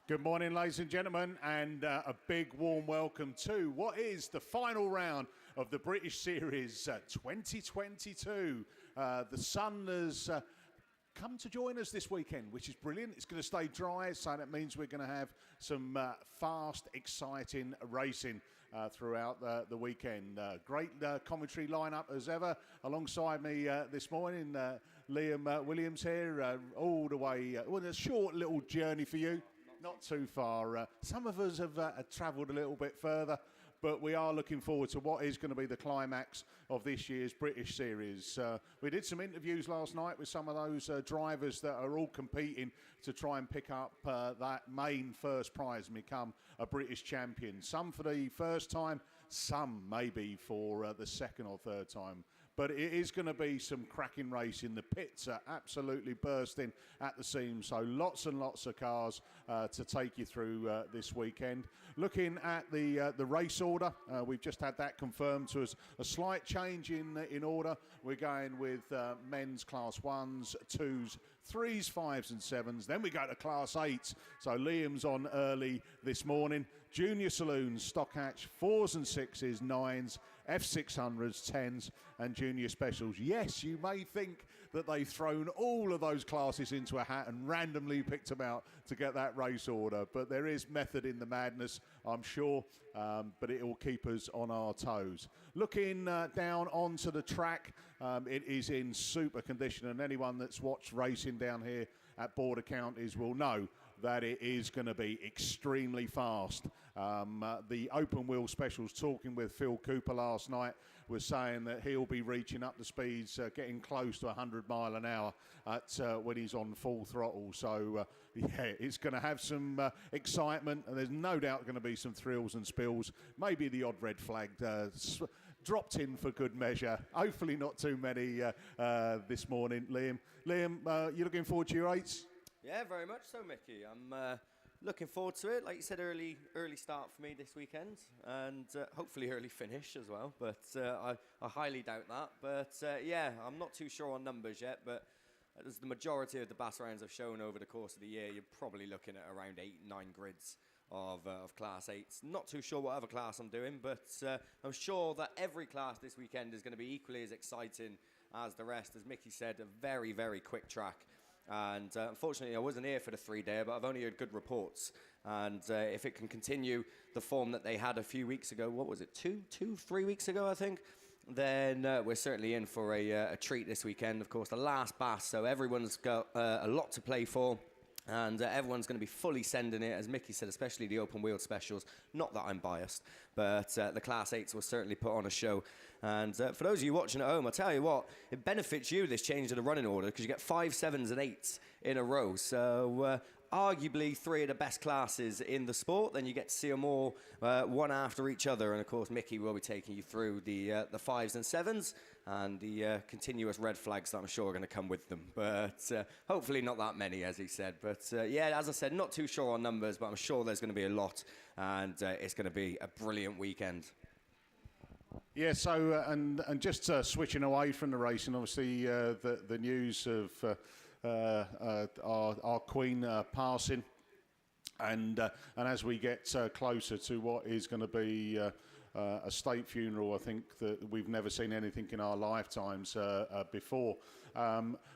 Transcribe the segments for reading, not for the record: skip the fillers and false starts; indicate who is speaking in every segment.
Speaker 1: Good morning, ladies and gentlemen, and a big warm welcome to what is the final round of the British Series 2022. The sun has come to join us this weekend, which is brilliant. It's going to stay dry, so that means we're going to have some fast, exciting racing throughout the weekend. Great commentary lineup as ever. Alongside me this morning, Liam Williams here, all the way. Well, a short little journey for you. Not too far. Some of us have travelled a little bit further, but we are looking forward to what is going to be the climax of this year's British Series. We did some interviews last night with some of those drivers that are all competing to try and pick up that main first prize and become a British champion. Some for the first time, some maybe for the second or third time. But it is going to be some cracking racing. The pits are absolutely bursting at the seams, so lots and lots of cars to take you through this weekend. Looking at the race order, we've just had that confirmed to us. A slight change in order. We're going with men's Class 1s, 2s, 3s, 5s and 7s. Then we go to Class 8s. So Liam's on early this morning. Junior Saloons, Stock Hatch, 4s and 6s, 9s, F600s, 10s and Junior Specials. Yes, you may think that they've thrown all of those classes into a hat and randomly picked them out to get that race order. But there is method in the madness, I'm sure, but it will keep us on our toes. Looking down onto the track, it is in super condition, and anyone that's watched racing down here at Border Counties will know that it is going to be extremely fast. The open wheel specials, talking with Phil Cooper last night, was saying that he'll be reaching up the speeds, getting close to 100 mile an hour when he's on full throttle. So yeah, it's going to have some excitement, and there's no doubt going to be some thrills and spills. Maybe the odd red flag dropped in for good measure. Hopefully not too many this morning, Liam. Liam, you looking forward to your eights?
Speaker 2: Yeah, very much so, Mickey. I'm looking forward to it. Like you said, early start for me this weekend, and hopefully early finish as well. But I highly doubt that. But yeah, I'm not too sure on numbers yet. But as the majority of the BAS rounds have shown over the course of the year, you're probably looking at around 8-9 grids of Class 8s. Not too sure what other class I'm doing, but I'm sure that every class this weekend is going to be equally as exciting as the rest. As Mickey said, a very, very quick track. And unfortunately, I wasn't here for the 3-day, but I've only heard good reports. And if it can continue the form that they had a few weeks ago, what was it, 3 weeks ago, I think, then we're certainly in for a treat this weekend. Of course, the last BAS, so everyone's got a lot to play for. And everyone's going to be fully sending it, as Mickey said, especially the open wheel specials. Not that I'm biased, but the Class 8s will certainly put on a show. And for those of you watching at home, I'll tell you what, it benefits you, this change of the running order, because you get 5, 7s and 8s in a row. So arguably 3 of the best classes in the sport. Then you get to see them all one after each other. And of course, Mickey will be taking you through the 5s and 7s and the continuous red flags that I'm sure are going to come with them. But hopefully not that many, as he said. But yeah, as I said, not too sure on numbers, but I'm sure there's going to be a lot. And it's going to be a brilliant weekend.
Speaker 1: Yeah, so and just switching away from the racing, obviously the news of our Queen passing, and as we get closer to what is going to be a state funeral, I think that we've never seen anything in our lifetimes before.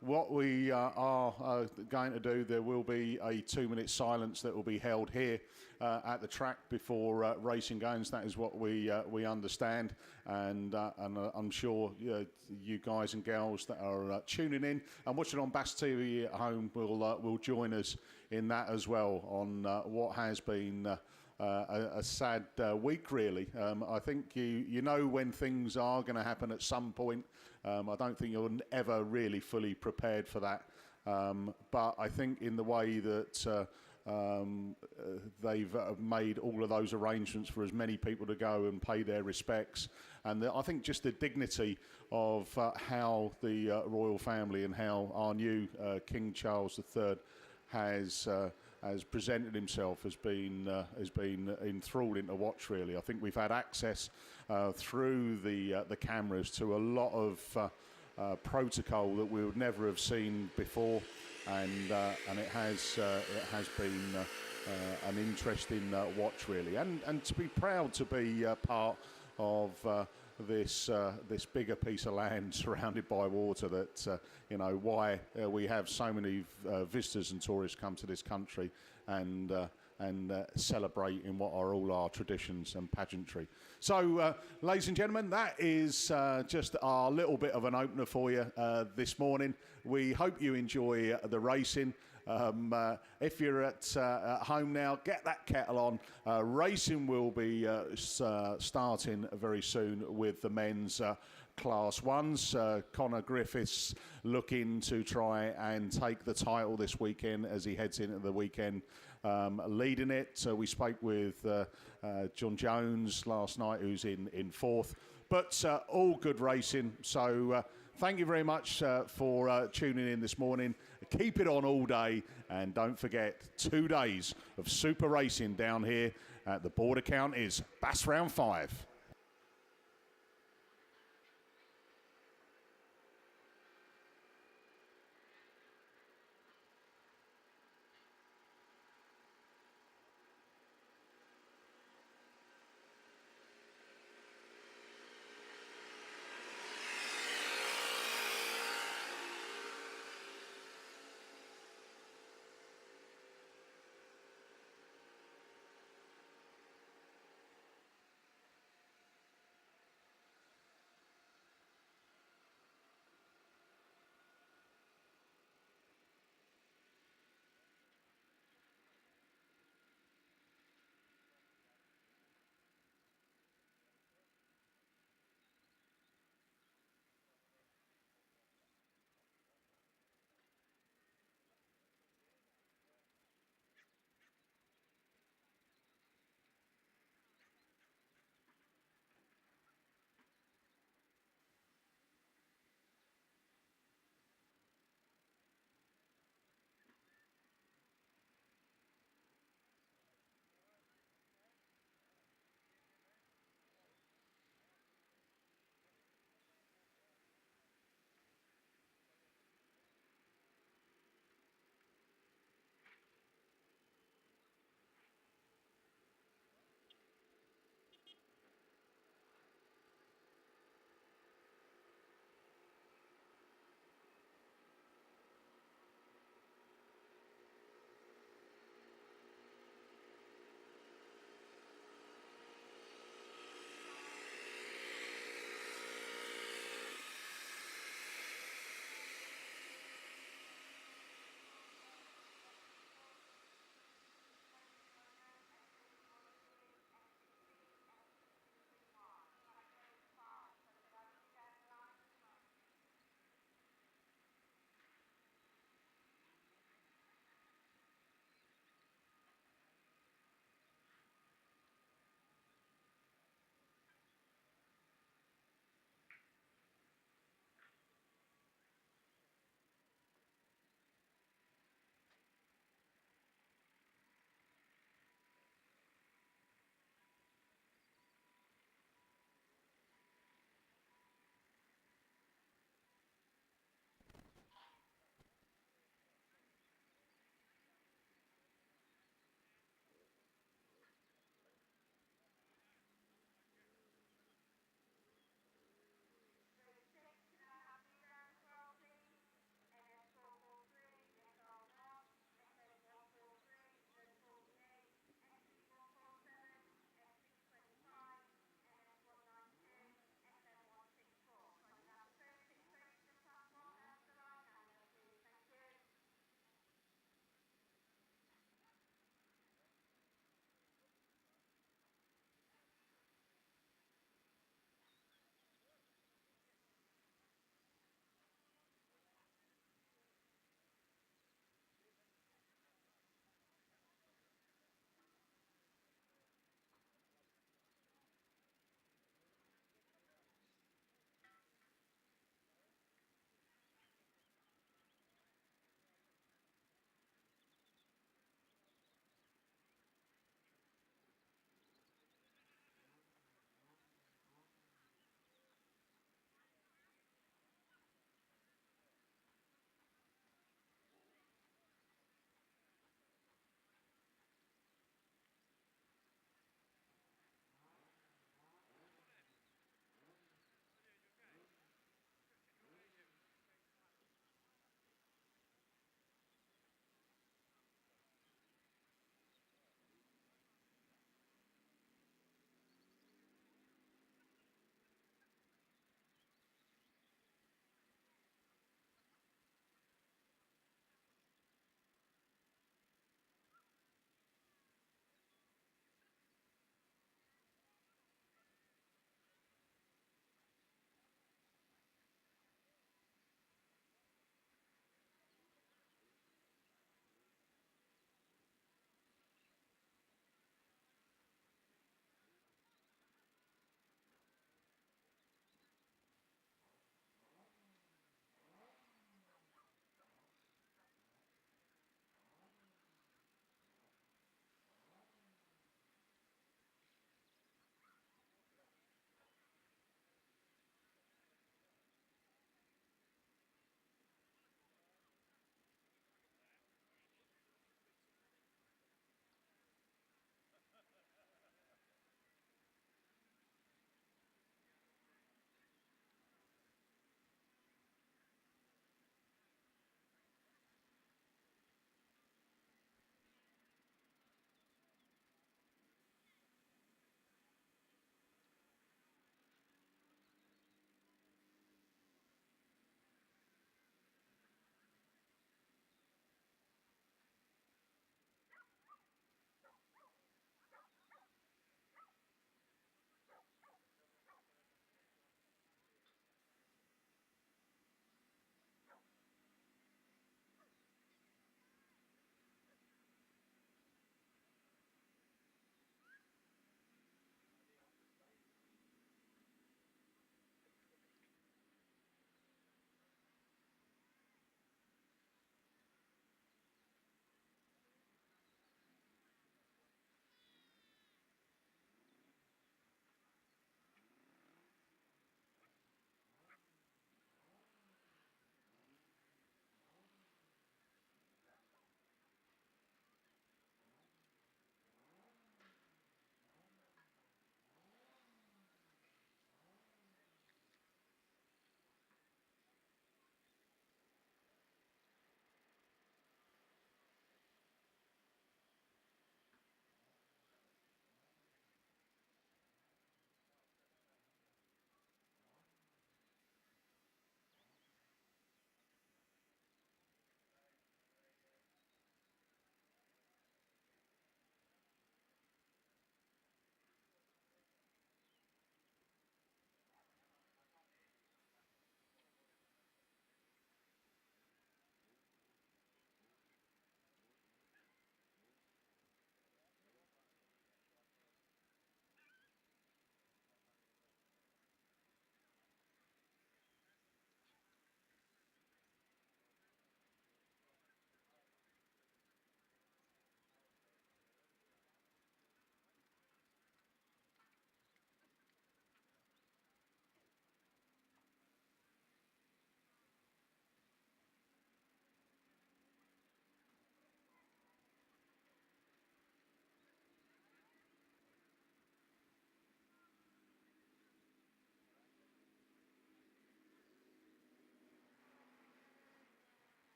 Speaker 1: What we are going to do, there will be a 2-minute silence that will be held here at the track before racing games. That is what we understand, and I'm sure you guys and gals that are tuning in and watching on BAStv at home will join us in that as well on what has been a sad week, really. I think you know when things are going to happen at some point. I don't think you're ever really fully prepared for that. But I think in the way that they've made all of those arrangements for as many people to go and pay their respects, and I think just the dignity of how the royal family and how our new King Charles III has presented himself has been enthralling to watch, really. I think we've had access through the cameras to a lot of protocol that we would never have seen before, and it has been an interesting watch, really, and to be proud to be part of this bigger piece of land surrounded by water. That why we have so many visitors and tourists come to this country and celebrate in what are all our traditions and pageantry. So, ladies and gentlemen, that is just our little bit of an opener for you this morning. We hope you enjoy the racing. If you're at home now, get that kettle on. Racing will be starting very soon with the men's Class 1s. Connor Griffiths looking to try and take the title this weekend as he heads into the weekend leading it. So we spoke with John Jones last night, who's in fourth. But all good racing. So thank you very much for tuning in this morning. Keep it on all day, and don't forget 2 days of super racing down here at the Border Counties BASS Round 5.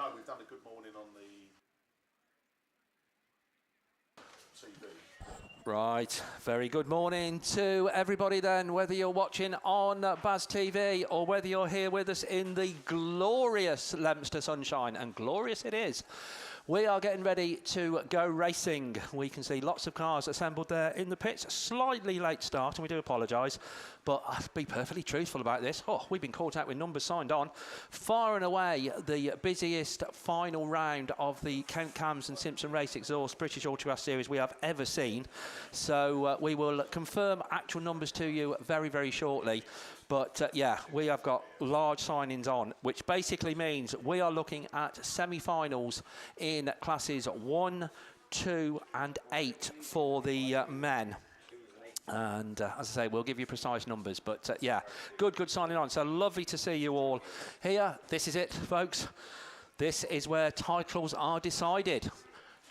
Speaker 1: No, we've done a good morning on the TV.
Speaker 3: Right, very good morning to everybody then, whether you're watching on BAStv or whether you're here with us in the glorious Leominster sunshine, and glorious it is. We are getting ready to go racing. We can see lots of cars assembled there in the pits. Slightly late start, and we do apologise. But I'll be perfectly truthful about this. Oh, we've been caught out with numbers signed on. Far and away the busiest final round of the Count Cams and Simpson Race Exhaust British Autograss Series we have ever seen. So we will confirm actual numbers to you very, very shortly. But yeah, we have got large signings on, which basically means we are looking at semi-finals in classes 1, 2 and 8 for the men. And as I say, we'll give you precise numbers. But yeah, good signing on. So lovely to see you all here. This is it, folks. This is where titles are decided.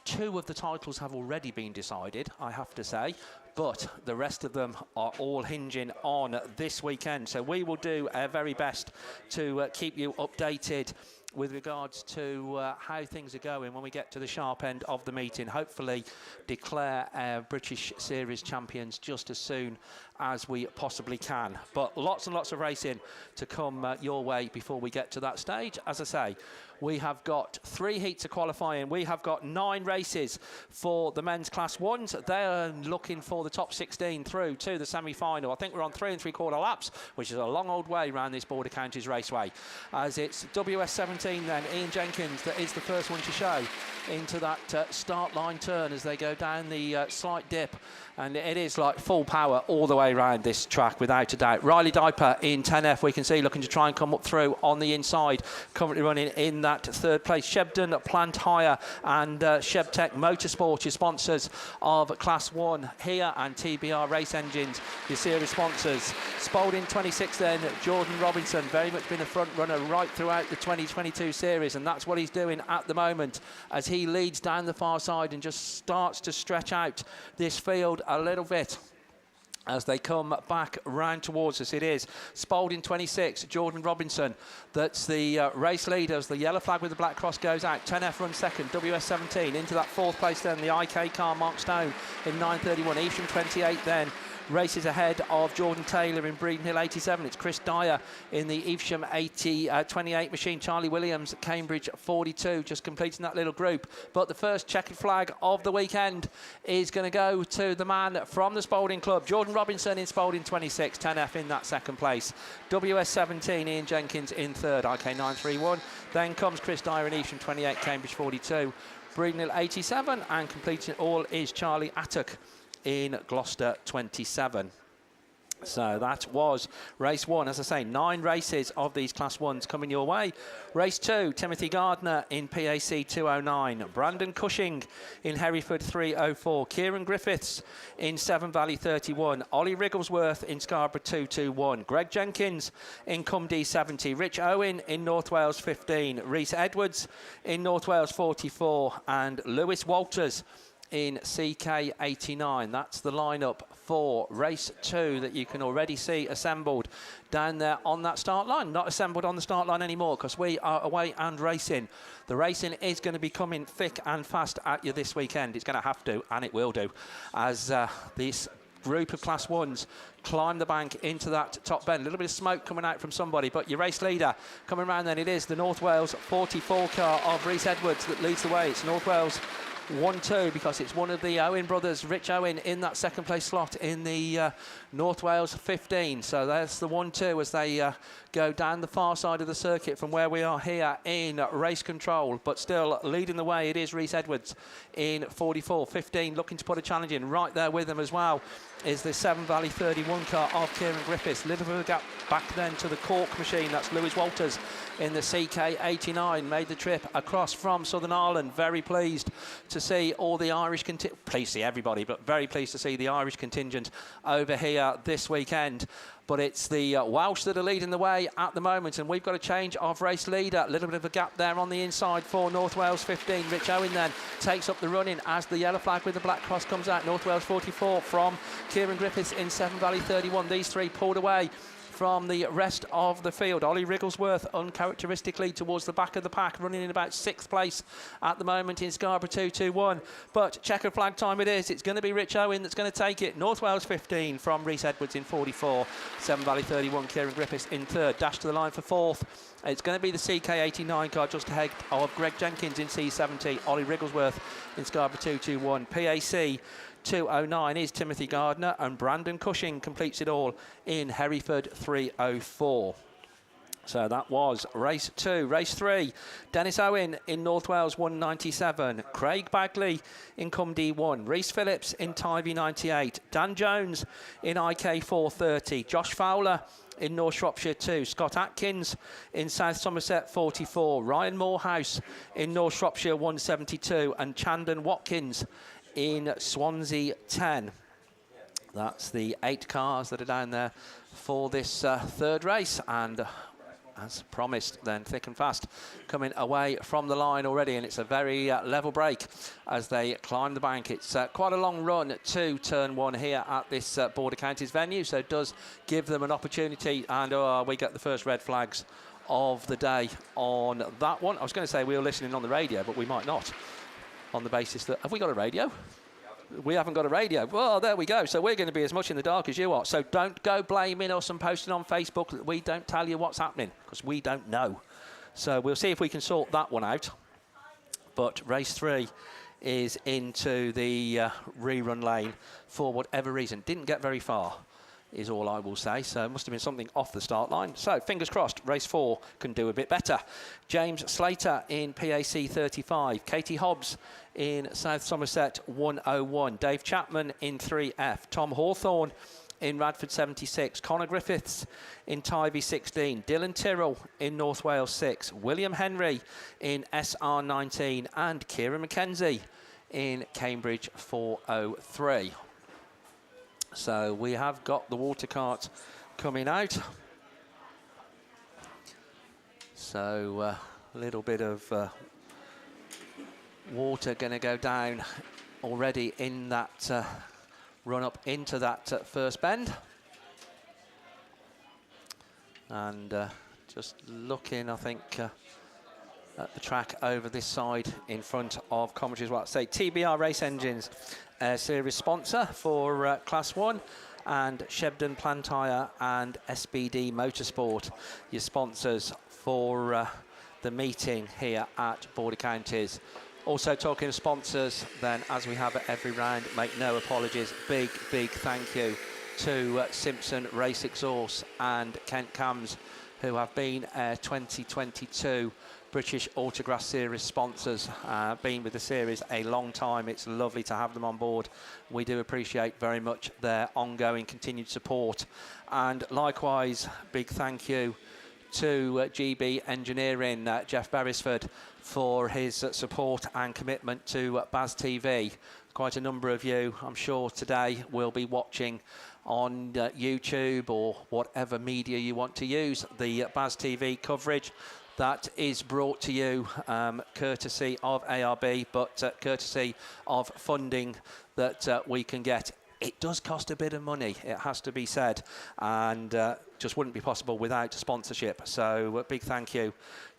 Speaker 3: 2 of the titles have already been decided, I have to say. But the rest of them are all hinging on this weekend. So we will do our very best to keep you updated with regards to how things are going when we get to the sharp end of the meeting. Hopefully declare our British Series champions just as soon as we possibly can. But lots and lots of racing to come your way before we get to that stage. As I say, we have got 3 heats of qualifying. We have got 9 races for the men's class 1s. They're looking for the top 16 through to the semi-final. I think we're on 3 3/4 laps, which is a long old way around this Border Counties Raceway. As it's WS17 then, Ian Jenkins, that is the first one to show into that start line turn as they go down the slight dip. And it is like full power all the way around this track, without a doubt. Riley Diper in 10F, we can see, looking to try and come up through on the inside. Currently running in that 3rd place. Shebden Plant Hire and Shebtech Motorsport, your sponsors of Class 1 here, and TBR Race Engines, your series sponsors. Spalding 26 then, Jordan Robinson, very much been a front runner right throughout the 2022 series, and that's what he's doing at the moment as he leads down the far side and just starts to stretch out this field a little bit as they come back round towards us. It is Spalding 26, Jordan Robinson, that's the race leader as the yellow flag with the black cross goes out. 10F runs second, WS17 into that 4th place then, the IK car, Mark Stone in 9:31. Evesham 28 then races ahead of Jordan Taylor in Breeden Hill 87. It's Chris Dyer in the Evesham 28 machine. Charlie Williams, Cambridge 42, just completing that little group. But the first checkered flag of the weekend is going to go to the man from the Spalding Club, Jordan Robinson in Spalding 26, 10F in that 2nd place. WS17, Ian Jenkins in 3rd, IK 931. Then comes Chris Dyer in Evesham 28, Cambridge 42, Breeden Hill 87, and completing it all is Charlie Attock in Gloucester 27. So that was race 1. As I say, 9 races of these Class 1s coming your way. Race 2, Timothy Gardner in PAC 209. Brandon Cushing in Hereford 304. Kieran Griffiths in Severn Valley 31. Ollie Wrigglesworth in Scarborough 221. Greg Jenkins in Cumdee 70. Rich Owen in North Wales 15. Rhys Edwards in North Wales 44. And Lewis Walters in CK 89. That's the lineup for race 2 that you can already see assembled down there on that start line. Not assembled on the start line anymore because we are away and racing. The racing is going to be coming thick and fast at you this weekend. It's going to have to, and it will do, as this group of Class 1s climb the bank into that top bend. A little bit of smoke coming out from somebody, but your race leader coming around then, it is the North Wales 44 car of Rhys Edwards that leads the way. It's North Wales 1-2 because it's one of the Owen brothers, Rich Owen, in that 2nd place slot in the North Wales 15. So there's the 1-2 as they go down the far side of the circuit from where we are here in race control. But still leading the way, it is Rhys Edwards in 44. 15 looking to put a challenge in. Right there with them as well is the Severn Valley 31 car of Kieran Griffiths. Little bit of a gap back then to the Cork machine. That's Lewis Walters in the CK 89. Made the trip across from Southern Ireland. Very pleased to see all the Irish contingent. Pleased to see everybody, but very pleased to see the Irish contingent over here this weekend. But it's the Welsh that are leading the way at the moment, and we've got a change of race leader. A little bit of a gap there on the inside for North Wales 15. Rich Owen then takes up the running as the yellow flag with the black cross comes out. North Wales 44 from Kieran Griffiths in Severn Valley 31. These 3 pulled away from the rest of the field. Ollie Wrigglesworth uncharacteristically towards the back of the pack, running in about 6th place at the moment in Scarborough 221. But checkered flag time it is. It's going to be Rich Owen that's going to take it. North Wales 15 from Rhys Edwards in 44. Severn Valley 31, Kieran Griffiths in 3rd. Dash to the line for 4th. It's going to be the CK89 car just ahead of Greg Jenkins in C70. Ollie Wrigglesworth in Scarborough 221. PAC 209 is Timothy Gardner, and Brandon Cushing completes it all in Hereford 304. So that was race 2. Race 3, Dennis Owen in North Wales 197, Craig Bagley in Cum D1, Rhys Phillips in Tivy 98, Dan Jones in IK 430, Josh Fowler in North Shropshire 2, Scott Atkins in South Somerset 44, Ryan Morehouse in North Shropshire 172, and Chandon Watkins in Swansea 10. That's the 8 cars that are down there for this 3rd race, and as promised then, thick and fast coming away from the line already, and it's a very level break as they climb the bank. It's quite a long run to turn 1 here at this Border Counties venue, so it does give them an opportunity, and we get the first red flags of the day on that one. I was going to say we were listening on the radio, but we might not, on the basis that, have we got a radio? We haven't got a radio. Well, there we go. So we're going to be as much in the dark as you are. So don't go blaming us and posting on Facebook that we don't tell you what's happening, because we don't know. So we'll see if we can sort that one out. But race 3 is into the rerun lane for whatever reason. Didn't get very far, is all I will say. So it must have been something off the start line. So fingers crossed, race 4 can do a bit better. James Slater in PAC 35. Katie Hobbs in South Somerset 101. Dave Chapman in 3F. Tom Hawthorne in Radford 76. Connor Griffiths in Tivy 16. Dylan Tyrrell in North Wales 6. William Henry in SR 19. And Kieran McKenzie in Cambridge 403. So we have got the water cart coming out. So a little bit of water going to go down already in that run up into that first bend. And just looking, I think, at the track over this side in front of commentaries. What I say, TBR Race Engines, series sponsor for Class 1, and Shebden Plantire and SBD Motorsport, your sponsors for the meeting here at Border Counties. Also talking of sponsors, then, as we have at every round, make no apologies, big thank you to Simpson Race Exhaust and Kent Cams, who have been 2022 British Autograss Series sponsors. Been with the series a long time. It's lovely to have them on board. We do appreciate very much their ongoing continued support. And likewise, big thank you to GB Engineering, Jeff Beresford, for his support and commitment to BAStv. Quite a number of you, I'm sure, today will be watching on YouTube or whatever media you want to use the BAStv coverage that is brought to you courtesy of ARB, but courtesy of funding that we can get. It does cost a bit of money, it has to be said, and just wouldn't be possible without sponsorship. So a big thank you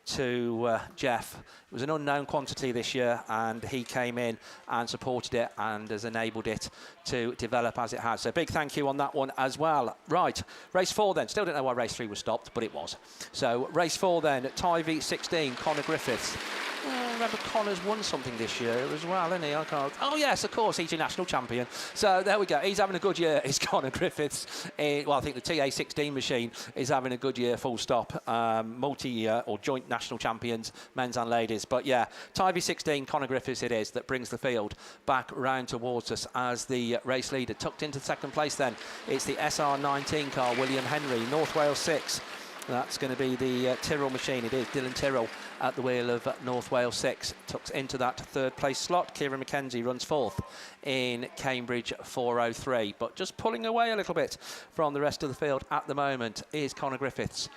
Speaker 3: to Jeff. It was an unknown quantity this year, and he came in and supported it and has enabled it to develop as it has. So big thank you on that one as well. Right, race 4 then. Still don't know why race 3 was stopped, but it was. So race 4 then, Tivy 16, Connor Griffiths. I remember Connor's won something this year as well, isn't he? I can't. Oh yes, of course, he's your national champion. So there we go. He's having a good year. Is Connor Griffiths? Well, I think the TA16 machine is having a good year. Full stop. Multi or joint national champions, men's and ladies. But yeah, Tivy 16, Connor Griffiths it is that brings the field back round towards us as the race leader. Tucked into second place then, it's the SR19 car, William Henry, North Wales 6. That's going to be the Tyrrell machine. It is Dylan Tyrrell at the wheel of North Wales 6. Tucks into that third place slot. Kieran McKenzie runs fourth in Cambridge 403. But just pulling away a little bit from the rest of the field at the moment is Connor Griffiths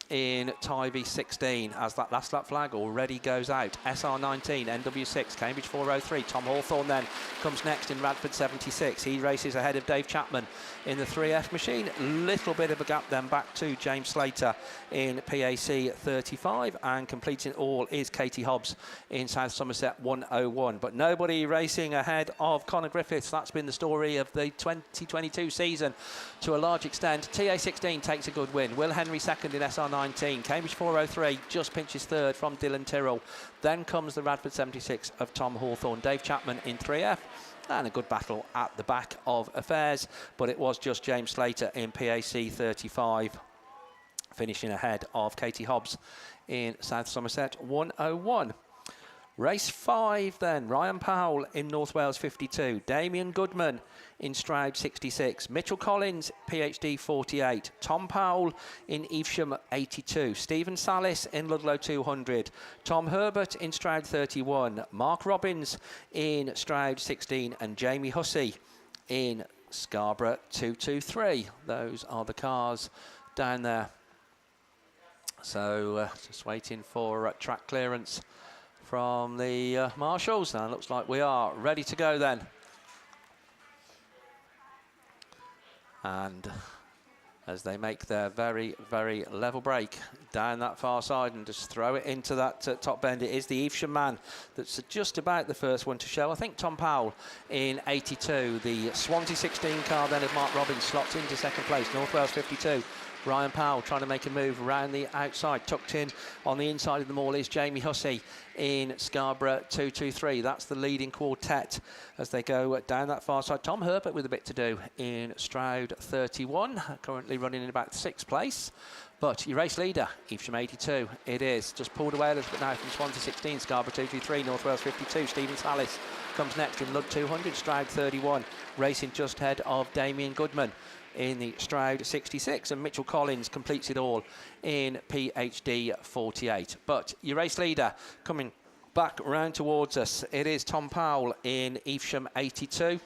Speaker 3: in Tivy 16 as that last lap flag already goes out. SR19, NW6, Cambridge 403. Tom Hawthorne then comes next in Radford 76. He races ahead of Dave Chapman in the 3F machine. Little bit of a gap then back to James Slater in PAC 35, and completing it all is Katie Hobbs in South Somerset 101. But nobody racing ahead of Conor Griffiths. That's been the story of the 2022 season to a large extent. TA16 takes a good win. Will Henry second in SR19. Cambridge 403 just pinches third from Dylan Tyrrell. Then comes the Radford 76 of Tom Hawthorne. Dave Chapman in 3F. And a good battle at the back of affairs. But it was just James Slater in PAC 35. Finishing ahead of Katie Hobbs in South Somerset 101. Race 5 then, Ryan Powell in North Wales 52, Damien Goodman in Stroud 66, Mitchell Collins, PhD 48, Tom Powell in Evesham 82, Stephen Salis in Ludlow 200, Tom Herbert in Stroud 31, Mark Robbins in Stroud 16, and Jamie Hussey in Scarborough 223. Those are the cars down there. So just waiting for track clearance from the marshals. Now looks like we are ready to go then. And as they make their very, very level break down that far side and just throw it into that top bend, it is the Evesham man that's just about the first one to show. I think Tom Powell in 82. The Swansea 16 car then of Mark Robbins slots into second place. North Wales 52. Ryan Powell trying to make a move around the outside. Tucked in on the inside of them all is Jamie Hussey in Scarborough 223. That's the leading quartet as they go down that far side. Tom Herbert with a bit to do in Stroud 31, currently running in about 6th place. But your race leader, Evesham 82, it is. Just pulled away a little bit now from Swansea 16, Scarborough 223, North Wales 52. Stephen Salis comes next in Lud 200, Stroud 31, racing just ahead of Damien Goodman in the Stroud 66, and Mitchell Collins completes it all in PhD 48. But your race leader coming back round towards us, it is Tom Powell in Evesham 82.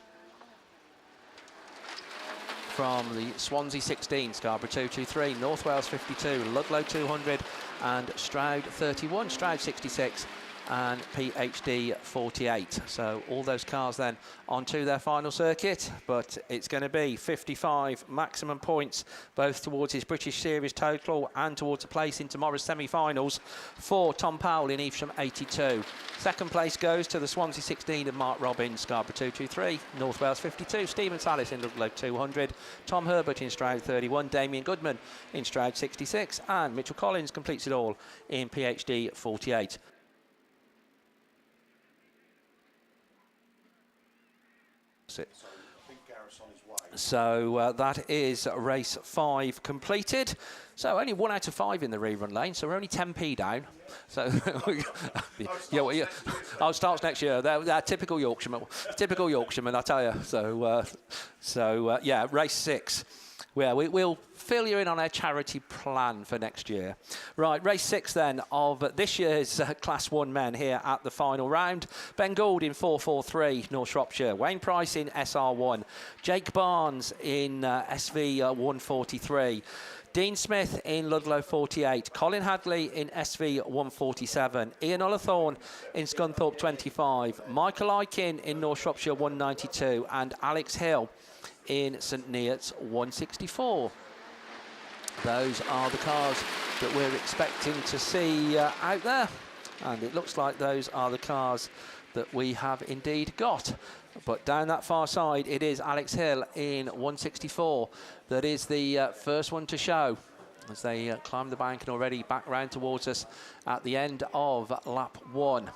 Speaker 3: From the Swansea 16, Scarborough 223, North Wales 52, Ludlow 200, and Stroud 31, Stroud 66, and PhD 48. So all those cars then onto their final circuit, but it's going to be 55 maximum points, both towards his British Series total and towards a place in tomorrow's semi-finals for Tom Powell in Evesham 82. Second place goes to the Swansea 16 of Mark Robbins, Scarborough 223, North Wales 52, Stephen Salis in Ludlow 200, Tom Herbert in Stroud 31, Damien Goodman in Stroud 66, and Mitchell Collins completes it all in PhD 48. So that is race 5 completed. So only 1 out of 5 in the rerun lane, so we're only 10p down. So I'll start next year. They're typical Yorkshiremen. Typical Yorkshiremen, I tell you. So yeah, race 6. We'll fill you in on our charity plan for next year. Right, race 6 then of this year's Class 1 men here at the final round. Ben Gould in 443, North Shropshire. Wayne Price in SR1. Jake Barnes in SV 143. Dean Smith in Ludlow 48. Colin Hadley in SV 147. Ian Ullathorne in Scunthorpe 25. Michael Aikin in North Shropshire 192. And Alex Hill in St Neots 164. Those are the cars that we're expecting to see out there, and it looks like those are the cars that we have indeed got. But down that far side, it is Alex Hill in 164 that is the first one to show as they climb the bank and already back round towards us at the end of lap 1.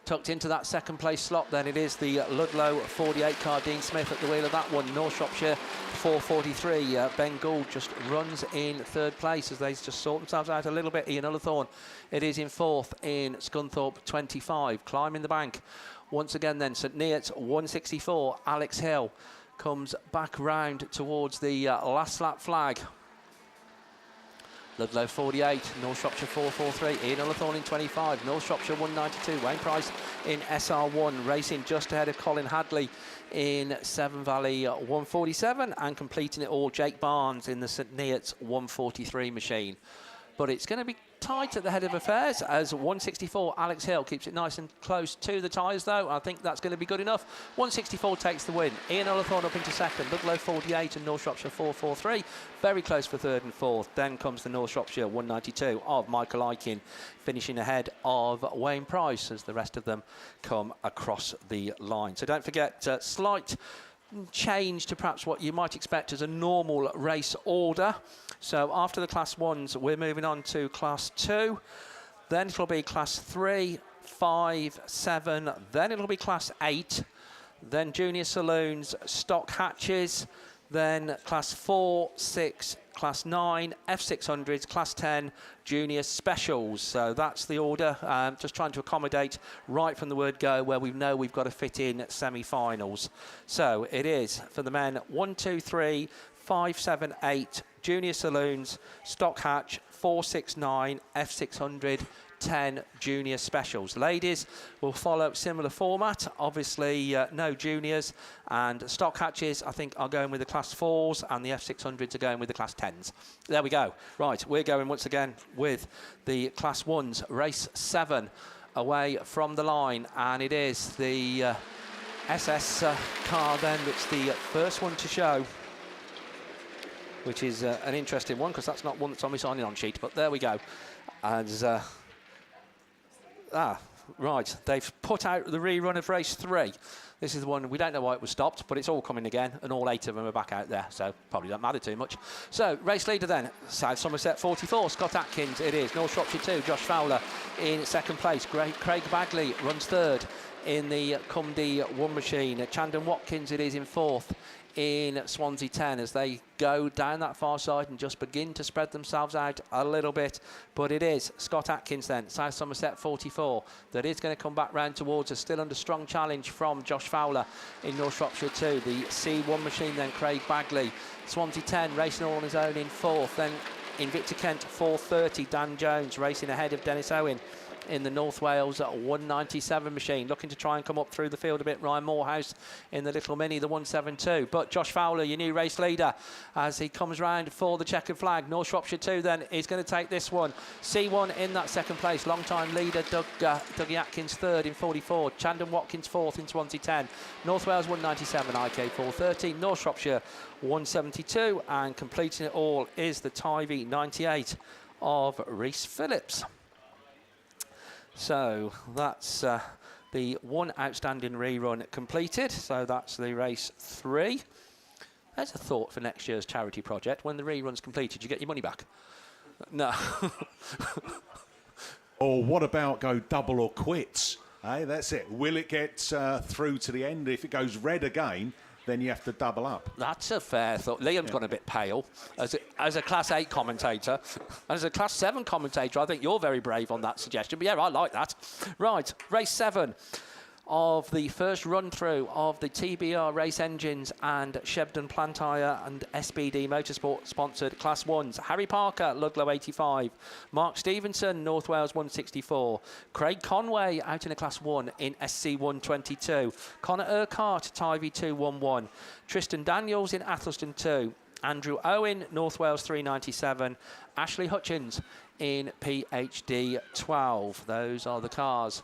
Speaker 3: Tucked into that second place slot then it is the Ludlow 48 car, Dean Smith at the wheel of that one. North Shropshire 443, Ben Gould just runs in third place as they just sort themselves out a little bit. Ian Ullathorne, it is in fourth in Scunthorpe 25, climbing the bank once again then. St Neots 164, Alex Hill comes back round towards the last lap flag. Ludlow 48, North Shropshire 443, Ian Ullathorne in 25, North Shropshire 192, Wayne Price in SR1, racing just ahead of Colin Hadley in Severn Valley 147, and completing it all, Jake Barnes in the St Neots 143 machine. but it's going to be tight at the head of affairs as 164 Alex Hill keeps it nice and close to the tyres though. I think that's going to be good enough. 164 takes the win. Ian Ullathorne up into second, Ludlow 48 and North Shropshire 443. Very close for third and fourth. Then comes the North Shropshire 192 of Michael Aiken, finishing ahead of Wayne Price as the rest of them come across the line. So don't forget, slight change to perhaps what you might expect as a normal race order. So after the Class 1s, we're moving on to Class 2. Then it'll be Class 3, 5, 7. Then it'll be Class 8. Then Junior Saloons, Stock Hatches. Then Class 4, 6, Class 9, F600s, Class 10, Junior Specials. So that's the order. Just trying to accommodate right from the word go where we know we've got to fit in semi-finals. So it is for the men 1, 2, 3, 5, 7, 8, Junior Saloons, Stock Hatch, 4, 6, 9, F600, 10 Junior Specials. Ladies will follow similar format. Obviously, no juniors, and Stock Hatches, I think, are going with the Class 4s, and the F600s are going with the Class 10s. There we go. Right, we're going once again with the Class 1s. Race 7 away from the line, and it is the SS car then that's the first one to show, which is an interesting one because that's not one that's on my signing on sheet, but there we go. As right, they've put out the rerun of race 3. This is the one, we don't know why it was stopped, but it's all coming again, and all 8 of them are back out there, so probably don't matter too much. So, race leader then, South Somerset 44, Scott Atkins it is, North Shropshire 2, Josh Fowler in second place, Craig Bagley runs third in the Cumdee 1 machine, Chandon Watkins it is in fourth in Swansea 10 as they go down that far side and just begin to spread themselves out a little bit. But it is Scott Atkins then, South Somerset 44, that is going to come back round towards us, still under strong challenge from Josh Fowler in North Shropshire 2. The C1 machine then, Craig Bagley. Swansea 10 racing all on his own in fourth. Then in Victor Kent 430, Dan Jones racing ahead of Dennis Owen in the North Wales 197 machine, looking to try and come up through the field a bit. Ryan Morehouse in the little mini, the 172. But Josh Fowler, your new race leader, as he comes round for the checkered flag. North Shropshire 2 then is going to take this one. C1 in that second place. Long-time leader Dougie Atkins third in 44. Chandon Watkins fourth in Swansea 10. North Wales 197, IK 430. North Shropshire 172. And completing it all is the Tivy 98 of Rhys Phillips. So that's the one outstanding rerun completed. So that's the race 3. There's a thought for next year's charity project. When the rerun's completed, you get your money back. No.
Speaker 1: Or what about go double or quits? Hey, that's it. Will it get through to the end? If it goes red again, then you have to double up.
Speaker 3: That's a fair thought. Liam's gone a bit pale as a Class 8 commentator. As a Class 7 commentator, I think you're very brave on that suggestion. But yeah, I like that. Right, race 7 of the first run-through of the TBR Race Engines and Shebden Plant Hire and SBD Motorsport sponsored Class 1s. Harry Parker, Ludlow 85. Mark Stevenson, North Wales 164. Craig Conway out in a Class 1 in SC 122. Connor Urquhart, Tivy 211. Tristan Daniels in Athelston 2. Andrew Owen, North Wales 397. Ashley Hutchins in PhD 12. Those are the cars.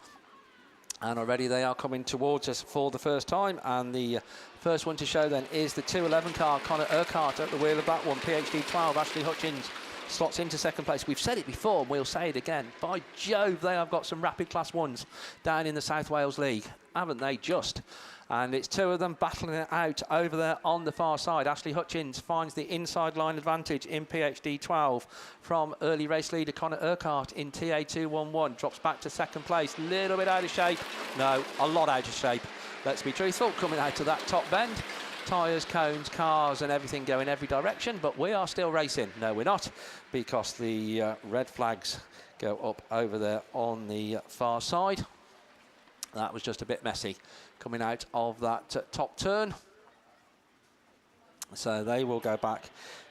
Speaker 3: And already they are coming towards us for the first time. And the first one to show then is the 211 car, Connor Urquhart at the wheel of that one. PhD 12, Ashley Hutchins slots into second place. We've said it before and we'll say it again. By Jove, they have got some rapid Class 1s down in the South Wales League, haven't they just? And it's two of them battling it out over there on the far side. Ashley Hutchins finds the inside line advantage in PhD 12 from early race leader Connor Urquhart in TA 211. Drops back to second place. Little bit out of shape. No, a lot out of shape. Let's be truthful. Coming out of that top bend. Tyres, cones, cars and everything go in every direction. But we are still racing. No, we're not. Because the red flags go up over there on the far side. That was just a bit messy coming out of that top turn. So they will go back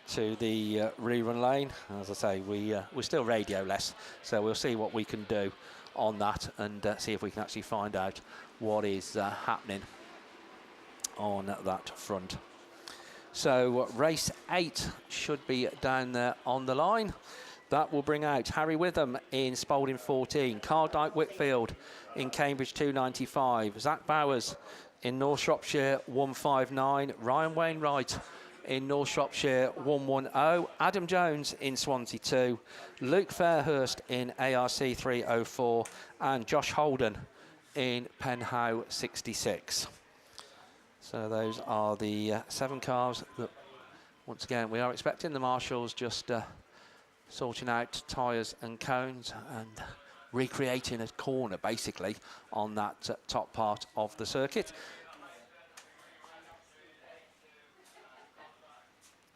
Speaker 3: to the rerun lane. As I say, we're still radio-less, so we'll see what we can do on that and see if we can actually find out what is happening on that front. So race 8 should be down there on the line. That will bring out Harry Witham in Spalding 14, Carl Dyke Whitfield in Cambridge 295, Zach Bowers in North Shropshire 159, Ryan Wainwright in North Shropshire 110, Adam Jones in Swansea 2, Luke Fairhurst in ARC 304, and Josh Holden in Penhow 66. So those are the 7 cars that, once again, we are expecting the marshals just sorting out tyres and cones and recreating a corner basically on that top part of the circuit.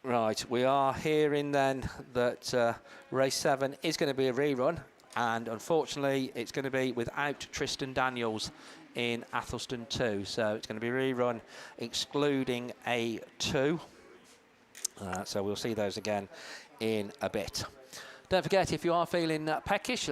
Speaker 3: Right, we are hearing then that race 7 is going to be a rerun, and unfortunately it's going to be without Tristan Daniels in Athelston 2, so it's going to be rerun excluding A2. So we'll see those again in a bit. Don't forget, if you are feeling peckish,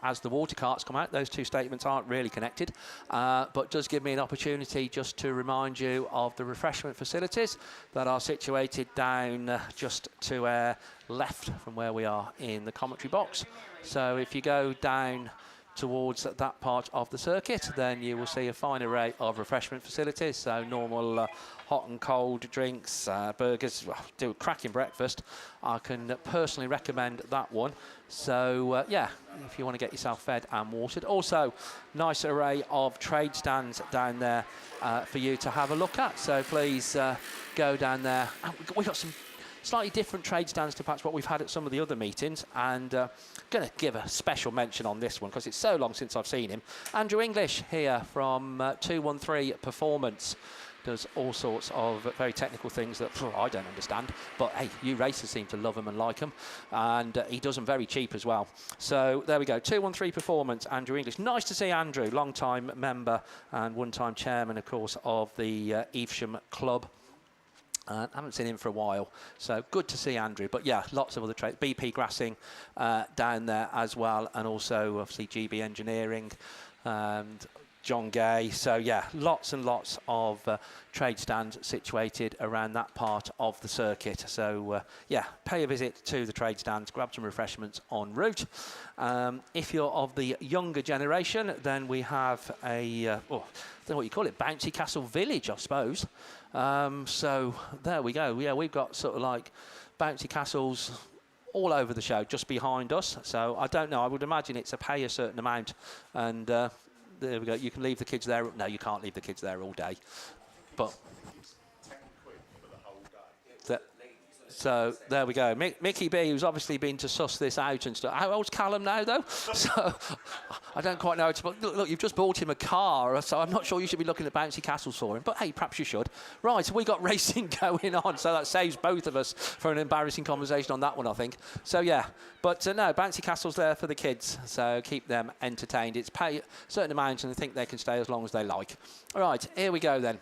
Speaker 3: as the water carts come out, those 2 statements aren't really connected, but does give me an opportunity just to remind you of the refreshment facilities that are situated down just to left from where we are in the commentary box. So if you go down towards that part of the circuit, then you will see a fine array of refreshment facilities. So normal hot and cold drinks, burgers, do a cracking breakfast. I can personally recommend that one. So yeah, if you want to get yourself fed and watered. Also, nice array of trade stands down there for you to have a look at. So please go down there. We've got some slightly different trade stands to perhaps what we've had at some of the other meetings, and going to give a special mention on this one because it's so long since I've seen him. Andrew English here from 213 Performance. Does all sorts of very technical things that I don't understand, but hey, you racers seem to love them and like them, and he does them very cheap as well. So there we go, 213 Performance, Andrew English. Nice to see Andrew, long-time member and one-time chairman, of course, of the Evesham Club. I haven't seen him for a while, so good to see Andrew. But yeah, lots of other trades. BP Grassing down there as well, and also obviously GB Engineering and John Gay. So yeah, lots and lots of trade stands situated around that part of the circuit. So yeah, pay a visit to the trade stands, grab some refreshments en route. If you're of the younger generation, then we have a, I don't know what you call it, Bouncy Castle Village, I suppose. So there we go. Yeah, we've got sort of like bouncy castles all over the show, just behind us. So I don't know. I would imagine it's a pay a certain amount, and there we go. You can leave the kids there. No, you can't leave the kids there all day. But
Speaker 1: 10 quid for the whole day.
Speaker 3: So there we go. Mickey B, who's obviously been to suss this out and stuff. How old's Callum now, though? So I don't quite know. But look, you've just bought him a car, so I'm not sure you should be looking at bouncy castles for him. But hey, perhaps you should. Right, we got racing going on, so that saves both of us for an embarrassing conversation on that one, I think. So yeah, but no, bouncy castles there for the kids, so keep them entertained. It's pay a certain amount, and I think they can stay as long as they like. All right, here we go then.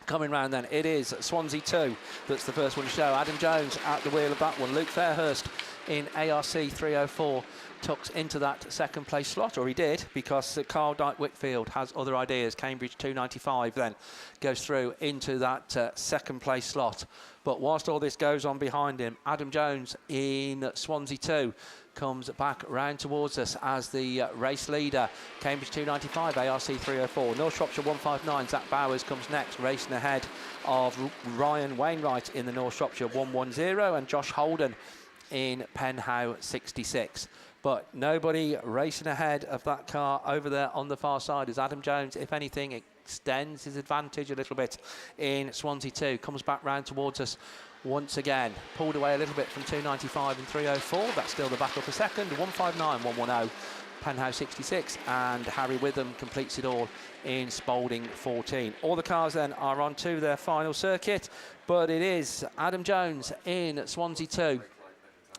Speaker 3: Coming round then, it is Swansea 2. That's the first one to show. Adam Jones at the wheel of that one. Luke Fairhurst in ARC 304 tucks into that second place slot, or he did, because Carl Dyke Whitfield has other ideas. Cambridge 295 then goes through into that second place slot. But whilst all this goes on behind him, Adam Jones in Swansea 2 comes back round towards us as the race leader. Cambridge 295, ARC 304. North Shropshire 159, Zach Bowers comes next, racing ahead of Ryan Wainwright in the North Shropshire 110 and Josh Holden in Penhow 66. But nobody racing ahead of that car over there on the far side as Adam Jones, if anything, extends his advantage a little bit in Swansea 2. Comes back round towards us once again. Pulled away a little bit from 295 and 304. That's still the battle for second. 159, 110. Penhow 66. And Harry Witham completes it all in Spalding 14. All the cars then are on to their final circuit. But it is Adam Jones in Swansea 2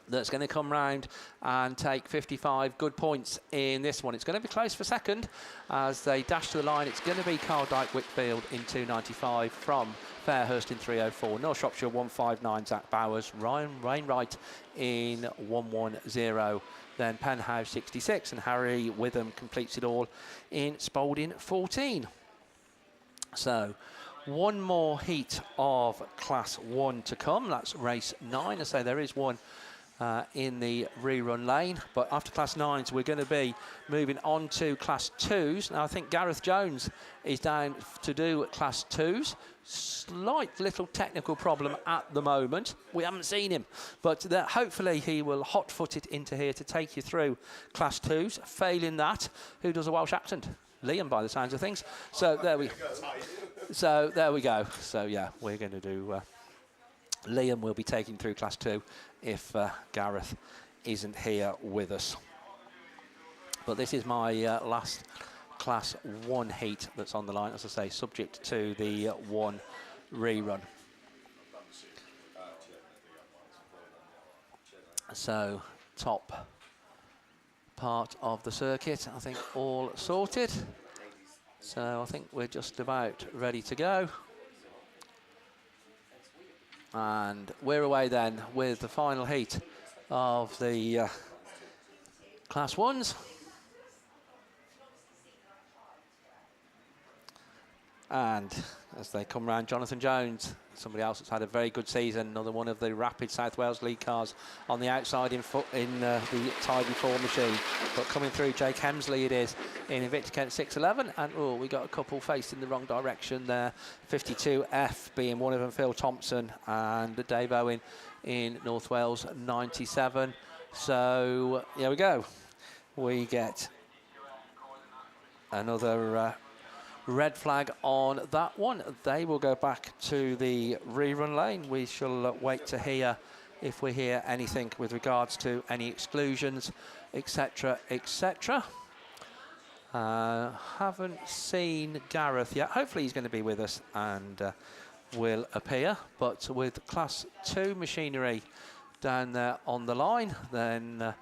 Speaker 3: that's going to come round and take 55 good points in this one. It's going to be close for second as they dash to the line. It's going to be Carl Dyke Whitfield in 295 from Fairhurst in 304. North Shropshire 159, Zach Bowers. Ryan Wainwright in 110. Then Penhow 66 and Harry Witham completes it all in Spalding 14. So one more heat of Class 1 to come. That's race 9. I say there is one in the rerun lane. But after Class 9s, we're going to be moving on to Class 2s. Now, I think Gareth Jones is down to do Class 2s. Slight little technical problem at the moment. We haven't seen him, but hopefully he will hot-foot it into here to take you through Class 2s. Failing that, who does a Welsh accent? Liam, by the sounds of things. So there we go. So yeah, we're going to do... Liam will be taking through Class 2 if Gareth isn't here with us. But this is my last Class 1 heat that's on the line, as I say, subject to the 1 rerun. So, top part of the circuit, I think all sorted. So I think we're just about ready to go. And we're away then with the final heat of the Class 1s. And as they come round, Jonathan Jones, somebody else that's had a very good season, another one of the rapid South Wales League cars on the outside in the Tidy 4 machine. But coming through, Jake Hemsley it is in Invicta Kent 611. And oh, we got a couple faced in the wrong direction there. 52F being one of them, Phil Thompson, and Dave Owen in North Wales 97. So here we go. We get another red flag on that one. They will go back to the rerun lane. We shall wait to hear if we hear anything with regards to any exclusions, etc, etc. Haven't seen Gareth yet. Hopefully he's going to be with us and will appear. But with Class 2 machinery down there on the line, then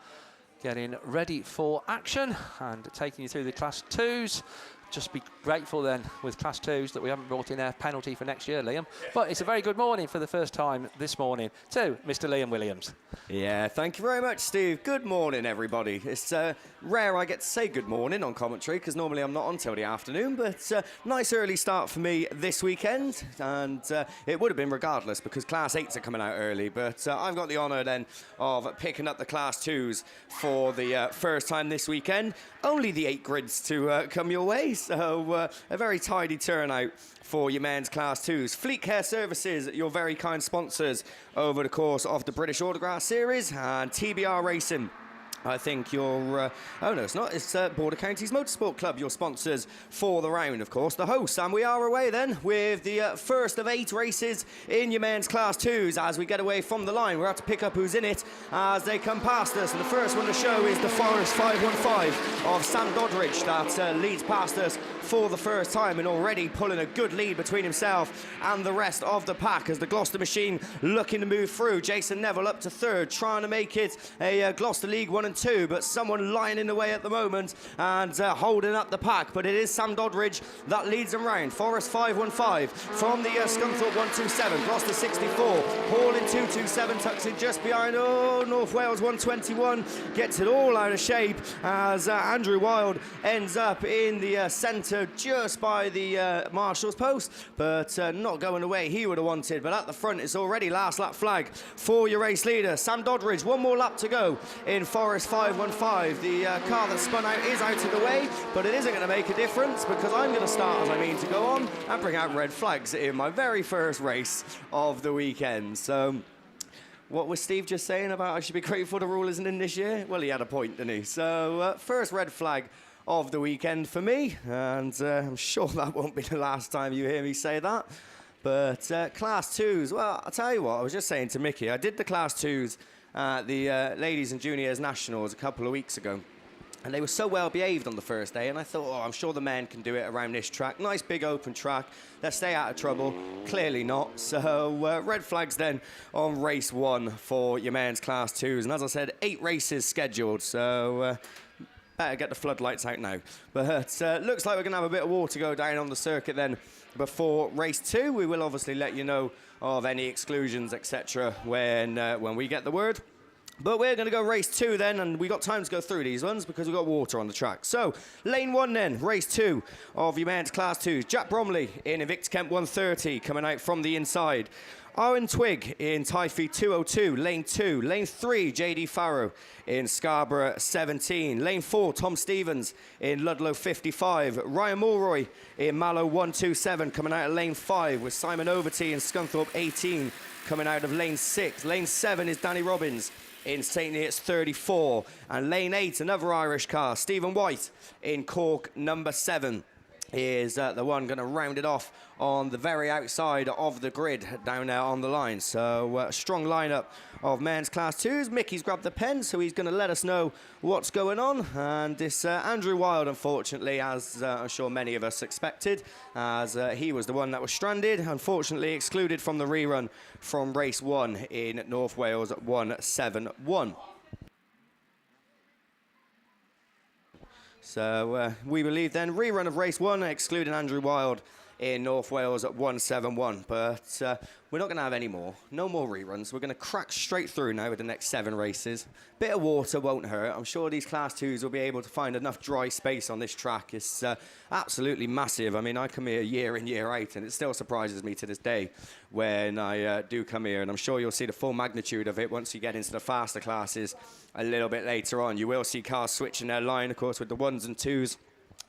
Speaker 3: getting ready for action and taking you through the Class 2s. Just be grateful then with Class 2s that we haven't brought in a penalty for next year, Liam. But it's a very good morning for the first time this morning to Mr. Liam Williams.
Speaker 2: Yeah, thank you very much, Steve. Good morning, everybody. It's rare I get to say good morning on commentary because normally I'm not on till the afternoon, but nice early start for me this weekend, and it would have been regardless because Class 8s are coming out early, but I've got the honour then of picking up the Class 2s for the first time this weekend. Only the 8 grids to come your way, so a very tidy turnout for your men's Class 2s. Fleet Care Services, your very kind sponsors over the course of the British Autograss Series, and TBR Racing. I think your, oh no, it's not, it's Border Counties Motorsport Club, your sponsors for the round, of course, the hosts. And we are away then with the first of 8 races in your men's Class 2s as we get away from the line. We're out to pick up who's in it as they come past us. And the first one to show is the Forest 515 of Sam Doddridge that leads past us for the first time and already pulling a good lead between himself and the rest of the pack as the Gloucester machine looking to move through. Jason Neville up to 3rd, trying to make it a Gloucester League 1 and 2, but someone lying in the way at the moment and holding up the pack. But it is Sam Doddridge that leads them round. Forest 515 from the Scunthorpe 127, Gloucester 64, Hall in 227 tucks in just behind. Oh, North Wales 121 gets it all out of shape as Andrew Wild ends up in the centre just by the marshal's post, but not going away he would have wanted. But at the front it's already last lap flag for your race leader Sam Doddridge. One more lap to go in Forest 515. The car that spun out is out of the way, but it isn't going to make a difference because I'm going to start as I mean to go on and bring out red flags in my very first race of the weekend. So what was Steve just saying about I should be grateful the rule isn't in this year? Well, he had a point, didn't he? So first red flag of the weekend for me, and I'm sure that won't be the last time you hear me say that. But Class 2s, well, I'll tell you what, I was just saying to Mickey, I did the Class 2s at the Ladies and Juniors Nationals a couple of weeks ago, and they were so well behaved on the first day, and I thought, oh, I'm sure the men can do it around this track. Nice big open track, let's stay out of trouble. Clearly not. So red flags then on race 1 for your men's Class 2s, and as I said, 8 races scheduled, so better get the floodlights out now. But looks like we're going to have a bit of water go down on the circuit then before race 2. We will obviously let you know of any exclusions, etc. when we get the word. But we're going to go race 2 then, and we got time to go through these ones because we've got water on the track. So, lane 1 then, race 2 of your men's Class 2s. Jack Bromley in Invicta Kemp 130 coming out from the inside. Owen Twigg in Typhy 202, lane 2. Lane 3, JD Farrow in Scarborough 17. Lane 4, Tom Stevens in Ludlow 55. Ryan Mulroy in Mallow 127 coming out of lane 5 with Simon Overty in Scunthorpe 18 coming out of lane 6. Lane 7 is Danny Robbins in St Neots 34. And lane 8, another Irish car, Stephen White in Cork number 7. Is the one going to round it off on the very outside of the grid down there on the line. So strong lineup of men's Class 2s. Mickey's grabbed the pen, so he's going to let us know what's going on. And this Andrew Wild, unfortunately, as I'm sure many of us expected, as he was the one that was stranded, unfortunately excluded from the rerun from race 1 in North Wales 171. So we believe then rerun of race 1, excluding Andrew Wild in North Wales at 171. But we're not going to have any more. No more reruns. We're going to crack straight through now with the next 7 races. Bit of water won't hurt. I'm sure these Class 2s will be able to find enough dry space on this track. It's absolutely massive. I mean, I come here year in, year out, and it still surprises me to this day when I do come here. And I'm sure you'll see the full magnitude of it once you get into the faster classes a little bit later on. You will see cars switching their line, of course, with the 1s and 2s.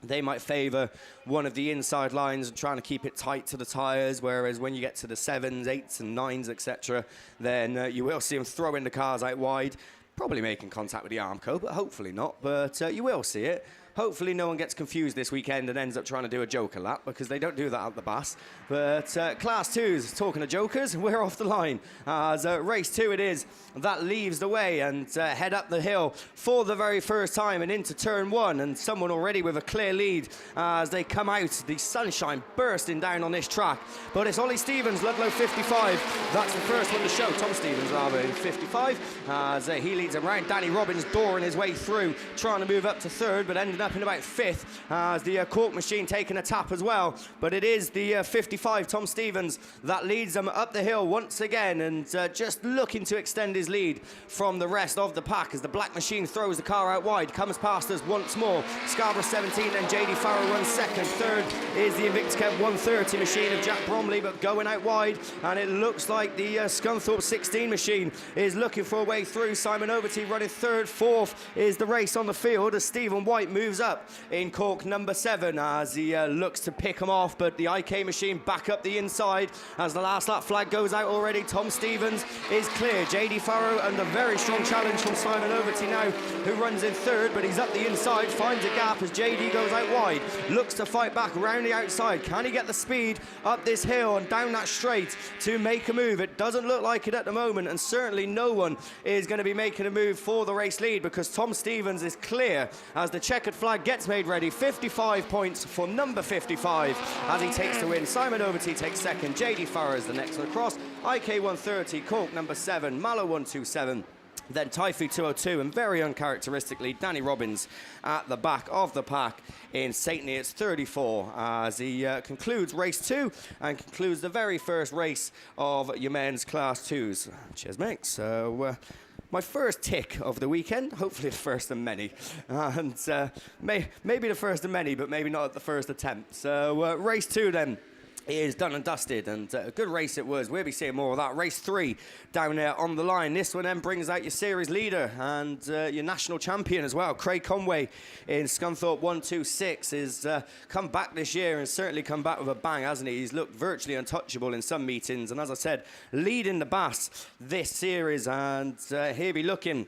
Speaker 2: They might favour one of the inside lines and trying to keep it tight to the tyres, whereas when you get to the 7s, 8s and 9s, etc., then you will see them throwing the cars out wide, probably making contact with the Armco, but hopefully not. But you will see it. Hopefully no one gets confused this weekend and ends up trying to do a joker lap, because they don't do that at the BAS. But Class 2s, talking of jokers, we're off the line. As race 2 it is, that leaves the way and head up the hill for the very first time and into turn 1. And someone already with a clear lead as they come out. The sunshine bursting down on this track. But it's Ollie Stevens, Ludlow 55. That's the first one to show. Tom Stevens, rather, in 55. As he leads around. Danny Robbins dooring his way through, trying to move up to 3rd, but ended up in about 5th as the Cork machine taking a tap as well. But it is the 55 Tom Stevens that leads them up the hill once again, and just looking to extend his lead from the rest of the pack as the black machine throws the car out wide, comes past us once more. Scarborough 17 and JD Farrow runs 2nd. 3rd is the Invicta Kemp 130 machine of Jack Bromley, but going out wide, and it looks like the Scunthorpe 16 machine is looking for a way through. Simon Overty running 3rd. 4th is the race on the field as Stephen White moves up in Cork number 7 as he looks to pick him off, but the IK machine back up the inside as the last lap flag goes out already. Tom Stevens is clear. JD Farrow under very strong challenge from Simon Overty now, who runs in 3rd, but he's up the inside, finds a gap as JD goes out wide, looks to fight back around the outside. Can he get the speed up this hill and down that straight to make a move? It doesn't look like it at the moment, and certainly no one is going to be making a move for the race lead, because Tom Stevens is clear as the checkered flag gets made ready. 55 points for number 55 as he takes the win. Simon Overty takes 2nd. JD Farrow is the next one across. IK 130, Cork number 7, Mallow 127. Then Typhy 202, and very uncharacteristically, Danny Robbins at the back of the pack in St Neots 34 as he concludes race 2 and concludes the very first race of your men's Class 2s. Cheers, mate. So my first tick of the weekend, hopefully the first of many, and maybe the first of many, but maybe not at the first attempt. So race 2 then is done and dusted, and a good race it was. We'll be seeing more of that. Race 3 down there on the line. This one then brings out your series leader and your national champion as well. Craig Conway in Scunthorpe 126 is come back this year and certainly come back with a bang, hasn't he? He's looked virtually untouchable in some meetings, and as I said, leading the BAS this series, and he'll be looking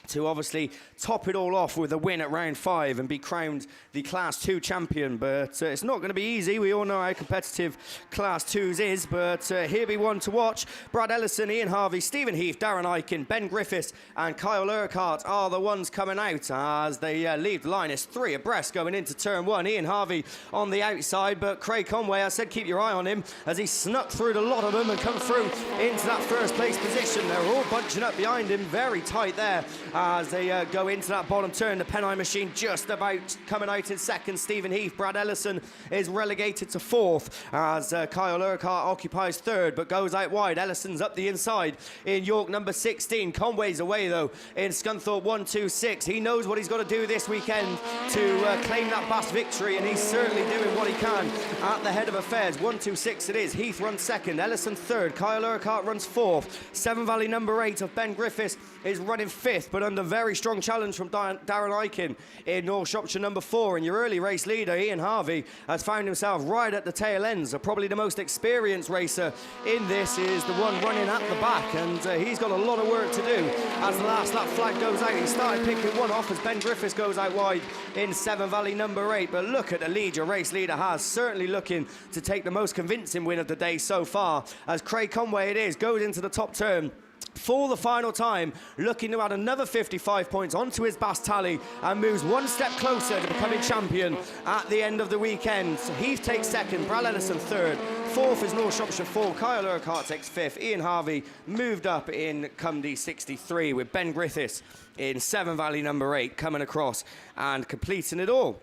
Speaker 2: to obviously top it all off with a win at round 5 and be crowned the Class 2 champion. But it's not going to be easy. We all know how competitive Class 2s is, but here be one to watch. Brad Ellison, Ian Harvey, Stephen Heath, Darren Eichen, Ben Griffiths and Kyle Urquhart are the ones coming out as they leave the line. It's 3 abreast going into turn 1. Ian Harvey on the outside, but Craig Conway, I said keep your eye on him as he snuck through the lot of them and come through into that first place position. They're all bunching up behind him, very tight there as they go into that bottom turn. The Pennine Machine just about coming out in second. Stephen Heath, Brad Ellison is relegated to fourth as Kyle Urquhart occupies third but goes out wide. Ellison's up the inside in York number 16. Conway's away though in Scunthorpe 126. He knows what he's got to do this weekend to claim that BASt victory, and he's certainly doing what he can at the head of affairs. 126 it is. Heath runs second, Ellison third, Kyle Urquhart runs fourth. Seven Valley number 8 of Ben Griffiths is running fifth, but under very strong challenge from Darren Eichen in North Shropshire number 4. And your early race leader, Ian Harvey, has found himself right at the tail ends. So probably the most experienced racer in this is the one running at the back, and he's got a lot of work to do as the last lap flag goes out. He started picking one off as Ben Griffiths goes out wide in Seven Valley number 8. But look at the lead your race leader has, certainly looking to take the most convincing win of the day so far, as Craig Conway it is, goes into the top turn for the final time, looking to add another 55 points onto his BASt tally and moves one step closer to becoming champion at the end of the weekend. So Heath takes second, Brad Ellison third, fourth is North Shropshire 4, Kyle Urquhart takes fifth, Ian Harvey moved up in Cumdy 63 with Ben Griffiths in Seven Valley number 8 coming across and completing it all.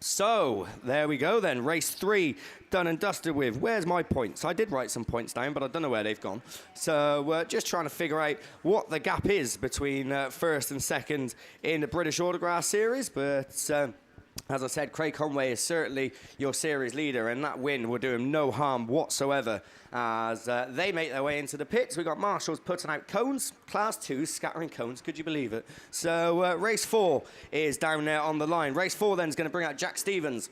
Speaker 2: So, there we go then, race 3 done and dusted with. Where's my points? I did write some points down, but I don't know where they've gone. So, just trying to figure out what the gap is between first and second in the British Autograss series, but as I said, Craig Conway is certainly your series leader, and that win will do him no harm whatsoever as they make their way into the pits. We've got marshals putting out cones, class 2s scattering cones, could you believe it? So race 4 is down there on the line. Race 4 then is going to bring out Jack Stevens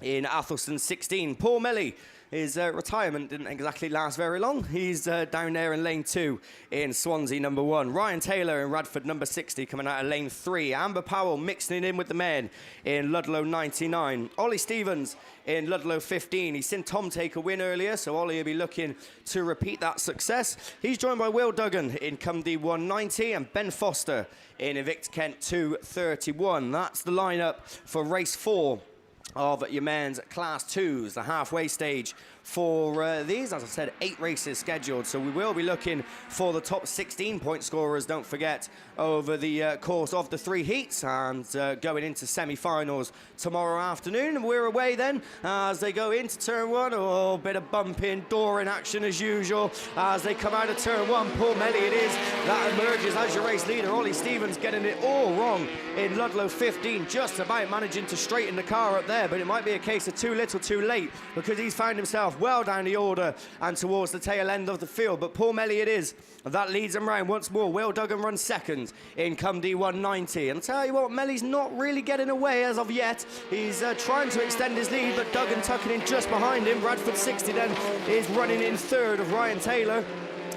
Speaker 2: in Athelston 16. Paul Melly, his retirement didn't exactly last very long. He's down there in lane 2 in Swansea number 1. Ryan Taylor in Radford number 60 coming out of lane 3. Amber Powell mixing it in with the men in Ludlow 99. Ollie Stevens in Ludlow 15. He's seen Tom take a win earlier, so Ollie will be looking to repeat that success. He's joined by Will Duggan in Cumdy 190 and Ben Foster in Invicta Kent 231. That's the lineup for race 4 of your men's class 2s, the halfway stage for these. As I said, 8 races scheduled, so we will be looking for the top 16 point scorers, don't forget, over the course of the 3 heats, and going into semi-finals tomorrow afternoon. And we're away then as they go into turn 1. Oh, bit of bumping, dooring action as usual as they come out of turn 1. Paul Melly it is that emerges as your race leader. Ollie Stevens getting it all wrong in Ludlow 15, just about managing to straighten the car up there, but it might be a case of too little too late, because he's found himself well down the order and towards the tail end of the field. But Paul Melly it is that leads him round once more. Will Duggan runs second in Cumdy 190. And I'll tell you what, Melly's not really getting away as of yet. He's trying to extend his lead, but Duggan tucking in just behind him. Radford 60 then is running in third of Ryan Taylor.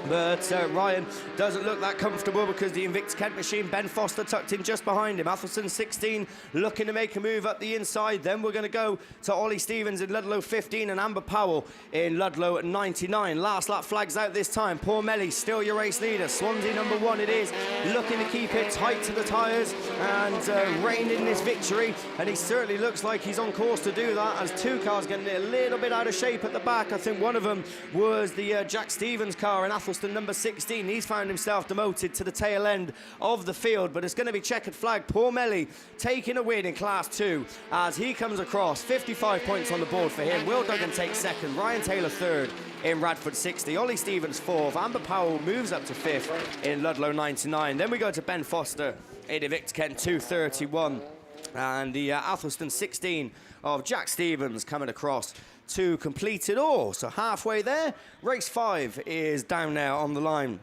Speaker 2: But Ryan doesn't look that comfortable because the Invicta Kent machine, Ben Foster, tucked in just behind him. Athelston 16 looking to make a move up the inside. Then we're going to go to Ollie Stevens in Ludlow 15 and Amber Powell in Ludlow 99. Last lap flags out this time. Paul Melly, still your race leader. Swansea number 1 it is, looking to keep it tight to the tyres and rein in this victory. And he certainly looks like he's on course to do that, as 2 cars getting a little bit out of shape at the back. I think one of them was the Jack Stevens car in Athelston number 16. He's found himself demoted to the tail end of the field, but it's going to be checkered flag. Paul Melly taking a win in class 2 as he comes across. 55 points on the board for him. Will Duggan takes second, Ryan Taylor third in Radford 60, Ollie Stevens fourth, Amber Powell moves up to fifth in Ludlow 99. Then we go to Ben Foster in Invicta Kent 231 and the Athelston 16 of Jack Stevens coming across to complete it all. So halfway there, race 5 is down now on the line.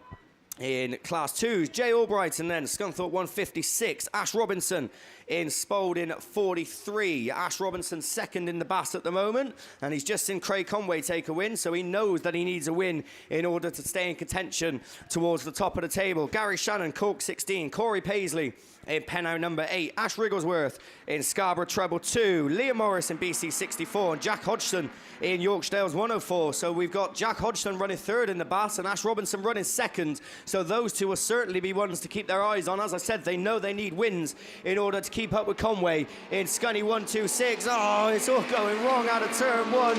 Speaker 2: In class 2s, Jay Albright and then Scunthorpe 156, Ash Robinson in Spalding 43. Ash Robinson second in the BASt at the moment, and he's just seen Craig Conway take a win, so he knows that he needs a win in order to stay in contention towards the top of the table. Gary Shannon, Cork 16, Corey Paisley in Pennow number 8, Ash Wrigglesworth in Scarborough treble 2, Liam Morris in BC 64, and Jack Hodgson in Yorksdales 104. So we've got Jack Hodgson running third in the BASt and Ash Robinson running second. So those two will certainly be ones to keep their eyes on. As I said, they know they need wins in order to keep keep up with Conway in Scunny 126. Oh, it's all going wrong out of turn one.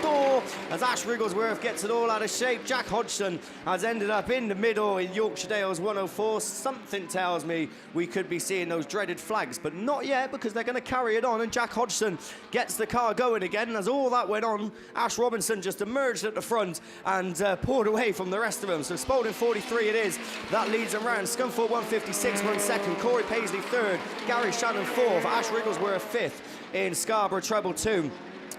Speaker 2: Door. As Ash Wrigglesworth gets it all out of shape. Jack Hodgson has ended up in the middle in Yorkshire Dales 104. Something tells me we could be seeing those dreaded flags, but not yet, because they're going to carry it on, and Jack Hodgson gets the car going again. And as all that went on, Ash Robinson just emerged at the front and pulled away from the rest of them. So Spalding 43 it is. That leads them round. Scunthorpe 156 runs second. Corey Paisley third. Gary Shannon fourth. Ash Wrigglesworth fifth in Scarborough treble 2.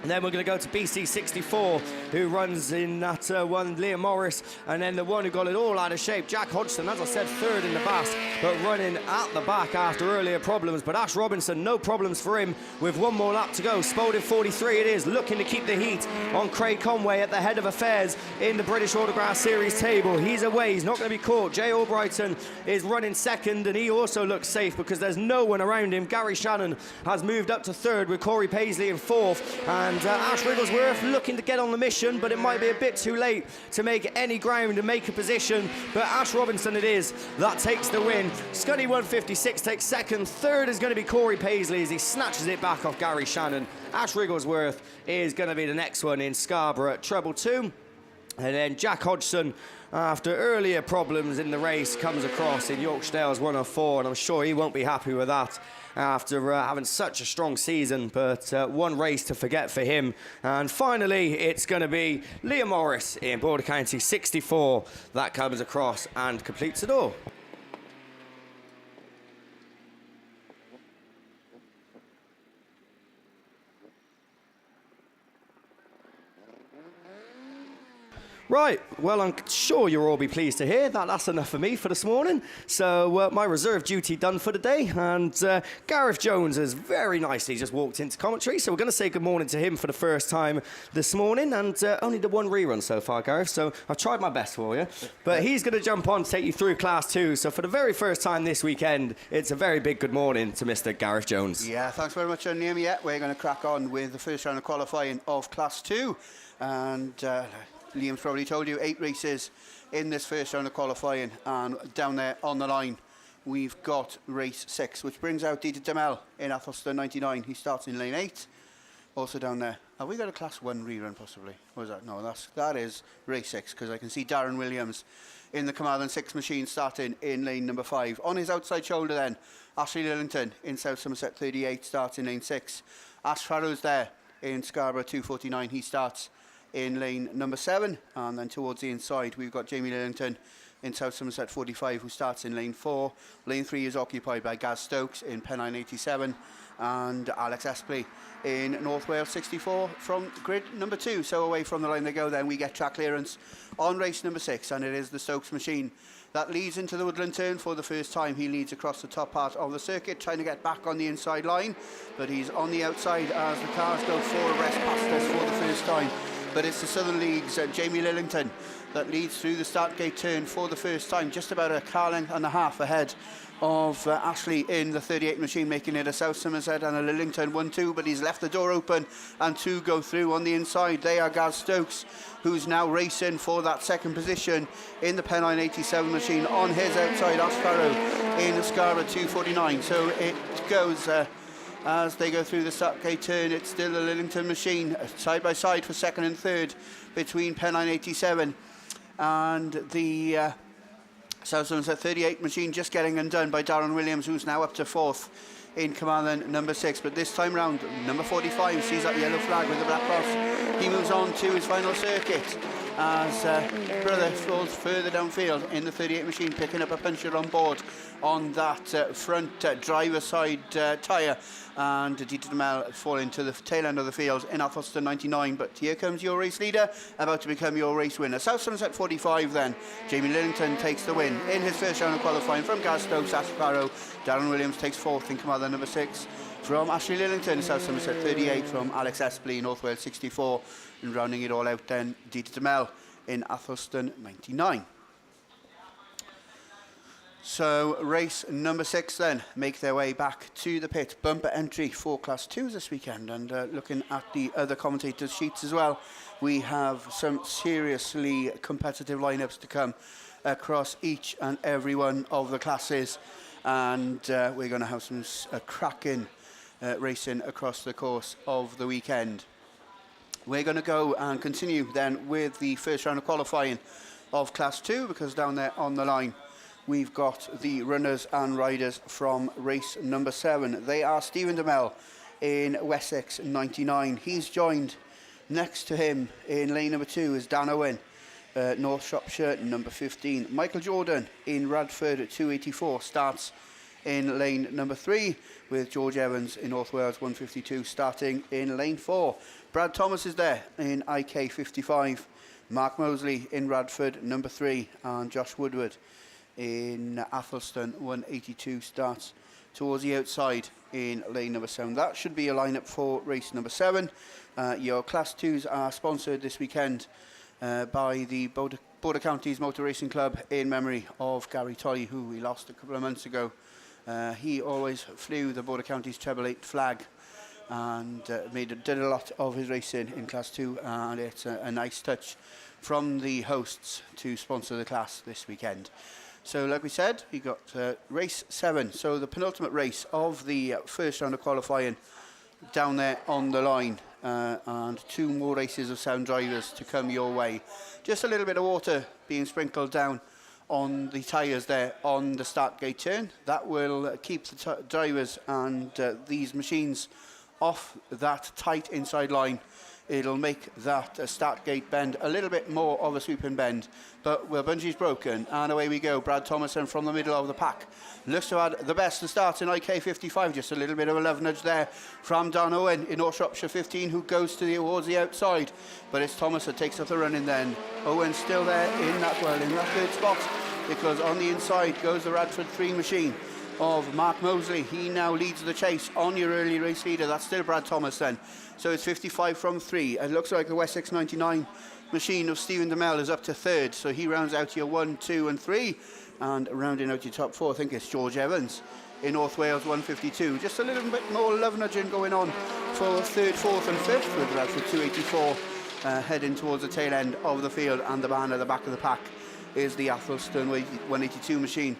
Speaker 2: And then we're going to go to BC 64, who runs in that one, Liam Morris. And then the one who got it all out of shape, Jack Hodgson, as I said, third in the BASt, but running at the back after earlier problems. But Ash Robinson, no problems for him with one more lap to go. Spalding 43 it is, looking to keep the heat on Craig Conway at the head of affairs in the British Autograss Series table. He's away, he's not going to be caught. Jay Albrighton is running second, and he also looks safe because there's no one around him. Gary Shannon has moved up to third with Corey Paisley in fourth. And Ash Wrigglesworth looking to get on the mission, but it might be a bit too late to make any ground and make a position. But Ash Robinson it is that takes the win. Scunny 156 takes second. Third is going to be Corey Paisley as he snatches it back off Gary Shannon. Ash Wrigglesworth is going to be the next one in Scarborough at treble 2. And then Jack Hodgson, after earlier problems in the race, comes across in Yorkshire Dales 104, and I'm sure he won't be happy with that after having such a strong season, but one race to forget for him. And finally, it's going to be Liam Morris in Border County 64 that comes across and completes it all. Right, well, I'm sure you'll all be pleased to hear that that's enough for me for this morning. So my reserve duty done for the day, and Gareth Jones has very nicely just walked into commentary, so we're going to say good morning to him for the first time this morning, and only the one rerun so far, Gareth, so I've tried my best for you. But he's going to jump on to take you through Class 2, so for the very first time this weekend, it's a very big good morning to Mr. Gareth Jones.
Speaker 4: Yeah, thanks very much, Liam. Yeah, we're going to crack on with the first round of qualifying of Class 2, and Liam's probably told you 8 races in this first round of qualifying, and down there on the line we've got race 6, which brings out Dieter Demel in Athelston 99. He starts in lane 8. Also down there, have we got a Class 1 rerun possibly? What is that? No, that is race 6, because I can see Darren Williams in the Carmarthen 6 machine starting in lane number 5. On his outside shoulder then, Ashley Lillington in South Somerset 38 starts in lane 6. Ash Farrow's there in Scarborough 249. He starts in lane number 7, and then towards the inside we've got Jamie Lillington in South Somerset 45, who starts in lane 4. Lane 3 is occupied by Gaz Stokes in Pennine 87 and Alex Espley in North Wales 64 from grid number 2. So away from the line they go. Then we get track clearance on race number 6, and it is the Stokes machine that leads into the Woodland turn for the first time. He leads across the top part of the circuit, trying to get back on the inside line, but he's on the outside as the cars go 4 abreast past us for the first time. But it's the Southern League's Jamie Lillington that leads through the start gate turn for the first time, just about a car length and a half ahead of Ashley in the 38 machine, making it a South Somerset and a Lillington 1-2, but he's left the door open and 2 go through on the inside. They are Gaz Stokes, who's now racing for that second position in the Pennine 87 machine. On his outside, Ash Farrow in the Scarborough 249. So it goes as they go through the start gate turn. It's still the Lillington machine side by side for second and third between Pennine 87 and the South Somerset 38 machine, just getting undone by Darren Williams, who's now up to 4th in Carmarthen number 6. But this time round, number 45 sees that yellow flag with the black cross. He moves on to his final circuit as Brother falls further downfield in the 38 machine, picking up a puncture on board on that front driver's side tyre, and Dieter Demel falling to the tail end of the field in Athelston 99. But here comes your race leader, about to become your race winner. South Somerset 45 then, Jamie Lillington takes the win in his first round of qualifying from Gaz Stokes, Ash Farrow. Darren Williams takes 4th in Carmarthen number 6 from Ashley Lillington, South Somerset 38 from Alex Espley, North Wales 64, and rounding it all out then, Dieter Demel in Athelston 99. So race number 6 then make their way back to the pit. Bumper entry for Class 2s this weekend, and looking at the other commentators' sheets as well, we have some seriously competitive lineups to come across each and every one of the classes. and we're going to have some cracking racing across the course of the weekend. We're going to go and continue then with the first round of qualifying of Class 2, because down there on the line we've got the runners and riders from race number 7. They are Stephen DeMel in Wessex 99. He's joined next to him in lane number 2 is Dan Owen, North Shropshire number 15. Michael Jordan in Radford 284 starts in lane number 3, with George Evans in North Wales 152 starting in lane 4. Brad Thomas is there in IK 55. Mark Mosley in Radford number 3, and Josh Woodward in Athelston 182 starts towards the outside in lane number 7. That should be a lineup for race number 7. Your Class 2s are sponsored this weekend by the Border Counties Motor Racing Club in memory of Gary Tolley, who we lost a couple of months ago. He always flew the Border Counties Treble 8 flag and did a lot of his racing in Class 2, and it's a nice touch from the hosts to sponsor the class this weekend. So like we said, we got race 7, so the penultimate race of the first round of qualifying down there on the line, and 2 more races of sound drivers to come your way. Just a little bit of water being sprinkled down on the tyres there on the start gate turn. That will keep the drivers and these machines off that tight inside line. It'll make that start gate bend a little bit more of a swooping bend, but the bungee's broken and away we go. Brad Thomason from the middle of the pack looks to add the best to start in IK 55. Just a little bit of a love nudge there from Dan Owen in North Shropshire 15, who goes towards the outside, but it's Thomas that takes up the running then. Owen still there in that third spot, because on the inside goes the Radford 3 machine of Mark Mosley. He now leads the chase on your early race leader. That's still Brad Thomas then. So it's 55 from 3. It looks like the Wessex 99 machine of Stephen DeMel is up to 3rd. So he rounds out your 1, 2 and 3. And rounding out your top 4, I think it's George Evans in North Wales 152. Just a little bit more love nudging going on for 3rd, 4th and 5th, with Radford 284 heading towards the tail end of the field. And the man at the back of the pack is the Athelston 182 machine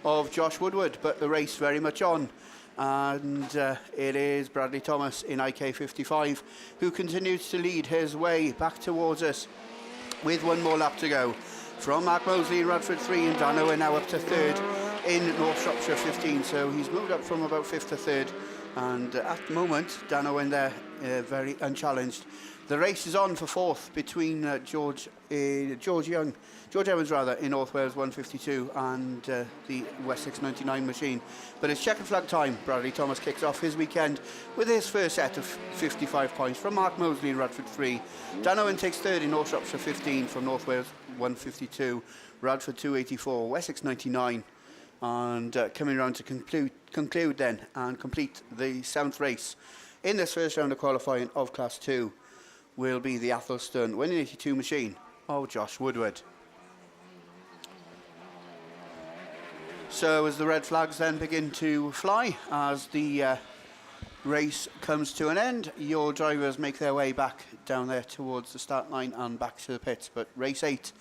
Speaker 4: of Josh Woodward. But the race very much on, and it is Bradley Thomas in IK 55 who continues to lead his way back towards us with 1 more lap to go. From Mark Mosley in Radford 3, and Dan Owen now up to 3rd in North Shropshire 15, so he's moved up from about 5th to 3rd, and at the moment Dan Owen there very unchallenged. The race is on for 4th between George Evans in North Wales 152 and the Wessex 99 machine. But it's checkered flag time. Bradley Thomas kicks off his weekend with his first set of 55 points from Mark Mosley in Radford 3. Dan Owen takes 3rd in North Shropshire 15 from North Wales 152, Radford 284, Wessex 99. And coming around to conclude then and complete the 7th race in this first round of qualifying of Class 2 will be the Athelston 182 machine of Josh Woodward. So as the red flags then begin to fly, as the race comes to an end, your drivers make their way back down there towards the start line and back to the pits. But race 8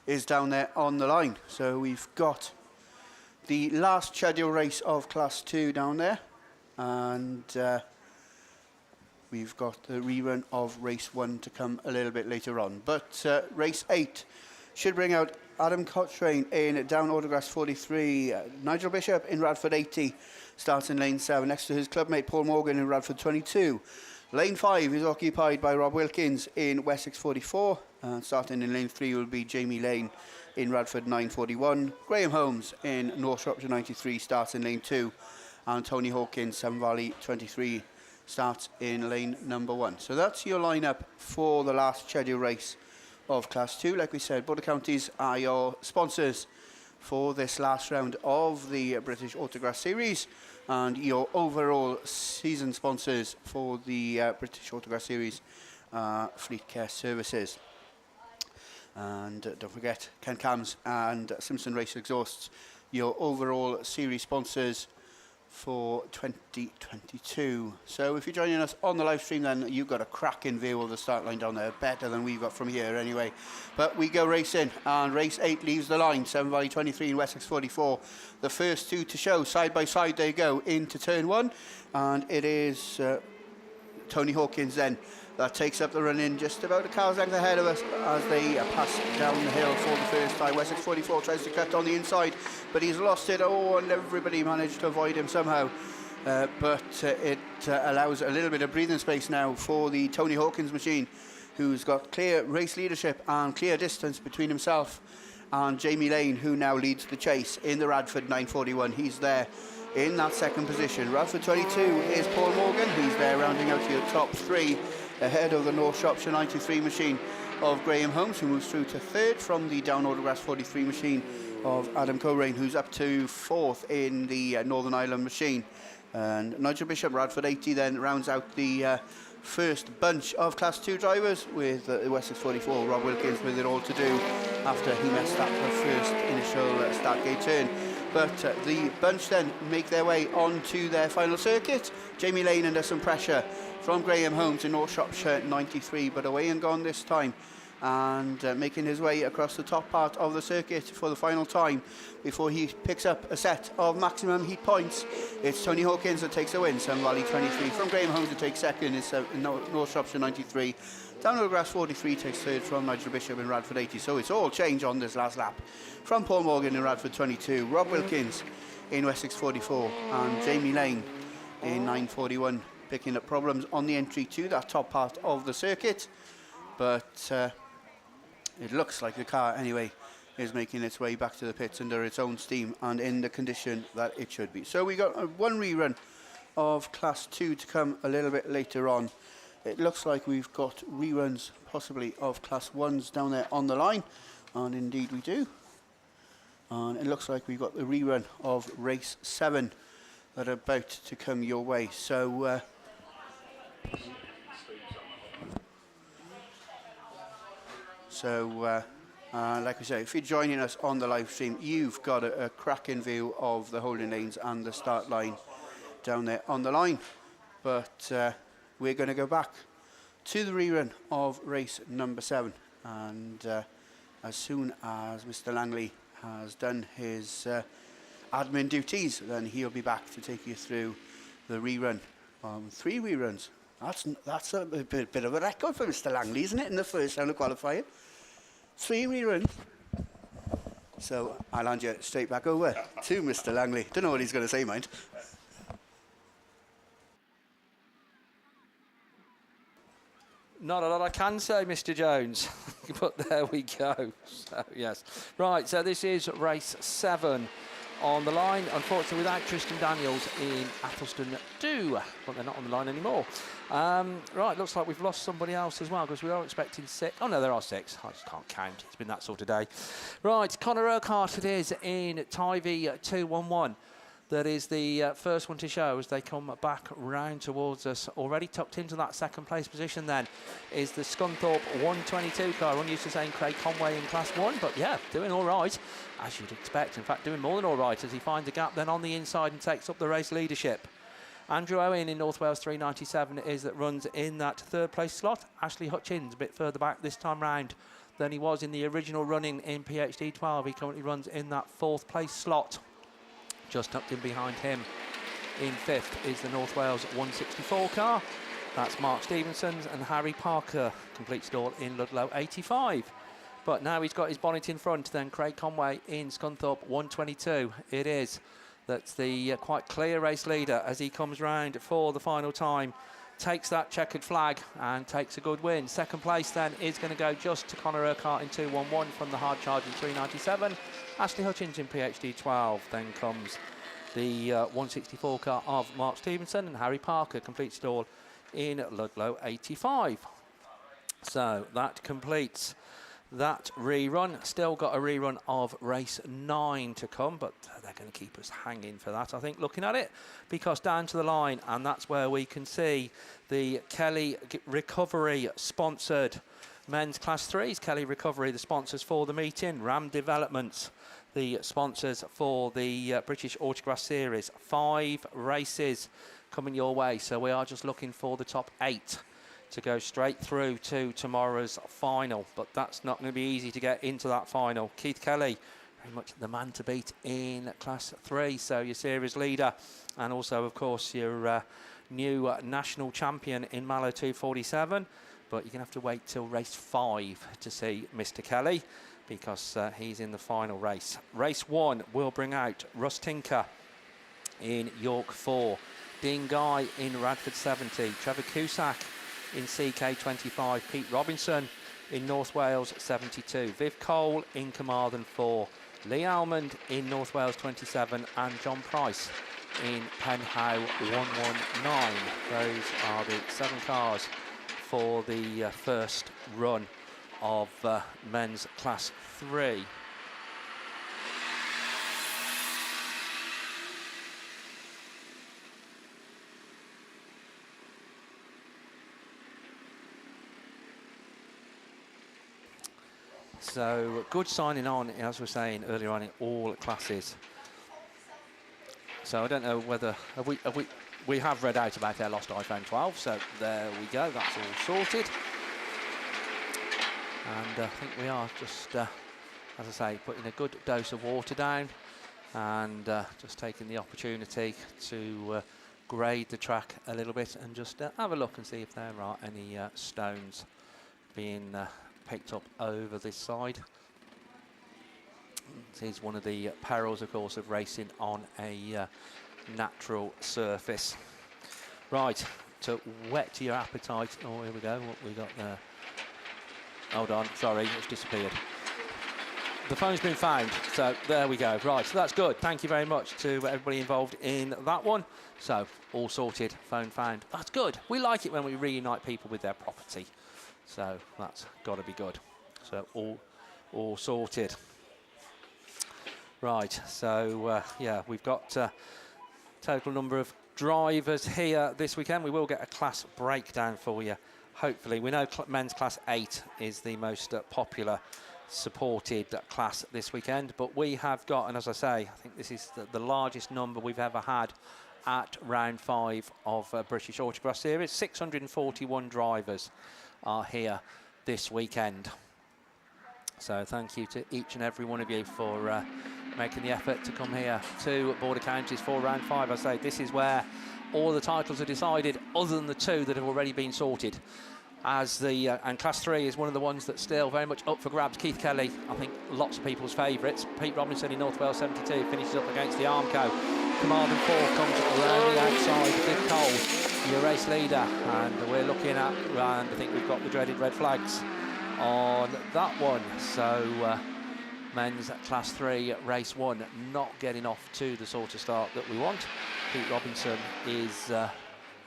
Speaker 4: is down there on the line. So we've got the last schedule race of Class 2 down there, and we've got the rerun of race 1 to come a little bit later on. But race 8 should bring out Adam Cochrane in down Autograss 43, Nigel Bishop in Radford 80, starts in lane 7 next to his clubmate Paul Morgan in Radford 22. Lane 5 is occupied by Rob Wilkins in Wessex 44, starting in lane 3 will be Jamie Lane in Radford 941. Graham Holmes in North Shropshire 93 starts in lane 2, and Tony Hawkins, Severn Valley 23, starts in lane number 1. So that's your lineup for the last schedule race of Class 2. Like we said, Border Counties are your sponsors for this last round of the British Autograss Series, and your overall season sponsors for the British Autograss Series Fleet Care Services. And don't forget Ken Cams and Simpson Race Exhausts, your overall series sponsors for 2022. So if you're joining us on the live stream, then you've got a cracking view of the start line down there, better than we've got from here anyway. But we go racing, and race 8 leaves the line, Severn Valley 23 and Wessex 44. The first two to show, side by side they go into turn 1, and it is Tony Hawkins then that takes up the run in just about a car's length ahead of us as they pass down the hill for the first time. Wessex 44 tries to cut on the inside, but he's lost it. Oh, and everybody managed to avoid him somehow. But it allows a little bit of breathing space now for the Tony Hawkins machine, who's got clear race leadership and clear distance between himself and Jamie Lane, who now leads the chase in the Radford 941. He's there in that second position. Radford 22 is Paul Morgan. He's there rounding out your top 3 ahead of the North Shropshire 93 machine of Graham Holmes, who moves through to 3rd from the down Autograss 43 machine of Adam Coleraine, who's up to 4th in the Northern Ireland machine. And Nigel Bishop, Radford 80, then rounds out the first bunch of Class 2 drivers with Wessex 44, Rob Wilkins, with it all to do after he messed up the first initial start gate turn. But the bunch then make their way onto their final circuit. Jamie Lane under some pressure from Graham Holmes in North Shropshire 93, but away and gone this time, and making his way across the top part of the circuit for the final time before he picks up a set of maximum heat points. It's Tony Hawkins that takes the win, Severn Valley 23. From Graham Holmes to take second is North Shropshire 93. Down Autograss 43 takes 3rd from Nigel Bishop in Radford 80. So it's all change on this last lap. From Paul Morgan in Radford 22, Rob Wilkins in Wessex 44, and Jamie Lane in 941, picking up problems on the entry to that top part of the circuit. But it looks like the car anyway is making its way back to the pits under its own steam and in the condition that it should be. So we got one rerun of Class 2 to come a little bit later on. It looks like we've got reruns possibly of Class 1s down there on the line, and indeed we do. And it looks like we've got the rerun of race 7 that are about to come your way. So like I say, if you're joining us on the live stream, you've got a cracking view of the holding lanes and the start line down there on the line. But we're going to go back to the rerun of race number 7, and as soon as Mr. Langley has done his admin duties, then he'll be back to take you through the rerun. 3 reruns. That's a bit of a record for Mr. Langley, isn't it, in the first round of qualifying? 3 reruns. So I'll hand you straight back over to Mr. Langley. Don't know what he's going to say, mind.
Speaker 3: Not a lot I can say, Mr. Jones, but there we go. So, yes. Right, so this is race 7 on the line. Unfortunately, without Tristan Daniels in Athelston 2, but they're not on the line anymore. Right, looks like we've lost somebody else as well, because we are expecting 6. Oh, no, there are 6. I just can't count. It's been that sort of day. Right, Conor Urquhart it is in Tyvee 211. That is the first one to show as they come back round towards us. Already tucked into that second place position then is the Scunthorpe 122 car. I'm used to saying Craig Conway in Class 1, but yeah, doing all right, as you'd expect. In fact, doing more than all right as he finds a gap then on the inside and takes up the race leadership. Andrew Owen in North Wales 397 is that runs in that 3rd place slot. Ashley Hutchins a bit further back this time round than he was in the original running in PhD 12. He currently runs in that 4th place slot. Just tucked in behind him in 5th is the North Wales 164 car. That's Mark Stevenson's, and Harry Parker completes it all in Ludlow 85. But now he's got his bonnet in front, then Craig Conway in Scunthorpe 122. It is. That's the quite clear race leader as he comes round for the final time. Takes that checkered flag and takes a good win. 2nd place then is going to go just to Conor Urquhart in 211 from the hard charging 397. Ashley Hutchins in PhD 12. Then comes the 164 car of Mark Stevenson, and Harry Parker completes it all in Ludlow 85. So that completes that rerun. Still got a rerun of race 9 to come, but they're going to keep us hanging for that, I think, looking at it, because down to the line, and that's where we can see the Kelly Recovery sponsored men's Class 3s. Kelly Recovery, the sponsors for the meeting. Ram Developments, the sponsors for the British Autograss Series. 5 races coming your way, so we are just looking for the top 8 to go straight through to tomorrow's final, but that's not going to be easy to get into that final. Keith Kelly, very much the man to beat in Class 3, so your series leader, and also, of course, your new national champion in Mallow 247, but you're going to have to wait till race 5 to see Mr. Kelly, because he's in the final race. Race 1 will bring out Russ Tinker in York 4, Dean Guy in Radford 70, Trevor Cusack in CK25, Pete Robinson in North Wales 72, Viv Cole in Carmarthen 4, Lee Almond in North Wales 27, and John Price in Penhow 119. Those are the 7 cars for the first run of men's Class 3. So good signing on, as we were saying earlier on, in all classes. So I don't know whether we have read out about our lost iPhone 12. So there we go. That's all sorted. And I think we are just, as I say, putting a good dose of water down, and just taking the opportunity to grade the track a little bit and just have a look and see if there are any stones being picked up over this side. This is one of the perils, of course, of racing on a natural surface. Right, to whet your appetite. Oh, here we go. What we got there? Hold on, sorry, it's disappeared. The phone's been found, so there we go. Right, so that's good. Thank you very much to everybody involved in that one. So, all sorted, phone found. That's good. We like it when we reunite people with their property. So, that's got to be good. So, all sorted. Right, so, yeah, we've got total number of drivers here this weekend. We will get a class breakdown for you. Hopefully, we know men's Class 8 is the most popular supported class this weekend, but we have got, and as I say, I think this is the largest number we've ever had at round 5 of British Autograss Series. 641 drivers are here this weekend. So thank you to each and every one of you for making the effort to come here to Border Counties for round 5. I say this is where all the titles are decided, other than the 2 that have already been sorted. As the and Class 3 is one of the ones that's still very much up for grabs. Keith Kelly, I think lots of people's favourites. Pete Robinson in North Wales 72 finishes up against the Armco. Carmarthen 4 comes around the outside. Viv Cole, your race leader, and we're looking at, and I think we've got the dreaded red flags on that one. So men's Class 3 race 1 not getting off to the sort of start that we want. Pete Robinson is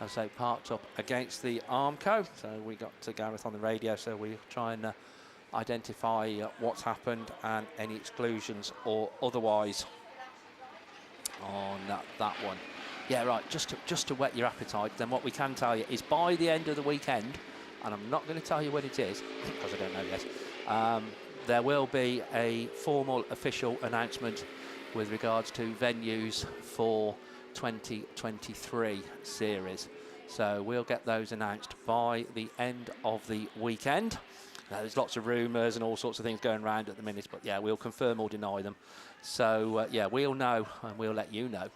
Speaker 3: I say parked up against the Armco, so we got to Gareth on the radio, so we'll try and identify what's happened and any exclusions or otherwise on that one. Yeah, right, just to whet your appetite, then what we can tell you is by the end of the weekend, and I'm not going to tell you when it is because I don't know yet, there will be a formal official announcement with regards to venues for 2023 series. So we'll get those announced by the end of the weekend. Now, there's lots of rumours and all sorts of things going around at the minute, but yeah, we'll confirm or deny them. So yeah, we'll know and we'll let you know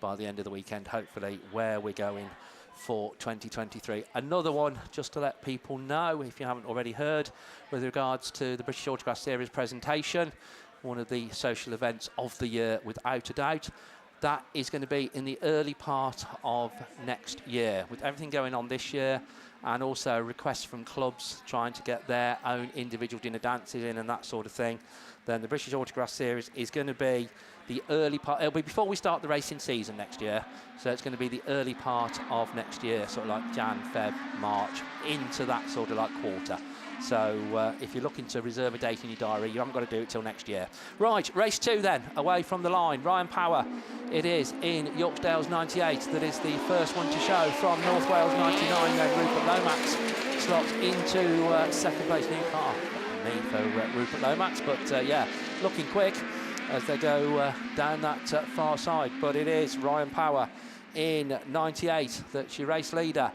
Speaker 3: by the end of the weekend, hopefully, where we're going for 2023. Another one, just to let people know, if you haven't already heard, with regards to the British Autograss Series presentation, one of the social events of the year, without a doubt. That is going to be in the early part of next year. With everything going on this year, and also requests from clubs trying to get their own individual dinner dances in and that sort of thing, then the British Autograss Series is going to be the early part. It'll be before we start the racing season next year. So it's going to be the early part of next year, sort of like Jan, Feb, March, into that sort of like quarter. So if you're looking to reserve a date in your diary, you haven't got to do it till next year. Right, race 2 then, away from the line. Ryan Power, it is in Yorksdale's 98. That is the first one to show from North Wales 99. Then Rupert Lomax slots into second place. New car, me for Rupert Lomax, but yeah, looking quick. as they go down that far side. But it is Ryan Power in 98 that's your race leader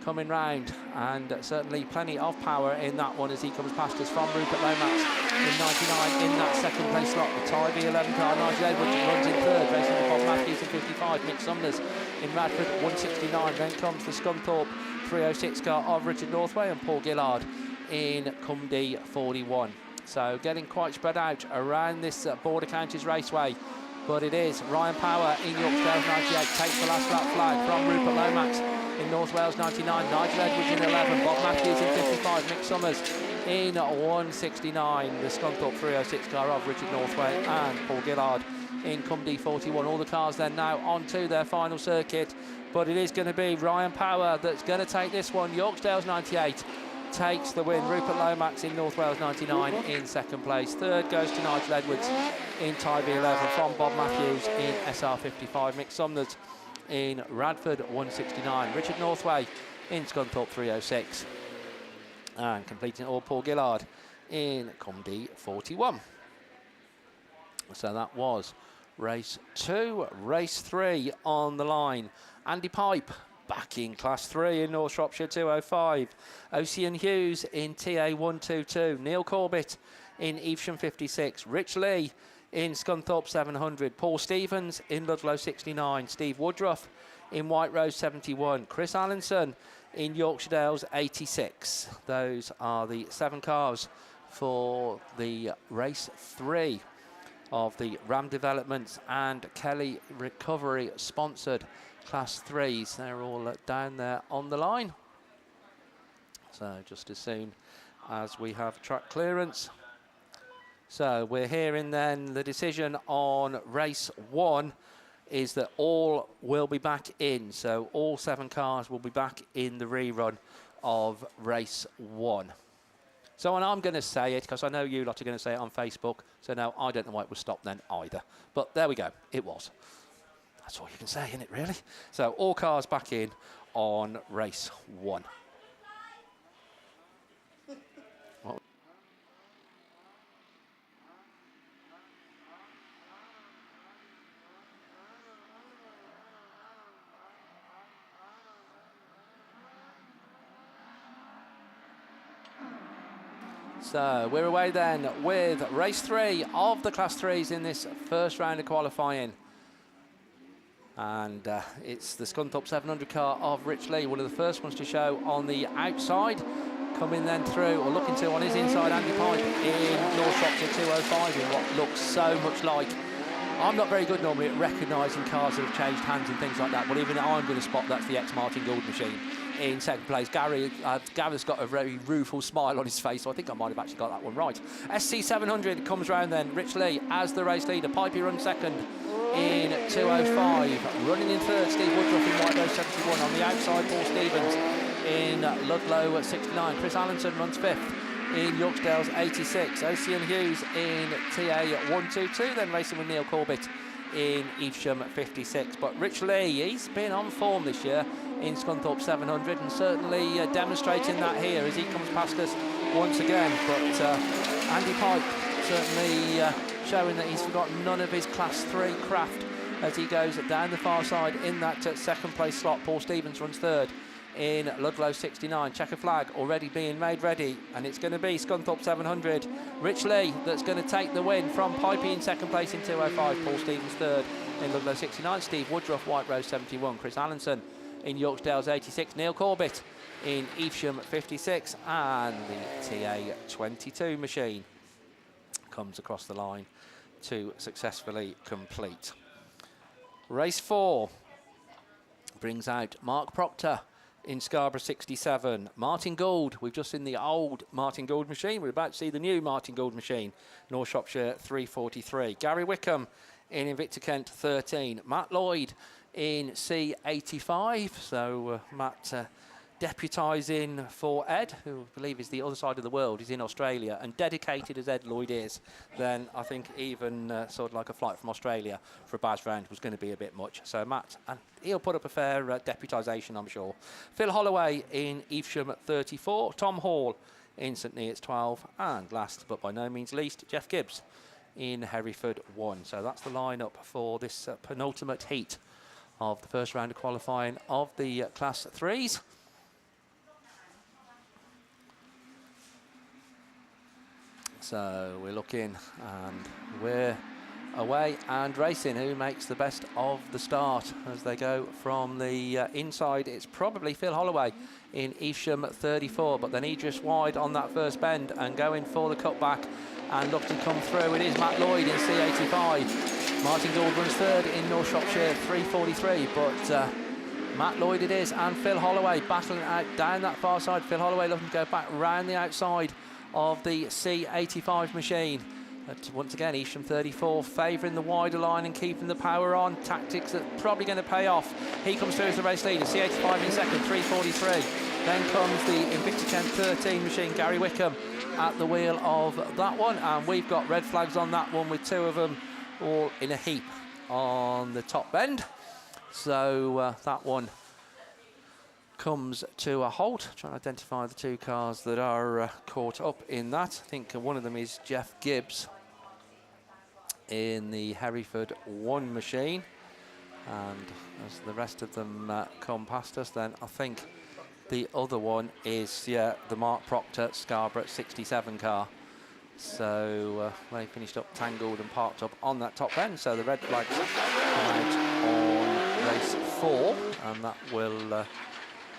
Speaker 3: coming round, and certainly plenty of power in that one as he comes past us from Rupert Lomax in 99 in that second place slot. The Tybee 11 car, Nigel Edwards runs in third, racing with Bob Matthews in 55, Mick Sumners in Radford 169. Then comes the Scunthorpe 306 car of Richard Northway and Paul Gillard in Cumdee 41. So getting quite spread out around this Border Counties Raceway. But it is Ryan Power in Yorkdale 98 takes the last lap flag from Rupert Lomax in North Wales 99, Nigel Edwards in 11, Bob Matthews in 55, Mick Summers in 169, the Scunthorpe 306 car of Richard Northway and Paul Gillard in Cumdee 41. All the cars then now onto their final circuit, but it is going to be Ryan Power that's going to take this one. Yorkdale's 98 takes the win. Rupert Lomax in North Wales 99 in second place. Third goes to Nigel Edwards in Tybee 11 from Bob Matthews in SR 55. Mick Sumners in Radford 169. Richard Northway in Scunthorpe 306. And completing it all, Paul Gillard in Cumdee 41. So that was race 2. Race 3 on the line. Andy Pipe back in Class 3 in North Shropshire 205. Ocean Hughes in TA 122. Neil Corbett in Evesham 56. Rich Lee in Scunthorpe 700. Paul Stevens in Ludlow 69. Steve Woodruff in White Rose 71. Chris Allinson in Yorkshire Dales 86. Those are the 7 cars for the race 3 of the Ram Developments and Kelly Recovery sponsored Class 3s. They're all down there on the line. So just as soon as we have track clearance. So we're hearing then the decision on race 1 is that all will be back in. So all 7 cars will be back in the rerun of race 1. So, and I'm going to say it because I know you lot are going to say it on Facebook. So no, I don't know why it was stopped then either. But there we go, it was. That's all you can say, isn't it, really? So all cars back in on race 1. So we're away then with race 3 of the Class 3s in this first round of qualifying. And it's the Scunthorpe 700 car of Rich Lee, one of the first ones to show on the outside. Coming then through, or looking to on his inside, Andy Pipe in North Shropshire 205 in what looks so much like. I'm not very good normally at recognising cars that have changed hands and things like that, but even I'm going to spot that's the ex-Martin Gould machine. In second place, Gary's got a very rueful smile on his face, so I think I might have actually got that one right. SC700 comes round then, Rich Lee as the race leader. Pipey runs second in 205. Running in third, Steve Woodruff in White Rose 71. On the outside, Paul Stevens in Ludlow at 69. Chris Allinson runs fifth in Yorkdale's 86. Ocean Hughes in TA 122, then racing with Neil Corbett in Evesham 56. But Rich Lee, he's been on form this year in Scunthorpe 700 and certainly demonstrating that here as he comes past us once again. But Andy Pipe certainly showing that he's forgotten none of his Class 3 craft as he goes down the far side in that second place slot. Paul Stevens runs third in Ludlow 69. Checker flag already being made ready, and it's going to be Scunthorpe 700. Rich Lee that's going to take the win from Pipey in second place in 205. Paul Stevens third in Ludlow 69. Steve Woodruff, White Rose 71. Chris Allinson in Yorkdale's 86. Neil Corbett in Evesham 56. And the TA 22 machine comes across the line to successfully complete. Race 4 brings out Mark Proctor in Scarborough 67. Martin Gould, we've just seen the old Martin Gould machine. We're about to see the new Martin Gould machine, North Shropshire 343. Gary Wickham in Invicta Kent 13. Matt Lloyd in C85. So Matt deputising for Ed, who I believe is the other side of the world. He's in Australia, and dedicated as Ed Lloyd is, then I think even sort of like a flight from Australia for a BAS round was going to be a bit much. So Matt, and he'll put up a fair deputisation, I'm sure. Phil Holloway in Evesham at 34. Tom Hall in St Neots 12. And last but by no means least, Jeff Gibbs in Hereford 1. So that's the lineup for this penultimate heat of the first round of qualifying of the Class 3s. So we're looking, and we're away and racing. Who makes the best of the start as they go from the inside? It's probably Phil Holloway in Evesham 34, but then Idris wide on that first bend and going for the cutback and look to come through. It is Matt Lloyd in C85. Martin Gould runs third in North Shropshire 3:43, but Matt Lloyd it is, and Phil Holloway battling out down that far side. Phil Holloway looking to go back round the outside of the C85 machine. But once again, Evesham 34 favouring the wider line and keeping the power on. Tactics that are probably going to pay off. He comes through as the race leader. C85 in second, 3:43. Then comes the Invicta 10-13 machine, Gary Wickham, at the wheel of that one. And we've got red flags on that one with two of them all in a heap on the top bend. So that one comes to a halt. Trying to identify the two cars that are caught up in that. I think one of them is Jeff Gibbs in the Hereford 1 machine, and as the rest of them come past us, then I think the other one is the Mark Proctor Scarborough 67 car. So they finished up tangled and parked up on that top end. So the red flags come out on race 4, and that will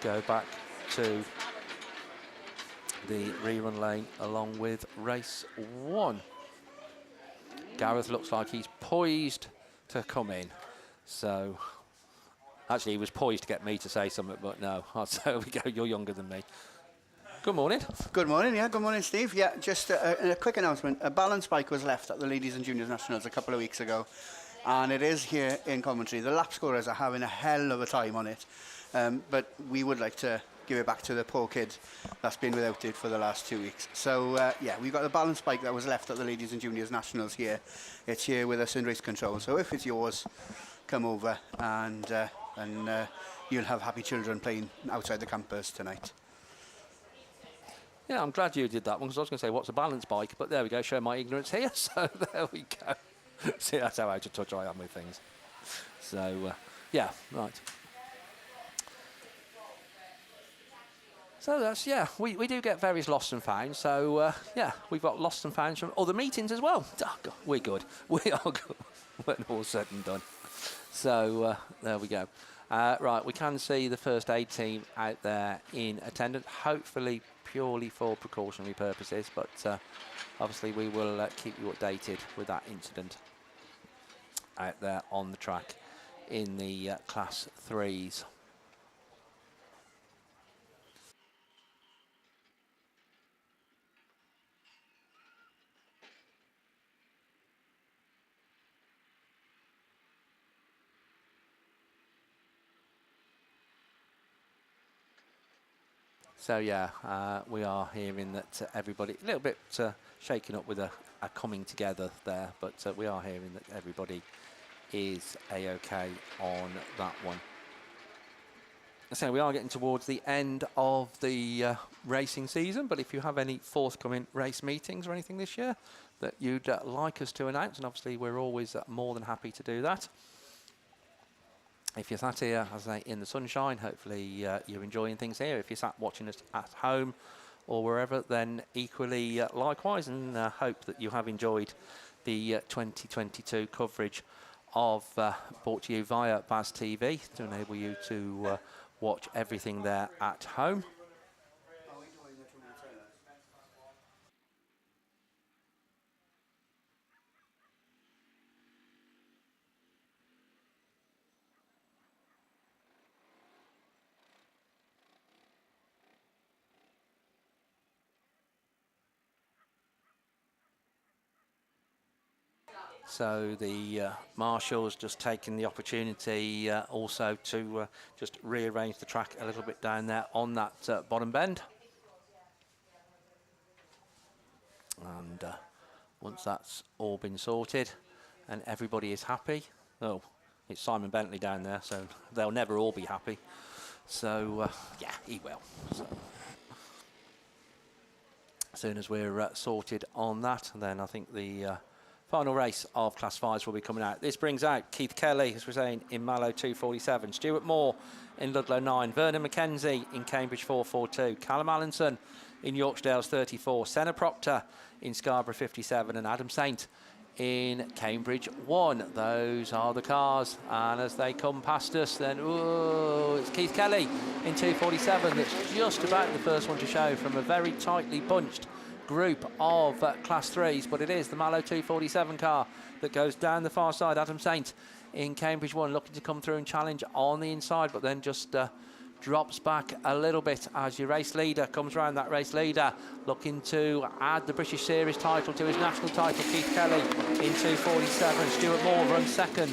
Speaker 3: go back to the rerun lane along with race 1. Gareth looks like he's poised to come in. So actually he was poised to get me to say something, but no. So there we go, you're younger than me. Good morning.
Speaker 4: Good morning, yeah. Good morning, Steve. Yeah, just a quick announcement. A balance bike was left at the Ladies and Juniors Nationals a couple of weeks ago, and it is here in Coventry. The lap scorers are having a hell of a time on it, but we would like to give it back to the poor kid that's been without it for the last 2 weeks. So, yeah, we've got the balance bike that was left at the Ladies and Juniors Nationals here. It's here with us in race control. So if it's yours, come over and you'll have happy children playing outside the campus tonight.
Speaker 3: Yeah, I'm glad you did that one, because I was going to say, what's a balance bike? But there we go, show my ignorance here. So there we go. See, that's how out of touch I am with things. So, yeah, right. So that's, yeah, we do get various lost and found. So, yeah, we've got lost and found from other meetings as well. Oh, God, we're good. We are good when all's said and done. So, there we go. Right, we can see the first aid team out there in attendance, hopefully purely for precautionary purposes, but obviously we will keep you updated with that incident out there on the track in the Class 3s. So yeah, we are hearing that everybody, a little bit shaken up with a coming together there, but we are hearing that everybody is A-OK on that one. So we are getting towards the end of the racing season, but if you have any forthcoming race meetings or anything this year that you'd like us to announce, and obviously we're always more than happy to do that. If you're sat here, as I say, in the sunshine, hopefully you're enjoying things here. If you're sat watching us at home or wherever, then equally likewise, and hope that you have enjoyed the 2022 coverage of brought to you via BAStv to enable you to watch everything there at home. So the Marshall's just taken the opportunity also to just rearrange the track a little bit down there on that bottom bend. And once that's all been sorted and everybody is happy, oh, it's Simon Bentley down there, so they'll never all be happy. So, yeah, he will. So, as soon as we're sorted on that, then I think the Final race of Class 5s will be coming out. This brings out Keith Kelly, as we're saying, in Mallow 247. Stuart Moore in Ludlow 9. Vernon McKenzie in Cambridge 442. Callum Allinson in Yorksdale's 34. Senna Proctor in Scarborough 57. And Adam Saint in Cambridge 1. Those are the cars. And as they come past us, then, ooh, it's Keith Kelly in 247. That's just about the first one to show from a very tightly bunched group of Class 3s, but it is the Mallow 247 car that goes down the far side. Adam Saint in Cambridge 1 looking to come through and challenge on the inside, but then just drops back a little bit as your race leader comes round. That race leader looking to add the British Series title to his national title. Keith Kelly in 247. Stuart Moore runs second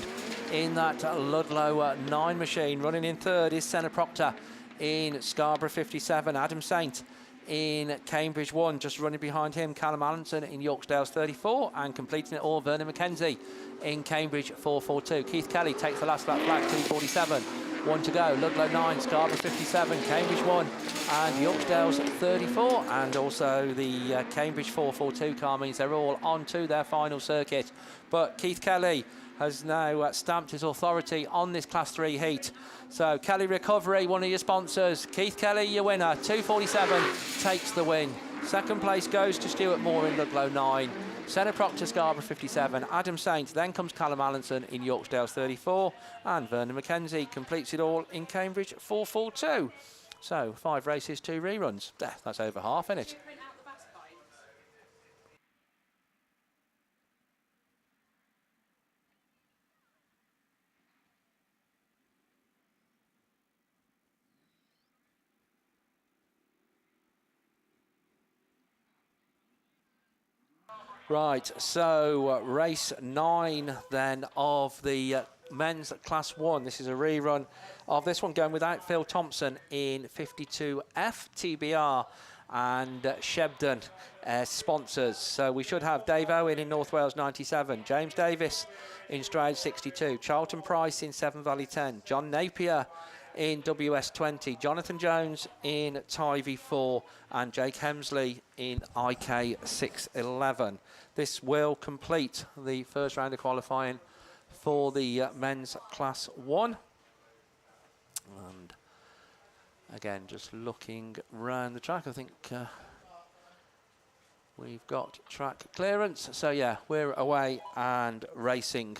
Speaker 3: in that Ludlow 9 machine. Running in third is Senna Proctor in Scarborough 57. Adam Saint in Cambridge 1, just running behind him, Callum Allinson in Yorksdale's 34, and completing it all, Vernon McKenzie in Cambridge 442. Keith Kelly takes the last lap flag, 247. 1 to go, Ludlow 9, Scarborough 57, Cambridge 1, and Yorksdale's 34, and also the Cambridge 442 car means they're all on to their final circuit. But Keith Kelly has now stamped his authority on this Class 3 heat. So Kelly Recovery, one of your sponsors. Keith Kelly, your winner. 247 takes the win. Second place goes to Stuart Moore in Ludlow 9. Senna Proctor, Scarborough 57. Adam Saint, then comes Callum Allinson in Yorksdale's 34. And Vernon McKenzie completes it all in Cambridge 442. So 5 races, 2 reruns. That's over half, isn't it? Right, so race 9 then of the men's Class 1. This is a rerun of this one going without Phil Thompson in 52F TBR and Shebden sponsors. So we should have Dave Owen in North Wales 97, James Davis in Stroud 62, Charlton Price in Severn Valley 10, John Napier in WS20, Jonathan Jones in Tivy 4, and Jake Hemsley in IK 611. This will complete the first round of qualifying for the men's Class 1. And again, just looking round the track, I think we've got track clearance. So yeah, we're away and racing.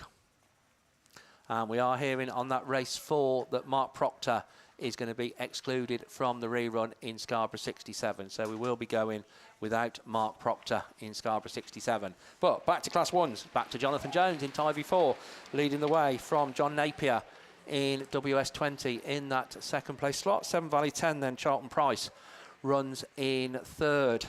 Speaker 3: And we are hearing on that race 4 that Mark Proctor is going to be excluded from the rerun in Scarborough 67. So we will be going without Mark Proctor in Scarborough 67. But back to Class 1s, back to Jonathan Jones in Tivy 4, leading the way from John Napier in WS20 in that second place slot. Severn Valley 10 then, Charlton Price runs in third.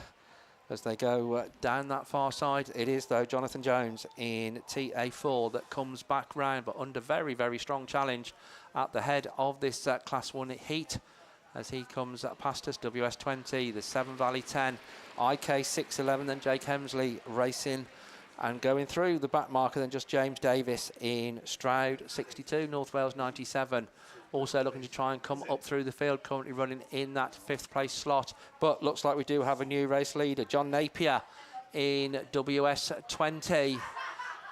Speaker 3: As they go down that far side, it is, though, Jonathan Jones in TA4 that comes back round, but under very, very strong challenge at the head of this Class 1 heat. As he comes past us, WS20, the Severn Valley 10, IK 611, then Jake Hemsley racing and going through the back marker, then just James Davis in Stroud 62, North Wales 97. Also looking to try and come up through the field, currently running in that 5th place slot. But looks like we do have a new race leader, John Napier in WS20.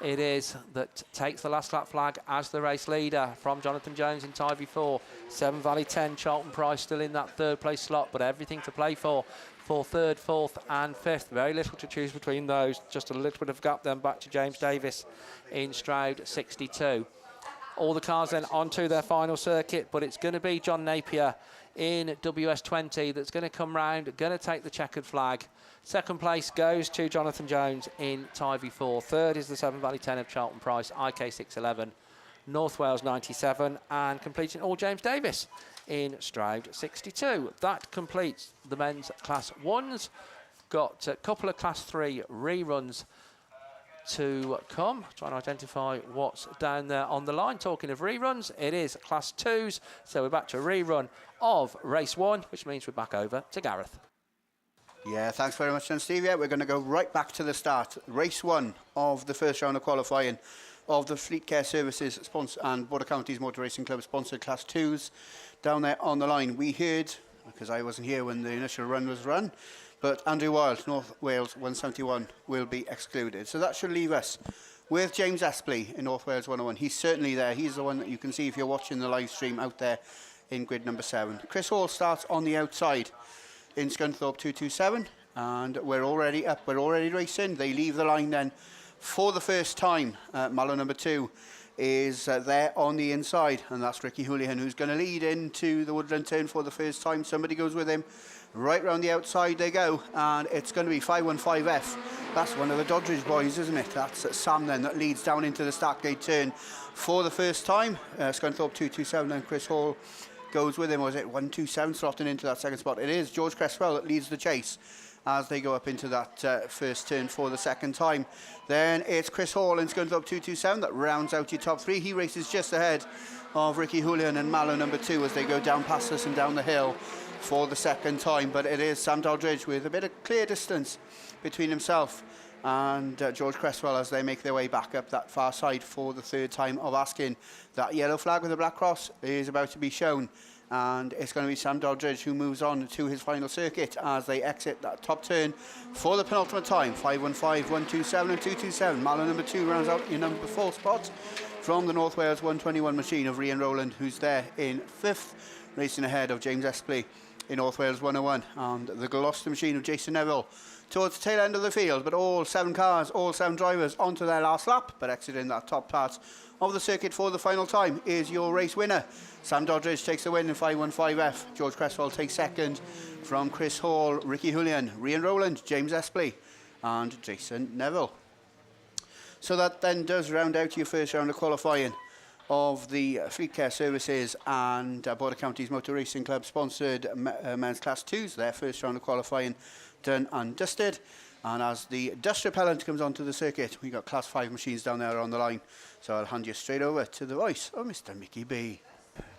Speaker 3: It is that takes the last lap flag as the race leader from Jonathan Jones in Tivy 4. Severn Valley 10, Charlton Price still in that 3rd place slot, but everything to play for 3rd, 4th and 5th. Very little to choose between those. Just a little bit of gap then back to James Davis in Stroud 62. All the cars then onto their final circuit, but it's going to be John Napier in WS20 that's going to come round, going to take the checkered flag. Second place goes to Jonathan Jones in Tivy 4. Third is the Severn Valley 10 of Charlton Price, IK 611, North Wales 97, and completing all James Davis in Stroud 62. That completes the men's Class 1s. Got a couple of Class 3 reruns to come. Trying to identify what's down there on the line. Talking of reruns, it is Class 2s. So we're back to a rerun of race 1, which means we're back over to Gareth.
Speaker 4: Yeah, thanks very much, then, Steve. Yeah, we're going to go right back to the start. Race 1 of the first round of qualifying of the Fleet Care Services sponsor and Border Counties Motor Racing Club sponsored Class 2s. Down there on the line, we heard because I wasn't here when the initial run was run. But Andrew Wild, North Wales 171, will be excluded. So that should leave us with James Espley in North Wales 101. He's certainly there. He's the one that you can see if you're watching the live stream out there in grid number 7. Chris Hall starts on the outside in Scunthorpe 227. And we're already up. We're already racing. They leave the line then for the first time. Mallow number 2 is there on the inside. And that's Ricky Houlihan, who's going to lead into the Woodland turn for the first time. Somebody goes with him. Right round the outside they go, and it's going to be 515F. That's one of the Doddridge boys, isn't it? That's Sam then that leads down into the Startgate turn for the first time. Scunthorpe 227 and Chris Hall goes with him. Was it 127 slotting into that second spot? It is George Cresswell that leads the chase as they go up into that first turn for the second time. Then it's Chris Hall in Scunthorpe 227 that rounds out your top 3. He races just ahead of Ricky Houlihan and Mallow number 2 as they go down past us and down the hill for the second time. But it is Sam Doddridge with a bit of clear distance between himself and George Cresswell as they make their way back up that far side for the third time of asking. That yellow flag with the black cross is about to be shown, and it's going to be Sam Doddridge who moves on to his final circuit as they exit that top turn for the penultimate time. 515, 127 and 227. Mallow number 2 rounds out your number 4 spot from the North Wales 121 machine of Rian Rowland, who's there in 5th, racing ahead of James Espley in North Wales 101, and the Gloucester machine of Jason Neville towards the tail end of the field. But all 7 cars, all 7 drivers onto their last lap, but exiting that top part of the circuit for the final time is your race winner. Sam Doddridge takes the win in 515F. George Cresswell takes second from Chris Hall, Ricky Houlihan, Rian Rowland, James Espley and Jason Neville. So that then does round out your first round of qualifying of the Fleet Care Services and Border Counties Motor Racing Club sponsored men's class 2s. Their first round of qualifying done and dusted. And as the dust repellent comes onto the circuit, we got class 5 machines down there on the line. So I'll hand you straight over to the voice of Mr. Mickey B.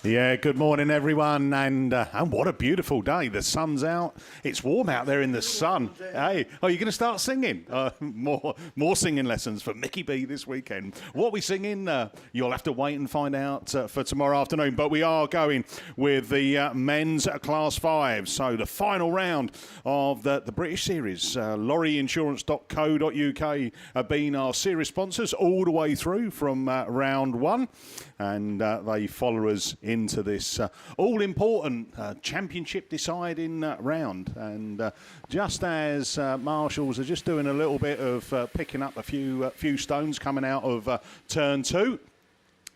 Speaker 1: Yeah, good morning, everyone, and what a beautiful day. The sun's out. It's warm out there in the sun. Hey, are you going to start singing? More singing lessons for Mickey B this weekend. What we singing, you'll have to wait and find out for tomorrow afternoon. But we are going with the men's Class 5. So the final round of the British Series. Lorryinsurance.co.uk have been our series sponsors all the way through from round 1. And they follow us into this all-important championship deciding round. And just as marshals are just doing a little bit of picking up a few stones coming out of turn 2,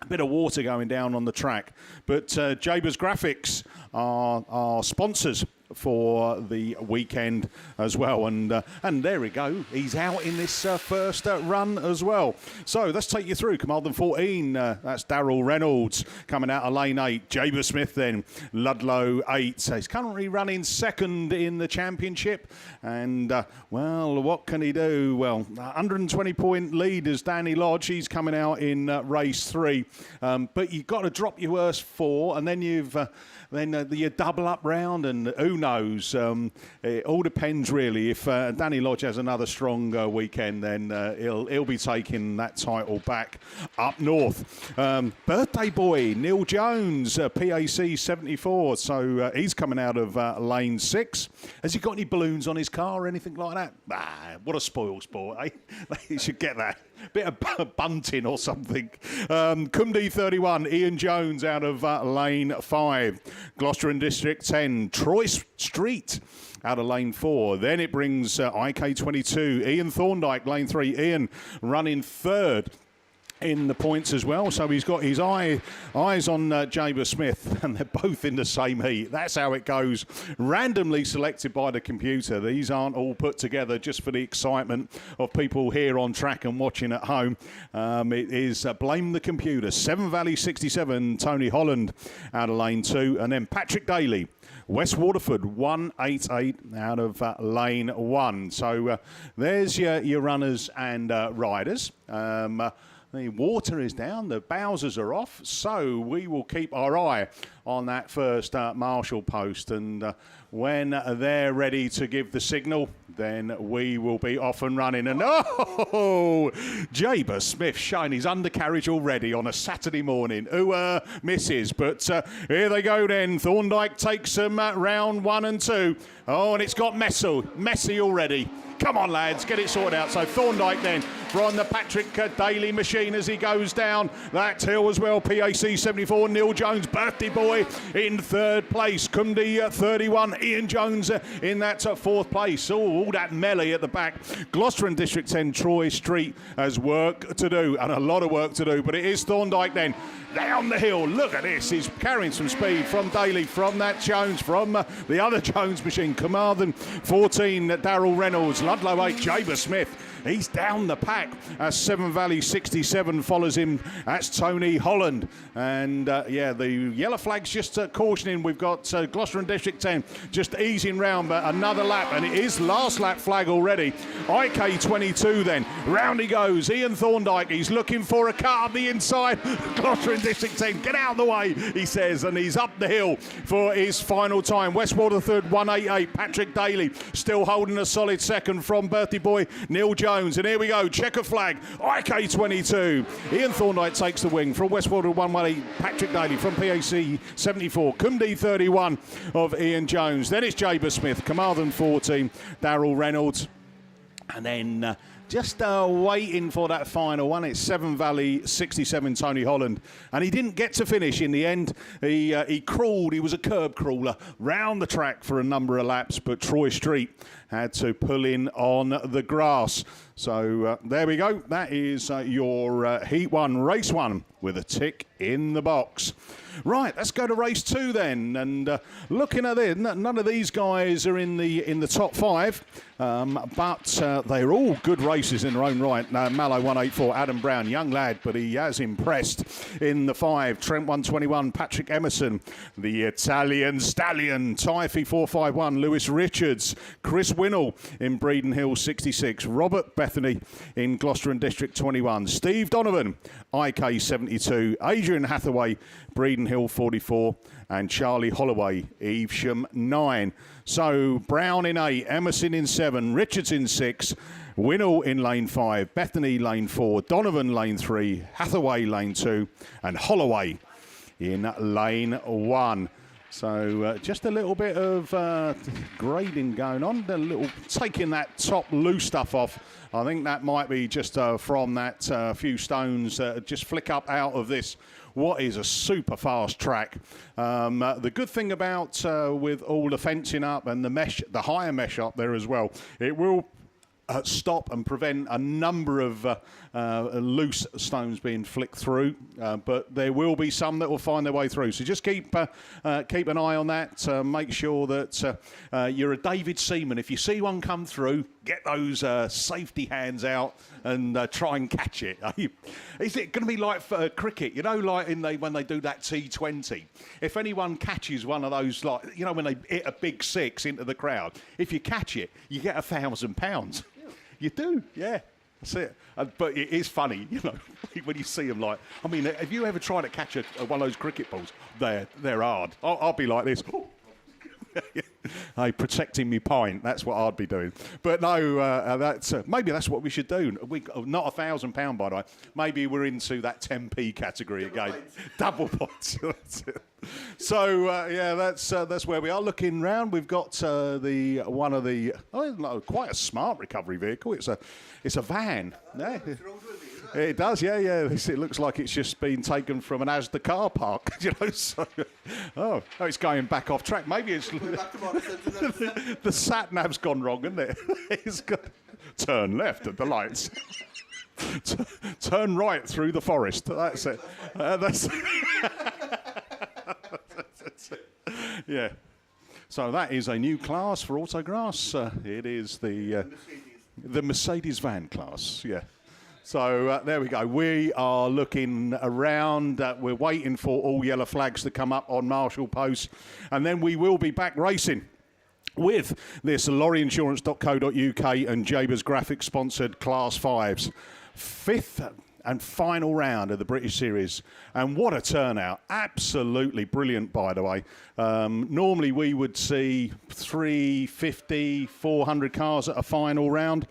Speaker 1: a bit of water going down on the track. But Jabers Graphics are our sponsors for the weekend as well, and there we go, he's out in this first run as well. So let's take you through Carmarthen 14. That's Darryl Reynolds coming out of lane 8. Jaber Smith then Ludlow 8. So he's currently running second in the championship, and well, what can he do? Well, 120 point lead is Danny Lodge. He's coming out in race 3, but you've got to drop your worst 4, and then you've you double up round, and who knows? It all depends really. If Danny Lodge has another strong weekend, then he'll be taking that title back up north. Birthday boy Neil Jones, PAC 74. So he's coming out of lane 6. Has he got any balloons on his car or anything like that? What a spoil sport, eh? He should get that. Bit of bunting or something. Cumdy 31, Ian Jones out of lane 5. Gloucester in District 10, Troy Street out of lane 4. Then it brings IK 22, Ian Thorndyke, lane 3. Ian running 3rd in the points as well, so he's got his eyes on Jaber Smith, and they're both in the same heat. That's how it goes, randomly selected by the computer. These aren't all put together just for the excitement of people here on track and watching at home. It is blame the computer. Seven Valley 67, Tony Holland out of lane 2, and then Patrick Daly, West Waterford 188 out of lane 1. So there's your runners and riders. The water is down, the Bowsers are off, so we will keep our eye on that first marshal post. And when they're ready to give the signal, then we will be off and running. And oh, Jaber Smith showing his undercarriage already on a Saturday morning. Who misses? But here they go then. Thorndyke takes them round 1 and 2. Oh, and it's got messy already. Come on, lads, get it sorted out. So Thorndyke then from the Patrick Daly machine as he goes down that hill as well. PAC 74, Neil Jones, birthday boy in 3rd place. Cumdy 31, Ian Jones in that 4th place. Oh, all that melee at the back. Gloucester and District 10, Troy Street has work to do, and a lot of work to do. But it is Thorndyke then down the hill. Look at this. He's carrying some speed from Daly, from that Jones, from the other Jones machine. Carmarthen 14, Darryl Reynolds. Ludlow 8, Jaber Smith. He's down the pack. Severn Valley 67 follows him. That's Tony Holland. And yeah, the yellow flag's just cautioning. We've got Gloucester and District 10 just easing round, but another lap, and it is last lap flag already. IK 22 then. Round he goes. Ian Thorndyke. He's looking for a cut up the inside. Gloucester and District 10. Get out of the way, he says, and he's up the hill for his final time. Westwater third, 188. Patrick Daly still holding a solid second from birthday boy Neil Jones. And here we go, checker flag, IK 22. Ian Thorndyke takes the wing from Westwater 118. Patrick Daly from PAC 74. Cumdy 31 of Ian Jones. Then it's Jaber Smith, Carmarthen 14, Darryl Reynolds. And then just waiting for that final one, it's Severn Valley 67, Tony Holland. And he didn't get to finish in the end. He crawled, he was a curb crawler, round the track for a number of laps, but Troy Street had to pull in on the grass. So there we go. That is your Heat 1, Race 1 with a tick in the box. Right, let's go to Race 2 then. And looking at it, none of these guys are in the top 5, but they're all good races in their own right. Mallow 184, Adam Brown, young lad, but he has impressed in the 5. Trent 121, Patrick Emerson, the Italian Stallion, Typhy 451, Lewis Richards, Chris Winnell in Breeden Hill 66, Robert Bethany in Gloucester and District 21, Steve Donovan, IK 72, Adrian Hathaway, Breeden Hill 44, and Charlie Holloway, Evesham 9. So Brown in 8, Emerson in 7, Richards in 6, Winnell in lane 5, Bethany lane 4, Donovan lane 3, Hathaway lane 2, and Holloway in lane 1. So just a little bit of grading going on, a little taking that top loose stuff off. I think that might be just from that few stones just flick up out of this. What is a super fast track. The good thing about with all the fencing up and the mesh, the higher mesh up there as well, it will stop and prevent a number of loose stones being flicked through, but there will be some that will find their way through. So just keep an eye on that. Make sure that you're a David Seaman. If you see one come through, get those safety hands out and try and catch it. Is it going to be like for cricket? You know, like when they do that T20. If anyone catches one of those, like, you know, when they hit a big 6 into the crowd, if you catch it, you get £1,000. You do, yeah. That's it. But it is funny, you know, when you see them. Like, I mean, have you ever tried to catch one of those cricket balls? They're hard. I'll be like this. Hey, protecting me pint. That's what I'd be doing. But no, that's maybe that's what we should do. Not £1,000, by the way. Maybe we're into that 10p category again. Double points. That's it. So yeah, that's where we are. Looking round, we've got quite a smart recovery vehicle. It's a van. Yeah. It does, yeah. It looks like it's just been taken from an Asda car park, you know. So, oh, it's going back off track. Maybe it's the sat nav's gone wrong, isn't it? It's got turn left at the lights. Turn right through the forest. That's it. That's yeah. So that is a new class for Autograss. It is the Mercedes van class. Yeah. So there we go. We are looking around. We're waiting for all yellow flags to come up on Marshall Post. And then we will be back racing with this lorryinsurance.co.uk and Jaber's Graphics sponsored Class 5s. 5th and final round of the British Series. And what a turnout. Absolutely brilliant, by the way. Normally we would see 350, 400 cars at a final round.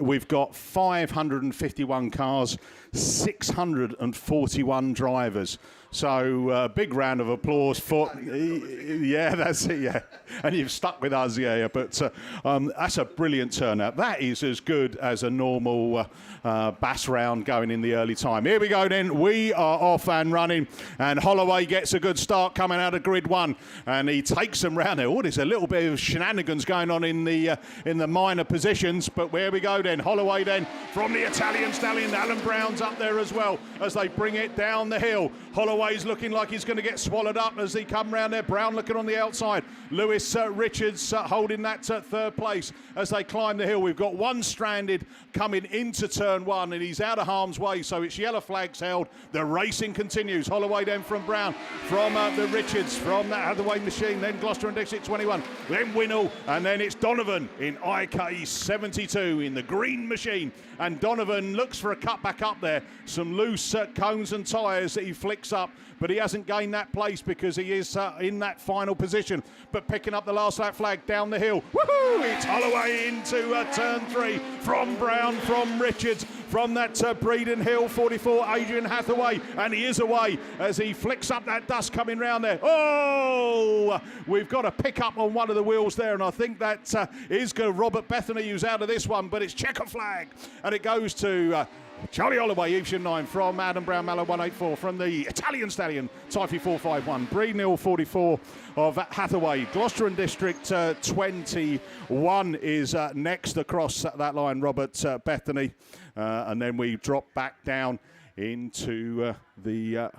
Speaker 1: We've got 551 cars, 641 drivers. So big round of applause for, yeah, that's it, yeah. And you've stuck with us, yeah. But that's a brilliant turnout. That is as good as a normal BAS round going in the early time. Here we go then. We are off and running. And Holloway gets a good start coming out of grid 1. And he takes them round there. Oh, there's a little bit of shenanigans going on in the minor positions. But where we go then. Holloway then from the Italian stallion. Alan Brown's up there as well as they bring it down the hill. Holloway's looking like he's going to get swallowed up as he come round there. Brown looking on the outside. Lewis Richards holding that third place as they climb the hill. We've got one stranded coming into turn 1 and he's out of harm's way, so it's yellow flags held. The racing continues. Holloway then from Brown, from the Richards, from that Hathaway machine, then Gloucester and Dixit 21, then Winnell, and then it's Donovan in IK 72 in the green machine. And Donovan looks for a cut back up there. Some loose cones and tyres that he flicks up, but he hasn't gained that place because he is in that final position. But picking up the last lap flag down the hill. Woohoo! It's Holloway into turn 3 from Brown, from Richards, from that Breeden Hill 44, Adrian Hathaway, and he is away as he flicks up that dust coming round there. Oh! We've got a pick up on one of the wheels there, and I think that is Robert Bethany who's out of this one, but it's checker flag, and it goes to Charlie Holloway, Evesham 9, from Adam Brown, Mallow 184, from the Italian Stallion, Typhy 451, Breeden Hill 44 of Hathaway, Gloucester and District 21 is next across that line, Robert Bethany, and then we drop back down into the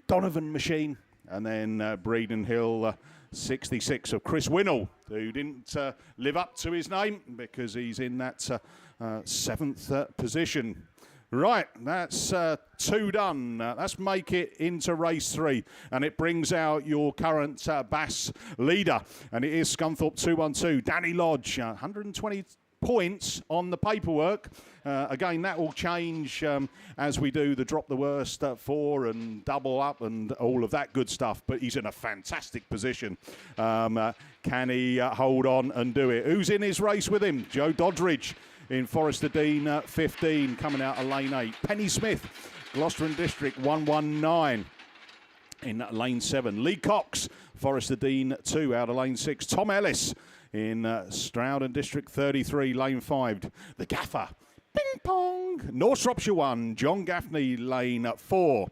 Speaker 1: Donovan machine, and then Breeden Hill 66 of Chris Winnell, who didn't live up to his name because he's in that 7th position. Right, that's 2 done. Let's make it into race 3, and it brings out your current BAS leader, and it is Scunthorpe 212. Danny Lodge, 120 points on the paperwork. Again, that will change as we do the drop the worst 4 and double up and all of that good stuff, but he's in a fantastic position. Can he hold on and do it? Who's in his race with him? Joe Doddridge in Forester Dean 15, coming out of lane 8. Penny Smith, Gloucester and District 119 in lane 7. Lee Cox, Forester Dean 2 out of lane 6. Tom Ellis in Stroud and District 33, lane 5. The Gaffer, ping pong, North Shropshire 1, John Gaffney, lane 4.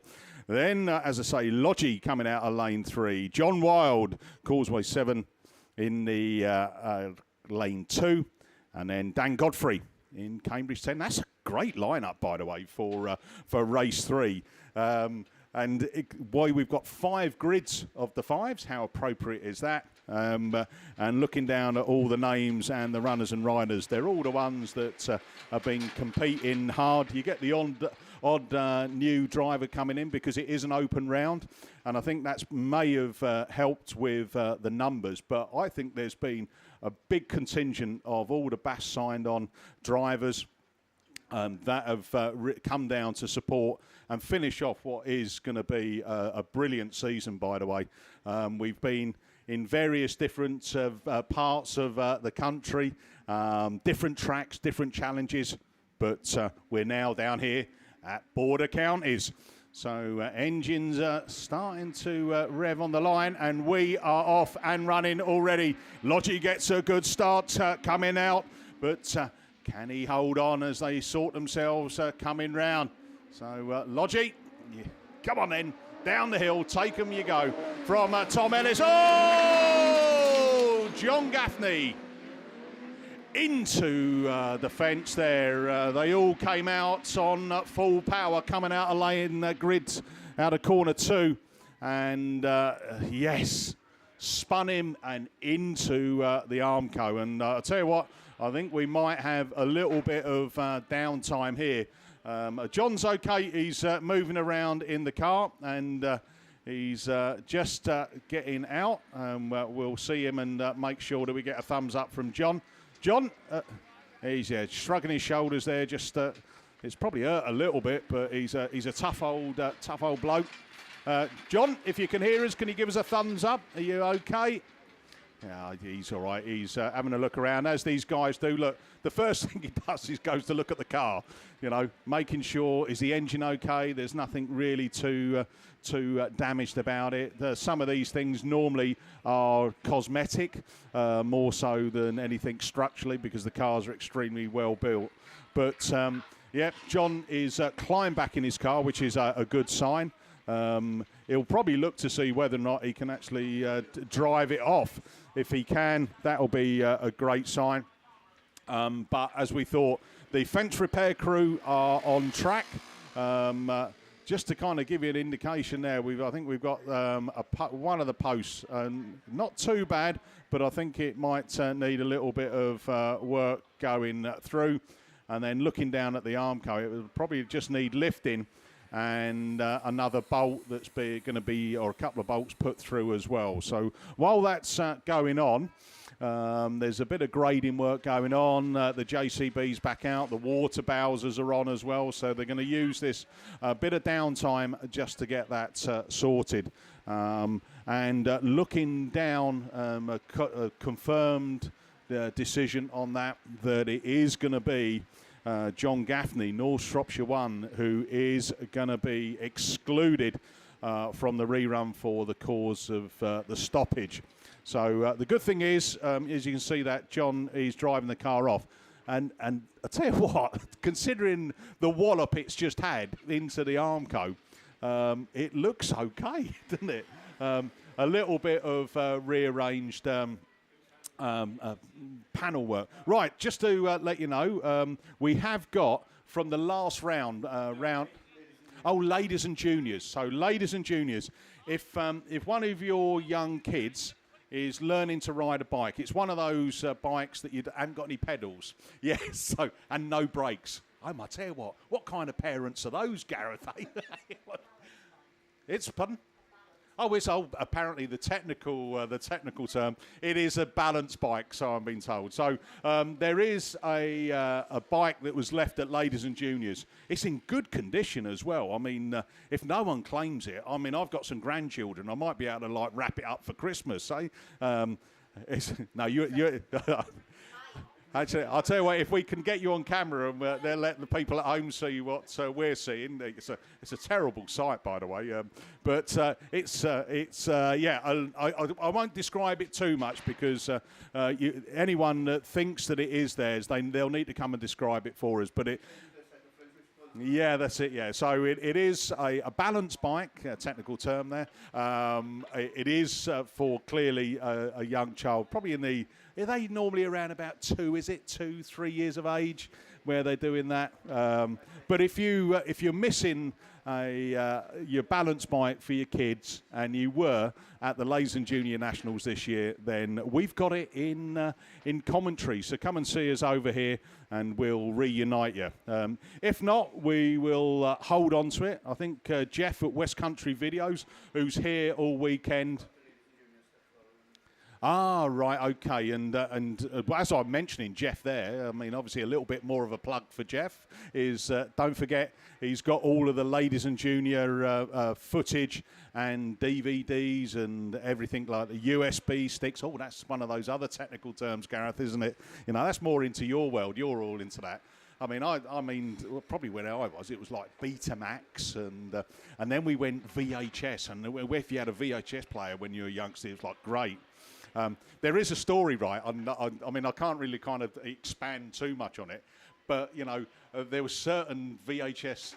Speaker 1: Then, as I say, Lodgy coming out of lane 3. John Wild, Causeway 7 in the lane 2. And then Dan Godfrey in Cambridge 10. That's a great lineup, by the way, for race 3. And why we've got 5 grids of the 5s, how appropriate is that? And looking down at all the names and the runners and riders, they're all the ones that have been competing hard. You get the odd new driver coming in because it is an open round, and I think that may have helped with the numbers, but I think there's been a big contingent of all the BAS signed on drivers that have come down to support and finish off what is going to be a brilliant season, by the way. We've been in various different parts of the country, different tracks, different challenges, but we're now down here at Border Counties. So engines starting to rev on the line, and we are off and running already. Lodgy gets a good start coming out, but can he hold on as they sort themselves coming round? So Lodgy, come on then, down the hill, take them you go. From Tom Ellis, oh! John Gaffney into the fence there. They all came out on full power, coming out of lane grid, out of corner 2. And yes, spun him and into the Armco. And I'll tell you what, I think we might have a little bit of downtime here. John's okay, he's moving around in the car, and he's just getting out. We'll see him and make sure that we get a thumbs up from John. John, he's shrugging his shoulders there, just It's probably hurt a little bit, but he's a tough old bloke. John, if you can hear us, can you give us a thumbs up? Are you okay? Yeah, he's all right. He's having a look around, as these guys do. Look, the first thing he does is goes to look at the car, you know, making sure, is the engine okay? There's nothing really too damaged about it. Some of these things normally are cosmetic, more so than anything structurally, because the cars are extremely well built. But, yeah, John is climbing back in his car, which is a good sign. He'll probably look to see whether or not he can actually drive it off. If he can, that'll be a great sign. But as we thought, the fence repair crew are on track. Just to kind of give you an indication there, I think we've got one of the posts, not too bad, but I think it might need a little bit of work going through. And then looking down at the arm co, it would probably just need lifting, and another bolt that's going to be, or a couple of bolts put through as well. So while that's going on, there's a bit of grading work going on. The JCB's back out. The water bowsers are on as well. So they're going to use this bit of downtime just to get that sorted. And looking down, a confirmed decision on that it is going to be John Gaffney, North Shropshire 1, who is going to be excluded from the rerun for the cause of the stoppage. So the good thing is, as you can see, that John is driving the car off. And I tell you what, considering the wallop it's just had into the Armco, it looks okay, doesn't it? A little bit of rearranged panel work. Right, just to let you know, we have got from the last round, ladies and juniors. So ladies and juniors, if one of your young kids is learning to ride a bike, it's one of those bikes that you haven't got any pedals. Yes, so, and no brakes. I tell you what kind of parents are those, Gareth? It's, pardon? Oh, it's apparently the technical term. It is a balance bike, so I'm being told. So there is a bike that was left at Ladies and Juniors. It's in good condition as well. I mean, if no one claims it, I mean, I've got some grandchildren. I might be able to like wrap it up for Christmas. Eh? No, you. Actually, I'll tell you what, if we can get you on camera and they'll let the people at home see what we're seeing, it's a terrible sight, by the way. But I won't describe it too much, because anyone that thinks that it is theirs, they'll need to come and describe it for us. But yeah, that's it, yeah. So it is a balance bike, a technical term there. It is for clearly a young child, probably are they normally around about 2, 3 years of age where they're doing that? But if you're missing your balance bike for your kids, and you were at the Ladies and Junior Nationals this year, then we've got it in commentary. So come and see us over here, and we'll reunite you. If not, we will hold on to it. I think Jeff at West Country Videos, who's here all weekend. Ah, right, okay, and as I'm mentioning Jeff there, I mean, obviously a little bit more of a plug for Jeff is, don't forget, he's got all of the Ladies and Junior footage and DVDs and everything, like the USB sticks. Oh, that's one of those other technical terms, Gareth, isn't it? You know, that's more into your world. You're all into that. I mean, probably when I was, it was like Betamax, and then we went VHS, and if you had a VHS player when you were a youngster, it was like great. There is a story, right? I mean, I can't really kind of expand too much on it, but you know, there were certain VHS,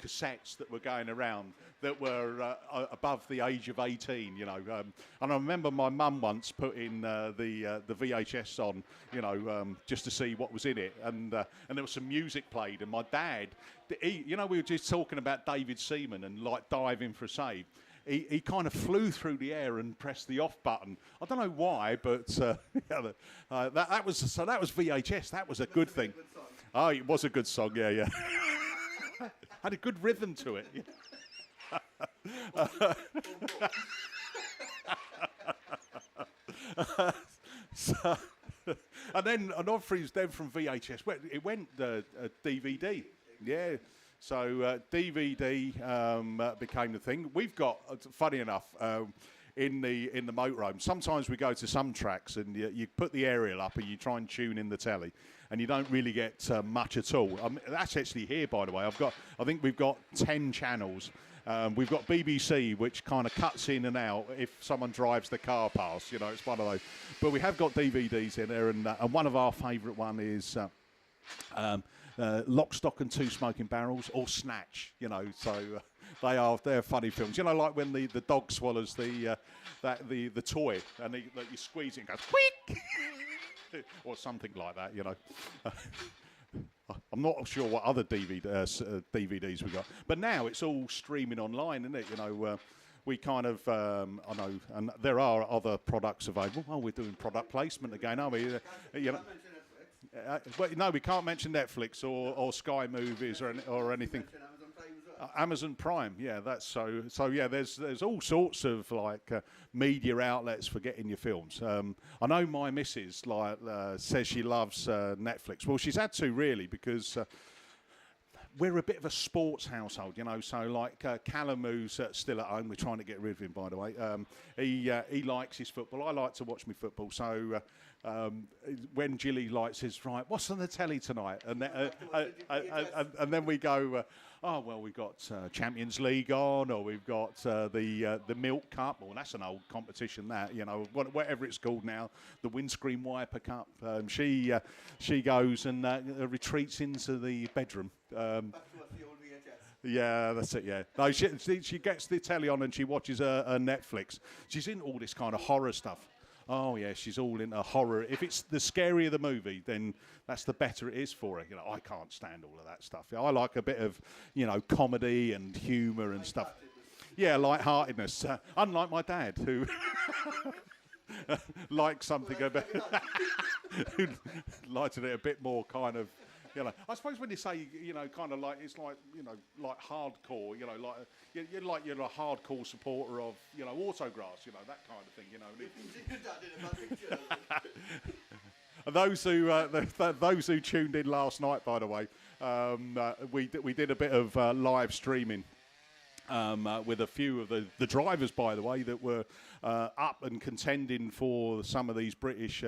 Speaker 1: cassettes that were going around that were above the age of 18. You know, and I remember my mum once putting the VHS on, you know, just to see what was in it, and there was some music played, and my dad, we were just talking about David Seaman and like diving for a save. He kind of flew through the air and pressed the off button. I don't know why, but that was VHS. That was a good thing. Oh, it was a good song. Yeah. Had a good rhythm to it. and obviously then from VHS, it went DVD. Yeah. So DVD became the thing. We've got, funny enough, in the motorhome, sometimes we go to some tracks and you put the aerial up and you try and tune in the telly, and you don't really get much at all. That's actually here, by the way. I think we've got 10 channels. We've got BBC, which kind of cuts in and out if someone drives the car past. You know, it's one of those. But we have got DVDs in there, and one of our favourite one is Lock, Stock and Two Smoking Barrels, or Snatch. You know, so they're funny films. You know, like when the dog swallows the toy and you squeeze it and goes quick, or something like that. You know. I'm not sure what other DVDs we got, but now it's all streaming online, isn't it? You know, we kind of, I know, and there are other products available. Oh, we're doing product placement again, aren't we? You know, well, no, we can't mention Netflix or Sky Movies or anything. Amazon Prime, yeah, that's so. Yeah, there's all sorts of like media outlets for getting your films. I know my missus says she loves Netflix. Well, she's had to really, because we're a bit of a sports household, you know. So like Callum, who's still at home, we're trying to get rid of him, by the way. He likes his football. I like to watch my football. So when Jilly says, right, what's on the telly tonight? And then we go, oh well, we've got Champions League on, or we've got the Milk Cup, or that's an old competition, that, you know, whatever it's called now, the Windscreen Wiper Cup. She goes and retreats into the bedroom. Yeah, that's it, yeah. No, she gets the telly on and she watches her Netflix. She's in all this kind of horror stuff. Oh, yeah, she's all into horror. If it's the scarier the movie, then that's the better it is for her. You know, I can't stand all of that stuff. I like a bit of, you know, comedy and humour and stuff. Yeah, lightheartedness. Unlike my dad, who likes something a bit... who liked it a bit more kind of... You know, I suppose when you say, you know, kind of like, it's like, you know, like hardcore, you know, like you're a hardcore supporter of, you know, Autograss, you know, that kind of thing, you know. And those who tuned in last night, by the way, we did a bit of live streaming with a few of the drivers, by the way, that were up and contending for some of these British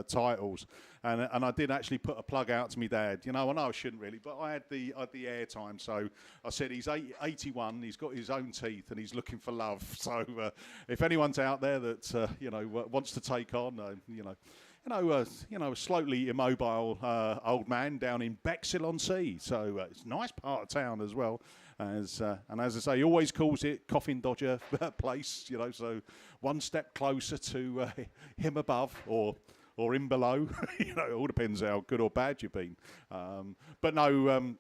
Speaker 1: titles, and I did actually put a plug out to me dad. You know, I know I shouldn't really, but I had the airtime, so I said he's 81, he's got his own teeth, and he's looking for love. So if anyone's out there that you know, wants to take on, a slightly immobile old man down in Bexhill-on-Sea, so it's a nice part of town as well. And as I say, he always calls it Coffin Dodger Place, you know, so one step closer to him above or him below. You know, it all depends how good or bad you've been. But no,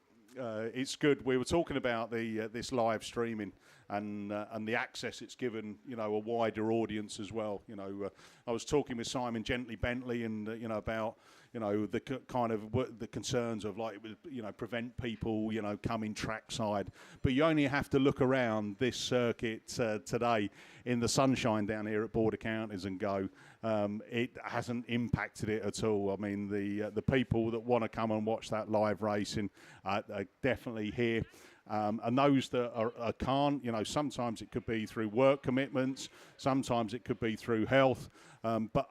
Speaker 1: it's good. We were talking about this live streaming and the access it's given, you know, a wider audience as well. You know, I was talking with Simon Bentley and, you know, about, you know, the kind of the concerns of, like, it would, you know, prevent people, you know, coming trackside. But you only have to look around this circuit today in the sunshine down here at Border Counties and go, it hasn't impacted it at all. I mean, the people that want to come and watch that live racing are definitely here. And those that can't, you know, sometimes it could be through work commitments, sometimes it could be through health. But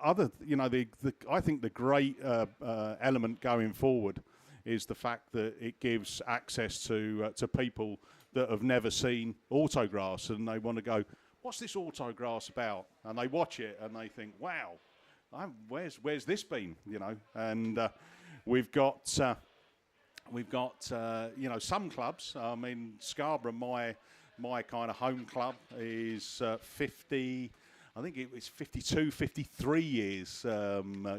Speaker 1: you know, I think the great element going forward is the fact that it gives access to people that have never seen Autograss, and they want to go, what's this Autograss about? And they watch it and they think, wow, where's this been? You know, and we've got you know, some clubs. I mean, Scarborough, my kind of home club, is 50. I think it was 52, 53 years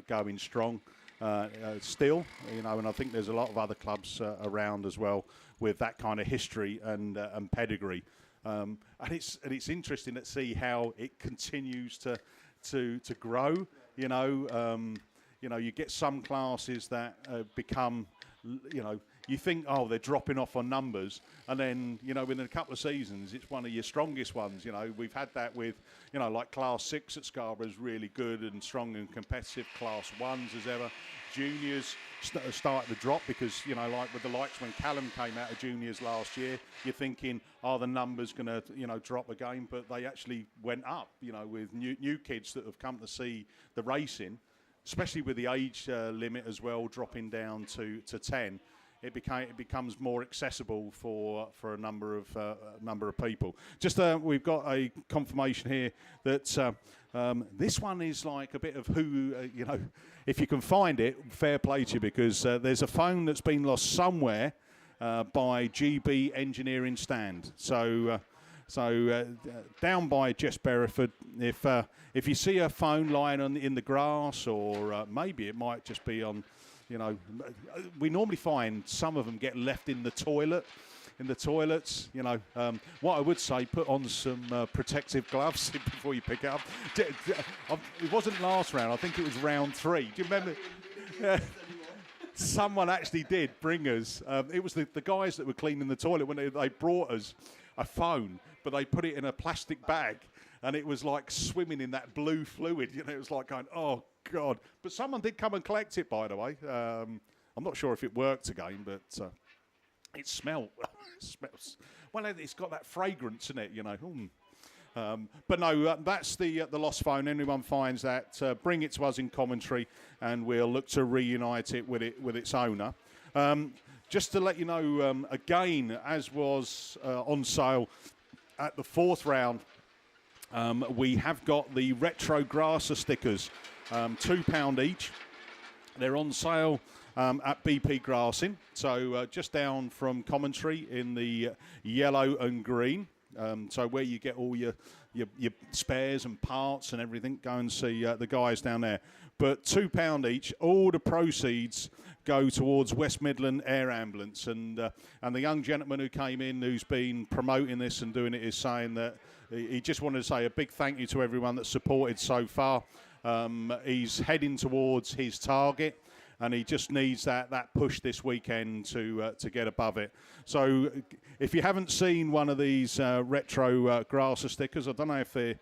Speaker 1: going strong still. You know, and I think there's a lot of other clubs around as well with that kind of history and pedigree. And it's interesting to see how it continues to grow. You know, you get some classes that become, you know, you think, oh, they're dropping off on numbers, and then, you know, within a couple of seasons, it's one of your strongest ones. You know, we've had that with, you know, like Class 6 at Scarborough is really good and strong and competitive. Class 1s as ever. Juniors start to drop because, you know, like with the likes when Callum came out of juniors last year, you're thinking, are the numbers going to, you know, drop again? But they actually went up, you know, with new kids that have come to see the racing, especially with the age limit as well dropping down to 10. It becomes more accessible for a number of people. Just we've got a confirmation here that this one is like a bit of who, you know, if you can find it, fair play to you, because there's a phone that's been lost somewhere by GB Engineering Stand. So down by Jess Berriford, if you see a phone lying in the grass, or maybe it might just be on, you know, we normally find some of them get left in the toilet. In the toilets, you know, what I would say, put on some protective gloves before you pick it up. It wasn't last round, I think it was round 3. Do you remember? Someone actually did bring us, it was the guys that were cleaning the toilet when they brought us a phone, but they put it in a plastic bag, and it was like swimming in that blue fluid. You know, it was like going, oh, God. But someone did come and collect it, by the way. I'm not sure if it worked again, but it smells. Well, it's got that fragrance in it, you know. But no, that's the lost phone. Anyone finds that, bring it to us in commentary, and we'll look to reunite it with its owner. Just to let you know, again, as was on sale at the 4th round, we have got the retro grasser stickers, £2 each. They're on sale at BP Grassing, so just down from commentary in the yellow and green. So where you get all your spares and parts and everything, go and see the guys down there. But £2 each. All the proceeds go towards West Midland Air Ambulance, and the young gentleman who came in, who's been promoting this and doing it, is saying that he just wanted to say a big thank you to everyone that's supported so far. He's heading towards his target, and he just needs that push this weekend to get above it. So if you haven't seen one of these retro grasser stickers, I don't know if they're...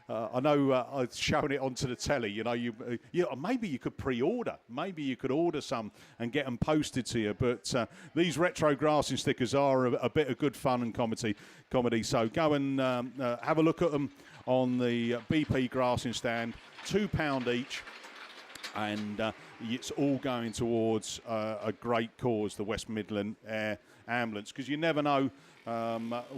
Speaker 1: I know I've shown it onto the telly. You know, maybe you could pre-order. Maybe you could order some and get them posted to you. But these retro grassing stickers are a bit of good fun and comedy. So go and have a look at them on the BP Grassing Stand. £2 each. And it's all going towards a great cause, the West Midland Air Ambulance, because you never know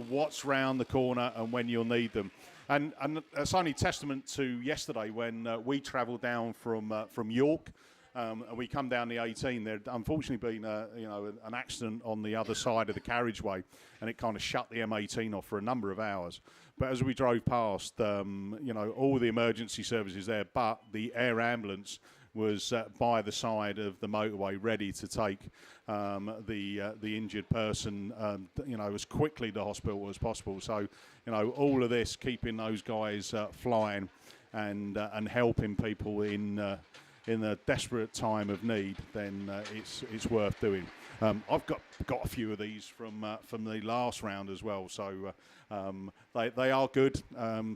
Speaker 1: what's round the corner and when you'll need them. And it's only testament to yesterday when we travelled down from York. And we come down the 18. There unfortunately been an accident on the other side of the carriageway, and it kind of shut the M18 off for a number of hours. But as we drove past, all the emergency services there, but the air ambulance was by the side of the motorway, ready to take the injured person, as quickly to hospital as possible. So, all of this keeping those guys flying and helping people in a desperate time of need, then it's worth doing. I've got a few of these from the last round as well, so they are good.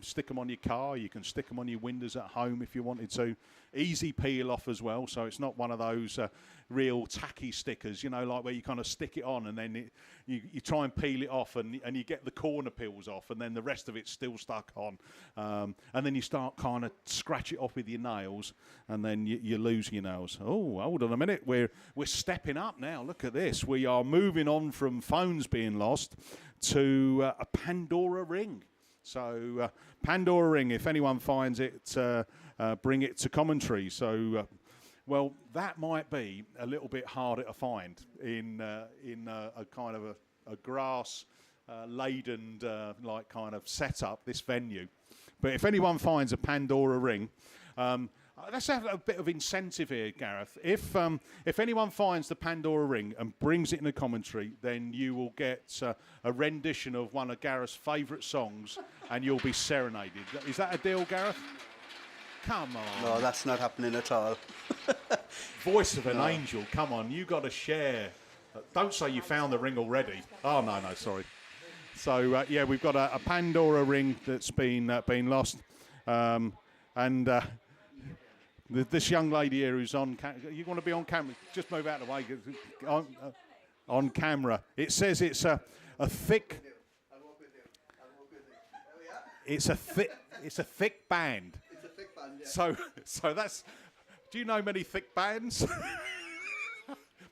Speaker 1: Stick them on your car. You can stick them on your windows at home if you wanted to. Easy peel off as well, so it's not one of those real tacky stickers, like where you kind of stick it on and then you try and peel it off and you get the corner peels off and then the rest of it's still stuck on. And then you start kind of scratch it off with your nails and then you lose your nails. Oh, hold on a minute. We're stepping up now. Look at this. We are moving on from phones being lost to a Pandora ring. So Pandora ring, if anyone finds it, bring it to commentary. So, well, that might be a little bit harder to find in a kind of a grass laden kind of setup, this venue. But if anyone finds a Pandora ring, let's have a bit of incentive here, Gareth. If anyone finds the Pandora ring and brings it in the commentary, then you will get a rendition of one of Gareth's favourite songs, and you'll be serenaded. Is that a deal, Gareth? Come on.
Speaker 4: No, that's not happening at all.
Speaker 1: Voice of an angel. Come on, you got to share Don't say you found the ring already. Oh, no, sorry. So, yeah, we've got a Pandora ring that's been lost. This young lady here who's on you want to be on camera? Just move out of the way. On camera. It says it's a thick... It's a thick band.
Speaker 4: It's a thick band, yeah.
Speaker 1: So that's... Do you know many thick bands?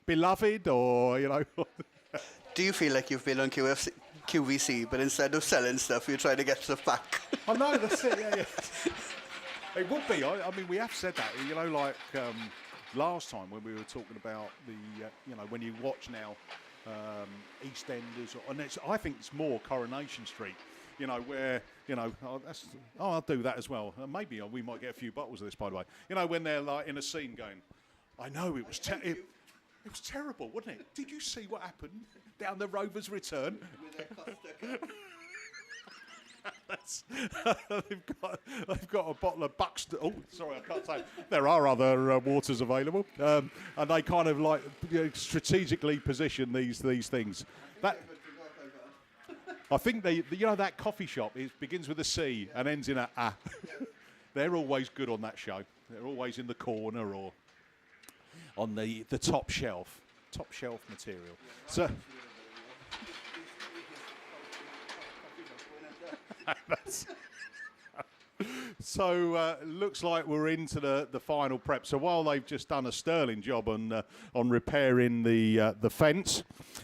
Speaker 1: Beloved, or, you know...
Speaker 4: Do you feel like you've been on QVC, but instead of selling stuff, you're trying to get stuff back?
Speaker 1: I know, that's it, yeah. It would be. I mean, we have said that, you know, like last time when we were talking about the, you know, when you watch now EastEnders, and I think it's more Coronation Street, you know, where, you know, I'll do that as well. Maybe we might get a few bottles of this, by the way. You know, when they're like in a scene going, I know it was it was terrible, wasn't it? Did you see what happened down the Rover's Return? They've got a bottle of Buxton. Oh, sorry, I can't say. There are other waters available, and they kind of like strategically position these things. That I think you know that coffee shop begins with a C and ends in a A. They're always good on that show. They're always in the corner or on the top shelf material. So. So looks like we're into the final prep. So while they've just done a sterling job on repairing the fence,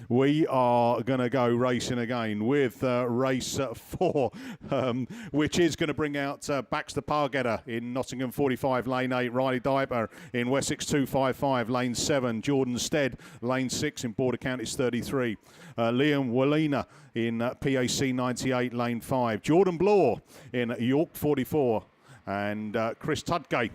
Speaker 1: we are going to go racing again with race 4, which is going to bring out Baxter Pargetter in Nottingham 45, lane 8, Riley Diaper in Wessex 255, lane 7, Jordan Stead, lane 6 in Border Counties 33, Liam Wallina in PAC 98, lane 5, Jordan Blore in York 44, and Chris Tudgate,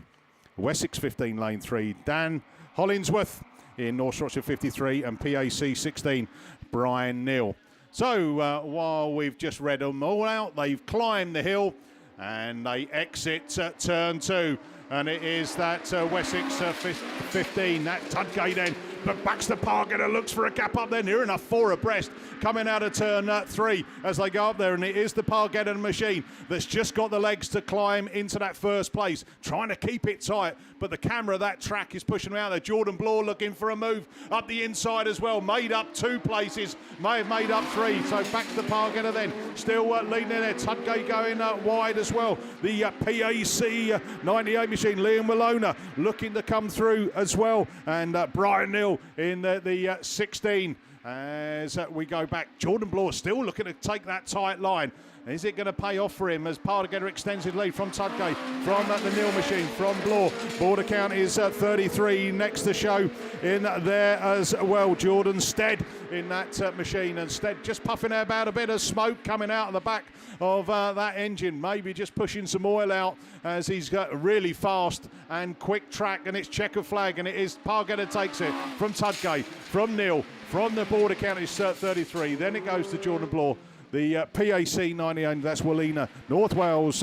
Speaker 1: Wessex 15, lane 3, Dan Hollingsworth in North Shropshire 53, and PAC 16, Brian Neal. So while we've just read them all out, they've climbed the hill and they exit turn 2. And it is that Wessex 15, that Tudgate then. But Baxter Pargetter looks for a gap up there, near enough 4 abreast, coming out of turn 3 as they go up there. And it is the Pargetter machine that's just got the legs to climb into that first place, trying to keep it tight. But the camera of that track is pushing them out there. Jordan Blore looking for a move up the inside as well. Made up 2 places, may have made up 3. So Baxter Pargetter then still leading in there. Tudgate going wide as well. The PAC 98 machine, Liam Malona looking to come through as well. And Brian Neal in the 16 as we go back. Jordan Blore still looking to take that tight line. Is it going to pay off for him as Pargetter extends his lead from Tudgate, from the Neal machine, from Blore. Border Counties 33 next to show in there as well. Jordan Stead in that machine, and Stead just puffing about a bit of smoke coming out of the back of that engine, maybe just pushing some oil out as he's got really fast and quick track, and it's checker flag, and it is Pargetter takes it from Tudgate, from Neal, from the Border Counties 33. Then it goes to Jordan Blore. The PAC 98, that's Wallina. North Wales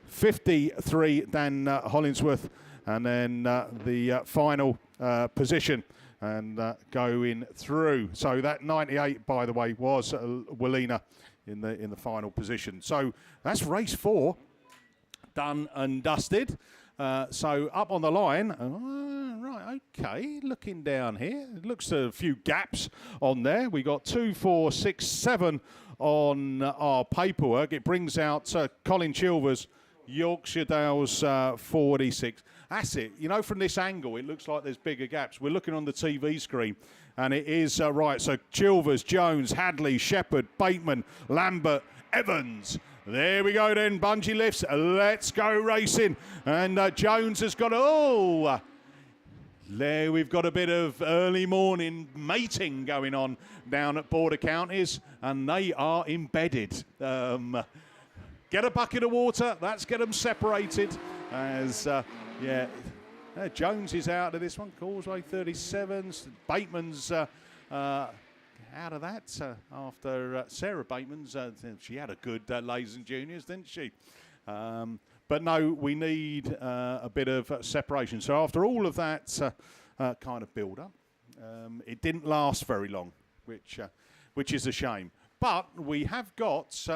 Speaker 1: 53, Dan Hollingsworth. And then the final position and going through. So that 98, by the way, was Wallina in the final position. So that's race 4 done and dusted. So up on the line, right, okay, looking down here, it looks a few gaps on there. We got 2, 4, 6, 7 on our paperwork. It brings out Colin Chilvers, Yorkshire Dales 46. That's it. You know, from this angle, it looks like there's bigger gaps. We're looking on the TV screen, and it is right. So Chilvers, Jones, Hadley, Shepherd, Bateman, Lambert, Evans. There we go then, bungee lifts. Let's go racing. And Jones has got, there we've got a bit of early morning mating going on down at Border Counties, and they are embedded. Get a bucket of water, let's get them separated. As, Jones is out of this one, Causeway 37. Bateman's out of that after Sarah Bateman's. She had a good ladies and juniors, didn't she? But no, we need a bit of separation. So after all of that kind of build-up, It didn't last very long, which is a shame. But we have got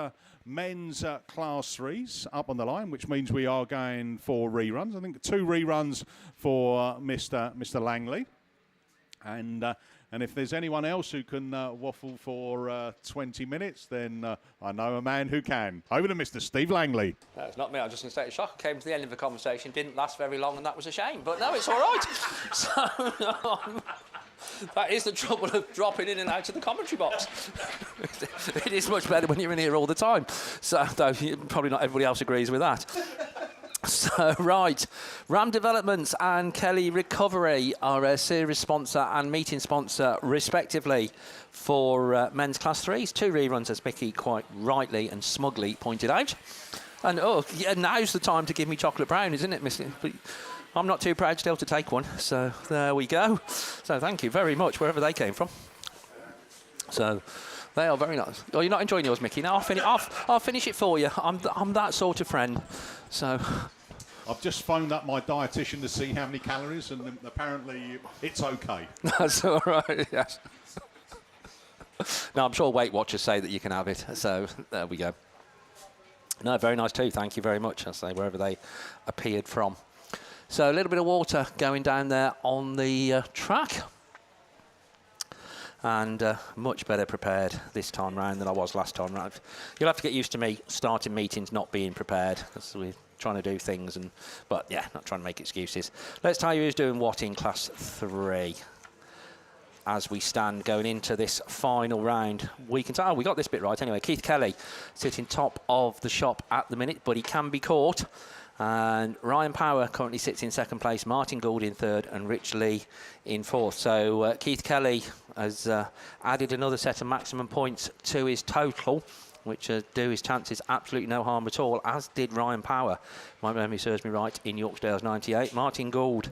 Speaker 1: men's Class 3s up on the line, which means we are going for reruns. I think 2 reruns for Mr. Langley. And if there's anyone else who can waffle for 20 minutes, then I know a man who can. Over to Mr. Steve Langley.
Speaker 3: It's not me. I was just going to say, shock came to the end of the conversation, didn't last very long, and that was a shame. But no, it's all right. So that is the trouble of dropping in and out of the commentary box. It is much better when you're in here all the time. So, though probably not everybody else agrees with that. So, right, Ram Developments and Kelly Recovery are a series sponsor and meeting sponsor, respectively, for men's Class 3s. 2 reruns, as Mickey quite rightly and smugly pointed out. And, oh, yeah, now's the time to give me chocolate brown, isn't it, Mr. I'm not too proud still to take one, so there we go. So thank you very much, wherever they came from. So they are very nice. Oh, you're not enjoying yours, Mickey? No, I'll finish it for you. I'm that sort of friend. So
Speaker 1: I've just phoned up my dietitian to see how many calories, and apparently it's okay.
Speaker 3: That's all right, yes. No, I'm sure Weight Watchers say that you can have it, so there we go. No, very nice too, thank you very much, I say, wherever they appeared from. So a little bit of water going down there on the track. And much better prepared this time round than I was last time round. You'll have to get used to me starting meetings not being prepared, because we're trying to do things, but yeah, not trying to make excuses. Let's tell you who's doing what in Class 3 as we stand going into this final round. We can tell, we got this bit right anyway. Keith Kelly sitting top of the shop at the minute, but he can be caught. And Ryan Power currently sits in 2nd place, Martin Gould in 3rd, and Rich Lee in 4th. So Keith Kelly has added another set of maximum points to his total, which do his chances absolutely no harm at all, as did Ryan Power. My memory serves me right, in Yorkdale's 98. Martin Gould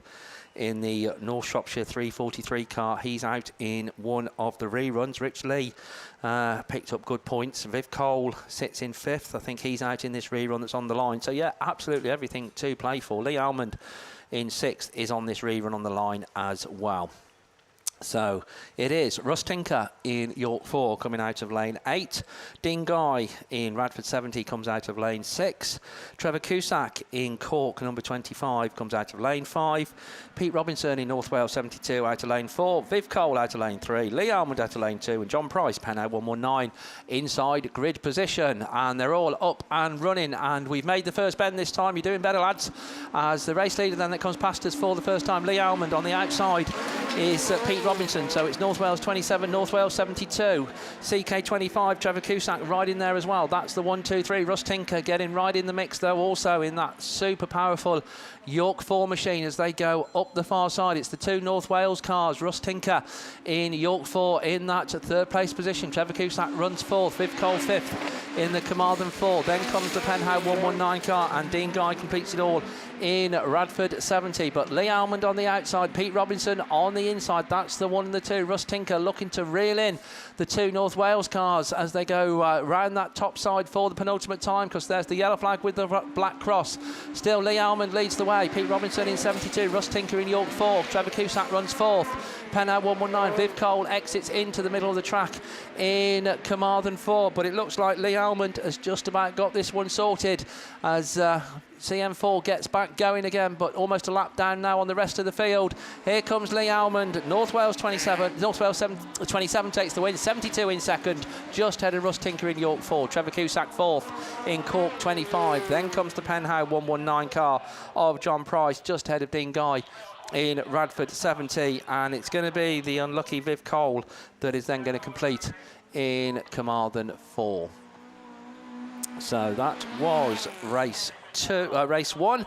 Speaker 3: in the North Shropshire 343 car. He's out in one of the reruns. Rich Lee picked up good points. Viv Cole sits in 5th. I think he's out in this rerun that's on the line. So, yeah, absolutely everything to play for. Lee Almond in 6th is on this rerun on the line as well. So it is Russ Tinker in York 4 coming out of lane 8. Dean Guy in Radford 70 comes out of lane 6. Trevor Cusack in Cork number 25 comes out of lane 5. Pete Robinson in North Wales 72 out of lane 4. Viv Cole out of lane 3. Lee Almond out of lane 2. And John Price, Penno 119 inside grid position. And they're all up and running. And we've made the first bend this time. You're doing better, lads. As the race leader then that comes past us for the first time, Lee Almond on the outside is Pete Robinson. So it's North Wales 27, North Wales 72. CK 25, Trevor Cusack right in there as well. That's the 1, 2, 3. Russ Tinker getting right in the mix though, also in that super powerful York 4 machine as they go up the far side. It's the 2 North Wales cars. Russ Tinker in York 4 in that 3rd place position. Trevor Cusack runs 4th. Viv Cole 5th in the Carmarthen 4. Then comes the Penhow 119 car, and Dean Guy completes it all in Radford 70. But Lee Almond on the outside, Pete Robinson on the inside. That's the 1 and the 2. Russ Tinker looking to reel in the 2 North Wales cars as they go round that top side for the penultimate time, because there's the yellow flag with the black cross. Still Lee Almond leads the way. Pete Robinson in 72. Russ Tinker in York 4. Trevor Cusack runs 4th. Penhow 119. Viv Cole exits into the middle of the track in Carmarthen 4. But it looks like Lee Almond has just about got this one sorted as CM4 gets back going again, but almost a lap down now on the rest of the field. Here comes Lee Almond. North Wales 27. North Wales 27 takes the win. 72 in 2nd. Just ahead of Russ Tinker in York 4. Trevor Cusack 4th in Cork 25. Then comes the Penhow 119 car of John Price, just ahead of Dean Guy in Radford 70, and it's going to be the unlucky Viv Cole that is then going to complete in Carmarthen 4. So that was race 1.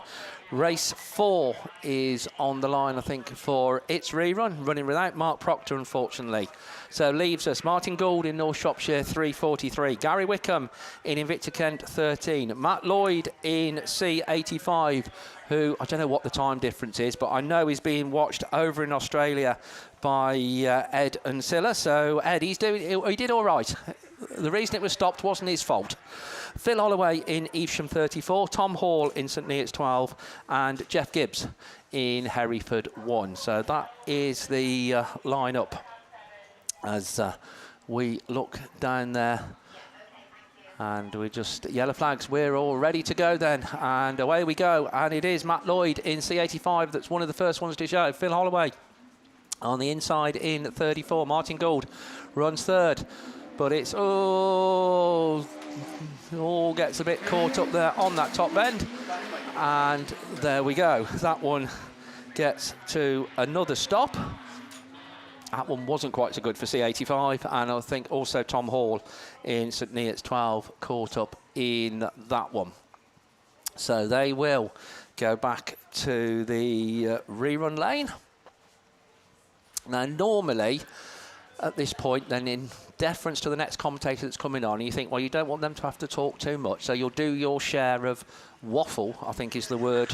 Speaker 3: Race 4 is on the line, I think, for its rerun, running without Mark Proctor, unfortunately. So leaves us Martin Gould in North Shropshire 343, Gary Wickham in Invicta Kent 13, Matt Lloyd in C85, who I don't know what the time difference is, but I know he's being watched over in Australia by Ed and Silla. So Ed, he did all right. The reason it was stopped wasn't his fault. Phil Holloway in Evesham 34, Tom Hall in St Neots 12, and Jeff Gibbs in Hereford 1. So that is the lineup as we look down there. And we just, yellow flags, we're all ready to go then. And away we go. And it is Matt Lloyd in C85 that's one of the first ones to show. Phil Holloway on the inside in 34. Martin Gould runs third. But it's all gets a bit caught up there on that top bend. And there we go. That one gets to another stop. That one wasn't quite so good for C85, and I think also Tom Hall in St Neots 12 caught up in that one. So they will go back to the rerun lane. Now, normally, at this point, then in deference to the next commentator that's coming on, you think, well, you don't want them to have to talk too much, so you'll do your share of waffle, I think is the word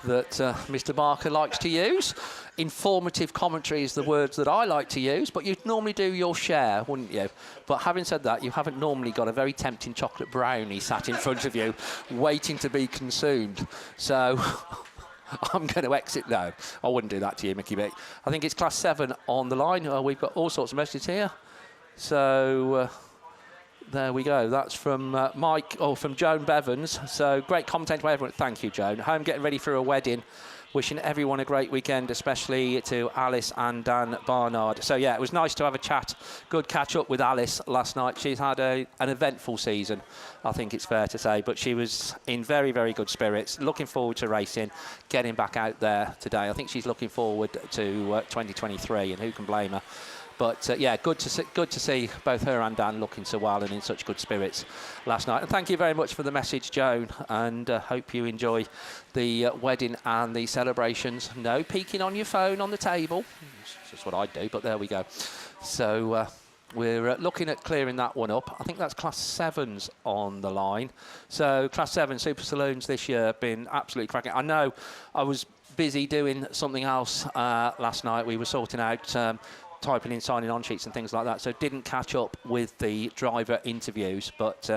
Speaker 3: that Mr. Barker likes to use. Informative commentary is the words that I like to use, but you'd normally do your share, wouldn't you? But having said that, you haven't normally got a very tempting chocolate brownie sat in front of you, waiting to be consumed. So I'm going to exit now. I wouldn't do that to you, Mickey B. I think it's Class 7 on the line. We've got all sorts of messages here. So there we go. That's from from Joan Bevans. So great commentator by everyone. Thank you, Joan. Home getting ready for a wedding. Wishing everyone a great weekend, especially to Alice and Dan Barnard. So, yeah, it was nice to have a chat, good catch-up with Alice last night. She's had an eventful season, I think it's fair to say, but she was in very, very good spirits, looking forward to racing, getting back out there today. I think she's looking forward to 2023, and who can blame her? But, yeah, good to see both her and Dan looking so well and in such good spirits last night. And thank you very much for the message, Joan, and hope you enjoy the wedding and the celebrations. No peeking on your phone on the table. That's what I'd do, but there we go. So we're looking at clearing that one up. I think that's Class 7s on the line. So Class 7 Super Saloons this year have been absolutely cracking. I know I was busy doing something else last night. We were sorting out typing in signing on sheets and things like that, so didn't catch up with the driver interviews, but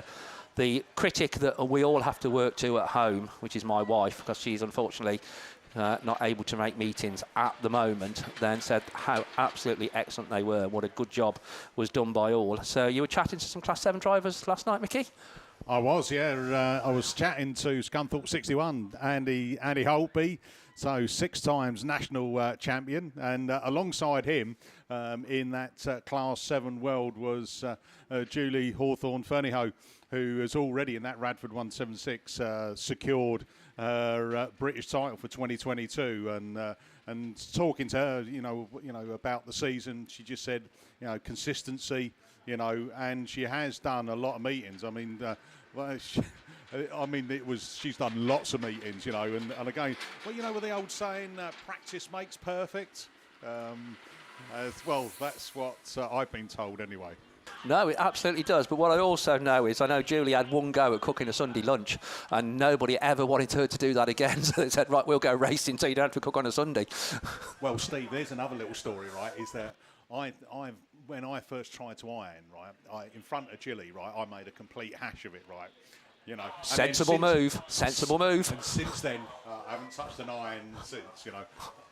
Speaker 3: the critic that we all have to work to at home, which is my wife, because she's unfortunately not able to make meetings at the moment, then said how absolutely excellent they were, what a good job was done by all. So you were chatting to some Class 7 drivers last night, Mickey?
Speaker 1: I was, yeah. I was chatting to Scunthorpe 61, Andy Holtby, so 6 times national champion, and alongside him in that Class 7 world was Julie Hawthorne-Fernyhough, who has already in that Radford 176 secured her British title for 2022. And talking to her, you know about the season, she just said, consistency, and she has done a lot of meetings. I mean, she's done lots of meetings, and again, well, with the old saying, practice makes perfect. Well, that's what I've been told anyway.
Speaker 3: No, it absolutely does. But what I also know is, I know Julie had one go at cooking a Sunday lunch, and nobody ever wanted her to do that again. So they said, right, we'll go racing so you don't have to cook on a Sunday.
Speaker 1: Well, Steve, there's another little story, right? Is that when I first tried to iron, right, in front of Julie, right, I made a complete hash of it, right.
Speaker 3: Sensible move. And
Speaker 1: since then, I haven't touched an iron since,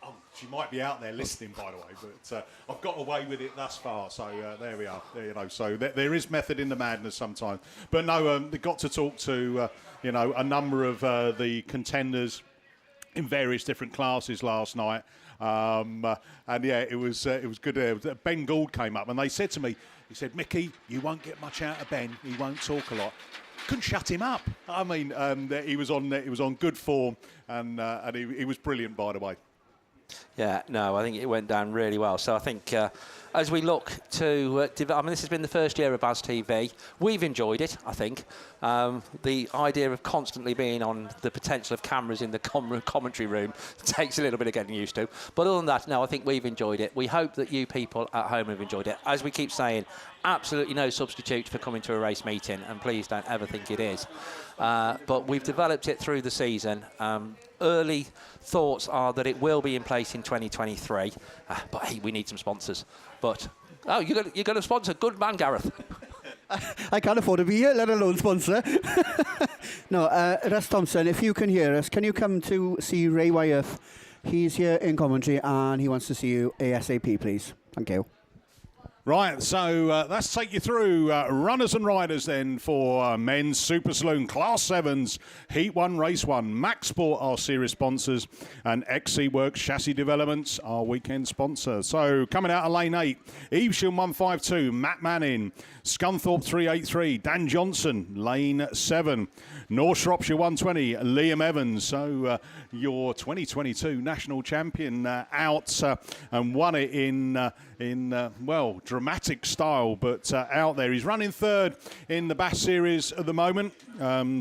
Speaker 1: Oh, she might be out there listening, by the way, but I've got away with it thus far. So there we are. So there is method in the madness sometimes. But no, they got to talk to, a number of the contenders in various different classes last night. And yeah, it was good. Ben Gould came up and they said to me, he said, Mickey, you won't get much out of Ben. He won't talk a lot. Couldn't shut him up. I mean, he was on good form, and he was brilliant, by the way.
Speaker 3: Yeah, no, I think it went down really well. So I think as we look to this has been the first year of BAStv. We've enjoyed it, I think. The idea of constantly being on the potential of cameras in the commentary room takes a little bit of getting used to. But other than that, no, I think we've enjoyed it. We hope that you people at home have enjoyed it. As we keep saying, absolutely no substitute for coming to a race meeting, and please don't ever think it is. But we've developed it through the season. Early thoughts are that it will be in place in 2023. But hey, we need some sponsors. But you're going to sponsor? Good man, Gareth.
Speaker 4: I can't afford to be here, let alone sponsor. No, Russ Thompson, if you can hear us, can you come to see Ray Wyeth He's here in commentary and he wants to see you ASAP, please. Thank you.
Speaker 1: Right, so let's take you through runners and riders then for men's Super Saloon Class 7s, Heat 1, Race 1. Max Sport, our series sponsors, and XC Works Chassis Developments, our weekend sponsor. So coming out of lane 8, Evesham 152, Matt Manning, Scunthorpe 383, Dan Johnson, lane 7. North Shropshire 120, Liam Evans. So your 2022 national champion out and won it in well, dramatic style, but out there. He's running third in the BASt series at the moment,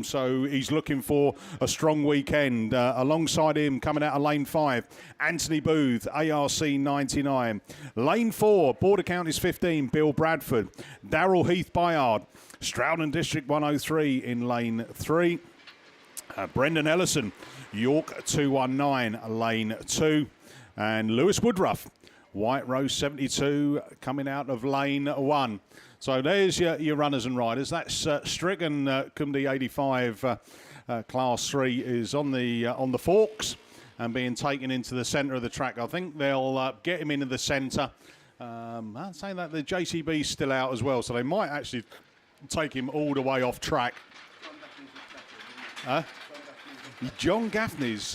Speaker 1: so he's looking for a strong weekend. Alongside him, coming out of lane 5, Anthony Booth, ARC 99. Lane 4, Border Counties 15, Bill Bradford. Darrell Heath Bayard, Stroudon District 103 in lane 3. Brendan Ellison, York 219, lane 2. And Lewis Woodruff, White Rose 72, coming out of lane 1. So there's your runners and riders. That's Stricken Cumdy 85 Class 3 is on the forks and being taken into the centre of the track. I think they'll get him into the centre. I'm saying that the JCB's still out as well, so they might actually take him all the way off track. John Gaffney's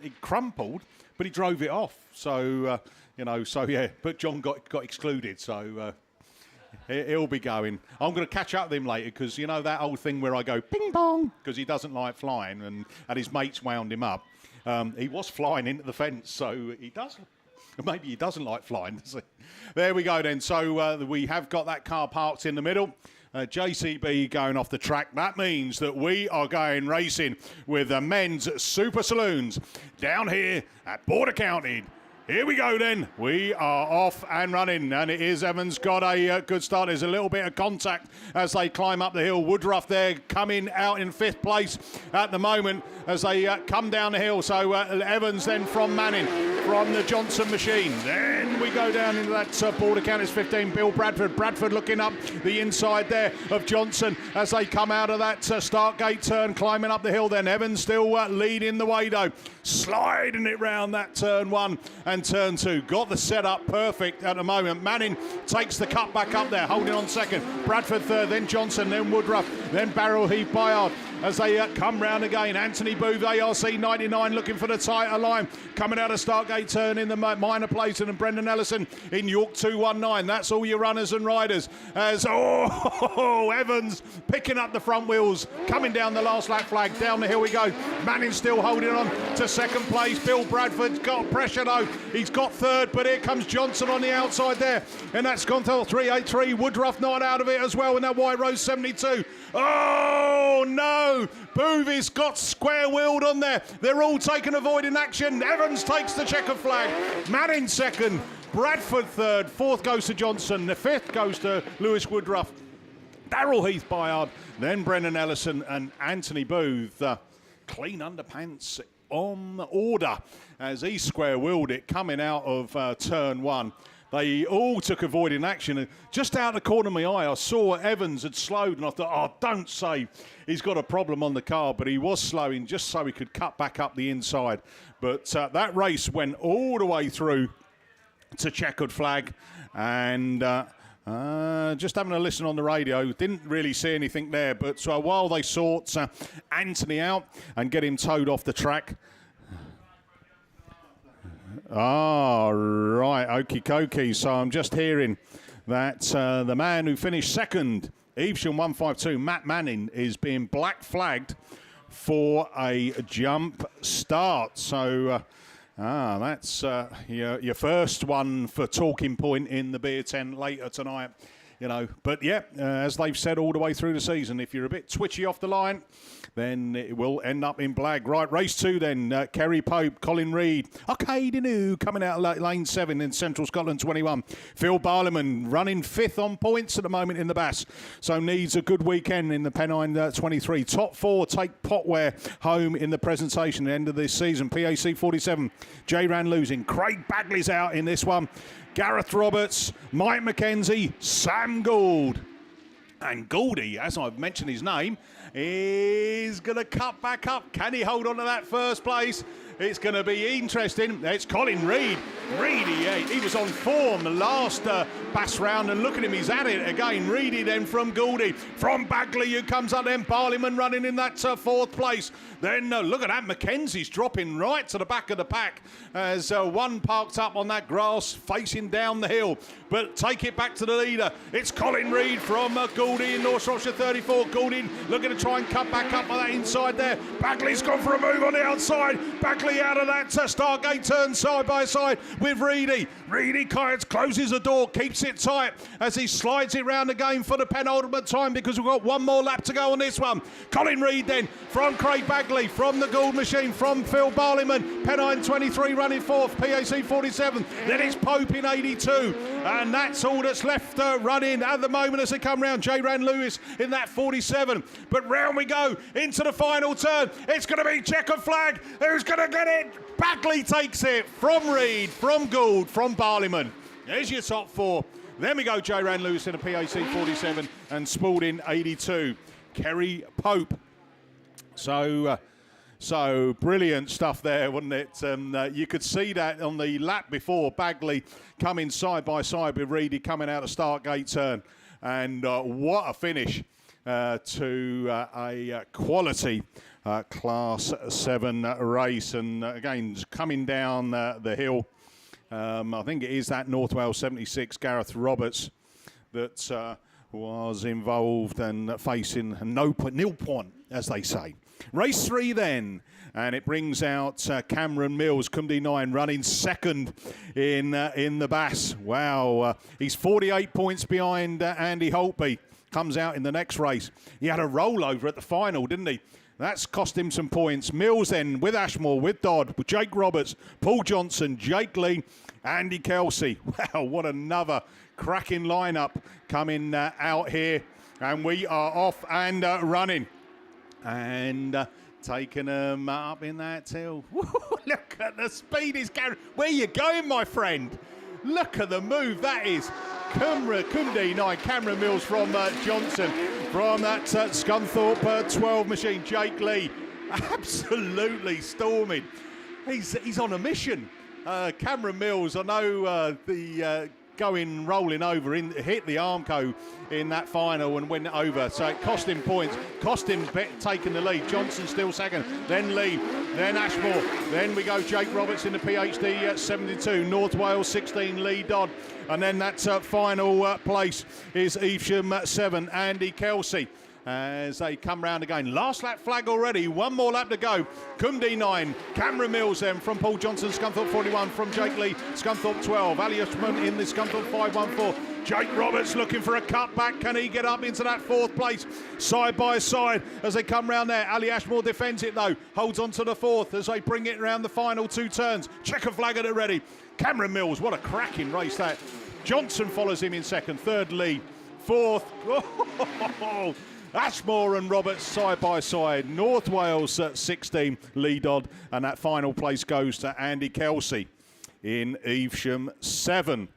Speaker 1: he crumpled, but he drove it off. So, but John got excluded, so he'll be going. I'm going to catch up with him later because, you know, that old thing where I go ping pong because he doesn't like flying and his mates wound him up. He was flying into the fence, so he doesn't. Maybe he doesn't like flying, does he? There we go then. So we have got that car parked in the middle. JCB going off the track. That means that we are going racing with the men's Super Saloons down here at Border County. Here we go then. We are off and running, and it is Evans got a good start. There's a little bit of contact as they climb up the hill. Woodruff there coming out in 5th place at the moment as they come down the hill. So Evans then from Manning, from the Johnson machine. Then we go down into that Border Counties 15, Bill Bradford. Bradford looking up the inside there of Johnson as they come out of that start gate turn, climbing up the hill. Then Evans still leading the way though, sliding it round that turn 1 and turn 2. Got the setup perfect at the moment. Manning takes the cut back up there, holding on 2nd. Bradford 3rd, then Johnson, then Woodruff, then Barrel Heath Bayard as they come round again. Anthony Booth, ARC 99, looking for the tighter line. Coming out of Stargate turn in the minor place, and Brendan Ellison in York 219. That's all your runners and riders. As, Evans picking up the front wheels, coming down the last lap flag. Down the hill we go. Manning still holding on to 2nd place. Bill Bradford's got pressure though. He's got 3rd, but here comes Johnson on the outside there. And that's gone through 383. Woodruff not out of it as well in that White Rose 72. Oh no! Boovy's got square wheeled on there. They're all taking avoiding action. Evans takes the checkered flag. Manning 2nd. Bradford 3rd. 4th goes to Johnson. The 5th goes to Lewis Woodruff. Darrell Heath Bayard. Then Brendan Ellison and Anthony Booth. Clean underpants on order as he square wheeled it coming out of turn 1. They all took avoiding action. And just out the corner of my eye, I saw Evans had slowed, and I thought, oh, don't say he's got a problem on the car. But he was slowing just so he could cut back up the inside. But that race went all the way through to checkered flag. And just having a listen on the radio, didn't really see anything there. But while they sort Anthony out and get him towed off the track, right, okie dokie. So I'm just hearing that the man who finished 2nd, Evesham 152, Matt Manning, is being black flagged for a jump start. So that's your first one for talking point in the beer tent later tonight. You know, but yeah, as they've said all the way through the season, if you're a bit twitchy off the line, then it will end up in black. Right, race 2 then. Kerry Pope, Colin Reid, Arcade coming out of lane 7 in Central Scotland 21. Phil Barliman running 5th on points at the moment in the BASt, so needs a good weekend in the Pennine 23. Top 4 take Potware home in the presentation at the end of this season. PAC 47, J-Ran losing. Craig Bagley's out in this one. Gareth Roberts, Mike McKenzie, Sam Gould. And Gouldy, as I've mentioned his name, is going to cut back up. Can he hold on to that first place? It's going to be interesting. It's Colin Reid. Reedy, he was on form the last BAS round, and look at him, he's at it again. Reedy then from Gouldy. From Bagley, who comes up then. Barleyman running in that fourth place. Then look at that, Mackenzie's dropping right to the back of the pack as one parked up on that grass facing down the hill. But take it back to the leader. It's Colin Reid from Gouldy in North Shropshire 34. Gouldy looking to try and cut back up on that inside there. Bagley's gone for a move on the outside. Bagley out of that Stargate turn side by side with Reedy. Reedy closes the door, keeps it tight as he slides it round again for the penultimate time because we've got one more lap to go on this one. Colin Reid then from Craig Bagley, from the Gould Machine, from Phil Barleyman. Pennine 23 running fourth, PAC 47. Then it's Pope in 82. And that's all that's left running at the moment as they come round. J. Rand Lewis in that 47. But round we go into the final turn. It's going to be checkered flag. Who's going to get it? Bagley takes it from Reid, from Gould, from Barleyman. There's your top four. Then we go J. Rand Lewis in a PAC 47 and Spalding 82. Kerry Pope. So brilliant stuff there, wasn't it? You could see that on the lap before, Bagley coming side by side with Reedy coming out of Stargate turn. And what a finish to a quality Class 7 race. And again, coming down the hill, I think it is that North Wales 76, Gareth Roberts, that was involved and facing nil point, as they say. Race 3 then, and it brings out Cameron Mills, Cumdy 9, running second in the BAS. Wow, he's 48 points behind Andy Holtby. Comes out in the next race. He had a rollover at the final, didn't he? That's cost him some points. Mills then with Ashmore, with Dodd, with Jake Roberts, Paul Johnson, Jake Lee, Andy Kelsey. Wow, what another cracking lineup coming out here. And we are off and running. And taking them up in that hill. Look at the speed he's carrying. Where you going, my friend? Look at the move that is. Cumdy 9, Cameron Mills from Johnson. From that Scunthorpe 12 machine, Jake Lee. Absolutely storming. He's on a mission. Cameron Mills, I know the rolling over, hit the Armco in that final and went over. So it cost him points, cost him taking the lead. Johnson still second, then Lee, then Ashmore. Then we go Jake Roberts in the PhD 72, North Wales 16, Lee Dodd. And then that final place is Evesham 7, Andy Kelsey. As they come round again. Last lap flag already. One more lap to go. Cumdy 9. Cameron Mills then from Paul Johnson. Scunthorpe 41 from Jake Lee. Scunthorpe 12. Ali Ashman in the Scunthorpe 514. Jake Roberts looking for a cutback. Can he get up into that fourth place? Side by side as they come round there. Ali Ashmore defends it though. Holds on to the fourth as they bring it around the final two turns. Checker flag at it ready. Cameron Mills. What a cracking race that. Johnson follows him in second. Third Lee. Fourth. Ashmore and Roberts side by side. North Wales 16, Lee Dodd, and that final place goes to Andy Kelsey in Evesham 7.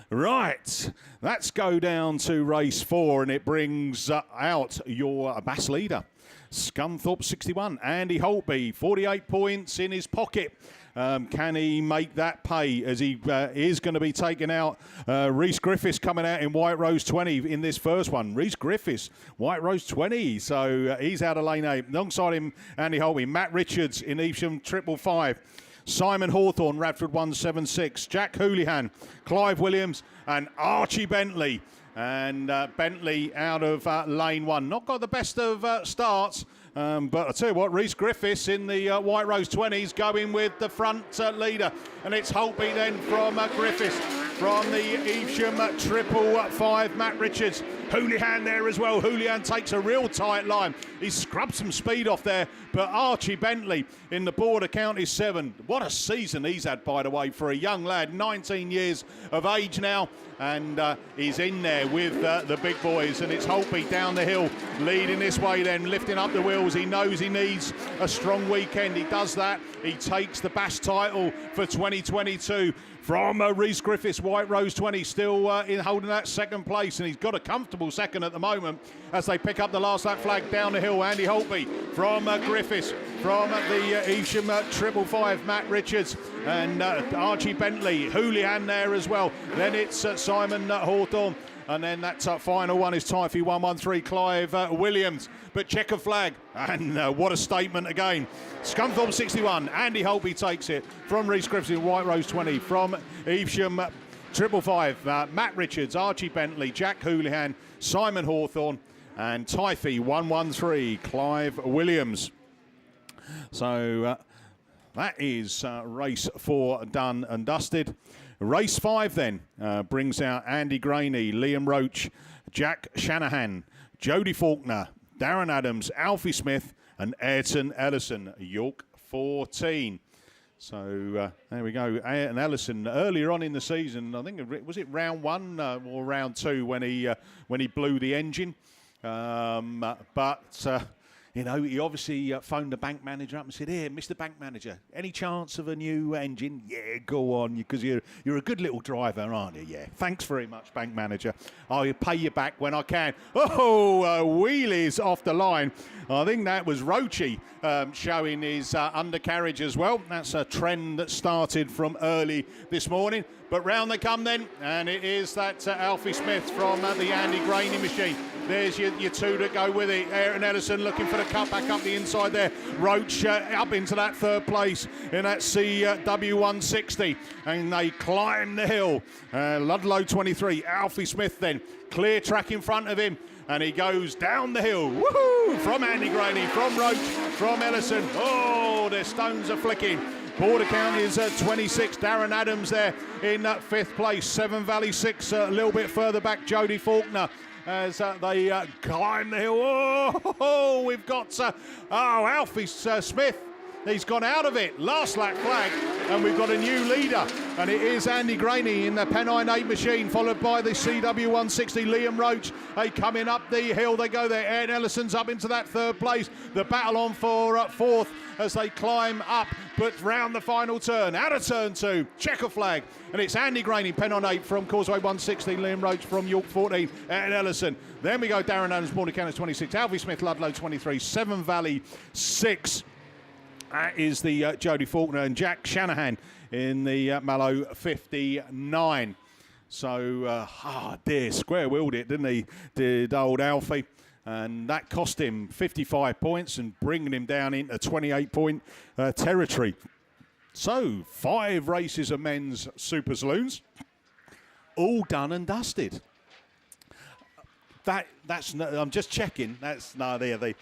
Speaker 1: Right, let's go down to race 4, and it brings out your BAS leader. Scunthorpe 61, Andy Holtby, 48 points in his pocket. Can he make that pay as he is going to be taking out Rhys Griffiths coming out in White Rose 20 in this first one. Rhys Griffiths, White Rose 20. So he's out of lane 8. Alongside him, Andy Holtby, Matt Richards in Evesham 555. Simon Hawthorne, Radford 176. Jack Houlihan, Clive Williams and Archie Bentley. And Bentley out of lane 1. Not got the best of starts. But I tell you what, Rhys Griffiths in the White Rose 20s going with the front leader. And it's Holtby then from Griffiths. From the Evesham 555, Matt Richards. Houlihan there as well. Houlihan takes a real tight line. He scrubbed some speed off there. But Archie Bentley in the Border County 7. What a season he's had, by the way, for a young lad. 19 years of age now. And he's in there with the big boys. And it's Holtby down the hill, leading this way then, lifting up the wheels. He knows he needs a strong weekend. He does that. He takes the BAS title for 2022 from Rhys Griffiths, White Rose 20, still in holding that second place. And he's got a comfortable comfortable second at the moment as they pick up the last lap flag down the hill. Andy Holtby from Griffiths, from the Evesham 555, Matt Richards and Archie Bentley, Houlihan there as well. Then it's Simon Hawthorne. And then that final one is Typhy 113, Clive Williams. But checker flag, and what a statement again. Scunthorpe 61, Andy Holtby takes it from Reese Griffiths in White Rose 20, from Evesham 555, Matt Richards, Archie Bentley, Jack Houlihan, Simon Hawthorne, and Typhy 113, Clive Williams. So that is race 4 done and dusted. Race 5 then brings out Andy Graney, Liam Roach, Jack Shanahan, Jodie Faulkner, Darren Adams, Alfie Smith and Ayrton Ellison, York 14. So there we go. Ayrton Ellison earlier on in the season, I think, was it round 1 or round 2 when he blew the engine? You know, he obviously phoned the bank manager up and said, "Here, Mr. Bank Manager, any chance of a new engine?" "Yeah, go on, because you're a good little driver, aren't you?" "Yeah, thanks very much, Bank Manager. I'll pay you back when I can." Oh, wheelies off the line. I think that was Roachy showing his undercarriage as well. That's a trend that started from early this morning. But round they come then, and it is that Alfie Smith from the Andy Graney machine. There's your two that go with it. Ayrton Ellison looking for the cut back up the inside there. Roach up into that third place in that CW160. And they climb the hill. Ludlow 23, Alfie Smith then. Clear track in front of him. And he goes down the hill. Woohoo! From Andy Graney, from Roach, from Ellison. Oh, their stones are flicking. Border count is 26. Darren Adams there in 5th place. Severn Valley 6 a little bit further back. Jodie Faulkner as they climb the hill. Oh, we've got Alfie Smith. He's gone out of it. Last lap flag, and we've got a new leader, and it is Andy Graney in the Pennine 8 machine, followed by the CW160 Liam Roach. They coming up the hill. They go there. Ayrton Ellison's up into that 3rd place. The battle on for 4th as they climb up, but round the final turn. Out of turn 2, checker flag, and it's Andy Graney, Pennine 8 from Causeway 160, Liam Roach from York 14, Ayrton Ellison. Then we go Darren Adams, Border County 26, Alfie Smith, Ludlow 23, Severn Valley 6. That is the Jodie Faulkner and Jack Shanahan in the Mallow 59. So, dear, square-wheeled it, didn't he? Did old Alfie. And that cost him 55 points and bringing him down into 28-point territory. So, 5 races of men's Super Saloons, all done and dusted. That's no, I'm just checking. That's no, there.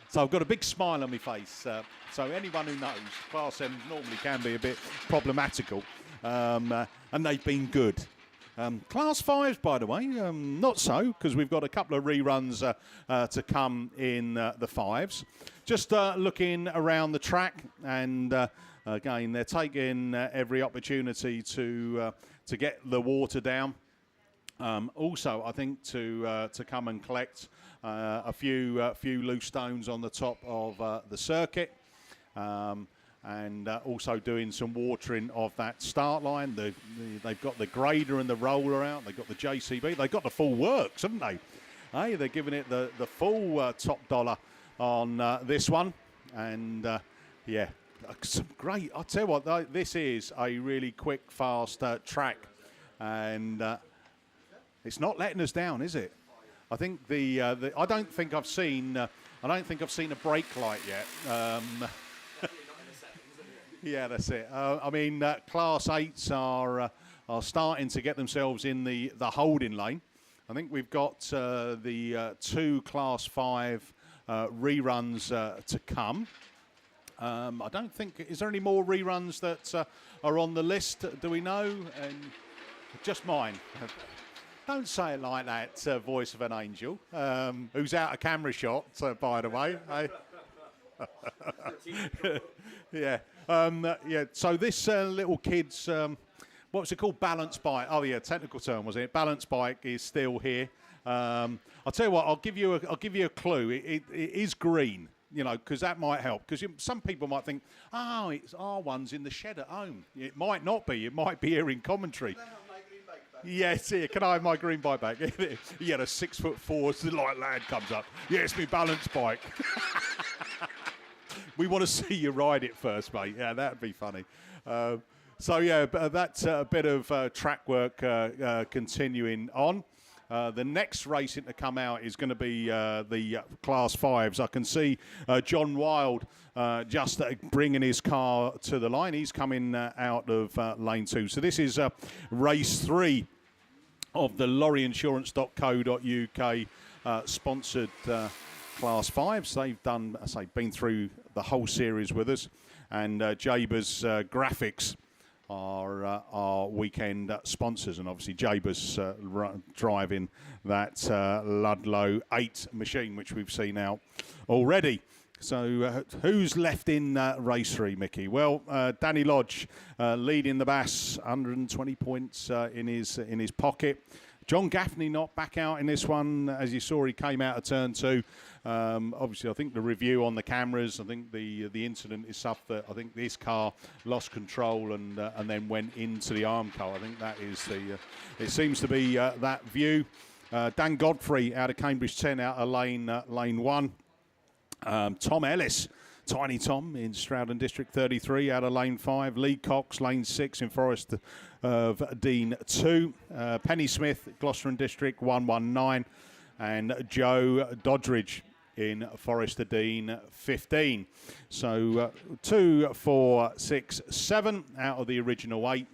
Speaker 1: So I've got a big smile on my face. So anyone who knows, Class M normally can be a bit problematical, and they've been good. Class 5s, by the way, not so, because we've got a couple of reruns to come in the 5s. Just looking around the track, and again, they're taking every opportunity to get the water down. Also, I think to come and collect a few loose stones on the top of the circuit, and also doing some watering of that start line. They've got the grader and the roller out. They've got the JCB. They've got the full works, haven't they? Hey, they're giving it the full top dollar on this one, and yeah, some great. I'll tell you what, this is a really quick, fast track, and it's not letting us down, is it? I think I don't think I've seen a brake light yet. Yeah, that's it. I mean, Class 8s are starting to get themselves in the holding lane. I think we've got the 2 Class 5 reruns to come. I don't think, is there any more reruns that are on the list? Do we know? And just mine. Don't say it like that, voice of an angel, who's out of camera shot, by the way. Yeah. Yeah. So this little kid's, what was it called? Balance bike. Oh yeah, technical term, was it? Balance bike is still here. I'll tell you what. I'll give you a clue. It is green. You know, because that might help. Because some people might think, oh, it's our one's in the shed at home. It might not be. It might be here in commentary. Yeah, see, can I have my green bike back? He had a 6'4" light lad comes up. Yeah, it's my balance bike. We want to see you ride it first, mate. Yeah, that'd be funny. So yeah, that's a bit of track work continuing on. The next racing to come out is going to be the Class 5s. I can see John Wild just bringing his car to the line. He's coming out of lane 2. So this is race 3 of the lorryinsurance.co.uk sponsored Class 5s. They've done, I say, been through the whole series with us, and Jaber's Graphics are our weekend sponsors, and obviously Jaber's driving that Ludlow 8 machine, which we've seen out already. So who's left in race 3, Mickey? Well, Danny Lodge leading the BAS, 120 points in his pocket. John Gaffney not back out in this one. As you saw, he came out of turn 2. Obviously, I think the review on the cameras, I think the incident is stuff that I think this car lost control and then went into the arm car. I think that is it seems to be that view. Dan Godfrey out of Cambridge 10 out of lane 1. Tom Ellis, Tiny Tom in Stroudon District 33 out of lane 5. Lee Cox, lane 6 in Forest of Dean 2. Penny Smith, Gloucester and District 119. And Joe Doddridge in Forest of Dean 15. So 2, 4, 6, 7 out of the original 8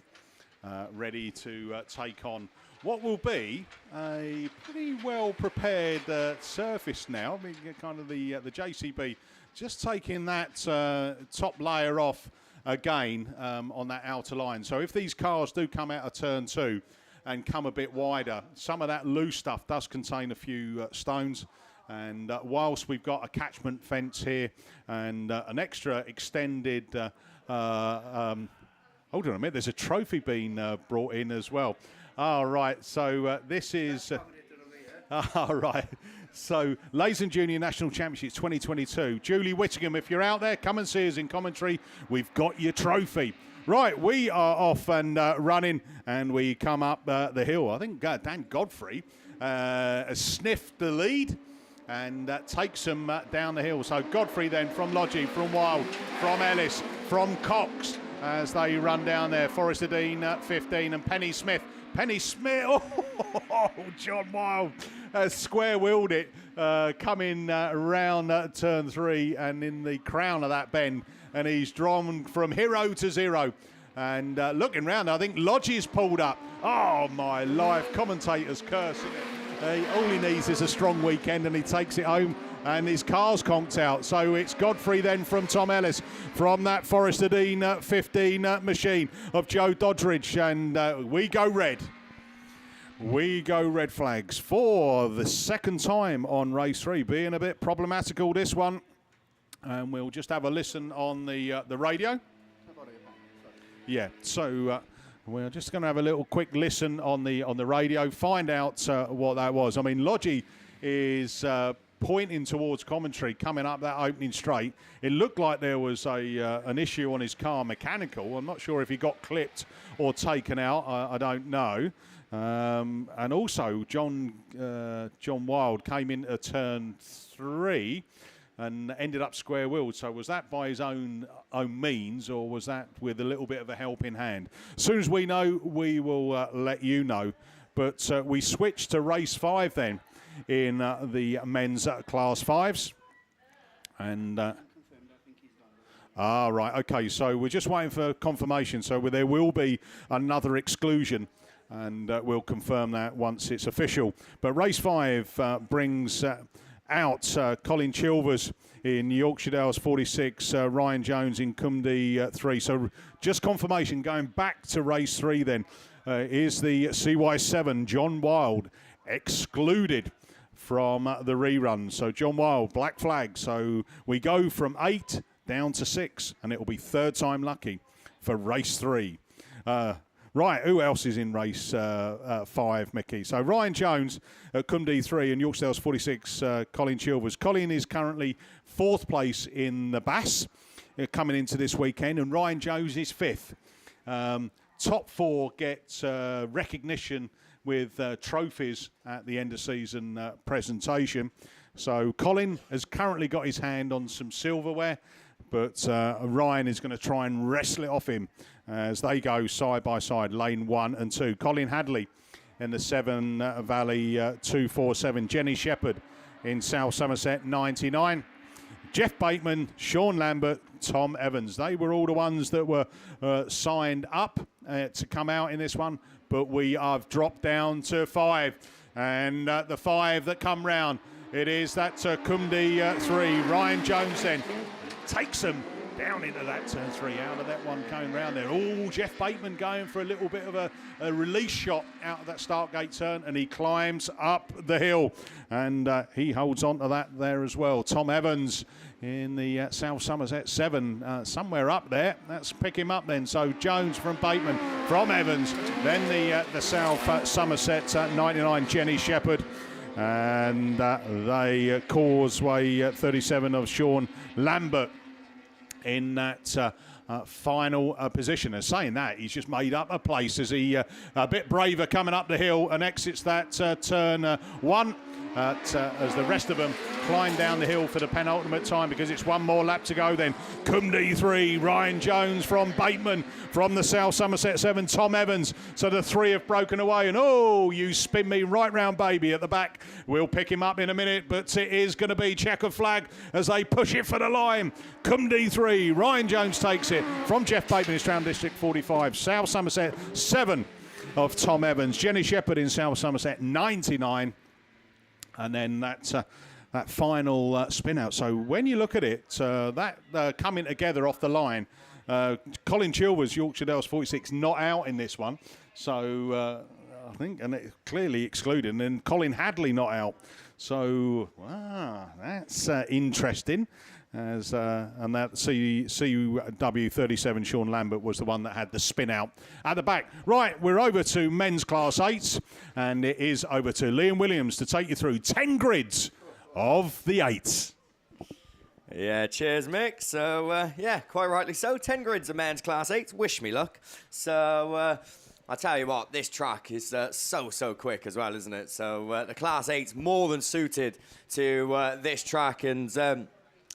Speaker 1: ready to take on what will be a pretty well prepared surface now. I mean, kind of the JCB just taking that top layer off again on that outer line. So if these cars do come out of turn 2 and come a bit wider, some of that loose stuff does contain a few stones. And whilst we've got a catchment fence here and an extra extended, hold on a minute, there's a trophy being brought in as well. All right, so this is, all right. So, Ladies and Junior National Championships 2022. Julie Whittingham, if you're out there, come and see us in commentary. We've got your trophy. Right, we are off and running, and we come up the hill. I think Dan Godfrey has sniffed the lead and takes them down the hill. So Godfrey then from Lodgy, from Wild, from Ellis, from Cox as they run down there. Forest of Dean 15 and Penny Smith. Penny Smith, oh, John Wild has square-wheeled it, coming round turn 3 and in the crown of that bend. And he's drawn from hero to zero. And looking round, I think Lodgy's pulled up. Oh, my life. Commentators cursing it. All he needs is a strong weekend and he takes it home and his car's conked out. So it's Godfrey then from Tom Ellis from that Forest of Dean 15 machine of Joe Doddridge. And we go red. We go red flags for the second time on race 3. Being a bit problematical, this one. And we'll just have a listen on the radio. Yeah, so we're just going to have a little quick listen on the radio, find out what that was. I mean, Lodgy is pointing towards commentary, coming up that opening straight. It looked like there was an issue on his car, mechanical. I'm not sure if he got clipped or taken out. I don't know. And also, John Wild came into turn 3 and ended up square-wheeled. So was that by his own means, or was that with a little bit of a helping hand? As soon as we know, we will let you know. But we switch to race 5 then in the men's Class 5s. And right, okay, so we're just waiting for confirmation. So there will be another exclusion, and we'll confirm that once it's official. But race 5 brings out Colin Chilvers in Yorkshire Dales 46, Ryan Jones in Cumdy 3. So just confirmation going back to race 3 then is the CY7 John Wild excluded from the rerun. So John Wild, black flag. So we go from 8 down to 6 and it will be third time lucky for race 3. Right, who else is in race 5, Mickey? So Ryan Jones at Cumdy 3 and Yorkshire Dales 46, Colin Chilvers. Colin is currently 4th place in the BAS coming into this weekend, and Ryan Jones is 5th. top 4 get recognition with trophies at the end of season presentation. So Colin has currently got his hand on some silverware, but Ryan is going to try and wrestle it off him as they go side by side, lane 1 and 2. Colin Hadley in the Severn Valley 247. Jenny Shepherd in South Somerset 99. Jeff Bateman, Sean Lambert, Tom Evans. They were all the ones that were signed up to come out in this one, but we have dropped down to 5. And the 5 that come round, it is that Kumdi 3. Ryan Jones then takes them down into that turn 3, out of that one coming round there. Oh, Jeff Bateman going for a little bit of a release shot out of that start gate turn, and he climbs up the hill, and he holds on to that there as well. Tom Evans in the South Somerset 7, somewhere up there. Let's pick him up then. So Jones from Bateman, from Evans, then the South Somerset 99, Jenny Shepherd, and they Causeway 37 of Sean Lambert in that final position. And saying that, he's just made up a place as he a bit braver coming up the hill and exits that turn 1 as the rest of them climb down the hill for the penultimate time, because it's one more lap to go then. Kumdi 3, Ryan Jones from Bateman, from the South Somerset 7, Tom Evans. So the 3 have broken away, and oh, you spin me right round, baby, at the back. We'll pick him up in a minute, but it is going to be checkered flag as they push it for the line. Kumdi 3, Ryan Jones takes it from Jeff Bateman in Stroud District 45. South Somerset 7 of Tom Evans. Jenny Shepherd in South Somerset 99. And then that final spin out. So when you look at it, that coming together off the line, Colin Chilvers, Yorkshire Dales 46, not out in this one. So I think, and it clearly excluded. And then Colin Hadley not out. So that's interesting. As and that CW 37 Sean Lambert was the one that had the spin out at the back. Right, we're over to men's class 8, and it is over to Liam Williams to take you through 10 grids of the 8.
Speaker 2: Yeah, cheers, Mick. So, yeah, quite rightly so. 10 grids of men's class 8. Wish me luck. So, I tell you what, this track is so quick as well, isn't it? So, the class 8's more than suited to this track, and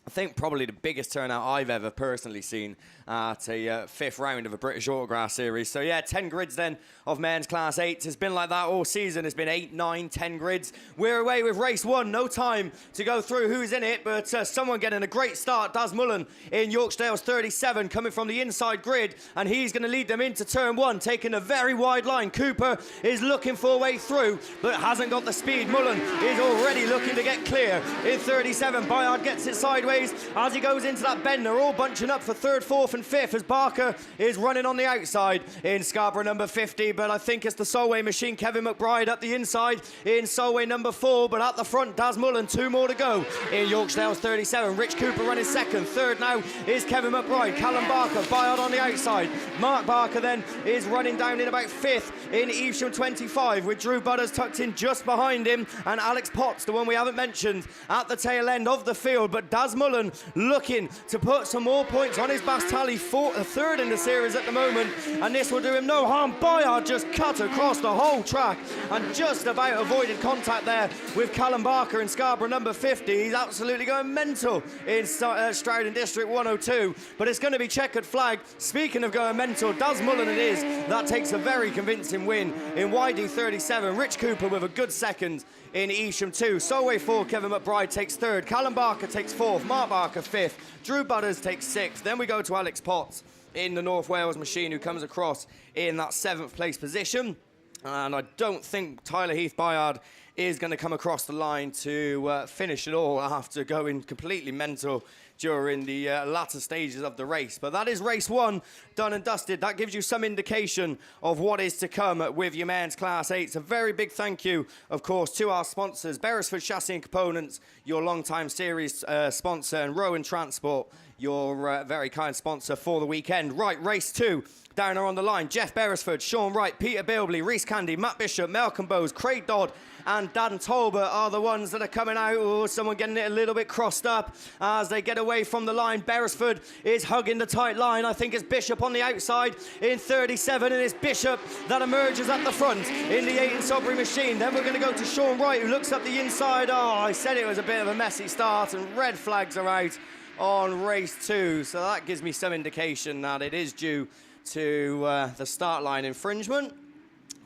Speaker 2: I think probably the biggest turnout I've ever personally seen at a 5th round of a British Autograss series. So yeah, 10 grids then of men's class 8. It's been like that all season. It's been 8, 9, 10 grids. We're away with race 1. No time to go through who's in it, but someone getting a great start. Daz Mullen in Yorkshire Dales 37 coming from the inside grid, and he's going to lead them into turn 1, taking a very wide line. Cooper is looking for a way through, but hasn't got the speed. Mullen is already looking to get clear in 37. Bayard gets it sideways as he goes into that bend. They're all bunching up for 3rd, 4th and 5th as Barker is running on the outside in Scarborough number 50, but I think it's the Solway machine, Kevin McBride up the inside in Solway number 4, but at the front Daz Mullen, 2 more to go in Yorkshire Dales 37. Rich Cooper running 2nd. 3rd now is Kevin McBride. Callum Barker, Bayard on the outside. Mark Barker then is running down in about 5th in Evesham 25, with Drew Butters tucked in just behind him, and Alex Potts, the one we haven't mentioned, at the tail end of the field. But Daz Mullen looking to put some more points on his Bass tally, 3rd in the series at the moment, and this will do him no harm. Bayard just cut across the whole track and just about avoided contact there with Callum Barker in Scarborough number 50. He's absolutely going mental in Stroud District 102, but it's going to be checkered flag. Speaking of going mental, Daz Mullen it is. That takes a very convincing win in YD 37. Rich Cooper with a good 2nd in Evesham 2. Solway 4, Kevin McBride takes 3rd. Callum Barker takes 4th. Mark Barker 5th. Drew Butters takes 6th. Then we go to Alex Potts in the North Wales machine, who comes across in that 7th place position. And I don't think Tyler Heath Bayard is going to come across the line to finish it all after going completely mental during the latter stages of the race. But that is race 1 done and dusted. That gives you some indication of what is to come with your men's class 8. A very big thank you, of course, to our sponsors, Beresford Chassis and Components, your long-time series sponsor, and Rowan Transport, your very kind sponsor for the weekend. Right, race 2. Down there on the line, Jeff Beresford, Sean Wright, Peter Bilbley, Reese Candy, Matt Bishop, Malcolm Bowes, Craig Dodd and Dan Talbot are the ones that are coming out. Oh, someone getting it a little bit crossed up as they get away from the line. Beresford is hugging the tight line. I think it's Bishop on the outside in 37, and it's Bishop that emerges at the front in the 8 in Sudbury machine. Then we're going to go to Sean Wright, who looks up the inside. Oh, I said it was a bit of a messy start, and red flags are out on race 2, so that gives me some indication that it is due to the start line infringement.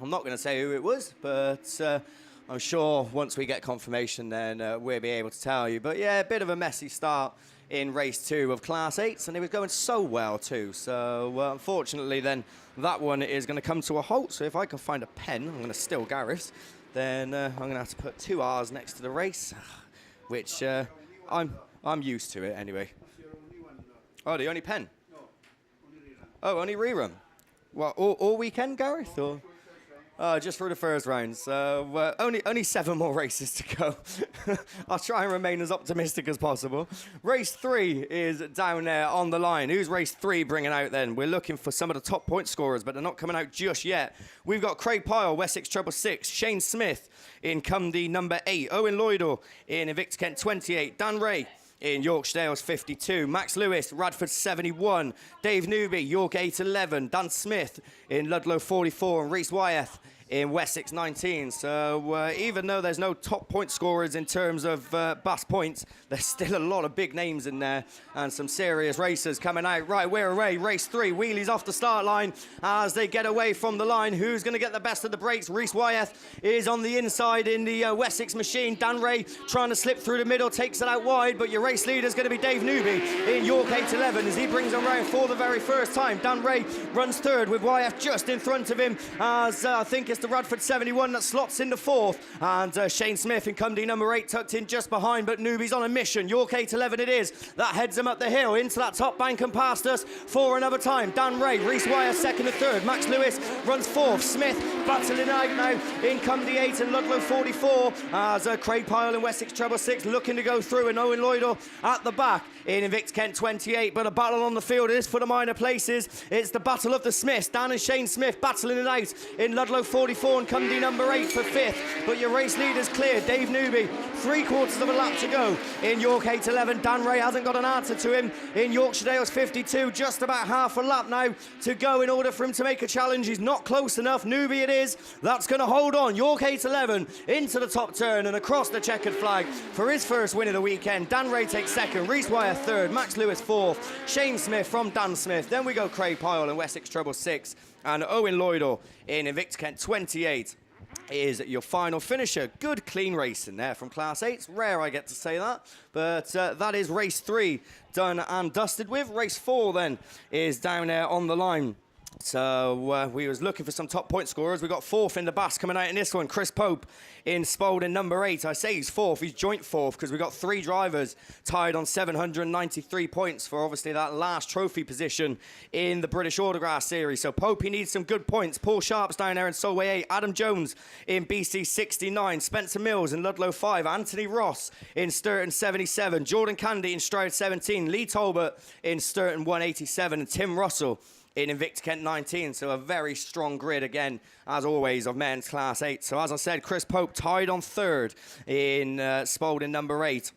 Speaker 2: I'm not going to say who it was, but I'm sure once we get confirmation, then we'll be able to tell you. But yeah, a bit of a messy start in race 2 of Class 8s, and it was going so well too. So unfortunately, then that one is going to come to a halt. So if I can find a pen, I'm going to steal Gareth. Then I'm going to have to put 2 R's next to the race, which I'm used to it anyway. Oh, the only pen? Oh, only rerun. What, all weekend, Gareth? Or? Oh, just for the first round. So only 7 more races to go. I'll try and remain as optimistic as possible. Race 3 is down there on the line. Who's race 3 bringing out then? We're looking for some of the top point scorers, but they're not coming out just yet. We've got Craig Pyle, Wessex treble 6, Shane Smith in Cumdy number 8, Owen Lloydell in Invicta Kent 28, Dan Ray in Yorkshire Dales 52, Max Lewis, Radford 71, Dave Newby, York 811, Dan Smith in Ludlow 44, and Rhys Wyeth in Wessex 19. So even though there's no top point scorers in terms of BAS points, there's still a lot of big names in there and some serious racers coming out. Right, we're away. Race 3, wheelies off the start line as they get away from the line. Who's going to get the best of the breaks? Rhys Wyeth is on the inside in the Wessex machine. Dan Ray trying to slip through the middle, takes it out wide, but your race leader is going to be Dave Newby in York 811 as he brings them round for the very first time. Dan Ray runs third with Wyeth just in front of him as I think it's the Radford 71 that slots into 4th, and Shane Smith in Cumdy number 8 tucked in just behind, but Newby's on a mission. York 811 it is. That heads him up the hill into that top bank and past us for another time. Dan Ray, Rhys Wyeth 2nd and 3rd. Max Lewis runs 4th. Smith battling out now in Cumdy 8 and Ludlow 44 as Craig Pyle in Wessex treble 6 looking to go through, and Owen Lloydell at the back in Invicta Kent 28. But a battle on the field is for the minor places. It's the battle of the Smiths. Dan and Shane Smith battling it out in Ludlow 44 and Cumdy number 8 for 5th. But your race leader's clear. Dave Newby, 3/4 of a lap to go in York 811. Dan Ray hasn't got an answer to him in Yorkshire Dales 52. Just about half a lap now to go in order for him to make a challenge. He's not close enough. Newby it is. That's going to hold on. York 811 into the top turn and across the checkered flag for his first win of the weekend. Dan Ray takes 2nd. Rhys Wyeth 3rd. Max Lewis 4th. Shane Smith from Dan Smith. Then we go Craig Pyle in Wessex treble 6 and Owen Lloydell in Invicta Kent 28 is your final finisher. Good clean racing there from Class 8. It's rare I get to say that, but that is race 3 done and dusted with. Race 4 then is down there on the line. So we was looking for some top point scorers. We got 4th in the BAS coming out in this one. Chris Pope in Spalding number 8. I say he's 4th. He's joint 4th because we got 3 drivers tied on 793 points for obviously that last trophy position in the British Autograss series. So Pope, he needs some good points. Paul Sharp's down there in Solway 8. Adam Jones in BC 69. Spencer Mills in Ludlow 5. Anthony Ross in Sturton 77. Jordan Candy in Stroud 17. Lee Talbot in Sturton 187. And Tim Russell in Invicta Kent 19, so a very strong grid again, as always, of men's Class 8. So as I said, Chris Pope tied on 3rd in Spalding number 8.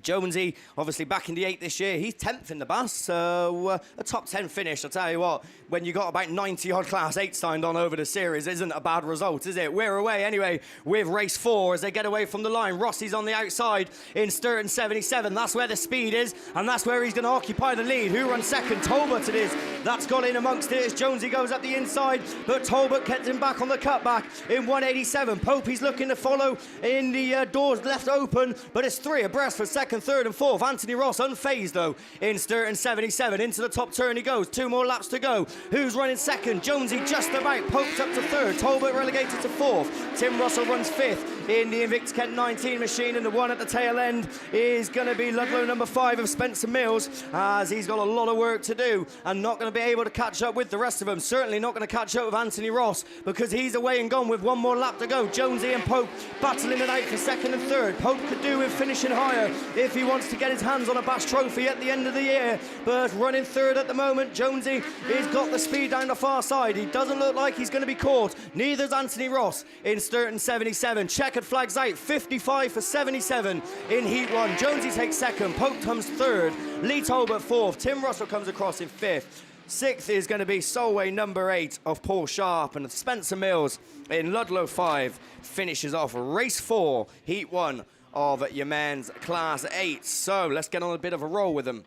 Speaker 2: Jonesy, obviously back in the 8 this year, he's 10th in the BAS, so a top 10 finish. I'll tell you what, when you got about 90-odd Class 8 signed on over the series, isn't a bad result, is it? We're away anyway with race 4 as they get away from the line. Rossi's on the outside in Sturton 77. That's where the speed is, and that's where he's going to occupy the lead. Who runs 2nd? Talbot it is. That's got in amongst it as Jonesy goes up the inside, but Talbot gets him back on the cutback in 187. Pope, he's looking to follow in the doors left open, but it's 3 abreast for 2nd, 3rd and 4th. Anthony Ross unfazed though in Sturton 77. Into the top turn he goes. 2 more laps to go. Who's running 2nd? Jonesy just about. Pope's up to 3rd. Talbot relegated to 4th. Tim Russell runs 5th. in the Invictus Kent 19 machine, and the one at the tail end is going to be Ludlow number 5 of Spencer Mills, as he's got a lot of work to do and not going to be able to catch up with the rest of them. Certainly not going to catch up with Anthony Ross, because he's away and gone with one more lap to go. Jonesy and Pope battling it out for second and third. Pope could do with finishing higher if he wants to get his hands on a BAST trophy at the end of the year, but running third at the moment. Jonesy has got the speed down the far side. He doesn't look like he's going to be caught. Neither's Anthony Ross in Sturton 77. Checkered flags out, 55 for 77 in Heat 1. Jonesy takes second, Pope comes third, Lee Tolbert fourth, Tim Russell comes across in fifth. Sixth is going to be Solway number 8 of Paul Sharp, and Spencer Mills in Ludlow 5 finishes off race 4, Heat 1 of your men's Class 8. So let's get on a bit of a roll with them.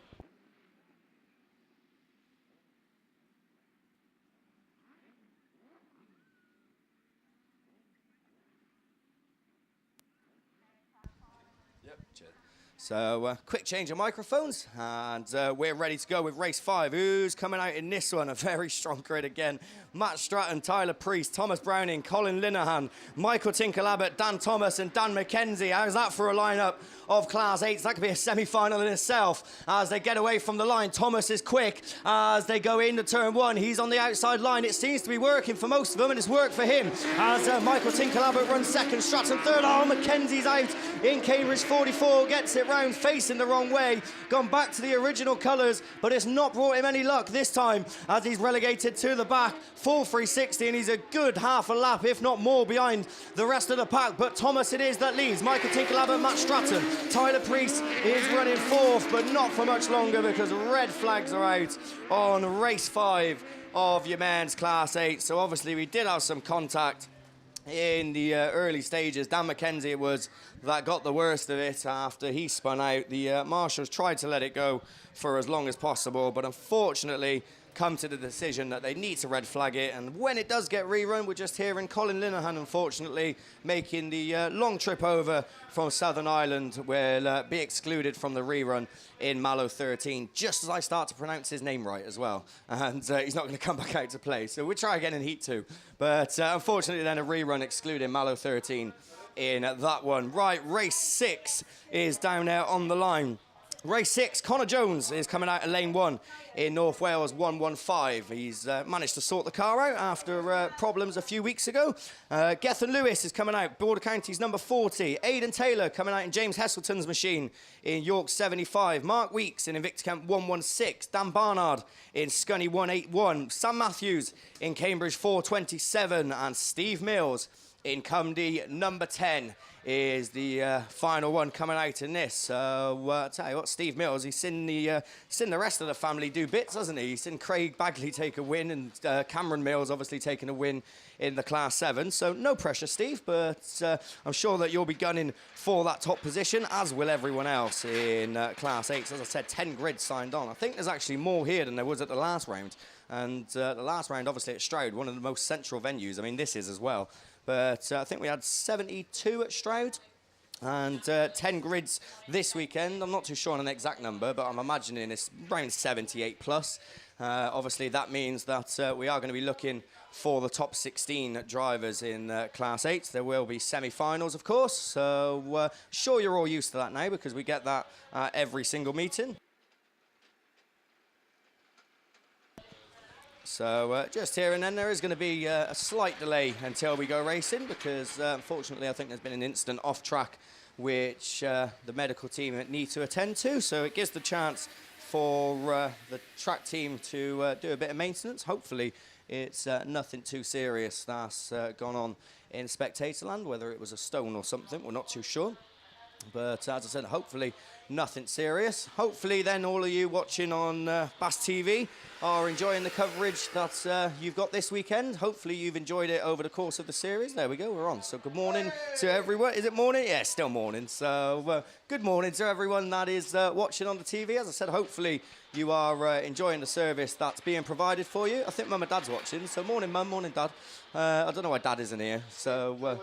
Speaker 2: So, quick change of microphones, and we're ready to go with race 5. Who's coming out in this one? A very strong grid again. Matt Stratton, Tyler Priest, Thomas Browning, Colin Linehan, Michael Tinkle-Abbott, Dan Thomas and Dan McKenzie. How's that for a lineup of Class 8s? That could be a semi-final in itself as they get away from the line. Thomas is quick as they go into turn 1. He's on the outside line. It seems to be working for most of them, and it's worked for him as Michael Tinkle-Abbott runs second, Stratton third. Oh, McKenzie's out in Cambridge 44, gets it round, facing the wrong way, gone back to the original colours, but it's not brought him any luck this time as he's relegated to the back. Full 360, and he's a good half a lap, if not more, behind the rest of the pack. But Thomas it is that leads. Michael Tinkle-Abbott, Matt Stratton. Tyler Priest is running fourth, but not for much longer because red flags are out on race 5 of your men's Class 8. So obviously we did have some contact in the early stages. Dan McKenzie it was that got the worst of it after he spun out. The marshals tried to let it go for as long as possible, but unfortunately come to the decision that they need to red flag it, and when it does get rerun, we're just hearing Colin Linehan, unfortunately, making the long trip over from Southern Ireland will be excluded from the rerun in Mallow 13, just as I start to pronounce his name right as well, and he's not going to come back out to play, so we'll try again in Heat 2, but unfortunately then a rerun excluding Mallow 13 in that one. Right, race 6 is down there on the line. Race 6, Connor Jones is coming out of lane 1 in North Wales 115. He's managed to sort the car out after problems a few weeks ago. Gethin Lewis is coming out, Border Counties number 40. Aidan Taylor coming out in James Heselton's machine in York 75. Mark Weeks in Invictus Camp 116. Dan Barnard in Scunny 181. Sam Matthews in Cambridge 427. And Steve Mills in Cumdy number 10 is the final one coming out in this. So tell you what, Steve Mills, he's seen the rest of the family do bits, hasn't he? He's seen Craig Bagley take a win, and Cameron Mills obviously taking a win in the Class 7. So no pressure, Steve, but I'm sure that you'll be gunning for that top position, as will everyone else in Class 8. So as I said, 10 grids signed on. I think there's actually more here than there was at the last round. And the last round, obviously, at Stroud, one of the most central venues. I mean, this is as well. But I think we had 72 at Stroud and 10 grids this weekend. I'm not too sure on an exact number, but I'm imagining it's around 78 plus. Obviously, that means that we are going to be looking for the top 16 drivers in Class 8. There will be semi-finals, of course. So sure you're all used to that now because we get that every single meeting. So just here and then there is going to be a slight delay until we go racing because unfortunately I think there's been an incident off track which the medical team need to attend to, so it gives the chance for the track team to do a bit of maintenance. Hopefully it's nothing too serious that's gone on in Spectatorland, whether it was a stone or something, we're not too sure. But as I said, hopefully nothing serious. Hopefully then all of you watching on BAStv are enjoying the coverage that you've got this weekend. Hopefully you've enjoyed it over the course of the series. There we go, we're on. So good morning to everyone. Is it morning? Yeah, still morning. So good morning to everyone that is watching on the TV. As I said, hopefully you are enjoying the service that's being provided for you. I think Mum and Dad's watching. So morning Mum, morning Dad. I don't know why Dad isn't here. So...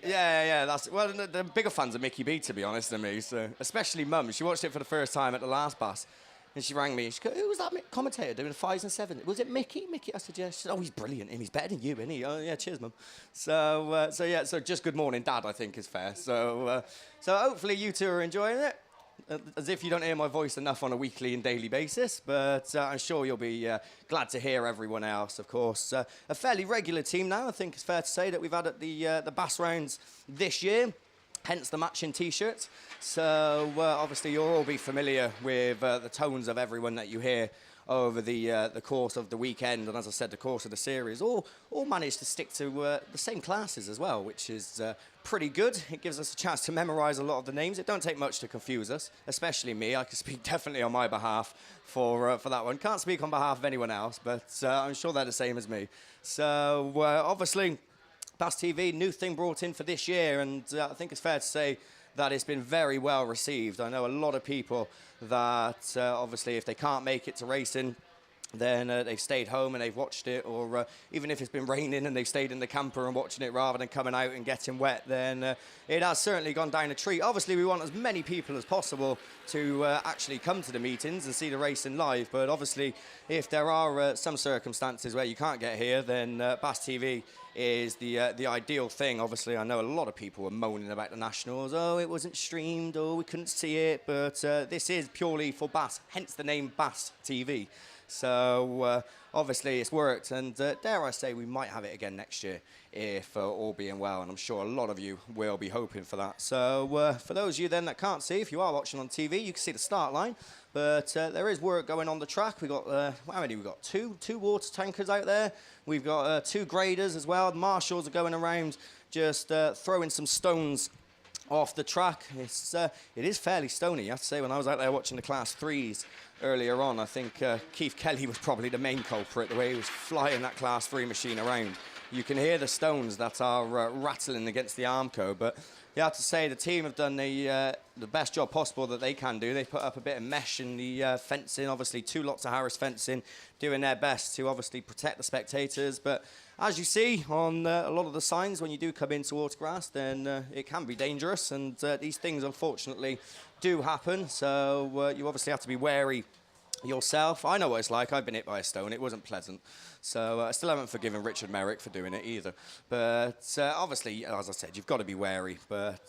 Speaker 2: Yeah, that's... Well, the bigger fans of Mickey B, to be honest, than me, so... Especially Mum. She watched it for the first time at the last BAS. And she rang me. She goes, who was that commentator doing the 5s and 7s? Was it Mickey? Mickey? I said, yeah. She said, oh, he's brilliant. He's better than you, isn't he? Oh, yeah, cheers, Mum. So just good morning, Dad, I think is fair. So hopefully you two are enjoying it. As if you don't hear my voice enough on a weekly and daily basis, but I'm sure you'll be glad to hear everyone else, of course. A fairly regular team now, I think it's fair to say, that we've had at the BAS rounds this year, hence the matching T-shirts. So obviously you'll all be familiar with the tones of everyone that you hear over the course of the weekend, and as I said, the course of the series, all managed to stick to the same classes as well, which is pretty good. It gives us a chance to memorise a lot of the names. It don't take much to confuse us, especially me. I can speak definitely on my behalf for that one. Can't speak on behalf of anyone else, but I'm sure they're the same as me. So obviously, BAStv, new thing brought in for this year, and I think it's fair to say that it's been very well received. I know a lot of people that obviously if they can't make it to racing, then they've stayed home and they've watched it, or even if it's been raining and they've stayed in the camper and watching it rather than coming out and getting wet, then it has certainly gone down a treat. Obviously, we want as many people as possible to actually come to the meetings and see the racing live, but obviously, if there are some circumstances where you can't get here, then BAStv is the ideal thing. Obviously, I know a lot of people were moaning about the Nationals. Oh, it wasn't streamed, or we couldn't see it, but this is purely for BAS, hence the name BAStv. So obviously it's worked, and dare I say we might have it again next year if all being well, and I'm sure a lot of you will be hoping for that. So for those of you then that can't see, if you are watching on TV, you can see the start line, but there is work going on the track. We've got, how many? We've got two water tankers out there. We've got 2 graders as well. The marshals are going around just throwing some stones off the track. It is fairly stony, I have to say. When I was out there watching the Class 3s earlier on, I think Keith Kelly was probably the main culprit, the way he was flying that Class 3 machine around. You can hear the stones that are rattling against the Armco, but you have to say the team have done the best job possible that they can do. They put up a bit of mesh in the fencing, obviously 2 lots of Harris fencing, doing their best to obviously protect the spectators. But as you see on a lot of the signs, when you do come into Autograss, then it can be dangerous, and these things unfortunately do happen. So you obviously have to be wary yourself. I know what it's like. I've been hit by a stone. It wasn't pleasant. So I still haven't forgiven Richard Merrick for doing it either. But obviously, as I said, you've got to be wary. But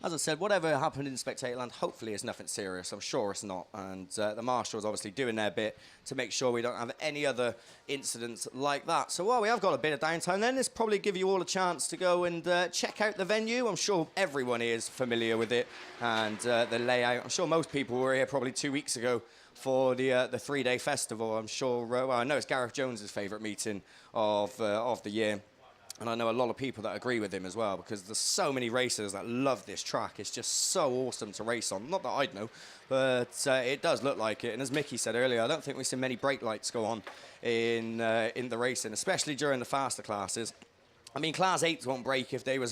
Speaker 2: as I said, whatever happened in Spectatorland, hopefully it's nothing serious. I'm sure it's not. And the marshals obviously doing their bit to make sure we don't have any other incidents like that. So while we have got a bit of downtime, then this probably give you all a chance to go and check out the venue. I'm sure everyone is familiar with it and the layout. I'm sure most people were here probably 2 weeks ago for the 3-day festival. I'm sure, well, I know it's Gareth Jones's favourite meeting of the year. And I know a lot of people that agree with him as well, because there's so many racers that love this track. It's just so awesome to race on. Not that I'd know, but it does look like it. And as Mickey said earlier, I don't think we've seen many brake lights go on in the racing, especially during the faster classes. I mean, Class 8s won't break if they was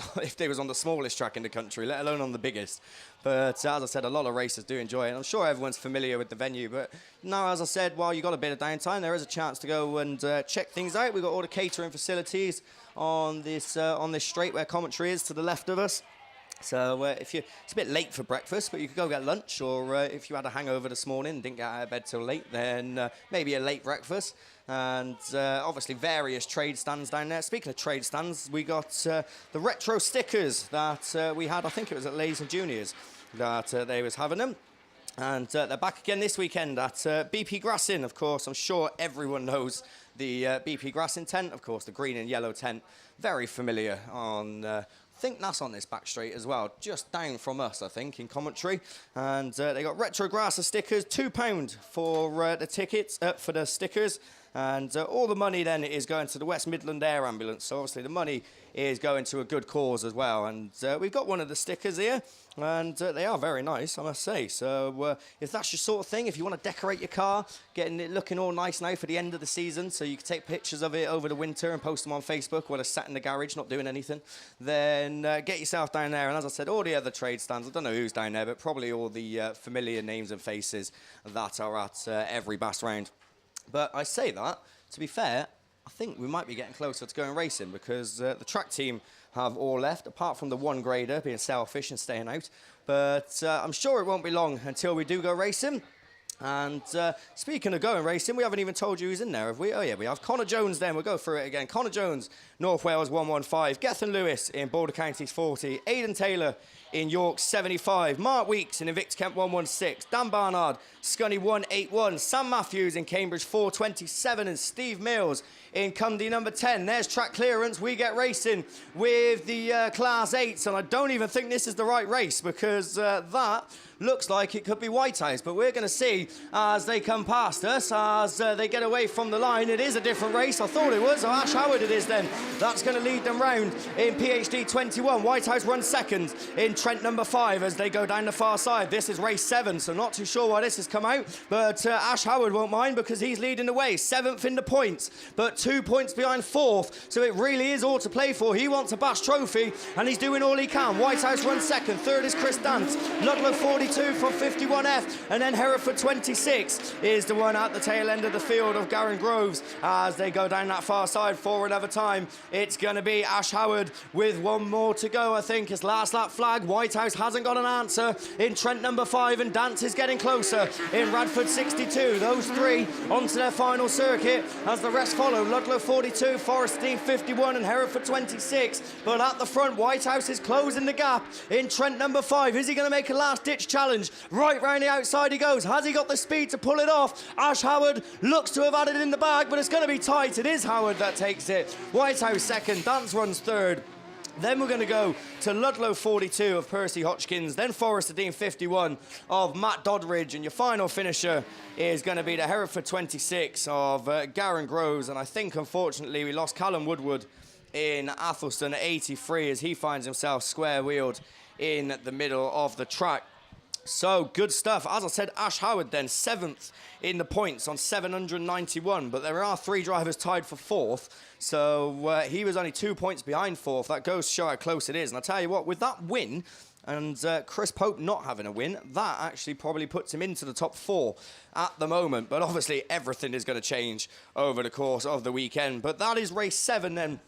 Speaker 2: on the smallest track in the country, let alone on the biggest. But as I said, a lot of racers do enjoy it. I'm sure everyone's familiar with the venue. But now, as I said, while you've got a bit of downtime, there is a chance to go and check things out. We've got all the catering facilities on this straight where commentary is to the left of us. So it's a bit late for breakfast, but you could go get lunch, or if you had a hangover this morning and didn't get out of bed till late, then maybe a late breakfast. And obviously various trade stands down there. Speaking of trade stands, we got the retro stickers that we had, I think it was at Ladies and Juniors, that they was having them. And they're back again this weekend at BP Grassing, of course. I'm sure everyone knows the BP Grassing tent, of course, the green and yellow tent. Very familiar on... I think that's on this back straight as well, just down from us, I think, in commentary. And they got retro grasser stickers, £2 for the tickets, for the stickers. And all the money then is going to the West Midland Air Ambulance. So obviously the money is going to a good cause as well. And we've got one of the stickers here, and they are very nice, I must say. So if that's your sort of thing, if you want to decorate your car, getting it looking all nice now for the end of the season, so you can take pictures of it over the winter and post them on Facebook while it's sat in the garage not doing anything, then get yourself down there. And as I said, all the other trade stands, I don't know who's down there, but probably all the familiar names and faces that are at every BAS round. But I say that, to be fair, I think we might be getting closer to going racing, because the track team have all left, apart from the one grader being selfish and staying out. But I'm sure it won't be long until we do go racing. And speaking of going racing, we haven't even told you who's in there, have we? Oh, yeah, we have. Connor Jones then. We'll go through it again. Connor Jones, North Wales 115. Gethin Lewis in Border Counties 40. Aidan Taylor in York 75. Mark Weeks in Invictus Kent 116. Dan Barnard, Scunny 181. Sam Matthews in Cambridge 427. And Steve Mills in Cundy number 10. There's track clearance. We get racing with the Class 8s. And I don't even think this is the right race because that looks like it could be Whitehouse, but we're going to see as they come past us, as they get away from the line. It is a different race. I thought it was. Oh, Ash Howard it is then. That's going to lead them round in PhD 21. Whitehouse runs second in Trent number 5 as they go down the far side. This is race 7, so not too sure why this has come out, but Ash Howard won't mind because he's leading the way. 7th in the points, but 2 points behind 4th, so it really is all to play for. He wants a BAST trophy, and he's doing all he can. Whitehouse runs 2nd. 3rd is Chris Dance. Ludlow 42 from 51F, and then Hereford 26 is the one at the tail end of the field of Garen Groves as they go down that far side for another time. It's going to be Ash Howard with one more to go, I think. It's last lap flag. Whitehouse hasn't got an answer in Trent number 5, and Dance is getting closer in Radford 62. Those 3 onto their final circuit as the rest follow. Ludlow 42, Forest Dean 51, and Hereford 26. But at the front, Whitehouse is closing the gap in Trent number 5. Is he going to make a last-ditch challenge? Right round the outside he goes. Has he got the speed to pull it off? Ash Howard looks to have had it in the bag, but it's going to be tight. It is Howard that takes it. Whitehouse 2nd, Dance runs 3rd. Then we're going to go to Ludlow 42 of Percy Hodgkins, then Forest Dean 51 of Matt Doddridge, and your final finisher is going to be the Hereford 26 of Garen Groves. And I think, unfortunately, we lost Callum Woodward in Athelston 83 as he finds himself square-wheeled in the middle of the track. So, good stuff. As I said, Ash Howard then 7th in the points on 791, but there are 3 drivers tied for 4th, so he was only 2 points behind 4th. That goes to show how close it is. And I tell you what, with that win, and Chris Pope not having a win, that actually probably puts him into the top 4 at the moment. But obviously, everything is going to change over the course of the weekend. But that is race 7 then.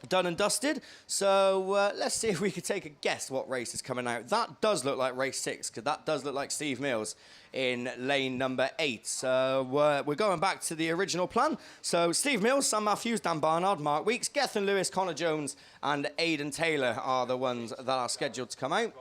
Speaker 2: Done and dusted. So let's see if we could take a guess what race is coming out. That does look like race 6, because that does look like Steve Mills in lane number 8. So we're going back to the original plan. So Steve Mills, Sam Matthews, Dan Barnard, Mark Weeks, Gethin Lewis, Connor Jones and Aidan Taylor are the ones that are scheduled to come out.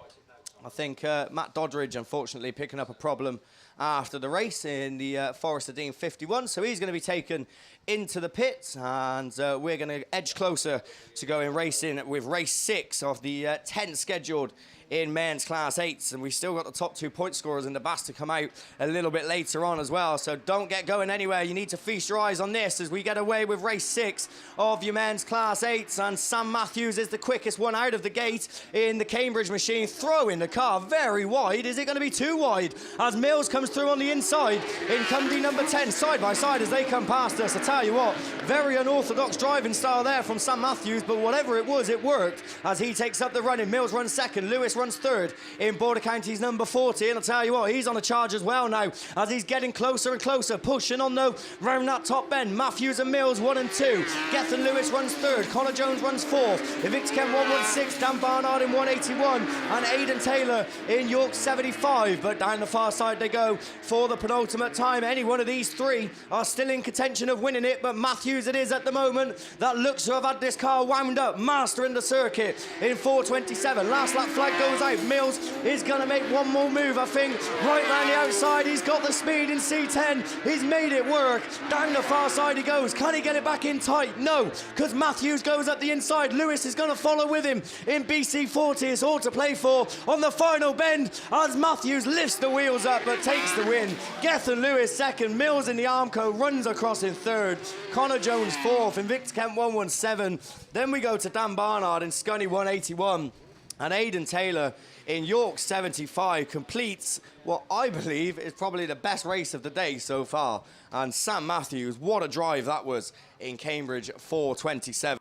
Speaker 2: I think Matt Doddridge, unfortunately, picking up a problem after the race in the Forest Dean 51. So he's going to be taken into the pits, and we're going to edge closer to going racing with race 6 of the 10 scheduled in men's class 8s, and we've still got the top 2 point scorers in the BAST to come out a little bit later on as well. So don't get going anywhere. You need to feast your eyes on this as we get away with race 6 of your men's class 8s, and Sam Matthews is the quickest one out of the gate in the Cambridge machine, throwing the car very wide. Is it going to be too wide as Mills comes through on the inside in Cundy number 10, side by side as they come past us? I tell you what, very unorthodox driving style there from Sam Matthews, but whatever it was, it worked as he takes up the running. Mills runs 2nd, Lewis runs 3rd in Border Counties number 40, and I'll tell you what, he's on a charge as well now as he's getting closer and closer, pushing on though round that top bend. Matthews and Mills 1 and 2, Gethin Lewis runs 3rd, Connor Jones runs 4th, Invictus Kent 116, Dan Barnard in 181 and Aidan Taylor in York 75. But down the far side they go for the penultimate time. Any one of these 3 are still in contention of winning it, but Matthews it is at the moment that looks to have had this car wound up, mastering the circuit in 4:27. Last lap flag goes out. Mills is going to make one more move, I think, right round the outside. He's got the speed in C10. He's made it work. Down the far side he goes. Can he get it back in tight? No, because Matthews goes up the inside. Lewis is going to follow with him in BC40. It's all to play for on the final bend as Matthews lifts the wheels up but takes the win. Gethin Lewis 2nd, Mills in the Armco runs across in 3rd, Connor Jones 4th, Invictus Kent 117. Then we go to Dan Barnard in Scunny 181 and Aidan Taylor in York 75 completes what I believe is probably the best race of the day so far. And Sam Matthews, what a drive that was in Cambridge 4:27.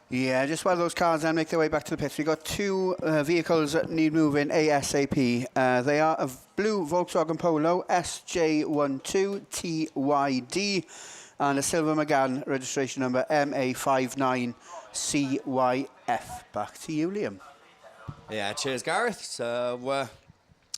Speaker 4: Yeah, just while those cars then make their way back to the pits, we've got 2 vehicles that need moving ASAP. They are a blue Volkswagen Polo SJ12TYD and a silver Megane registration number MA59CYF. Back to you, Liam.
Speaker 2: Yeah, cheers, Gareth. So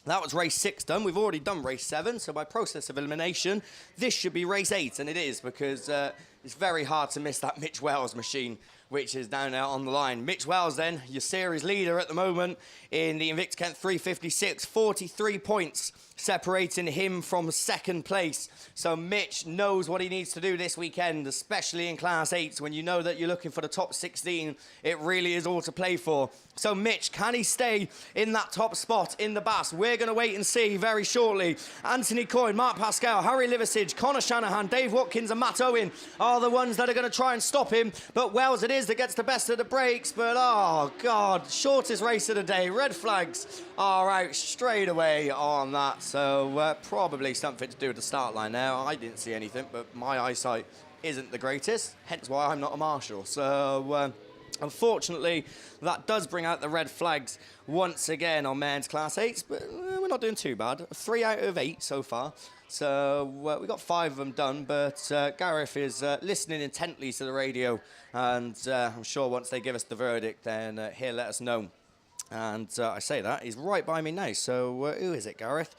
Speaker 2: That was race 6 done. We've already done race 7, so by process of elimination, this should be race 8, and it is, because it's very hard to miss that Mitch Wells machine, which is down there on the line. Mitch Wells, then, your series leader at the moment in the Invicta Kent 356, 43 points separating him from second place. So Mitch knows what he needs to do this weekend, especially in Class 8s. When you know that you're looking for the top 16, it really is all to play for. So Mitch, can he stay in that top spot in the BAS? We're going to wait and see very shortly. Anthony Coyne, Mark Pascal, Harry Liversidge, Connor Shanahan, Dave Watkins and Matt Owen are the ones that are going to try and stop him. But Wells it is that gets the best of the breaks. But, oh, God, shortest race of the day. Red flags are out straight away on that. So probably something to do with the start line now. I didn't see anything, but my eyesight isn't the greatest, hence why I'm not a marshal. So unfortunately, that does bring out the red flags once again on men's Class 8s, but we're not doing too bad. 3 out of 8 so far. So we got 5 of them done, but Gareth is listening intently to the radio, and I'm sure once they give us the verdict, then he'll let us know. And I say that, he's right by me now. So who is it, Gareth?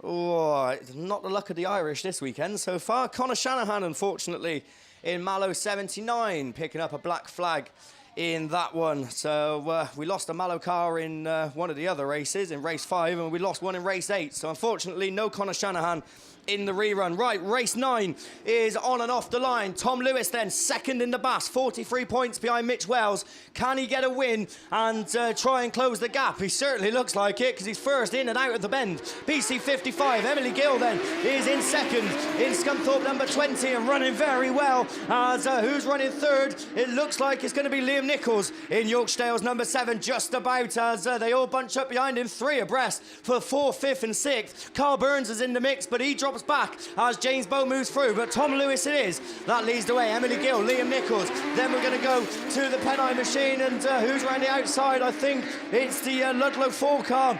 Speaker 2: Oh, it's not the luck of the Irish this weekend so far. Connor Shanahan, unfortunately, in Mallow 79, picking up a black flag in that one. So we lost a Mallow car in one of the other races, in race 5, and we lost one in race 8. So unfortunately, no Connor Shanahan in the rerun. Right, race 9 is on and off the line. Tom Lewis then, second in the BAS, 43 points behind Mitch Wells. Can he get a win and try and close the gap? He certainly looks like it, because he's first in and out of the bend. BC 55, Emily Gill then is in second in Scunthorpe number 20 and running very well. As who's running third? It looks like it's going to be Liam Nichols in Yorkshire number 7, just about, as they all bunch up behind him, 3 abreast for 4th, 5th and 6th. Carl Burns is in the mix, but he drops back as James Bow moves through, but Tom Lewis it is that leads the way. Emily Gill, Liam Nichols, then we're going to go to the Pennine machine, and who's around the outside? I think it's the Ludlow 4 car.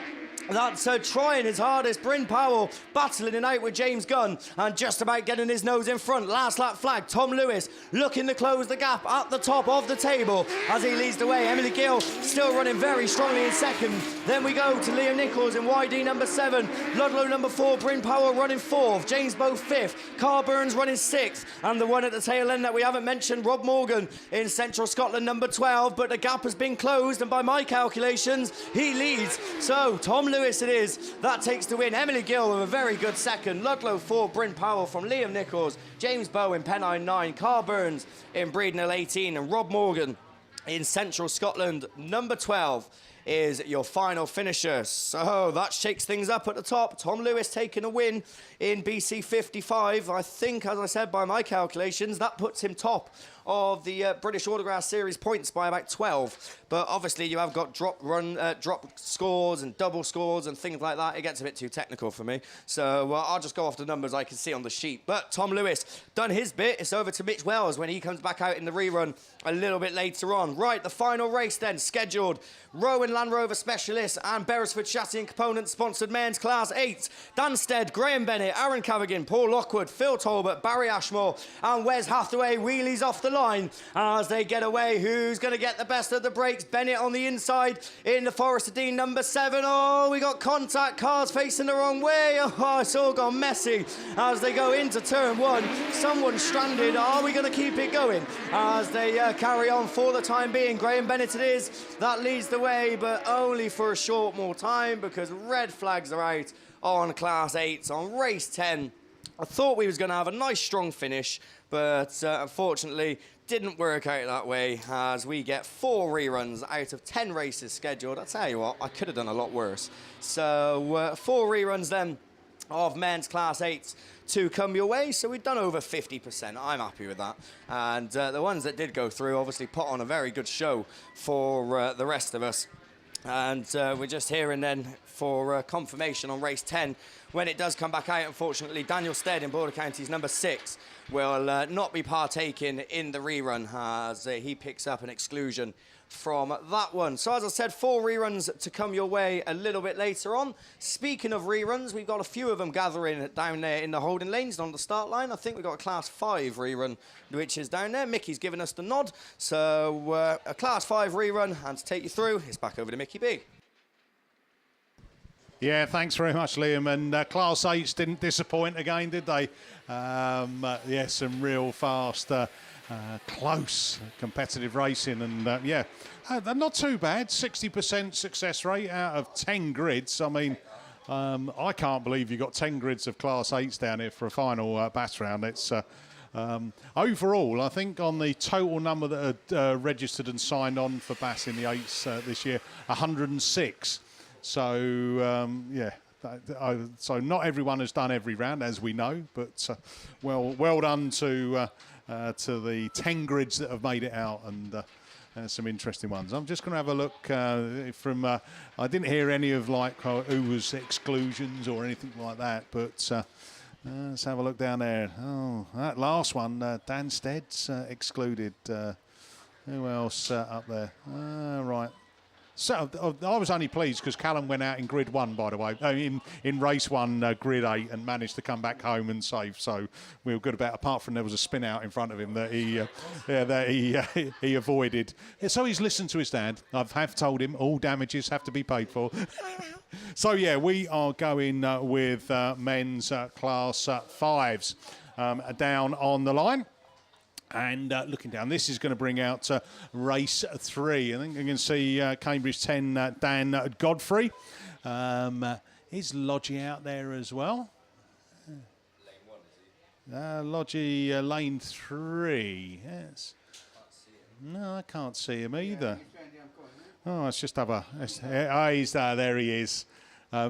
Speaker 2: That's trying his hardest. Bryn Powell battling it out with James Gunn and just about getting his nose in front. Last lap flag. Tom Lewis looking to close the gap at the top of the table as he leads the way. Emily Gill still running very strongly in second. Then we go to Liam Nichols in YD number 7. Ludlow number 4. Bryn Powell running 4th. James Bow 5th. Carl Burns running 6th. And the one at the tail end that we haven't mentioned, Rob Morgan in Central Scotland number 12. But the gap has been closed, and by my calculations, he leads. So Tom Lewis it is that takes the win. Emily Gill with a very good second. Ludlow 4, Bryn Powell from Liam Nichols. James Bow in Pennine 9. Carl Burns in Breednell 18. And Rob Morgan in Central Scotland number 12 is your final finisher. So that shakes things up at the top. Tom Lewis taking a win in BC 55. I think, as I said, by my calculations, that puts him top of the British Autograss Series points by about 12. But obviously you have got drop scores and double scores and things like that. It gets a bit too technical for me. So I'll just go off the numbers I can see on the sheet. But Tom Lewis done his bit. It's over to Mitch Wells when he comes back out in the rerun a little bit later on. Right, the final race then scheduled. Rowan Land Rover Specialist and Beresford Chassis and Components sponsored men's Class 8. Dan Stead, Graham Bennett, Aaron Cavigan, Paul Lockwood, Phil Talbot, Barry Ashmore and Wes Hathaway wheelies off the line as they get away. Who's going to get the best of the breaks? Bennett on the inside in the Forester Dean number 7. Oh, we got contact. Cars facing the wrong way. Oh, it's all gone messy as they go into turn 1. Someone's stranded. Are we going to keep it going as they carry on for the time being? Graham Bennett it is that leads the way, but only for a short more time because red flags are out on Class 8s on race 10. I thought we was going to have a nice strong finish, but unfortunately didn't work out that way as we get 4 reruns out of 10 races scheduled. I tell you what, I could have done a lot worse. So 4 reruns then of men's Class 8s to come your way. So we've done over 50%. I'm happy with that. And the ones that did go through obviously put on a very good show for the rest of us. And we're just hearing then for confirmation on race 10 when it does come back out. Unfortunately, Daniel Stead in Border Counties number 6 will not be partaking in the rerun as he picks up an exclusion from that one. So as I said, 4 reruns to come your way a little bit later on. Speaking of reruns, we've got a few of them gathering down there in the holding lanes on the start line. I think we've got a Class 5 rerun which is down there. Mickey's given us the nod. So a Class 5 rerun, and to take you through, it's back over to Mickey B.
Speaker 1: Yeah, thanks very much, Liam. And Class 8s didn't disappoint again, did they? Yeah, some real fast, close competitive racing. And yeah, they're not too bad. 60% success rate out of 10 grids. I mean, I can't believe you got 10 grids of Class 8s down here for a final BAS round. It's overall, I think on the total number that are registered and signed on for BAS in the 8s this year, 106. So, yeah, so not everyone has done every round, as we know, but well done to the 10 grids that have made it out, and some interesting ones. I'm just going to have a look from, I didn't hear any of like who was exclusions or anything like that, but let's have a look down there. Oh, that last one, Dan Stead's excluded. Who else up there? Right. So I was only pleased because Callum went out in grid 1, by the way, in race 1, grid 8, and managed to come back home and save. So we were good about. Apart from there was a spin out in front of him that he avoided. So he's listened to his dad. I have told him all damages have to be paid for. So yeah, we are going with men's class 5s down on the line. And looking down, this is going to bring out race 3. I think you can see Cambridge 10, Dan Godfrey. Is Lodgy out there as well? Lodgy, lane 3. Yes. No, I can't see him either. Oh, let's just have a... he's there. There he is.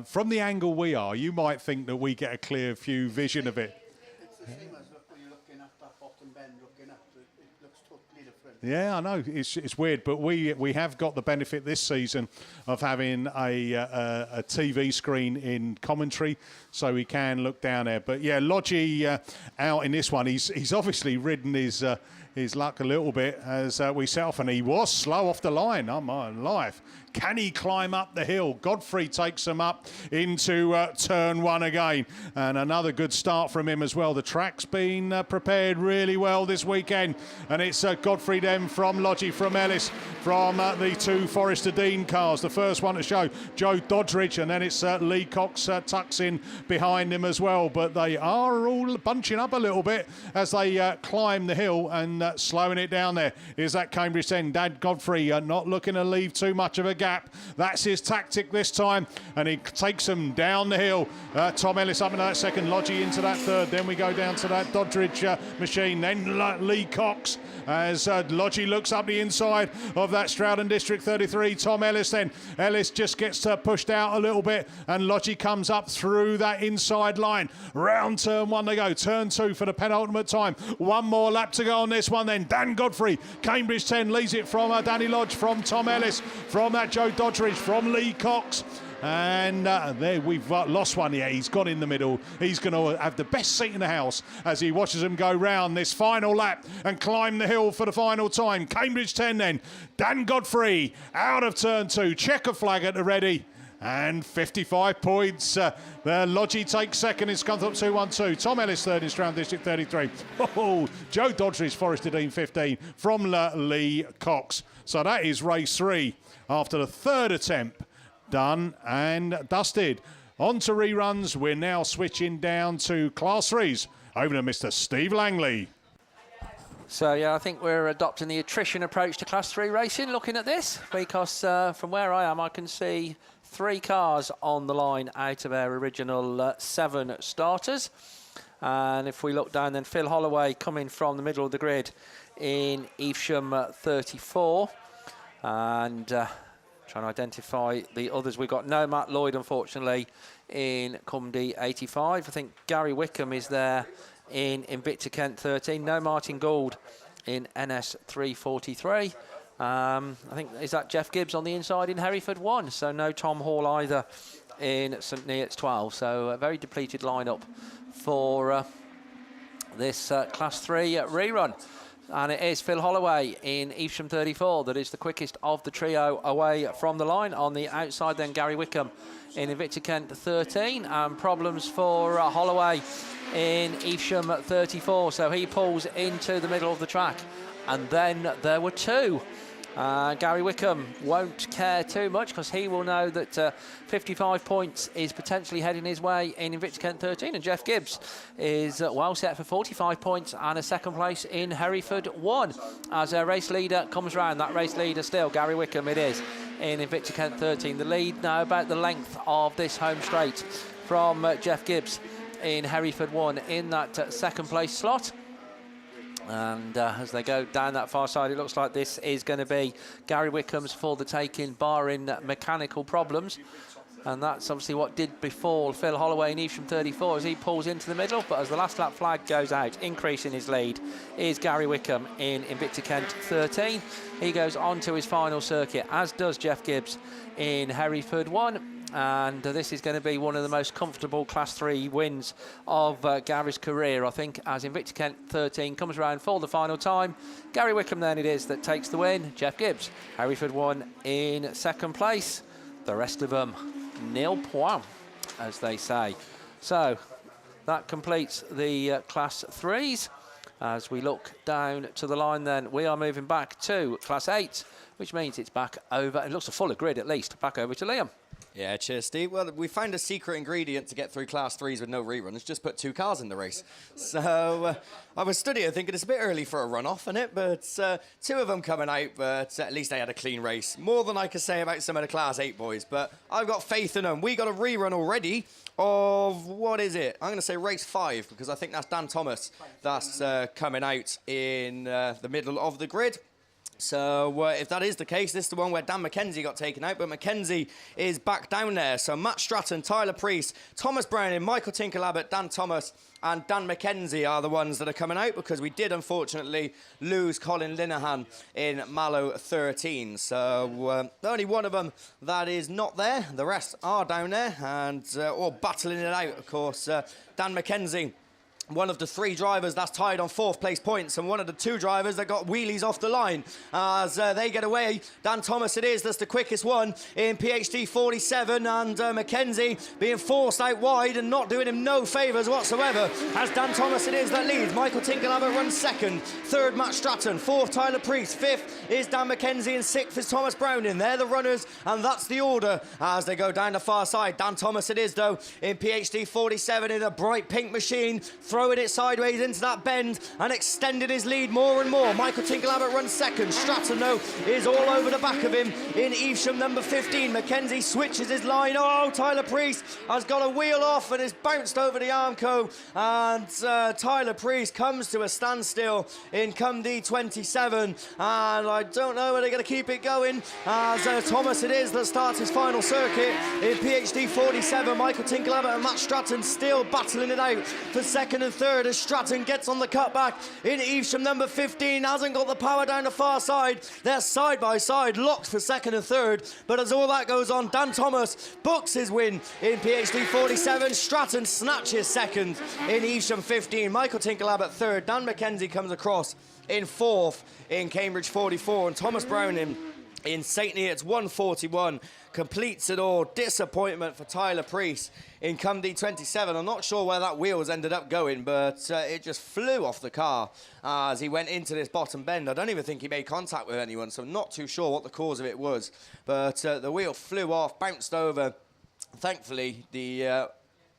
Speaker 1: From the angle we are, you might think that we get a clear view vision of it. Yeah, I know it's weird, but we have got the benefit this season of having a TV screen in commentary, so we can look down there. But yeah, Lodgy out in this one. He's obviously ridden his luck a little bit as we set off, and he was slow off the line. Oh my life! Can he climb up the hill? Godfrey takes him up into turn 1 again. And another good start from him as well. The track's been prepared really well this weekend. And it's Godfrey then from Lodgy, from Ellis, from the 2 Forester Dean cars. The first one to show, Joe Doddridge, and then it's Lee Cox tucks in behind him as well. But they are all bunching up a little bit as they climb the hill and slowing it down there. Is that Cambridge 10? Dad Godfrey not looking to leave too much of a gap. That's his tactic this time, and he takes them down the hill. Tom Ellis up into that second, Lodgy into that third. Then we go down to that Doddridge machine. Then Lee Cox as Lodgy looks up the inside of that Stroudon District 33. Tom Ellis then. Ellis just gets pushed out a little bit, and Lodgy comes up through that inside line. Round turn 1 to go. Turn 2 for the penultimate time. One more lap to go on this one then. Dan Godfrey, Cambridge 10 leads it from Danny Lodge, from Tom Ellis, from that Joe Doddridge, from Lee Cox. And there we've lost one. Yeah, he's got in the middle. He's going to have the best seat in the house as he watches them go round this final lap and climb the hill for the final time. Cambridge 10 then. Dan Godfrey out of turn 2. Checker flag at the ready. And 55 points. Lodgy takes second in Scunthorpe 212. Tom Ellis third in Stroud District 33. Oh, Joe Doddridge, Forester Dean 15 from Lee Cox. So that is race 3 after the third attempt. Done and dusted. On to reruns. We're now switching down to Class 3s. Over to Mr. Steve Langley.
Speaker 3: So, yeah, I think we're adopting the attrition approach to Class 3 racing, looking at this, because from where I am, I can see 3 cars on the line out of our original 7 starters. And if we look down, then Phil Holloway coming from the middle of the grid in Evesham 34. And trying to identify the others. We've got no Matt Lloyd, unfortunately, in Cumdy 85. I think Gary Wickham is there in Invicta Kent 13. No Martin Gould in NS 343. I think, is that Jeff Gibbs on the inside in Hereford 1? So no Tom Hall either in St Neots 12. So a very depleted lineup for this Class 3 rerun. And it is Phil Holloway in Evesham 34 that is the quickest of the trio away from the line. On the outside then Gary Wickham in Invicta Kent 13. And problems for Holloway in Evesham 34. So he pulls into the middle of the track. And then there were 2 Gary Wickham won't care too much because he will know that 55 points is potentially heading his way in Invicta Kent 13, and Jeff Gibbs is well set for 45 points and a second place in Hereford 1 as a race leader comes round. That race leader still Gary Wickham it is in Invicta Kent 13. The lead now about the length of this home straight from Jeff Gibbs in Hereford 1 in that second place slot. And as they go down that far side, it looks like this is going to be Gary Wickham's for the taking, barring mechanical problems. And that's obviously what did befall Phil Holloway in Evesham 34 as he pulls into the middle. But as the last lap flag goes out, increasing his lead is Gary Wickham in Invicta Kent 13. He goes on to his final circuit, as does Jeff Gibbs in Hereford 1. And this is going to be one of the most comfortable Class 3 wins of Gary's career, I think, as Invicta Kent 13 comes around for the final time. Gary Wickham then it is that takes the win. Jeff Gibbs, Hereford 1 in second place. The rest of them, nil point, as they say. So that completes the Class 3s. As we look down to the line then, we are moving back to Class 8, which means it's back over, it looks a fuller grid at least, back over to Liam.
Speaker 2: Yeah, cheers, Steve. Well, we found a secret ingredient to get through Class 3s with no reruns. Just put 2 cars in the race. So I was studying thinking it's a bit early for a runoff, isn't it? But 2 of them coming out, but at least they had a clean race. More than I could say about some of the Class 8 boys, but I've got faith in them. We got a rerun already of, what is it? I'm going to say race 5, because I think that's Dan Thomas that's coming out in the middle of the grid. So if that is the case, this is the one where Dan McKenzie got taken out, but McKenzie is back down there. So Matt Stratton, Tyler Priest, Thomas Browning, Michael Tinker-Labbott, Dan Thomas and Dan McKenzie are the ones that are coming out because we did unfortunately lose Colin Linehan in Mallow 13. So only one of them that is not there. The rest are down there and all battling it out, of course. Dan McKenzie, one of the 3 drivers that's tied on 4th place points and one of the 2 drivers that got wheelies off the line as they get away. Dan Thomas it is that's the quickest one in PhD 47 and McKenzie being forced out wide and not doing him no favours whatsoever as Dan Thomas it is that leads. Michael Tinker-Labbott runs 2nd, 3rd Matt Stratton, 4th Tyler Priest, 5th is Dan McKenzie and 6th is Thomas Browning. They're the runners and that's the order as they go down the far side. Dan Thomas it is though in PhD 47 in a bright pink machine, throwing it sideways into that bend and extended his lead more and more. Michael Tinker-Labbott runs 2nd. Stratton, though, is all over the back of him in Evesham number 15. McKenzie switches his line. Oh, Tyler Priest has got a wheel off and is bounced over the Armco. And Tyler Priest comes to a standstill in Cum D27. And I don't know whether they're going to keep it going as Thomas it is that starts his final circuit in PhD 47. Michael Tinker-Labbott and Matt Stratton still battling it out for 2nd and 3rd as Stratton gets on the cutback in Evesham number 15. Hasn't got the power down the far side. They're side by side, locked for 2nd and 3rd. But as all that goes on, Dan Thomas books his win in PhD 47. Stratton snatches 2nd in Evesham 15. Michael Tinker-Labbott 3rd. Dan McKenzie comes across in 4th in Cambridge 44. And Thomas Browning in St. Neots 141 completes it all. Disappointment for Tyler Priest in Cum D27. I'm not sure where that wheels ended up going, but it just flew off the car as he went into this bottom bend. I don't even think he made contact with anyone, so I'm not too sure what the cause of it was. But the wheel flew off, bounced over. Thankfully, the...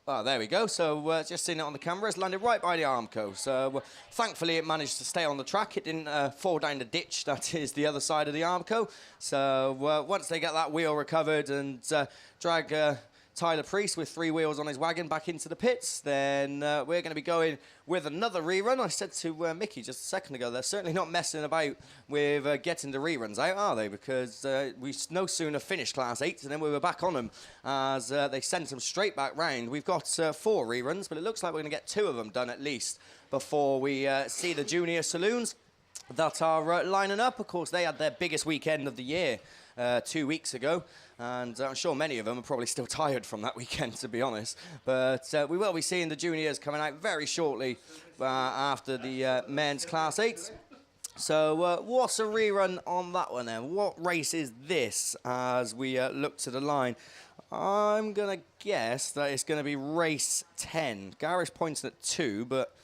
Speaker 2: oh, there we go. So just seeing it on the camera, it's landed right by the Armco. So thankfully it managed to stay on the track. It didn't fall down the ditch that is the other side of the Armco. So once they get that wheel recovered and drag Tyler Priest with 3 wheels on his wagon back into the pits, then we're going to be going with another rerun. I said to Mickey just a second ago, they're certainly not messing about with getting the reruns out, are they? Because we no sooner finished Class 8 and then we were back on them as they sent them straight back round. We've got 4 reruns, but it looks like we're going to get 2 of them done at least before we see the junior saloons that are lining up. Of course, they had their biggest weekend of the year 2 weeks ago. And I'm sure many of them are probably still tired from that weekend, to be honest. But we will be seeing the juniors coming out very shortly after the men's Class 8. So what's a rerun on that one then? What race is this as we look to the line? I'm going to guess that it's going to be race 10. Gary's pointing at 2, but...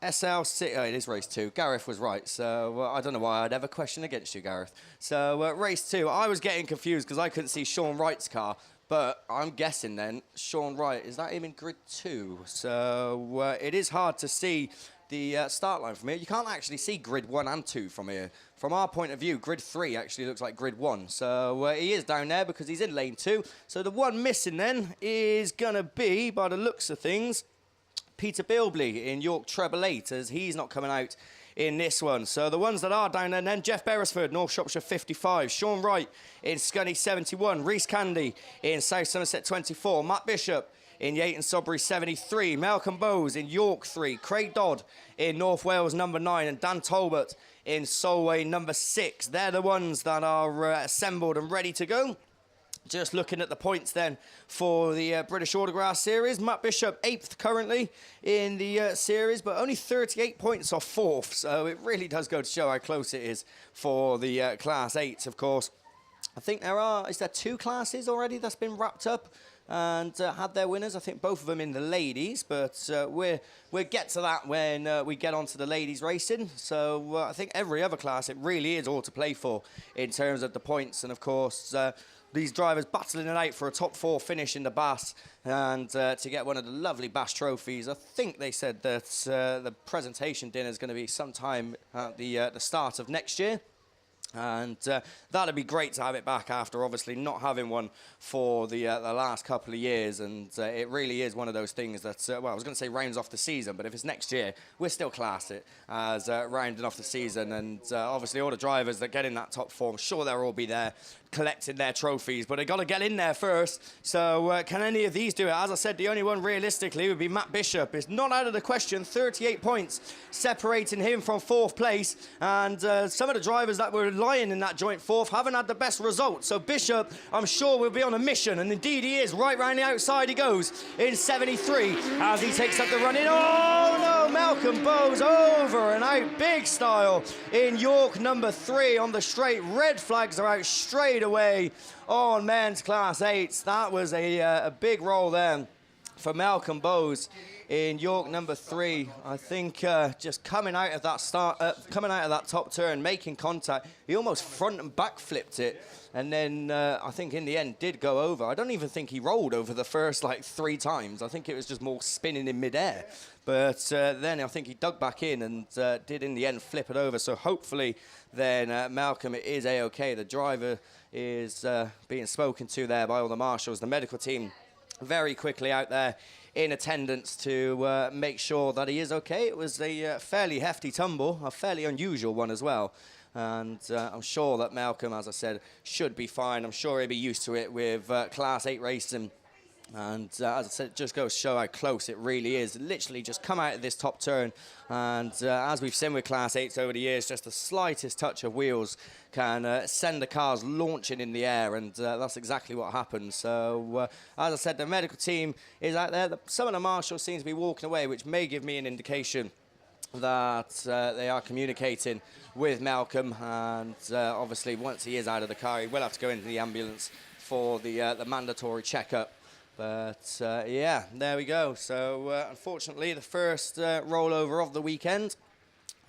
Speaker 2: SL6, oh, it is race 2. Gareth was right, so I don't know why I'd ever question against you, Gareth. So race 2, I was getting confused because I couldn't see Sean Wright's car, but I'm guessing then, Sean Wright, is that him in grid 2? So it is hard to see the start line from here. You can't actually see grid 1 and 2 from here. From our point of view, grid 3 actually looks like grid 1. So he is down there because he's in lane 2. So the one missing then is going to be, by the looks of things, Peter Bilbley in York Treble 8, as he's not coming out in this one. So the ones that are down there then, Jeff Beresford, North Shropshire 55, Sean Wright in Scunny 71, Reese Candy in South Somerset 24, Matt Bishop in Yayton Sudbury 73, Malcolm Bowes in York 3, Craig Dodd in North Wales number 9, and Dan Talbot in Solway number 6. They're the ones that are assembled and ready to go. Just looking at the points then for the British Autograss series. Matt Bishop 8th currently in the series, but only 38 points off 4th. So it really does go to show how close it is for the Class 8s, of course. I think is there 2 classes already that's been wrapped up and had their winners? I think both of them in the ladies, but we'll get to that when we get onto the ladies racing. So I think every other class, it really is all to play for in terms of the points. And of course, these drivers battling it out for a top 4 finish in the BAS and to get one of the lovely BAS trophies. I think they said that the presentation dinner is going to be sometime at the start of next year. And that'd be great to have it back after obviously not having one for the last couple of years. And it really is one of those things that, well, I was going to say rounds off the season, but if it's next year, we'll still class it as rounding off the season. And obviously all the drivers that get in that top 4, I'm sure they'll all be there collecting their trophies, but they got to get in there first. So can any of these do it? As I said, the only one realistically would be Matt Bishop. It's not out of the question. 38 points separating him from 4th place, and some of the drivers that were lying in that joint 4th haven't had the best results. So Bishop, I'm sure, will be on a mission, and indeed he is. Right round the outside he goes in 73 as he takes up the run in. Oh no, Malcolm Bowes over and out big style in York number 3 on the straight. Red flags are out straight away on men's Class 8s. That was a big roll then for Malcolm Bowes in York number 3. I think just coming out of that coming out of that top turn, making contact, he almost front and back flipped it, and then I think in the end did go over. I don't even think he rolled over the first like 3 times. I think it was just more spinning in midair. But then I think he dug back in and did in the end flip it over. So hopefully then Malcolm is A-OK. The driver is being spoken to there by all the marshals. The medical team very quickly out there in attendance to make sure that he is okay. It was a fairly hefty tumble, a fairly unusual one as well. And I'm sure that Malcolm, as I said, should be fine. I'm sure he'll be used to it with Class 8 racing. And as I said, it just goes to show how close it really is. Literally just come out of this top turn, and as we've seen with Class 8s over the years, just the slightest touch of wheels can send the cars launching in the air, and that's exactly what happened. So as I said, the medical team is out there. Some of the marshals seem to be walking away, which may give me an indication that they are communicating with Malcolm, and obviously once he is out of the car, he will have to go into the ambulance for the mandatory checkup. But yeah, there we go. So unfortunately, the first rollover of the weekend,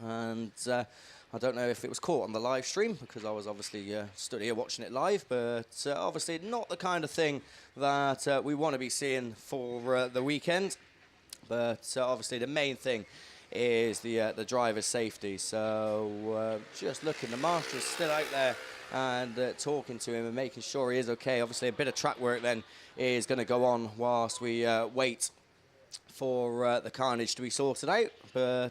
Speaker 2: and I don't know if it was caught on the live stream because I was obviously stood here watching it live, but obviously not the kind of thing that we want to be seeing for the weekend. But obviously the main thing is the driver's safety. So just looking, the marshal's still out there and talking to him and making sure he is okay. Obviously a bit of track work then is going to go on whilst we wait for the carnage to be sorted out, but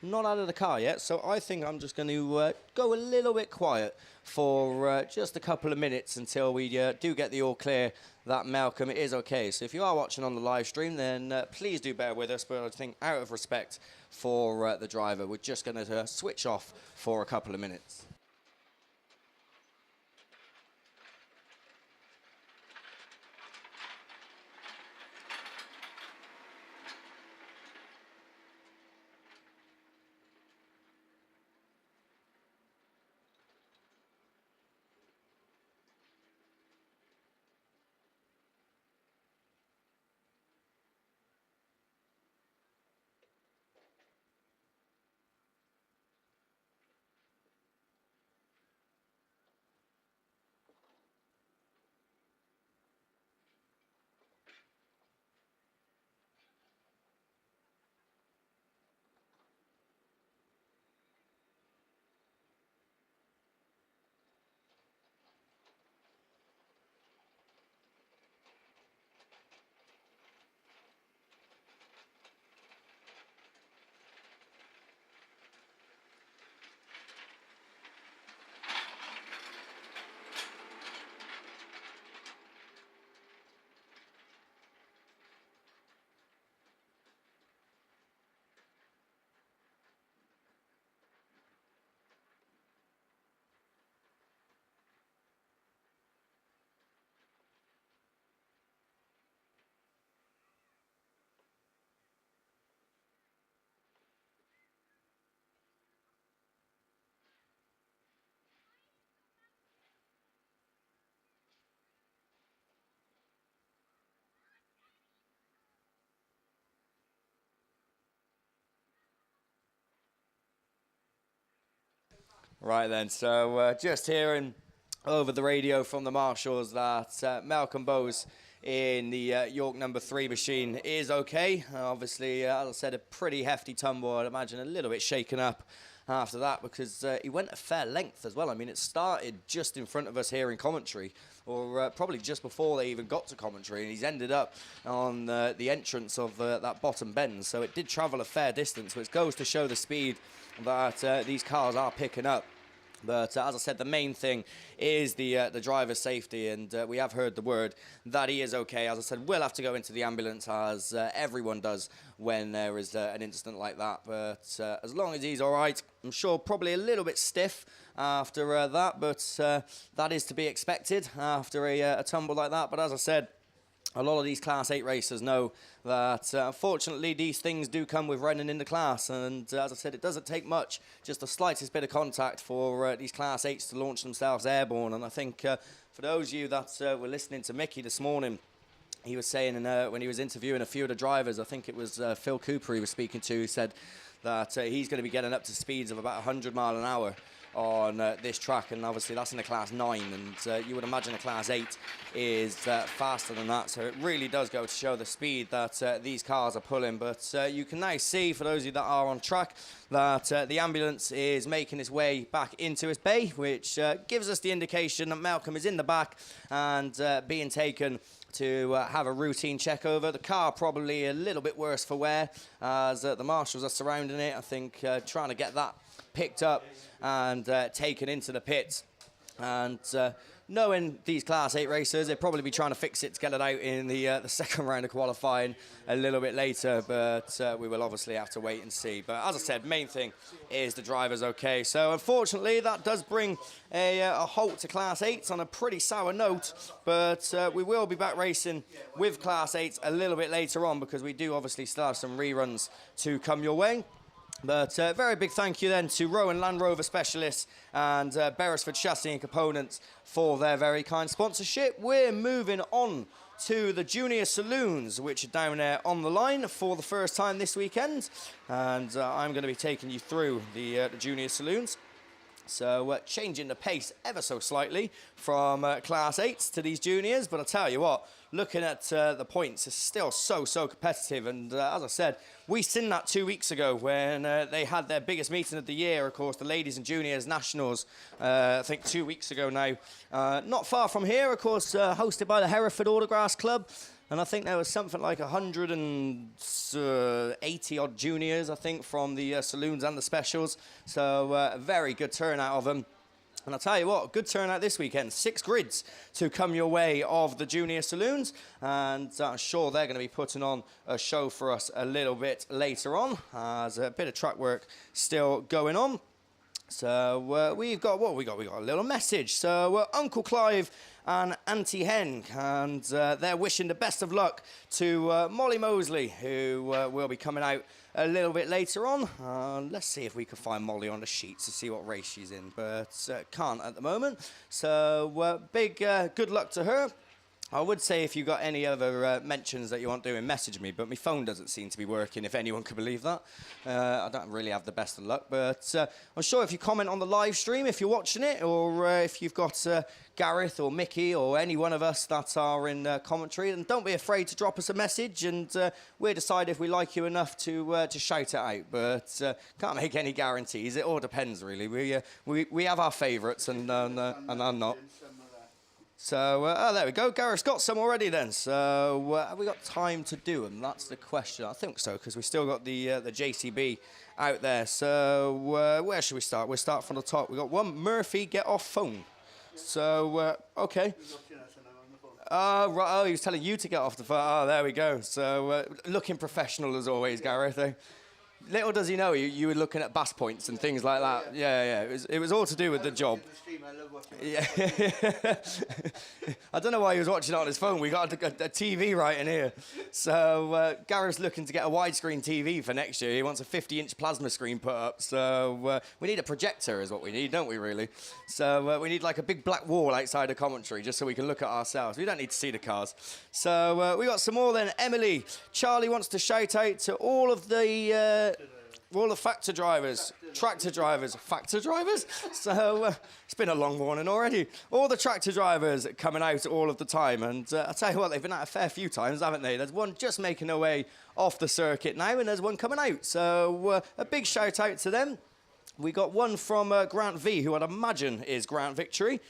Speaker 2: not out of the car yet. So I think I'm just going to go a little bit quiet for just a couple of minutes until we do get the all clear that Malcolm is okay. So if you are watching on the live stream, then please do bear with us, but I think out of respect for the driver, we're just going to switch off for a couple of minutes. Right then, so just hearing over the radio from the marshals that Malcolm Bowes in the York number 3 machine is okay. Obviously, as I said, a pretty hefty tumble. I'd imagine a little bit shaken up after that because he went a fair length as well. I mean, it started just in front of us here in commentary, or probably just before they even got to commentary, and he's ended up on the entrance of that bottom bend. So it did travel a fair distance, which goes to show the speed that these cars are picking up. But as I said, the main thing is the driver's safety, and we have heard the word that he is okay. As I said, we'll have to go into the ambulance, as everyone does when there is an incident like that. But as long as he's all right, I'm sure probably a little bit stiff after that, but that is to be expected after a tumble like that. But as I said, a lot of these Class 8 racers know that, unfortunately, these things do come with running in the class. And as I said, it doesn't take much, just the slightest bit of contact for these Class 8s to launch themselves airborne. And I think for those of you that were listening to Mickey this morning, he was saying when he was interviewing a few of the drivers, I think it was Phil Cooper he was speaking to, who said that he's going to be getting up to speeds of about 100 mile an hour on this track, and obviously that's in a Class 9, and you would imagine a Class 8 is faster than that, so it really does go to show the speed that these cars are pulling. But you can now see, for those of you that are on track, that the ambulance is making its way back into its bay, which gives us the indication that Malcolm is in the back and being taken to have a routine check over. The car probably a little bit worse for wear, as the marshals are surrounding it, I think, trying to get that picked up and taken into the pits. And knowing these Class 8 racers, they'll probably be trying to fix it to get it out in the second round of qualifying a little bit later, but we will obviously have to wait and see. But as I said, main thing is the driver's okay. So unfortunately, that does bring a halt to Class 8s on a pretty sour note, but we will be back racing with Class 8s a little bit later on, because we do obviously still have some reruns to come your way. But very big thank you then to Rowan Land Rover Specialists and Beresford Chassis and Components for their very kind sponsorship. We're moving on to the Junior Saloons, which are down there on the line for the first time this weekend. And I'm going to be taking you through the Junior Saloons. So changing the pace ever so slightly from Class 8s to these juniors. But I tell you what, looking at the points, it's still so competitive. And as I said, we seen that 2 weeks ago when they had their biggest meeting of the year, of course, the Ladies and Juniors Nationals, I think 2 weeks ago now. Not far from here, of course, hosted by the Hereford Autograss Club. And I think there was something like 180-odd juniors, I think, from the saloons and the specials. So a very good turnout of them. And I'll tell you what, good turnout this weekend. 6 grids to come your way of the Junior Saloons. And I'm sure they're going to be putting on a show for us a little bit later on. There's a bit of track work still going on. So we've got, what we got? We got a little message. So Uncle Clive and Auntie Hen, and they're wishing the best of luck to Molly Mosley, who will be coming out a little bit later on. Let's see if we can find Molly on the sheets to see what race she's in, but can't at the moment. So big good luck to her. I would say if you've got any other mentions that you want doing, message me, but my phone doesn't seem to be working, if anyone can believe that. I don't really have the best of luck, but I'm sure if you comment on the live stream, if you're watching it, or if you've got Gareth or Mickey or any one of us that are in commentary, then don't be afraid to drop us a message, and we'll decide if we like you enough to shout it out. But can't make any guarantees. It all depends, really. We have our favourites, and I'm not. So, there we go. Gareth's got some already then. So, have we got time to do them? That's the question. I think so, because we still got the JCB out there. So, where should we start? We'll start from the top. We got one, Murphy, get off phone. So, okay. Right. Oh, he was telling you to get off the phone. Oh, there we go. So, looking professional as always, Gareth. Little does he know you were looking at bass points and things like that. Yeah. It was all to do with the job. Yeah. I don't know why he was watching it on his phone. We got a TV right in here. So Gareth's looking to get a widescreen TV for next year. He wants a 50-inch plasma screen put up. So we need a projector is what we need, don't we, really? So we need like a big black wall outside the commentary just so we can look at ourselves. We don't need to see the cars. So we got some more then. Emily. Charlie wants to shout out to all of the... all the factor drivers, tractor drivers. So it's been a long morning already. All the tractor drivers coming out all of the time. And I'll tell you what, they've been out a fair few times, haven't they? There's one just making their way off the circuit now, and there's one coming out. So a big shout out to them. We got one from Grant V, who I'd imagine is Grant Victory.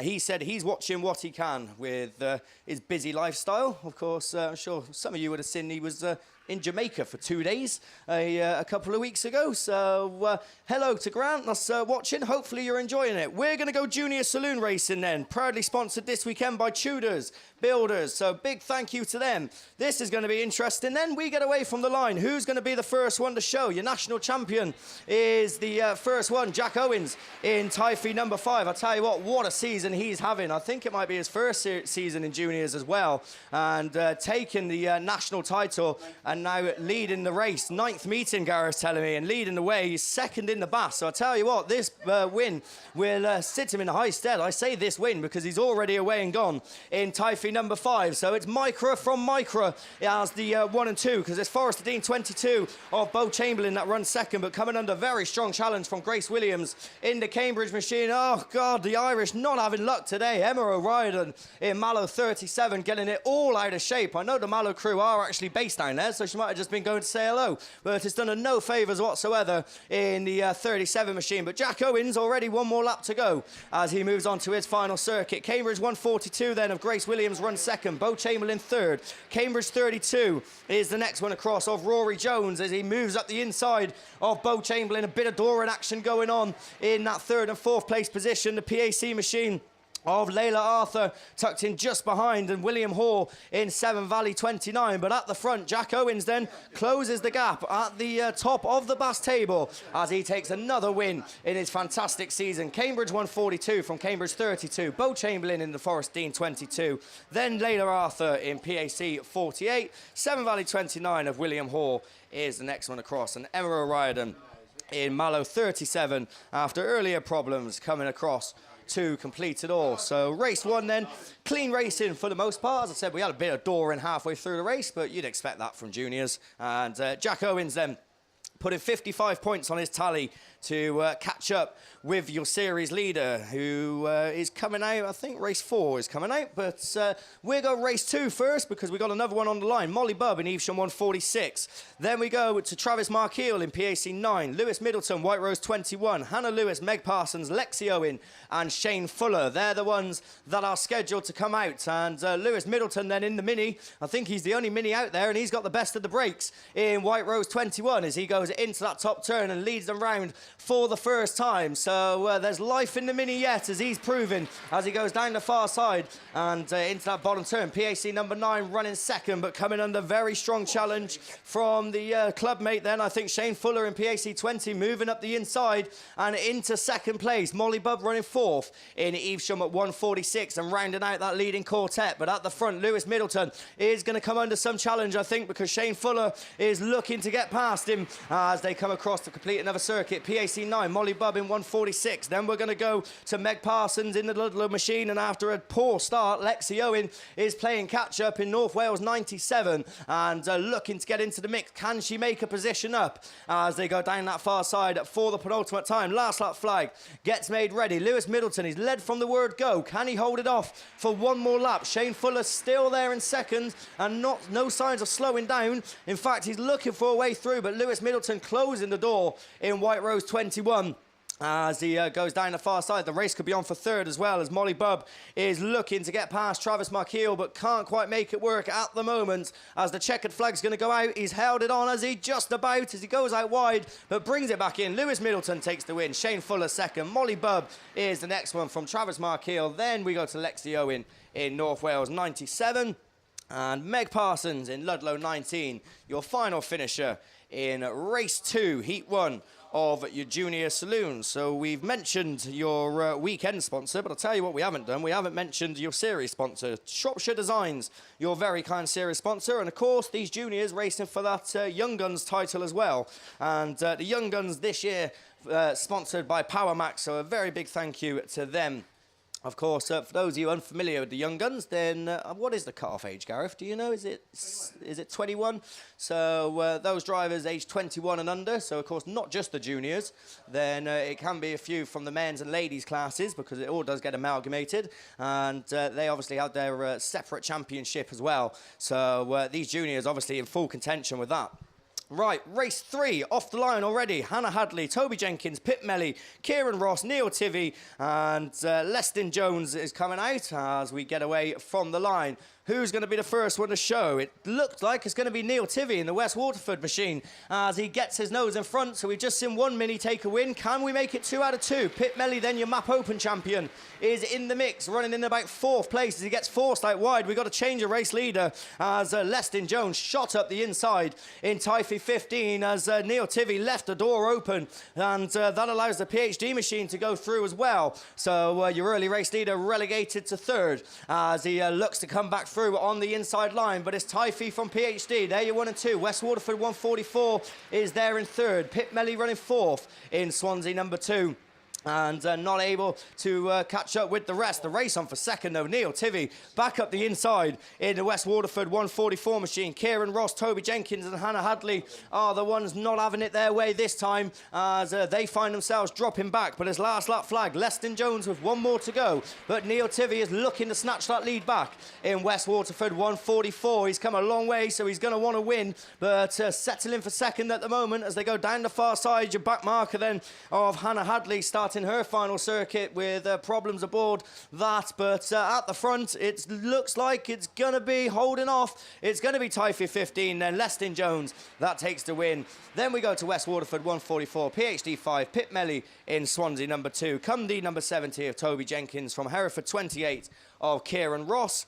Speaker 2: He said he's watching what he can with his busy lifestyle. Of course, I'm sure some of you would have seen he was in Jamaica for 2 days a couple of weeks ago. So hello to Grant that's watching. Hopefully you're enjoying it. We're going to go junior saloon racing then. Proudly sponsored this weekend by Tudors Builders. So big thank you to them. This is going to be interesting. Then we get away from the line. Who's going to be the first one to show? Your national champion is the first one, Jack Owens in Typhy number 5. I tell you what a season he's having. I think it might be his first season in juniors as well. And taking the national title and now leading the race. 9th meeting, Gareth's telling me, and leading the way. He's second in the BAS. So I tell you what, this win will sit him in high stead. I say this win because he's already away and gone in Typhy number 5. So it's Micra from Micra as the 1 and 2, because it's Forrester Dean 22 of Bo Chamberlain that runs second, but coming under very strong challenge from Grace Williams in the Cambridge machine. Oh God, the Irish not having luck today. Emma O'Riordan in Mallow 37 getting it all out of shape. I know the Mallow crew are actually based down there, so she might have just been going to say hello, but it's done her no favours whatsoever in the 37 machine. But Jack Owens already one more lap to go as he moves on to his final circuit. Cambridge 142 then of Grace Williams runs second, Bo Chamberlain third. Cambridge 32 is the next one across of Rory Jones as he moves up the inside of Bo Chamberlain. A bit of door in action going on in that 3rd and 4th place position. The PAC machine of Layla Arthur tucked in just behind, and William Hall in Severn Valley 29. But at the front, Jack Owens then closes the gap at the top of the BAS table as he takes another win in his fantastic season. Cambridge 142 from Cambridge 32. Bo Chamberlain in the Forest Dean 22. Then Layla Arthur in PAC 48. Severn Valley 29 of William Hall is the next one across. And Emma O'Riordan in Mallow 37 after earlier problems coming across to complete it all. So race 1 then, clean racing for the most part. As I said, we had a bit of door in halfway through the race, but you'd expect that from juniors. And Jack Owens then putting 55 points on his tally to catch up with your series leader, who is coming out. I think race 4 is coming out, but we'll go race 2 first because we got another one on the line. Molly Bubb in Evesham 146. Then we go to Travis Markeel in PAC 9, Lewis Middleton, White Rose 21, Hannah Lewis, Meg Parsons, Lexi Owen and Shane Fuller. They're the ones that are scheduled to come out. And Lewis Middleton then in the Mini. I think he's the only Mini out there, and he's got the best of the breaks in White Rose 21 as he goes into that top turn and leads them round for the first time. So there's life in the Mini yet, as he's proven as he goes down the far side and into that bottom turn. PAC number 9 running second, but coming under very strong challenge from the club mate then. I think Shane Fuller in PAC 20 moving up the inside and into second place. Molly Bubb running 4th in Evesham at 146 and rounding out that leading quartet. But at the front, Lewis Middleton is going to come under some challenge, I think, because Shane Fuller is looking to get past him as they come across to complete another circuit. PAC 9, Molly Bubb in 146. Then we're going to go to Meg Parsons in the Ludlow machine, and after a poor start, Lexi Owen is playing catch-up in North Wales 97 and looking to get into the mix. Can she make a position up as they go down that far side for the penultimate time? Last lap flag gets made ready. Lewis Middleton is led from the word go. Can he hold it off for one more lap? Shane Fuller still there in second and no signs of slowing down. In fact, he's looking for a way through, but Lewis Middleton closing the door in White Rose 21. As he goes down the far side. The race could be on for third as well, as Molly Bubb is looking to get past Travis Markeel, but can't quite make it work at the moment as the checkered flag's going to go out. He's held it on as he goes out wide, but brings it back in. Lewis Middleton takes the win. Shane Fuller second. Molly Bubb is the next one from Travis Markeel. Then we go to Lexi Owen in North Wales 97 and Meg Parsons in Ludlow 19. Your final finisher in race 2, heat 1 of your junior saloon. So we've mentioned your weekend sponsor, but I'll tell you what we haven't done. We haven't mentioned your series sponsor, Shropshire Designs, your very kind series sponsor. And of course, these juniors racing for that Young Guns title as well. And the Young Guns this year sponsored by Power Max. So a very big thank you to them Of course, for those of you unfamiliar with the Young Guns, then what is the cut-off age, Gareth? Do you know? Is it 21? So those drivers aged 21 and under, so of course not just the juniors, then it can be a few from the men's and ladies classes because it all does get amalgamated, and they obviously have their separate championship as well. So these juniors obviously in full contention with that. Right, race 3 off the line already. Hannah Hadley, Toby Jenkins, Pip Melly, Kieran Ross, Neil Tivy, and Leston Jones is coming out as we get away from the line. Who's going to be the first one to show? It looks like it's going to be Neil Tivy in the West Waterford machine as he gets his nose in front. So we've just seen one mini take a win. Can we make it 2 out of 2? Pip Melly, then your Map Open champion, is in the mix, running in about 4th place as he gets forced out wide. We've got to change a race leader as Leston Jones shot up the inside in Typhy 15 as Neil Tivy left the door open, and that allows the PhD machine to go through as well. So your early race leader relegated to 3rd as he looks to come back through on the inside line, but it's Typhy from PhD. There you're 1 and 2. West Waterford 144 is there in 3rd. Pip Melly running 4th in Swansea number 2. And not able to catch up with the rest. The race on for 2nd though. Neil Tivy back up the inside in the West Waterford 144 machine. Kieran Ross, Toby Jenkins and Hannah Hadley are the ones not having it their way this time as they find themselves dropping back. But as last lap flag, Leston Jones with 1 more to go. But Neil Tivy is looking to snatch that lead back in West Waterford 144. He's come a long way, so he's going to want to win. But settling for 2nd at the moment as they go down the far side. Your back marker then of Hannah Hadley starting her final circuit with problems aboard that, but at the front it looks like it's gonna be holding off. It's gonna be Typhy 15, then Leston Jones that takes the win. Then we go to West Waterford 144, PhD 5, Pip Melly in Swansea number 2, Cumdee number 70 of Toby Jenkins, from Hereford 28 of Kieran Ross,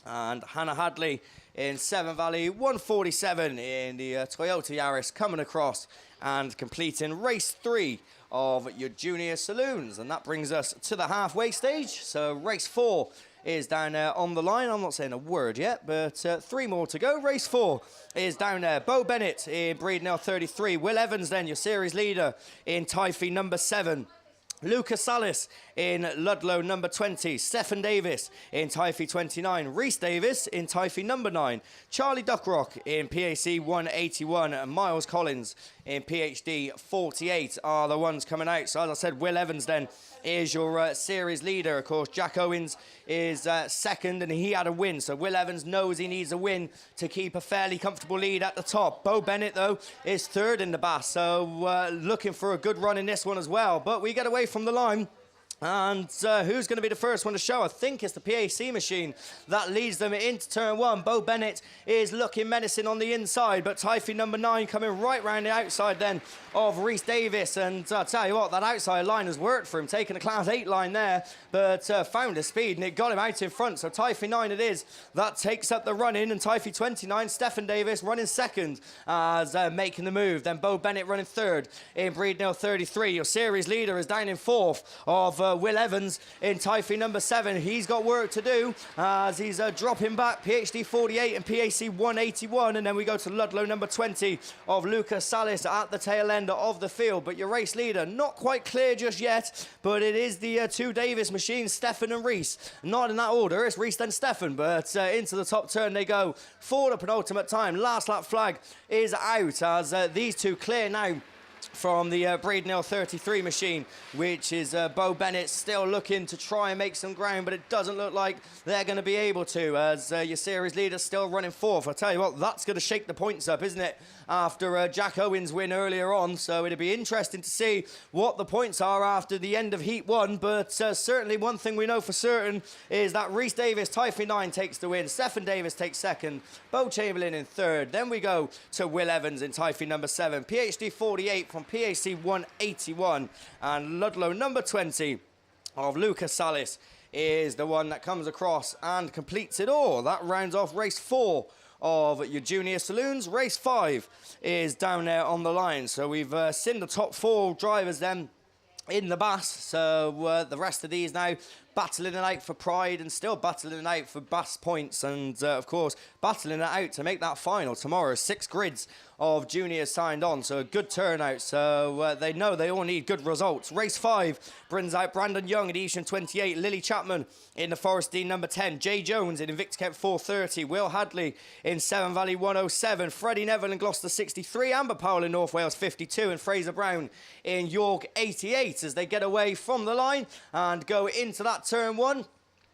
Speaker 2: and Hannah Hadley in Severn Valley 147 in the Toyota Yaris, coming across and completing race 3 of your junior saloons. And that brings us to the halfway stage. So race 4 is down there on the line. I'm not saying a word yet, but 3 more to go. Race 4 is down there. Bo Bennett in Breednell 33. Will Evans then your series leader in Typhy number 7. Lucas Salis in Ludlow number 20, Stephen Davis in Typhy 29, Rhys Davis in Typhy number 9, Charlie Duckrock in PAC 181, and Miles Collins in PhD 48 are the ones coming out. So as I said, Will Evans then is your series leader. Of course, Jack Owens is 2nd and he had a win. So Will Evans knows he needs a win to keep a fairly comfortable lead at the top. Bo Bennett, though, is 3rd in the BAS. So looking for a good run in this one as well. But we get away from the line. And who's going to be the first one to show? I think it's the PAC machine that leads them into turn 1. Bo Bennett is looking menacing on the inside, but Typhy number 9 coming right round the outside then of Rhys Davis. And I'll tell you what, that outside line has worked for him, taking a Class 8 line there, but found his speed and it got him out in front. So Typhy 9 it is. That takes up the run in, and Typhy 29, Stephen Davis running 2nd as making the move. Then Bo Bennett running 3rd in Breednell 33. Your series leader is down in 4th of Will Evans in Typhy number 7. He's got work to do as he's dropping back. PhD 48 and PAC 181, and then we go to Ludlow number 20 of Lucas Salis at the tail end of the field. But your race leader not quite clear just yet, but it is the 2 Davis machines, Stefan and Rhys. Not in that order, it's Rhys then Stefan, but into the top turn they go for the penultimate time. Last lap flag is out as these 2 clear now from the Breednell 33 machine, which is Bo Bennett still looking to try and make some ground, but it doesn't look like they're going to be able to, as your series leader still running 4th. I tell you what, that's going to shake the points up, isn't it, after Jack Owens' win earlier on? So it'll be interesting to see what the points are after the end of Heat 1, but certainly one thing we know for certain is that Rhys Davis, Typhy 9, takes the win. Stephen Davis takes 2nd, Bo Chamberlain in 3rd. Then we go to Will Evans in Typhy number 7, PhD 48 from PAC 181, and Ludlow number 20 of Lucas Salis is the one that comes across and completes it all. That rounds off race 4 of your junior saloons. Race 5 is down there on the line. So we've seen the top 4 drivers then in the BAS. So the rest of these now battling it out for pride and still battling it out for BAS points, and of course battling it out to make that final tomorrow. 6 grids of juniors signed on, so a good turnout. So they know they all need good results. Race 5 brings out Brandon Young in Evesham 28, Lily Chapman in the Forest Dean number 10, Jay Jones in Invicta Kent 430, Will Hadley in Severn Valley 107, Freddie Neville in Gloucester 63, Amber Powell in North Wales 52, and Fraser Brown in York 88 as they get away from the line and go into that turn 1.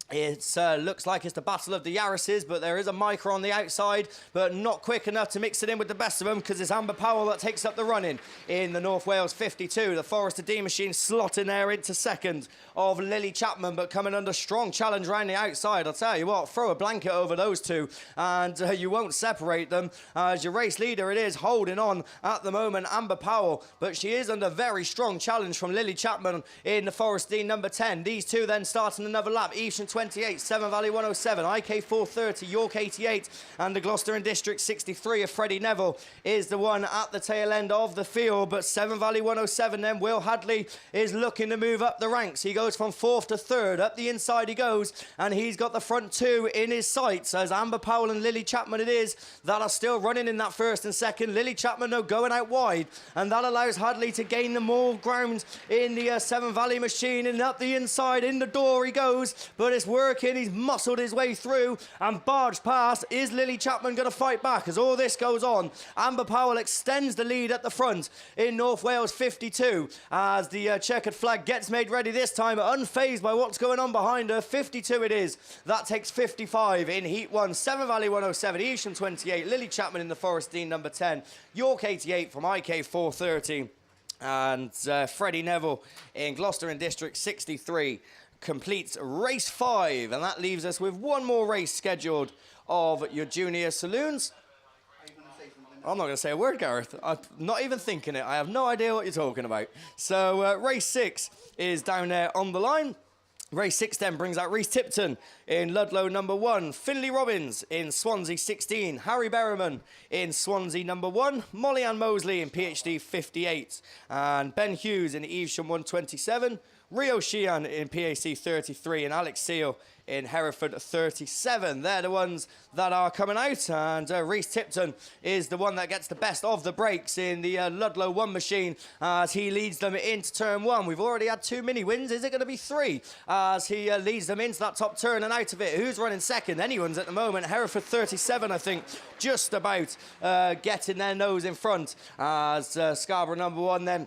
Speaker 2: It looks like it's the battle of the Yarrises, but there is a micro on the outside, but not quick enough to mix it in with the best of them because it's Amber Powell that takes up the run-in the North Wales 52. The Forester D machine slotting there into second of Lily Chapman, but coming under strong challenge around the outside. I'll tell you what, throw a blanket over those two and you won't separate them. As your race leader, it is holding on at the moment, Amber Powell, but she is under very strong challenge from Lily Chapman in the Forest D number 10. These two then starting another lap. Evesham 28, Severn Valley 107, IK 430, York 88, and the Gloucester and District 63 of Freddie Neville is the one at the tail end of the field. But Severn Valley 107 then, Will Hadley is looking to move up the ranks. He goes from 4th to 3rd, up the inside he goes, and he's got the front two in his sights as Amber Powell and Lily Chapman it is that are still running in that 1st and 2nd. Lily Chapman though going out wide, and that allows Hadley to gain the more ground in the Severn Valley machine, and up the inside in the door he goes, but it's working. He's muscled his way through and barged past. Is Lily Chapman going to fight back as all this goes on? Amber Powell extends the lead at the front in North Wales 52 as the checkered flag gets made ready this time, unfazed by what's going on behind her. 52 it is. That takes 55 in Heat 1. Severn Valley 107, Evesham 28, Lily Chapman in the Forest Dean number 10, York 88 from IK 430, and Freddie Neville in Gloucester and District 63 completes race 5, and that leaves us with one more race scheduled of your junior saloons. I'm not going to say a word, Gareth. I'm not even thinking it. I have no idea what you're talking about. So race 6 is down there on the line. Race 6 then brings out Reese Tipton in Ludlow number 1, Finley Robbins in Swansea 16, Harry Berriman in Swansea number 1, Molly Ann Mosley in PhD 58, and Ben Hughes in Evesham 127, Rio Sheehan in PAC 33, and Alex Seal in Hereford 37. They're the ones that are coming out, and Reese Tipton is the one that gets the best of the breaks in the Ludlow 1 machine as he leads them into turn 1. We've already had 2 mini wins. Is it going to be 3 as he leads them into that top turn and out of it? Who's running second? Anyone's at the moment. Hereford 37, I think, just about getting their nose in front as Scarborough number 1 then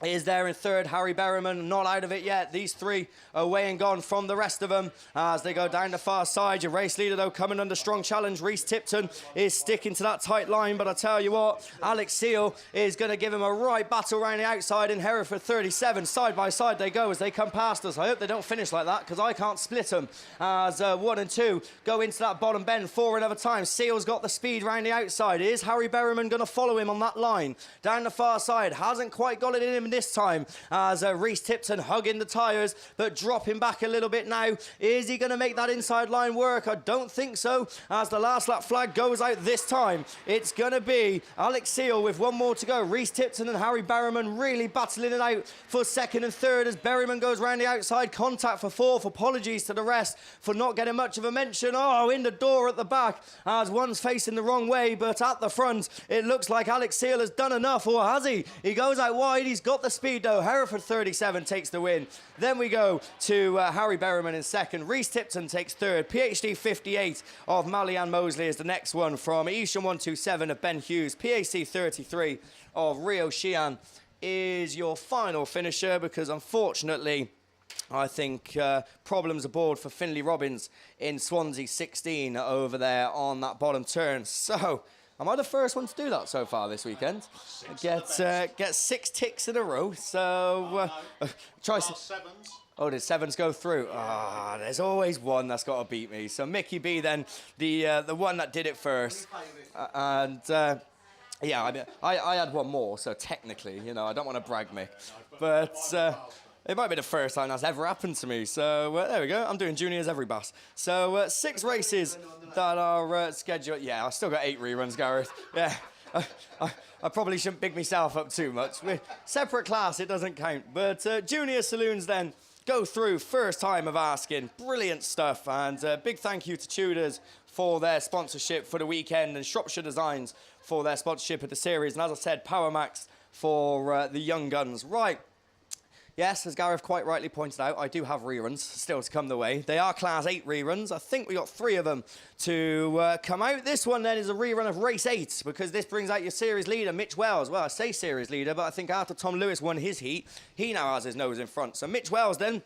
Speaker 2: is there in 3rd. Harry Berriman not out of it yet. These 3 away and gone from the rest of them as they go down the far side. Your race leader though coming under strong challenge. Reese Tipton is sticking to that tight line, but I tell you what, Alex Seal is going to give him a right battle around the outside in Hereford 37. Side by side they go as they come past us. I hope they don't finish like that because I can't split them as 1 and 2 go into that bottom bend 4 another time. Seal's got the speed around the outside. Is Harry Berriman going to follow him on that line? Down the far side, hasn't quite got it in him this time as Reese Tipton hugging the tyres but dropping back a little bit now. Is he going to make that inside line work? I don't think so as the last lap flag goes out this time. It's going to be Alex Seal with 1 more to go. Reese Tipton and Harry Berriman really battling it out for 2nd and 3rd as Berriman goes round the outside. Contact for 4th. Apologies to the rest for not getting much of a mention. Oh, in the door at the back as one's facing the wrong way, but at the front it looks like Alex Seal has done enough, or has he? He goes out wide. He's got the speed though. Hereford 37 takes the win. Then we go to Harry Berriman in 2nd. Reese Tipton takes 3rd. PhD 58 of Molly Ann Mosley is the next one from Evesham 127 of Ben Hughes. PAC 33 of Rio Sheehan is your final finisher because unfortunately I think problems aboard for Finley Robbins in Swansea 16 over there on that bottom turn. So am I the first one to do that so far this weekend? Get 6 ticks in a row. So try. Oh, did 7s go through? Ah, there's always one that's got to beat me. So Mickey B then, the one that did it first, and. Yeah, I mean, I had 1 more, so technically, you know, I don't want to brag, Mick, but it might be the first time that's ever happened to me. So there we go. I'm doing juniors every bus. So 6 races that are scheduled. Yeah, I've still got 8 reruns, Gareth. Yeah, I probably shouldn't big myself up too much. We're separate class, it doesn't count. But junior saloons then go through. First time of asking. Brilliant stuff. And big thank you to Tudors for their sponsorship for the weekend, and Shropshire Designs for their sponsorship of the series. And as I said, Power Max for the young guns. Right. Yes, as Gareth quite rightly pointed out, I do have reruns still to come the way. They are Class 8 reruns. I think we got 3 of them to come out. This one then is a rerun of Race 8, because this brings out your series leader, Mitch Wells. Well, I say series leader, but I think after Tom Lewis won his heat, he now has his nose in front. So Mitch Wells then,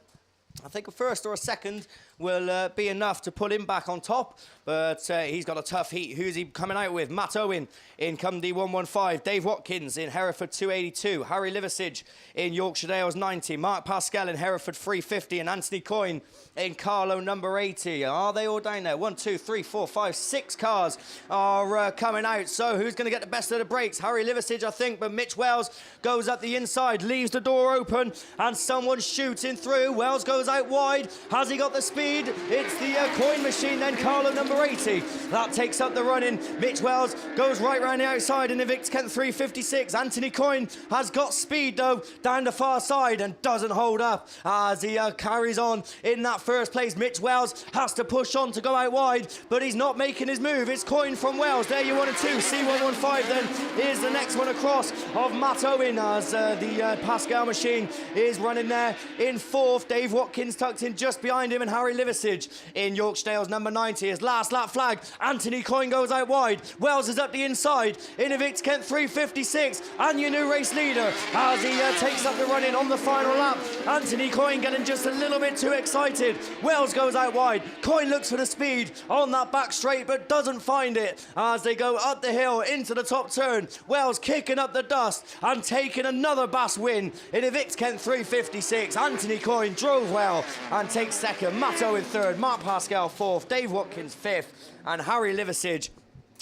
Speaker 2: I think a first or a second will be enough to put him back on top, but he's got a tough heat. Who's he coming out with? Matt Owen in Cumdy 115, Dave Watkins in Hereford 282, Harry Liversidge in Yorkshire Dales 90, Mark Pascal in Hereford 350, and Anthony Coyne in Carlo number 80. Are they all down there? 1, 2, 3, 4, 5, 6 cars are coming out. So who's going to get the best of the breaks? Harry Liversidge, I think, but Mitch Wells goes up the inside, leaves the door open, and someone's shooting through. Wells goes out wide. Has he got the speed? It's the Coyne machine then, Carlo number 80. That takes up the running. Mitch Wells goes right round the outside in the Vicks Kent 356. Anthony Coyne has got speed though, down the far side, and doesn't hold up as he carries on in that first place. Mitch Wells has to push on to go out wide, but he's not making his move. It's Coyne from Wells. There you 1 and 2. C115 then is the next one across of Matt Owen as the Pascal machine is running there in 4th. Dave Watkins tucked in just behind him, and Harry Liversidge in Yorkshire Dales number 90. His last lap flag. Anthony Coyne goes out wide. Wells is up the inside in a Vicks Kent 356, and your new race leader as he takes up the running on the final lap. Anthony Coyne getting just a little bit too excited. Wells goes out wide. Coyne looks for the speed on that back straight, but doesn't find it as they go up the hill into the top turn. Wells kicking up the dust and taking another BAS win in a Vicks Kent 356. Anthony Coyne drove well and takes second. Matt Owen third, Mark Pascal 4th, Dave Watkins 5th, and Harry Liversidge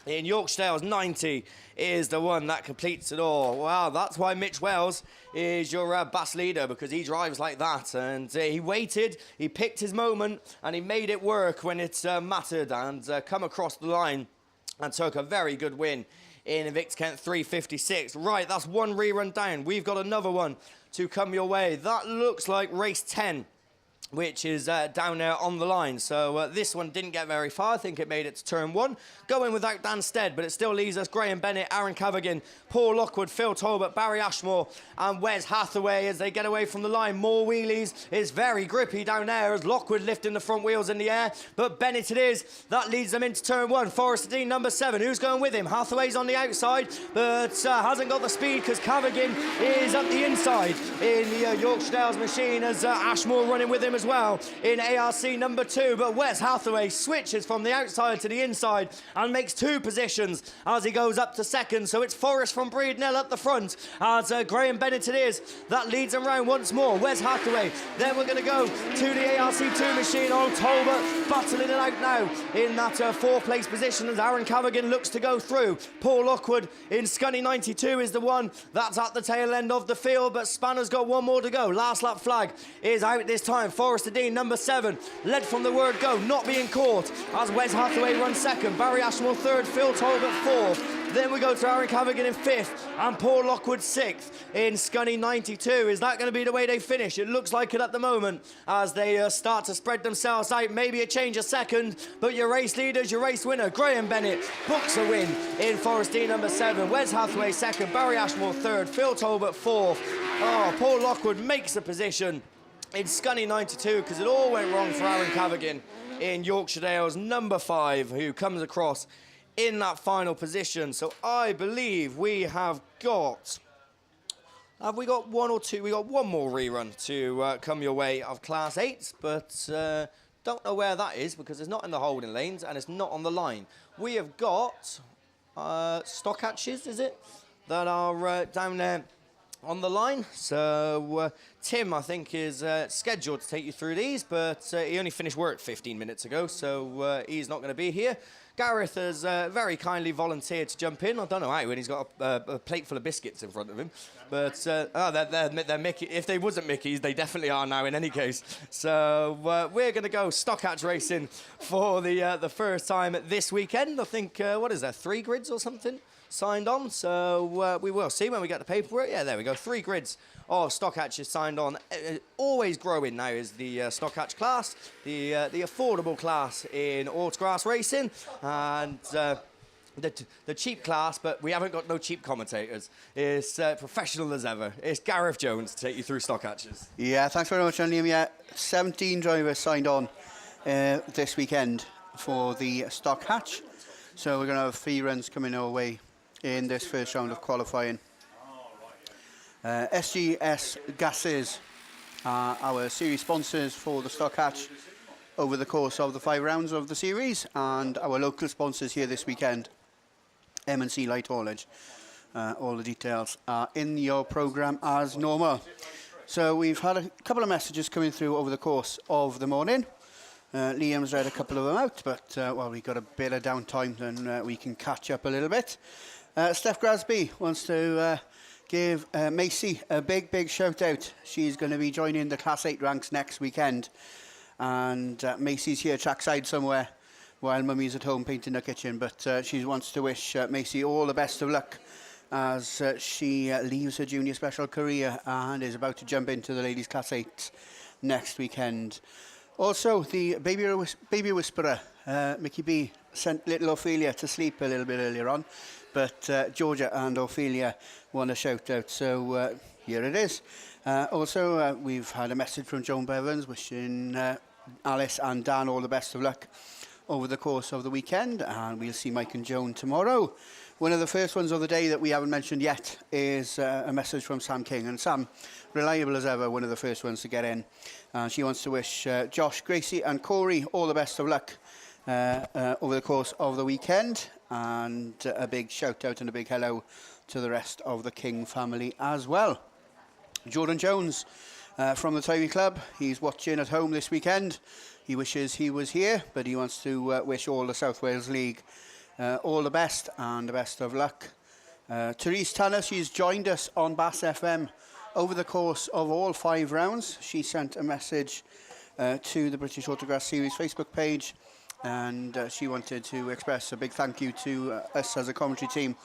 Speaker 2: in Yorkshire Dales 90 is the one that completes it all. Wow, that's why Mitch Wells is your BAS leader, because he drives like that, and he waited, he picked his moment, and he made it work when it mattered, and come across the line and took a very good win in a Vicks Kent 356. Right, that's 1 rerun down. We've got another one to come your way. That looks like race 10, which is down there on the line. So this one didn't get very far. I think it made it to turn 1. Going without Dan Stead, but it still leaves us Graham Bennett, Aaron Cavigan, Paul Lockwood, Phil Talbot, Barry Ashmore, and Wes Hathaway as they get away from the line. More wheelies. Is very grippy down there as Lockwood lifting the front wheels in the air, but Bennett it is. That leads them into turn 1. Forrester Dean, number 7. Who's going with him? Hathaway's on the outside, but hasn't got the speed because Cavigan is up the inside in the Yorkshire Dales machine as Ashmore running with him as well in ARC number 2. But Wes Hathaway switches from the outside to the inside and makes 2 positions as he goes up to second. So it's Forrest from Breednell at the front as Graham Bennett it is. That leads him round once more. Wes Hathaway. Then we're going to go to the ARC2 machine. Old Talbot battling it out now in that 4th place position as Aaron Cavigan looks to go through. Paul Lockwood in Scunny 92 is the one that's at the tail end of the field, but Spanner's got 1 more to go. Last lap flag is out this time. Forrester Dean, number 7, led from the word go, not being caught as Wes Hathaway runs second. Barry Ashmore 3rd, Phil Talbot 4th. Then we go to Aaron Cavigan in 5th and Paul Lockwood 6th in Scunny 92. Is that going to be the way they finish? It looks like it at the moment as they start to spread themselves out. Maybe a change a second, but your race leaders, your race winner, Graham Bennett books a win in Forest D number 7. Wes Hathaway 2nd, Barry Ashmore 3rd, Phil Talbot 4th. Oh, Paul Lockwood makes a position in Scunny 92 because it all went wrong for Aaron Cavigan in Yorkshire Dales number 5, who comes across in that final position. So I believe we have got we got 1 or 2? We got 1 more rerun to come your way of Class 8s, but don't know where that is because it's not in the holding lanes and it's not on the line. We have got stock hatches, is it, that are down there on the line. So Tim, I think, is scheduled to take you through these, but he only finished work 15 minutes ago, so he's not going to be here. Gareth has very kindly volunteered to jump in. I don't know how when he's got a plate full of biscuits in front of him. But they're Mickey. If they wasn't Mickey's, they definitely are now in any case. So we're going to go stock hatch racing for the first time this weekend. I think, what is that, 3 grids or something? signed on, so we will see when we get the paperwork. Yeah, there we go. 3 grids of stock hatches signed on. Always growing now is the stock hatch class, the affordable class in Autograss racing, and the cheap class, but we haven't got no cheap commentators. It's professional as ever. It's Gareth Jones to take you through stock hatches.
Speaker 4: Yeah, thanks very much, Liam. Yeah, 17 drivers signed on this weekend for the stock hatch. So we're going to have 3 runs coming our way in this first round of qualifying. SGS Gases are our series sponsors for the stock hatch over the course of the 5 rounds of the series, and our local sponsors here this weekend, M&C Light Haulage. All the details are in your programme as normal. So we've had a couple of messages coming through over the course of the morning. Liam's read a couple of them out, but well, we've got a bit of downtime, then we can catch up a little bit. Steph Grasby wants to give Macy a big shout out. She's going to be joining the Class 8 ranks next weekend, and Macy's here trackside somewhere while Mummy's at home painting the kitchen, but she wants to wish Macy all the best of luck as she leaves her junior special career and is about to jump into the ladies Class 8 next weekend. Also, the baby whisperer, Mickey B, sent little Ophelia to sleep a little bit earlier on, but Georgia and Ophelia want a shout out, so here it is. Also, we've had a message from Joan Bevans wishing Alice and Dan all the best of luck over the course of the weekend, and we'll see Mike and Joan tomorrow. One of the first ones of the day that we haven't mentioned yet is a message from Sam King, and Sam, reliable as ever, one of the first ones to get in. She wants to wish Josh, Gracie and Corey all the best of luck over the course of the weekend, and a big shout out and a big hello to the rest of the King family as well. Jordan Jones from the Tyree Club, he's watching at home this weekend. He wishes he was here, but he wants to wish all the South Wales League all the best and the best of luck. Therese Tanner, she's joined us on BAStv over the course of all 5 rounds. She sent a message to the British Autograss Series Facebook page, and she wanted to express a big thank you to us as a commentary team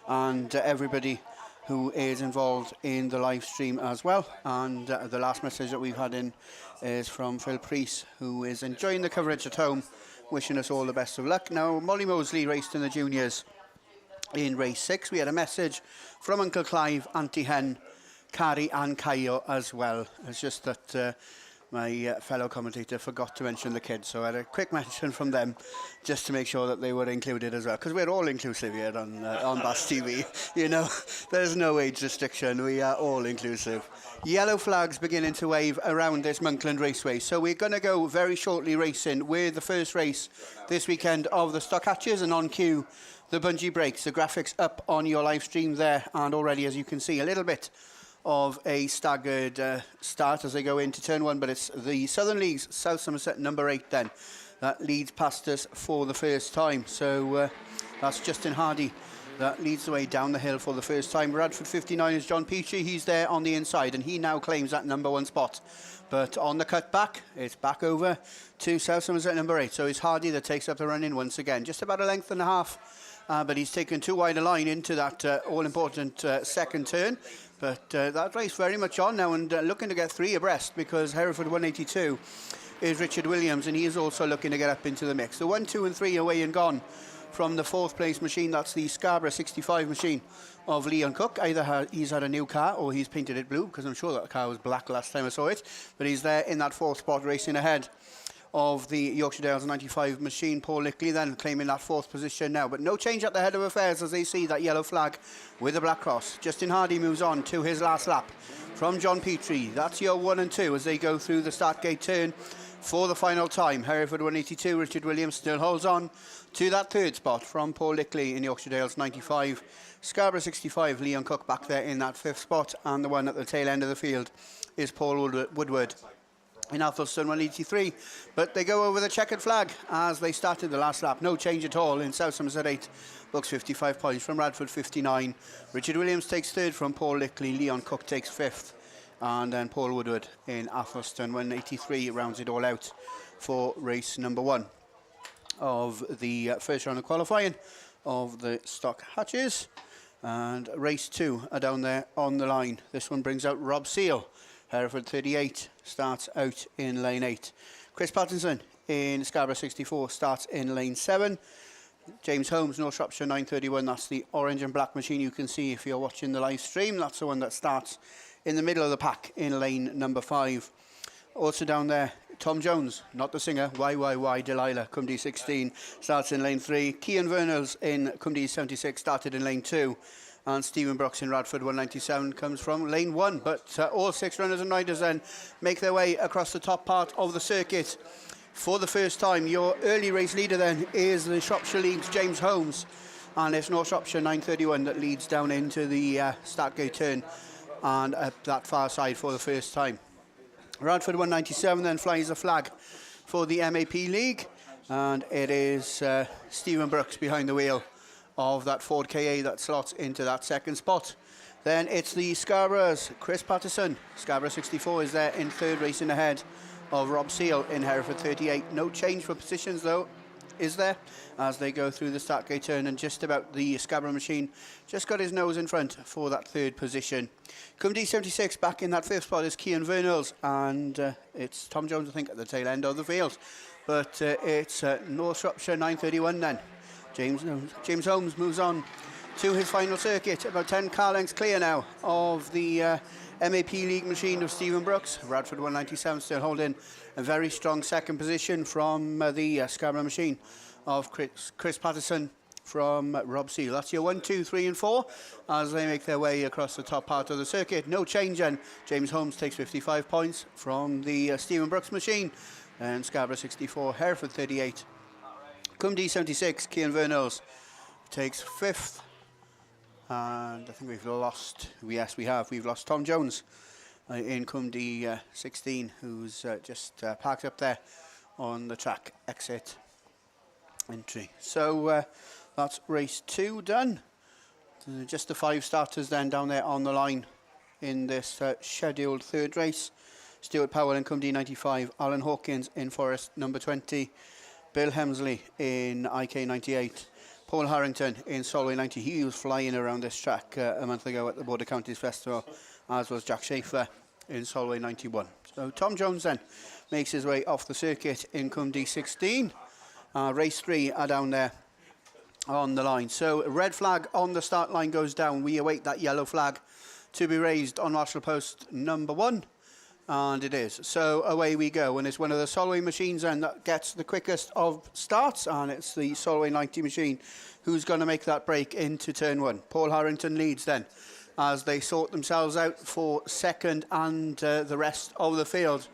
Speaker 4: and everybody who is involved in the live stream as well. And the last message that we've had in is from Phil Priest, who is enjoying the coverage at home, wishing us all the best of luck. Now, Molly Mosley raced in the juniors in race 6. We had a message from Uncle Clive, Auntie Hen, Carrie and Caio as well. It's just that my fellow commentator forgot to mention the kids, so I had a quick mention from them just to make sure that they were included as well, because we're all inclusive here on BAStv. You know, there's no age restriction. We are all inclusive. Yellow flags beginning to wave around this Monkland Raceway, so we're going to go very shortly racing with the first race this weekend of the stock hatches, and on cue the bungee brakes. The graphics up on your live stream there, and already, as you can see, a little bit of a staggered start as they go into turn 1, but it's the Southern League's South Somerset number 8 then that leads past us for the first time. So that's Justin Hardy that leads the way down the hill for the first time. Radford 59 is John Petrie. He's there on the inside, and he now claims that number 1 spot. But on the cut back, it's back over to South Somerset number 8. So it's Hardy that takes up the run-in once again. Just about a length and a half, but he's taken too wide a line into that all-important second turn. But that race very much on now, and looking to get 3 abreast, because Hereford 182 is Richard Williams, and he is also looking to get up into the mix. The 1, 2 and 3 away and gone from the 4th place machine. That's the Scarborough 65 machine of Leon Cook. Either he's had a new car or he's painted it blue, because I'm sure that car was black last time I saw it. But he's there in that 4th spot, racing ahead of the Yorkshire Dales 95 machine. Paul Lickley then claiming that 4th position now, but no change at the head of affairs as they see that yellow flag with the black cross. Justin Hardy moves on to his last lap from John Petrie. That's your 1 and 2 as they go through the start gate turn for the final time. Hereford 182, Richard Williams still holds on to that 3rd spot from Paul Lickley in Yorkshire Dales 95. Scarborough 65, Leon Cook back there in that 5th spot, and the one at the tail end of the field is Paul Woodward in Athelston 183, but they go over the checkered flag as they started the last lap. No change at all in South Somerset 8. Books 55 points from Radford 59. Richard Williams takes 3rd from Paul Lickley. Leon Cook takes 5th, and then Paul Woodward in Athelston 183 rounds it all out for race number 1 of the first round of qualifying of the stock hatches. And race 2 are down there on the line. This one brings out Rob Seal. Hereford 38 starts out in lane 8. Chris Pattinson in Scarborough 64 starts in lane 7. James Holmes, North Shropshire 931, that's the orange and black machine you can see if you're watching the live stream. That's the one that starts in the middle of the pack in lane number 5. Also down there, Tom Jones, not the singer, YYY Delilah, Cumdee 16, starts in lane 3. Cian Vernals in Cumdee 76 started in lane 2. And Stephen Brooks in Radford 197 comes from lane 1. But all 6 runners and riders then make their way across the top part of the circuit. For the first time, your early race leader then is the Shropshire League's James Holmes. And it's North Shropshire 931 that leads down into the Startgate turn and up that far side for the first time. Radford 197 then flies the flag for the MAP League. And it is Stephen Brooks behind the wheel of that Ford KA that slots into that second spot. Then it's the Scarborough's Chris Patterson. Scarborough 64 is there in third, racing ahead of Rob Seal in Hereford 38. No change for positions though, is there? As they go through the Startgate turn, and just about the Scarborough machine just got his nose in front for that third position. Cumdee 76 back in that fifth spot is Cian Vernals, and it's Tom Jones I think at the tail end of the field. But it's North Shropshire 931 then. James Holmes moves on to his final circuit, about 10 car lengths clear now of the MAP League machine of Stephen Brooks. Radford 197 still holding a very strong second position from the Scarborough machine of Chris Patterson from Rob Seal. That's your 1, 2, 3 and 4 as they make their way across the top part of the circuit. No change then. James Holmes takes 55 points from the Stephen Brooks machine, and Scarborough 64, Hereford 38. Cumdee 76, Cian Vernals takes 5th. And I think we've lost, yes we have, we've lost Tom Jones in Cumdee 16, who's just parked up there on the track exit entry. So that's race 2 done. Just the 5 starters then down there on the line in this scheduled third race. Stuart Powell in Cumdee 95, Alan Hawkins in Forest number 20, Bill Hemsley in IK 98, Paul Harrington in Solway 90. He was flying around this track a month ago at the Border Counties Festival, as was Jack Schaefer in Solway 91. So Tom Jones then makes his way off the circuit in Cumdee 16. Race 3 are down there on the line. So a red flag on the start line goes down. We await that yellow flag to be raised on marshal post number 1. And it is. So away we go. And it's one of the Solway machines then that gets the quickest of starts. And it's the Solway 90 machine who's going to make that break into turn 1. Paul Harrington leads then as they sort themselves out for second and the rest of the field.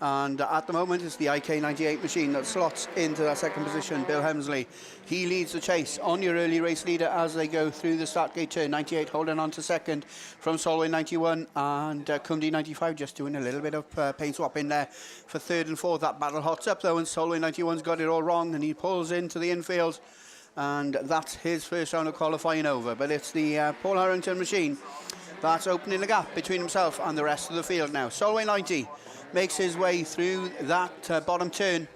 Speaker 4: And at the moment, it's the IK 98 machine that slots into that second position. Bill Hemsley, he leads the chase on your early race leader as they go through the Startgate turn. 98 holding on to second from Solway 91, and Cumdee 95 just doing a little bit of paint swap in there for third and fourth. That battle hots up though, and Solway 91's got it all wrong, and he pulls into the infield, and that's his first round of qualifying over. But it's the Paul Harrington machine that's opening the gap between himself and the rest of the field now. Solway 90 makes his way through that bottom turn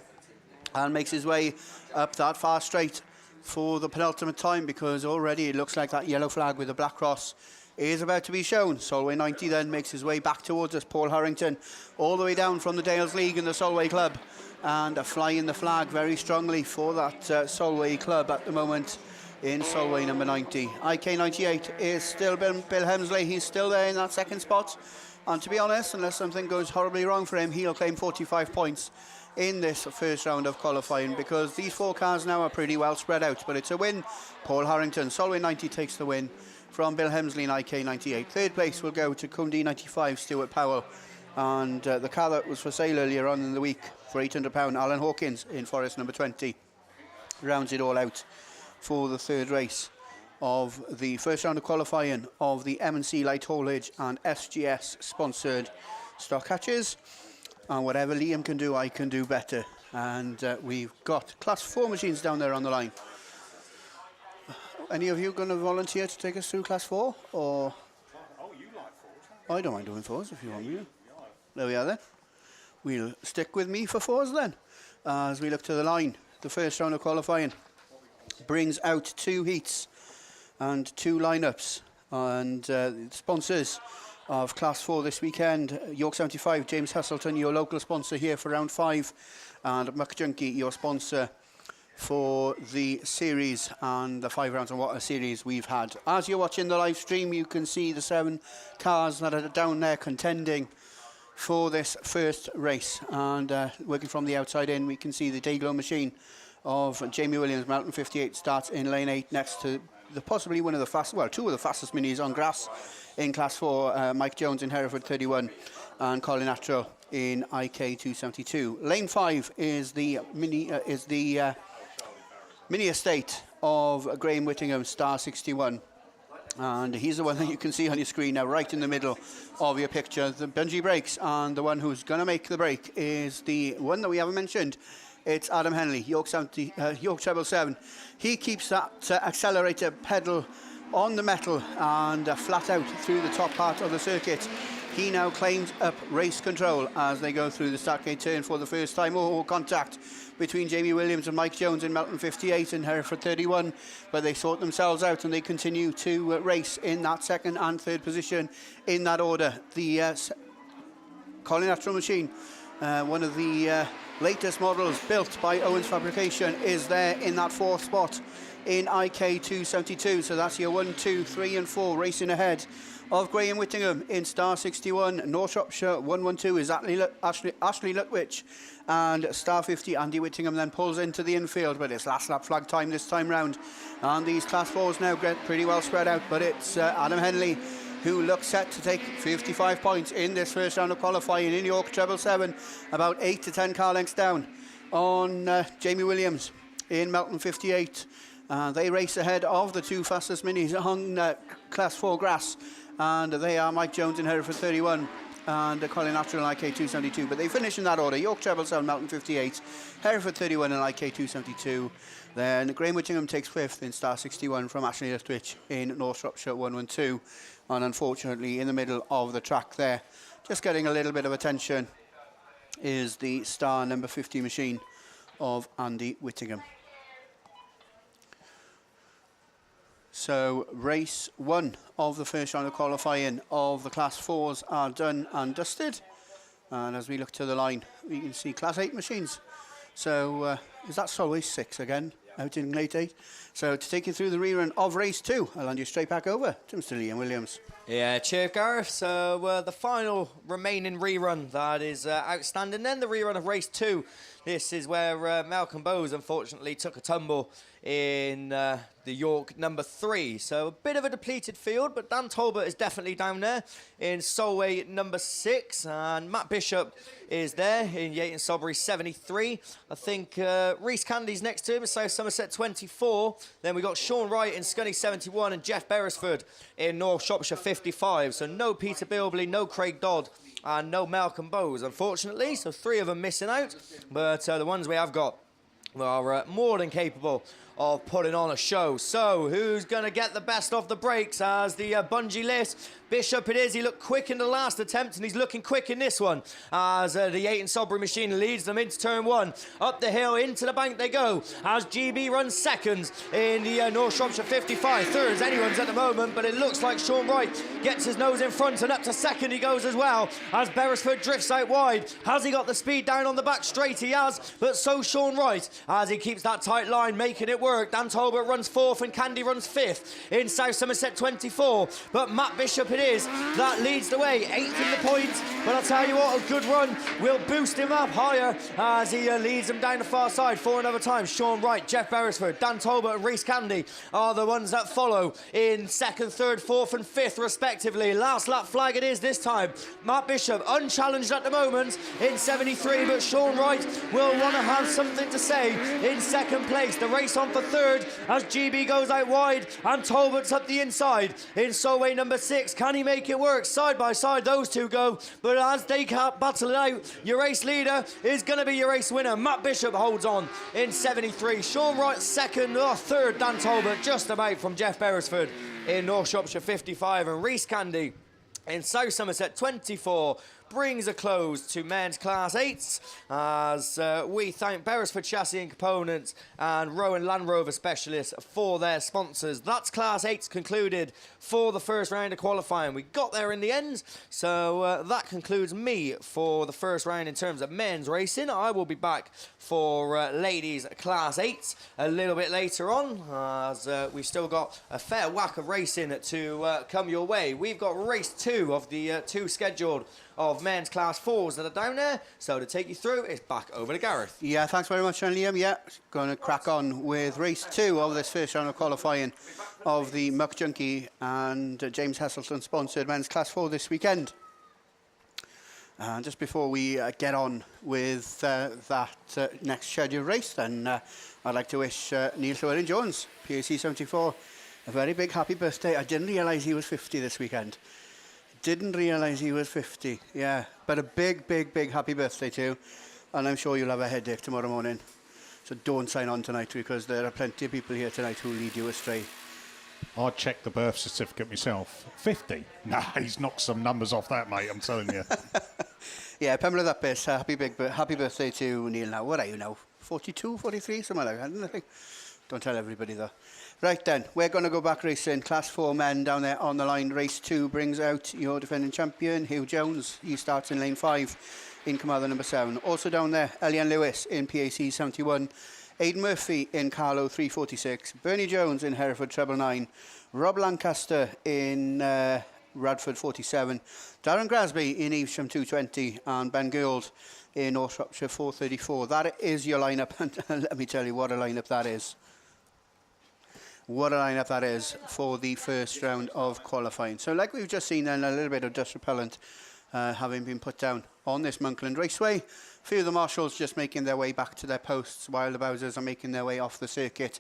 Speaker 4: and makes his way up that far straight for the penultimate time, because already it looks like that yellow flag with the black cross is about to be shown. Solway 90 then makes his way back towards us. Paul Harrington all the way down from the Dales League and the Solway Club, and flying the flag very strongly for that Solway Club at the moment in Solway number 90. IK 98 is still Bill Hemsley. He's still there in that second spot. And to be honest, unless something goes horribly wrong for him, he'll claim 45 points in this first round of qualifying, because these 4 cars now are pretty well spread out. But it's a win. Paul Harrington, Solway 90 takes the win from Bill Hemsley in IK 98. Third place will go to Cumdee 95, Stuart Powell. And the car that was for sale earlier on in the week for £800, Alan Hawkins in Forest number 20, rounds it all out for the third race of the first round of qualifying of the M&C Light Haulage and SGS sponsored stock hatches. And whatever Liam can do, I can do better. And we've got class 4 machines down there on the line. Any of you going to volunteer to take us through class 4? Or
Speaker 1: Oh, you like 4s?
Speaker 4: I don't mind doing 4s if you want me to. There we are then. We'll stick with me for 4s then as we look to the line, the first round of qualifying brings out 2 heats and 2 lineups. And sponsors of Class 4 this weekend, York 75, James Hustleton, your local sponsor here for round 5, and McJunkie, your sponsor for the series and the 5 rounds and water series we've had. As you're watching the live stream, you can see the 7 cars that are down there contending for this first race. And working from the outside in, we can see the Dayglow machine of Jamie Williams, Mountain 58, starts in lane 8 next to possibly one of the fastest, well, 2 of the fastest minis on grass in Class 4, Mike Jones in Hereford 31 and Colin Attrell in IK 272. Lane 5 is the mini estate of Graham Whittingham, Star 61. And he's the one that you can see on your screen now, right in the middle of your picture. The bungee brakes, and the one who's going to make the break is the one that we haven't mentioned. It's Adam Henley, York 777. He keeps that accelerator pedal on the metal and flat out through the top part of the circuit. He now claims up race control as they go through the start gate turn for the first time. Oh, contact between Jamie Williams and Mike Jones in Melton 58 and Hereford 31, but they sort themselves out and they continue to race in that second and third position in that order. The Colin Attrell machine, one of the latest models built by Owens Fabrication, is there in that 4th spot in IK 272. So that's your 1, 2, 3 and 4 racing ahead of Graham Whittingham in Star 61. North Shropshire 112 is Ashley Lutwich, and Star 50 Andy Whittingham then pulls into the infield, but it's last lap flag time this time round. And these Class 4s now get pretty well spread out, but it's Adam Henley who looks set to take 55 points in this first round of qualifying in York 777, about 8 to 10 car lengths down on Jamie Williams in Melton 58. They race ahead of the 2 fastest minis on Class 4 grass, and they are Mike Jones in Hereford 31 and Colin Attrell in IK 272. But they finish in that order: York 777, Melton 58, Hereford 31 and IK 272. Then Graham Whittingham takes 5th in Star 61 from Ashley Lutwich in North Shropshire 112. And unfortunately, in the middle of the track there, just getting a little bit of attention, is the Star number 50 machine of Andy Whittingham. So race 1 of the first round of qualifying of the Class 4s are done and dusted. And as we look to the line, we can see Class 8 machines. So is that Solway 6 again, out in late 8? So to take you through the rerun of race 2, I'll hand you straight back over to Mr. Liam Williams.
Speaker 2: Yeah, cheers, Gareth. So the final remaining rerun that is outstanding, then the rerun of race 2. This is where Malcolm Bowes unfortunately took a tumble in the York number 3. So a bit of a depleted field, but Dan Talbot is definitely down there in Solway number 6, and Matt Bishop is there in Yayton Sodbury 73. I think Reese Candy's next to him in South Somerset 24. Then we got Sean Wright in Scunny 71 and Jeff Beresford in North Shropshire 55. So no Peter Bilbley, no Craig Dodd, and no Malcolm Bowes, unfortunately. So 3 of them missing out, but the ones we have got are more than capable of putting on a show. So who's going to get the best of the breaks as the bungee list? Bishop it is. He looked quick in the last attempt, and he's looking quick in this one as the Yayton Sodbury machine leads them into turn 1. Up the hill, into the bank they go as GB runs seconds in the North Shropshire 55. Thirds anyone's at the moment, but it looks like Sean Wright gets his nose in front, and up to second he goes as well as Beresford drifts out wide. Has he got the speed down on the back straight? He has, but so Sean Wright as he keeps that tight line, making it work. Dan Talbot runs 4th and Candy runs 5th in South Somerset 24, but Matt Bishop it is that leads the way, 8th in the points. But I'll tell you what, a good run will boost him up higher as he leads them down the far side for another time. Sean Wright, Jeff Beresford, Dan Talbot and Reese Candy are the ones that follow in 2nd, 3rd, 4th and 5th respectively. Last lap flag it is this time. Matt Bishop unchallenged at the moment in 73, but Sean Wright will want to have something to say in 2nd place. The race on for 3rd as GB goes out wide and Talbot's up the inside in Solway number 6. Can he make it work? Side by side those two go, but as they can't battle it out, your race leader is going to be your race winner. Matt Bishop holds on in 73. Sean Wright 2nd, or 3rd Dan Talbot just about from Jeff Beresford in North Shropshire 55, and Reese Candy in South Somerset 24 brings a close to men's Class 8s as we thank Beresford Chassis and Components and Rowan Land Rover Specialists for their sponsors. That's Class 8s concluded for the first round of qualifying. We got there in the end, so that concludes me for the first round in terms of men's racing. I will be back for ladies Class 8s a little bit later on, as we've still got a fair whack of racing to come your way. We've got race 2 of the 2 scheduled of men's Class 4s that are down there. So to take you through, it's back over to Gareth.
Speaker 4: Yeah, thanks very much, Liam. Yeah, going to crack on with race 2 of this first round of qualifying of the Muck Junkie and James Heselton sponsored men's Class 4 this weekend. And just before we get on with that next scheduled race, then I'd like to wish Neil Llewellyn-Jones, PAC 74, a very big happy birthday. I didn't realise he was 50 this weekend. Didn't realise he was 50, yeah. But a big, big, big happy birthday to you. And I'm sure you'll have a headache tomorrow morning. So don't sign on tonight, because there are plenty of people here tonight who lead you astray.
Speaker 1: I'd check the birth certificate myself. 50? Nah, he's knocked some numbers off that, mate, I'm telling you.
Speaker 4: Yeah, Pamela, that bit. Happy birthday to Neil now. What are you now? 42, 43, something like that, I think. Don't tell everybody, though. Right then, we're going to go back racing. Class 4 men down there on the line. Race 2 brings out your defending champion, Hugh Jones. He starts in lane 5 in Commander number 7. Also down there, Elian Lewis in PAC 71. Aidan Murphy in Carlo 346. Bernie Jones in Hereford treble 9. Rob Lancaster in Radford 47. Darren Grasby in Evesham 220. And Ben Gould in North Shropshire 434. That is your lineup. And let me tell you what a lineup that is. What a lineup that is for the first round of qualifying. So like we've just seen then, a little bit of dust repellent having been put down on this Monkland Raceway. A few of the marshals just making their way back to their posts while the Bowsers are making their way off the circuit.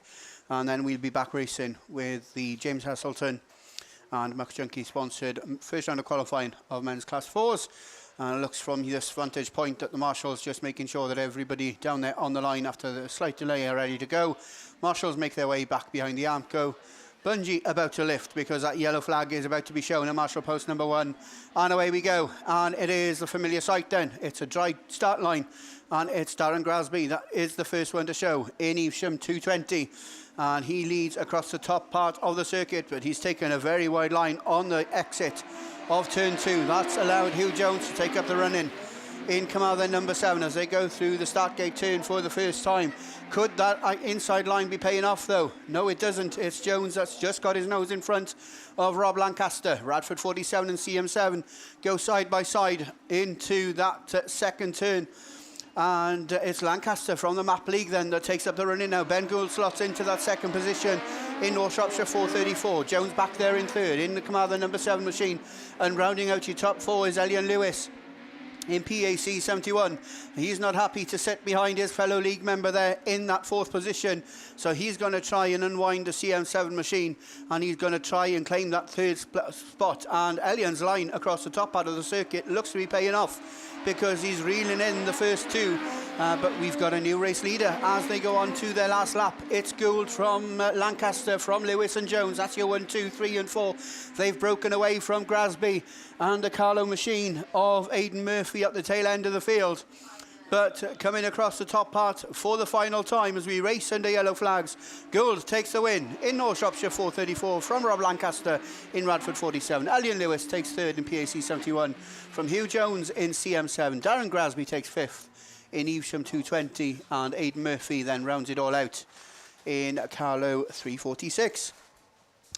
Speaker 4: And then we'll be back racing with the James Heselton and Muck Junkie sponsored first round of qualifying of men's Class 4s. And it looks from this vantage point that the marshals just making sure that everybody down there on the line after the slight delay are ready to go. Marshals make their way back behind the Armco. Bungee about to lift because that yellow flag is about to be shown at marshal post number 1. And away we go. And it is the familiar sight then. It's a dry start line. And it's Darren Grasby. That is the first one to show in Evesham 220. And he leads across the top part of the circuit, but he's taken a very wide line on the exit of turn 2. That's allowed Hugh Jones to take up the run in Commander number 7 as they go through the start gate turn for the first time. Could that inside line be paying off though? No, it doesn't. It's Jones that's just got his nose in front of Rob Lancaster. Radford 47 and CM7 go side by side into that second turn. And it's Lancaster from the Map League then that takes up the running now. Ben Gould slots into that second position in North Shropshire 434. Jones back there in third in the Commander number 7 machine. And rounding out your top 4 is Elian Lewis in PAC 71. He's not happy to sit behind his fellow league member there in that 4th position. So he's going to try and unwind the CM7 machine. And he's going to try and claim that 3rd spot. And Elian's line across the top part of the circuit looks to be paying off, because he's reeling in the first 2. But we've got a new race leader as they go on to their last lap. It's Gould from Lancaster, from Lewis and Jones. That's your 1, 2, 3 and 4. They've broken away from Grasby and the Carlo machine of Aidan Murphy at the tail end of the field. But coming across the top part for the final time as we race under yellow flags, Gould takes the win in North Shropshire 434 from Rob Lancaster in Radford 47. Elian Lewis takes 3rd in PAC 71 from Hugh Jones in CM7. Darren Grasby takes 5th in Evesham 220, and Aidan Murphy then rounds it all out in Carlo 346.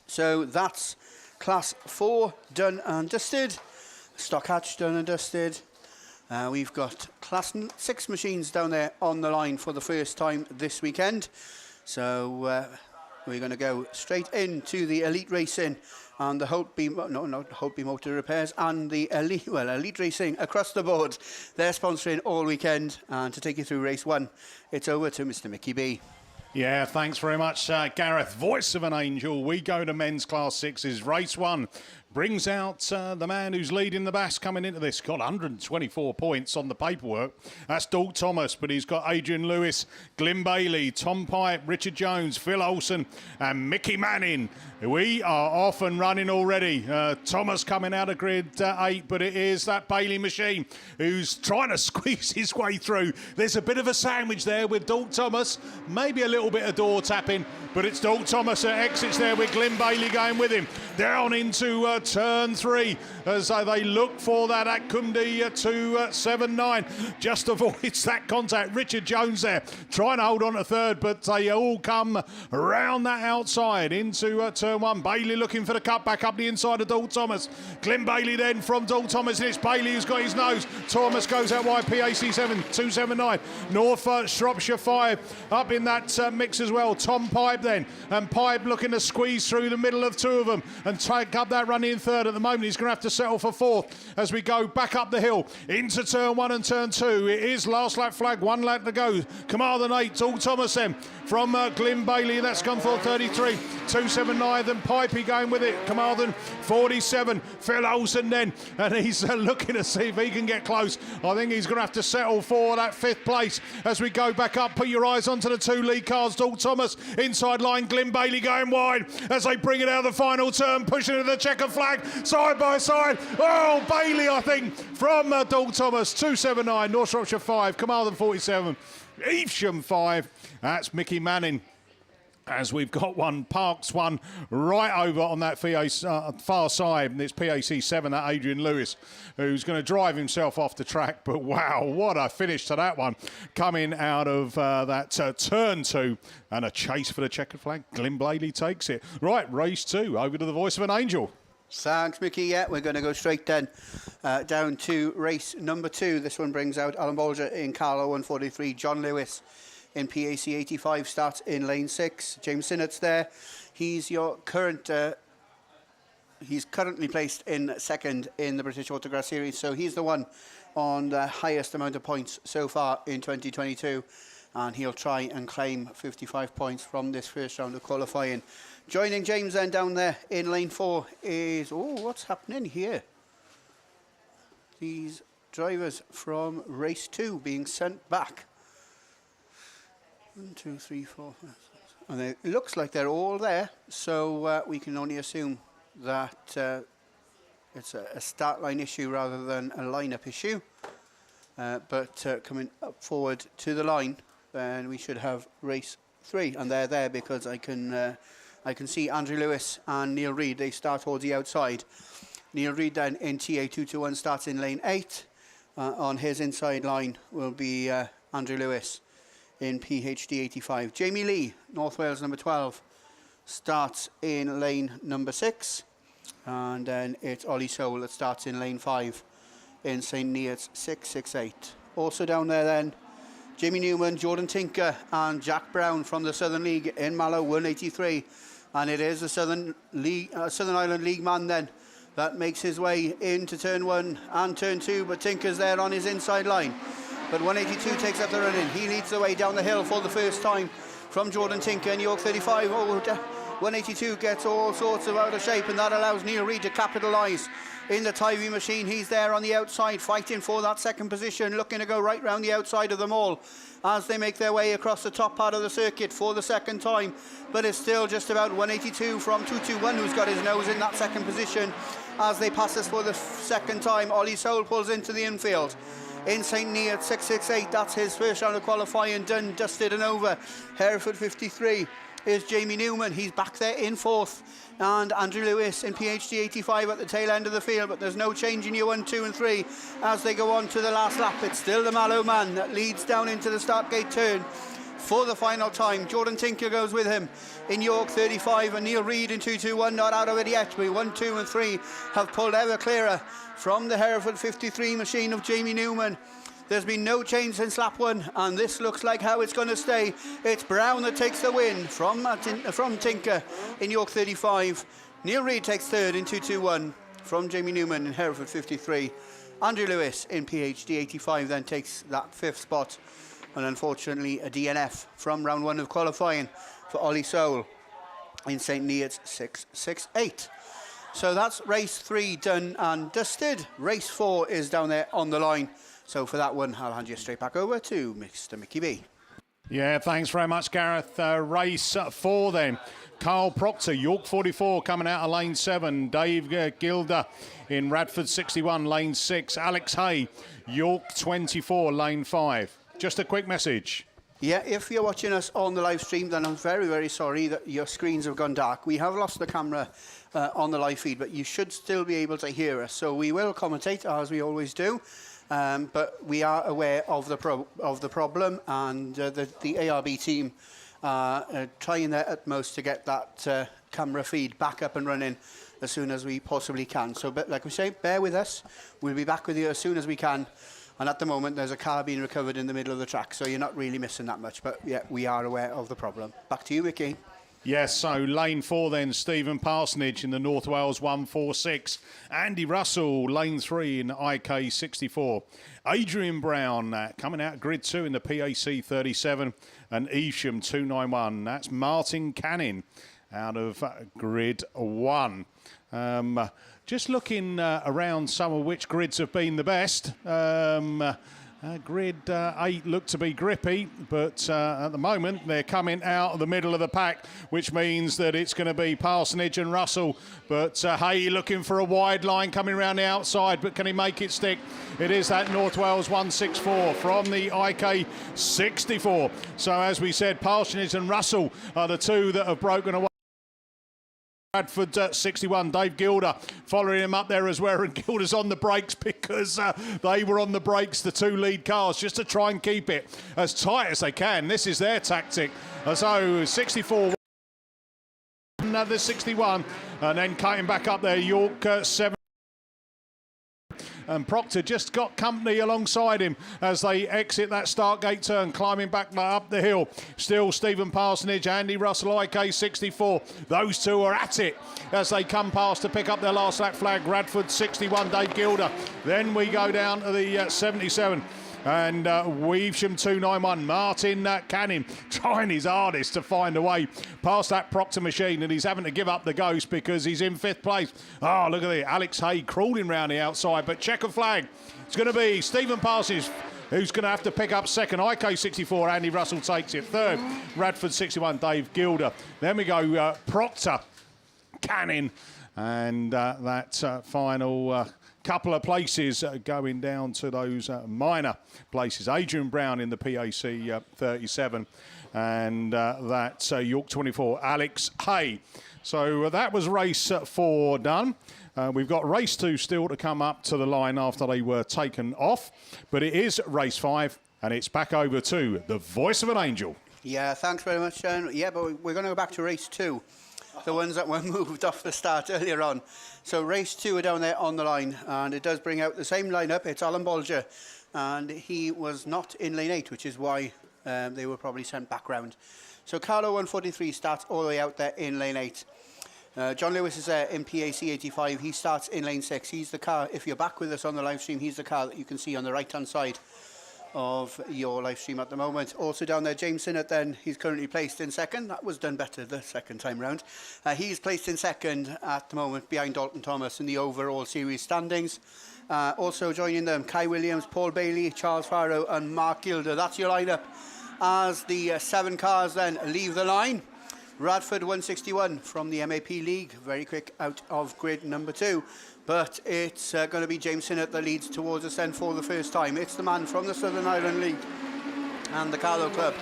Speaker 4: So that's Class 4 done and dusted. Stock hatch done and dusted. We've got Class 6 machines down there on the line for the first time this weekend. So we're going to go straight into the elite racing and the Holtby Motor Repairs and the elite racing across the board. They're sponsoring all weekend. And to take you through race 1, it's over to Mr. Mickey B.
Speaker 1: Yeah, thanks very much, Gareth. Voice of an angel. We go to men's Class 6's race 1. brings out the man who's leading the BAS coming into this. Got 124 points on the paperwork. That's Doug Thomas, but he's got Adrian Lewis, Glyn Bailey, Tom Pipe, Richard Jones, Phil Olsen and Mickey Manning. We are off and running already. Thomas coming out of grid 8, but it is that Bailey machine who's trying to squeeze his way through. There's a bit of a sandwich there with Doug Thomas, maybe a little bit of door tapping, but it's Doug Thomas that exits there with Glyn Bailey going with him. Down into turn 3 as they look for that Akundi 279. Just avoids that contact. Richard Jones there trying to hold on to third, but they all come around that outside into turn 1. Bailey looking for the cut back up the inside of Doug Thomas. Glyn Bailey then from Doug Thomas, and it's Bailey who's got his nose. Thomas goes out wide, PAC 7, 279. North Shropshire 5 up in that mix as well. Tom Pipe then, and Pipe looking to squeeze through the middle of 2 of them and take up that run in third. At the moment he's going to have to settle for 4th as we go back up the hill into turn 1 and turn 2. It is last lap flag, 1 lap to go. Carmarthen 8, Doug Thomas then from Glyn Bailey, that's gone for 33, 279. Then Pipey going with it, Carmarthen 47, Phil Olsen then, and he's looking to see if he can get close. I think he's going to have to settle for that 5th place as we go back up. Put your eyes onto the 2 lead cars. Doug Thomas inside line, Glyn Bailey going wide as they bring it out of the final turn, pushing to the checker flag, side by side. Oh, Bailey, I think, from Doug Thomas, 279, North Shropshire 5, Carmarthen 47, Evesham 5. That's Mickey Manning. As we've got one, Parks one right over on that far side, and it's PAC 7, that Adrian Lewis, who's going to drive himself off the track. But wow, what a finish to that one, coming out of that turn 2, and a chase for the checkered flag. Glyn Bailey takes it. Right, race 2, over to the voice of an angel.
Speaker 4: Thanks, Mickey. Yeah, we're going to go straight then down to race number 2. This one brings out Alan Bolger in Carlo 143, John Lewis in PAC 85, starts in lane 6. James Sinnott's there. He's your current, he's currently placed in 2nd in the British Autograss Series, so he's the one on the highest amount of points so far in 2022, and he'll try and claim 55 points from this first round of qualifying. Joining James then down there in lane 4 is, oh, what's happening here? These drivers from race 2 being sent back. 1, 2, 3, 4, 5, 6. And it looks like they're all there, so we can only assume that it's a start line issue rather than a lineup issue. But coming up forward to the line, then we should have race 3, and they're there because I can see Andrew Lewis and Neil Reid. They start towards the outside. Neil Reid then in TA 221 starts in lane 8. On his inside line will be Andrew Lewis in PHD 85. Jamie Lee, North Wales number 12, starts in lane number 6. And then it's Ollie Soul that starts in lane 5 in St. Neots 668. Also down there then, Jamie Newman, Jordan Tinker and Jack Brown from the Southern League in Mallow 183. And it is the Southern Island League man then that makes his way into turn 1 and turn 2, but Tinker's there on his inside line. But 182 takes up the run in. He leads the way down the hill for the first time from Jordan Tinker in York 35. 182 gets all sorts of out of shape, and that allows Neil Reid to capitalise in the Tivy machine. He's there on the outside fighting for that 2nd position, looking to go right round the outside of them all as they make their way across the top part of the circuit for the 2nd time. But it's still just about 182 from 221 who's got his nose in that 2nd position as they pass us for the 2nd time. Ollie Soul pulls into the infield. In St. Neots 668, that's his first round of qualifying done, dusted and over. Hereford 53 is Jamie Newman. He's back there in 4th. And Andrew Lewis in PHD 85 at the tail end of the field, but there's no change in year 1, 2 and 3 as they go on to the last lap. It's still the Mallow man that leads down into the start gate turn for the final time. Jordan Tinker goes with him in York 35, and Neil Reid in 221 not out of it yet. 1, 2 and 3 have pulled ever clearer from the Hereford 53 machine of Jamie Newman. There's been no change since lap 1, and this looks like how it's going to stay. It's Brown that takes the win from Tinker in York 35. Neil Reid takes 3rd in 221 from Jamie Newman in Hereford 53. Andrew Lewis in PHD 85 then takes that 5th spot. And unfortunately, a DNF from round 1 of qualifying for Ollie Soul in St. Neots 668. So that's race 3 done and dusted. Race 4 is down there on the line. So for that one, I'll hand you straight back over to Mr. Mickey B.
Speaker 1: Yeah, thanks very much, Gareth. Race 4 then. Carl Proctor, York 44, coming out of lane 7. Dave Gilder in Radford 61, lane 6. Alex Hay, York 24, lane 5. Just a quick message.
Speaker 4: Yeah, if you're watching us on the live stream, then I'm very, very sorry that your screens have gone dark. We have lost the camera on the live feed, but you should still be able to hear us. So we will commentate, as we always do. But we are aware of the problem, and the ARB team are trying their utmost to get that camera feed back up and running as soon as we possibly can. So, but like we say, bear with us. We'll be back with you as soon as we can. And at the moment, there's a car being recovered in the middle of the track, so you're not really missing that much. But yeah, we are aware of the problem. Back to you, Mickey.
Speaker 1: Yes, so lane 4 then, Stephen Parsonage in the North Wales 146. Andy Russell, lane 3 in IK 64. Adrian Brown coming out grid 2 in the PAC 37. And Evesham 291. That's Martin Canning out of grid 1. Just looking around some of which grids have been the best. Grid 8 looked to be grippy, but at the moment they're coming out of the middle of the pack, which means that it's going to be Parsonage and Russell. But Hay looking for a wide line coming around the outside, but can he make it stick? It is that North Wales 164 from the IK 64. So as we said, Parsonage and Russell are the two that have broken away. Bradford 61, Dave Gilder following him up there as well, and Gilder's on the brakes because they were on the brakes, the two lead cars, just to try and keep it as tight as they can. This is their tactic. So 64, another 61, and then cutting back up there, York 7. And Proctor just got company alongside him as they exit that start gate turn, climbing back up the hill. Still Stephen Parsonage, Andy Russell, IK 64. Those two are at it as they come past to pick up their last lap flag. Radford 61, Dave Gilder. Then we go down to the 77. And Weavesham 291, Martin Canning trying his hardest to find a way past that Proctor machine, and he's having to give up the ghost because he's in 5th place. Oh, look at it, Alex Hay crawling round the outside, but checker flag. It's going to be Stephen Parsons who's going to have to pick up 2nd. IK 64, Andy Russell takes it. 3rd, Radford 61, Dave Gilder. Then we go Proctor, Canning, and that final... couple of places going down to those minor places. Adrian Brown in the PAC 37, and that's York 24, Alex Hay. So that was race 4 done. We've got race 2 still to come up to the line after they were taken off, but it is race 5, and it's back over to the voice of an angel.
Speaker 4: Yeah, thanks very much, Sean. Yeah, but we're going to go back to race 2. The ones that were moved off the start earlier on. So race 2 are down there on the line, and it does bring out the same lineup. It's Alan Bolger, and he was not in lane 8, which is why they were probably sent back round. So Carlo 143 starts all the way out there in lane 8. John Lewis is there in PAC 85. He starts in lane 6. He's the car, if you're back with us on the live stream, he's the car that you can see on the right-hand side of your live stream at the moment. Also down there, James Sinnott, then he's currently placed in 2nd. That was done better the 2nd time round. He's placed in 2nd at the moment behind Dalton Thomas in the overall series standings. Also joining them, Kai Williams, Paul Bailey, Charles Farrow and Mark Gilder. That's your lineup as the 7 cars then leave the line. Radford 161 from the MAP League, very quick out of grid number 2. But it's going to be James Sinnott that leads towards us then for the first time. It's the man from the Southern Ireland League and the Carlo Club.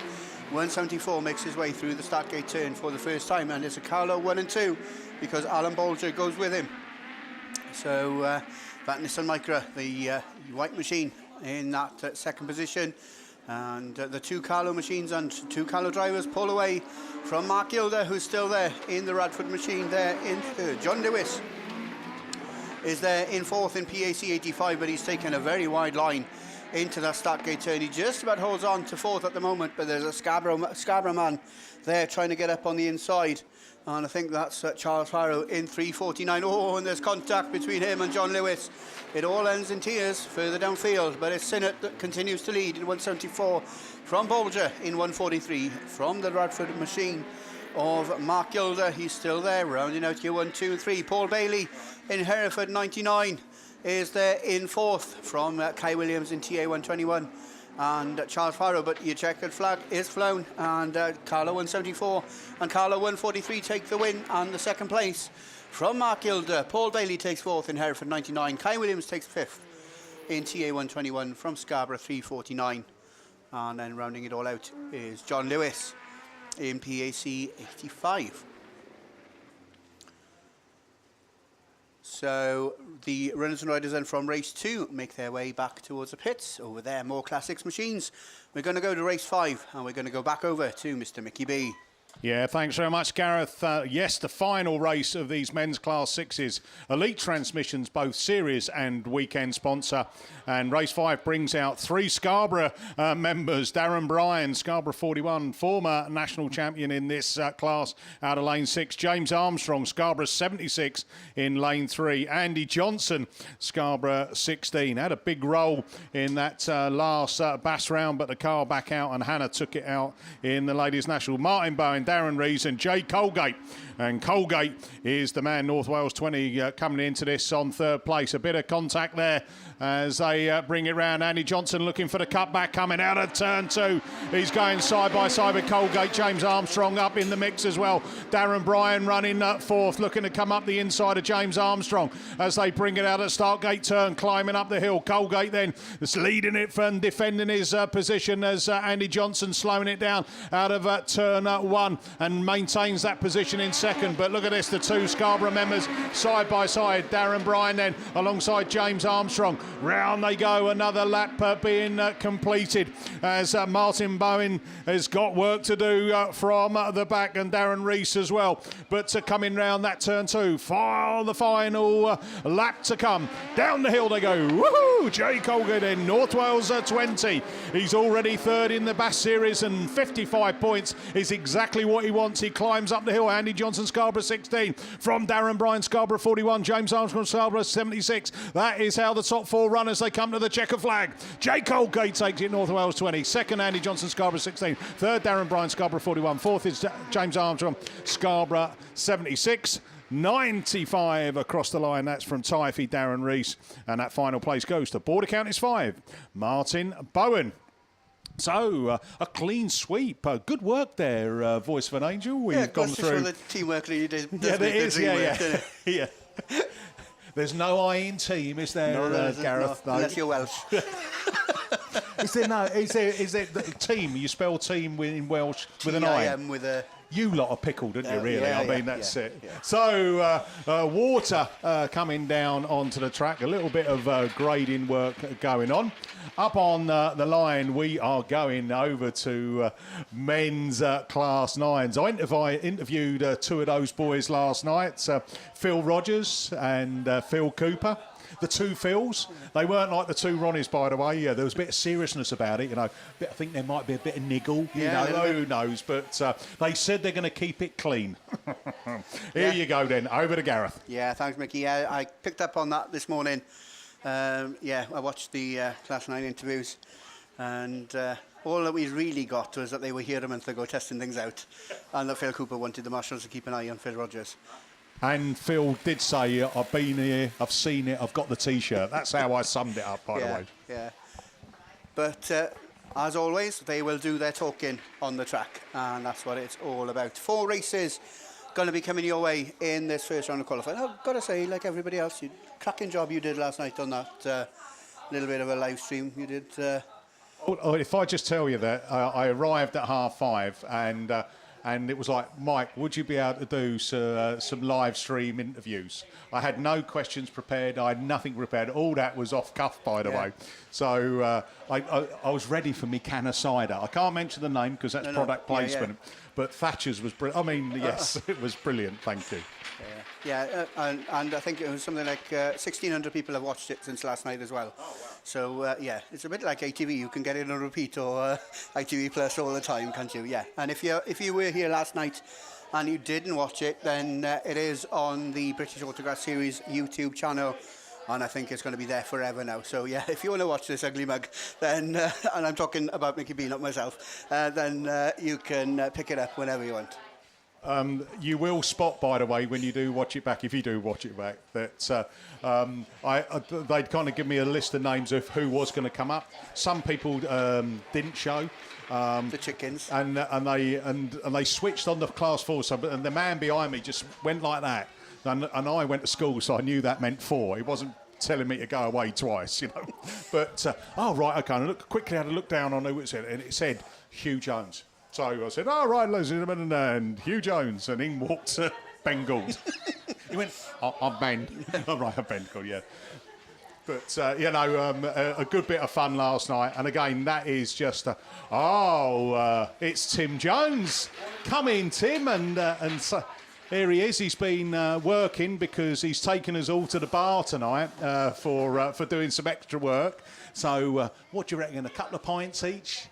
Speaker 4: 174 makes his way through the start gate turn for the first time, and it's a Carlo 1 and 2 because Alan Bolger goes with him. So that Nissan Micra, the white machine, in that 2nd position. And the 2 Carlo machines and 2 Carlo drivers pull away from Mark Gilder, who's still there in the Radford machine there in 3rd. John Lewis is there in 4th in PAC 85, but he's taken a very wide line into that start gate turn. He just about holds on to 4th at the moment, but there's a Scarborough man there trying to get up on the inside. And I think that's Charles Farrow in 349. Oh, and there's contact between him and John Lewis. It all ends in tears further downfield, but it's Sinnott that continues to lead in 174 from Bolger in 143 from the Radford machine. of Mark Gilder. He's still there, rounding out year 1, 2 and 3. Paul Bailey in Hereford 99 is there in 4th from Kai Williams in TA 121 and Charles Farrow, but your checkered flag is flown, and Carlo 174 and Carlo 143 take the win and the 2nd place from Mark Gilder. Paul Bailey takes 4th in Hereford 99. Kai Williams takes 5th in TA 121 from Scarborough 349. And then rounding it all out is John Lewis in PAC 85. So the runners and riders then from race 2 make their way back towards the pits. Over there, more classics machines. We're going to go to race 5 and we're going to go back over to Mr. Mickey B.
Speaker 1: Yeah, thanks very much, Gareth. Yes, the final race of these men's Class 6s. Elite Transmissions, both series and weekend sponsor. And race 5 brings out 3 Scarborough members. Darren Bryan, Scarborough 41, former national champion in this class out of lane 6. James Armstrong, Scarborough 76 in lane 3. Andy Johnson, Scarborough 16. Had a big role in that last BAS round, but the car back out and Hannah took it out in the Ladies National. Martin Bowen, Darren Rees and Jay Colgate. And Colgate is the man, North Wales 20, coming into this on 3rd place. A bit of contact there as they bring it round. Andy Johnson looking for the cutback coming out of turn 2. He's going side by side with Colgate. James Armstrong up in the mix as well. Darren Bryan running 4th, looking to come up the inside of James Armstrong as they bring it out at Startgate turn, climbing up the hill. Colgate then is leading it from defending his position as Andy Johnson slowing it down out of turn 1 and maintains that position in 2nd. But look at this, the 2 Scarborough members side by side. Darren Bryan then alongside James Armstrong. Round they go, another lap being completed as Martin Bowen has got work to do from the back, and Darren Rees as well. But coming round that turn 2, the final lap to come. Down the hill they go. Woohoo! Jay Colgate in North Wales 20. He's already 3rd in the BAS series and 55 points is exactly what he wants. He climbs up the hill. Andy Johnson, Scarborough 16. From Darren Bryan, Scarborough 41. James Armstrong, Scarborough 76. That is how the top 4 runners, they come to the checker flag. Jay Colgate takes it, North Wales 20. 2nd, Andy Johnson, Scarborough 16. 3rd, Darren Bryan, Scarborough 41. 4th is James Armstrong, Scarborough 76. 95 across the line. That's from Typhy, Darren Rees. And that final place goes to Border Counties 5, Martin Bowen. So, a clean sweep. Good work there, Voice of an Angel. We've gone through.
Speaker 4: The teamwork that you did.
Speaker 1: Yeah, there is. Yeah. There's no I in team, is there, Gareth?
Speaker 4: No, unless you're Welsh.
Speaker 1: Is there no? Is there the team? You spell team in Welsh with an I.
Speaker 4: With a.
Speaker 1: You lot are pickled, don't you, really?
Speaker 4: Yeah,
Speaker 1: I mean, that's it. Yeah. So, water coming down onto the track. A little bit of grading work going on. Up on the line, we are going over to men's Class 9s. I interviewed 2 of those boys last night, Phil Rogers and Phil Cooper. The 2 Phils, they weren't like the 2 Ronnies, by the way. Yeah, there was a bit of seriousness about it, you know. I think there might be a bit of niggle, you know, who knows. But they said they're going to keep it clean. Here you go then, over to Gareth.
Speaker 4: Yeah, thanks, Mickey. Yeah, I picked up on that this morning. I watched the Class 9 interviews, and all that we really got was that they were here a month ago testing things out, and that Phil Cooper wanted the marshals to keep an eye on Phil Rogers.
Speaker 1: And Phil did say, I've been here, I've seen it, I've got the T-shirt. That's how I summed it up, by the way.
Speaker 4: Yeah. But as always, they will do their talking on the track, and that's what it's all about. 4 races going to be coming your way in this first round of qualifying. I've got to say, like everybody else, cracking job you did last night on that little bit of a live stream you did.
Speaker 1: If I just tell you that I arrived at 5:30 and it was like, Mike, would you be able to do some live stream interviews? I had no questions prepared. I had nothing prepared. All that was off cuff, by the way. So I was ready for me can of cider. I can't mention the name because that's product placement. Yeah. But Thatcher's was brilliant. I mean, yes, it was brilliant. Thank you.
Speaker 4: And I think it was something like 1,600 people have watched it since last night as well. Oh, wow. So, it's a bit like ATV. You can get it on repeat or ITV Plus all the time, can't you? Yeah. And if you were here last night and you didn't watch it, then it is on the British Autograss Series YouTube channel. And I think it's going to be there forever now. So, yeah, if you want to watch this ugly mug, then, and I'm talking about Mickey B, not myself, then you can pick it up whenever you want.
Speaker 1: You will spot, by the way, when you do watch it back, if you do watch it back, that they'd kind of give me a list of names of who was going to come up. Some people didn't show.
Speaker 4: The chickens.
Speaker 1: And they switched on the Class 4, and the man behind me just went like that. And I went to school, so I knew that meant 4. He wasn't telling me to go away twice, you know. But, right, okay. And I quickly had a look down on who it said, and it said Hugh Jones. So I said, right, ladies and gentlemen, and Hugh Jones. And in walked Ben Gould. He went, I'm Ben. All right, I'm Ben Gould, yeah. But, a good bit of fun last night. And again, that is just, it's Tim Jones. Come in, Tim. And so here he is. He's been working because he's taken us all to the bar tonight for doing some extra work. So what do you reckon, a couple of pints each?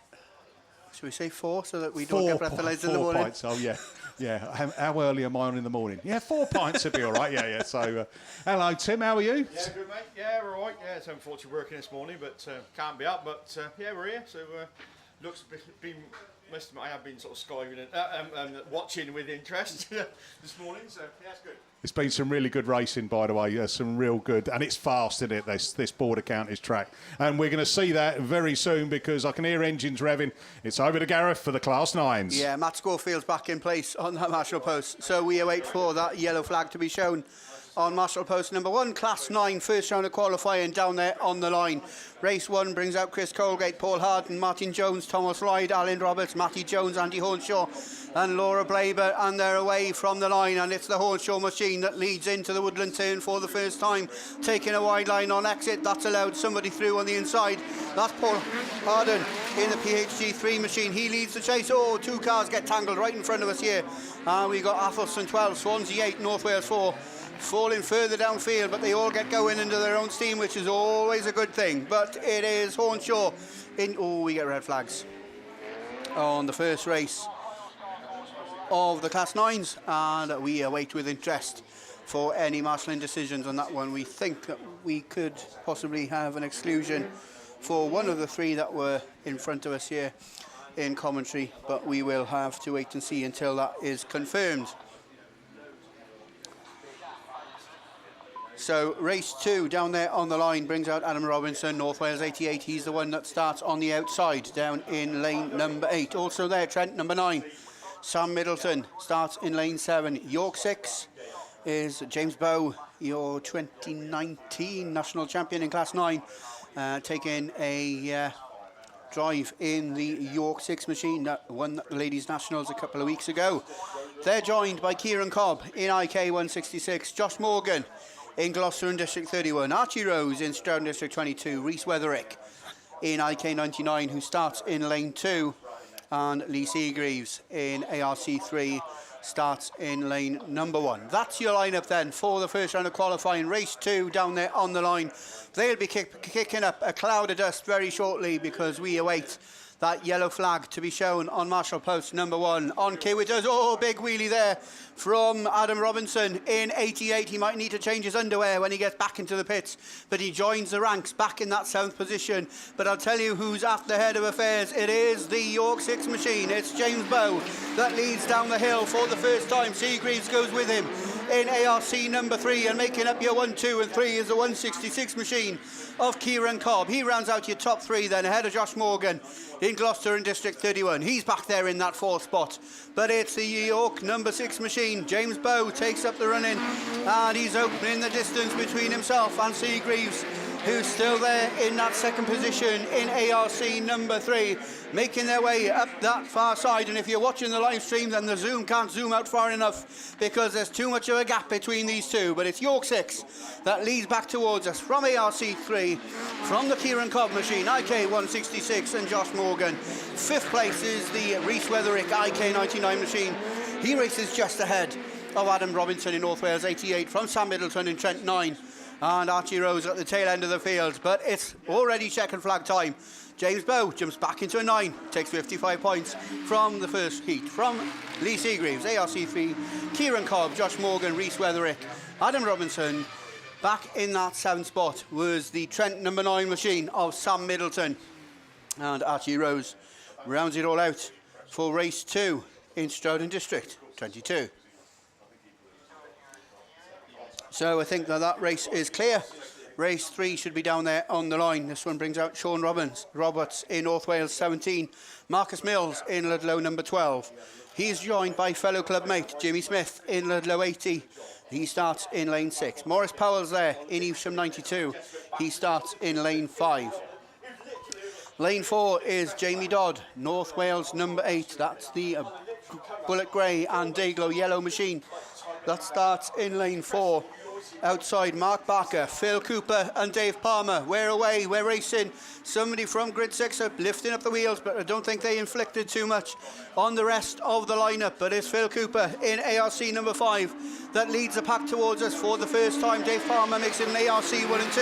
Speaker 4: Should we say 4 so that we don't get breathalyzed in the morning?
Speaker 1: 4 pints, oh yeah. Yeah, how early am I on in the morning? Yeah, 4 pints would be all right, yeah. So, hello, Tim, how are you?
Speaker 5: Yeah, good, mate. Yeah, we're all right. Yeah, it's unfortunately working this morning, but can't be up. But, yeah, we're here. So, I have been sort of skiving and watching with interest this morning. So, yeah, it's good.
Speaker 1: It's been some really good racing, by the way. Some real good, and it's fast, isn't it? This Border Counties track, and we're going to see that very soon because I can hear engines revving. It's over to Gareth for the Class 9s.
Speaker 4: Yeah, Matt Schofield's back in place on that marshal post, so we await for that yellow flag to be shown on marshal post number 1, Class 9, first round of qualifying down there on the line. Race 1 brings out Chris Colgate, Paul Harden, Martin Jones, Thomas Lloyd, Alan Roberts, Matty Jones, Andy Hornshaw and Laura Blaber, and they're away from the line, and it's the Hornshaw machine that leads into the Woodland turn for the first time, taking a wide line on exit. That's allowed somebody through on the inside. That's Paul Harden in the PHG 3 machine. He leads the chase. 2 cars get tangled right in front of us here. We got Athelston 12, Swansea 8, North Wales 4 falling further downfield, but they all get going into their own steam, which is always a good thing. But it is Hornshaw in. We get red flags on the first race of the Class 9s, and we await with interest for any marshalling decisions on that one. We think that we could possibly have an exclusion for one of the 3 that were in front of us here in commentary, but we will have to wait and see until that is confirmed. So race 2 down there on the line brings out Adam Robinson, North Wales 88. He's the one that starts on the outside down in lane number 8. Also there, Trent number 9. Sam Middleton starts in lane 7. York 6 is James Bowe, your 2019 national champion in Class 9, taking a drive in the York 6 machine that won the Ladies Nationals a couple of weeks ago. They're joined by Kieran Cobb in IK 166, Josh Morgan in Gloucester and District 31, Archie Rose in Stroud District 22, Rhys Weatherick in IK 99, who starts in lane 2, and Lee Seagreaves in ARC 3 starts in lane number 1. That's your lineup then for the first round of qualifying. Race 2 down there on the line. They'll be kicking up a cloud of dust very shortly because we await that yellow flag to be shown on marshal post number 1. On cue it does. Big wheelie there from Adam Robinson in 88. He might need to change his underwear when he gets back into the pits, but he joins the ranks back in that 7th position. But I'll tell you who's after the head of affairs. It is the York 6 machine. It's James Bowe that leads down the hill for the first time. Seagreaves goes with him in ARC number 3, and making up your 1, 2 and 3 is the 166 machine of Kieran Cobb. He rounds out your top 3 then, ahead of Josh Morgan in Gloucester and District 31. He's back there in that 4th spot, but it's the York number 6 machine. James Bowe takes up the running, and he's opening the distance between himself and Seagreaves, who's still there in that 2nd position in ARC number 3, making their way up that far side. And if you're watching the live stream, then the zoom can't zoom out far enough because there's too much of a gap between these 2. But it's York 6 that leads back towards us from ARC 3, from the Kieran Cobb machine, IK 166 and Josh Morgan. 5th place is the Rhys Weatherick IK 99 machine. He races just ahead of Adam Robinson in North Wales 88, from Sam Middleton in Trent 9, and Archie Rose at the tail end of the field. But it's already checkered flag time. James Bowe jumps back into a 9, takes 55 points from the first heat. From Lee Seagreaves, ARC 3, Kieran Cobb, Josh Morgan, Rhys Weatherick, Adam Robinson. Back in that 7th spot was the Trent number 9 machine of Sam Middleton. And Archie Rose rounds it all out for race 2 in Stroud District. 22. So I think that race is clear. Race 3 should be down there on the line. This one brings out Sean Roberts in North Wales 17. Marcus Mills in Ludlow number 12. He's joined by fellow club mate Jimmy Smith in Ludlow 80. He starts in lane 6. Morris Powell's there in Evesham 92. He starts in lane 5. Lane 4 is Jamie Dodd, North Wales number 8. That's the Bullet Grey and Dayglow yellow machine. That starts in lane 4. Outside, Mark Barker, Phil Cooper and Dave Palmer. We're away, we're racing. Somebody from grid 6 up, lifting up the wheels, but I don't think they inflicted too much on the rest of the lineup. But it's Phil Cooper in ARC number 5 that leads the pack towards us for the first time. Dave Palmer makes it an ARC 1 and 2.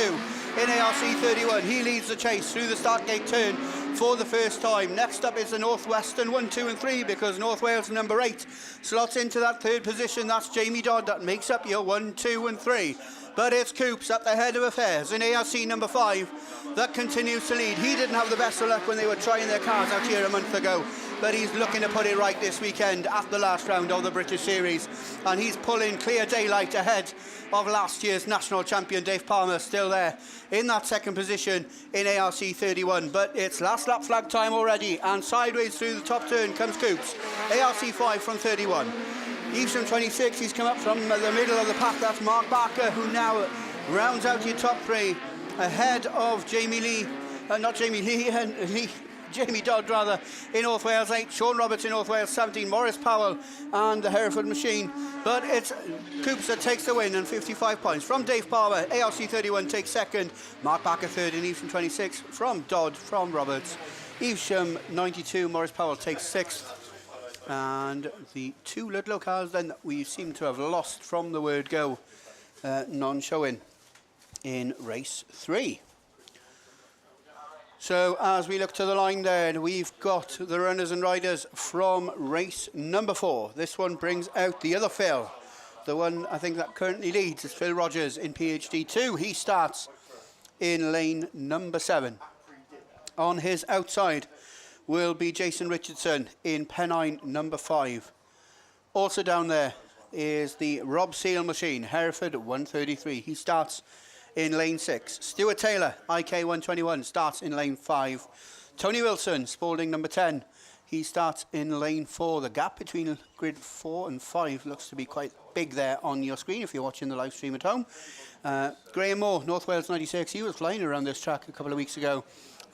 Speaker 4: In ARC 31, he leads the chase through the start gate turn for the first time. Next up is the Northwestern 1, 2 and 3, because North Wales number 8 slots into that third position. That's Jamie Dodd that makes up your 1, 2 and 3. But it's Coops at the head of affairs in ARC number 5 that continues to lead. He didn't have the best of luck when they were trying their cars out here a month ago, but he's looking to put it right this weekend at the last round of the British Series, and he's pulling clear daylight ahead of last year's national champion Dave Palmer, still there in that second position in ARC 31. But it's last lap flag time already, and sideways through the top turn comes Coops. ARC 5 from 31. Evesham 26, he's come up from the middle of the pack. That's Mark Barker, who now rounds out your top 3 ahead of Jamie Dodd rather in North Wales 8, Sean Roberts in North Wales 17, Morris Powell and the Hereford machine. But it's Coops that takes the win and 55 points from Dave Palmer. ARC 31 takes second, Mark Barker third in Evesham 26 from Dodd, from Roberts. Evesham 92, Morris Powell takes 6th. And the 2 Ludlow cars then that we seem to have lost from the word go, non-showing in race 3. So as we look to the line there, we've got the runners and riders from race number 4. This one brings out the other Phil. The one I think that currently leads is Phil Rogers in PhD 2. He starts in lane number 7. On his outside will be Jason Richardson in Pennine number 5. Also down there is the Rob Seal machine, Hereford 133. He starts in lane 6. Stuart Taylor, IK 121, starts in lane 5. Tony Wilson, Spalding number 10. He starts in lane 4. The gap between grid 4 and 5 looks to be quite big there on your screen if you're watching the live stream at home. Graham Moore, North Wales 96. He was flying around this track a couple of weeks ago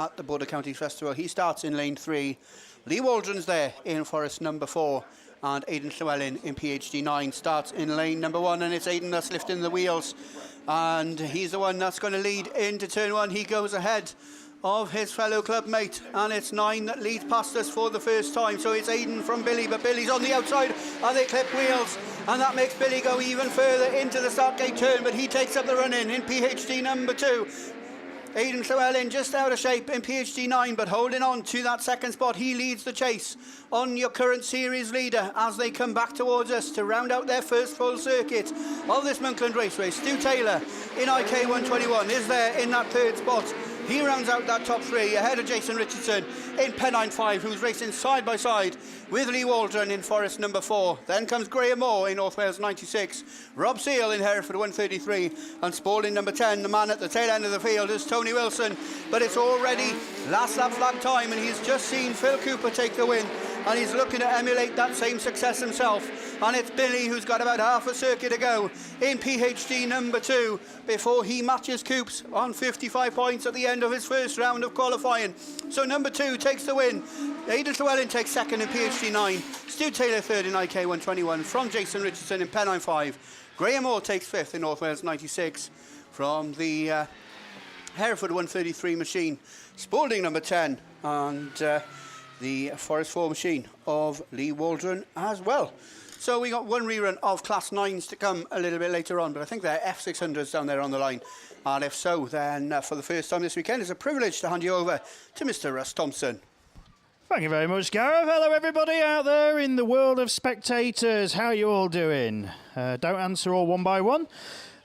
Speaker 4: at the Border Counties Festival. He starts in lane 3. Lee Waldron's there in Forest number 4. And Aidan Llewellyn in PhD 9 starts in lane number 1. And it's Aidan that's lifting the wheels. And he's the one that's going to lead into turn 1. He goes ahead of his fellow club mate. And it's 9 that leads past us for the first time. So it's Aidan from Billy. But Billy's on the outside. And they clip wheels. And that makes Billy go even further into the start gate turn. But he takes up the run in PhD number 2. Aidan Llewellyn just out of shape in PhD 9, but holding on to that second spot. He leads the chase on your current series leader as they come back towards us to round out their first full circuit of this Monkland race race. Stu Taylor in IK 121 is there in that third spot. He rounds out that top 3 ahead of Jason Richardson in Pennine 5, who's racing side by side with Lee Waldron in Forest number 4. Then comes Graham Moore in North Wales 96. Rob Seal in Hereford 133. And Spalding number 10, the man at the tail end of the field, is Tony Wilson. But it's already last lap flag time, and he's just seen Phil Cooper take the win. And he's looking to emulate that same success himself. And it's Billy who's got about half a circuit to go in PhD number 2 before he matches Coops on 55 points at the end of his first round of qualifying. So number 2 takes the win. Aidan Llewellyn takes second in PhD 9. Stu Taylor third in IK 121 from Jason Richardson in Pennine 5. Graham Moore takes 5th in North Wales 96 from the Hereford 133 machine. Spalding number 10 and the Forest 4 machine of Lee Waldron as well. So we got one rerun of Class 9s to come a little bit later on, but I think they're F600s down there on the line. And if so, then for the first time this weekend, it's a privilege to hand you over to Mr. Russ Thompson.
Speaker 6: Thank you very much, Gareth. Hello, everybody out there in the world of spectators. How are you all doing? Don't answer all one by one.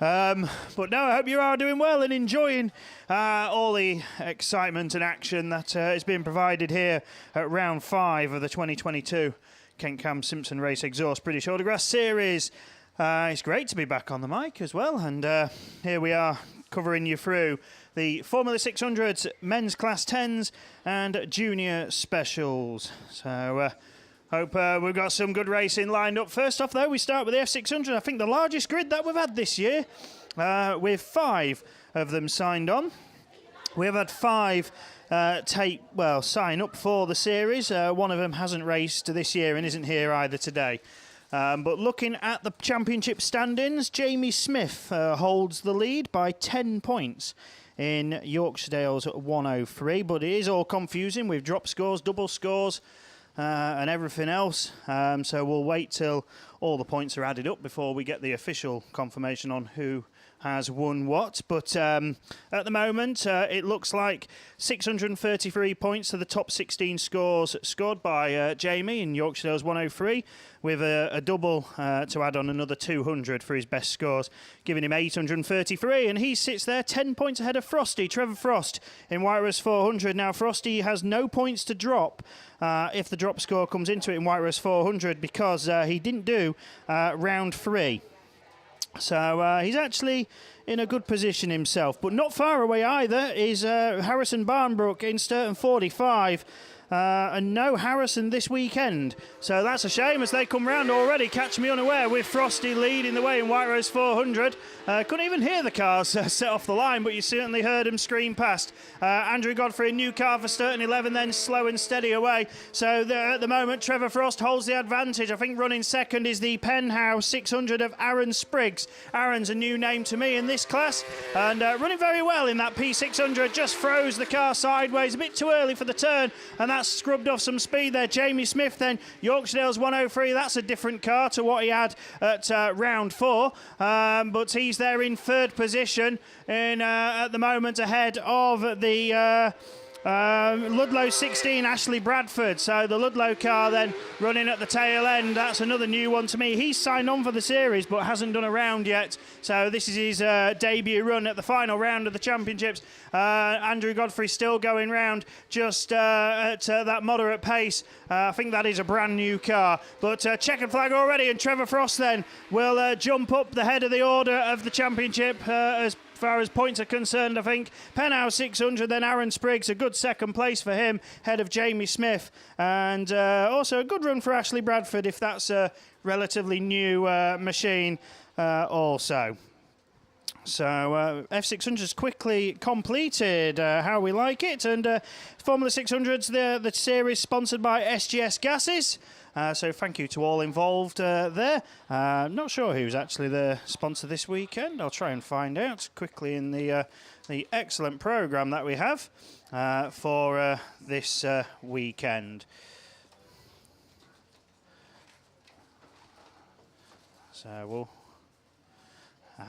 Speaker 6: But no, I hope you are doing well and enjoying all the excitement and action that is being provided here at round 5 of the 2022 Kent Cam Simpson Race Exhaust British Autograss Series. It's great to be back on the mic as well, and here we are covering you through the Formula 600s, men's class 10s and junior specials. So hope we've got some good racing lined up. First off though, we start with the F600, I think the largest grid that we've had this year, with 5 of them signed on. We've had 5 sign up for the series. One of them hasn't raced this year and isn't here either today. But looking at the championship standings, Jamie Smith holds the lead by 10 points in Yorkshire 103. But it is all confusing with drop scores, double scores, and everything else. So we'll wait till all the points are added up before we get the official confirmation on who has won what. But at the moment, it looks like 633 points to the top 16 scores scored by Jamie in Yorkshire 103, with a double to add on another 200 for his best scores, giving him 833, and he sits there 10 points ahead of Frosty, Trevor Frost, in Whiterus 400. Now, Frosty has no points to drop if the drop score comes into it in Whiterus 400, because he didn't do round 3. So he's actually in a good position himself, but not far away either is Harrison Barnbrook in Sturton 45. And no Harrison this weekend. So that's a shame as they come round already. Catch me unaware with Frosty leading the way in White Rose 400. Couldn't even hear the cars set off the line, but you certainly heard them scream past. Andrew Godfrey, a new car for Sturton 11, then slow and steady away. So at the moment, Trevor Frost holds the advantage. I think running second is the Penhouse 600 of Aaron Spriggs. Aaron's a new name to me in this class, and running very well in that P600. Just froze the car sideways a bit too early for the turn, and that's scrubbed off some speed there. Jamie Smith then, Yorkshire 103. That's a different car to what he had at round 4, but he's there in 3rd position in at the moment ahead of the Ludlow 16, Ashley Bradford. So the Ludlow car then running at the tail end. That's another new one to me. He's signed on for the series but hasn't done a round yet. So this is his debut run at the final round of the championships. Andrew Godfrey still going round just at that moderate pace. I think that is a brand new car. But checkered flag already, and Trevor Frost then will jump up the head of the order of the championship as far as points are concerned. I think Penhouse 600, then Aaron Spriggs, a good second place for him, head of Jamie Smith, and also a good run for Ashley Bradford, if that's a relatively new machine also. So F600's quickly completed, how we like it, and Formula 600's the series sponsored by SGS Gases. So thank you to all involved there. Not sure who's actually the sponsor this weekend. I'll try and find out quickly in the excellent programme that we have for this weekend. So we'll...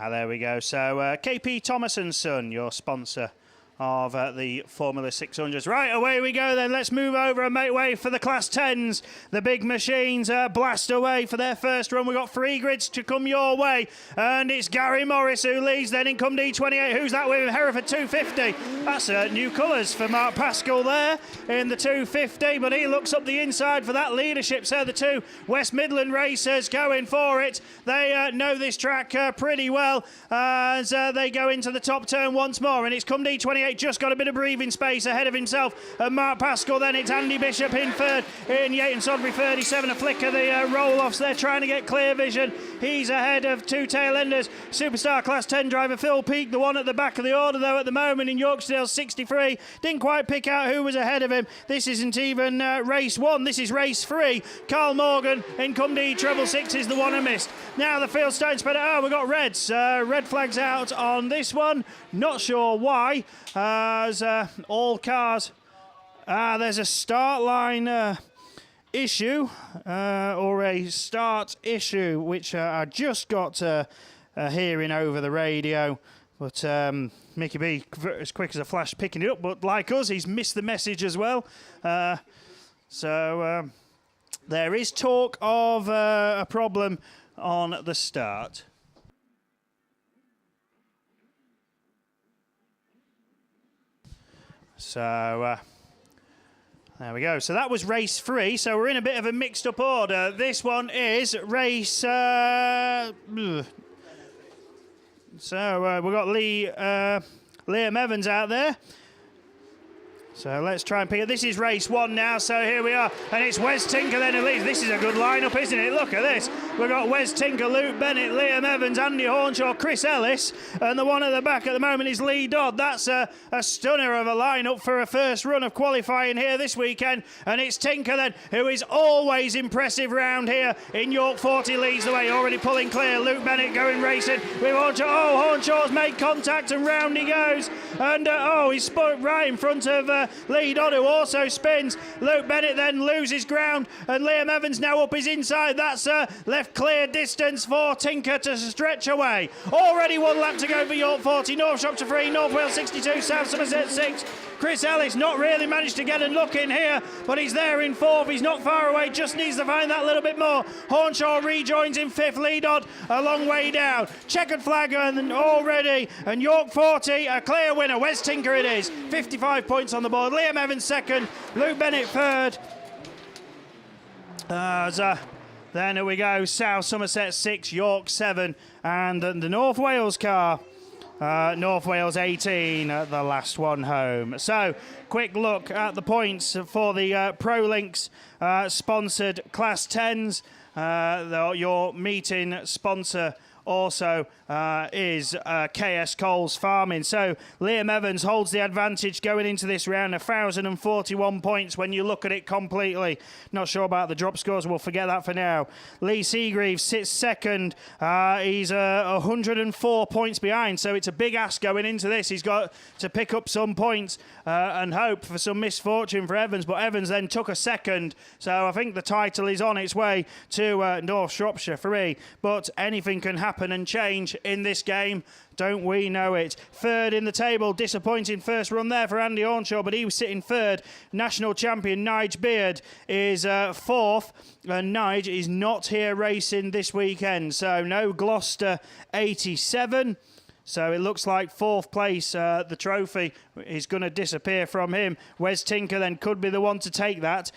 Speaker 6: there we go. So KP Thomas & Son, your sponsor of the Formula 600s. Right, away we go then. Let's move over and make way for the Class 10s. The big machines blast away for their first run. We've got 3 grids to come your way. And it's Gary Morris who leads then in come D28. Who's that with? Hereford 250. That's new colours for Mark Pascal there in the 250. But he looks up the inside for that leadership. So the 2 West Midland racers going for it. They know this track pretty well as they go into the top turn once more. And it's come D28. Just got a bit of breathing space ahead of himself and Mark Pascal. Then it's Andy Bishop in 3rd, in Yayton Sodbury 37. A flick of the roll-offs there, trying to get clear vision. He's ahead of 2 tail enders. Superstar Class 10 driver Phil Peake, the one at the back of the order though at the moment in Yorkshire 63. Didn't quite pick out who was ahead of him. This isn't even race 1, this is race 3. Carl Morgan in come D treble 6 is the one who missed. Now the field's starting to spread out. We've got reds. Red flags out on this one. Not sure why. As all cars, there's a start line issue or a start issue, which I just got hearing over the radio. But Mickey B, as quick as a flash, picking it up. But like us, he's missed the message as well. So there is talk of a problem on the start. So there we go. So that was race 3. So we're in a bit of a mixed up order. This one is race... So we've got Liam Evans out there. So let's try and pick it. This is race 1 now, so here we are. And it's Wes Tinker then who leads. This is a good lineup, isn't it? Look at this. We've got Wes Tinker, Luke Bennett, Liam Evans, Andy Hornshaw, Chris Ellis. And the one at the back at the moment is Lee Dodd. That's a stunner of a lineup for a first run of qualifying here this weekend. And it's Tinker then, who is always impressive round here in York 40, leads the way, already pulling clear. Luke Bennett going racing with Hornshaw. Oh, Hornshaw's made contact and round he goes. And he's spun right in front of Lee Dodd, who also spins. Luke Bennett then loses ground, and Liam Evans now up his inside. That's left clear distance for Tinker to stretch away. Already 1 lap to go for York 40, North Shropshire 3, North Wales 62, South Somerset 6. Chris Ellis not really managed to get a look in here, but he's there in 4th. He's not far away, just needs to find that little bit more. Hornshaw rejoins in 5th. Lee Dodd a long way down. Checkered flag and already, and York 40 a clear winner. Wes Tinker it is. 55 points on the board. Liam Evans 2nd, Luke Bennett 3rd. Then here we go. South Somerset 6, York 7, and the North Wales car. North Wales 18, the last one home. So, quick look at the points for the ProLinks sponsored Class 10s. Your meeting sponsor also is KS Coles Farming. So Liam Evans holds the advantage going into this round, 1,041 points when you look at it completely. Not sure about the drop scores, we'll forget that for now. Lee Seagreaves sits 2nd. He's 104 points behind, so it's a big ask going into this. He's got to pick up some points and hope for some misfortune for Evans, but Evans then took a 2nd, so I think the title is on its way to North Shropshire 3, but anything can happen and change in this game. Don't we know it? 3rd in the table, disappointing first run there for Andy Hornshaw, but he was sitting 3rd. National champion Nige Beard is 4th, and Nige is not here racing this weekend, so no Gloucester 87. So it looks like 4th place, the trophy is going to disappear from him. Wes Tinker then could be the one to take that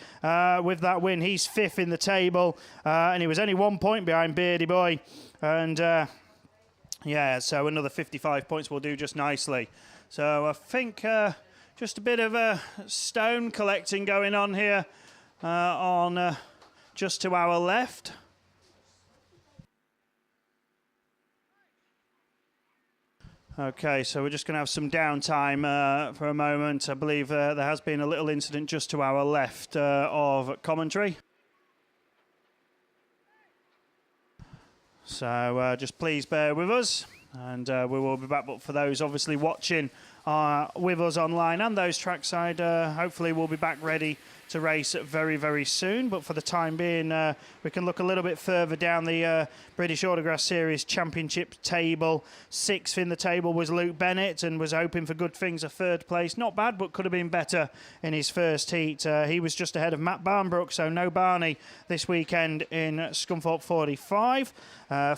Speaker 6: with that win. He's 5th in the table, and he was only 1 point behind Beardy Boy. And yeah, so another 55 points will do just nicely. So I think just a bit of stone collecting going on here on just to our left. Okay, so we're just going to have some downtime for a moment. I believe there has been a little incident just to our left of commentary. So just please bear with us, and we will be back. But for those obviously watching with us online and those trackside, hopefully we'll be back ready to race very, very soon. But for the time being, we can look a little bit further down the British Autograss Series Championship table. 6th in the table was Luke Bennett and was hoping for good things, a 3rd place. Not bad, but could have been better in his first heat. He was just ahead of Matt Barnbrook, so no Barney this weekend in Scunthorpe 45.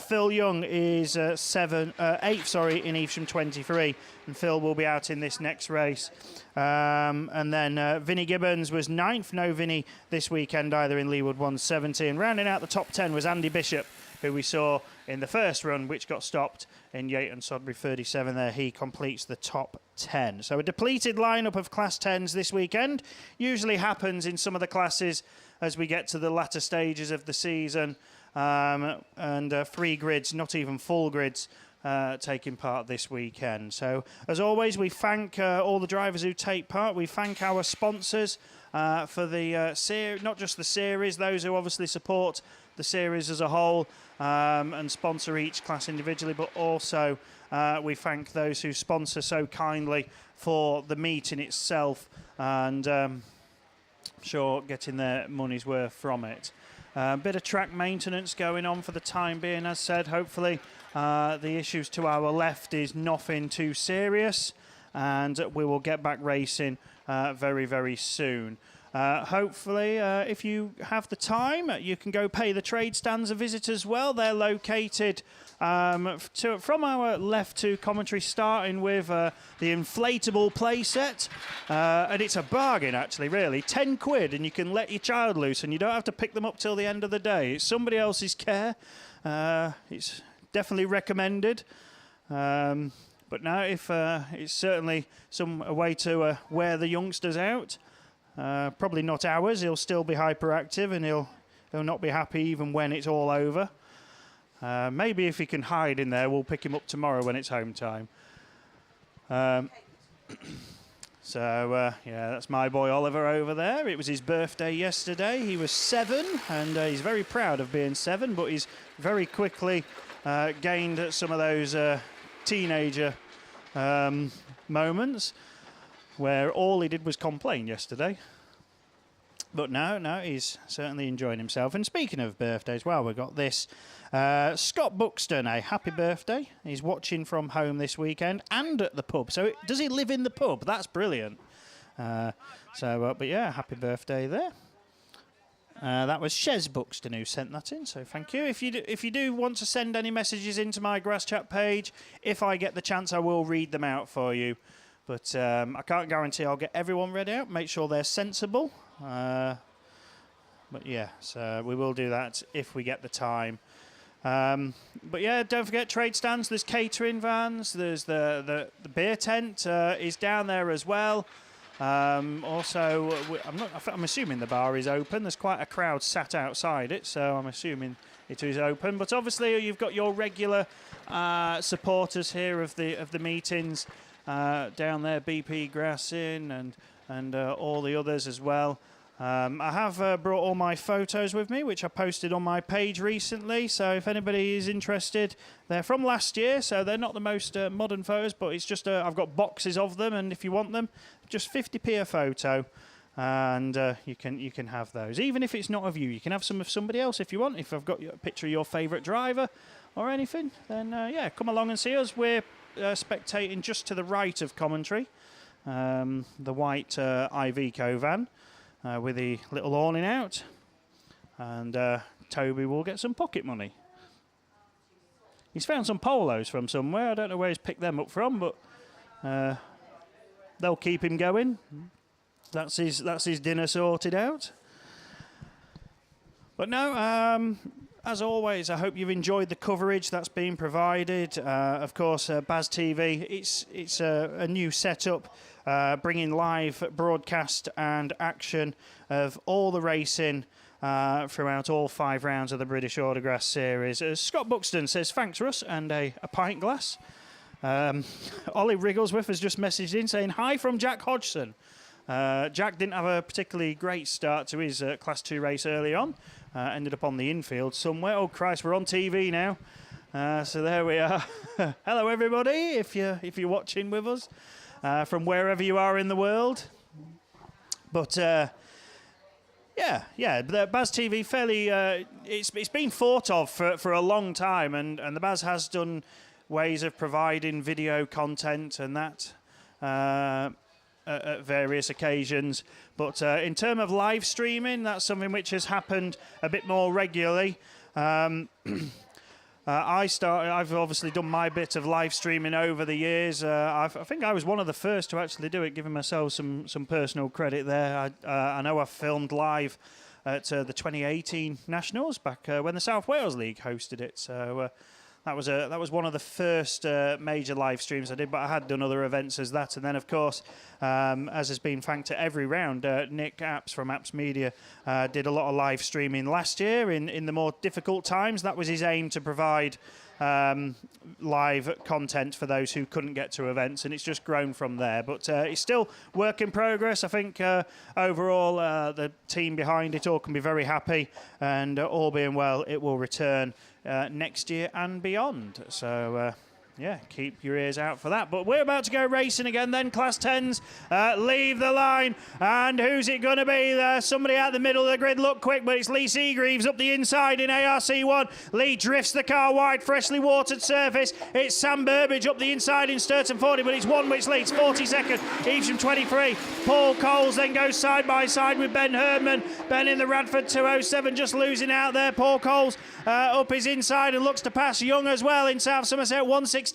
Speaker 6: Phil Young is 8th in Evesham 23, and Phil will be out in this next race. And then Vinnie Gibbons was 9th. No Vinnie this weekend either in Leeward 170. And rounding out the top 10 was Andy Bishop, who we saw in the first run, which got stopped in Yayton Sodbury 37 there. He completes the top 10. So a depleted lineup of Class 10s this weekend. Usually happens in some of the classes as we get to the latter stages of the season. And 3 grids, not even full grids, taking part this weekend. So, as always, we thank all the drivers who take part. We thank our sponsors for the series, not just the series, those who obviously support the series as a whole and sponsor each class individually, but also we thank those who sponsor so kindly for the meet in itself, and sure getting their money's worth from it. Bit of track maintenance going on for the time being, as said. Hopefully the issues to our left is nothing too serious, and we will get back racing very, very soon. Hopefully, if you have the time, you can go pay the trade stands a visit as well. They're located from our left to commentary, starting with the inflatable play set. And it's a bargain, actually, really. 10 quid, and you can let your child loose, and you don't have to pick them up till the end of the day. It's somebody else's care. It's definitely recommended. But now, if it's certainly a way to wear the youngsters out. Probably not ours. He'll still be hyperactive, and he'll not be happy even when it's all over. Maybe if he can hide in there, we'll pick him up tomorrow when it's home time. So, yeah, that's my boy Oliver over there. It was his birthday yesterday. He was 7, and he's very proud of being 7, but he's very quickly gained some of those teenager moments where all he did was complain yesterday. But now he's certainly enjoying himself. And speaking of birthdays, well, we've got this. Scott Buxton, a happy birthday. He's watching from home this weekend and at the pub. So does he live in the pub? That's brilliant. But yeah, happy birthday there. That was Shez Buxton who sent that in, so thank you. If you do want to send any messages into my Grass Chat page, if I get the chance, I will read them out for you. But I can't guarantee I'll get everyone read out. Make sure they're sensible. But yeah, so we will do that if we get the time. But yeah, don't forget trade stands. There's catering vans. There's the beer tent is down there as well. Also, I'm assuming the bar is open. There's quite a crowd sat outside it, so I'm assuming it is open. But obviously, you've got your regular supporters here of the meetings down there, BP Grassin and all the others as well. I have brought all my photos with me, which I posted on my page recently. So if anybody is interested, they're from last year, so they're not the most modern photos, but it's just I've got boxes of them, and if you want them, just 50p a photo, and you can have those. Even if it's not of you, you can have some of somebody else if you want. If I've got a picture of your favourite driver or anything, then yeah, come along and see us. We're spectating just to the right of commentary, the white Iveco van. With the little awning out, and Toby will get some pocket money. He's found some polos from somewhere. I don't know where he's picked them up from, but they'll keep him going. That's his dinner sorted out. But no, as always, I hope you've enjoyed the coverage that's been provided. Of course, BAStv, it's a new setup. Bringing live broadcast and action of all the racing throughout all 5 rounds of the British Autograss series. Scott Buxton says, thanks, Russ, and a pint glass. Ollie Wrigglesworth has just messaged in saying, hi from Jack Hodgson. Jack didn't have a particularly great start to his Class 2 race early on. Ended up on the infield somewhere. Oh, Christ, we're on TV now. So there we are. Hello, everybody, if you're watching with us. From wherever you are in the world. But the BAStv fairly it's been thought of for a long time, and the BAS has done ways of providing video content and that at various occasions. But in terms of live streaming, that's something which has happened a bit more regularly. I've obviously done my bit of live streaming over the years. I think I was one of the first to actually do it, giving myself some personal credit there. I know I filmed live at the 2018 Nationals back when the South Wales League hosted it. So that was one of the first major live streams I did, but I had done other events as that. And then, of course, as has been thanked to every round, Nick Apps from Apps Media did a lot of live streaming last year in the more difficult times. That was his aim, to provide live content for those who couldn't get to events, and it's just grown from there. But it's still work in progress. I think overall the team behind it all can be very happy, and all being well, it will return next year and beyond. So Yeah, keep your ears out for that. But we're about to go racing again then. Class 10s leave the line. And who's it going to be? There's somebody out the middle of the grid. Look quick, but it's Lee Seagreaves up the inside in ARC1. Lee drifts the car wide, freshly watered surface. It's Sam Burbage up the inside in Sturton 40, but it's one which leads 42nd. Evesham 23. Paul Coles then goes side by side with Ben Herdman. Ben in the Radford 207 just losing out there. Paul Coles up his inside and looks to pass Young as well in South Somerset 166.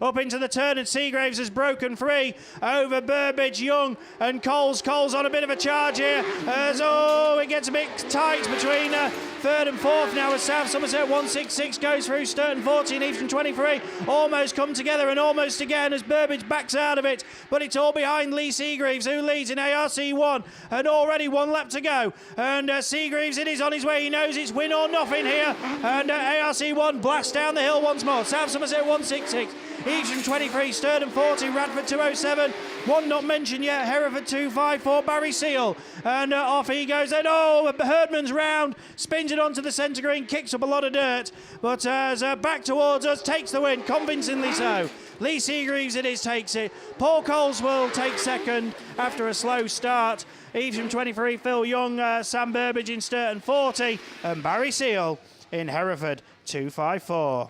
Speaker 6: Up into the turn and Seagraves has broken free over Burbage, Young and Coles. Coles on a bit of a charge here as it gets a bit tight between third and fourth now as South Somerset 166 goes through Sturton 40 and Evesham 23 almost come together and almost again as Burbage backs out of it, but it's all behind Lee Seagraves who leads in ARC1 and already 1 lap to go, and Seagraves it is on his way. He knows it's win or nothing here, and ARC1 blasts down the hill once more. South Somerset 166, Evesham 23, Sturton 40, Radford 207, one not mentioned yet, Hereford 254, Barry Seal, and off he goes then. Herdman's round, spins it onto the centre green, kicks up a lot of dirt, but as back towards us, takes the win, convincingly so. Lee Seagreaves it is, takes it. Paul Coles will take second after a slow start. Evesham 23, Phil Young, Sam Burbage in Sturton 40, and Barry Seal in Hereford 254.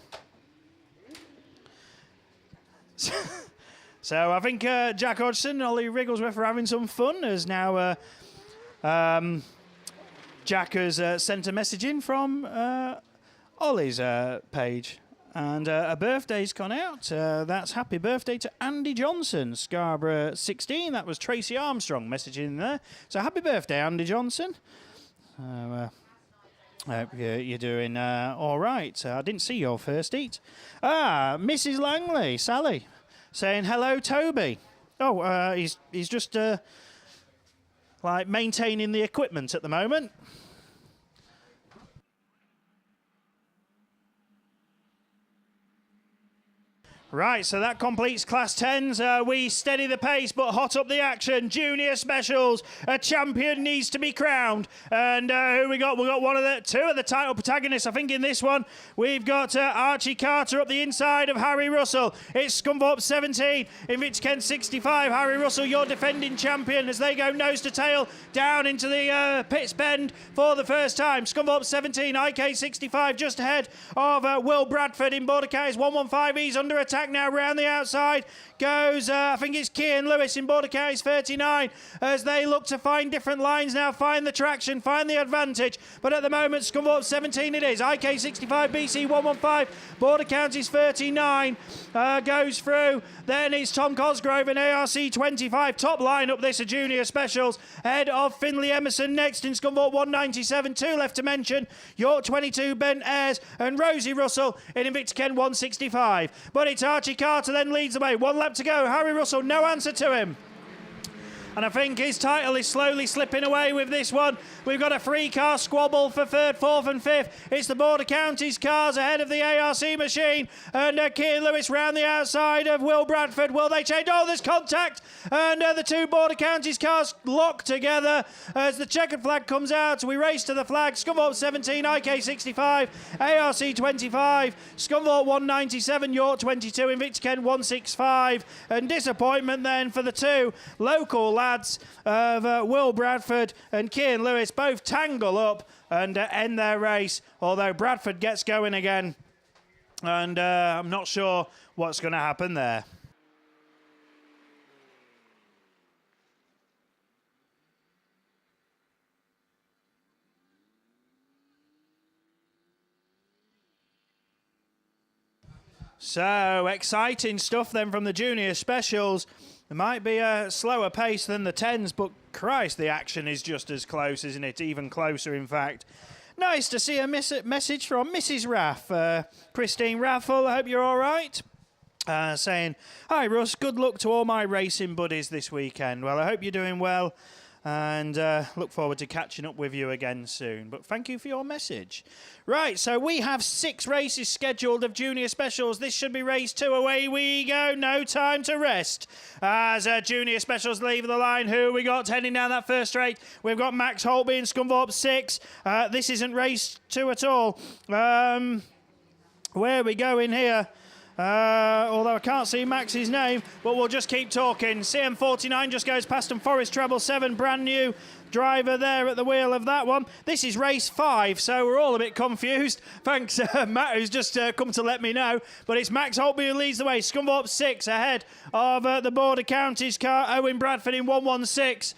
Speaker 6: So I think Jack Hodgson and Ollie Wrigglesworth are having some fun as now Jack has sent a message in from Ollie's page. And a birthday's gone out. That's happy birthday to Andy Johnson, Scarborough 16. That was Tracy Armstrong messaging in there. So happy birthday, Andy Johnson. I hope you're doing all right. I didn't see your first eat. Mrs. Langley, Sally, saying hello, Toby. He's just like maintaining the equipment at the moment. Right, so that completes Class 10s. We steady the pace, but hot up the action. Junior Specials, a champion needs to be crowned. And who we got? We've got two of the title protagonists, I think, in this one. We've got Archie Carter up the inside of Harry Russell. It's Scunthorpe 17, Invictus Kent 65. Harry Russell, your defending champion, as they go nose to tail down into the pits bend for the first time. Scunthorpe 17, IK 65 just ahead of Will Bradford in Border Counties 115. He's under attack now round the outside goes I think it's Cian Lewis in Border Counties 39 as they look to find different lines now, find the traction, find the advantage, but at the moment Scunthorpe 17 it is. IK 65 BC 115 Border Counties 39 goes through. Then it's Tom Cosgrove and ARC 25 top line up this, a Junior Specials ahead of Finley Emerson next in Scunthorpe 197. Two left to mention, York 22 Ben Ayres and Rosie Russell in Invictus Kent 165, but it's Archie Carter then leads the way. 1 lap to go. Harry Russell, no answer to him. And I think his title is slowly slipping away with this one. We've got a 3-car squabble for third, fourth and fifth. It's the Border Counties cars ahead of the ARC machine. And Cian Lewis round the outside of Will Bradford. Will they change? Oh, there's contact. And the two Border Counties cars lock together as the checkered flag comes out. We race to the flag. Scunthorpe 17, IK 65, ARC 25, Scunthorpe 197, York 22, Invictus Kent 165. And disappointment then for the two local lads of Will Bradford and Cian Lewis, both tangle up and end their race, although Bradford gets going again, and I'm not sure what's going to happen there. So exciting stuff then from the Junior Specials. It might be a slower pace than the 10s, but Christ, the action is just as close, isn't it? Even closer, in fact. Nice to see a message from Mrs. Raff. Christine Raffle, I hope you're all right. Saying, hi, Russ, good luck to all my racing buddies this weekend. Well, I hope you're doing well, and look forward to catching up with you again soon. But thank you for your message. Right, so we have 6 races scheduled of Junior Specials. This should be race 2. Away we go. No time to rest. As Junior Specials leave the line, who we got heading down that first straight? We've got Max Holtby in Scunthorpe 6. This isn't race 2 at all. Where are we going here? Although I can't see Max's name, but we'll just keep talking. CM49 just goes past him. Forest Treble 7, brand new driver there at the wheel of that one. This is race 5, so we're all a bit confused. Thanks, Matt, who's just come to let me know. But it's Max Holtby who leads the way. Scunthorpe 6 ahead of the Border Counties car. Owen Bradford in 116.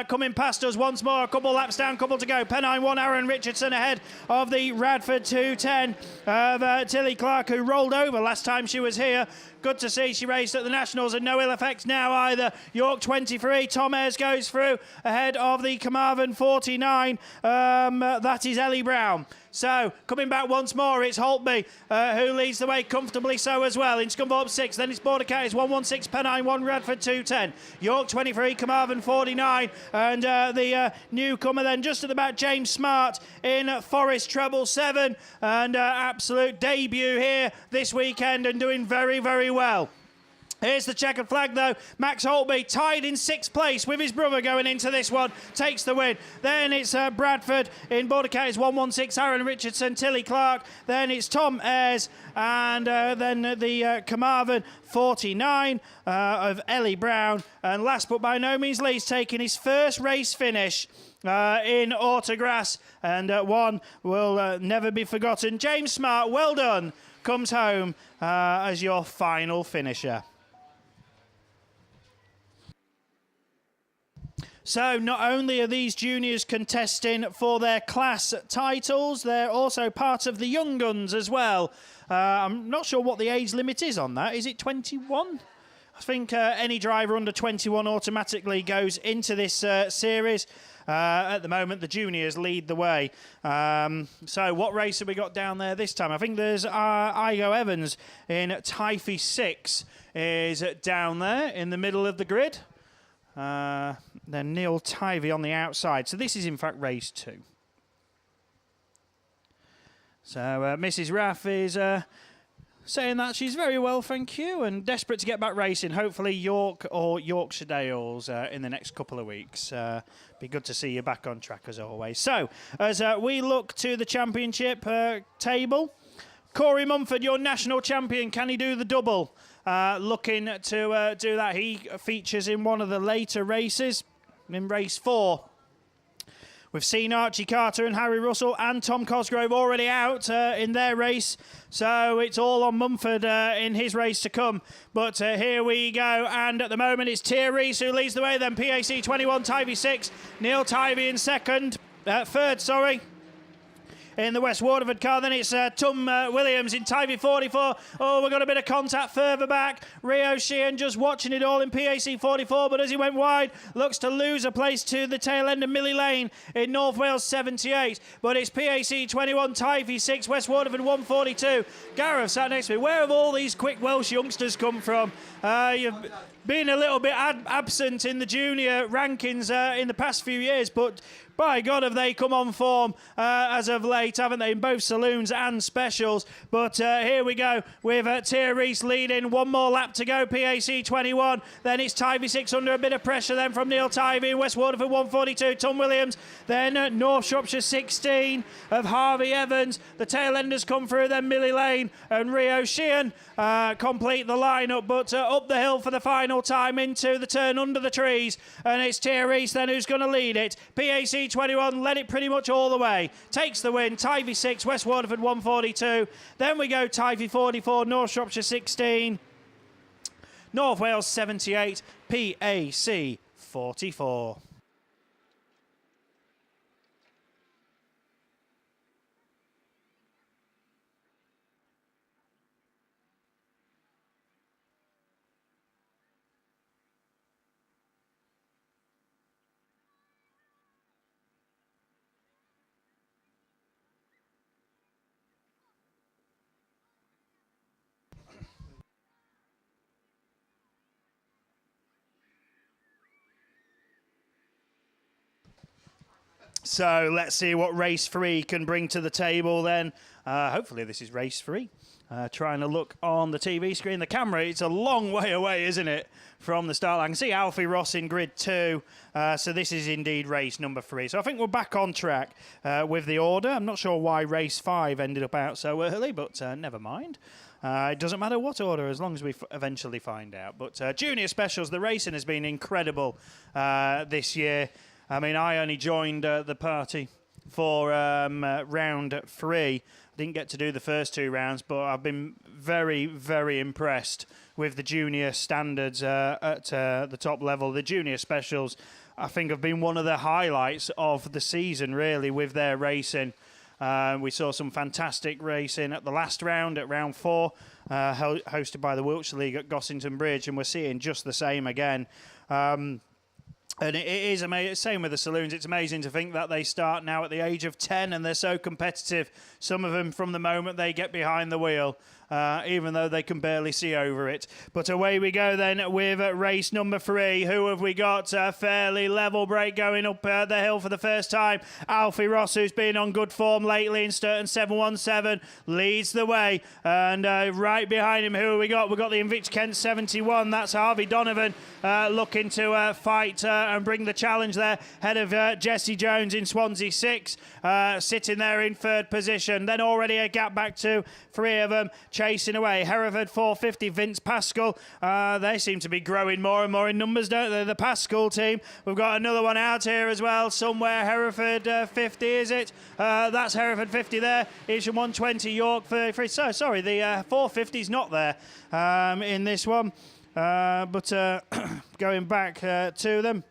Speaker 6: Coming past us once more. A couple laps down, couple to go. Pennine 1, Aaron Richardson ahead of the Radford 210 of Tilly Clark, who rolled over last time she was here. Good to see she raced at the Nationals and no ill effects now either. York 23, Tom Ayres goes through ahead of the Carmarthen 49. That is Ellie Brown. So, coming back once more, it's Holtby who leads the way comfortably so as well. In Scunthorpe 6, then it's Border Counties 116, Pennine 1, Radford 210. York 23, Carmarthen 49. And the newcomer then just at the back, James Smart in Forest Treble 7. And absolute debut here this weekend and doing very, very well. Here's the checkered flag, though. Max Holtby tied in 6th place with his brother going into this one. Takes the win. Then it's Bradford in Border Counties 116, Aaron Richardson, Tilly Clark. Then it's Tom Ayres. And then the Carmarthen 49 of Ellie Brown. And last but by no means least, taking his first race finish in Autograss. And one will never be forgotten. James Smart, well done. Comes home as your final finisher. So not only are these juniors contesting for their class titles, they're also part of the Young Guns as well. I'm not sure what the age limit is on that. Is it 21? I think any driver under 21 automatically goes into this series. At the moment, the juniors lead the way. So what race have we got down there this time? I think there's Igo Evans in Typhy 6 is down there in the middle of the grid. Then Neil Tivey on the outside. So this is in fact race 2. So Mrs. Raff is saying that she's very well, thank you, and desperate to get back racing. Hopefully York or Yorkshire Dales in the next couple of weeks. Be good to see you back on track as always. So as we look to the championship table, Corey Mumford, your national champion, can he do the double? Looking to do that. He features in one of the later races, in race 4. We've seen Archie Carter and Harry Russell and Tom Cosgrove already out in their race. So it's all on Mumford in his race to come. But here we go. And at the moment it's Tia Reese who leads the way. Then PAC 21, Tivey 6. Neil Tivey in third, sorry. In the West Waterford car, then it's Tom Williams in Tivey 44. Oh, we've got a bit of contact further back. Rio Sheehan just watching it all in PAC 44, but as he went wide, looks to lose a place to the tail end of Millie Lane in North Wales 78. But it's PAC 21, Tivey 6, West Waterford 142. Gareth sat next to me. Where have all these quick Welsh youngsters come from? You've been a little bit absent in the junior rankings in the past few years, but by God, have they come on form as of late, haven't they, in both saloons and specials. But here we go with Tia Reese leading. One more lap to go, PAC 21. Then it's Tivey 6 under a bit of pressure then from Neil Tivey. West Waterford 142, Tom Williams. Then North Shropshire 16 of Harvey Evans. The tail enders come through, then Millie Lane and Rio Sheehan complete the lineup. But up the hill for the final time into the turn under the trees. And it's Tia Reese then who's going to lead it. PAC 21 led it pretty much all the way. Takes the win. Tivey 6, West Waterford 142. Then we go Tivey 44, North Shropshire 16. North Wales 78, PAC 44. So let's see what race 3 can bring to the table then. Hopefully this is race 3. Trying to look on the TV screen. The camera, it's a long way away, isn't it, from the start line. I can see Alfie Ross in grid 2. So this is indeed race number 3. So I think we're back on track with the order. I'm not sure why race 5 ended up out so early, but never mind. It doesn't matter what order, as long as we eventually find out. But Junior Specials, the racing has been incredible this year. I mean, I only joined the party for round 3. Didn't get to do the first 2 rounds, but I've been very, very impressed with the junior standards at the top level. The Junior Specials, I think, have been one of the highlights of the season, really, with their racing. We saw some fantastic racing at the last round, at round 4, hosted by the Wiltshire League at Gossington Bridge, and we're seeing just the same again. And it is amazing. Same with the saloons. It's amazing to think that they start now at the age of 10 and they're so competitive. Some of them from the moment they get behind the wheel, even though they can barely see over it. But away we go then with race number 3. Who have we got? A fairly level break going up the hill for the first time. Alfie Ross, who's been on good form lately in Sturton 717, leads the way. And right behind him, who have we got? We've got the Invicta Kent 71. That's Harvey Donovan looking to fight and bring the challenge there. Head of Jesse Jones in Swansea 6, sitting there in 3rd position. Then already a gap back to 3 of them chasing away. Hereford 450, Vince Pascal. They seem to be growing more and more in numbers, don't they? The Pascal team. We've got another one out here as well somewhere. Hereford 50, is it? That's Hereford 50 there. Evesham 120, York 33. So, sorry, the 450's not there in this one. But going back to them.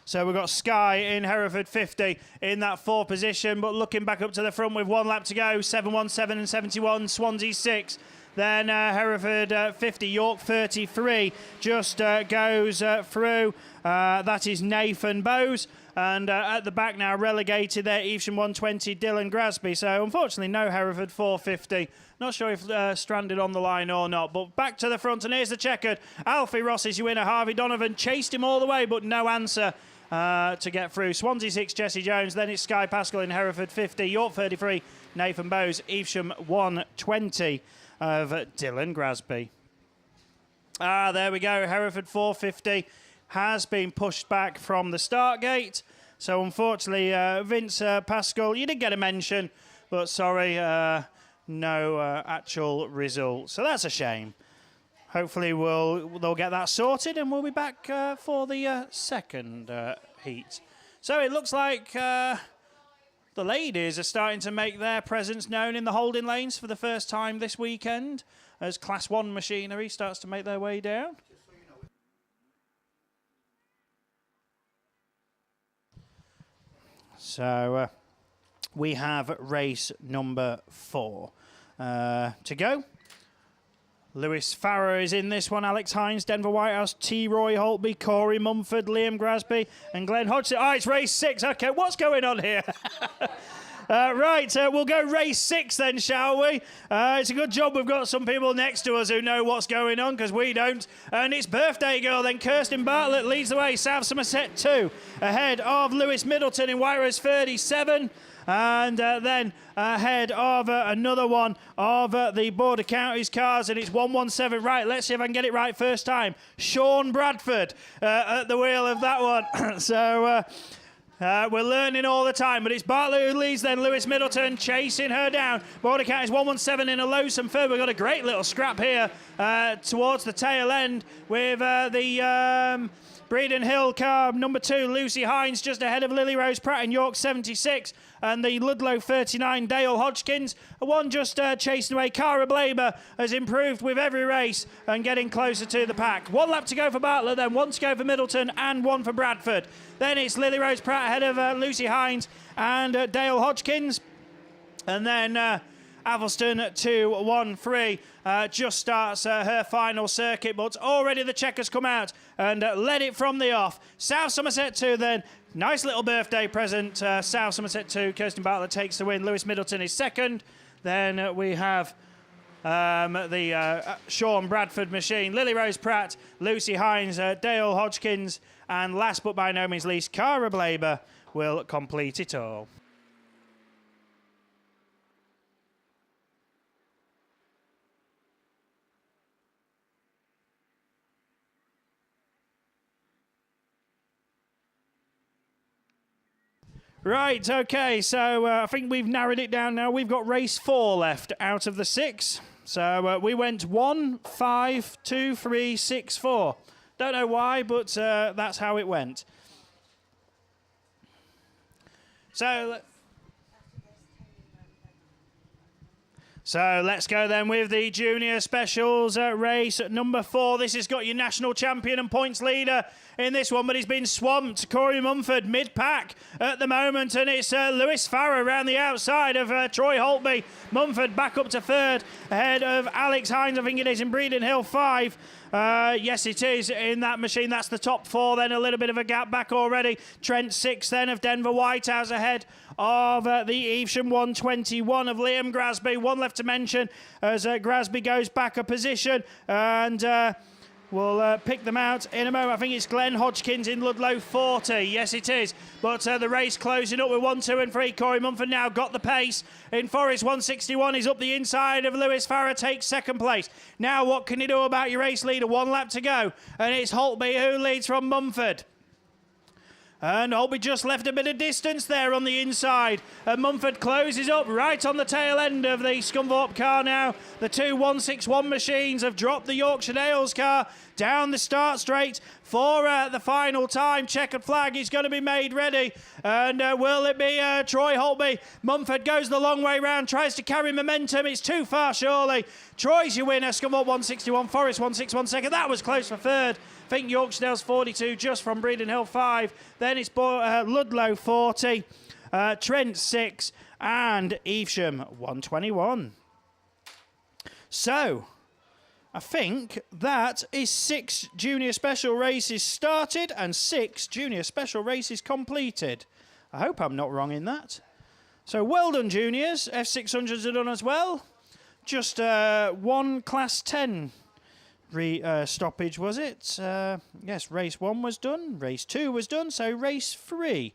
Speaker 6: So we've got Sky in Hereford 50 in that 4th position, but looking back up to the front with 1 lap to go. 717 and 71, Swansea 6. Then Hereford 50, York 33 just goes through. That is Nathan Bowes. And at the back now, relegated there, Evesham 120, Dylan Grasby. So unfortunately, no Hereford 450. Not sure if stranded on the line or not. But back to the front, and here's the checkered. Alfie Ross is your winner. Harvey Donovan chased him all the way, but no answer to get through. Swansea 6, Jesse Jones. Then it's Sky Pascal in Hereford 50. York 33, Nathan Bowes. Evesham 120 of Dylan Grasby. There we go. Hereford 450 has been pushed back from the start gate. So unfortunately, Vince Pascal, you did get a mention, but sorry, no actual result. So that's a shame. Hopefully they'll get that sorted and we'll be back for the second heat. So it looks like the ladies are starting to make their presence known in the holding lanes for the first time this weekend as Class 1 machinery starts to make their way down. So we have race number 4 to go. Lewis Farrer is in this one. Alex Hines, Denver Whitehouse, T. Roy Holtby, Corey Mumford, Liam Grasby, and Glenn Hodgson. It's race 6. Okay, what's going on here? Right, we'll go race 6 then, shall we? It's a good job we've got some people next to us who know what's going on, because we don't. And it's Birthday Girl then. Kirsten Bartlett leads the way. South Somerset 2, ahead of Lewis Middleton in White Rose 37. And then ahead of another one of the Border Counties cars, and it's 117. Right, let's see if I can get it right first time. Sean Bradford at the wheel of that one. So we're learning all the time, but it's Bartlett who leads, then Lewis Middleton chasing her down. Border Counties 117 in a Lowson third. We've got a great little scrap here towards the tail end with the Breeden Hill car number 2, Lucy Hines, just ahead of Lily Rose Pratt in York 76, and the Ludlow 39, Dale Hodgkins. One just chasing away. Cara Blaber has improved with every race and getting closer to the pack. 1 lap to go for Bartlett, then 1 to go for Middleton and 1 for Bradford. Then it's Lily Rose Pratt ahead of Lucy Hines and Dale Hodgkins. And then Avelston 2-1-3 just starts her final circuit, but already the checkers come out and led it from the off. South Somerset 2 then. Nice little birthday present. South Somerset 2, Kirsten Bartlett takes the win. Lewis Middleton is second. Then we have the Sean Bradford machine, Lily Rose Pratt, Lucy Hines, Dale Hodgkins, and last but by no means least, Cara Blaber will complete it all. Right, okay, so I think we've narrowed it down now. We've got race 4 left out of the 6. So we went 1, 5, 2, 3, 6, 4. Don't know why, but that's how it went. So let's go then with the Junior Specials race number 4. This has got your national champion and points leader in this one, but he's been swamped. Corey Mumford mid-pack at the moment, and it's Lewis Farrer around the outside of Troy Holtby. Mumford back up to 3rd, ahead of Alex Hines, I think it is, in Breeden Hill 5. Yes, it is in that machine. That's the top 4 then, a little bit of a gap back already. Trent 6 then of Denver Whitehouse ahead of the Evesham 121 of Liam Grasby. One left to mention as Grasby goes back a position, and we'll pick them out in a moment. I think it's Glenn Hodgkins in Ludlow 40. Yes, it is. But the race closing up with 1, 2 and 3. Corey Mumford now got the pace. In Forest 161, he's up the inside of Lewis Farrer, takes 2nd place. Now what can you do about your race leader? 1 lap to go. And it's Holtby who leads from Mumford. And Holtby just left a bit of distance there on the inside. And Mumford closes up right on the tail end of the Scunthorpe car now. The 2 161 machines have dropped the Yorkshire Dales car down the start straight for the final time. Checkered flag is going to be made ready. And will it be Troy Holtby? Mumford goes the long way round, tries to carry momentum. It's too far, surely. Troy's your winner. Scunthorpe 161, Forest 161 second. That was close for 3rd. I think Yorkshire Dales 42 just from Breeden Hill 5. Then it's Ludlow 40, Trent 6, and Evesham 121. So, I think that is 6 junior special races started and 6 junior special races completed. I hope I'm not wrong in that. So well done, juniors. F600s are done as well. Just 1 Class 10 stoppage, was it? Yes, race 1 was done, race 2 was done, so race 3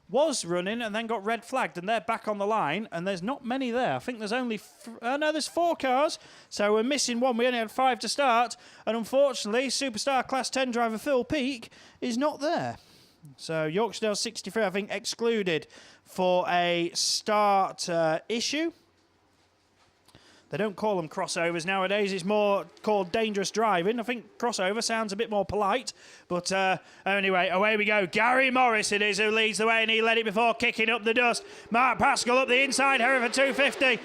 Speaker 6: was running and then got red flagged, and they're back on the line, and there's not many there. I think there's only no, there's 4 cars, so we're missing 1. We only had 5 to start, and unfortunately Superstar Class 10 driver Phil Peake is not there. So Yorkshire Dales 63, I think, excluded for a start issue. They don't call them crossovers nowadays. It's more called dangerous driving. I think crossover sounds a bit more polite. But anyway, away we go. Gary Morris it is who leads the way, and he led it before kicking up the dust. Mark Pascal up the inside, Hereford 250.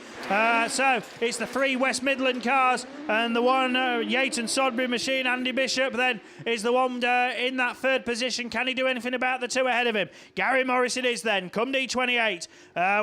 Speaker 6: So it's the 3 West Midland cars, and the 1 Yayton Sodbury machine, Andy Bishop, then is the one in that 3rd position. Can he do anything about the 2 ahead of him? Gary Morris it is then. Come D28.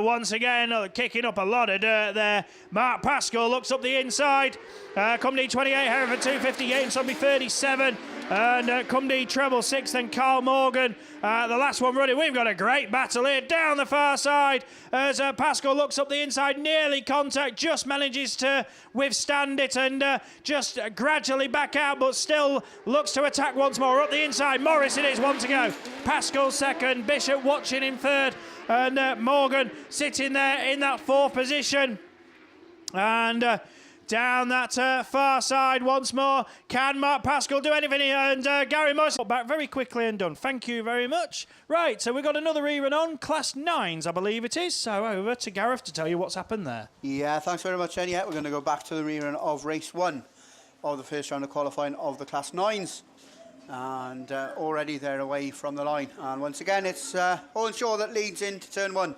Speaker 6: Once again, kicking up a lot of dirt there. Mark Pascal looks up the inside. Cumdee 28, Hereford 250, Yayton Sodbury 37. And Cumdee treble 6, then Carl Morgan, the last one running. We've got a great battle here down the far side as Pascal looks up the inside, nearly contact, just manages to withstand it and just gradually back out, but still looks to attack once more. Up the inside, Morris it is, 1 to go. Pascal 2nd, Bishop watching in 3rd, and Morgan sitting there in that 4th position. And down that far side once more. Can Mark Pascal do anything here? And Gary Morris back very quickly and done. Thank you very much. Right, so we've got another rerun on. Class 9s, I believe it is. So over to Gareth to tell you what's happened there.
Speaker 4: Yeah, thanks very much, Ed. Yeah, we're going to go back to the rerun of race 1 of the first round of qualifying of the Class 9s. And already they're away from the line. And once again, it's Owen Shaw that leads into turn 1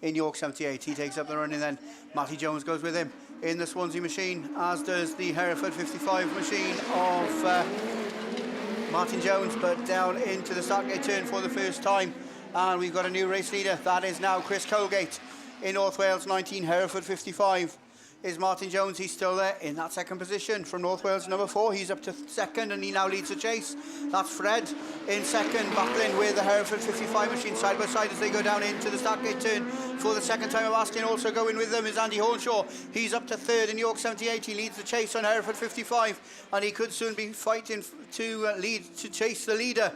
Speaker 4: in York 78. He takes up the running, then Matty Jones goes with him in the Swansea machine, as does the Hereford 55 machine of Martin Jones, but down into the start gate turn for the first time. And we've got a new race leader. That is now Chris Colgate in North Wales 19, Hereford 55. Is Martin Jones. He's still there in that 2nd position from North Wales number 4. He's up to 2nd and he now leads the chase. That's Fred in 2nd, battling with the Hereford 55 machine side by side as they go down into the start gate turn for the 2nd time of asking. Also going with them is Andy Hornshaw. He's up to 3rd in York 78. He leads the chase on Hereford 55, and he could soon be fighting to chase the leader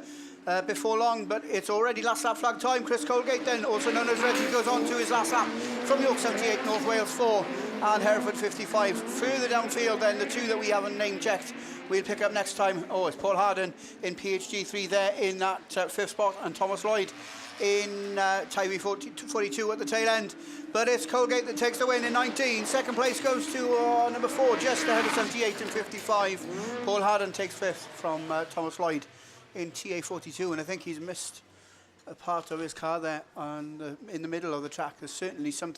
Speaker 4: before long, but it's already last lap flag time. Chris Colgate then, also known as Reggie, goes on to his last lap from York 78, North Wales 4. and Hereford 55. Further downfield then, the two that we haven't name checked, we'll pick up next time. Oh, it's Paul Harden in PHG 3 there in that 5th spot, and Thomas Lloyd in Tybee 42 at the tail end. But it's Colgate that takes the win in 19. Second place goes to number 4, just ahead of 78 and 55. Paul Harden takes 5th from Thomas Lloyd in TA 42, and I think he's missed a part of his car there on in the middle of the track. There's certainly some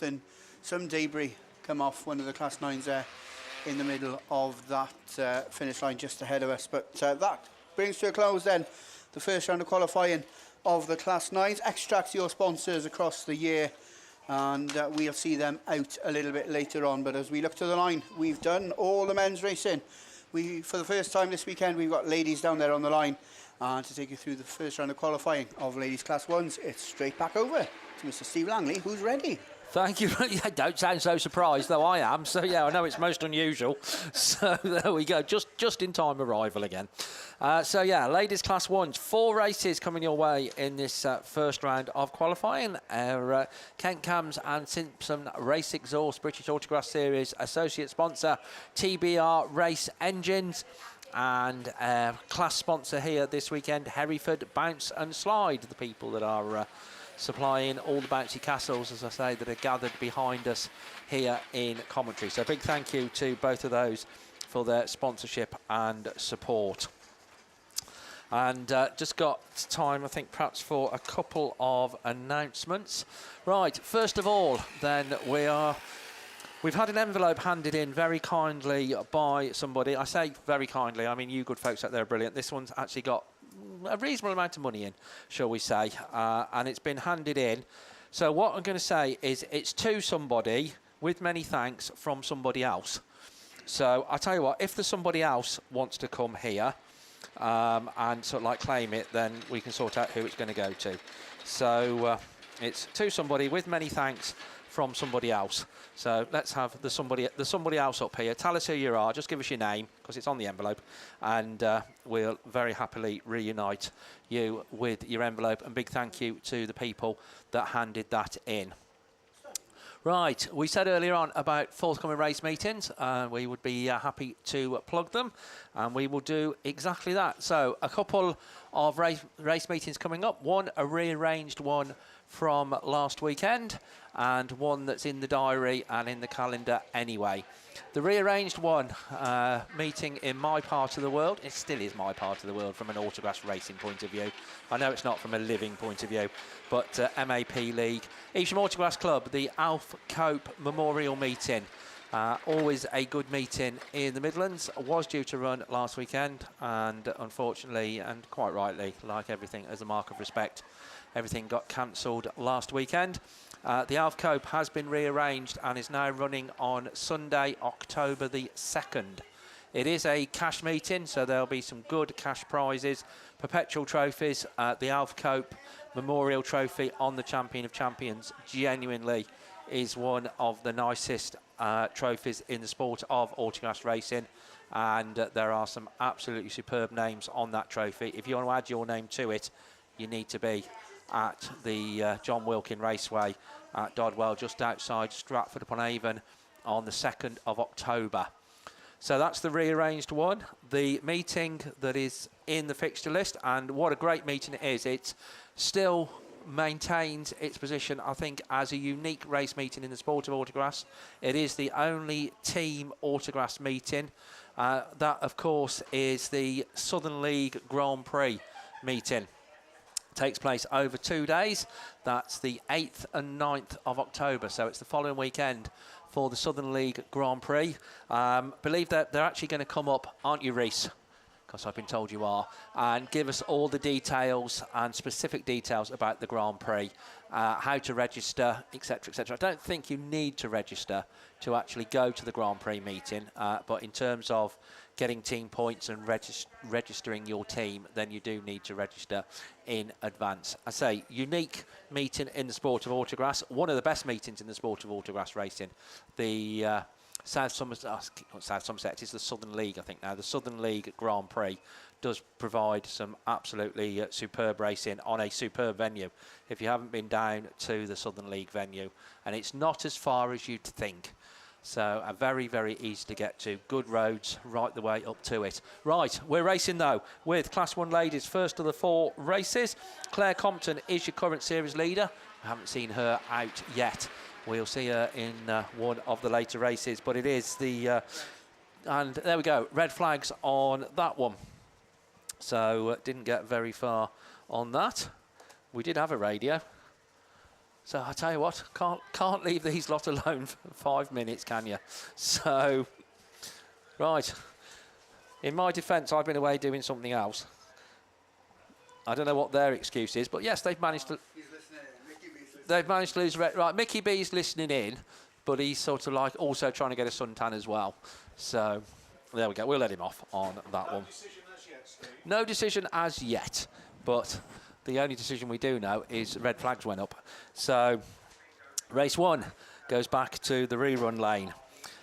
Speaker 4: debris come off one of the Class 9s there in the middle of that finish line just ahead of us. But that brings to a close then the first round of qualifying of the Class 9s. Extract your sponsors across the year, and we'll see them out a little bit later on. But as we look to the line, we've done all the men's racing. For the first time this weekend, we've got ladies down there on the line. And to take you through the first round of qualifying of ladies Class 1s, it's straight back over to Mr. Steve Langley, who's ready.
Speaker 3: Thank you. Yeah, don't sound so surprised, though I am. So, yeah, I know it's most unusual. So, there we go. Just in time arrival again. So, yeah, ladies Class 1s. 4 races coming your way in this first round of qualifying. Kent Cams and Simpson Race Exhaust British Autograss Series associate sponsor, TBR Race Engines. And class sponsor here this weekend, Hereford Bounce and Slide, the people that are supplying all the bouncy castles, as I say, that are gathered behind us here in commentary. So a big thank you to both of those for their sponsorship and support. And just got time, I think, perhaps for a couple of announcements. Right, first of all, then we've had an envelope handed in very kindly by somebody. I say very kindly, I mean you good folks out there are brilliant. This one's actually got a reasonable amount of money in, shall we say, and it's been handed in. So what I'm going to say is it's to somebody with many thanks from somebody else. So I'll tell you what, if there's somebody else wants to come here and sort of like claim it, then we can sort out who it's going to go to. So it's to somebody with many thanks from somebody else. So let's have the somebody else up here. Tell us who you are. Just give us your name, because it's on the envelope, and we'll very happily reunite you with your envelope. And big thank you to the people that handed that in. Right, we said earlier on about forthcoming race meetings. We would be happy to plug them, and we will do exactly that. So a couple of race meetings coming up. One, a rearranged one from last weekend, and one that's in the diary and in the calendar anyway. The rearranged one, meeting in my part of the world. It still is my part of the world from an Autograss racing point of view. I know it's not from a living point of view, but MAP League. Evesham Autograss Club, the Alf Cope Memorial Meeting. Always a good meeting in the Midlands. Was due to run last weekend, and unfortunately, and quite rightly, like everything as a mark of respect, everything got cancelled last weekend. The Alf Cope has been rearranged and is now running on Sunday, October the 2nd. It is a cash meeting, so there'll be some good cash prizes, perpetual trophies. The Alf Cope Memorial Trophy on the Champion of Champions genuinely is one of the nicest trophies in the sport of autograss racing, and there are some absolutely superb names on that trophy. If you want to add your name to it, you need to be at the John Wilkin Raceway at Dodwell, just outside Stratford-upon-Avon, on the 2nd of October. So that's the rearranged one. The meeting that is in the fixture list, and what a great meeting it is. It still maintains its position, I think, as a unique race meeting in the sport of autograss. It is the only team autograss meeting. That, of course, is the Southern League Grand Prix meeting. Takes place over 2 days. That's the 8th and 9th of October, so it's the following weekend for the Southern League Grand Prix. Believe that they're actually going to come up, aren't you, Reese? Because I've been told you are, and give us all the details and specific details about the Grand Prix, how to register, etc., etc. I don't think you need to register to actually go to the Grand Prix meeting, but in terms of getting team points and registering your team, then you do need to register in advance. I say, unique meeting in the sport of autograss, one of the best meetings in the sport of autograss racing. The South Somerset, it's the Southern League, I think now. The Southern League Grand Prix does provide some absolutely superb racing on a superb venue. If you haven't been down to the Southern League venue, and it's not as far as you'd think. So a very, very easy to get to. Good roads right the way up to it. Right, we're racing though with Class 1 ladies. First of the 4 races. Claire Compton is your current series leader. I haven't seen her out yet. We'll see her in one of the later races, but it is the... and there we go, red flags on that one. So didn't get very far on that. We did have a radio. So I tell you what, can't leave these lot alone for 5 minutes, can you? So, right. In my defence, I've been away doing something else. I don't know what their excuse is, but yes, they've managed to... They've managed to lose... Right, Mickey B's listening in, but he's sort of like also trying to get a suntan as well. So, there we go. We'll let him off on that one.
Speaker 1: Decision as yet, Steve.
Speaker 3: No decision as yet, but... The only decision we do know is red flags went up. So race 1 goes back to the rerun lane.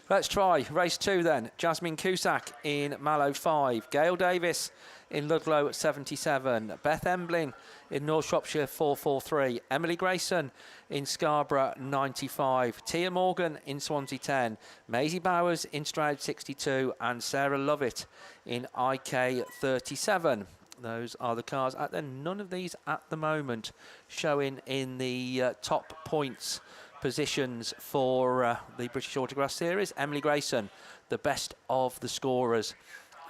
Speaker 3: Let's try race 2 then. Jasmine Cusack in Mallow 5. Gail Davis in Ludlow 77. Beth Emblin in North Shropshire 443. Emily Grayson in Scarborough 95. Tia Morgan in Swansea 10. Maisie Bowers in Stroud 62. And Sarah Lovett in IK 37. Those are the cars. None of these at the moment showing in the top points positions for the British Autograss Series. Emily Grayson, the best of the scorers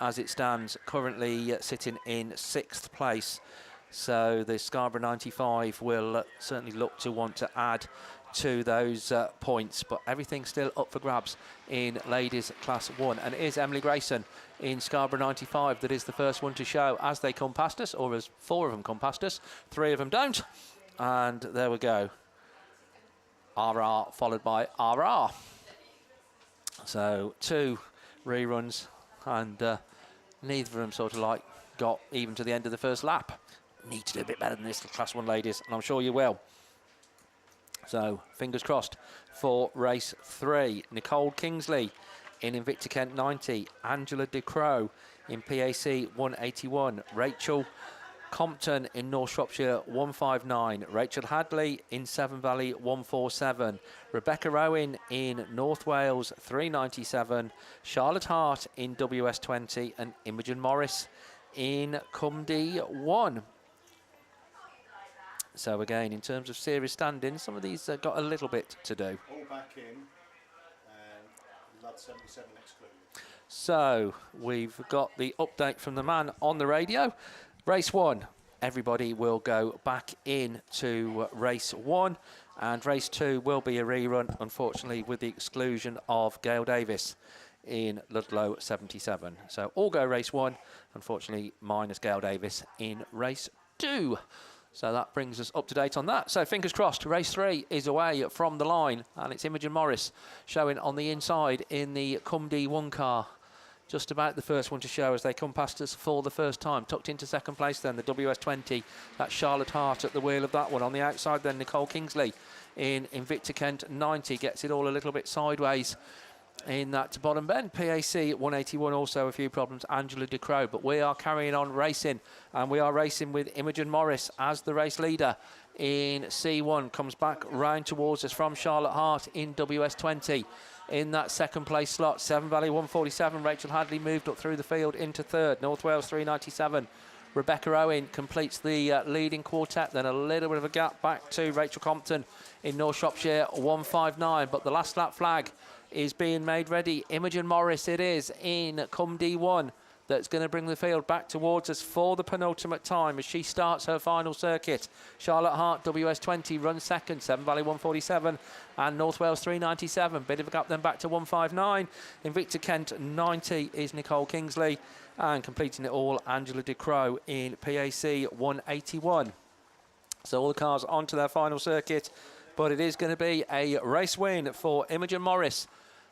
Speaker 3: as it stands, currently sitting in 6th place. So the Scarborough 95 will certainly look to want to add to those points, but everything's still up for grabs in ladies class 1, and it is Emily Grayson in Scarborough 95 that is the first one to show as they come past us, or as 4 of them come past us. 3 of them don't, and there we go. RR followed by RR. So 2 reruns, and neither of them sort of like got even to the end of the first lap. Need to do a bit better than this, class 1 ladies, and I'm sure you will. So, fingers crossed for race 3. Nicole Kingsley in Invicta Kent 90. Angela DeCrow in PAC 181. Rachel Compton in North Shropshire 159. Rachel Hadley in Severn Valley 147. Rebecca Rowan in North Wales 397. Charlotte Hart in WS20. And Imogen Morris in Cumdee 1. So again, in terms of series standings, some of these got a little bit to do.
Speaker 1: All back in, and Lud 77 excluded.
Speaker 3: So we've got the update from the man on the radio. Race 1, everybody will go back in to race 1, and race 2 will be a rerun, unfortunately, with the exclusion of Gail Davis in Ludlow 77. So all go race 1, unfortunately, minus Gail Davis in race 2. So that brings us up to date on that. So fingers crossed, race 3 is away from the line, and it's Imogen Morris showing on the inside in the Cumdee 1 car. Just about the first one to show as they come past us for the first time. Tucked into second place then, the WS20. That's Charlotte Hart at the wheel of that one. On the outside then, Nicole Kingsley in Invicta Kent 90. Gets it all a little bit sideways in that bottom bend. PAC 181, also a few problems. Angela DeCrow, but we are carrying on racing, and we are racing with Imogen Morris as the race leader in C1. Comes back round towards us from Charlotte Hart in WS20 in that second place slot. Severn Valley 147. Rachel Hadley moved up through the field into third. North Wales 397. Rebecca Owen completes the leading quartet. Then a little bit of a gap back to Rachel Compton in North Shropshire 159. But the last lap flag is being made ready. Imogen Morris it is in Cumdee 1 that's going to bring the field back towards us for the penultimate time as she starts her final circuit. Charlotte Hart, WS20, runs second. Severn Valley 147 and North Wales 397. Bit of a gap then back to 159. Invicta Kent 90 is Nicole Kingsley, and completing it all, Angela DeCrow in PAC 181. So all the cars onto their final circuit, but it is going to be a race win for Imogen Morris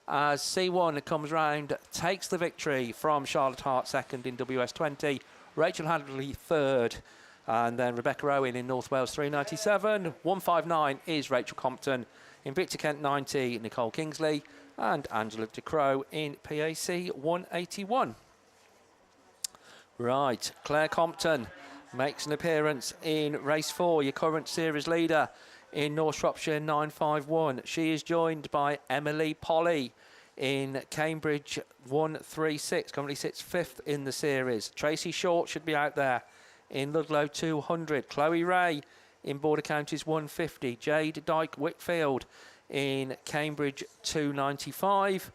Speaker 3: as C1 comes round, takes the victory from Charlotte Hart second in WS20, Rachel Hadley third, and then Rebecca Owen in North Wales 397. 159 is Rachel Compton. Invicta Kent 90, Nicole Kingsley, and Angela DeCrow in PAC 181. Right, Claire Compton makes an appearance in race 4, your current series leader in North Shropshire 951. She is joined by Emily Polly in Cambridge 136. Currently sits 5th in the series. Tracy Short should be out there in Ludlow 200. Chloe Ray in Border Counties 150. Jade Dyke Whitfield in Cambridge 295.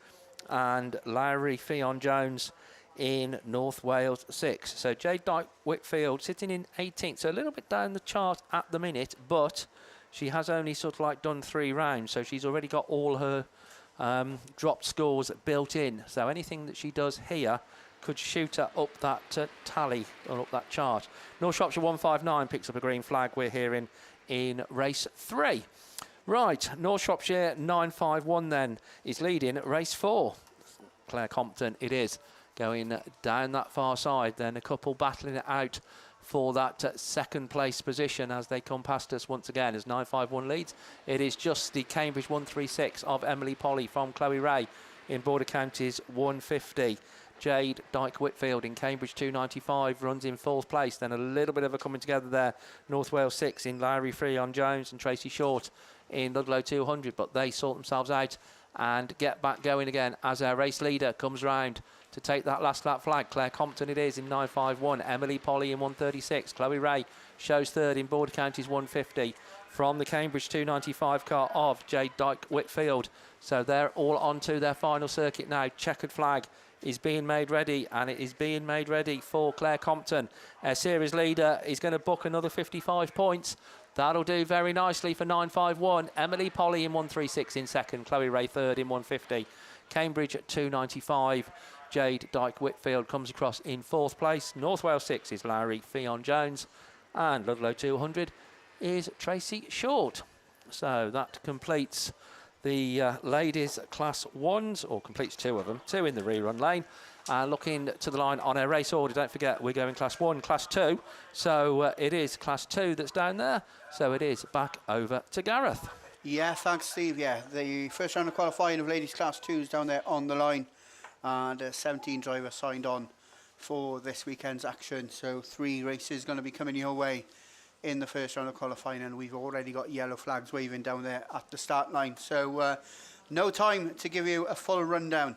Speaker 3: And Lowry Fionn Jones in North Wales 6. So Jade Dyke Whitfield sitting in 18th. So a little bit down the chart at the minute, but she has only sort of like done 3 rounds. So she's already got all her dropped scores built in. So anything that she does here could shoot her up that tally or up that chart. North Shropshire 159 picks up a green flag. We're hearing in race 3. Right, North Shropshire 951 then is leading race 4. Claire Compton it is, going down that far side. Then a couple battling it out for that second place position as they come past us once again as 951 leads. It is just the Cambridge 136 of Emily Polly from Chloe Ray in Border Counties 150. Jade Dyke Whitfield in Cambridge 295 runs in 4th place. Then a little bit of a coming together there. North Wales 6 in Lowry Fionn Jones and Tracy Short in Ludlow 200, but they sort themselves out and get back going again as our race leader comes round to take that last lap flag. Claire Compton it is in 951. Emily Polly in 136. Chloe Ray shows 3rd in Border Counties 150 from the Cambridge 295 car of Jade Dyke Whitfield. So they're all onto their final circuit now. Checkered flag is being made ready, and it is being made ready for Claire Compton. Our series leader is going to book another 55 points. That'll do very nicely for 951. Emily Polly in 136 in 2nd. Chloe Ray 3rd in 150. Cambridge at 295. Jade Dyke Whitfield comes across in 4th place. North Wales 6 is Lowry Fionn Jones. And Ludlow 200 is Tracy Short. So that completes the ladies class 1s, or completes 2 of them. 2 in the rerun lane. Looking to the line on our race order, don't forget we're going class 1, class 2. So it is class 2 that's down there. So it is back over to Gareth.
Speaker 4: Yeah, thanks, Steve. Yeah, the first round of qualifying of ladies class 2s down there on the line. And 17 drivers signed on for this weekend's action. So 3 races going to be coming your way in the first round of qualifying, and we've already got yellow flags waving down there at the start line. So no time to give you a full rundown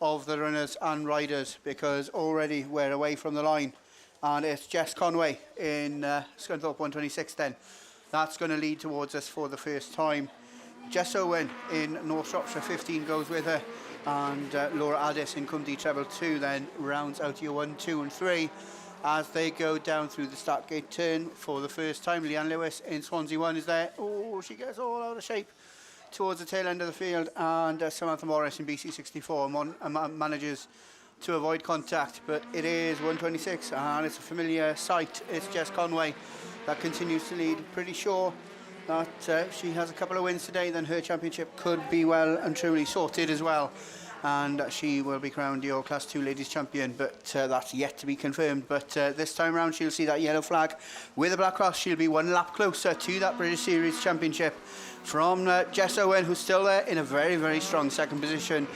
Speaker 4: of the runners and riders because already we're away from the line, and it's Jess Conway in Scunthorpe 126 then. That's going to lead towards us for the first time. Jess Owen in North Shropshire 15 goes with her, and Laura Addis in Cumdee Treble 2 then rounds out your 1, 2 and 3 as they go down through the start gate turn for the first time. Leanne Lewis in Swansea 1 is there. Oh, she gets all out of shape towards the tail end of the field, and Samantha Morris in BC64 manages to avoid contact, but it is 126 and it's a familiar sight. It's Jess Conway that continues to lead. Pretty sure that she has a couple of wins today, then her championship could be well and truly sorted as well, and she will be crowned your class 2 ladies champion, but that's yet to be confirmed. But this time round she'll see that yellow flag with a black cross. She'll be 1 lap closer to that British Series championship from Jess Owen, who's still there in a very, very strong 2nd position.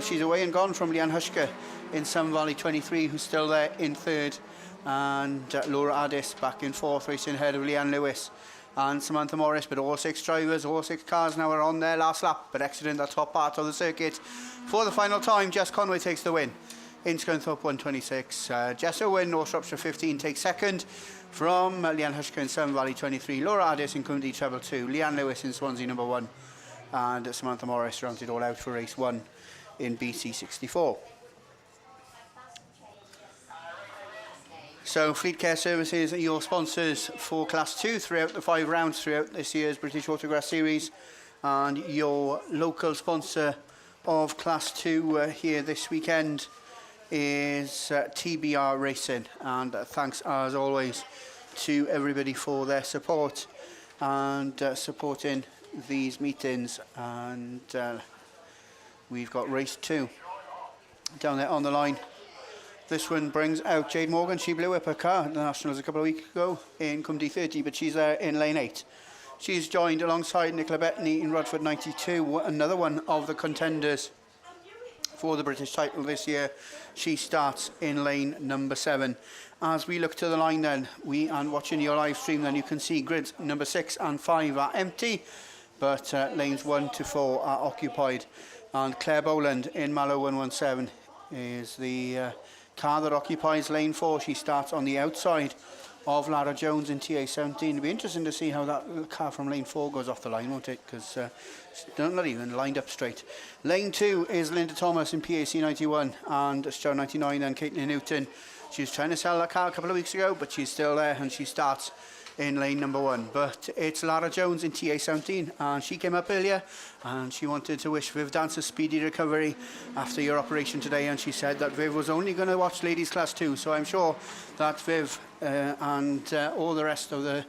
Speaker 4: She's away and gone from Leanne Hushker in Sun Valley 23, who's still there in 3rd, and Laura Addis back in 4th, racing ahead of Leanne Lewis and Samantha Morris. But all 6 drivers, all 6 cars now are on their last lap, but exiting the top part of the circuit for the final time. Jess Conway takes the win in Scunthorpe 126. Jess Owen, North Shropshire 15, takes 2nd from Leanne Hushker in Sun Valley 23. Laura Addis in Cumdee Treble 2. Leanne Lewis in Swansea number 1. And Samantha Morris rounds it all out for race 1 in BC64. So Fleet Care Services are your sponsors for Class 2 throughout the 5 rounds throughout this year's British Autograss Series, and your local sponsor of Class 2 here this weekend is TBR Racing. And thanks as always to everybody for their support and supporting these meetings. And we've got race 2 down there on the line. This one brings out Jade Morgan. She blew up her car at the Nationals a couple of weeks ago in Cumdee 30, but she's there in lane 8. She's joined alongside Nicola Bettany in Rodford 92, another one of the contenders for the British title this year. She starts in lane number 7. As we look to the line then, and watching your live stream, then you can see grids number 6 and 5 are empty, but lanes 1 to 4 are occupied. And Claire Boland in Mallow 117 is the car that occupies lane 4. She starts on the outside of Lara Jones in TA17. It'll be interesting to see how that car from lane 4 goes off the line, won't it? Because it's not even lined up straight. Lane 2 is Linda Thomas in PAC 91 and Stroud 99 and Caitlin Newton. She was trying to sell that car a couple of weeks ago, but she's still there and she starts in lane number 1. But it's Lara Jones in TA17 and she came up earlier and she wanted to wish Viv Dance a speedy recovery after your operation today, and she said that Viv was only going to watch ladies class 2, so I'm sure that Viv and all the rest of the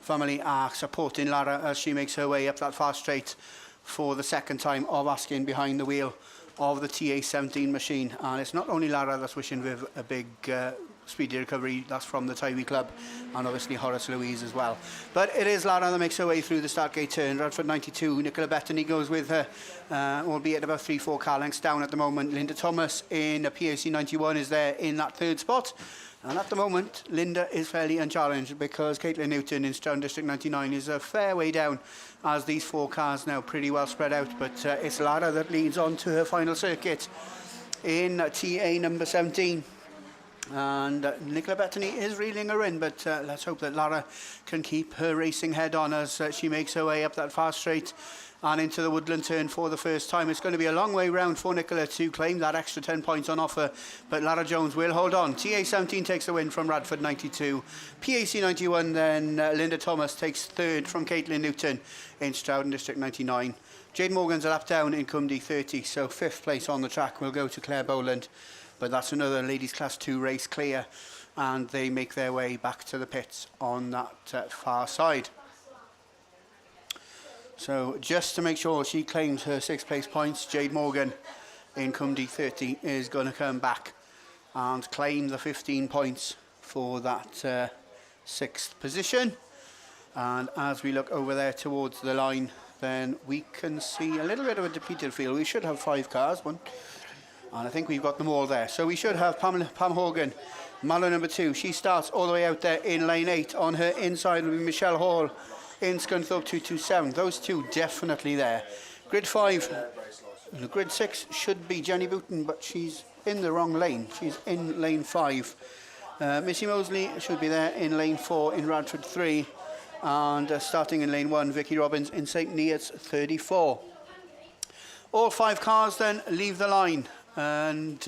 Speaker 4: family are supporting Lara as she makes her way up that fast straight for the second time of asking behind the wheel of the TA17 machine. And it's not only Lara that's wishing Viv a big speedy recovery, that's from the Tywee Club and obviously Horace Louise as well. But it is Lara that makes her way through the start gate turn. Radford 92, Nicola Bettany goes with her, albeit about 3-4 car lengths down at the moment. Linda Thomas in a PAC 91 is there in that 3rd spot. And at the moment, Linda is fairly unchallenged because Caitlin Newton in Stroud District 99 is a fair way down, as these 4 cars now pretty well spread out. But it's Lara that leads on to her final circuit in TA number 17. And Nicola Bettany is reeling her in, but let's hope that Lara can keep her racing head on as she makes her way up that fast straight and into the woodland turn for the first time. It's going to be a long way round for Nicola to claim that extra 10 points on offer, but Lara Jones will hold on. TA17 takes the win from Radford 92. PAC 91, then Linda Thomas takes 3rd from Caitlin Newton in Stroud District 99. Jade Morgan's a lap down in Cumdy 30, so 5th place on the track will go to Claire Boland. But that's another ladies class 2 race clear, and they make their way back to the pits on that far side. So just to make sure she claims her 6th place points, Jade Morgan in Cumdy 30 is going to come back and claim the 15 points for that 6th position. And as we look over there towards the line, then we can see a little bit of a depleted field. We should have 5 cars, and I think we've got them all there. So we should have Pam Horgan, Mallow number 2. She starts all the way out there in lane 8. On her inside will be Michelle Hall in Scunthorpe 227. Those two definitely there. Grid 5, grid 6 should be Jenny Booton, but she's in the wrong lane. She's in lane 5. Missy Mosley should be there in lane 4 in Radford 3. And starting in lane 1, Vicky Robbins in St Neots 34. All 5 cars then leave the line. And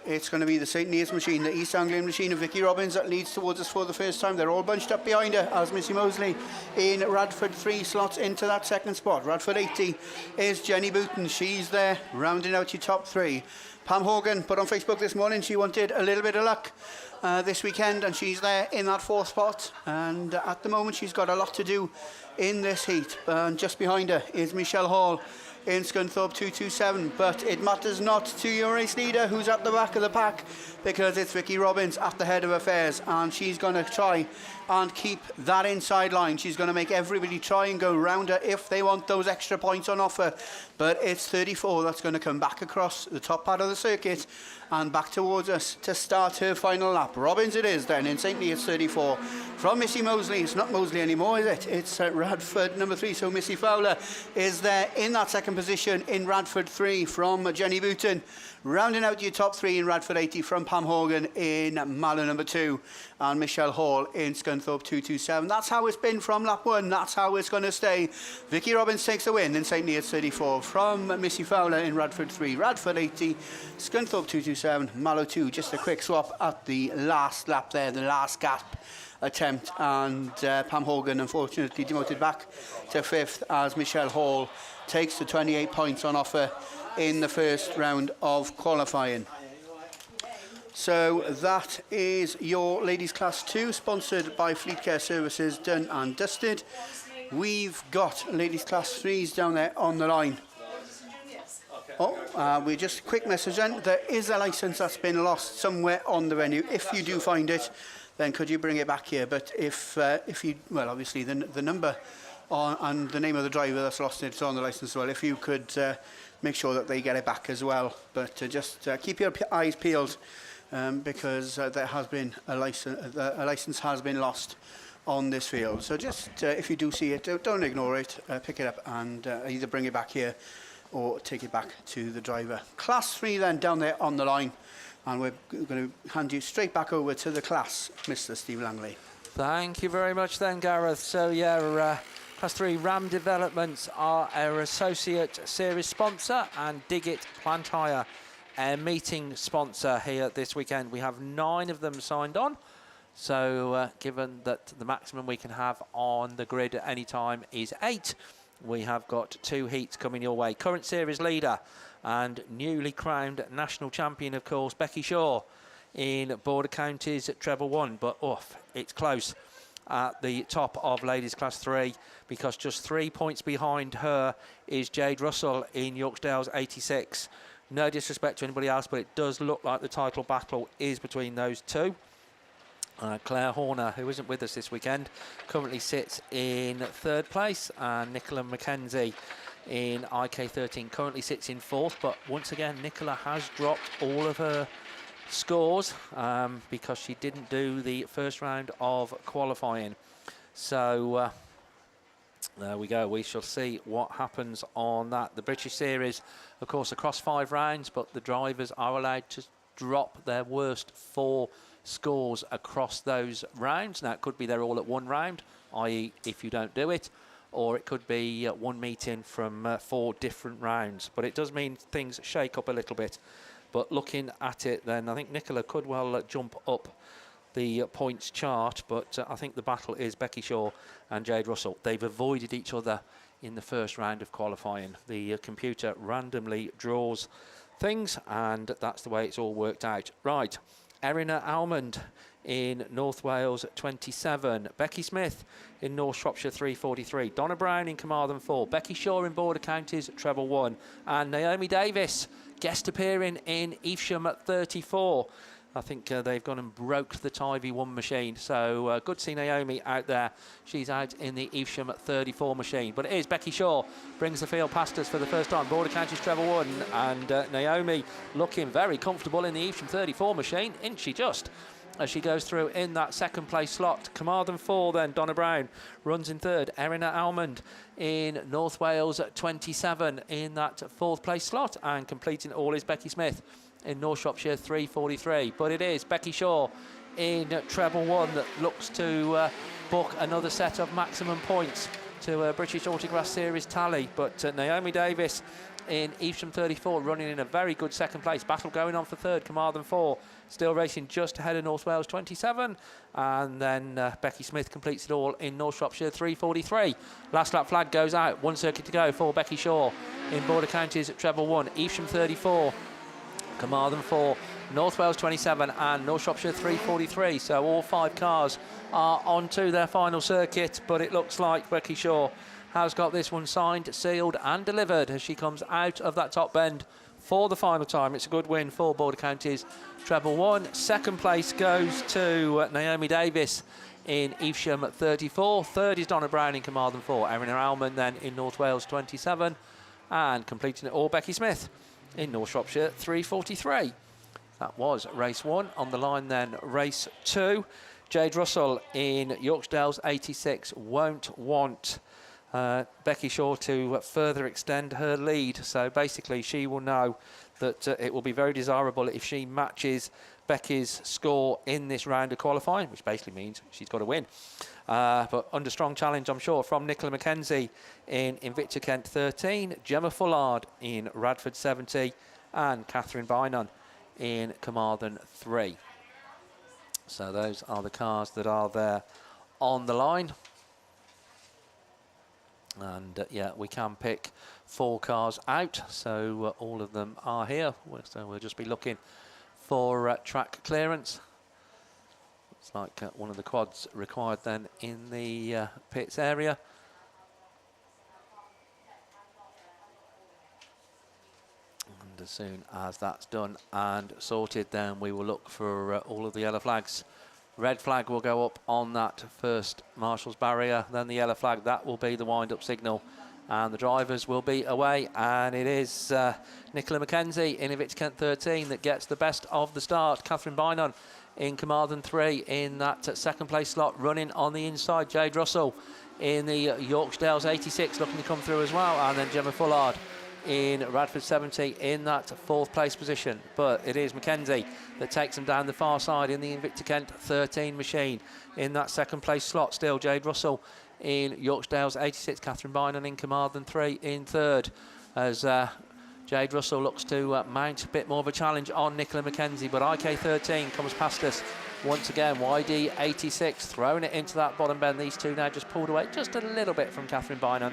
Speaker 4: it's going to be the St Neots machine, the East Anglian machine of Vicky Robbins that leads towards us for the first time. They're all bunched up behind her as Missy Mosley in Radford 3 slots into that 2nd spot. Radford 80 is Jenny Booton. She's there rounding out your top 3. Pam Horgan put on Facebook this morning she wanted a little bit of luck this weekend, and she's there in that 4th spot. And at the moment she's got a lot to do in this heat. And just behind her is Michelle Hall in Scunthorpe 227, but it matters not to your race leader who's at the back of the pack, because it's Vicky Robbins at the head of affairs, and she's going to try and keep that inside line. She's going to make everybody try and go round her if they want those extra points on offer. But it's 34 that's going to come back across the top part of the circuit and back towards us to start her final lap. Robbins it is then in St Neots 34 from Missy Mosley. It's not Mosley anymore, is it? It's Radford number 3, so Missy Fowler is there in that 2nd position in Radford 3 from Jenny Booton. Rounding out your top 3 in Radford 80 from Pam Horgan in Mallow number 2 and Michelle Hall in Scunthorpe 227. That's how it's been from lap 1. That's how it's going to stay. Vicky Robbins takes the win in St Neots 34 from Missy Fowler in Radford 3. Radford 80, Scunthorpe 227, Mallow 2. Just a quick swap at the last lap there, the last gap attempt, and Pam Horgan unfortunately demoted back to 5th as Michelle Hall takes the 28 points on offer in the first round of qualifying. So that is your ladies class 2, sponsored by Fleet Care Services, done and dusted. We've got ladies class 3s down there on the line. Oh, we just quick message then. There is a licence that's been lost somewhere on the venue. If you do find it, then could you bring it back here? But if you, well, obviously the number and the name of the driver that's lost it on the licence as well. If you could make sure that they get it back as well. But just keep your eyes peeled because there has been a licence has been lost on this field. So just if you do see it, don't ignore it. Pick it up and either bring it back here or take it back to the driver. Class 3 then down there on the line. And we're going to hand you straight back over to the class, Mr. Steve Langley.
Speaker 3: Thank you very much then, Gareth. So yeah, Class 3 Ram Developments are our associate series sponsor, and Digit Plant Hire, our meeting sponsor here this weekend. We have 9 of them signed on. So given that the maximum we can have on the grid at any time is 8, we have got 2 heats coming your way. Current series leader and newly crowned national champion, of course, Becky Shaw in Border Counties Treble 1. But it's close at the top of Ladies Class 3 because just 3 points behind her is Jade Russell in Yorksdale's 86. No disrespect to anybody else, but it does look like the title battle is between those two. Claire Horner, who isn't with us this weekend, currently sits in 3rd place, and Nicola McKenzie in IK13 currently sits in 4th. But once again, Nicola has dropped all of her scores because she didn't do the first round of qualifying. So there we go. We shall see what happens on that. The British Series, of course, across 5 rounds, but the drivers are allowed to drop their worst 4 scores across those rounds. Now, it could be they're all at 1 round, i.e. if you don't do it, or it could be 1 meeting from 4 different rounds. But it does mean things shake up a little bit. But looking at it then, I think Nicola could well jump up the points chart, but I think the battle is Becky Shaw and Jade Russell. They've avoided each other in the first round of qualifying. The computer randomly draws things, and that's the way it's all worked out. Right, Erina Almond in North Wales 27, Becky Smith in North Shropshire 343, Donna Brown in Carmarthen 4, Becky Shaw in Border Counties Treble 1, and Naomi Davis guest appearing in Evesham at 34. I think they've gone and broke the Tivy 1 machine, so good to see Naomi out there. She's out in the Evesham at 34 machine, but it is Becky Shaw brings the field past us for the first time, Border Counties Treble 1, and Naomi looking very comfortable in the Evesham 34 machine, isn't she just? As she goes through in that 2nd place slot. Carmarthen 4 then, Donna Brown runs in 3rd. Erina Almond in North Wales at 27 in that 4th place slot, and completing all is Becky Smith in North Shropshire 343. But it is Becky Shaw in Treble 1 that looks to book another set of maximum points to a British Autograss Series tally. But Naomi Davis in Evesham 34 running in a very good 2nd place. Battle going on for 3rd. Carmarthen 4 still racing just ahead of North Wales 27, and then Becky Smith completes it all in North Shropshire 343. Last lap flag goes out, 1 circuit to go for Becky Shaw in Border Counties at Treble 1, Evesham 34, Carmarthen 4, North Wales 27 and North Shropshire 343. So all 5 cars are onto their final circuit, but it looks like Becky Shaw has got this one signed, sealed and delivered as she comes out of that top bend for the final time. It's a good win for Border Counties Treble 1. 2nd place goes to Naomi Davis in Evesham at 34. 3rd is Donna Brown in Carmarthen 4. Erina Almond then in North Wales 27. And completing it all, Becky Smith in North Shropshire 343. That was race 1. On the line then, race 2. Jade Russell in Yorksdale's 86 won't want Becky Shaw to further extend her lead. So basically she will know that it will be very desirable if she matches Becky's score in this round of qualifying, which basically means she's got to win. But under strong challenge, I'm sure, from Nicola McKenzie in Invicta Kent 13, Gemma Fullard in Radford 70, and Catherine Bynon in Carmarthen 3. So those are the cars that are there on the line. And yeah, we can pick 4 cars out, so all of them are here. So we'll just be looking for track clearance. Looks like one of the quads required then in the pits area. And as soon as that's done and sorted, then we will look for all of the yellow flags red flag will go up on that first marshal's barrier, then the yellow flag, that will be the wind-up signal. And the drivers will be away, and it is Nicola McKenzie in Invicta Kent 13 that gets the best of the start. Catherine Bynon in Carmarthen 3 in that second place slot, running on the inside. Jade Russell in the Yorkshire Dales 86 looking to come through as well, and then Gemma Fullard in Radford 70 in that 4th place position. But it is McKenzie that takes them down the far side in the Invicta Kent 13 machine. In that 2nd place slot still Jade Russell in Yorkshire Dales 86, Catherine Bynon in Carmarthen 3 in 3rd, as Jade Russell looks to mount a bit more of a challenge on Nicola McKenzie. But IK13 comes past us once again. YD 86 throwing it into that bottom bend. These two now just pulled away just a little bit from Catherine Bynon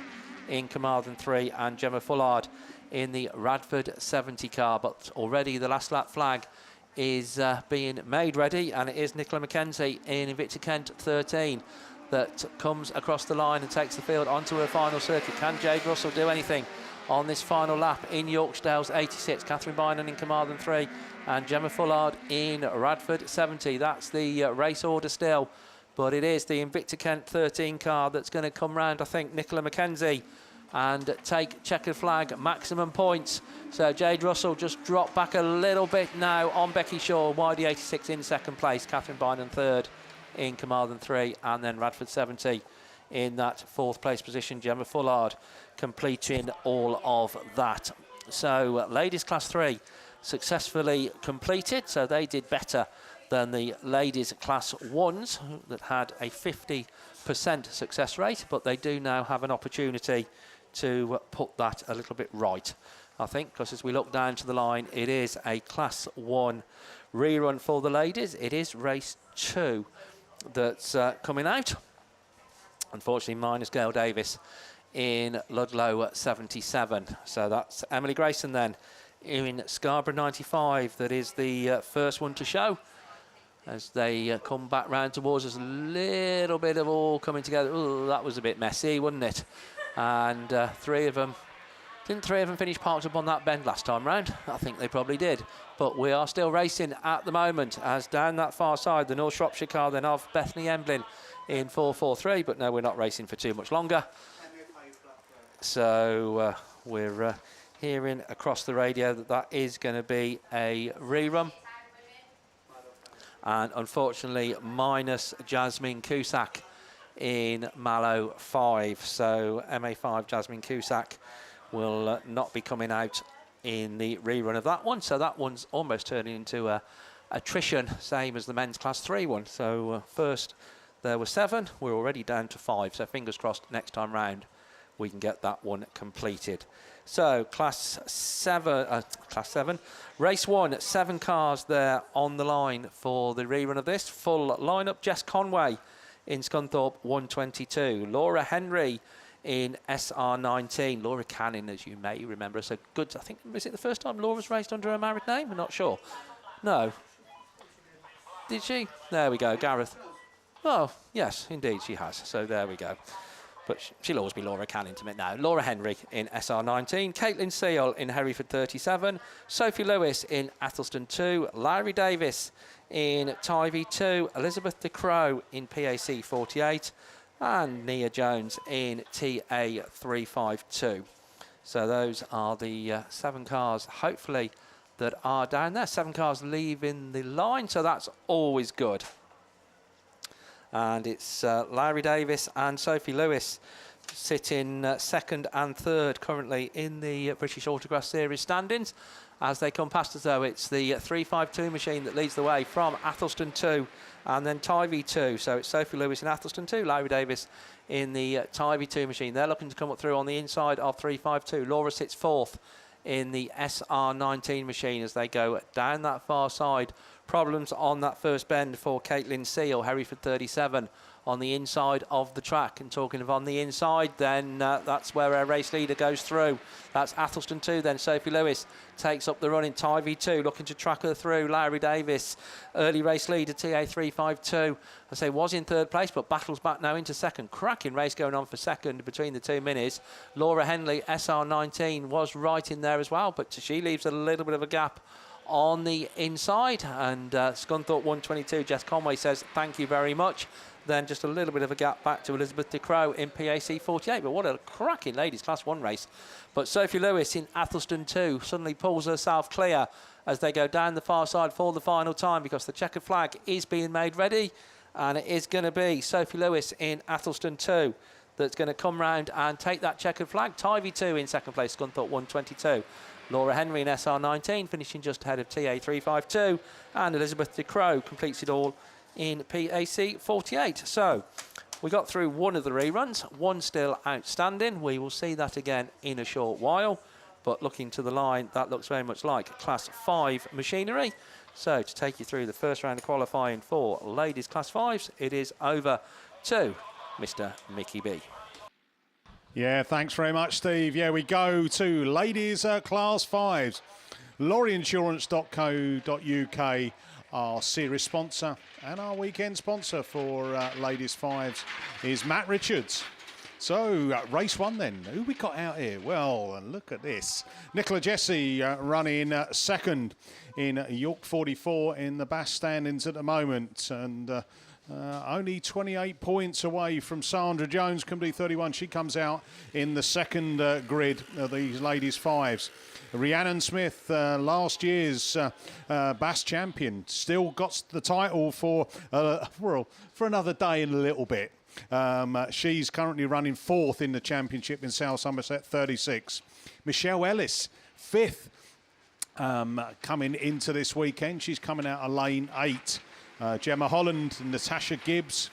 Speaker 3: in Carmarthen 3 and Gemma Fullard in the Radford 70 car. But already the last lap flag is being made ready, and it is Nicola McKenzie in Invicta Kent 13 that comes across the line and takes the field onto her final circuit. Can Jade Russell do anything on this final lap in Yorkshire Dales 86? Catherine Bynon in Carmarthen 3 and Gemma Fullard in Radford 70. That's the race order still, but it is the Invicta Kent 13 car that's going to come round, I think, Nicola McKenzie, and take checkered flag maximum points. So Jade Russell just dropped back a little bit now on Becky Shaw. YD86 in 2nd place, Catherine Bynon 3rd in Carmarthen 3, and then Radford 70 in that 4th place position. Gemma Fullard completing all of that. So ladies class 3 successfully completed, so they did better than the ladies class 1s that had a 50% success rate, but they do now have an opportunity to put that a little bit right, I think, because as we look down to the line, it is a class 1 rerun for the ladies. It is race 2 that's coming out, unfortunately minus Gail Davis in Ludlow 77. So that's Emily Grayson then in Scarborough 95 that is the first one to show, as they come back round towards us. A little bit of all coming together. Ooh, that was a bit messy, wasn't it? And didn't three of them finish parked up on that bend last time round? I think they probably did. But we are still racing at the moment, as down that far side, the North Shropshire car then of Bethany Emblin in 443. But no, we're not racing for too much longer. So we're hearing across the radio that that is going to be a rerun. And unfortunately, minus Jasmine Cusack in Mallow 5. So MA5 Jasmine Cusack will not be coming out in the rerun of that one. So that one's almost turning into attrition, same as the men's class 3 one. So first there were 7, we're already down to 5. So fingers crossed next time round we can get that one completed. So class 7, race 1, 7 cars there on the line for the rerun of this. Full lineup: Jess Conway in Scunthorpe 122, Laura Henry in SR19, Laura Cannon, as you may remember. So good, I think, was it the first time Laura's raced under her married name? I'm not sure. No. Did she? There we go, Gareth. Oh, yes, indeed she has. So there we go. But she'll always be Laura Cannon to me now. Laura Henry in SR19, Caitlin Seal in Hereford 37, Sophie Lewis in Athelston 2, Larry Davis in Tivy 2, Elizabeth De Croo in PAC 48, and Nia Jones in TA 352. So those are the 7 cars, hopefully, that are down there. 7 cars leaving the line, so that's always good. And it's Larry Davis and Sophie Lewis sitting 2nd and 3rd currently in the British Autograss Series standings. As they come past us, though, it's the 352 machine that leads the way from Athelston 2 and then Tivy 2. So it's Sophie Lewis in Athelston 2, Larry Davis in the Tivy 2 machine. They're looking to come up through on the inside of 352. Laura sits 4th in the SR19 machine as they go down that far side. Problems on that first bend for Caitlin Seal, Hereford 37, on the inside of the track. And talking of on the inside, then that's where our race leader goes through. That's Athelston 2, then Sophie Lewis takes up the run in Tivy 2, looking to track her through. Larry Davis, early race leader, TA 352, I say was in 3rd place, but battles back now into 2nd. Cracking race going on for 2nd between the 2 minis. Laura Henley, SR19, was right in there as well, but she leaves a little bit of a gap on the inside. And Scunthorpe 122, Jess Conway says, thank you very much. Then just a little bit of a gap back to Elizabeth De Croo in PAC 48. But what a cracking ladies Class 1 race. But Sophie Lewis in Athelston 2 suddenly pulls herself clear as they go down the far side for the final time, because the checkered flag is being made ready. And it is going to be Sophie Lewis in Athelston 2 that's going to come round and take that checkered flag. Tivy 2 in second place, Scunthorpe 122. Laura Henry in SR19 finishing just ahead of TA 352. And Elizabeth De Croo completes it all in PAC 48. So we got through one of the reruns, one still outstanding. We will see that again in a short while. But looking to the line, that looks very much like Class 5 machinery. So to take you through the first round of qualifying for ladies Class 5s, it is over to Mr. Mickey B.
Speaker 1: Yeah, thanks very much, Steve. Yeah, we go to ladies Class 5s. Lorryinsurance.co.uk, our series sponsor, and our weekend sponsor for ladies 5s is Matt Richards. So, race 1 then. Who we got out here? Well, look at this. Nicola Jesse running second in York 44 in the BASt standings at the moment. And only 28 points away from Sandra Jones, Company 31. She comes out in the second grid of these ladies 5s. Rhiannon Smith, last year's BASt champion, still got the title for another day and a little bit. She's currently running 4th in the championship in South Somerset 36. Michelle Ellis, 5th, coming into this weekend. She's coming out of lane 8. Gemma Holland, Natasha Gibbs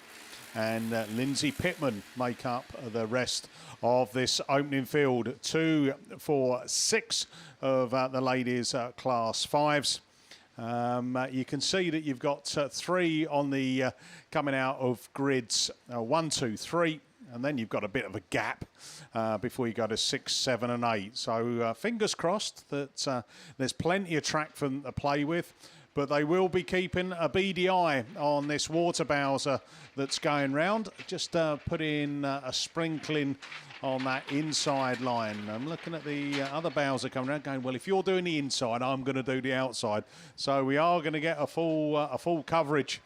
Speaker 1: and Lindsay Pittman make up the rest of this opening field. 2, 4, 6 of the ladies Class 5s. You can see that you've got 3 on the coming out of grids 1, 2, 3, and then you've got a bit of a gap before you go to 6, 7 and 8. So fingers crossed that there's plenty of track for them to play with, but they will be keeping a beady eye on this water bowser that's going round. Just put in a sprinkling on that inside line. I'm looking at the other bowser coming around going, well, if you're doing the inside, I'm going to do the outside. So we are going to get a full coverage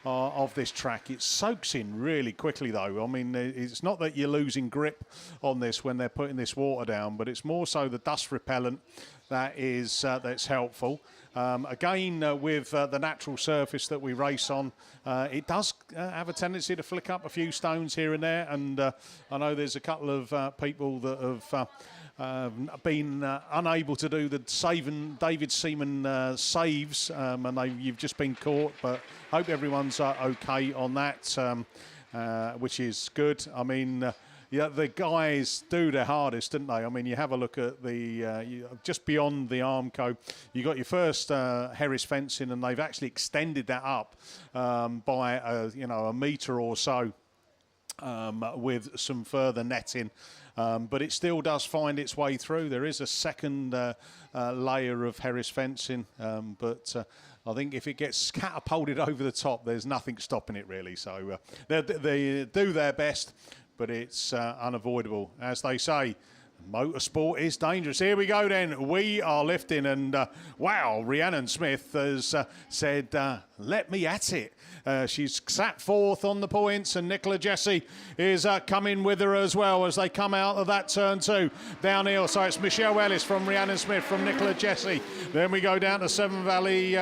Speaker 1: of this track. It soaks in really quickly, though. I mean, it's not that you're losing grip on this when they're putting this water down, but it's more so the dust repellent that's helpful. Again, with the natural surface that we race on, it does have a tendency to flick up a few stones here and there. And I know there's a couple of people that have been unable to do the David Seaman saves, and you've just been caught. But hope everyone's okay on that, which is good. I mean, yeah, the guys do their hardest, don't they? I mean, you have a look at the just beyond the Armco, you got your first Harris fencing, and they've actually extended that up by a metre or so with some further netting. But it still does find its way through. There is a second layer of Harris fencing, but I think if it gets catapulted over the top, there's nothing stopping it really. So they do their best, but it's unavoidable. As they say, motorsport is dangerous. Here we go then. We are lifting, and wow, Rhiannon Smith has said, let me at it. She's sat 4th on the points, and Nicola Jesse is coming with her as well as they come out of that turn 2 downhill. So it's Michelle Ellis from Rhiannon Smith from Nicola Jesse. Then we go down to Severn Valley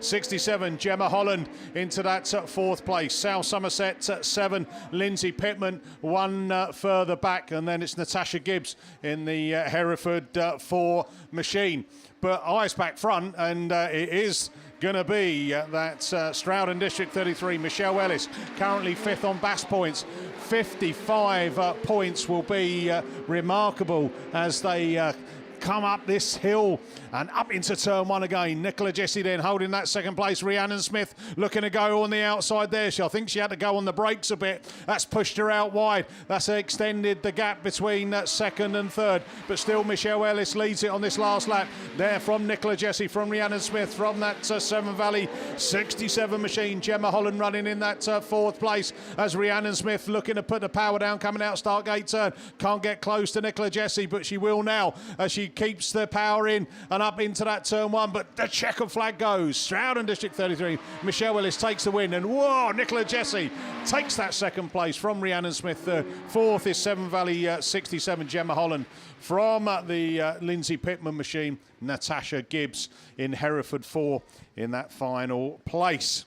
Speaker 1: 67. Gemma Holland into that 4th place. South Somerset 7. Lindsay Pittman 1 further back, and then it's Natasha Gibbs in the Hereford 4 machine. But eyes back front, and it is going to be that Stroud District 33, Michelle Ellis, currently 5th on BASt points. 55 points will be remarkable as they come up this hill and up into turn 1 again. Nicola Jesse then holding that 2nd place. Rhiannon Smith looking to go on the outside there. I think she had to go on the brakes a bit. That's pushed her out wide. That's extended the gap between 2nd and 3rd. But still Michelle Ellis leads it on this last lap. There from Nicola Jesse, from Rhiannon Smith, from that Severn Valley 67 machine. Gemma Holland running in that 4th place as Rhiannon Smith looking to put the power down coming out start gate turn. Can't get close to Nicola Jesse, but she will now as she She keeps the power in and up into that turn one, but the checkered flag goes. Stroud and District 33. Michelle Willis takes the win, and whoa, Nicola Jesse takes that second place from Rhiannon Smith. Fourth is Severn Valley 67, Gemma Holland. From the Lindsay Pittman machine, Natasha Gibbs in Hereford 4 in that final place.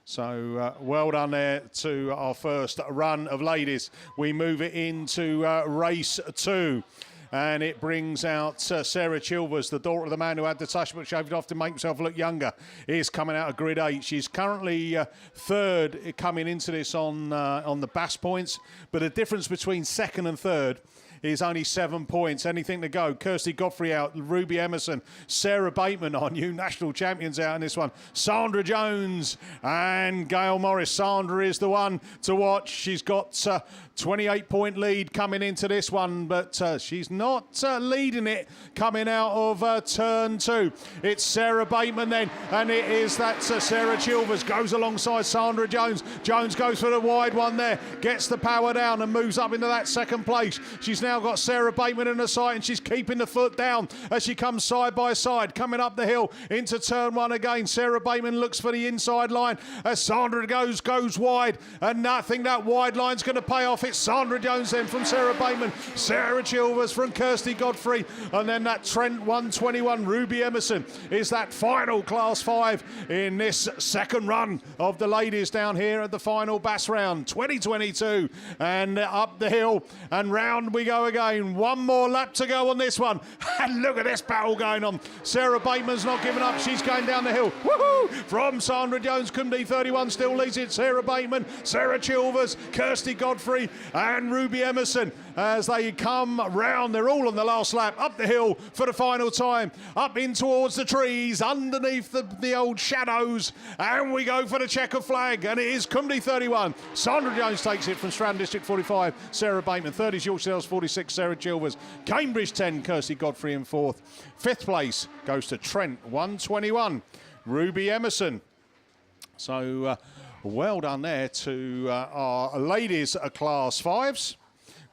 Speaker 1: So well done there to our first run of ladies. We move it into race 2. And it brings out Sarah Chilvers, the daughter of the man who had the touch but shaved off to make himself look younger, is coming out of grid 8. She's currently third coming into this on the BAS points, but the difference between second and third is only 7 points. Anything to go. Kirsty Godfrey out, Ruby Emerson, Sarah Bateman, our new national champions, out in this one. Sandra Jones and Gail Morris. Sandra is the one to watch. She's got 28-point lead coming into this one, but she's not leading it coming out of turn 2. It's Sarah Bateman then, and it is that Sarah Chilvers goes alongside Sandra Jones. Jones goes for the wide one there, gets the power down and moves up into that second place. She's now got Sarah Bateman in her sight, and she's keeping the foot down as she comes side by side, coming up the hill into turn 1 again. Sarah Bateman looks for the inside line as Sandra goes wide, and I think that wide line's going to pay off. It's Sandra Jones then from Sarah Bateman, Sarah Chilvers from Kirsty Godfrey, and then that Trent 121 Ruby Emerson is that final Class 5 in this second run of the ladies down here at the final BAS round 2022. And up the hill and round we go again. One more lap to go on this one, and look at this battle going on. Sarah Bateman's not giving up, she's going down the hill. Woohoo! From Sandra Jones, Kundi 31 still leads it. Sarah Bateman, Sarah Chilvers, Kirsty Godfrey and Ruby Emerson as they come round. They're all on the last lap, up the hill for the final time, up in towards the trees, underneath the old shadows, and we go for the checker flag, and it is Cumby 31. Sandra Jones takes it from Strand District 45, Sarah Bateman. 30 is Yorkshire Dales 46, Sarah Chilvers. Cambridge 10, Kirsty Godfrey in 4th. 5th place goes to Trent 121, Ruby Emerson. So well done there to our ladies Class 5s.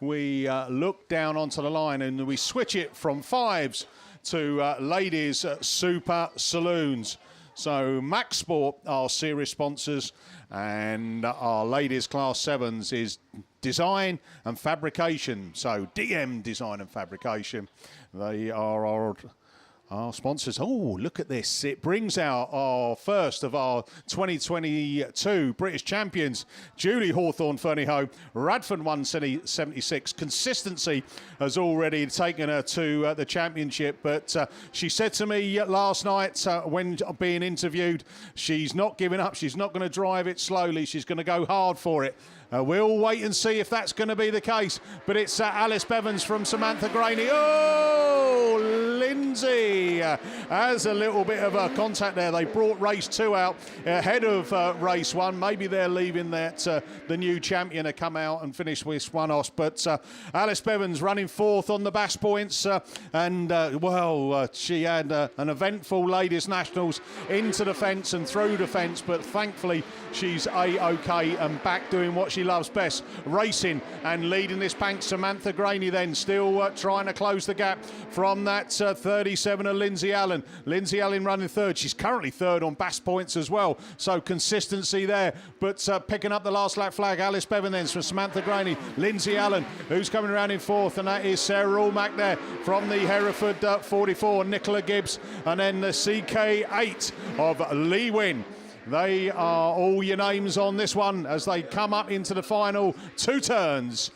Speaker 1: We look down onto the line and we switch it from 5s to ladies Super Saloons. So Max Sport, our series sponsors, and our ladies Class 7s is design and fabrication. So DM Design and Fabrication. They are our sponsors. Oh, look at this. It brings out our first of our 2022 British champions, Julie Hawthorne Fernie-Ho, Radford 176. Consistency has already taken her to the championship, but she said to me last night when being interviewed, she's not giving up. She's not going to drive it slowly. She's going to go hard for it. We'll wait and see if that's going to be the case. But it's Alice Bevans from Samantha Graney. Oh, Lindsay has a little bit of a contact there. They brought race 2 out ahead of race 1. Maybe they're leaving that the new champion to come out and finish with one off. But Alice Bevans running 4th on the BAS points. She had an eventful Ladies Nationals into the fence and through the fence. But thankfully, she's A-OK and back doing what she loves best, racing and leading this pack. Samantha Graney then still trying to close the gap from that 37 of Lindsay Allen. Lindsay Allen running 3rd. She's currently 3rd on BAS points as well, so consistency there. But picking up the last lap flag, Alice Bevan then from Samantha Graney. Lindsay Allen, who's coming around in 4th, and that is Sarah Allmack there from the Hereford 44, Nicola Gibbs, and then the CK8 of Lee Wynn. They are all your names on this one as they come up into the final 2 turns.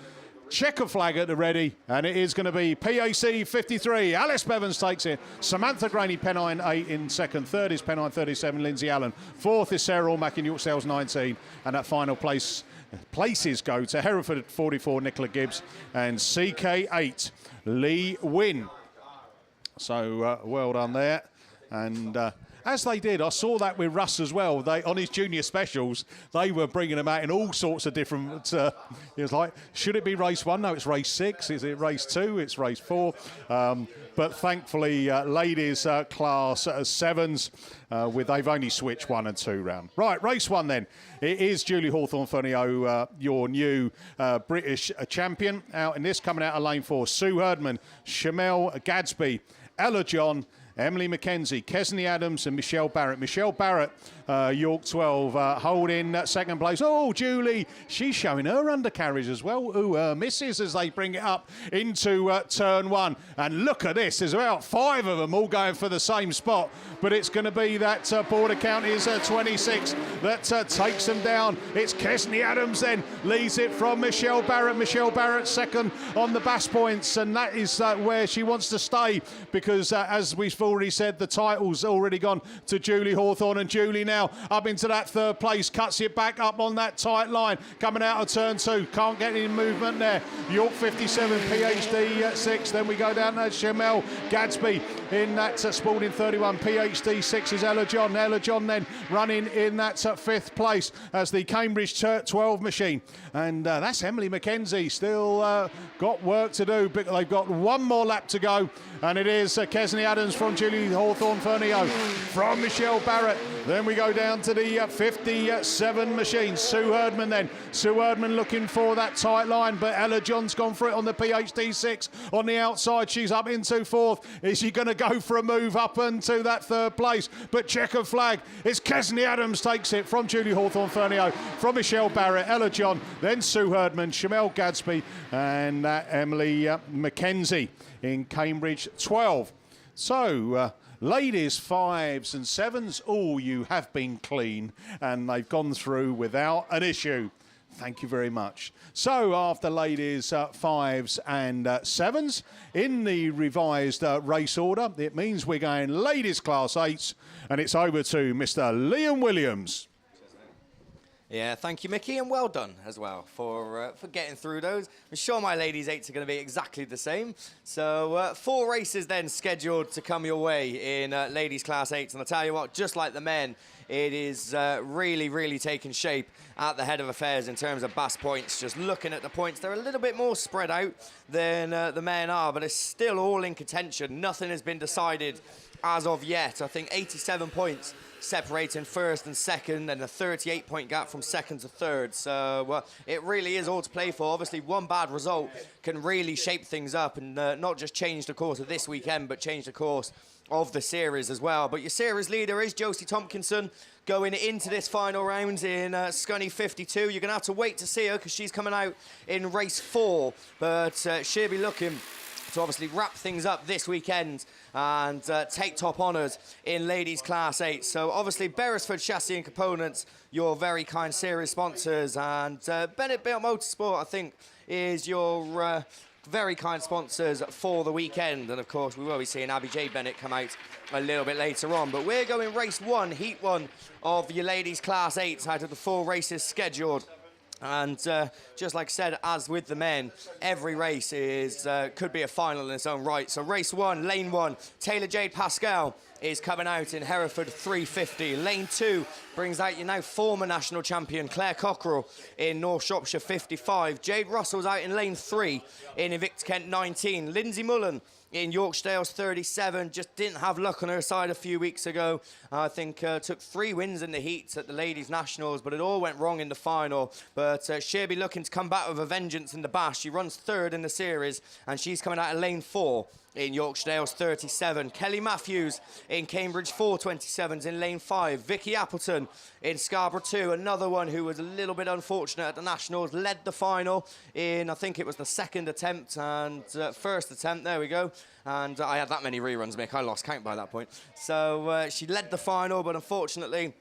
Speaker 1: Checker flag at the ready, and it is going to be PAC 53. Alice Bevans takes it. Samantha Graney, Pennine 8 in 2nd. 3rd is Pennine 37, Lindsay Allen. 4th is Sarah Allmack in York Sales 19. And that final places go to Hereford 44, Nicola Gibbs, and CK8, Lee Wynn. So well done there. And as they did. I saw that with Russ as well. They on his junior specials, they were bringing them out in all sorts of different. It was like, should it be race 1? No, it's race 6. Is it race 2? It's race 4. But thankfully, ladies class 7s, they've only switched 1 and 2 round. Right, race 1 then. It is Julie Hawthorne-Fernio, your new British champion. Out in this, coming out of lane 4, Sue Herdman, Shamel Gadsby, Ella John, Emily McKenzie, Kesney Adams and Michelle Barrett. Michelle Barrett, York 12, holding second place. Oh, Julie, she's showing her undercarriage as well. Ooh, misses as they bring it up into turn 1. And look at this, there's about 5 of them all going for the same spot. But it's going to be that Border Counties 26 that takes them down. It's Kesney Adams then, leads it from Michelle Barrett. Michelle Barrett second on the BAS points, and that is where she wants to stay because as we've already said, the title's already gone to Julie Hawthorne, and Julie now up into that 3rd place, cuts it back up on that tight line, coming out of turn 2, can't get any movement there. York 57, PhD 6, then we go down to Shamel Gadsby in that Spalding 31, PhD 6 is Ella John. Ella John then running in that 5th place as the Cambridge 12 machine, and that's Emily McKenzie still got work to do, but they've got 1 more lap to go, and it is Kesney Adams from Julie Hawthorne-Fernio, from Michelle Barrett. Then we go down to the 57 machine. Sue Herdman then. Sue Herdman looking for that tight line, but Ella John's gone for it on the PhD 6 on the outside. She's up into 4th. Is she going to go for a move up into that 3rd place? But checkered flag. It's Kesney Adams takes it from Julie Hawthorne-Fernio, from Michelle Barrett, Ella John, then Sue Herdman, Shamel Gadsby, and Emily McKenzie in Cambridge 12. So, ladies 5s and 7s, you have been clean, and they've gone through without an issue. Thank you very much. So, after ladies 5s and 7s, in the revised race order, it means we're going ladies class 8s, and it's over to Mr. Liam Williams.
Speaker 2: Yeah, thank you, Mickey, and well done as well for getting through those. I'm sure my ladies' 8s are going to be exactly the same. So 4 races then scheduled to come your way in ladies' class 8s. And I'll tell you what, just like the men, it is really, really taking shape at the head of affairs in terms of BAS points. Just looking at the points, they're a little bit more spread out than the men are, but it's still all in contention. Nothing has been decided as of yet. I think 87 points separating 1st and 2nd, and a 38-point gap from 2nd to 3rd. So it really is all to play for. Obviously, one bad result can really shape things up and not just change the course of this weekend, but change the course of the series as well. But your series leader is Josie Tompkinson going into this final round in Scunny 52. You're going to have to wait to see her because she's coming out in race 4, but she'll be looking to obviously wrap things up this weekend and take top honours in ladies class 8. So obviously Beresford Chassis and Components, your very kind series sponsors, and Bennett Built Motorsport, I think, is your very kind sponsors for the weekend. And of course we will be seeing Abby J Bennett come out a little bit later on. But we're going race 1, heat 1 of your ladies class 8s out of the 4 races scheduled. And just like I said, as with the men, every race is could be a final in its own right. So race 1, lane 1, Taylor Jade Pascal is coming out in Hereford 350. Lane 2 brings out your now former national champion Claire Cockerell in North Shropshire 55. Jade Russell's out in lane 3 in Invicta Kent 19. Lindsay Mullen in Yorkshire 37, just didn't have luck on her side a few weeks ago. I think took 3 wins in the heats at the Ladies Nationals, but it all went wrong in the final. But she'll be looking to come back with a vengeance in the BAS. She runs 3rd in the series, and she's coming out of lane 4 in Yorkshire 37. Kelly Matthews in Cambridge 427s in lane 5. Vicky Appleton in Scarborough 2, another one who was a little bit unfortunate at the Nationals, led the final in, I think it was the 2nd attempt and 1st attempt, there we go. And I had that many reruns, Mick, I lost count by that point. So she led the final, but unfortunately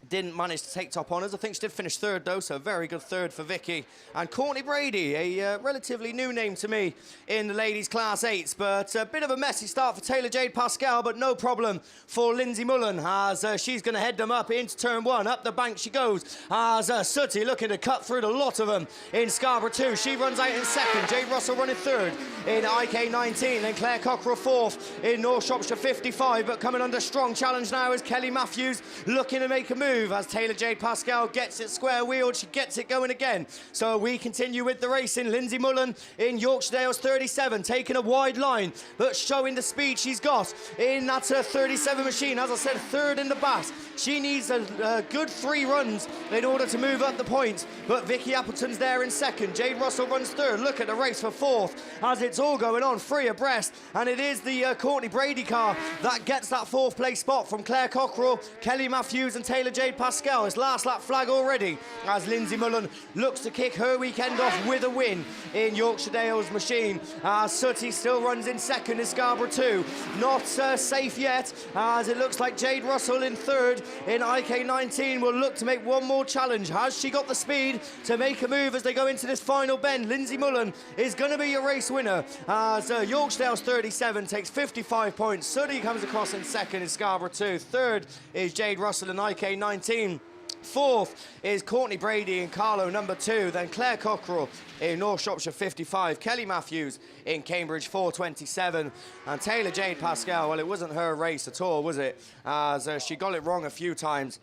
Speaker 2: didn't manage to take top honours. I think she did finish third, though, so a very good third for Vicky. And Courtney Brady, a relatively new name to me in the ladies' Class 8s, but a bit of a messy start for Taylor Jade Pascal, but no problem for Lindsay Mullen, as she's going to head them up into turn 1. Up the bank she goes, as Sooty looking to cut through the lot of them in Scarborough 2. She runs out in second. Jade Russell running third in IK19, then Claire Cockrell fourth in North Shropshire 55, but coming under strong challenge now is Kelly Matthews looking to make a move. As Taylor Jade Pascal gets it square wheeled, she gets it going again. So we continue with the racing. Lindsay Mullen in Yorkshire Dales 37, taking a wide line, but showing the speed she's got in that 37 machine. As I said, third in the BAS. She needs a good 3 runs in order to move up the points, but Vicky Appleton's there in second. Jade Russell runs third. Look at the race for fourth, as it's all going on 3 abreast, and it is the Courtney Brady car that gets that 4th place spot from Claire Cockrell, Kelly Matthews and Taylor Jade Pascal. It's last lap flag already, as Lindsay Mullen looks to kick her weekend off with a win in Yorkshire Dales machine. Sooty still runs in second in Scarborough 2. Not safe yet, as it looks like Jade Russell in third in IK19 will look to make one more challenge. Has she got the speed to make a move as they go into this final bend? Lindsay Mullen is going to be a race winner, as Yorkshire Dales 37 takes 55 points. Sooty comes across in second in Scarborough 2. Third is Jade Russell in IK19. Fourth is Courtney Brady in Carlo number 2, then Claire Cockrell in North Shropshire 55, Kelly Matthews in Cambridge 427, and Taylor Jade Pascal, well, it wasn't her race at all, was it? As she got it wrong a few times,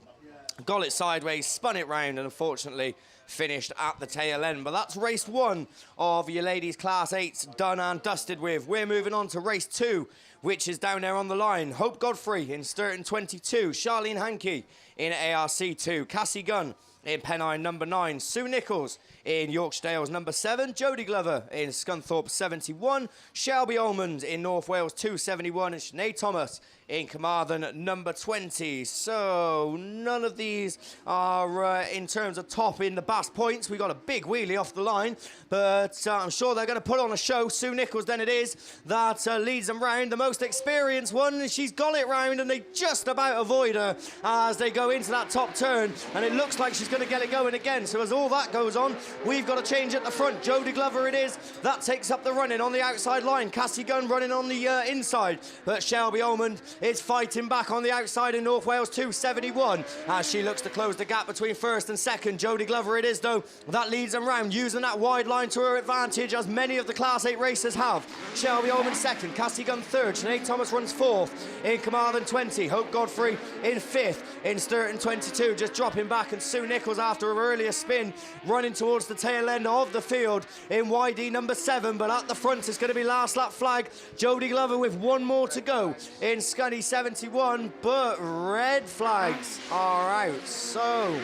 Speaker 2: got it sideways, spun it round, and unfortunately finished at the tail end. But that's race 1 of your ladies' Class 8s done and dusted with. We're moving on to race 2, which is down there on the line. Hope Godfrey in Sturton 22, Charlene Hankey in ARC2, Cassie Gunn in Pennine number 9, Sue Nichols in Yorkshire Dales number 7, Jodie Glover in Scunthorpe 71, Shelby Almond in North Wales 271, and Sinead Thomas in Carmarthen number 20. So none of these are in terms of top in the BAS points. We got a big wheelie off the line, but I'm sure they're going to put on a show. Sue Nichols then it is that leads them round. The most experienced one, she's got it round, and they just about avoid her as they go into that top turn, and it looks like she's going to get it going again. So as all that goes on, we've got a change at the front. Jodie Glover it is that takes up the running on the outside line. Cassie Gunn running on the inside, but Shelby Almond is fighting back on the outside in North Wales 271 as she looks to close the gap between first and second. Jodie Glover it is, though, that leads them round, using that wide line to her advantage, as many of the Class 8 racers have. Shelby Almond second, Cassie Gunn third, Sinead Thomas runs fourth in Carmarthen 20, Hope Godfrey in fifth in Sturton 22, just dropping back, and Sue Nichols after her earlier spin running towards the tail end of the field in YD number 7, but at the front it's going to be last lap flag. Jodie Glover with one more to go in Scunny 71, but red flags are out. So,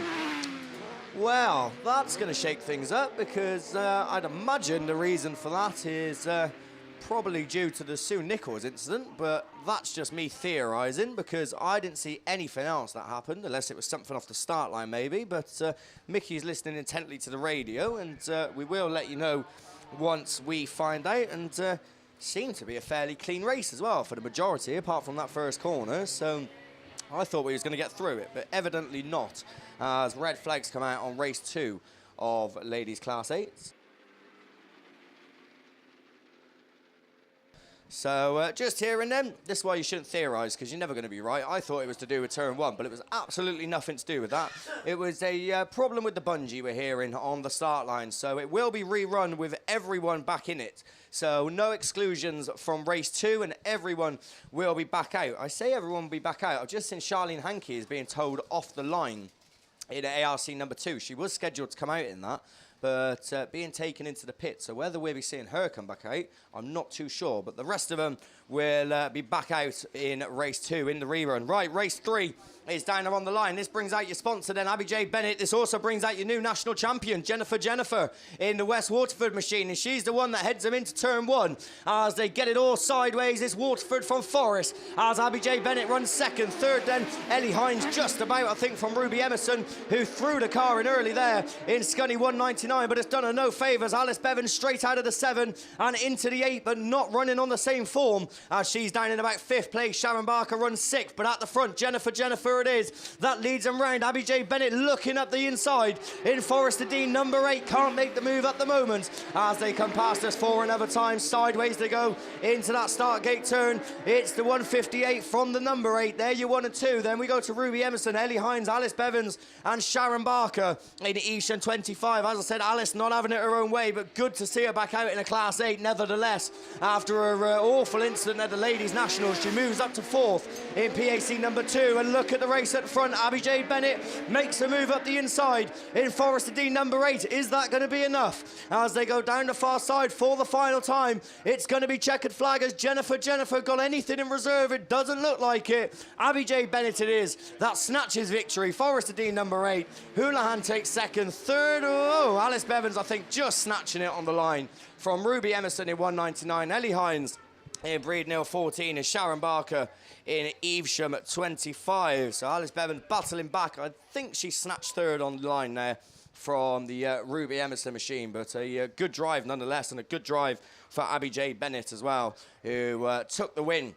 Speaker 2: well, that's going to shake things up, because I'd imagine the reason for that is probably due to the Sue Nichols incident, but that's just me theorising, because I didn't see anything else that happened, unless it was something off the start line maybe. But Mickey's listening intently to the radio, and we will let you know once we find out. And seemed to be a fairly clean race as well for the majority, apart from that first corner. So I thought we was going to get through it, but evidently not, as red flags come out on race 2 of ladies Class 8s. So just here and then, this is why you shouldn't theorise, because you're never going to be right. I thought it was to do with turn 1, but it was absolutely nothing to do with that. It was a problem with the bungee we're hearing on the start line, so it will be rerun with everyone back in it. So no exclusions from race 2, and everyone will be back out. I say everyone will be back out. I've just seen Charlene Hankey is being told off the line in ARC number 2. She was scheduled to come out in that, but being taken into the pit. So whether we'll be seeing her come back out, I'm not too sure. But the rest of them will be back out in race 2 in the rerun. Right, race 3 is down there on the line. This brings out your sponsor then, Abby J. Bennett. This also brings out your new national champion, Jennifer in the West Waterford machine. And she's the one that heads them into turn 1 as they get it all sideways. It's Waterford from Forest as Abby J. Bennett runs second. Third then, Ellie Hines just about, I think, from Ruby Emerson, who threw the car in early there in Scunny 199, but it's done her no favours. Alice Bevan straight out of the 7 and into the 8, but not running on the same form as she's down in about 5th place. Sharon Barker runs 6th, but at the front, Jennifer where it is. That leads them round. Abby J. Bennett looking up the inside in Forrester Dean. Number 8 can't make the move at the moment as they come past us for another time. Sideways they go into that start gate turn. It's the 158 from the number 8. There you 1 and 2. Then we go to Ruby Emerson, Ellie Hines, Alice Bevins and Sharon Barker in Evesham 25. As I said, Alice not having it her own way, but good to see her back out in a Class 8 nevertheless. After her awful incident at the Ladies Nationals, she moves up to 4th in PAC number 2. And look at the race at front. Abby J. Bennett makes a move up the inside in Forrester Dean number 8. Is that going to be enough? As they go down the far side for the final time, it's going to be checkered flag. As Jennifer got anything in reserve? It doesn't look like it. Abby J. Bennett it is. That snatches victory. Forrester Dean number 8. Houlihan takes second. Third, oh, Alice Bevins, I think, just snatching it on the line from Ruby Emerson in 199. Ellie Hines in Breed Nil 14 and Sharon Barker in Evesham at 25. So Alice Bevins battling back. I think she snatched third on the line there from the Ruby Emerson machine, but a good drive nonetheless, and a good drive for Abby J. Bennett as well, who took the win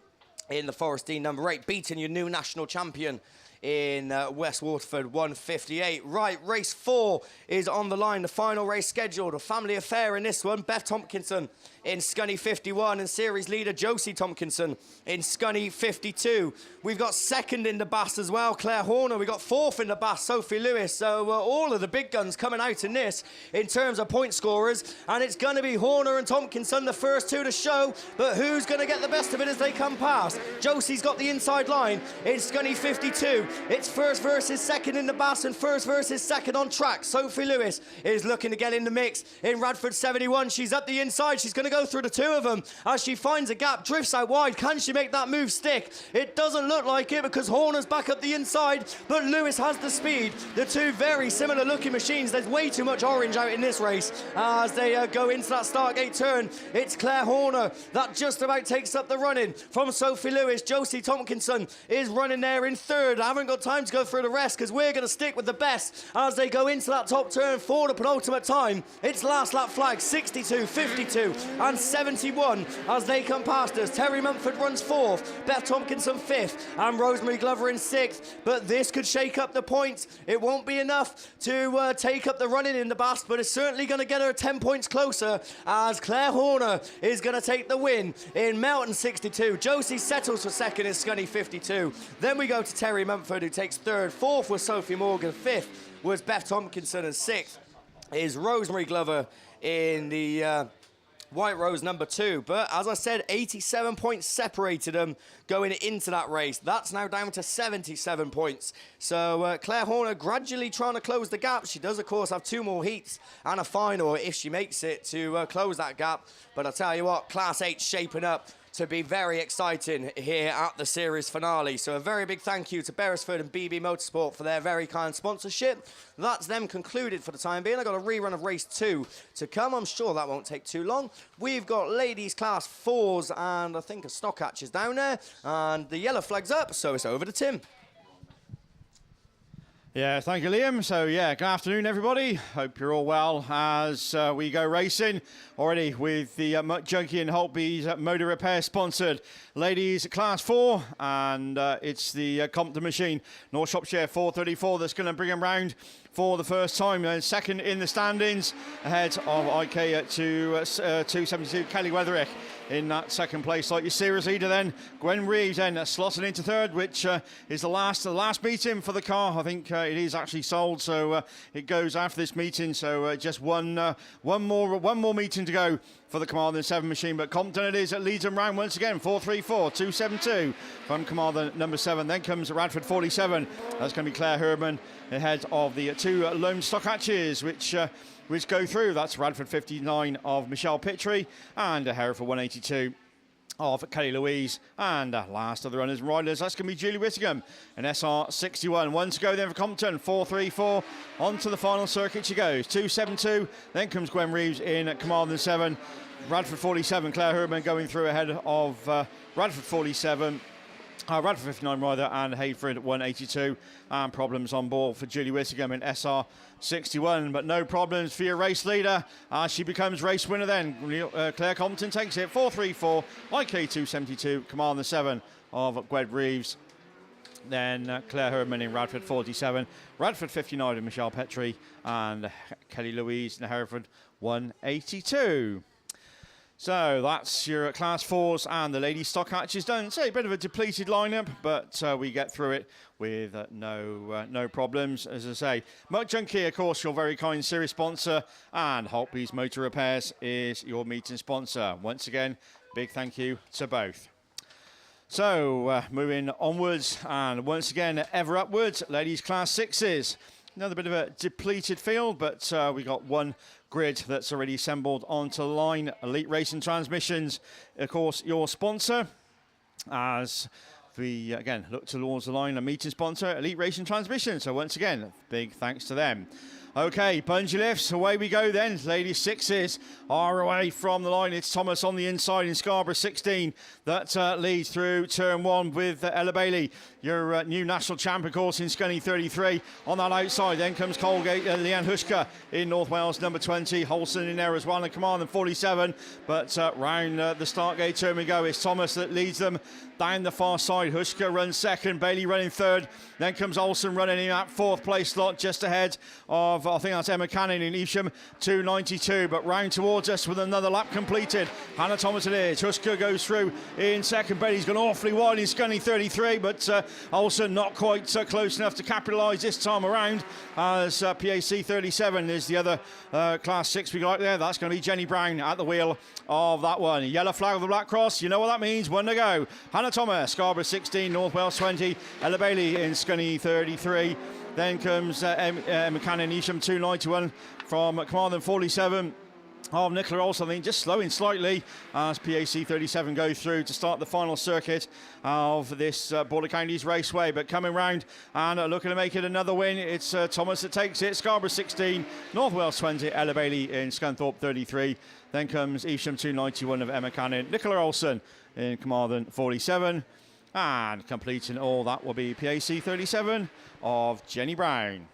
Speaker 2: in the Forrester Dean number 8, beating your new national champion in West Waterford 158. Right, race 4 is on the line. The final race scheduled. A family affair in this one. Beth Tompkinson in Scunny 51 and series leader Josie Tompkinson in Scunny 52. We've got second in the BAS as well, Claire Horner. We've got 4th in the BAS, Sophie Lewis. So all of the big guns coming out in this in terms of point scorers. And it's going to be Horner and Tompkinson, the first 2 to show. But who's going to get the best of it as they come past? Josie's got the inside line in Scunny 52. It's first versus second in the BAS and first versus second on track. Sophie Lewis is looking to get in the mix in Radford 71. She's up the inside. She's going to go through the 2 of them as she finds a gap, drifts out wide. Can she make that move stick? It doesn't look like it because Horner's back up the inside, but Lewis has the speed. The 2 very similar looking machines. There's way too much orange out in this race as they go into that start gate turn. It's Claire Horner that just about takes up the running from Sophie Lewis. Josie Tompkinson is running there in 3rd. I haven't got time to go through the rest because we're going to stick with the best as they go into that top turn for the penultimate time. It's last lap flag 62, 52 and 71 as they come past us. Terry Mumford runs 4th, Beth Tompkinson 5th and Rosemary Glover in 6th, but this could shake up the points. It won't be enough to take up the running in the BAS, but it's certainly going to get her 10 points closer as Claire Horner is going to take the win in Melton 62. Josie settles for second in Scunny 52. Then we go to Terry Mumford who takes 3rd. 4th was Sophie Morgan. 5th was Beth Tompkinson and 6th is Rosemary Glover in the White Rose number 2. But as I said, 87 points separated them going into that race. That's now down to 77 points. So Claire Horner gradually trying to close the gap. She does, of course, have 2 more heats and a final if she makes it to close that gap. But I tell you what, Class 8 shaping up to be very exciting here at the series finale. So a very big thank you to Beresford and BB Motorsport for their very kind sponsorship. That's them concluded for the time being. I've got a rerun of race 2 to come. I'm sure that won't take too long. We've got ladies class 4s and I think a stock hatch is down there. And the yellow flag's up, so it's over to Tim.
Speaker 5: Yeah, thank you, Liam. So, yeah, good afternoon, everybody. Hope you're all well as we go racing already with the Junkie and Holtby's Motor Repair sponsored ladies class 4, and it's the Compton machine, North Shropshire 434, that's going to bring them round for the first time. Second in the standings ahead of IK at 272 Kelly Weatherick in that second place. Like your series leader then, Gwen Reeves then slotting into 3rd, which is the last meeting for the car. I think it is actually sold, so it goes after this meeting. So just one more meeting to go for the Commander 7 machine, but Compton it is. It leads them round once again, 434, 272 from Commander number 7. Then comes Radford 47. That's going to be Claire Herman ahead of the 2 lone stock hatches, which go through. That's Radford 59 of Michelle Pitry and a Hereford 182 of Kelly Louise. And last of the runners and riders, that's going to be Julie Whittingham in SR 61. 1 to go then for Compton, 434. On to the final circuit she goes, 272. Then comes Gwen Reeves in at Commander 7. Radford 47, Claire Herman going through ahead of Radford 47. Radford 59 rider and Hayford 182, and problems on board for Julie Whittingham in SR 61, but no problems for your race leader. She becomes race winner then. Claire Compton takes it 434, IK 272, Commander 7 of Gwen Reeves. then Claire Herman in Radford 47, Radford 59 of Michelle Petrie, and Kelly Louise in Hereford 182. So that's your Class 4s and the ladies stock hatches done. So a bit of a depleted lineup, but we get through it with no problems. As I say, Muck Junkie, of course, your very kind series sponsor, and Holtby's Motor Repairs is your meeting sponsor. Once again, big thank you to both. So moving onwards, and once again, ever upwards, ladies Class 6s. Another bit of a depleted field, but we got one grid that's already assembled onto the line. Elite Racing Transmissions, of course, your sponsor. As we, again, look towards the line, a meeting sponsor, Elite Racing Transmissions. So once again, big thanks to them. Okay, bungee lifts, away we go then. Ladies 6s are away from the line. It's Thomas on the inside in Scarborough 16 that leads through turn 1 with Ella Bailey, your new national champion course in Scunny 33. On that outside, then comes Colgate, Leanne Hushka in North Wales, number 20. Holson in there as well, and Command in 47. But round the start gate turn we go. It's Thomas that leads them down the far side. Hushka runs second, Bailey running third. Then comes Olsen running in that 4th place slot just ahead of, I think that's Emma Cannon in Evesham, 292. But round towards us with another lap completed. Hannah Thomas it is. Hushka goes through in second. Bailey's gone awfully wide in Scunny 33, but Olsen not quite close enough to capitalise this time around, as PAC 37 is the other Class 6 we got there. That's going to be Jenny Brown at the wheel of that one. Yellow flag of the Black Cross, you know what that means. One to go. Hannah Thomas, Scarborough 16, North Wales 20. Ella Bailey in Scunny 33. Then comes Emma Cannon, Evesham 291 from Carmarthen 47. of Nicola Olsen, I think, just slowing slightly as PAC 37 go through to start the final circuit of this Border Counties Raceway. But coming round and looking to make it another win, it's Thomas that takes it. Scarborough 16, North Wales 20, Ella Bailey in Scunthorpe 33. Then comes Evesham 291 of Emma Cannon, Nicola Olsen in Carmarthen 47. And completing all that will be PAC 37 of Jenny Brown.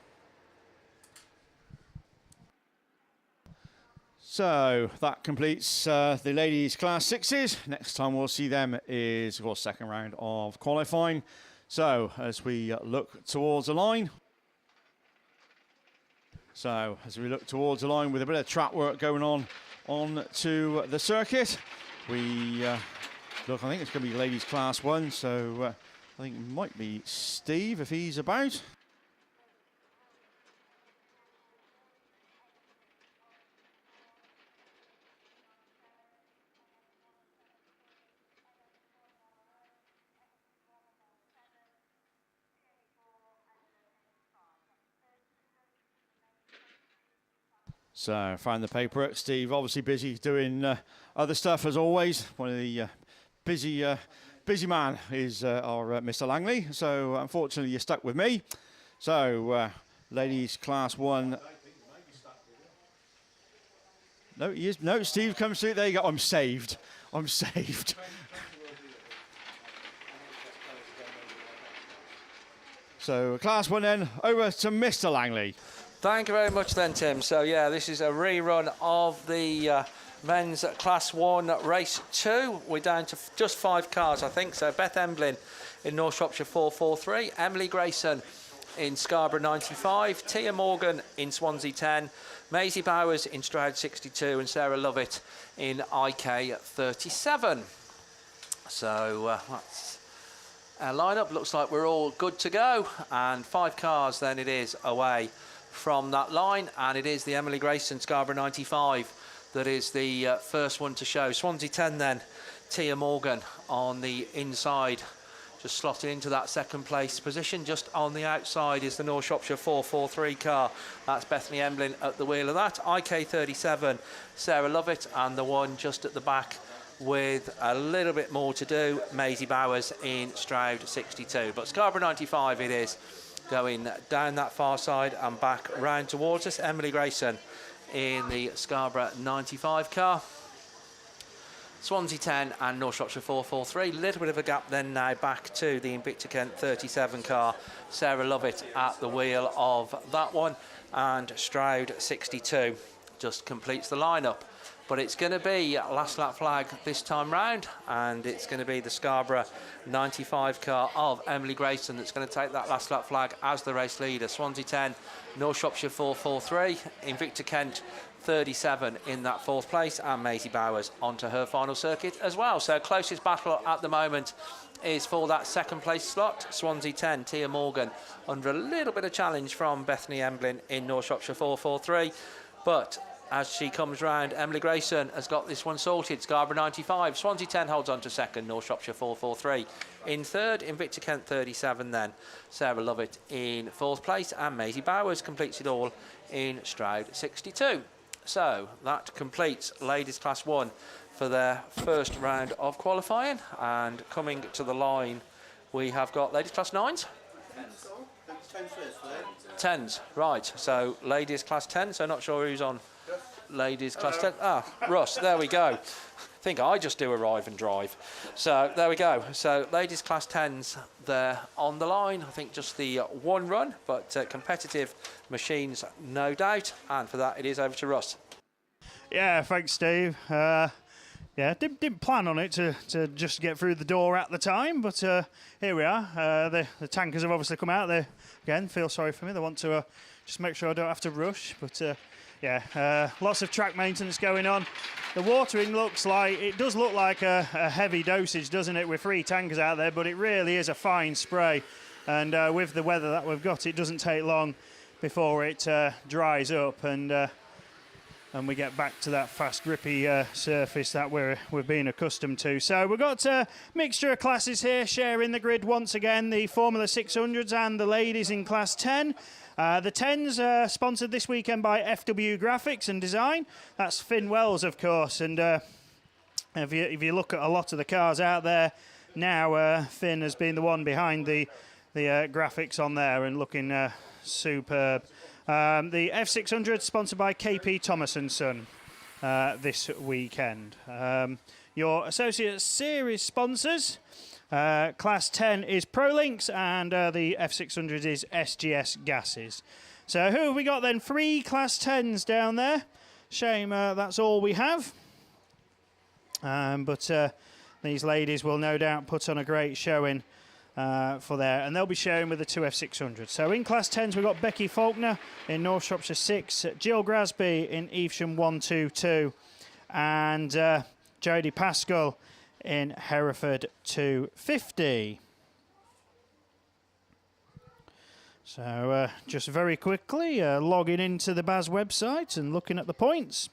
Speaker 5: So that completes the ladies' Class 6s. Next time we'll see them is, of course, second round of qualifying. So as we look towards the line. With a bit of track work going on to the circuit, we look, I think it's going to be ladies' Class 1. So I think it might be Steve if he's about. So, found the paperwork. Steve, obviously busy doing other stuff as always. One of the busy man is our Mr. Langley. So, unfortunately, you're stuck with me. So, ladies' Class 1. No, he is. No, Steve comes through. There you go. I'm saved. So, Class 1 then, over to Mr. Langley.
Speaker 3: Thank you very much then, Tim. So, yeah, this is a rerun of the men's Class 1 Race 2. We're down to just 5 cars, I think. So, Beth Emblin in North Shropshire 443, Emily Grayson in Scarborough 95, Tia Morgan in Swansea 10, Maisie Bowers in Stroud 62, and Sarah Lovett in IK 37. So, that's our lineup. Looks like we're all good to go. And 5 cars then it is away from that line, and it is the Emily Grayson Scarborough 95 that is the first one to show. Swansea 10 then, Tia Morgan on the inside, just slotting into that second place position. Just on the outside is the North Shropshire 443 car. That's Bethany Emblin at the wheel of that. IK 37, Sarah Lovett, and the one just at the back with a little bit more to do, Maisie Bowers in Stroud 62. But Scarborough 95 it is, going down that far side and back round towards us. Emily Grayson in the Scarborough 95 car. Swansea 10 and North Shropshire 443. Little bit of a gap then now back to the Invicta Kent 37 car. Sarah Lovett at the wheel of that one. And Stroud 62 just completes the lineup. But it's going to be last lap flag this time round, and it's going to be the Scarborough 95 car of Emily Grayson that's going to take that last lap flag as the race leader. Swansea 10, North Shropshire 443, Invicta Kent 37 in that 4th place, and Maisie Bowers onto her final circuit as well. So closest battle at the moment is for that 2nd place slot. Swansea 10, Tia Morgan, under a little bit of challenge from Bethany Emblin in North Shropshire 443. But as she comes round, Emily Grayson has got this one sorted. Scarborough 95, Swansea 10 holds on to 2nd, North Shropshire 443. In 3rd, Invicta Kent 37 then. Sarah Lovett in 4th place, and Maisie Bowers completes it all in Stroud 62. So that completes Ladies Class 1 for their first round of qualifying. And coming to the line, we have got Ladies Class 9s. 10s, right. So Ladies Class 10, so not sure who's on Ladies Class 10. Ah, Russ, there we go. I think I just do arrive and drive. So there we go. So Ladies Class 10s there on the line. I think just the one run, but competitive machines, no doubt. And for that, it is over to Russ.
Speaker 6: Yeah, thanks, Steve. Yeah, didn't plan on it to just get through the door at the time, but here we are. The tankers have obviously come out. They, again, feel sorry for me. They want to just make sure I don't have to rush, but yeah, lots of track maintenance going on. The watering does look like a heavy dosage, doesn't it, with 3 tankers out there, but it really is a fine spray. And with the weather that we've got, it doesn't take long before it dries up and we get back to that fast, grippy surface that we've been accustomed to. So we've got a mixture of classes here sharing the grid once again, the Formula 600s and the ladies in Class 10. The 10s are sponsored this weekend by FW Graphics and Design. That's Finn Wells, of course. And if you look at a lot of the cars out there now, Finn has been the one behind the graphics on there and looking superb. The F600 sponsored by KP Thomas & Son this weekend. Your Associate Series sponsors, Class 10 is ProLinks and the F600 is SGS Gases. So who have we got then? 3 Class 10s down there. Shame that's all we have. But these ladies will no doubt put on a great showing for there, and they'll be sharing with the 2 F600s. So in Class 10s, we've got Becky Faulkner in North Shropshire 6, Jill Grasby in Evesham 122, and Jodie Pascal in Hereford 250. So just very quickly, logging into the BAS website and looking at the points.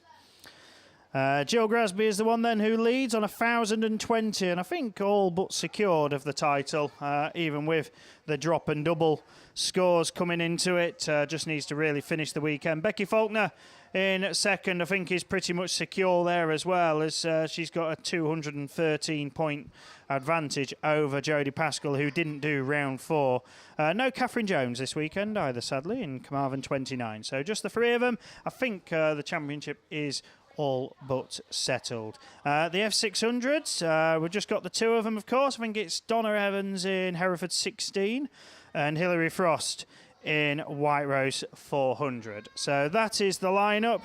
Speaker 6: Jill Grasby is the one then who leads on 1,020, and I think all but secured of the title, even with the drop and double scores coming into it. Just needs to really finish the weekend. Becky Faulkner in second, I think, is pretty much secure there as well, as she's got a 213-point advantage over Jodie Pascal, who didn't do round 4. No Catherine Jones this weekend either, sadly, in Carmarthen 29. So just the 3 of them. I think the championship is all but settled. The F600s, we've just got the 2 of them, of course. I think it's Donna Evans in Hereford 16 and Hilary Frost in White Rose 400. So that is the lineup.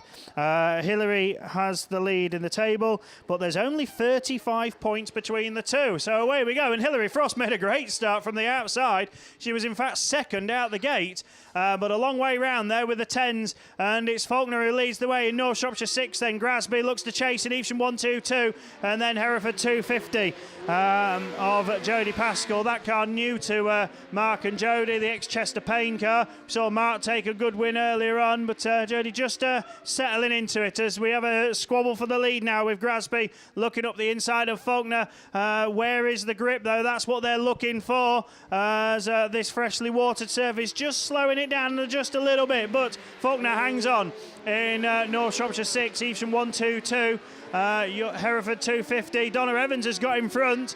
Speaker 6: Hilary has the lead in the table, but there's only 35 points between the 2. So away we go. And Hilary Frost made a great start from the outside. She was in fact second out the gate, but a long way round there with the 10s. And it's Faulkner who leads the way in North Shropshire 6. Then Grasby looks to chase in Evesham 122, and then Hereford 250 of Jodie Pascal. That car new to Mark and Jodie, the ex-Chester Payne car. We saw Mark take a good win earlier on, but Jodie just settling into it as we have a squabble for the lead now with Grasby looking up the inside of Faulkner. Where is the grip, though? That's what they're looking for, as this freshly watered surface just slowing it down just a little bit, but Faulkner hangs on in North Shropshire 6, Evesham 122. Hereford 250. Donna Evans has got in front,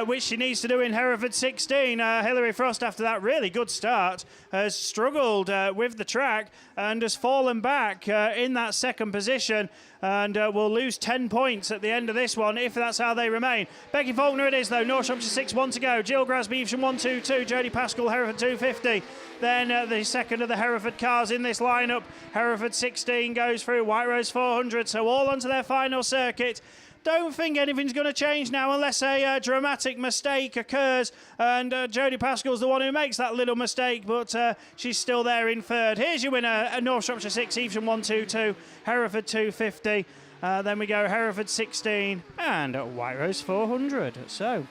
Speaker 6: which she needs to do in Hereford 16. Hilary Frost, after that really good start, has struggled with the track and has fallen back in that second position. and will lose 10 points at the end of this one if that's how they remain. Becky Faulkner it is though. North Shropshire 6, 1 to go. Jill Grasby, Evesham 1, 2, 2. Jodie Pascal, Hereford 250. Then the second of the Hereford cars in this lineup. Hereford 16 goes through. White Rose 400. So all onto their final circuit. Don't think anything's going to change now unless a dramatic mistake occurs, and Jodie Pascal's the one who makes that little mistake, but she's still there in third. Here's your winner, North Shropshire 6, Evesham 122, Hereford 250. Then we go Hereford 16 and White Rose 400. So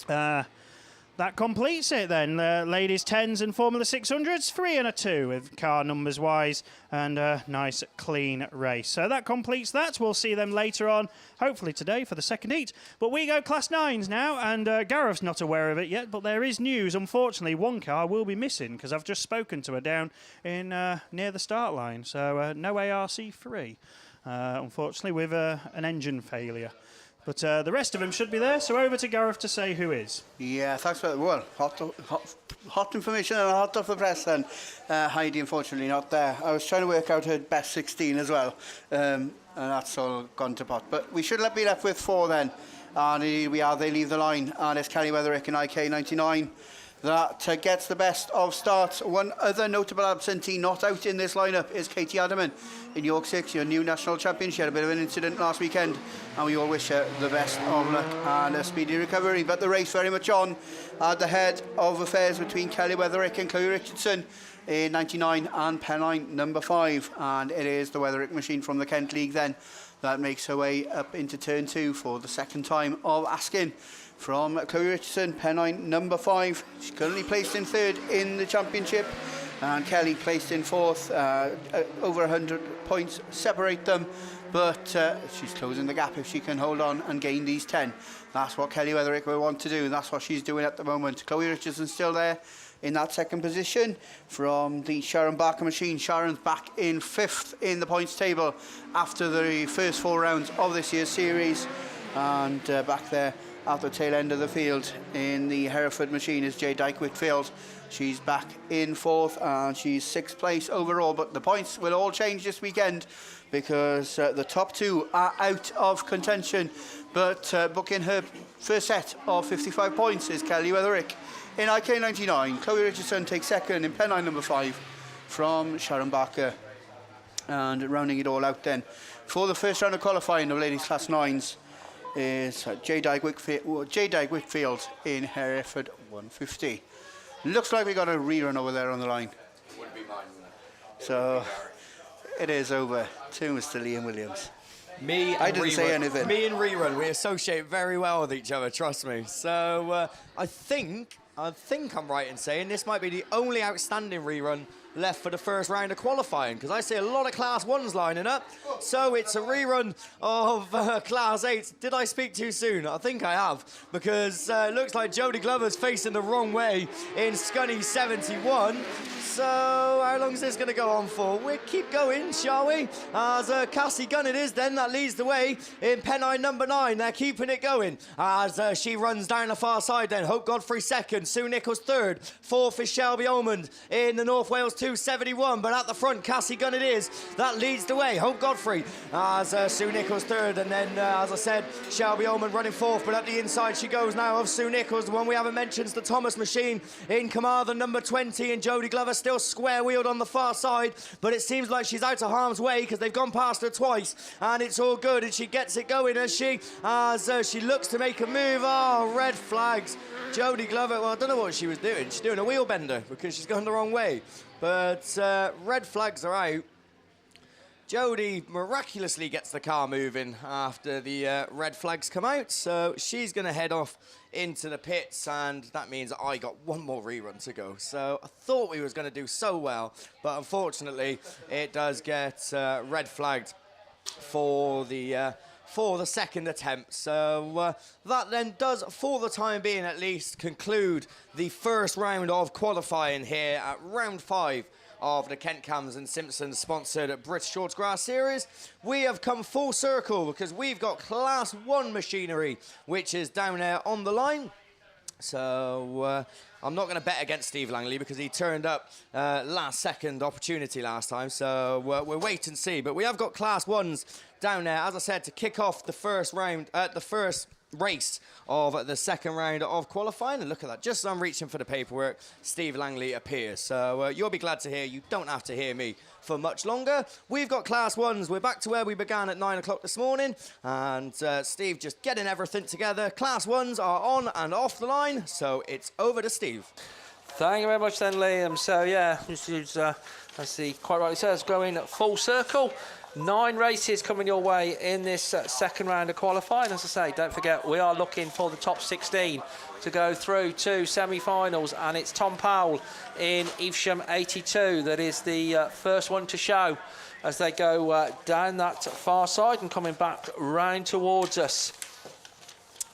Speaker 6: that completes it then. Ladies 10s and Formula 600s, 3 and a 2 with car numbers wise, and a nice clean race. So that completes that. We'll see them later on, hopefully today for the second heat. But we go Class 9s now, and Gareth's not aware of it yet, but there is news. Unfortunately, one car will be missing because I've just spoken to her down in near the start line. So no ARC3, unfortunately, with an engine failure. But the rest of them should be there, so over to Gareth to say who is.
Speaker 4: Yeah, thanks for that. Well, hot information and hot off the press then. Heidi, unfortunately, not there. I was trying to work out her best 16 as well, and that's all gone to pot. But we should be left with 4 then. And here we are, they leave the line, and it's Kelly Weatherick in IK99. That gets the best of starts. One other notable absentee not out in this lineup is Katie Adaman in York 6, your new national champion. She had a bit of an incident last weekend, and we all wish her the best of luck and a speedy recovery. But the race very much on at the head of affairs between Kelly Weatherick and Chloe Richardson in 99 and Pennine number 5. And it is the Weatherick machine from the Kent League then that makes her way up into turn 2 for the second time of asking. From Chloe Richardson, Pennine number 5. She's currently placed in 3rd in the championship, and Kelly placed in 4th. Over 100 points separate them, but she's closing the gap if she can hold on and gain these 10. That's what Kelly Weatherick will want to do, and that's what she's doing at the moment. Chloe Richardson's still there in that second position. From the Sharon Barker machine, Sharon's back in 5th in the points table after the first 4 rounds of this year's series, and back there at the tail end of the field in the Hereford machine is Jay Dyke Whitfield. She's back in 4th and she's 6th place overall, but the points will all change this weekend because the top 2 are out of contention, but booking her first set of 55 points is Kelly Weatherick in IK99. Chloe Richardson takes 2nd in Pennine number 5 from Sharon Barker, and rounding it all out then for the first round of qualifying of ladies class 9s is Jay Dyke Whitfield in Hereford 150. Looks like we got a rerun over there on the line.
Speaker 2: Wouldn't be mine.
Speaker 4: So it is over to Mr. Liam Williams.
Speaker 2: I
Speaker 4: didn't say anything.
Speaker 2: Me and Rerun, we associate very well with each other, trust me. So I think I'm right in saying this might be the only outstanding rerun left for the first round of qualifying, because I see a lot of Class 1s lining up. So it's a rerun of Class 8s. Did I speak too soon? I think I have, because it looks like Jodie Glover's facing the wrong way in Scunny 71. So how long is this going to go on for? We'll keep going, shall we? As Cassie Gunn it is then that leads the way in Pennine number 9. They're keeping it going as she runs down the far side then. Hope Godfrey 2nd, Sue Nichols 3rd, 4th is Shelby Omond in the North Wales 271, but at the front Cassie Gunn it is that leads the way. Hope Godfrey as Sue Nichols 3rd, and then as I said, Shelby Omond running 4th, but up the inside she goes now of Sue Nichols. The one we haven't mentioned is the Thomas machine in Carmarthen number 20, and Jodie Glover still square-wheeled on the far side, but it seems like she's out of harm's way because they've gone past her twice, and it's all good, and she gets it going as she looks to make a move. Oh, red flags. Jodie Glover, well, I don't know what she was doing. She's doing a wheel bender because she's gone the wrong way, but red flags are out. Jodie miraculously gets the car moving after the red flags come out, so she's going to head off into the pits, and that means I got one more rerun to go. So I thought we was going to do so well, but unfortunately it does get red flagged for the second attempt. So that then does, for the time being at least, conclude the first round of qualifying here at round 5 of the Kent Cams and Simpsons sponsored British Autograss series. We have come full circle because we've got Class 1 machinery, which is down there on the line. So I'm not going to bet against Steve Langley because he turned up last second opportunity last time. So we'll wait and see. But we have got Class 1s down there, as I said, to kick off the first round, the first race of the second round of qualifying. And look at that, just as I'm reaching for the paperwork, Steve Langley appears. So you'll be glad to hear you don't have to hear me for much longer. We've got Class 1s. We're back to where we began at 9 o'clock this morning. And Steve just getting everything together. Class 1s are on and off the line. So it's over to Steve.
Speaker 3: Thank you very much then, Liam. So yeah, this is, as he quite rightly says, going full circle. 9 races coming your way in this second round of qualifying. As I say, don't forget, we are looking for the top 16 to go through to semi-finals, and it's Tom Powell in Evesham 82 that is the first one to show as they go down that far side and coming back round towards us.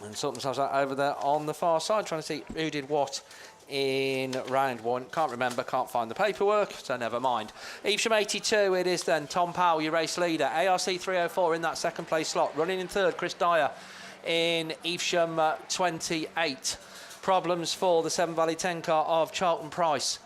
Speaker 3: And sort themselves out over there on the far side, trying to see who did what in round 1. Can't remember, can't find the paperwork, so never mind. Evesham 82 it is then. Tom Powell, your race leader. ARC 304 in that second place slot. Running in third, Chris Dyer in Evesham 28. Problems for the Severn Valley 10 car of Charlton Price.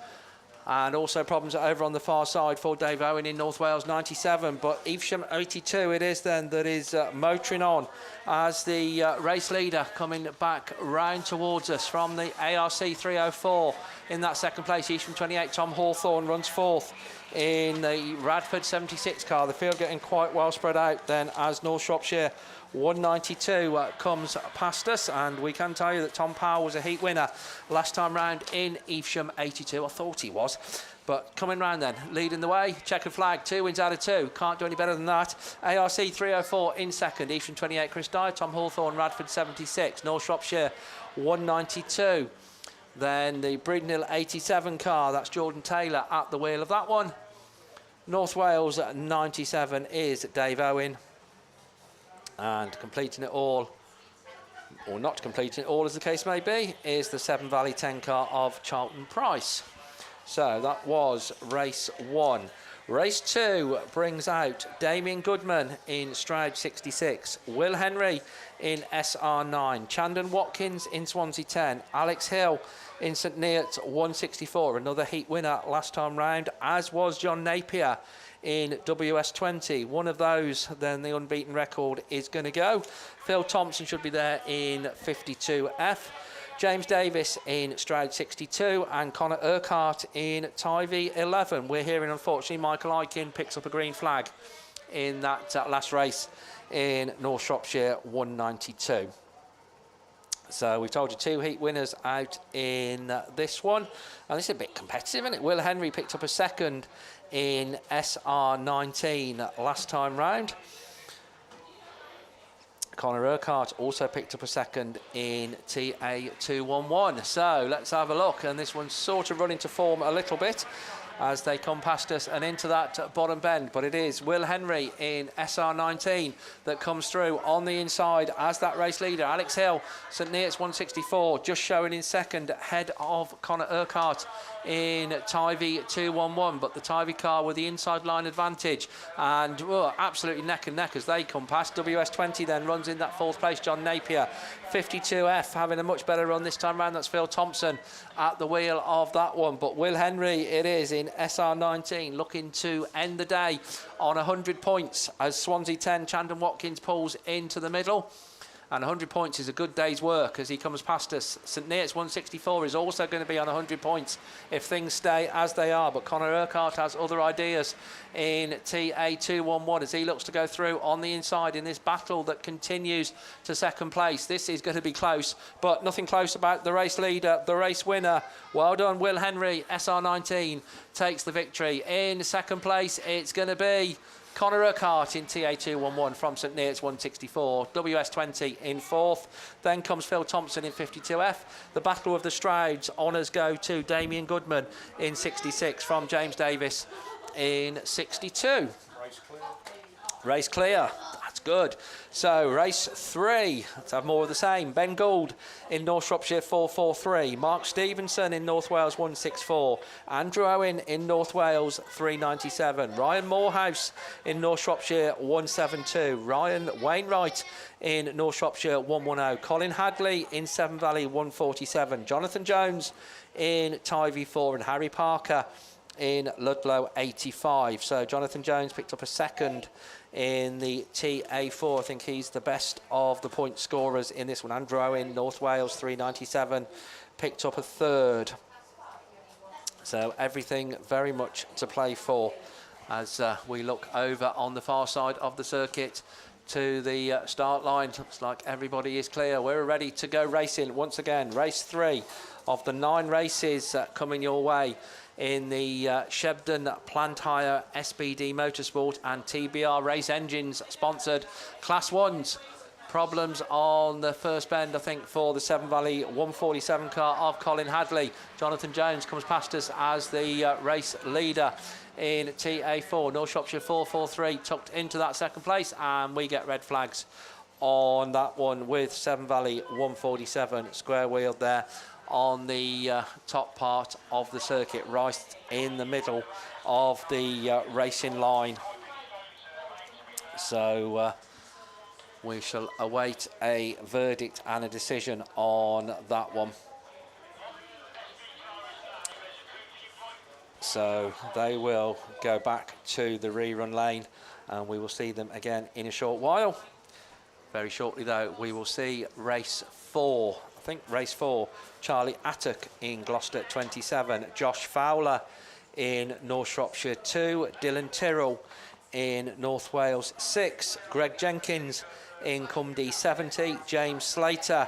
Speaker 3: And also problems over on the far side for Dave Owen in North Wales 97. But Evesham 82 it is then that is motoring on as the race leader coming back round towards us from the ARC 304 in that second place. Evesham 28, Tom Hawthorne runs fourth in the Radford 76 car. The field getting quite well spread out then as North Shropshire 192 comes past us, and we can tell you that Tom Powell was a heat winner last time round in Evesham 82. I thought he was, but coming round then, leading the way, checkered flag, 2 wins out of 2, can't do any better than that. ARC 304 in second, Evesham 28 Chris Dyer, Tom Hawthorne, Radford 76, North Shropshire 192. Then the Breedon Hill 87 car, that's Jordan Taylor at the wheel of that one. North Wales 97 is Dave Owen. And completing it all, or not completing it all as the case may be, is the Severn Valley 10 car of Charlton Price. So that was race 1. Race 2 brings out Damien Goodman in Stroud 66, Will Henry in SR9, Chandon Watkins in Swansea 10, Alex Hill in St Neots 164, another heat winner last time round, as was John Napier in WS20. One of those, then the unbeaten record is going to go. Phil Thompson should be there in 52F. James Davis in Stroud 62 and Connor Urquhart in Tivy 11. We're hearing, unfortunately, Michael Aiken picks up a green flag in that last race in North Shropshire 192. So we've told you 2 heat winners out in this one. And this is a bit competitive, isn't it? Will Henry picked up a second in SR19 last time round. Connor Urquhart also picked up a second in TA211. So let's have a look. And this one's sort of running to form a little bit as they come past us and into that bottom bend. But it is Will Henry in SR19 that comes through on the inside as that race leader. Alex Hill, St Neots 164, just showing in second ahead of Connor Urquhart in Tivy 211, but the Tivy car with the inside line advantage, and absolutely neck and neck as they come past. WS20 then runs in that 4th place, John Napier. 52F having a much better run this time round, that's Phil Thompson at the wheel of that one. But Will Henry it is in SR19 looking to end the day on 100 points as Swansea 10 Chandon Watkins pulls into the middle. And 100 points is a good day's work as he comes past us. St Neots 164 is also going to be on 100 points if things stay as they are. But Connor Urquhart has other ideas in TA211 as he looks to go through on the inside in this battle that continues to second place. This is going to be close, but nothing close about the race leader, the race winner. Well done, Will Henry. SR19 takes the victory. In second place, it's going to be Connor Urquhart in TA211 from St Neots 164, WS20 in 4th. Then comes Phil Thompson in 52F. The Battle of the Strouds honours go to Damien Goodman in 66 from James Davis in 62. Race clear. That's good. So race 3, let's have more of the same. Ben Gould in North Shropshire 443. Mark Stevenson in North Wales 164. Andrew Owen in North Wales 397. Ryan Morehouse in North Shropshire 172. Ryan Wainwright in North Shropshire 110. Colin Hadley in Severn Valley 147. Jonathan Jones in Tivy 4 and Harry Parker in Ludlow 85. So Jonathan Jones picked up a second in the TA4. I think he's the best of the point scorers in this one. Andrew Owen, North Wales, 397, picked up a third. So everything very much to play for as we look over on the far side of the circuit to the start line. Looks like everybody is clear. We're ready to go racing once again. Race 3 of the 9 races coming your way in the Shebden Plant Hire SBD Motorsport and TBR Race Engines sponsored Class 1s. Problems on the first bend, I think, for the Severn Valley 147 car of Colin Hadley. Jonathan Jones comes past us as the race leader in TA4. North Shropshire 443 tucked into that second place, and we get red flags on that one with Severn Valley 147 square wheeled there on the top part of the circuit, right in the middle of the racing line. So we shall await a verdict and a decision on that one. So they will go back to the rerun lane and we will see them again in a short while. Very shortly though, we will see race 4. I think race 4, Charlie Attock in Gloucester 27, Josh Fowler in North Shropshire 2, Dylan Tyrrell in North Wales 6, Greg Jenkins in Cumdee 70, James Slater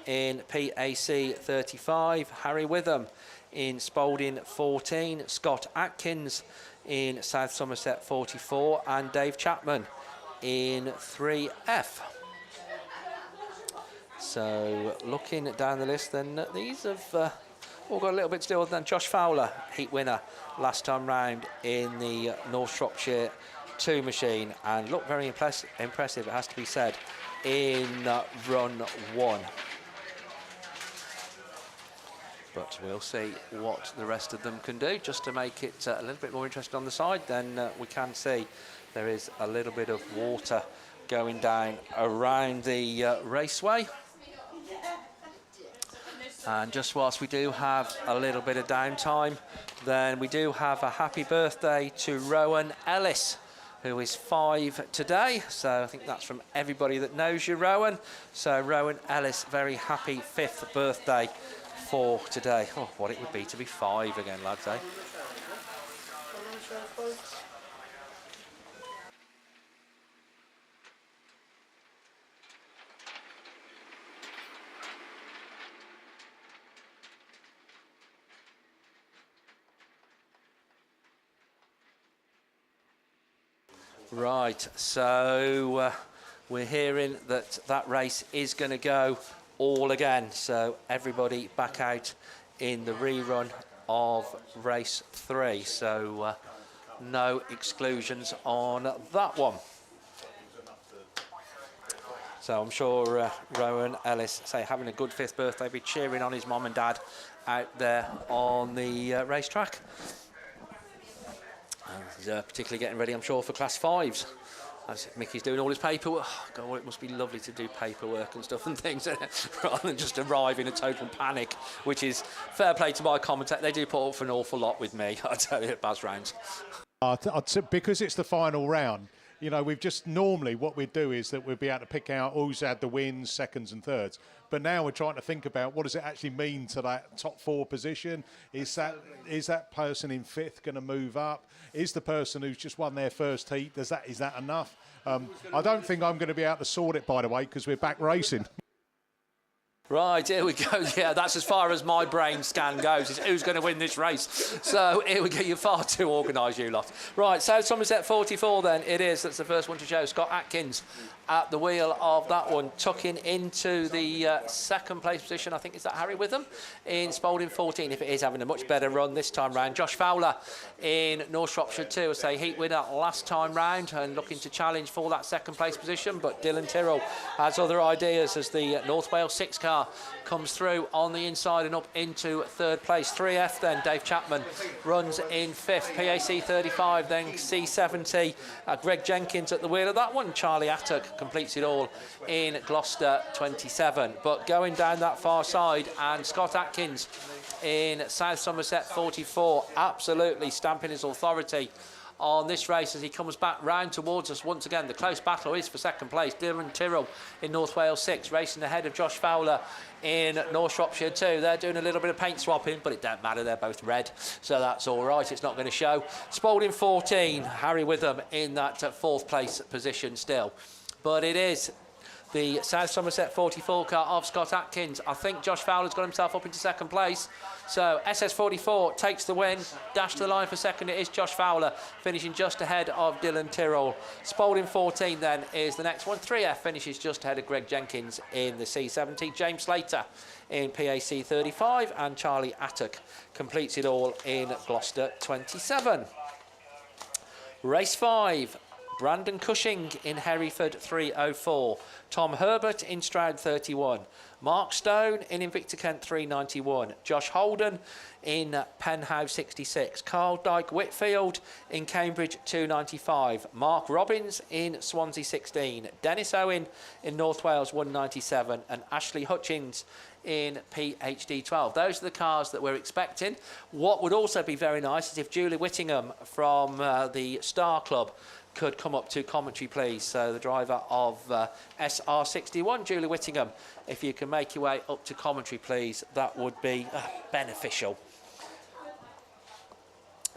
Speaker 3: in PAC 35, Harry Witham in Spalding 14, Scott Atkins in South Somerset 44, and Dave Chapman in 3F. So looking down the list, then these have all got a little bit still than Josh Fowler, heat winner last time round in the North Shropshire 2 machine, and looked very impressive, it has to be said, in run 1. But we'll see what the rest of them can do. Just to make it a little bit more interesting on the side, then we can see there is a little bit of water going down around the raceway. And just whilst we do have a little bit of downtime, then we do have a happy birthday to Rowan Ellis, who is 5 today. So I think that's from everybody that knows you, Rowan. So Rowan Ellis, very happy 5th birthday for today. Oh, what it would be to be 5 again, lads, eh? Right, so we're hearing that that race is going to go all again. So everybody back out in the rerun of race 3. So no exclusions on that one. So I'm sure Rowan Ellis, say, having a good 5th birthday, be cheering on his mum and dad out there on the racetrack. And particularly getting ready, I'm sure, for Class 5s. As Mickey's doing all his paperwork. Oh, God, it must be lovely to do paperwork and stuff and things, rather than just arrive in a total panic, which is fair play to my commentator. They do put up for an awful lot with me, I tell you, at Baz rounds.
Speaker 1: Because it's the final round, you know, we've just normally what we'd do is that we'd be able to pick out who's had the wins, seconds and thirds. But now we're trying to think about what does it actually mean to that top 4 position? Is that person in 5th going to move up? Is the person who's just won their first heat, is that enough? I don't think I'm going to be able to sort it, by the way, because we're back racing.
Speaker 3: Right, here we go. Yeah, that's as far as my brain scan goes, is who's going to win this race. So here we go. You're far too organised, you lot. Right, South Somerset 44 then it is. That's the first one to show. Scott Atkins at the wheel of that one, tucking into the 2nd place position. I think, is that Harry Witham in Spalding 14, if it is, having a much better run this time round. Josh Fowler in North Shropshire 2, say heat winner last time round and looking to challenge for that 2nd place position. But Dylan Tyrrell has other ideas as the North Wales 6 car comes through on the inside and up into 3rd place. 3F then, Dave Chapman runs in 5th. PAC 35 then, C70. Greg Jenkins at the wheel of that one. Charlie Attock completes it all in Gloucester 27. But going down that far side, and Scott Atkins in South Somerset 44, absolutely stamping his authority on this race as he comes back round towards us once again. The close battle is for second place. Dylan Tyrrell in North Wales 6, racing ahead of Josh Fowler in North Shropshire 2. They're doing a little bit of paint swapping, but it don't matter, they're both red, so that's all right, it's not going to show. Spalding 14, Harry Witham in that 4th place position still. But it is the South Somerset 44 car of Scott Atkins. I think Josh Fowler's got himself up into second place. So SS44 takes the win. Dash to the line for second, it is Josh Fowler, finishing just ahead of Dylan Tyrrell. Spalding 14 then is the next one. 3F finishes just ahead of Greg Jenkins in the C70. James Slater in PAC 35 and Charlie Attock completes it all in Gloucester 27. Race 5. Brandon Cushing in Hereford 304. Tom Herbert in Stroud 31. Mark Stone in Invicta Kent 391. Josh Holden in Penhouse 66. Carl Dyke Whitfield in Cambridge 295. Mark Robbins in Swansea 16. Dennis Owen in North Wales 197. And Ashley Hutchins in PhD 12. Those are the cars that we're expecting. What would also be very nice is if Julie Whittingham from the Star Club could come up to commentary, please. So the driver of SR61, Julie Whittingham, if you can make your way up to commentary, please, that would be beneficial.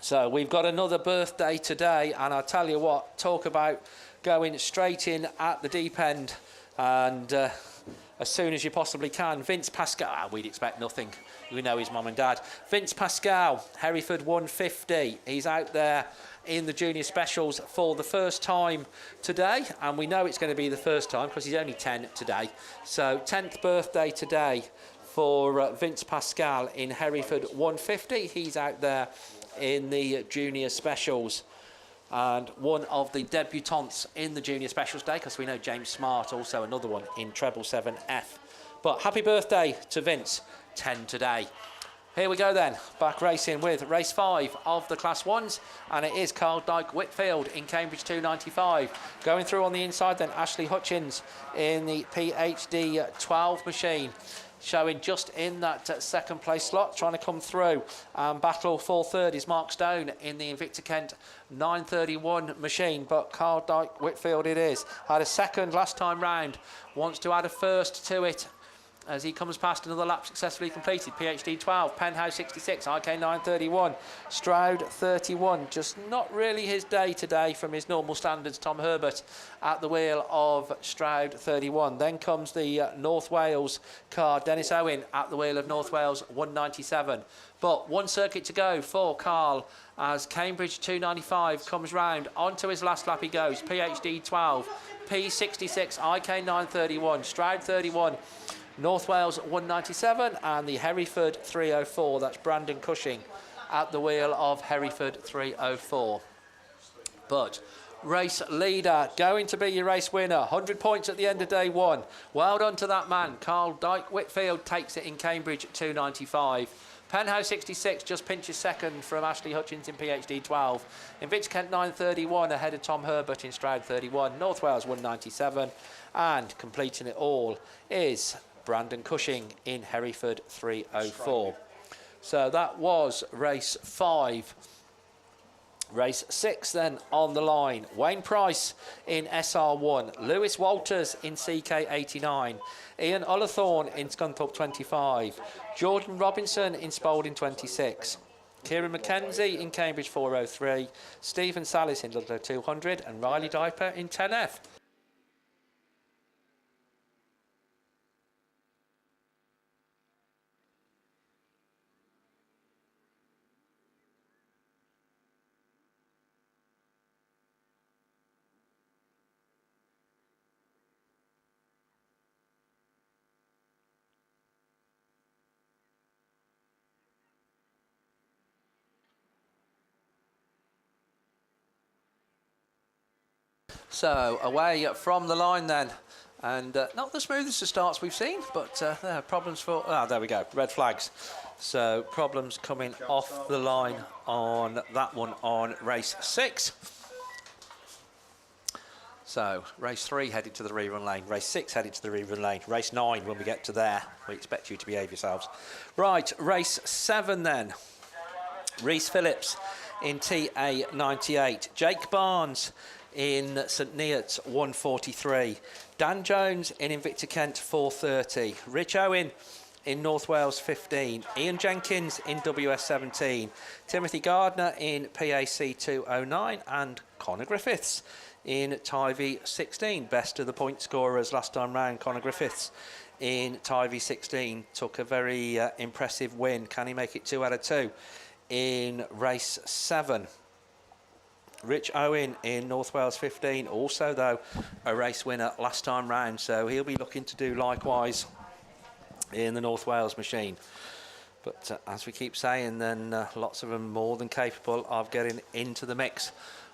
Speaker 3: So we've got another birthday today, and I'll tell you what, talk about going straight in at the deep end and as soon as you possibly can. Vince Pascal, we'd expect nothing. We know his mum and dad. Vince Pascal, Hereford 150. He's out there in the junior specials for the first time today, and we know it's going to be the first time because he's only 10 today. So 10th birthday today for Vince Pascal in Hereford 150. He's out there in the junior specials and one of the debutantes in the junior specials day, because we know James Smart, also another one in treble 7F. But happy birthday to Vince, 10 today. Here we go then, back racing with race 5 of the Class 1s, and it is Carl Dyke Whitfield in Cambridge 295. Going through on the inside then, Ashley Hutchins in the PhD 12 machine, showing just in that second place slot, trying to come through. Battle for third is Mark Stone in the Invicta Kent 931 machine, but Carl Dyke Whitfield it is. Had a second last time round, wants to add a first to it as he comes past another lap successfully completed. PhD 12, Penhouse 66, IK 931, Stroud 31. Just not really his day today from his normal standards. Tom Herbert at the wheel of Stroud 31. Then comes the North Wales car, Dennis Owen at the wheel of North Wales 197. But one circuit to go for Carl as Cambridge 295 comes round. Onto his last lap he goes. PhD 12, P66, IK 931, Stroud 31, North Wales 197 and the Hereford 304. That's Brandon Cushing at the wheel of Hereford 304. But race leader going to be your race winner. 100 points at the end of day 1. Well done to that man. Carl Dyke Whitfield takes it in Cambridge 295. Penhouse 66 just pinches second from Ashley Hutchins in PhD 12. Invicta Kent 931 ahead of Tom Herbert in Stroud 31. North Wales 197. And completing it all is Brandon Cushing in Hereford 304. So that was race 5. Race 6 then on the line. Wayne Price in SR1. Lewis Walters in CK89. Ian Ullathorne in Scunthorpe 25. Jordan Robinson in Spalding 26. Kieran McKenzie in Cambridge 403. Stephen Salis in Ludlow 200. And Riley Diper in 10F. So away from the line then, and not the smoothest of starts we've seen, but there are problems for, there we go, red flags. So problems coming off the line on that one on race 6. So race 3 headed to the rerun lane, race 6 headed to the rerun lane, race 9 when we get to there. We expect you to behave yourselves. Right, race 7 then. Rhys Phillips in TA98. Jake Barnes in St Neots 143. Dan Jones in Invicta Kent 430. Rich Owen in North Wales 15. Ian Jenkins in WS17. Timothy Gardner in PAC 209. And Connor Griffiths in Tivy 16. Best of the point scorers last time round. Connor Griffiths in Tivy 16 took a very impressive win. Can he make it 2 out of 2 in race 7? Rich Owen in North Wales 15, also though a race winner last time round, so he'll be looking to do likewise in the North Wales machine. But as we keep saying, then lots of them more than capable of getting into the mix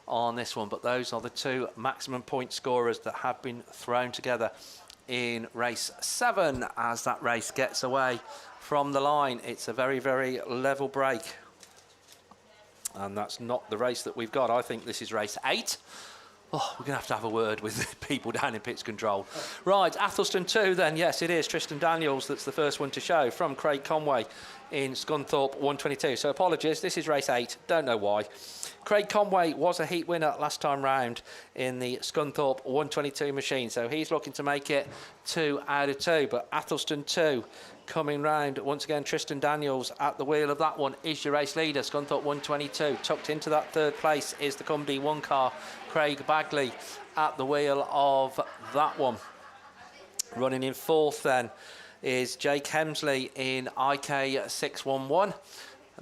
Speaker 3: on this one. But those are the 2 maximum point scorers that have been thrown together in race 7 as that race gets away from the line. It's a very, very level break. And that's not the race that we've got. I think this is race 8. Oh, we're going to have a word with the people down in pits control. Right, Athelston 2 then. Yes, it is Tristan Daniels that's the first one to show from Craig Conway in Scunthorpe 122. So apologies, this is race 8. Don't know why. Craig Conway was a heat winner last time round in the Scunthorpe 122 machine. So he's looking to make it 2 out of 2. But Athelston 2 coming round once again. Tristan Daniels at the wheel of that one is your race leader. Scunthorpe 122 tucked into that 3rd place is the Cumdy 1 car. Craig Bagley at the wheel of that one. Running in 4th then is Jake Hemsley in IK 611.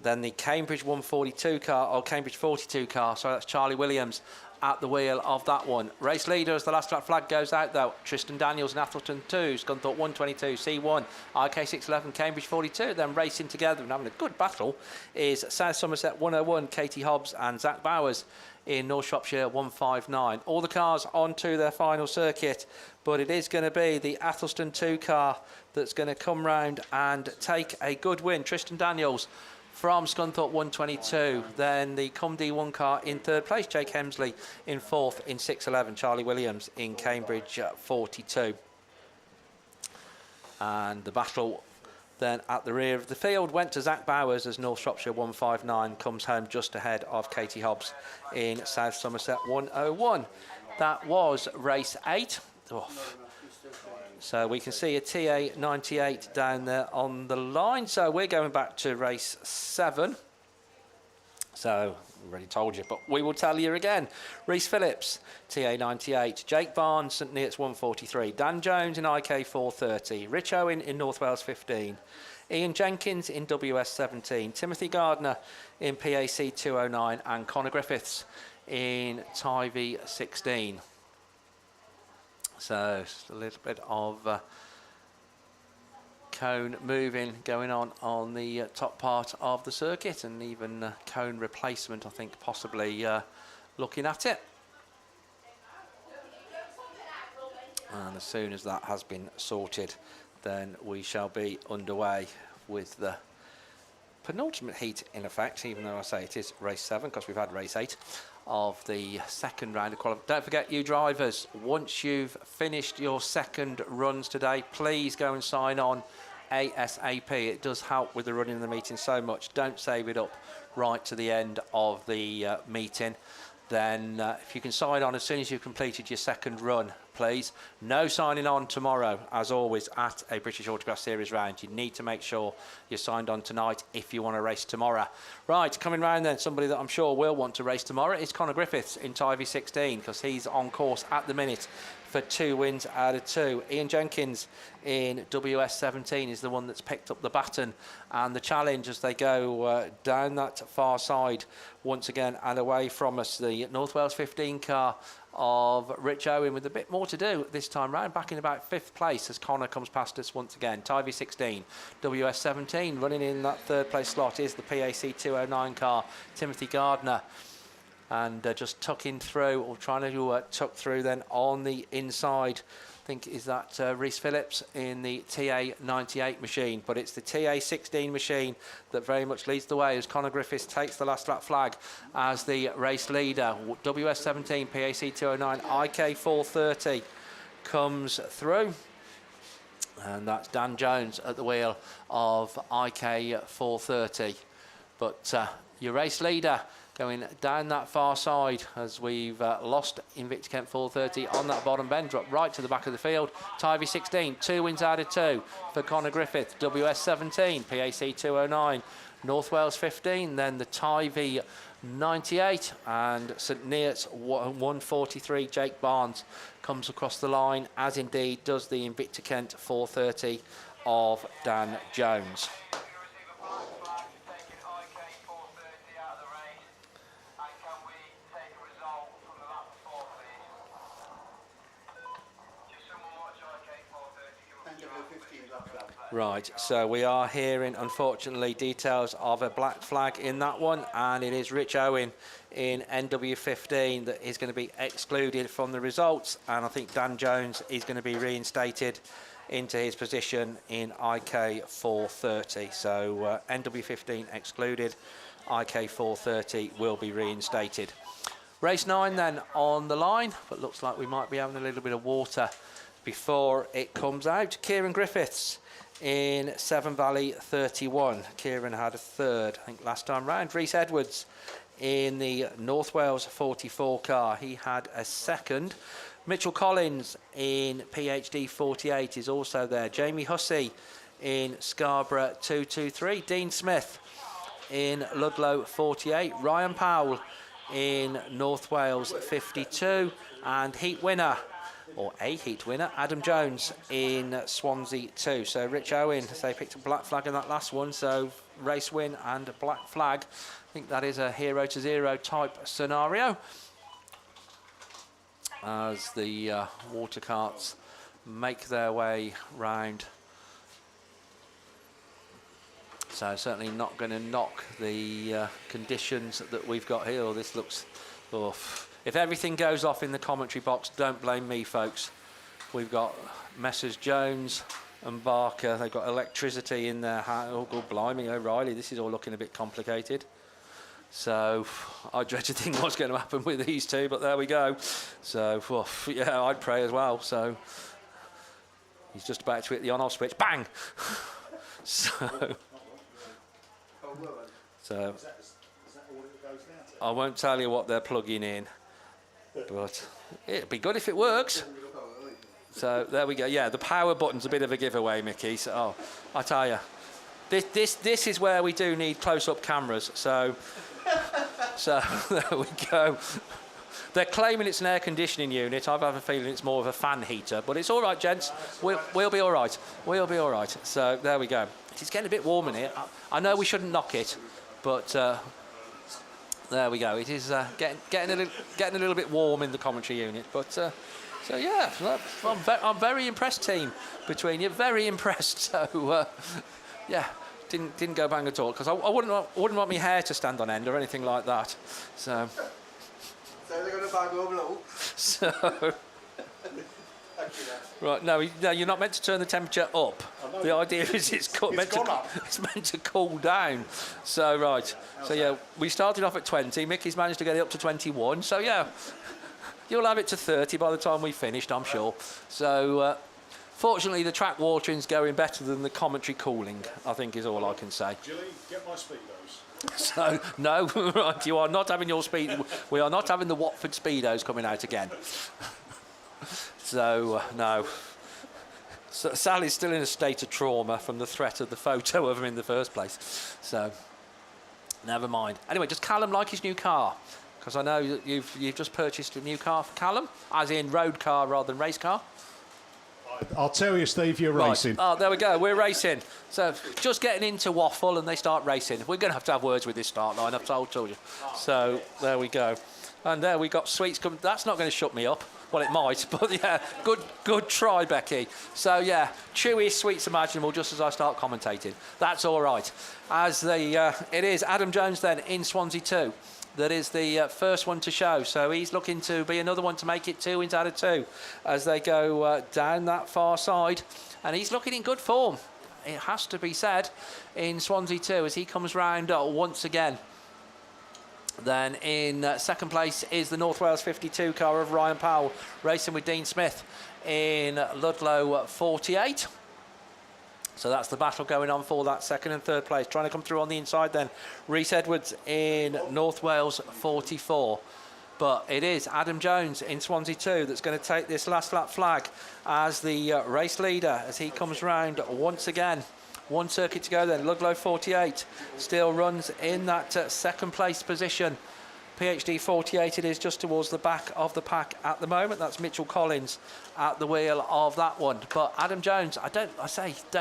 Speaker 3: Then the Cambridge 142 car, or Cambridge 42 car, so that's Charlie Williams at the wheel of that one. Race leader as the last lap flag goes out though, Tristan Daniels in Athelston 2, Scunthorpe 122, C1, IK 611, Cambridge 42. Then racing together and having a good battle is South Somerset 101, Katie Hobbs and Zach Bowers in North Shropshire 159. All the cars onto their final circuit, but it is going to be the Athelston 2 car that's going to come round and take a good win. Tristan Daniels from Scunthorpe 122. Then the Cumdy 1 car in 3rd place, Jake Hemsley in 4th in 611, Charlie Williams in Cambridge 42. And the battle then at the rear of the field went to Zach Bowers as North Shropshire 159 comes home just ahead of Katie Hobbs in South Somerset 101. That was race 8. Oh. So we can see a TA98 down there on the line. So we're going back to race 7. So we already told you, but we will tell you again. Rhys Phillips, TA98. Jake Barnes, St Neots 143. Dan Jones in IK 430. Rich Owen in North Wales 15. Ian Jenkins in WS 17. Timothy Gardner in PAC 209. And Connor Griffiths in Tivy 16. So just a little bit of cone moving going on the top part of the circuit, and even cone replacement, I think, possibly looking at it. And as soon as that has been sorted, then we shall be underway with the penultimate heat in effect, even though I say it is race 7 because we've had race 8 of the second round of qualifying. Don't forget, you drivers, once you've finished your second runs today, please go and sign on ASAP. It does help with the running of the meeting so much. Don't save it up right to the end of the meeting. Then if you can sign on as soon as you've completed your second run, please. No signing on tomorrow, as always, at a British Autograss Series round. You need to make sure you're signed on tonight if you want to race tomorrow. Right, coming round then, somebody that I'm sure will want to race tomorrow is Connor Griffiths in Tivy 16, because he's on course at the minute for 2 wins out of 2. Ian Jenkins in WS 17 is the one that's picked up the baton and the challenge as they go down that far side once again and away from us. The North Wales 15 car of Rich Owen with a bit more to do this time round, back in about 5th place as Connor comes past us once again. Tivy 16, WS 17 running in that 3rd place slot is the PAC 209 car, Timothy Gardner. And just tucking through, or trying to tuck through then on the inside, I think is that Rhys Phillips in the TA98 machine. But it's the TA16 machine that very much leads the way as Connor Griffiths takes the last lap flag as the race leader. WS17, PAC 209, IK 430 comes through. And that's Dan Jones at the wheel of IK 430. But your race leader going down that far side as we've lost Invicta Kent 430 on that bottom bend, drop right to the back of the field. Tivy 16, 2 wins out of 2 for Connor Griffith. WS 17, PAC 209, North Wales 15, then the Tivy 98 and St Neots 143. Jake Barnes comes across the line, as indeed does the Invicta Kent 430 of Dan Jones. Right, so we are hearing, unfortunately, details of a black flag in that one, and it is Rich Owen in NW15 that is going to be excluded from the results, and I think Dan Jones is going to be reinstated into his position in IK 430. So NW15 excluded, IK 430 will be reinstated. Race 9 then on the line, but looks like we might be having a little bit of water before it comes out. Kieran Griffiths in Severn Valley 31. Kieran had a third, I think, last time round. Rhys Edwards in the North Wales 44 car. He had a second. Mitchell Collins in PhD 48 is also there. Jamie Hussey in Scarborough 223. Dean Smith in Ludlow 48. Ryan Powell in North Wales 52. And heat winner, or a heat winner, Adam Jones in Swansea 2. So Rich Owen, they picked a black flag in that last one, so race win and a black flag. I think that is a 0 to 0 type scenario as the water carts make their way round. So certainly not going to knock the conditions that we've got here. This looks off. If everything goes off in the commentary box, don't blame me, folks. We've got Messrs Jones and Barker. They've got electricity in their hand. Oh, good blimey, O'Reilly. This is all looking a bit complicated. So I dread to think what's going to happen with these two, but there we go. So, yeah, I'd pray as well. So he's just about to hit the on-off switch. Bang! So I won't tell you what they're plugging in, but it'd be good if it works. So there we go. Yeah, the power button's a bit of a giveaway, Mickey. So I tell you, this is where we do need close-up cameras. So there we go. They're claiming it's an air conditioning unit. I have a feeling it's more of a fan heater, but it's all right, gents. We'll be all right. We'll be all right. So there we go. It's getting a bit warm in here. I know we shouldn't knock it, but there we go. It is getting a little bit warm in the commentary unit. But so yeah, I'm very impressed, team, between you. Very impressed. So yeah, didn't go bang at all, because I wouldn't want my hair to stand on end or anything like that. So
Speaker 4: they're going to bang over low.
Speaker 3: So. Right, no, you're not meant to turn the temperature up. The idea is it's meant to cool down. So, right. So, yeah, we started off at 20. Mickey's managed to get it up to 21. So, yeah, you'll have it to 30 by the time we finished, I'm sure. So, fortunately, the track watering's going better than the commentary cooling, I think is all I can say.
Speaker 1: Gilly, get my Speedos.
Speaker 3: So, no, right, you are not having your speed. We are not having the Watford Speedos coming out again. So, no. So Sally's still in a state of trauma from the threat of the photo of him in the first place. So, never mind. Anyway, does Callum like his new car? Because I know that you've just purchased a new car for Callum, as in road car rather than race car.
Speaker 1: I'll tell you, Steve, you're racing.
Speaker 3: Oh, there we go. We're racing. So, just getting into waffle and they start racing. We're going to have words with this start line, I've told you. So, there we go. And there we got sweets coming. That's not going to shut me up. Well, it might, but yeah, good try, Becky. So yeah, chewiest sweets imaginable just as I start commentating. That's all right. As it is Adam Jones then in Swansea 2. That is the first one to show. So he's looking to be another one to make it 2 wins out of 2 as they go down that far side. And he's looking in good form, it has to be said, in Swansea 2 as he comes round once again. Then in second place is the North Wales 52 car of Ryan Powell, racing with Dean Smith in Ludlow 48. So that's the battle going on for that second and third place. Trying to come through on the inside then. Rhys Edwards in North Wales 44. But it is Adam Jones in Swansea 2 that's going to take this last lap flag as the race leader as he comes round once again. One circuit to go then. Ludlow 48 still runs in that second place position. PhD 48 it is, just towards the back of the pack at the moment. That's Mitchell Collins at the wheel of that one. But Adam Jones, I don't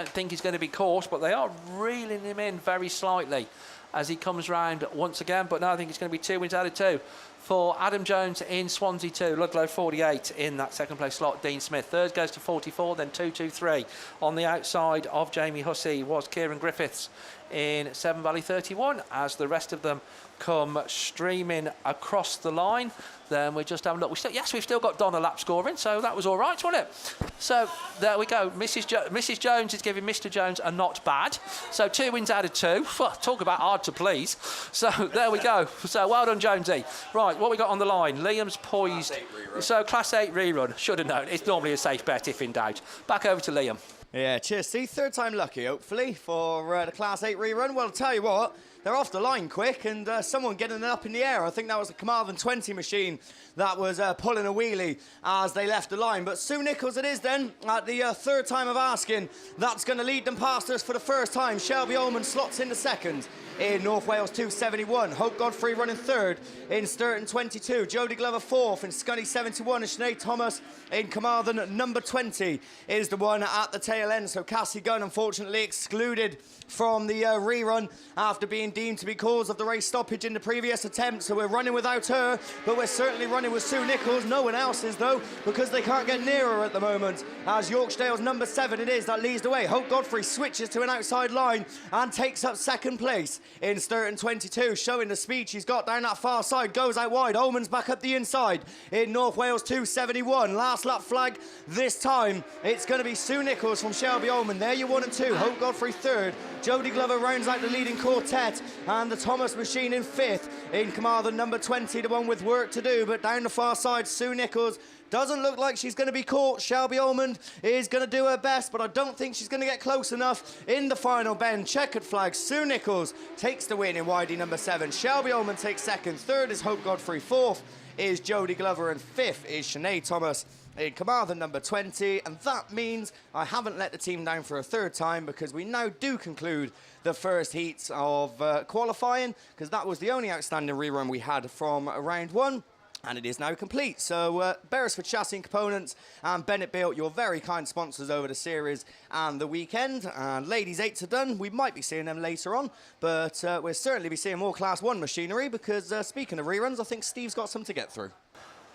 Speaker 3: think he's going to be caught, but they are reeling him in very slightly as he comes round once again. But no, I think it's going to be 2 wins out of 2 for Adam Jones in Swansea 2. Ludlow 48 in that second place slot. Dean Smith. Third goes to 44, then 223. On the outside of Jamie Hussey was Kieran Griffiths in Severn Valley 31 as the rest of them come streaming across the line. Then we're just having a look. We've still got Donna lap scoring, so that was all right, wasn't it? So there we go. Mrs. Jones is giving Mr. Jones a not bad. So 2 wins out of 2. Talk about hard to please. So there we go. So well done, Jonesy. Right, what we got on the line? Liam's poised. So Class 8 rerun. Should have known. It's normally a safe bet if in doubt. Back over to Liam.
Speaker 2: Yeah, cheers, Steve. Third time lucky, hopefully, for the Class 8 rerun. Well, I'll tell you what, they're off the line quick, and someone getting it up in the air. I think that was a Carmarthen 20 machine that was pulling a wheelie as they left the line. But Sue Nichols it is then, at the third time of asking. That's going to lead them past us for the first time. Shelby Ullman slots into second in North Wales 271. Hope Godfrey running third in Sturton 22. Jodie Glover fourth in Scunny 71. And Sinead Thomas in Carmarthen number 20 is the one at the tail end. So Cassie Gunn unfortunately excluded from the rerun after being deemed to be cause of the race stoppage in the previous attempt. So we're running without her, but we're certainly running with Sue Nichols. No one else is though, because they can't get near her at the moment. As Yorkdale's number 7 it is that leads the way. Hope Godfrey switches to an outside line and takes up second place in Sturton 22, showing the speed she's got down that far side. Goes out wide. Ullman's back up the inside in North Wales 271. Last lap flag this time. It's going to be Sue Nichols from Shelby Ullman. There you 1 and 2. Hope Godfrey third. Jodie Glover rounds out the leading quartet, and the Thomas machine in 5th in Carmarthen number 20, the one with work to do. But down the far side, Sue Nichols doesn't look like she's going to be caught. Shelby Ullman is going to do her best, but I don't think she's going to get close enough in the final bend. Checkered flag. Sue Nichols takes the win in Widey number 7. Shelby Ullman takes second. Third is Hope Godfrey. Fourth is Jodie Glover, and 5th is Sinead Thomas in Carmarthen number 20. And that means I haven't let the team down for a third time, because we now do conclude the first heats of qualifying, because that was the only outstanding rerun we had from round 1. And it is now complete. So Beresford Chassis and Components and Bennett Built, your very kind sponsors over the series and the weekend. And ladies' 8s are done. We might be seeing them later on, but we'll certainly be seeing more Class 1 machinery, because speaking of reruns, I think Steve's got some to get through.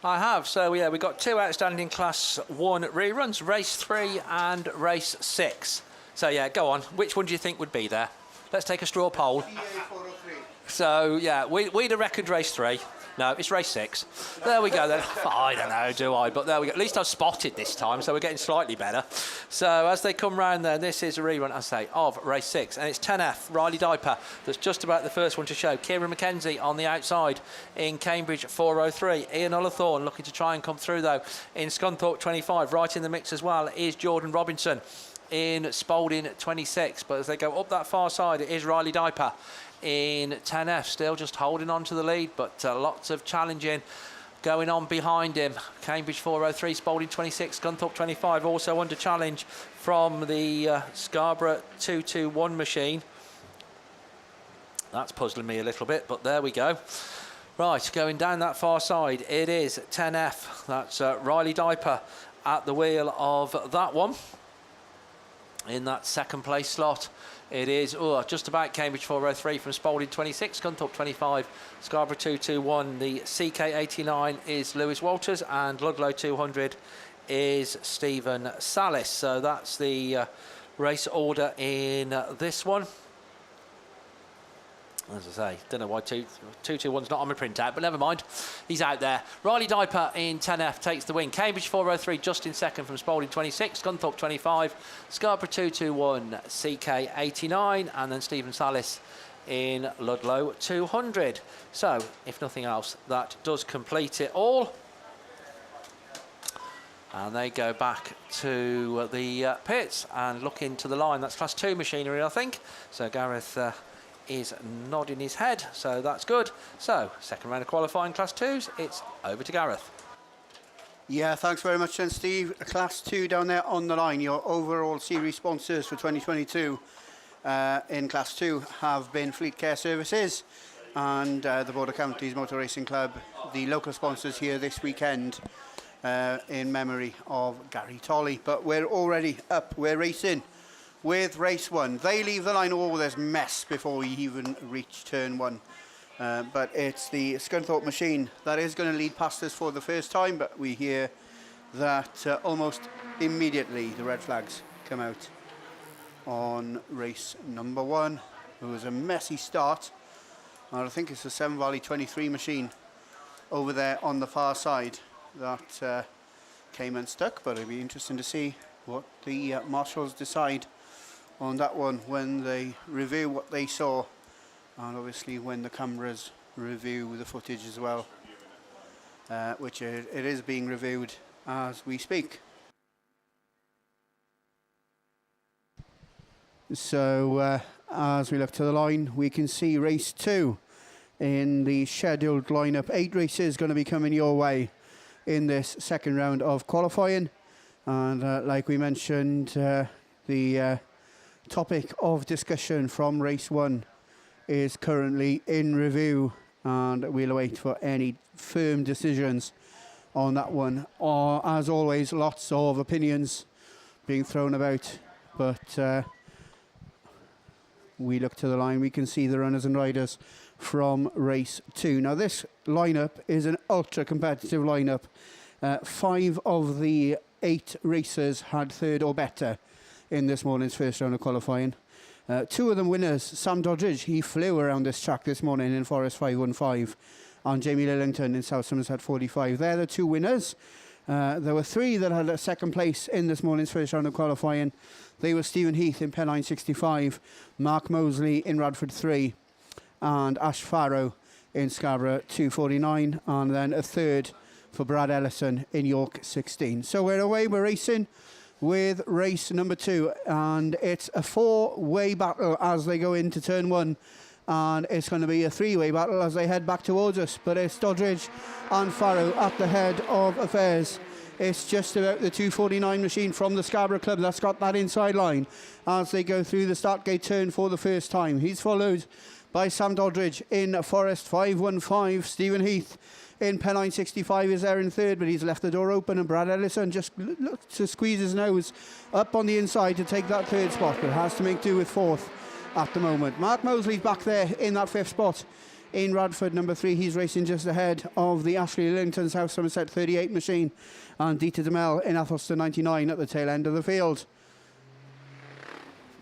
Speaker 3: I have. So yeah, we've got 2 outstanding Class 1 reruns, race 3 and race 6. So yeah, go on. Which one do you think would be there? Let's take a straw poll. So yeah, we'd have reckoned race 3. No, it's race 6. There we go then. I don't know, do I? But there we go. At least I've spotted this time, so we're getting slightly better. So as they come round there, this is a rerun, I say, of race 6. And it's 10F, Riley Diaper, that's just about the first one to show. Kieran McKenzie on the outside in Cambridge 403. Ian Ullathorne looking to try and come through, though, in Scunthorpe 25. Right in the mix as well is Jordan Robinson in Spalding 26. But as they go up that far side, it is Riley Diaper in 10F, still just holding on to the lead, but lots of challenging going on behind him. Cambridge 403, Spalding 26, Scunthorpe 25 also under challenge from the Scarborough 221 machine. That's puzzling me a little bit, but there we go. Right, going down that far side, it is 10F. That's Riley Diaper at the wheel of that one in that second place slot. It is just about Cambridge 403 from Spalding 26, Scunthorpe 25, Scarborough 221. The CK89 is Lewis Walters, and Ludlow 200 is Stephen Salis. So that's the race order in this one. As I say, don't know why 221's not on my printout, but never mind. He's out there. Riley Diaper in 10F takes the win. Cambridge 403 just in second from Spalding 26, Scunthorpe 25, Scarborough 221, CK 89, and then Stephen Salis in Ludlow 200. So, if nothing else, that does complete it all. And they go back to the pits and look into the line. That's Class 2 machinery, I think. So Gareth is nodding his head, so that's good. So, second round of qualifying Class 2s, it's over to Gareth.
Speaker 4: Yeah, thanks very much then, Steve. Class 2 down there on the line. Your overall series sponsors for 2022 in Class 2 have been Fleet Care Services and the Border Counties Motor Racing Club, the local sponsors here this weekend in memory of Gary Tolley. But we're already up, we're racing with race 1. They leave the line, oh, there's mess before we even reach turn 1. But it's the Scunthorpe machine that is going to lead past us for the first time, but we hear that almost immediately the red flags come out on race number 1. It was a messy start, and I think it's the Severn Valley 23 machine over there on the far side that came unstuck, but it'll be interesting to see what the marshals decide on that one when they review what they saw, and obviously when the cameras review the footage as well, which it is being reviewed as we speak. So as we look to the line, we can see race 2 in the scheduled lineup. 8 races going to be coming your way in this second round of qualifying, and like we mentioned, the topic of discussion from race 1 is currently in review, and we'll await for any firm decisions on that one. As always, lots of opinions being thrown about, but we look to the line, we can see the runners and riders from race 2. Now this lineup is an ultra competitive lineup. 5 of the 8 racers had 3rd or better in this morning's first round of qualifying. 2 of them winners. Sam Doddridge, he flew around this track this morning in Forest 515, and Jamie Lillington in South Somerset 45. They're the 2 winners. There were 3 that had a second place in this morning's first round of qualifying. They were Stephen Heath in Pennine 65, Mark Mosley in Radford 3, and Ash Farrow in Scarborough 249, and then a 3rd for Brad Ellison in York 16. So we're away, we're racing with race number 2, and it's a 4-way battle as they go into turn 1, and it's going to be a 3-way battle as they head back towards us, but it's Doddridge and Farrow at the head of affairs. It's just about the 249 machine from the Scarborough Club that's got that inside line as they go through the start gate turn for the first time. He's followed by Sam Doddridge in Forest 515. Stephen Heath in Pennine 65 is there in 3rd, but he's left the door open, and Brad Ellison just looks to squeeze his nose up on the inside to take that 3rd spot, but has to make do with 4th at the moment. Mark Mosley's back there in that 5th spot in Radford number 3. He's racing just ahead of the Ashley Lillington South Somerset 38 machine, and Dieter Demel in Athelston 99 at the tail end of the field.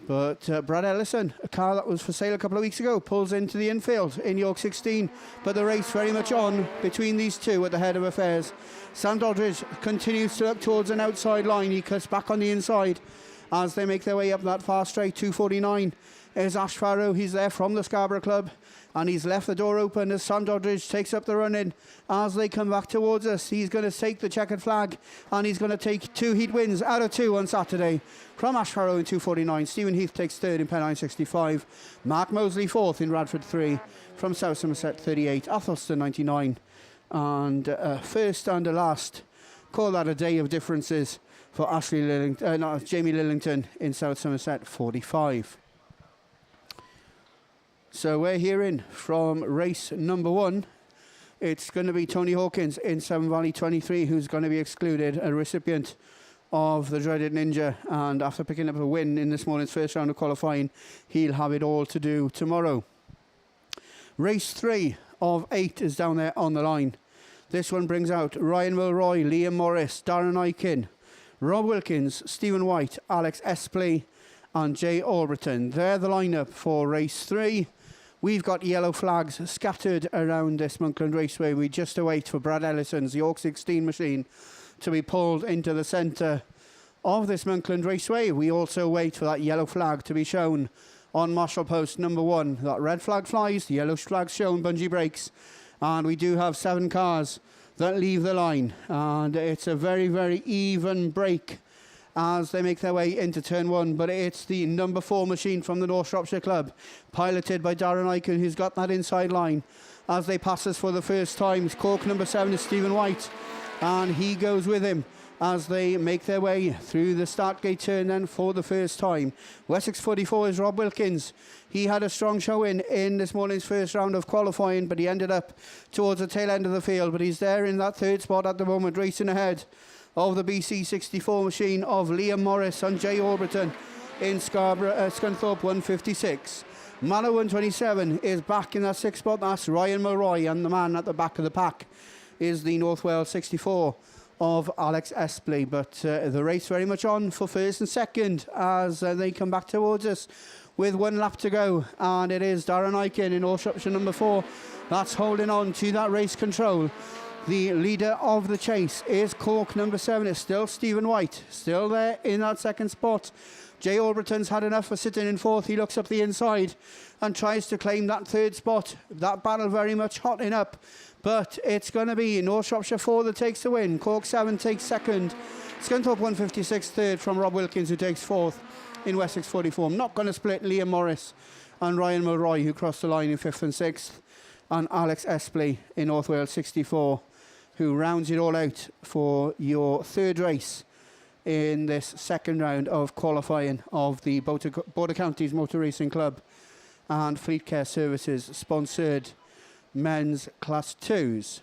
Speaker 4: But Brad Ellison, a car that was for sale a couple of weeks ago, pulls into the infield in York 16. But the race very much on between these 2 at the head of affairs. Sam Doddridge continues to look towards an outside line. He cuts back on the inside as they make their way up that far straight. 249 is Ash Farrow. He's there from the Scarborough Club, and he's left the door open as Sam Doddridge takes up the run-in as they come back towards us. He's going to take the checkered flag, and he's going to take 2 heat wins out of 2 on Saturday from Ash Farrow in 249. Stephen Heath takes 3rd in Pennine 65. Mark Mosley 4th in Radford 3 from South Somerset 38. Athelston 99. And first and last, call that a day of differences for Jamie Lillington in South Somerset 45. So we're hearing from race number 1. It's going to be Tony Hawkins in Severn Valley 23 who's going to be excluded, a recipient of the dreaded Ninja, and after picking up a win in this morning's first round of qualifying, he'll have it all to do tomorrow. Race 3 of 8 is down there on the line. This one brings out Ryan Mulroy, Liam Morris, Darren Aiken, Rob Wilkins, Stephen White, Alex Espley and Jay Alberton. They're the lineup for race 3. We've got yellow flags scattered around this Monkland Raceway. We just await for Brad Ellison's York 16 machine to be pulled into the centre of this Monkland Raceway. We also wait for that yellow flag to be shown on marshal post number 1. That red flag flies, the yellow flag's shown, bungee brakes, and we do have 7 cars that leave the line. And it's a very, very even break as they make their way into turn 1. But it's the number 4 machine from the North Shropshire Club, piloted by Darren Eichen, who's got that inside line. As they pass us for the first time, cork number 7 is Stephen White, and he goes with him as they make their way through the start gate turn then for the first time. Wessex 44 is Rob Wilkins. He had a strong showing in this morning's first round of qualifying, but he ended up towards the tail end of the field. But he's there in that 3rd spot at the moment, racing ahead of the BC 64 machine of Liam Morris and Jay Alberton in Scunthorpe 156. Mallow 127 is back in that 6th spot. That's Ryan Mulroy, and the man at the back of the pack is the North Wales 64 of Alex Espley. But the race very much on for 1st and 2nd as they come back towards us with 1 lap to go, and it is Darren Eichen in North Shropshire number 4 that's holding on to that race control. The leader of the chase is cork number 7. It's still Stephen White, still there in that 2nd spot. Jay Alberton's had enough for sitting in 4th. He looks up the inside and tries to claim that 3rd spot. That battle very much hotting up, but it's going to be North Shropshire 4 that takes the win. Cork 7 takes 2nd. Scunthorpe 156 3rd from Rob Wilkins, who takes 4th in Wessex 44. I'm not going to split Liam Morris and Ryan Mulroy, who crossed the line in 5th and 6th, and Alex Espley in North Wales 64, who rounds it all out for your 3rd race in this 2nd round of qualifying of the Border Counties Motor Racing Club and Fleet Care Services sponsored men's Class 2s.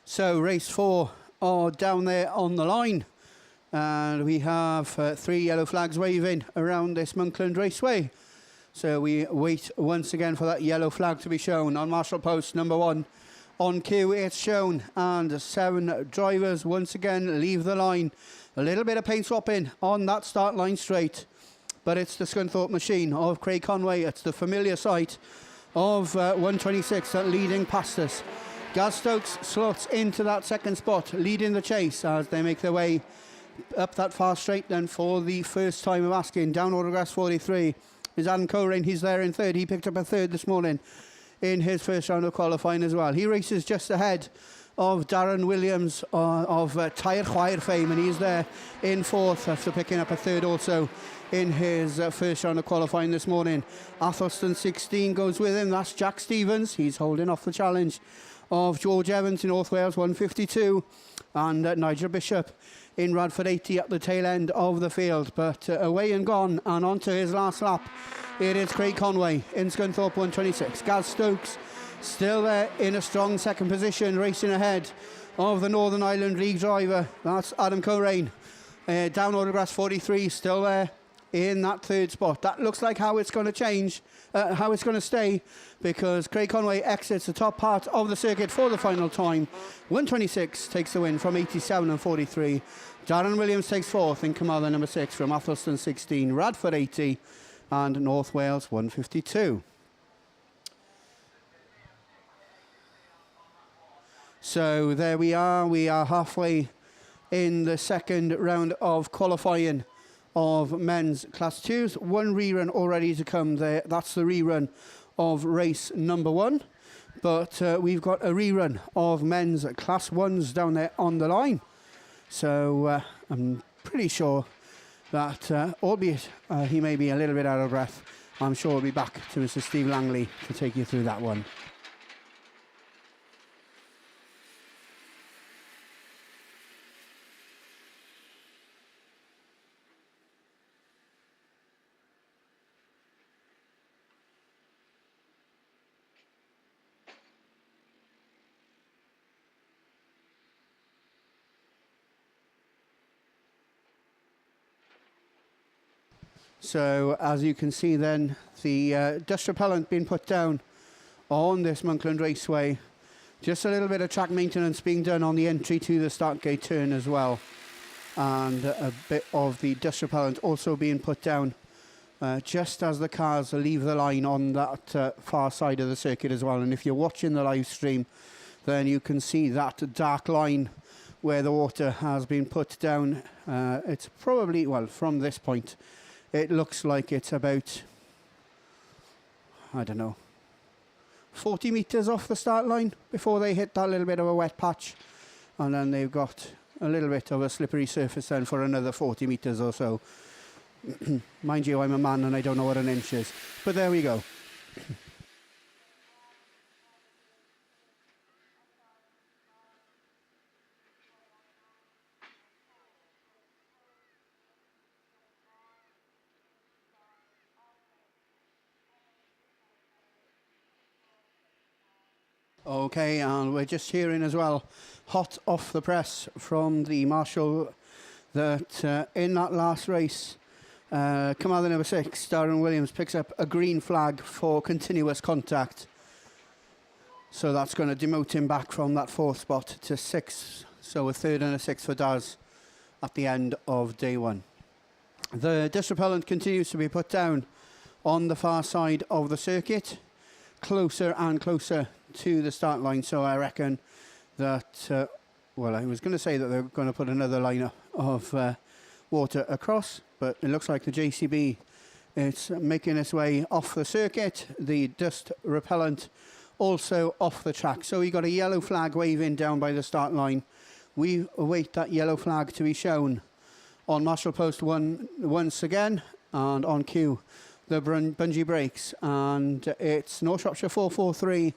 Speaker 4: So race 4 are down there on the line, and we have 3 yellow flags waving around this Monkland Raceway. So we wait once again for that yellow flag to be shown. On marshal post number 1 on cue, it's shown, and 7 drivers once again leave the line. A little bit of paint swapping on that start line straight, but it's the Scunthorpe machine of Craig Conway. It's the familiar sight of 126 leading past us. Gaz Stokes slots into that 2nd spot, leading the chase as they make their way up that far straight then for the first time of asking. Down Autograss 43 is Adam Coleraine. He's there in 3rd. He picked up a 3rd this morning in his first round of qualifying as well. He races just ahead of Darren Williams of Tair Chwair fame, and he's there in 4th after picking up a 3rd also in his first round of qualifying this morning. Athelston 16 goes with him. That's Jack Stevens. He's holding off the challenge of George Evans in North Wales 152, and Nigel Bishop in Radford 80 at the tail end of the field. But away and gone, and on to his last lap, it is Craig Conway in Scunthorpe 126. Gaz Stokes still there in a strong 2nd position, racing ahead of the Northern Ireland League driver. That's Adam Coleraine. Down Autograss 43 still there in that 3rd spot. That looks like how it's going to change, how it's going to stay, because Craig Conway exits the top part of the circuit for the final time. 126 takes the win from 87 and 43. Darren Williams takes 4th in Carmarthen number 6 from Athelston 16, Radford 80 and North Wales 152. So there we are halfway in the 2nd round of qualifying of men's Class 2s. 1 rerun already to come there. That's the rerun of race number 1. But we've got a rerun of men's Class 1s down there on the line. So I'm pretty sure that, albeit he may be a little bit out of breath, I'm sure we'll be back to Mr. Steve Langley to take you through that one. So as you can see then, the dust repellent being put down on this Monkland Raceway. Just a little bit of track maintenance being done on the entry to the start gate turn as well. And a bit of the dust repellent also being put down just as the cars leave the line on that far side of the circuit as well. And if you're watching the live stream, then you can see that dark line where the water has been put down. It's probably, well, from this point, it looks like it's about, I don't know, 40 metres off the start line before they hit that little bit of a wet patch. And then they've got a little bit of a slippery surface then for another 40 metres or so. Mind you, I'm a man and I don't know what an inch is. But there we go. Okay, and we're just hearing as well, hot off the press from the marshal, that in that last race, commander number 6, Darren Williams, picks up a green flag for continuous contact. So that's going to demote him back from that 4th spot to 6th. So a 3rd and a 6th for Daz at the end of day 1. The disc repellent continues to be put down on the far side of the circuit, closer and closer to the start line. So I reckon that, well, I was going to say that they're going to put another line of water across, but it looks like the JCB is making its way off the circuit. The dust repellent also off the track. So we got a yellow flag waving down by the start line. We await that yellow flag to be shown on Marshall Post 1 once again, and on cue the bungee brakes, and it's North Shropshire 443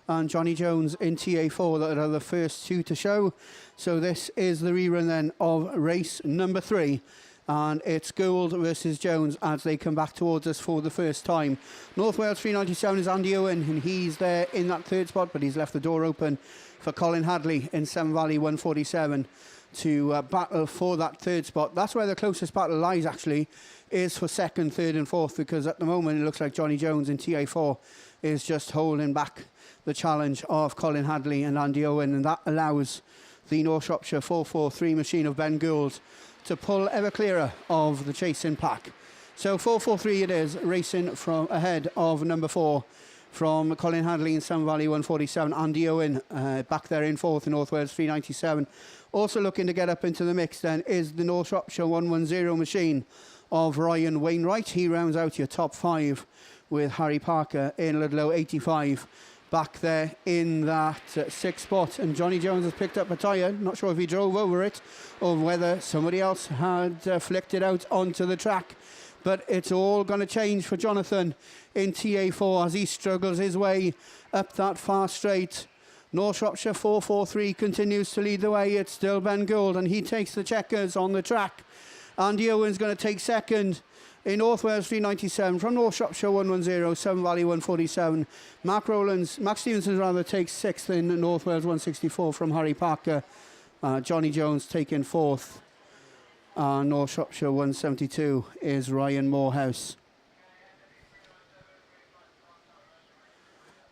Speaker 4: and Johnny Jones in TA4 that are the first two to show. So this is the rerun then of race number 3, and it's Gould versus Jones as they come back towards us for the first time. North Wales 397 is Andy Owen, and he's there in that 3rd spot, but he's left the door open for Colin Hadley in Severn Valley 147 to battle for that 3rd spot. That's where the closest battle lies, actually, is for 2nd, 3rd and 4th, because at the moment it looks like Johnny Jones in TA4 is just holding back the challenge of Colin Hadley and Andy Owen, and that allows the North Shropshire 443 machine of Ben Gould to pull ever clearer of the chasing pack. So 443 it is, racing from ahead of number 4 from Colin Hadley in Severn Valley 147. Andy Owen back there in 4th in North Wales 397. Also looking to get up into the mix then is the North Shropshire 110 machine of Ryan Wainwright. He rounds out your top 5 with Harry Parker in Ludlow 85 back there in that 6th spot. And Johnny Jones has picked up a tyre. Not sure if he drove over it or whether somebody else had flicked it out onto the track. But it's all going to change for Jonathan in TA4 as he struggles his way up that far straight. North Shropshire 443 continues to lead the way. It's still Ben Gould, and he takes the checkers on the track. Andy Owen's going to take 2nd in North Wales 397 from North Shropshire 110, Severn Valley 147. Max Stevenson takes 6th in North Wales 164 from Harry Parker. Johnny Jones taking 4th. North Shropshire 172 is Ryan Morehouse.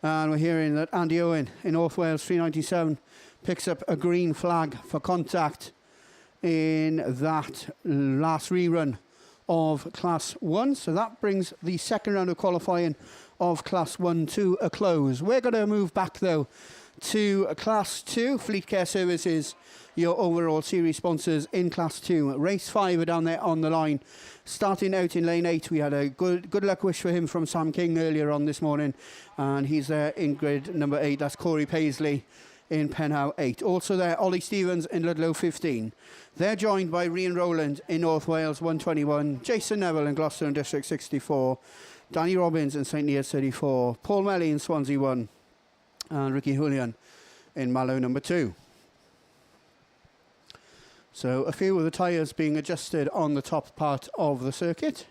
Speaker 4: And we're hearing that Andy Owen in North Wales 397 picks up a green flag for contact in that last rerun of Class 1. So that brings the 2nd round of qualifying of Class 1 to a close. We're going to move back, though, to Class 2. Fleet Care Services, your overall series sponsors in Class 2. Race 5 are down there on the line. Starting out in lane 8, we had a good luck wish for him from Sam King earlier on this morning, and he's there in grid number 8. That's Corey Paisley in Penhow 8. Also there, Ollie Stevens in Ludlow 15. They're joined by Rian Rowland in North Wales 121, Jason Neville in Gloucester in District 64, Danny Robbins in St Neots 34, Paul Melly in Swansea 1, and Ricky Julian in Mallow number 2. So a few of the tyres being adjusted on the top part of the circuit.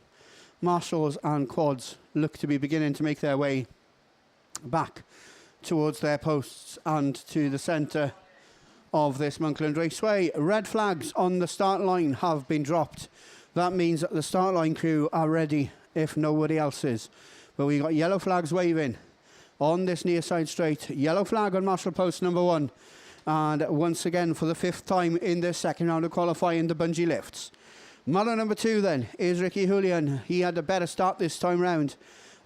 Speaker 4: Marshals and quads look to be beginning to make their way back towards their posts and to the centre of this Monkland Raceway. Red flags on the start line have been dropped. That means that the start line crew are ready if nobody else is. But we got yellow flags waving on this near side straight. Yellow flag on Marshall Post number 1. And once again, for the 5th time in this 2nd round of qualifying, the bungee lifts. Mallow number 2 then is Ricky Julian. He had a better start this time round,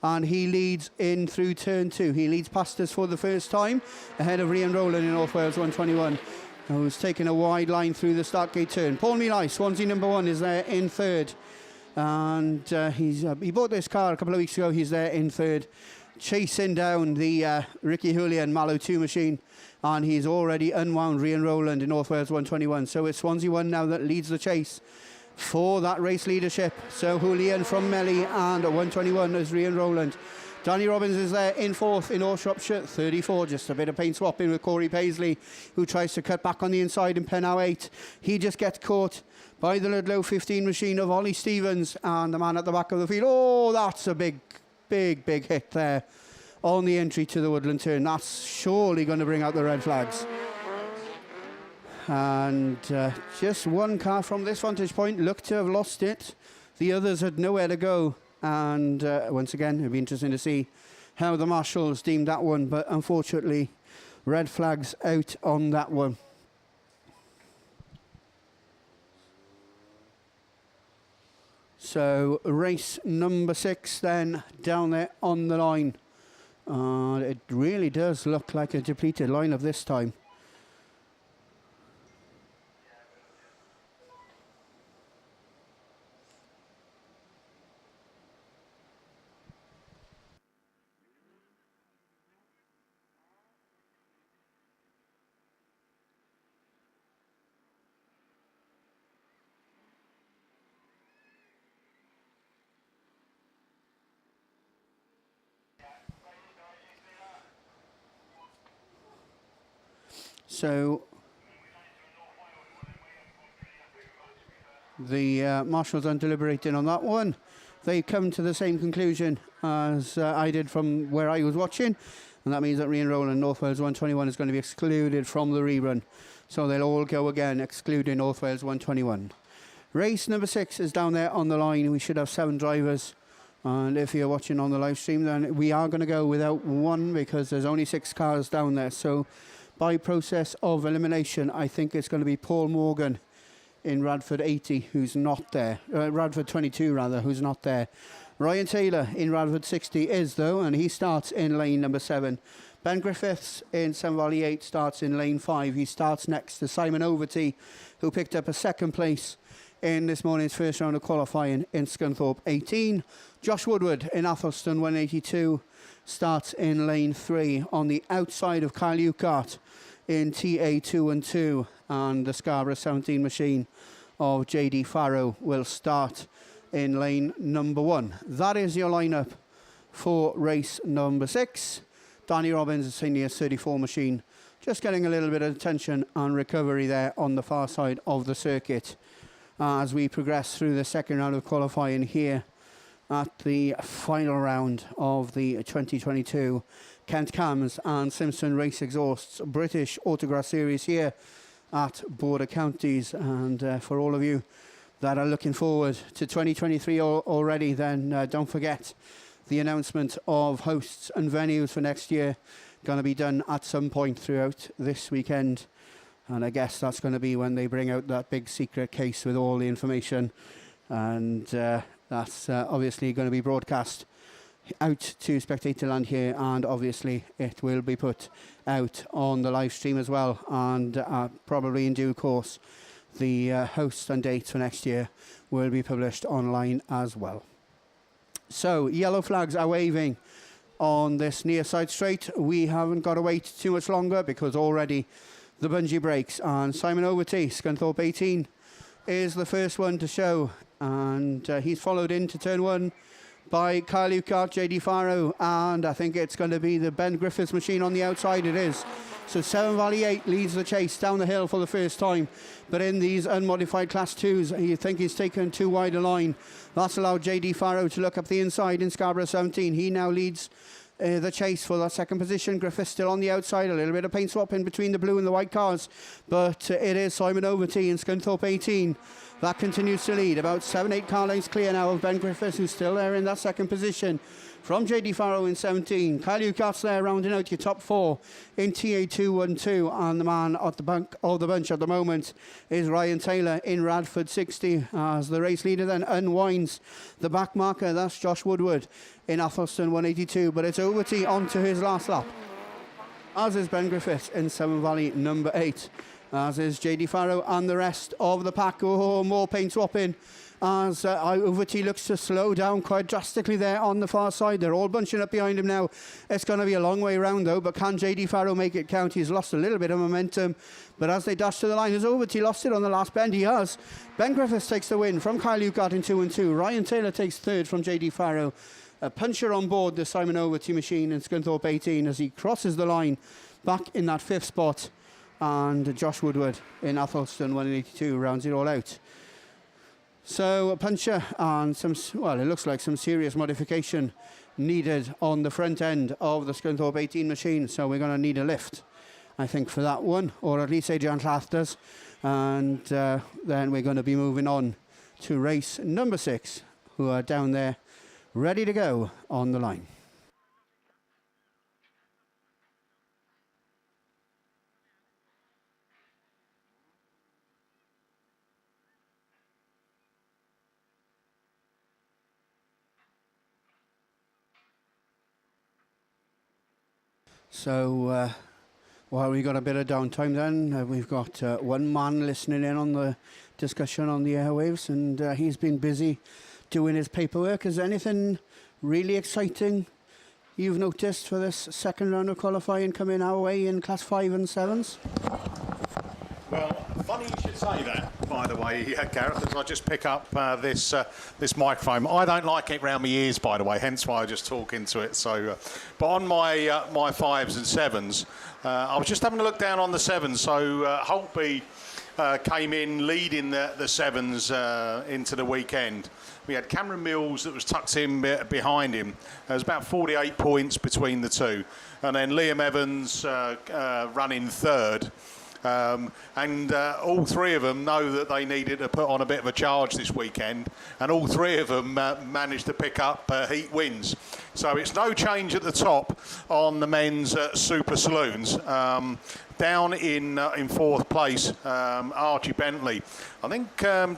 Speaker 4: and he leads in through turn 2. He leads past us for the first time, ahead of Rian Rowland in North Wales 121. who's taking a wide line through the start gate turn. Paul Milai, Swansea number 1, is there in third. And he bought this car a couple of weeks ago. He's there in third, chasing down the Ricky Julian Mallow 2 machine. And he's already unwound Rian Rowland in North Wales 121. So it's Swansea 1 now that leads the chase for that race leadership. So Julian from Melly, and at 121 is Rian Rowland. Danny Robbins is there in fourth in North Shropshire, 34. Just a bit of paint swapping with Corey Paisley, who tries to cut back on the inside in Pennow 8. He just gets caught by the Ludlow 15 machine of Ollie Stevens, and the man at the back of the field. Oh, that's a big hit there on the entry to the Woodland turn. That's surely going to bring out the red flags. And just one car from this vantage point looked to have lost it. The others had nowhere to go. And once again, it'll be interesting to see how the marshals deemed that one. But unfortunately, red flags out on that one. So race number 6 then down there on the line. It really does look like a depleted lineup this time. So the marshals aren't deliberating on that one. They come to the same conclusion as I did from where I was watching, and that means that Rian Rowland North Wales 121 is going to be excluded from the rerun. So they'll all go again, excluding North Wales 121. Race number 6 is down there on the line. We should have 7 drivers. And if you're watching on the live stream, then we are going to go without one because there's only 6 cars down there. So by process of elimination, I think it's going to be Paul Morgan in Radford 80, who's not there. Radford 22, rather, who's not there. Ryan Taylor in Radford 60 is, though, and he starts in lane number 7. Ben Griffiths in Severn Valley 8 starts in lane 5. He starts next to Simon Overty, who picked up a 2nd place in this morning's first round of qualifying in Scunthorpe 18. Josh Woodward in Athelston 182 starts in lane 3 on the outside of Kyle Ucart in TA 212, and the Scarborough 17 machine of JD Farrow will start in lane number 1. That is your lineup for race number 6. Danny Robbins, senior 34 machine, just getting a little bit of attention and recovery there on the far side of the circuit as we progress through the second round of qualifying here at the final round of the 2022 Kent Cams and Simpson Race Exhausts British Autograss Series here at Border Counties. And for all of you that are looking forward to 2023 already, then don't forget the announcement of hosts and venues for next year going to be done at some point throughout this weekend. And I guess that's going to be when they bring out that big secret case with all the information. And that's obviously going to be broadcast out to Spectator Land here, and obviously it will be put out on the live stream as well, and probably in due course the hosts and dates for next year will be published online as well. So yellow flags are waving on this near side straight. We haven't got to wait too much longer because already the bungee breaks, and Simon Overty, Scunthorpe 18, is the first one to show, and he's followed into turn 1 by Kyle Ucart, JD Farrow, and I think it's going to be the Ben Griffiths machine on the outside. It is. So Severn Valley 8 leads the chase down the hill for the first time, but in these unmodified Class 2s, you think he's taken too wide a line. That's allowed JD Farrow to look up the inside in Scarborough 17. He now leads the chase for that second position. Griffiths still on the outside, a little bit of paint swap in between the blue and the white cars, but it is Simon Overty in Scunthorpe 18 that continues to lead. About 7-8 car lengths clear now of Ben Griffiths, who's still there in that second position from JD Farrow in 17. Kyle Ucart's there rounding out your top 4 in TA 212, and the man at the back of the bunch at the moment is Ryan Taylor in Radford 60 as the race leader then unwinds the back marker. That's Josh Woodward in Athelston 182, but it's Overty onto his last lap, as is Ben Griffiths in Severn Valley number 8. as is JD Farrow and the rest of the pack. Oh, more paint swapping as Overty looks to slow down quite drastically there on the far side. They're all bunching up behind him now. It's going to be a long way round though, but can JD Farrow make it count? He's lost a little bit of momentum, but as they dash to the line, has Overty lost it on the last bend? He has. Ben Griffiths takes the win from Kyle Ucart in 2 and 2. Ryan Taylor takes third from JD Farrow. A puncher on board the Simon Overty machine in Scunthorpe 18 as he crosses the line back in that 5th spot. And Josh Woodward in Athelston 182 rounds it all out. So a puncher and some, well, it looks like some serious modification needed on the front end of the Scunthorpe 18 machine. So we're going to need a lift, I think, for that one, or at least Adrian Llath does. And then we're going to be moving on to race number 6, who are down there ready to go on the line. So while we got a bit of downtime then, we've got one man listening in on the discussion on the airwaves, and he's been busy doing his paperwork. Is there anything really exciting you've noticed for this second round of qualifying coming our way in Class 5 and 7s?
Speaker 1: Well, funny you should say that, by the way, Gareth, as I just pick up this microphone. I don't like it round my ears, by the way, hence why I just talk into it. So, but on my my 5s and 7s, I was just having a look down on the 7s. So Holtby came in leading the 7s into the weekend. We had Cameron Mills that was tucked in behind him. There's about 48 points between the two. And then Liam Evans running third. And all three of them know that they needed to put on a bit of a charge this weekend, and all three of them managed to pick up heat wins. So it's no change at the top on the men's Super Saloons. Down in 4th place, Archie Bentley. I think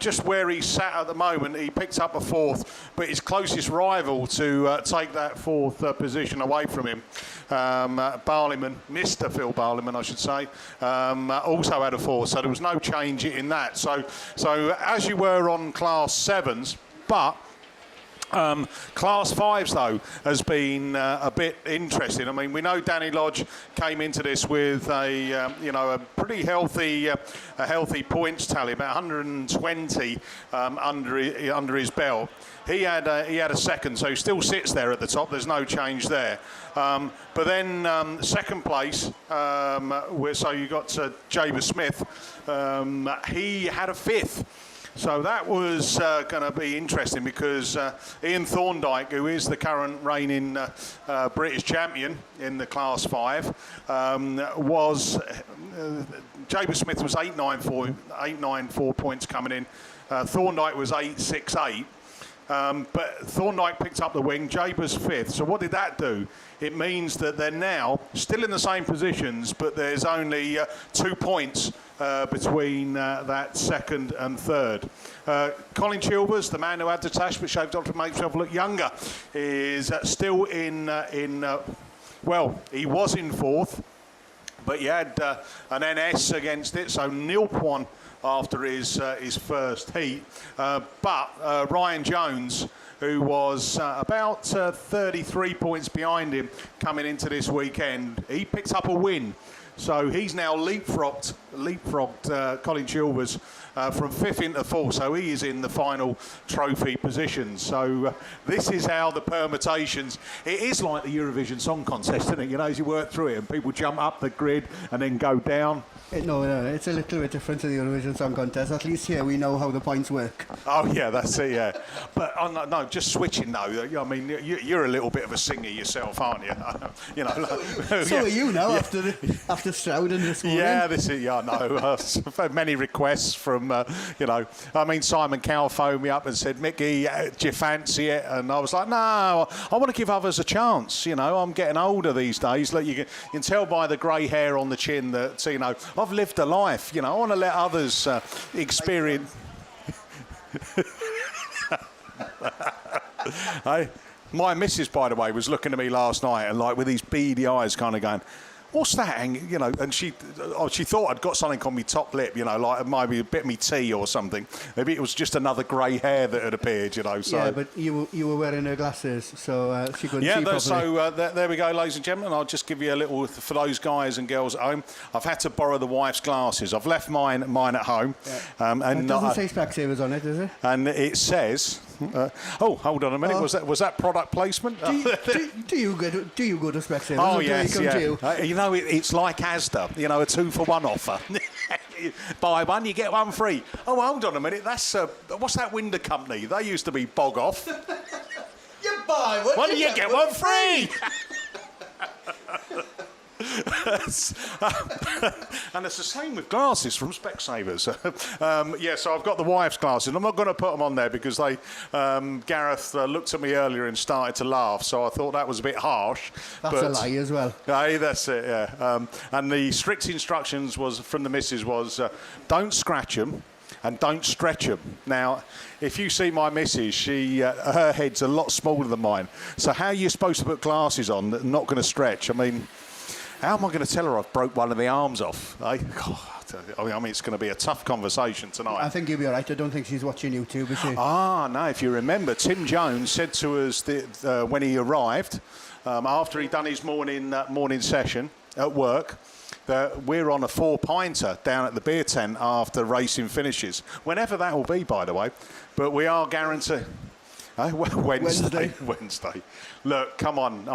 Speaker 1: just where he's sat at the moment, he picked up a 4th, but his closest rival to take that 4th position away from him, Barliman, Mr. Phil Barliman, I should say, also had a 4th, so there was no change in that. So as you were on Class 7s, but Class 5s though has been a bit interesting. I mean, we know Danny Lodge came into this with a pretty healthy points tally, about 120 under his belt. He had a second, so he still sits there at the top. There's no change there. But then second place, so you got Jaber Smith. He had a 5th. So that was going to be interesting because Ian Thorndike, who is the current reigning British champion in the Class 5, was Jaber Smith was 894 points coming in. Thorndike was 868. But Thorndike picked up the wing, Jaber's 5th. So what did that do? It means that they're now still in the same positions, but there's only 2 points between that 2nd and 3rd. Colin Chilvers, the man who had the tash but shaved off to make himself look younger, is still in well, he was in 4th, but he had an NS against it, so nil point after his first heat. But Ryan Jones, who was about 33 points behind him coming into this weekend, he picked up a win. So he's now leapfrogged Colin Chilvers from 5th into 4th, so he is in the final trophy position. So this is how the permutations, it is like the Eurovision Song Contest, isn't it? You know, as you work through it and people jump up the grid and then go down.
Speaker 4: No, it's a little bit different to the Eurovision Song Contest. At least here we know how the points work.
Speaker 1: Oh yeah, that's it, yeah. But no, just switching though. I mean, you're a little bit of a singer yourself, aren't you? You know.
Speaker 4: So are you now after Stroud and this morning?
Speaker 1: Yeah, this is. Yeah, no. I've had many requests from, I mean, Simon Cowell phoned me up and said, Mickey, do you fancy it? And I was like, no, I want to give others a chance. You know, I'm getting older these days. Like you can tell by the grey hair on the chin that, you know, I've lived a life. You know, I want to let others experience. My missus, by the way, was looking at me last night and like with these beady eyes kind of going, what's that? And, you know, and she thought I'd got something on my top lip, you know, like maybe a bit of me tea or something. Maybe it was just another grey hair that had appeared, you know. So.
Speaker 4: Yeah, but you were wearing her glasses, so she couldn't see properly.
Speaker 1: So there we go, ladies and gentlemen. I'll just give you a little, for those guys and girls at home, I've had to borrow the wife's glasses. I've left mine at home.
Speaker 4: Yeah. And it doesn't say Specsavers on it, does it?
Speaker 1: And it says... hold on a minute. Was that product placement?
Speaker 4: Do you go to Specsavers?
Speaker 1: Oh yes, yeah. You know, it's like Asda. You know, a 2-for-1 offer. Buy one, you get one free. Oh, hold on a minute. That's what's that window company? They used to be Bog Off.
Speaker 4: You buy one,
Speaker 1: you get one free. And it's the same with glasses from Specsavers. So I've got the wife's glasses. I'm not going to put them on there because they Gareth looked at me earlier and started to laugh, so I thought that was a bit harsh.
Speaker 4: That's a lie as well.
Speaker 1: Hey, that's it, yeah. And the strict instructions was from the missus was don't scratch them and don't stretch them. Now, if you see my missus, her head's a lot smaller than mine. So how are you supposed to put glasses on that are not going to stretch? I mean... How am I going to tell her I've broke one of the arms off? Eh? God, I mean, it's going to be a tough conversation tonight.
Speaker 4: I think you'll be all right. I don't think she's watching YouTube, is she?
Speaker 1: Ah, no. If you remember, Tim Jones said to us that, when he arrived, after he'd done his morning session at work, that we're on a 4-pinter down at the beer tent after racing finishes. Whenever that will be, by the way. But we are guaranteed... Wednesday. Look, come on.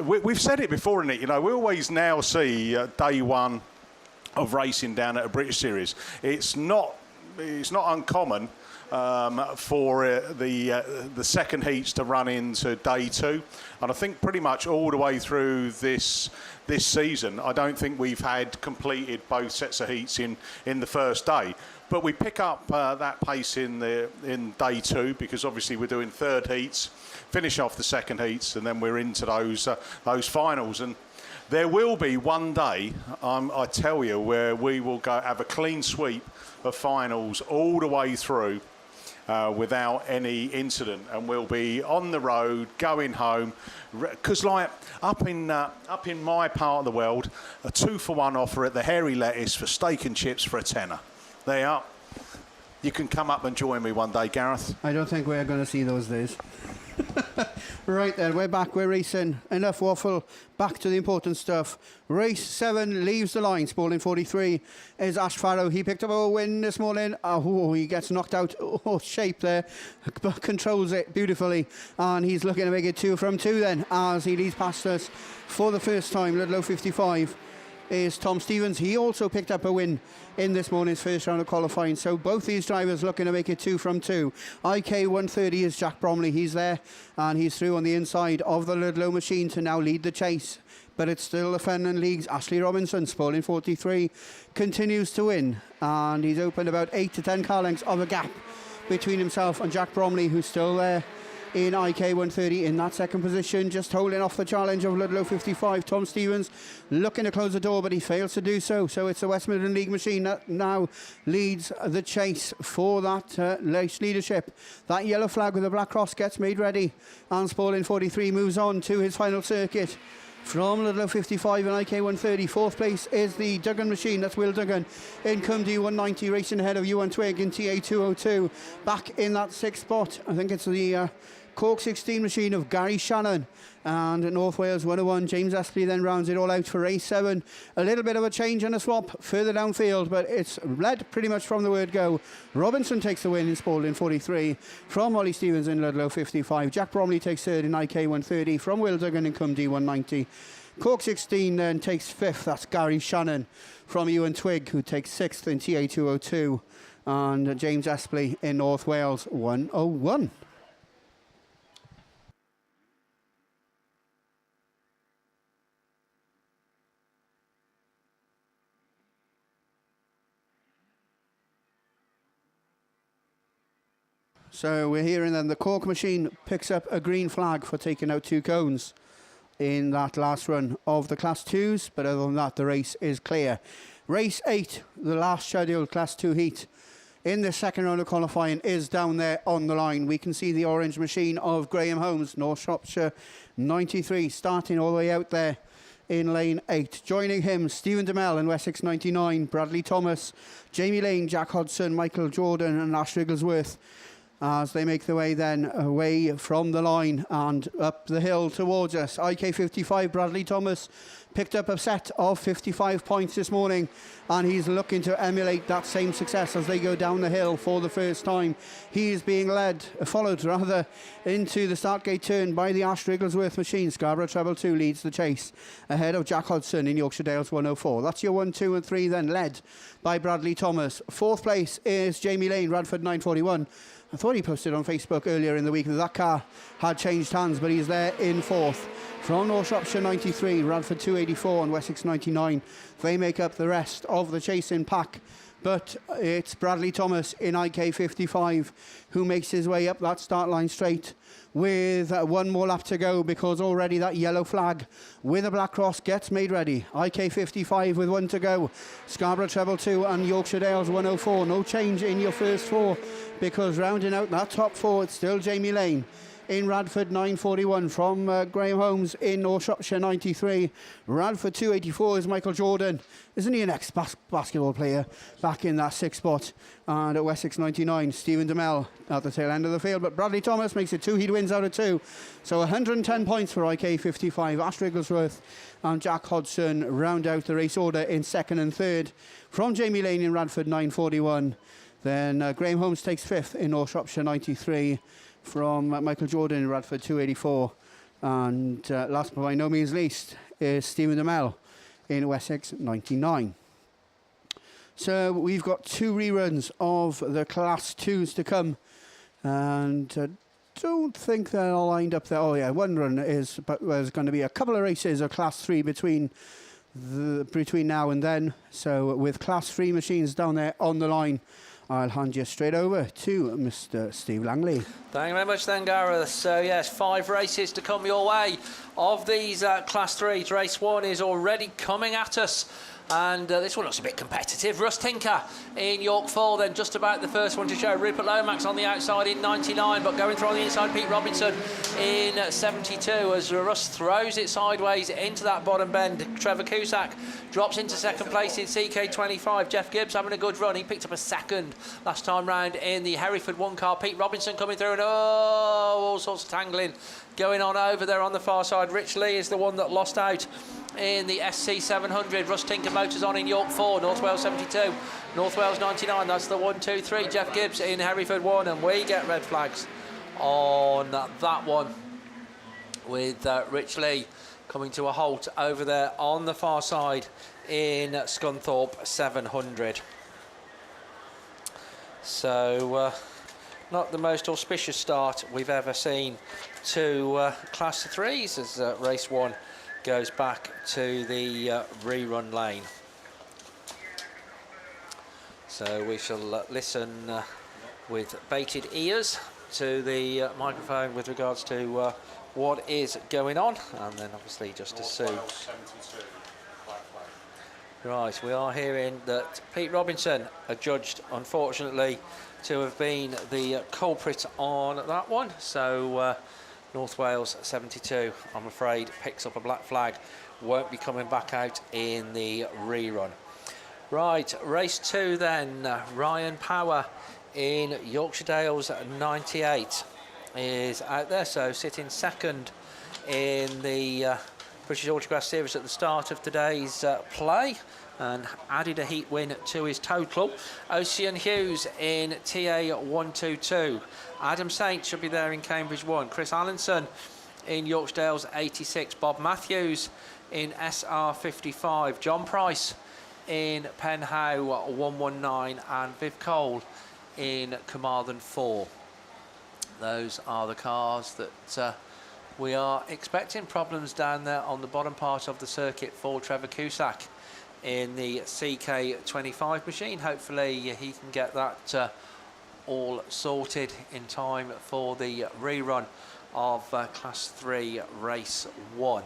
Speaker 1: We've said it before, innit? You know, we always now see day one of racing down at a British Series. It's not uncommon for the second heats to run into day two, and I think pretty much all the way through this season, I don't think we've had completed both sets of heats in the first day. But we pick up that pace in day two because obviously we're doing third heats, finish off the second heats, and then we're into those finals. And there will be one day, I tell you, where we will go have a clean sweep of finals all the way through without any incident, and we'll be on the road going home. Because like up in my part of the world, a 2-for-1 offer at the Hairy Lettuce for steak and chips for a tenner. There you are. You can come up and join me one day, Gareth.
Speaker 4: I don't think we're going to see those days. Right then, we're back, we're racing. Enough waffle, back to the important stuff. Race 7 leaves the line. Spalling 43 is Ash Farrow. He picked up a win this morning. Oh, he gets knocked out. Oh, shape there. But controls it beautifully. And he's looking to make it 2 from 2 then, as he leads past us for the first time. Ludlow 55 is Tom Stevens. He also picked up a win in this morning's first round of qualifying. So both these drivers looking to make it 2 from 2. IK 130 is Jack Bromley. He's there and he's through on the inside of the Ludlow machine to now lead the chase. But it's still the Fenland League's Ashley Robinson. Spalling 43 continues to win, and he's opened about 8 to 10 car lengths of a gap between himself and Jack Bromley, who's still there in IK 130 in that second position, just holding off the challenge of Ludlow 55. Tom Stevens looking to close the door, but he fails to do so. So it's the West Midland League machine that now leads the chase for that race leadership. That yellow flag with the black cross gets made ready, and Spalling 43 moves on to his final circuit. From Ludlow 55 and IK 130, fourth place is the Duggan machine. That's Will Duggan in Cumdy 190, racing ahead of U1 Twig in TA 202. Back in that sixth spot, I think it's the Cork 16 machine of Gary Shannon. And at North Wales 101, James Astley then rounds it all out for race 7. A little bit of a change and a swap further downfield, but it's led pretty much from the word go. Robinson takes the win in Spalding 43 from Ollie Stevens in Ludlow 55. Jack Bromley takes third in IK 130 from Will Duggan in Cumdy 190. Cork 16 then takes fifth. That's Gary Shannon from Ewan Twig, who takes sixth in TA 202. And James Astley in North Wales 101. So we're hearing then the Cork machine picks up a green flag for taking out 2 cones in that last run of the Class 2s, but other than that, the race is clear. Race 8, the last scheduled Class 2 heat in the second round of qualifying, is down there on the line. We can see the orange machine of Graham Holmes, North Shropshire 93, starting all the way out there in lane 8. Joining him, Stephen DeMel in Wessex 99, Bradley Thomas, Jamie Lane, Jack Hodgson, Michael Jordan and Ash Wrigglesworth, as they make their way then away from the line and up the hill towards us. IK55, Bradley Thomas, picked up a set of 55 points this morning, and he's looking to emulate that same success as they go down the hill for the first time. He is being followed into the start gate turn by the Ash Wrigglesworth machine. Scarborough Treble 2 leads the chase ahead of Jack Hodgson in Yorkshire Dales 104. That's your 1, 2 and 3 then, led by Bradley Thomas. Fourth place is Jamie Lane, Radford 941. I thought he posted on Facebook earlier in the week that car had changed hands, but he's there in fourth. From North Shropshire 93, Radford 284 and Wessex 99. They make up the rest of the chasing pack. But it's Bradley Thomas in IK 55 who makes his way up that start line straight with one more lap to go, because already that yellow flag with a black cross gets made ready. IK 55 with one to go. Scarborough Treble 2 and Yorkshire Dales 104. No change in your first four, because rounding out that top four, it's still Jamie Lane in Radford 941 from Graham Holmes in North Shropshire 93. Radford 284 is Michael Jordan. Isn't he an ex-basketball player back in that sixth spot? And at Wessex 99, Stephen DeMel at the tail end of the field. But Bradley Thomas makes it 2 heat wins out of 2. So 110 points for IK 55. Ash Wrigglesworth and Jack Hodgson round out the race order in second and third. From Jamie Lane in Radford 941. Then Graham Holmes takes fifth in North Shropshire 93. From Michael Jordan in Radford 284. And last but by no means least is Stephen DeMel in Wessex 99. So we've got 2 reruns of the Class 2s to come, and don't think they're all lined up there. Oh yeah, one run is, but there's going to be a couple of races of Class 3 between now and then. So with Class 3 machines down there on the line, I'll hand you straight over to Mr. Steve Langley.
Speaker 3: Thank you very much then, Gareth. So yes, 5 races to come your way of these Class 3s. Race 1 is already coming at us. And this one looks a bit competitive. Russ Tinker in York 4, then just about the first one to show. Rupert Lomax on the outside in 99, but going through on the inside, Pete Robinson in 72 as Russ throws it sideways into that bottom bend. Trevor Cusack drops into second place in CK25. Jeff Gibbs having a good run. He picked up a second last time round in the Hereford 1 car. Pete Robinson coming through, and all sorts of tangling going on over there on the far side. Rich Lee is the one that lost out in the SC 700. Russ Tinker Motors on in York 4, North Wales 72, North Wales 99. That's the 1, 2, 3. Jeff Gibbs in Hereford 1, and we get red flags on that one with Rich Lee coming to a halt over there on the far side in Scunthorpe 700. So not the most auspicious start we've ever seen to Class 3s as race 1 goes back to the rerun lane. So we shall listen with bated ears to the microphone with regards to what is going on, and then obviously just to see. Right, we are hearing that Pete Robinson adjudged, unfortunately, to have been the culprit on that one. So North Wales 72, I'm afraid, picks up a black flag. Won't be coming back out in the rerun. Right, race 2 then. Ryan Power in Yorkshire Dales 98 is out there, so sitting second in the British Autograss Series at the start of today's play, and added a heat win to his total. Ocean Hughes in TA 122. Adam Saint should be there in Cambridge 1. Chris Allenson in Yorkshire Dales 86. Bob Matthews in SR 55. John Price in Penhow 119, and Viv Cole in Carmarthen 4. Those are the cars that we are expecting. Problems down there on the bottom part of the circuit for Trevor Cusack in the CK25 machine. Hopefully he can get that all sorted in time for the rerun of Class 3 Race 1.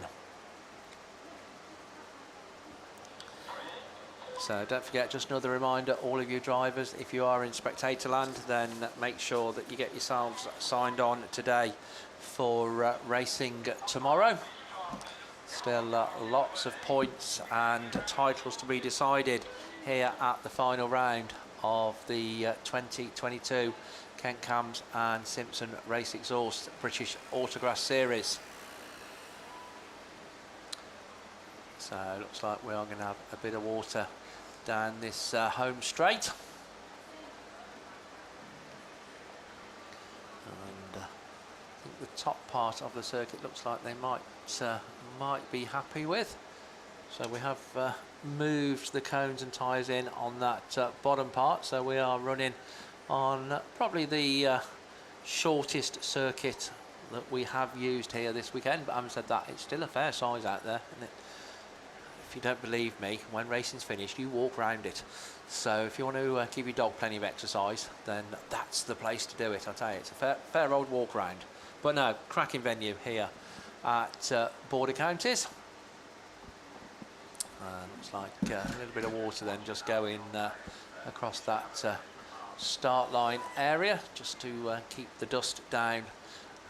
Speaker 3: So don't forget, just another reminder, all of you drivers, if you are in spectator land, then make sure that you get yourselves signed on today for racing tomorrow. Still lots of points and titles to be decided here at the final round of the 2022 Kent Cams and Simpson Race Exhaust British Autograss Series. So it looks like we are going to have a bit of water down this home straight. And I think the top part of the circuit looks like they might be happy with. So we have moved the cones and tyres in on that bottom part. So we are running on probably the shortest circuit that we have used here this weekend. But having said that, it's still a fair size out there, isn't it? If you don't believe me, when racing's finished, you walk around it. So if you want to give your dog plenty of exercise, then that's the place to do it. I tell you, it's a fair old walk around. But no, cracking venue here at Border Counties. Looks like a little bit of water then just going across that start line area, just to keep the dust down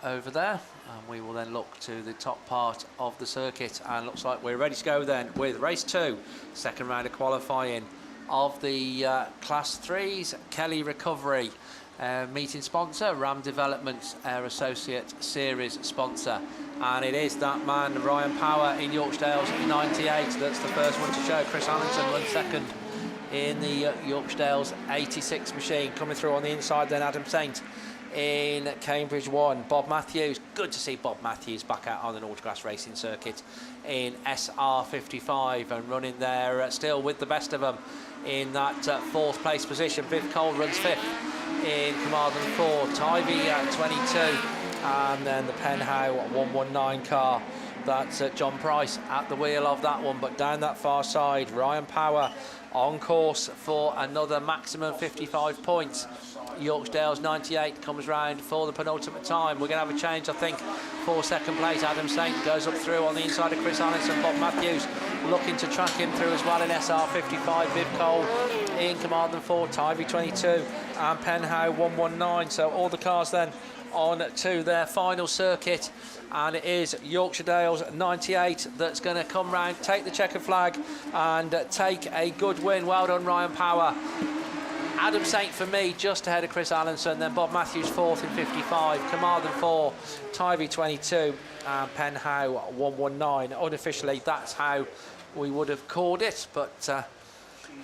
Speaker 3: over there. And we will then look to the top part of the circuit, and looks like we're ready to go then with race 2, second round of qualifying of the Class 3s. Kelly Recovery, meeting sponsor, Ram Developments, our associate series sponsor. And it is that man, Ryan Power, in Yorksdale's 98. That's the first one to show. Chris Allenson runs second in the Yorksdale's 86 machine. Coming through on the inside then, Adam Saint in Cambridge 1. Bob Matthews, good to see Bob Matthews back out on an autograss racing circuit in SR55 and running there still with the best of them in that 4th place position. Viv Cole runs 5th in Carmarthen 4, Tivy 22, and then the Penhow 119 car. That's John Price at the wheel of that one, but down that far side, Ryan Power on course for another maximum 55 points. Yorksdale's 98 comes round for the penultimate time. We're going to have a change, I think, for second place. Adam Saint goes up through on the inside of Chris Allenson. Bob Matthews looking to track him through as well in SR55. Viv Cole in Carmarthen 4, Tivy 22 and Penhow 119. So all the cars then on to their final circuit, and it is Yorkshire's 98 that's going to come round, take the checkered flag and take a good win. Well done, Ryan Power. Adam Saint for me just ahead of Chris Allenson, then Bob Matthews 4th in 55, Carmarthen 4, Tivy 22 and Penhow 119. Unofficially that's how we would have called it, but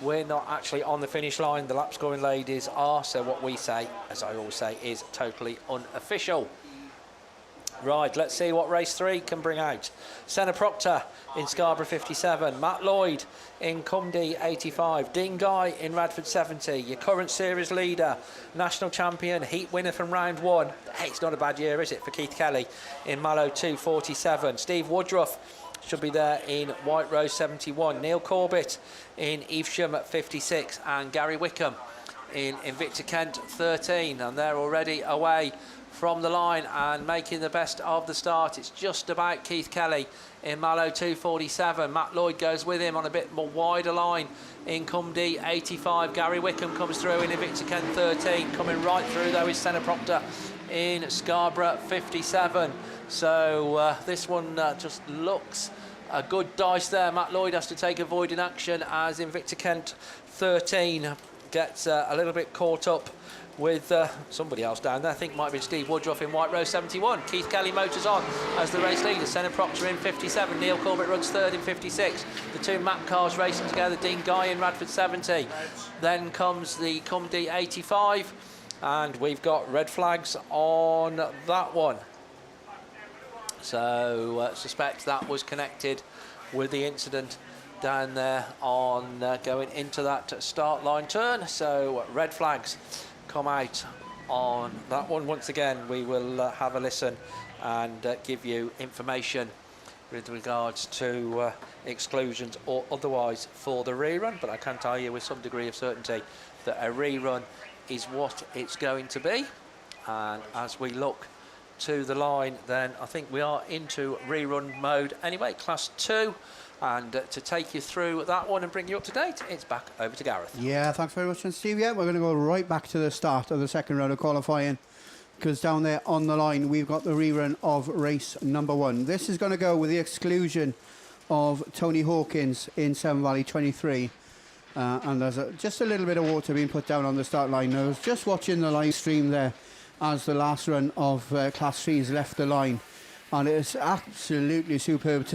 Speaker 3: we're not actually on the finish line. The lap scoring ladies are, so what we say, as I always say, is totally unofficial. Right, let's see what race 3 can bring out. Senna Proctor in Scarborough 57, Matt Lloyd in Cumdee 85, Dean Guy in Radford 70, your current series leader, national champion, heat winner from round 1. Hey, it's not a bad year, is it, for Keith Kelly in Mallow 247. Steve Woodruff should be there in White Rose 71, Neil Corbett in Evesham at 56, and Gary Wickham in Invicta Kent 13, and they're already away from the line and making the best of the start. It's just about Keith Kelly in Mallow 247. Matt Lloyd goes with him on a bit more wider line in Cumdee 85. Gary Wickham comes through in Invicta Kent 13. Coming right through though is Senna Proctor in Scarborough 57. So this one just looks a good dice there. Matt Lloyd has to take avoiding action as Invicta Kent 13 gets a little bit caught up with somebody else down there. I think it might be Steve Woodruff in White Rose 71. Keith Kelly motors on as the race leader. Senna Proctor in 57. Neil Corbett runs 3rd in 56. The two map cars racing together. Dean Guy in Radford 70. Then comes the Cumdee 85. And we've got red flags on that one. So suspect that was connected with the incident down there on going into that start line turn. So red flags come out on that one. Once again, we will have a listen and give you information with regards to exclusions or otherwise for the rerun, but I can tell you with some degree of certainty that a rerun is what it's going to be. And as we look to the line, then I think we are into rerun mode anyway, Class 2. And to take you through that one and bring you up to date, it's back over to Gareth.
Speaker 4: Yeah, thanks very much, Steve. Yeah, we're going to go right back to the start of the second round of qualifying because down there on the line we've got the rerun of race number 1. This is going to go with the exclusion of Tony Hawkins in Severn Valley 23. And there's just a little bit of water being put down on the start line. I was just watching the live stream there as the last run of Class 3's left the line. And it's absolutely superb.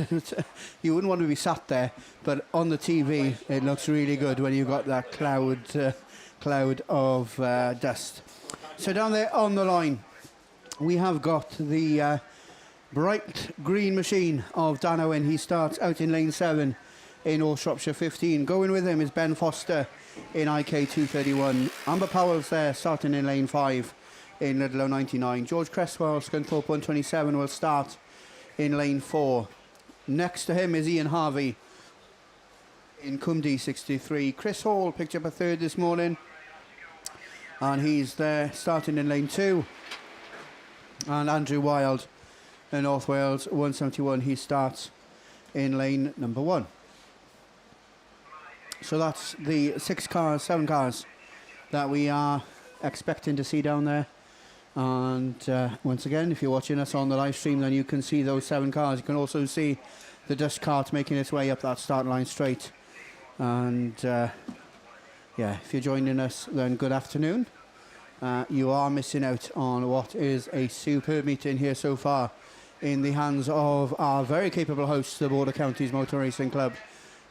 Speaker 4: You wouldn't want to be sat there, but on the TV it looks really good when you've got that cloud of dust. So down there on the line, we have got the bright green machine of Dan Owen. He starts out in lane 7 in North Shropshire 15. Going with him is Ben Foster in IK 231. Amber Powell's there, starting in lane 5 in Ludlow 99. George Cresswell, Scunthorpe 127, will start in lane 4. Next to him is Ian Harvey in Cumdy 63. Chris Hall picked up a third this morning, and he's there starting in lane 2. And Andrew Wild in North Wales 171, he starts in lane number 1. So that's the 7 cars that we are expecting to see down there. And once again, if you're watching us on the live stream, then you can see those 7 cars. You can also see the dust cart making its way up that start line straight. And yeah, if you're joining us, then good afternoon. You are missing out on what is a superb meeting here so far in the hands of our very capable hosts, the Border Counties Motor Racing Club.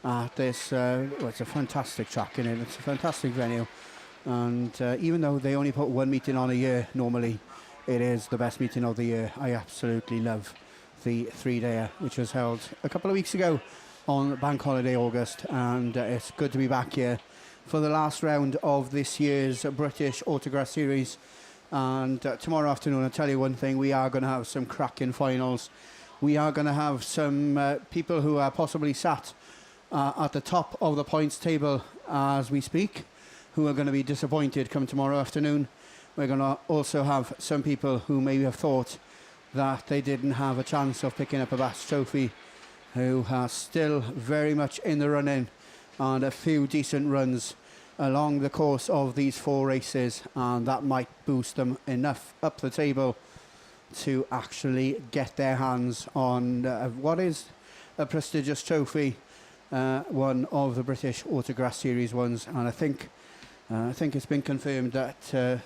Speaker 4: It's a fantastic track in it. It's a fantastic venue. And even though they only put one meeting on a year normally, it is the best meeting of the year. I absolutely love the 3-dayer, which was held a couple of weeks ago on Bank Holiday August, and it's good to be back here for the last round of this year's British Autograss Series. And tomorrow afternoon, I'll tell you one thing, we are going to have some cracking finals. We are going to have some people who are possibly sat at the top of the points table as we speak, who are going to be disappointed come tomorrow afternoon. We're going to also have some people who maybe have thought that they didn't have a chance of picking up a BAST trophy, who are still very much in the run-in, and a few decent runs along the course of these 4 races, and that might boost them enough up the table to actually get their hands on what is a prestigious trophy, one of the British Autograss Series ones. And I think it's been confirmed that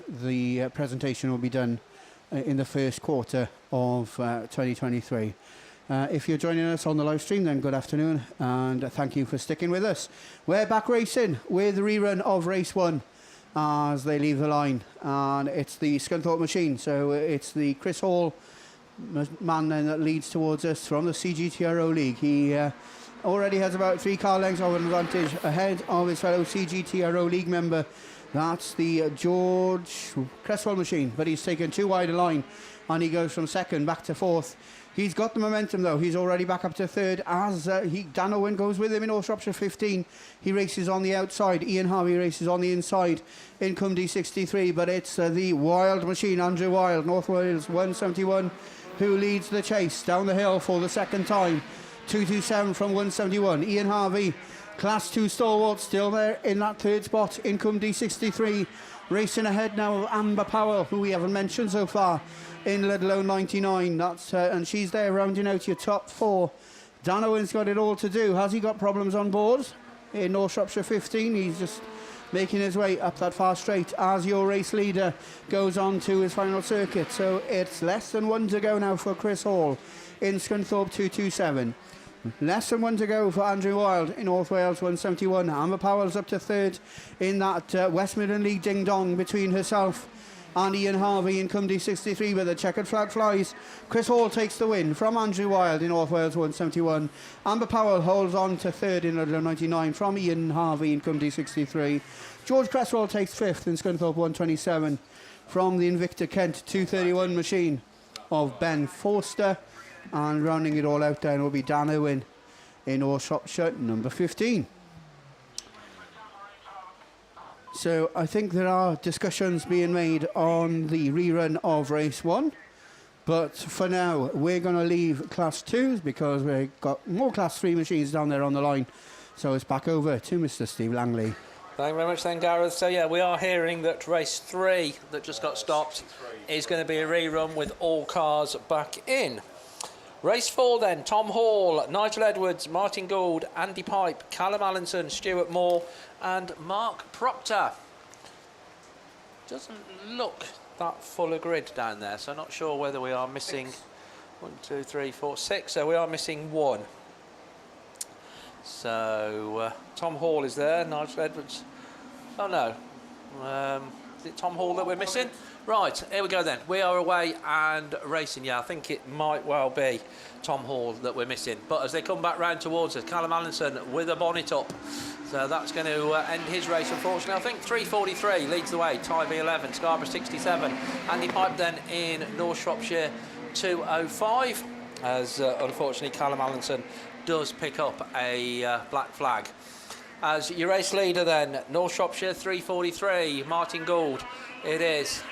Speaker 4: the presentation will be done in the first quarter of 2023. If you're joining us on the live stream, then good afternoon, and thank you for sticking with us. We're back racing with the rerun of race 1 as they leave the line, and it's the Scunthorpe machine. So it's the Chris Hall man then that leads towards us from the CGTRO League. He already has about 3 car lengths of an advantage ahead of his fellow CGTRO League member. That's the George Cresswell machine, but he's taken too wide a line, and he goes from 2nd back to 4th. He's got the momentum though. He's already back up to 3rd as Dan Owen goes with him in North Shropshire 15. He races on the outside. Ian Harvey races on the inside in Cumdy 63, but it's the Wild machine, Andrew Wild, North Wales 171, who leads the chase down the hill for the 2nd time. 227 from 171. Ian Harvey, Class 2 stalwart, still there in that 3rd spot in Cumdy 63. Racing ahead now of Amber Powell, who we haven't mentioned so far, in Ludlow 99. And she's there rounding out your top 4. Dan Owen's got it all to do. Has he got problems on board in North Shropshire 15? He's just making his way up that far straight as your race leader goes on to his final circuit. So it's less than 1 to go now for Chris Hall in Scunthorpe 227. Less than 1 to go for Andrew Wild in North Wales 171. Amber Powell's up to 3rd in that West Midland League ding-dong between herself and Ian Harvey in Cumdy 63, where the checkered flag flies. Chris Hall takes the win from Andrew Wild in North Wales 171. Amber Powell holds on to 3rd in Ludlow 99 from Ian Harvey in Cumdy 63. George Cresswell takes 5th in Scunthorpe 127 from the Invicta Kent 231 machine of Ben Forster. And rounding it all out then will be Dan Owen in North Shropshire number 15. So I think there are discussions being made on the rerun of race 1. But for now, we're going to leave Class 2s because we've got more Class 3 machines down there on the line. So it's back over to Mr. Steve Langley
Speaker 3: Thank you very much then, Gareth. So yeah, we are hearing that race 3 that just got stopped is going to be a rerun with all cars back in. Race 4 then, Tom Hall, Nigel Edwards, Martin Gould, Andy Pipe, Callum Allinson, Stuart Moore and Mark Proctor. Doesn't look that full a grid down there, so I'm not sure whether we are missing 1, 2, 3, 4, 6, so we are missing 1. So Tom Hall is there, Nigel Edwards, oh no, is it Tom Hall that we're missing? Right, here we go then. We are away and racing. Yeah, I think it might well be Tom Hall that we're missing. But as they come back round towards us, Callum Allinson with a bonnet up. So that's going to end his race, unfortunately. I think 3:43 leads the way. Ty V11, Scarborough 67. Andy Pipe then in North Shropshire 2:05. As unfortunately Callum Allinson does pick up a black flag. As your race leader then, North Shropshire 3:43. Martin Gould, it is.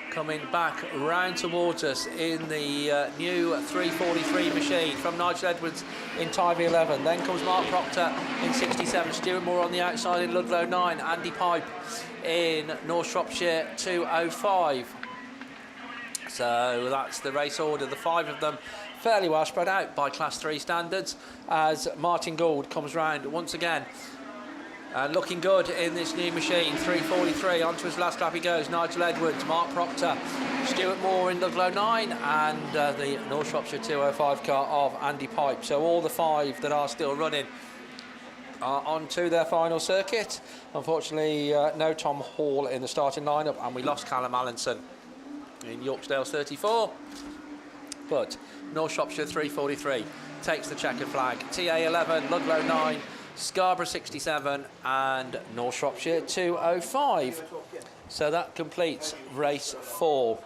Speaker 3: Coming back round towards us in the new 3:43 machine from Nigel Edwards in Ty V11. Then comes Mark Proctor in 67. Stuart Moore on the outside in Ludlow 9. Andy Pipe in North Shropshire 2:05. So that's the race order. The 5 of them fairly well spread out by Class 3 standards as Martin Gould comes round once again. And looking good in this new machine, 3:43, onto his last lap he goes, Nigel Edwards, Mark Proctor, Stuart Moore in Ludlow 9 and the North Shropshire 2:05 car of Andy Pipe. So all the 5 that are still running are on to their final circuit. Unfortunately, no Tom Hall in the starting lineup and we lost Callum Allinson in Yorksdale 34. But North Shropshire 3:43 takes the checkered flag. TA 11, Ludlow 9, Scarborough 67 and North Shropshire 2:05. So that completes race 4.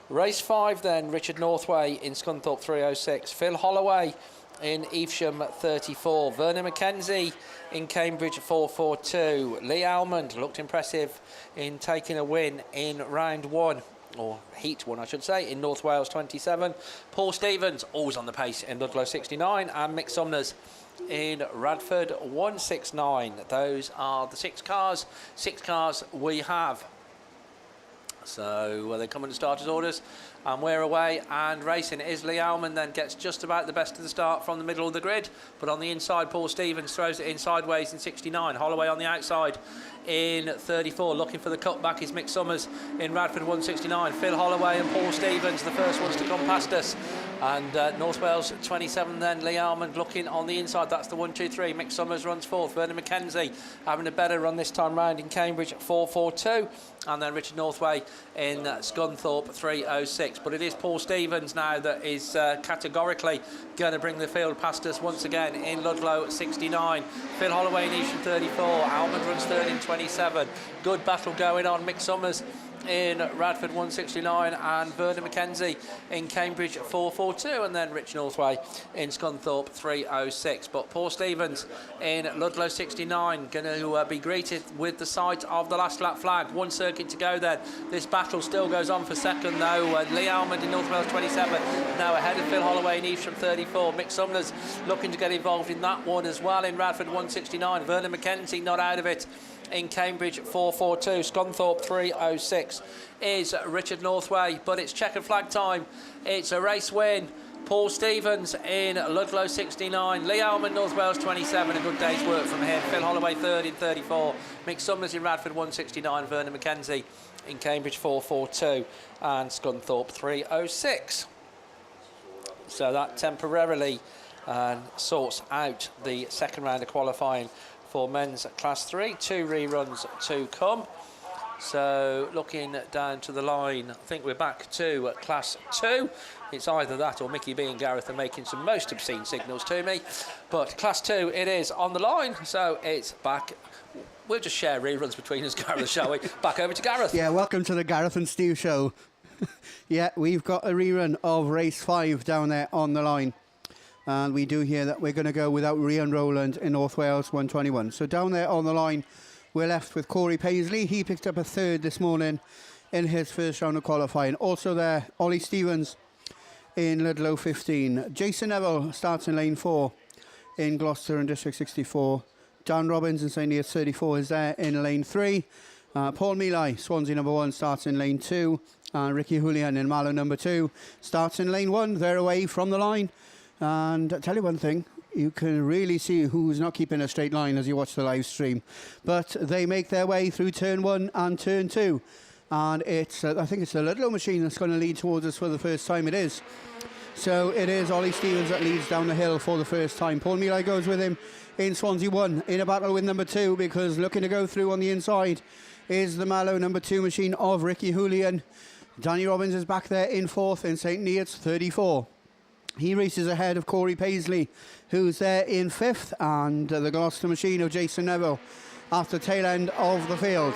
Speaker 3: Race 5 then, Richard Northway in Scunthorpe 3:06, Phil Holloway in Evesham 34, Vernon Mackenzie in Cambridge 4:42, Lee Almond looked impressive in taking a win in round 1. Or heat 1 I should say, in North Wales 27. Paul Stevens always on the pace in Ludlow 69 and Mick Sumners in Radford 169. Those are the 6 cars. 6 cars we have. So they come into starters orders and we're away and racing. Isley Alman then gets just about the best of the start from the middle of the grid, but on the inside Paul Stevens throws it in sideways in 69. Holloway on the outside in 34, looking for the cutback is Mick Summers in Radford 169. Phil Holloway and Paul Stevens the first ones to come past us, and North Wales 27 then, Lee Almond looking on the inside, that's the 1, 2, 3. Mick Summers runs 4th, Vernon Mackenzie having a better run this time round in Cambridge 4:42, and then Richard Northway in Scunthorpe 3:06. But it is Paul Stevens now that is categorically going to bring the field past us once again in Ludlow 69. Phil Holloway in Evesham 34, Almond runs 3rd in 27. Good battle going on. Mick Summers in Radford 169 and Vernon Mackenzie in Cambridge 4:42, and then Rich Northway in Scunthorpe 3:06. But Paul Stevens in Ludlow 69 going to be greeted with the sight of the last lap flag. 1 circuit to go then. This battle still goes on for second though. Lee Almond in North Wales 27 now ahead of Phil Holloway in Evesham 34. Mick Sumners looking to get involved in that one as well in Radford 169. Vernon Mackenzie not out of it in Cambridge 4:42. Scunthorpe 3:06 is Richard Northway, but it's checkered flag time. It's a race win. Paul Stevens in Ludlow 69, Lee Almond North Wales 27, a good day's work from him. Phil Holloway 3rd in 34, Mick Summers in Radford 169, Vernon Mackenzie in Cambridge 4:42 and Scunthorpe 3:06. So that temporarily sorts out the second round of qualifying for men's Class 3. 2 reruns to come. So looking down to the line, I think we're back to Class 2. It's either that or Mickey B and Gareth are making some most obscene signals to me. But Class 2 it is on the line, so it's back. We'll just share reruns between us, Gareth, shall we? Back over to Gareth.
Speaker 4: Yeah, welcome to the Gareth and Steve show. Yeah, we've got a rerun of race 5 down there on the line. And we do hear that we're going to go without Rian Rowland in North Wales 121. So down there on the line, we're left with Corey Paisley. He picked up a 3rd this morning in his first round of qualifying. Also there, Ollie Stevens in Ludlow 15. Jason Neville starts in lane 4 in Gloucester and District 64. Dan Robbins and St. Neots 34 is there in lane 3. Paul Milai, Swansea number 1, starts in lane 2. And Ricky Julian in Mallow number 2 starts in lane 1. They're away from the line. And I'll tell you one thing, you can really see who's not keeping a straight line as you watch the live stream. But they make their way through turn 1 and turn 2. And it's, I think it's the Ludlow machine that's going to lead towards us for the first time. It is. So it is Ollie Stevens that leads down the hill for the first time. Paul Milai goes with him in Swansea 1 in a battle with number 2, because looking to go through on the inside is the Mallow number 2 machine of Ricky Julian. Danny Robbins is back there in 4th in St. Neots 34. He races ahead of Corey Paisley, who's there in 5th, and the Gloucester machine of Jason Neville after tail end of the field.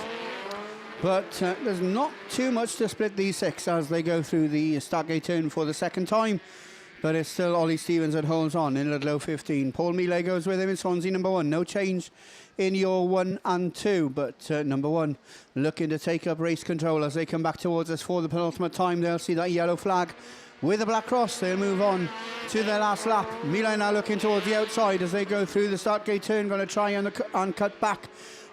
Speaker 4: But there's not too much to split these 6 as they go through the start gate turn for the second time. But it's still Ollie Stevens that holds on in Ludlow 15. Paul Milai goes with him in Swansea number 1. No change in your 1 and 2. But number 1 looking to take up race control as they come back towards us for the penultimate time. They'll see that yellow flag with a black cross. They'll move on to their last lap. Milai now looking towards the outside as they go through the start gate turn. Going to try and cut back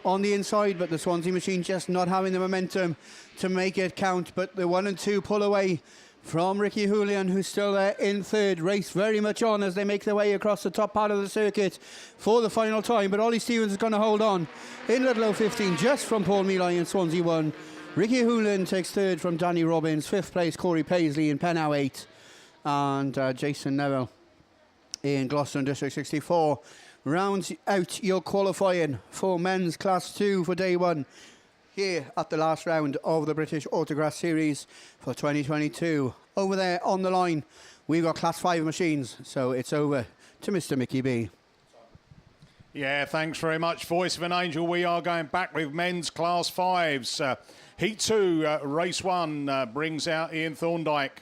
Speaker 4: on the inside, but the Swansea machine just not having the momentum to make it count. But the 1 and 2 pull away from Ricky Julian, who's still there in 3rd. Race very much on as they make their way across the top part of the circuit for the final time. But Ollie Stevens is going to hold on in Ludlow 15 just from Paul Milai in Swansea 1. Ricky Julian takes 3rd from Danny Robbins. 5th place Corey Paisley in Pennow 8. And Jason Neville in Gloucester and District 64. Rounds out your qualifying for men's class 2 for day 1 here at the last round of the British Autograss Series for 2022. Over there on the line, we've got class 5 machines, so it's over to Mr. Mickey B.
Speaker 1: Yeah, thanks very much, Voice of an Angel. We are going back with men's class 5s. Heat 2, race 1 brings out Ian Thorndike.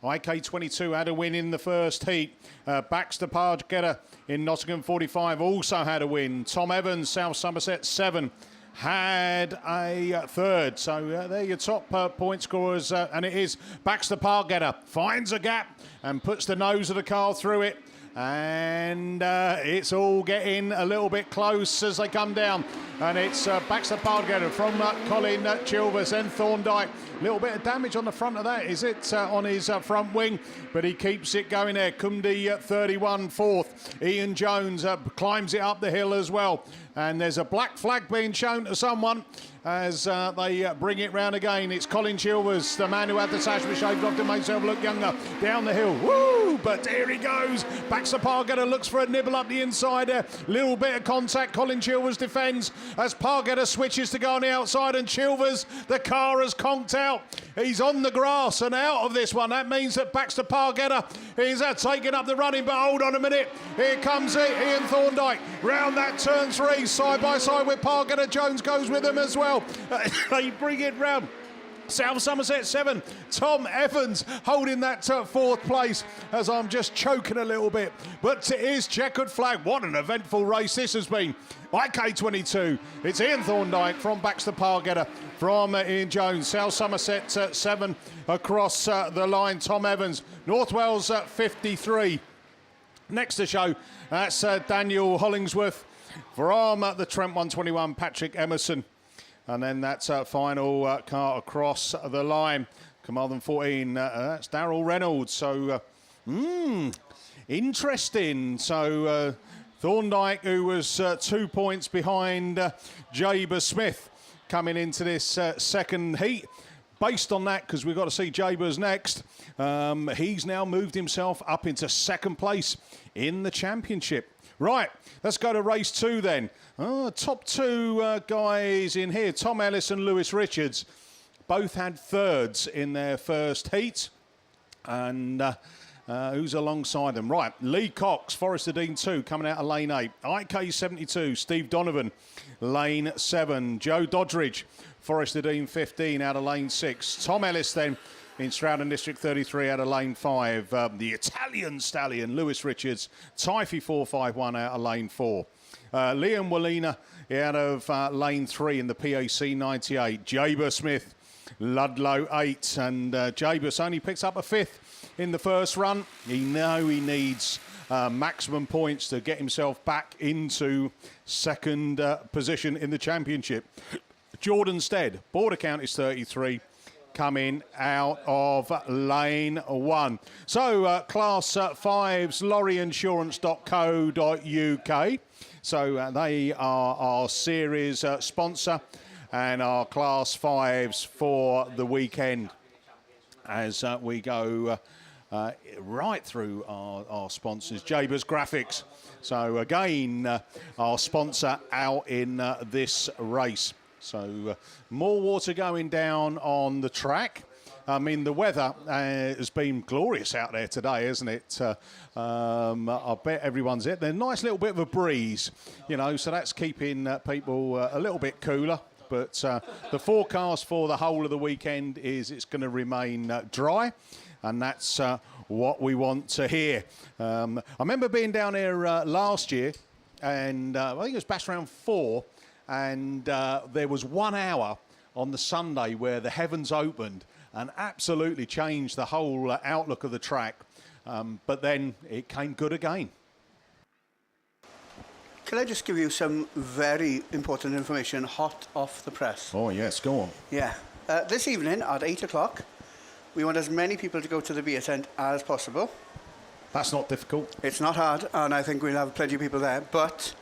Speaker 1: IK22 had a win in the first heat. Baxter Pargetter in Nottingham 45 also had a win. Tom Evans, South Somerset 7, had a 3rd. So they're your top point scorers. And it is Baxter Pargetter finds a gap and puts the nose of the car through it. And it's all getting a little bit close as they come down. And it's Baxter Pargetter from Colin Chilvers and Thorndike. A little bit of damage on the front of that, is it? On his front wing, but he keeps it going there. Kumdi 31 4th. Ian Jones climbs it up the hill as well. And there's a black flag being shown to someone as they bring it round again. It's Colin Chilvers, the man who had the sash shaved off to make himself look younger, down the hill. Woo! But here he goes. Baxter Pargetter looks for a nibble up the inside there. Little bit of contact. Colin Chilvers defends as Pargetter switches to go on the outside, and Chilvers, the car has conked out. He's on the grass and out of this one. That means that Baxter Pargetter is taking up the running, but hold on a minute. Here comes Ian Thorndike round that turn 3, side by side with Pargetter. Jones goes with him as well. They bring it round. South Somerset 7, Tom Evans holding that 4th place as I'm just choking a little bit. But it is checkered flag. What an eventful race this has been. IK22, it's Ian Thorndike from Baxter Pargetter from Ian Jones. South Somerset 7 across the line. Tom Evans, North Wales 53. Next to show, that's Daniel Hollingsworth from the Trent 121, Patrick Emerson. And then that's final car across the line. Carmarthen 14, that's Darryl Reynolds. So, interesting. So, Thorndike, who was 2 points behind Jaber Smith coming into this second heat. Based on that, because we've got to see Jabers next, he's now moved himself up into 2nd place in the championship. Right, let's go to race 2 then. Top 2 guys in here, Tom Ellis and Lewis Richards, both had 3rds in their first heat. And who's alongside them? Right, Lee Cox, Forester Dean 2, coming out of lane 8. IK72, Steve Donovan, lane 7. Joe Doddridge, Forester Dean 15, out of lane 6. Tom Ellis then in Stroud District 33 out of lane 5. The Italian stallion, Lewis Richards, Typhy 451 out of lane 4. Liam Wallina out of lane 3 in the PAC 98. Jaber Smith, Ludlow 8. And Jabus only picks up a 5th in the first run. He needs maximum points to get himself back into second position in the championship. Jordan Stead, border count is 33, coming out of lane 1. So Class 5's lorryinsurance.co.uk. So they are our series sponsor and our Class 5s for the weekend as we go right through our sponsors. Jabers Graphics. So again, our sponsor out in this race. So more water going down on the track. I mean, the weather has been glorious out there today, hasn't it? I bet everyone's it. There's a nice little bit of a breeze, you know, so that's keeping people a little bit cooler. But the forecast for the whole of the weekend is it's going to remain dry, and that's what we want to hear. I remember being down here last year, and I think it was bash round 4, and there was 1 hour on the Sunday where the heavens opened and absolutely changed the whole outlook of the track. But then it came good again.
Speaker 4: Can I just give you some very important information hot off the press?
Speaker 1: Oh, yes, go on.
Speaker 4: Yeah. This evening at 8 o'clock, we want as many people to go to the beer tent as possible.
Speaker 1: That's not difficult.
Speaker 4: It's not hard, and I think we'll have plenty of people there, but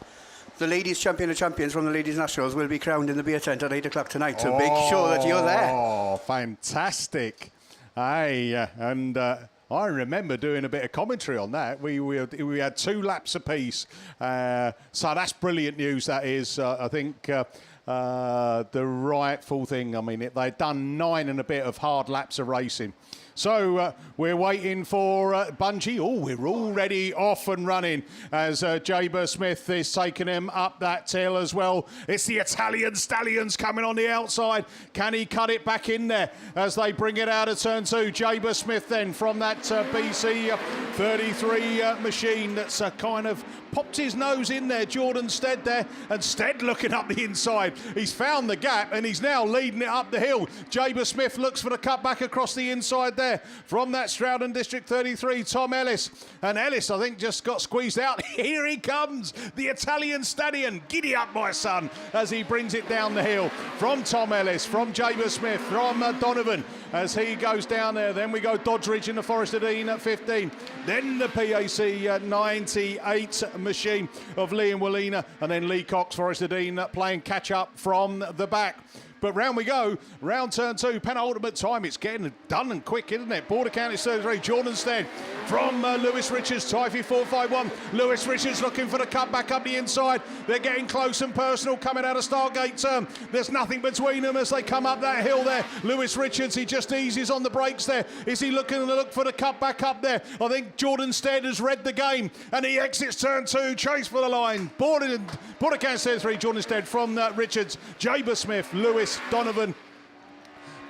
Speaker 4: the ladies' champion of champions from the Ladies' Nationals will be crowned in the beer tent at 8 o'clock tonight, so make sure that you're there.
Speaker 1: Oh, fantastic. Hey, and I remember doing a bit of commentary on that. We had 2 laps apiece. So that's brilliant news, that is. I think the rightful thing. I mean, they'd done 9 and a bit of hard laps of racing. So we're waiting for Bungie. Oh, we're already off and running as Jaber Smith is taking him up that hill as well. It's the Italian Stallions coming on the outside. Can he cut it back in there as they bring it out of turn 2? Jaber Smith then from that BC 33 machine that's kind of popped his nose in there. Jordan Stead there, and Stead looking up the inside. He's found the gap and he's now leading it up the hill. Jaber Smith looks for the cut back across the inside there from that Stroudon District 33. Tom Ellis, and Ellis I think just got squeezed out. Here he comes, the Italian Stallion. Giddy up, my son, as he brings it down the hill from Tom Ellis, from Jaber Smith, from Donovan as he goes down there. Then we go Doddridge in the Forest of Dean at 15. Then the PAC 98 machine of Liam Wallina, and then Lee Cox, Forest of Dean, playing catch up from the back. But round we go, round turn 2, penultimate time. It's getting done and quick, isn't it? Border count is 33. Jordan Stead from Lewis Richards, Typhy 451. Lewis Richards looking for the cut back up the inside. They're getting close and personal coming out of Stargate turn. There's nothing between them as they come up that hill there. Lewis Richards, he just eases on the brakes there. Is he looking to look for the cut back up there? I think Jordan Stead has read the game and he exits turn 2, chase for the line. Border count 33, Jordan Stead from Richards, Jaber Smith, Lewis, Donovan,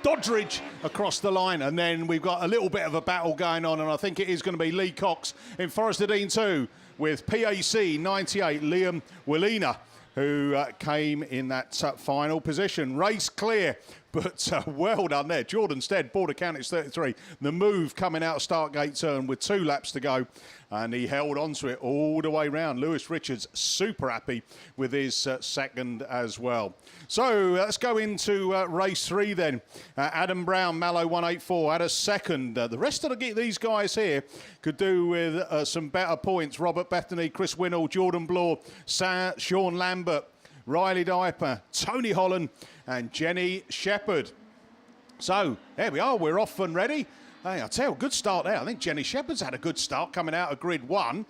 Speaker 1: Doddridge across the line, and then we've got a little bit of a battle going on, and I think it is going to be Lee Cox in Forest of Dean 2 with PAC 98 Liam Wallina, who came in that final position. Race clear, but well done there. Jordan Stead, border count is 33. The move coming out of Stargate turn with 2 laps to go, and he held on to it all the way round. Lewis Richards super happy with his second as well. So let's go into race 3 then. Adam Brown, Mallow 184, had a second. The rest of these guys here could do with some better points. Robert Bethany, Chris Winnell, Jordan Bloor, Sean Lambert, Riley Diaper, Tony Holland and Jenny Shepherd. So there we are, we're off and ready. Hey, I'll tell you, good start there. I think Jenny Shepherd's had a good start coming out of grid 1.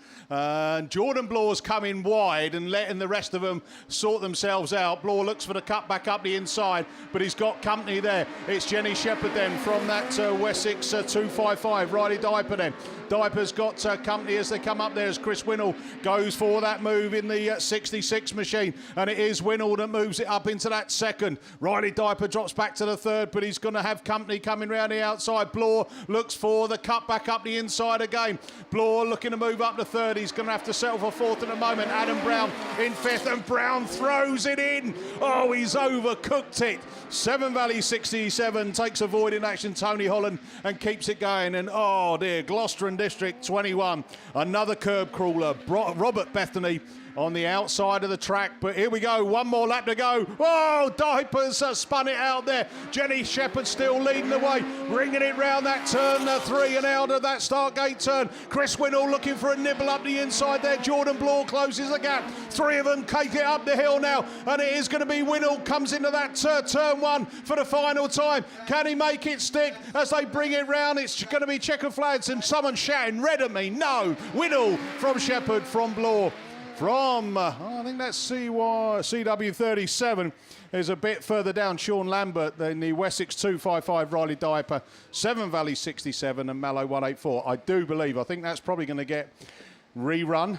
Speaker 1: Jordan Bloor's coming wide and letting the rest of them sort themselves out. Bloor looks for the cut back up the inside, but he's got company there. It's Jenny Shepherd then from that Wessex 255. Riley Diaper then. Diaper's got company as they come up there as Chris Winnell goes for that move in the 66 machine. And it is Winnell that moves it up into that second. Riley Diaper drops back to the third, but he's going to have company coming round the outside. Bloor looks for the cut back up the inside again. Bloor looking to move up to third. He's going to have to settle for fourth at the moment. Adam Brown in fifth, and Brown throws it in. Oh, he's overcooked it. Seven Valley 67 takes a void in action, Tony Holland, and keeps it going. And oh dear, Gloucester and District 21, another curb crawler. Robert Bethany on the outside of the track, but here we go, one more lap to go. Oh, Diapers spun it out there. Jenny Shepherd still leading the way, ringing it round that turn 3 and out of that start gate turn. Chris Winnell looking for a nibble up the inside there. Jordan Bloor closes the gap. 3 of them take it up the hill now, and it is going to be Winnell comes into that turn 1 for the final time. Can he make it stick as they bring it round? It's going to be checker flags and someone shouting red at me. No, Winnell from Shepherd from Bloor. From, I think that's CW37 is a bit further down, Sean Lambert, then the Wessex 255, Riley Diaper, 7 Valley 67 and Mallow 184. I think that's probably going to get rerun.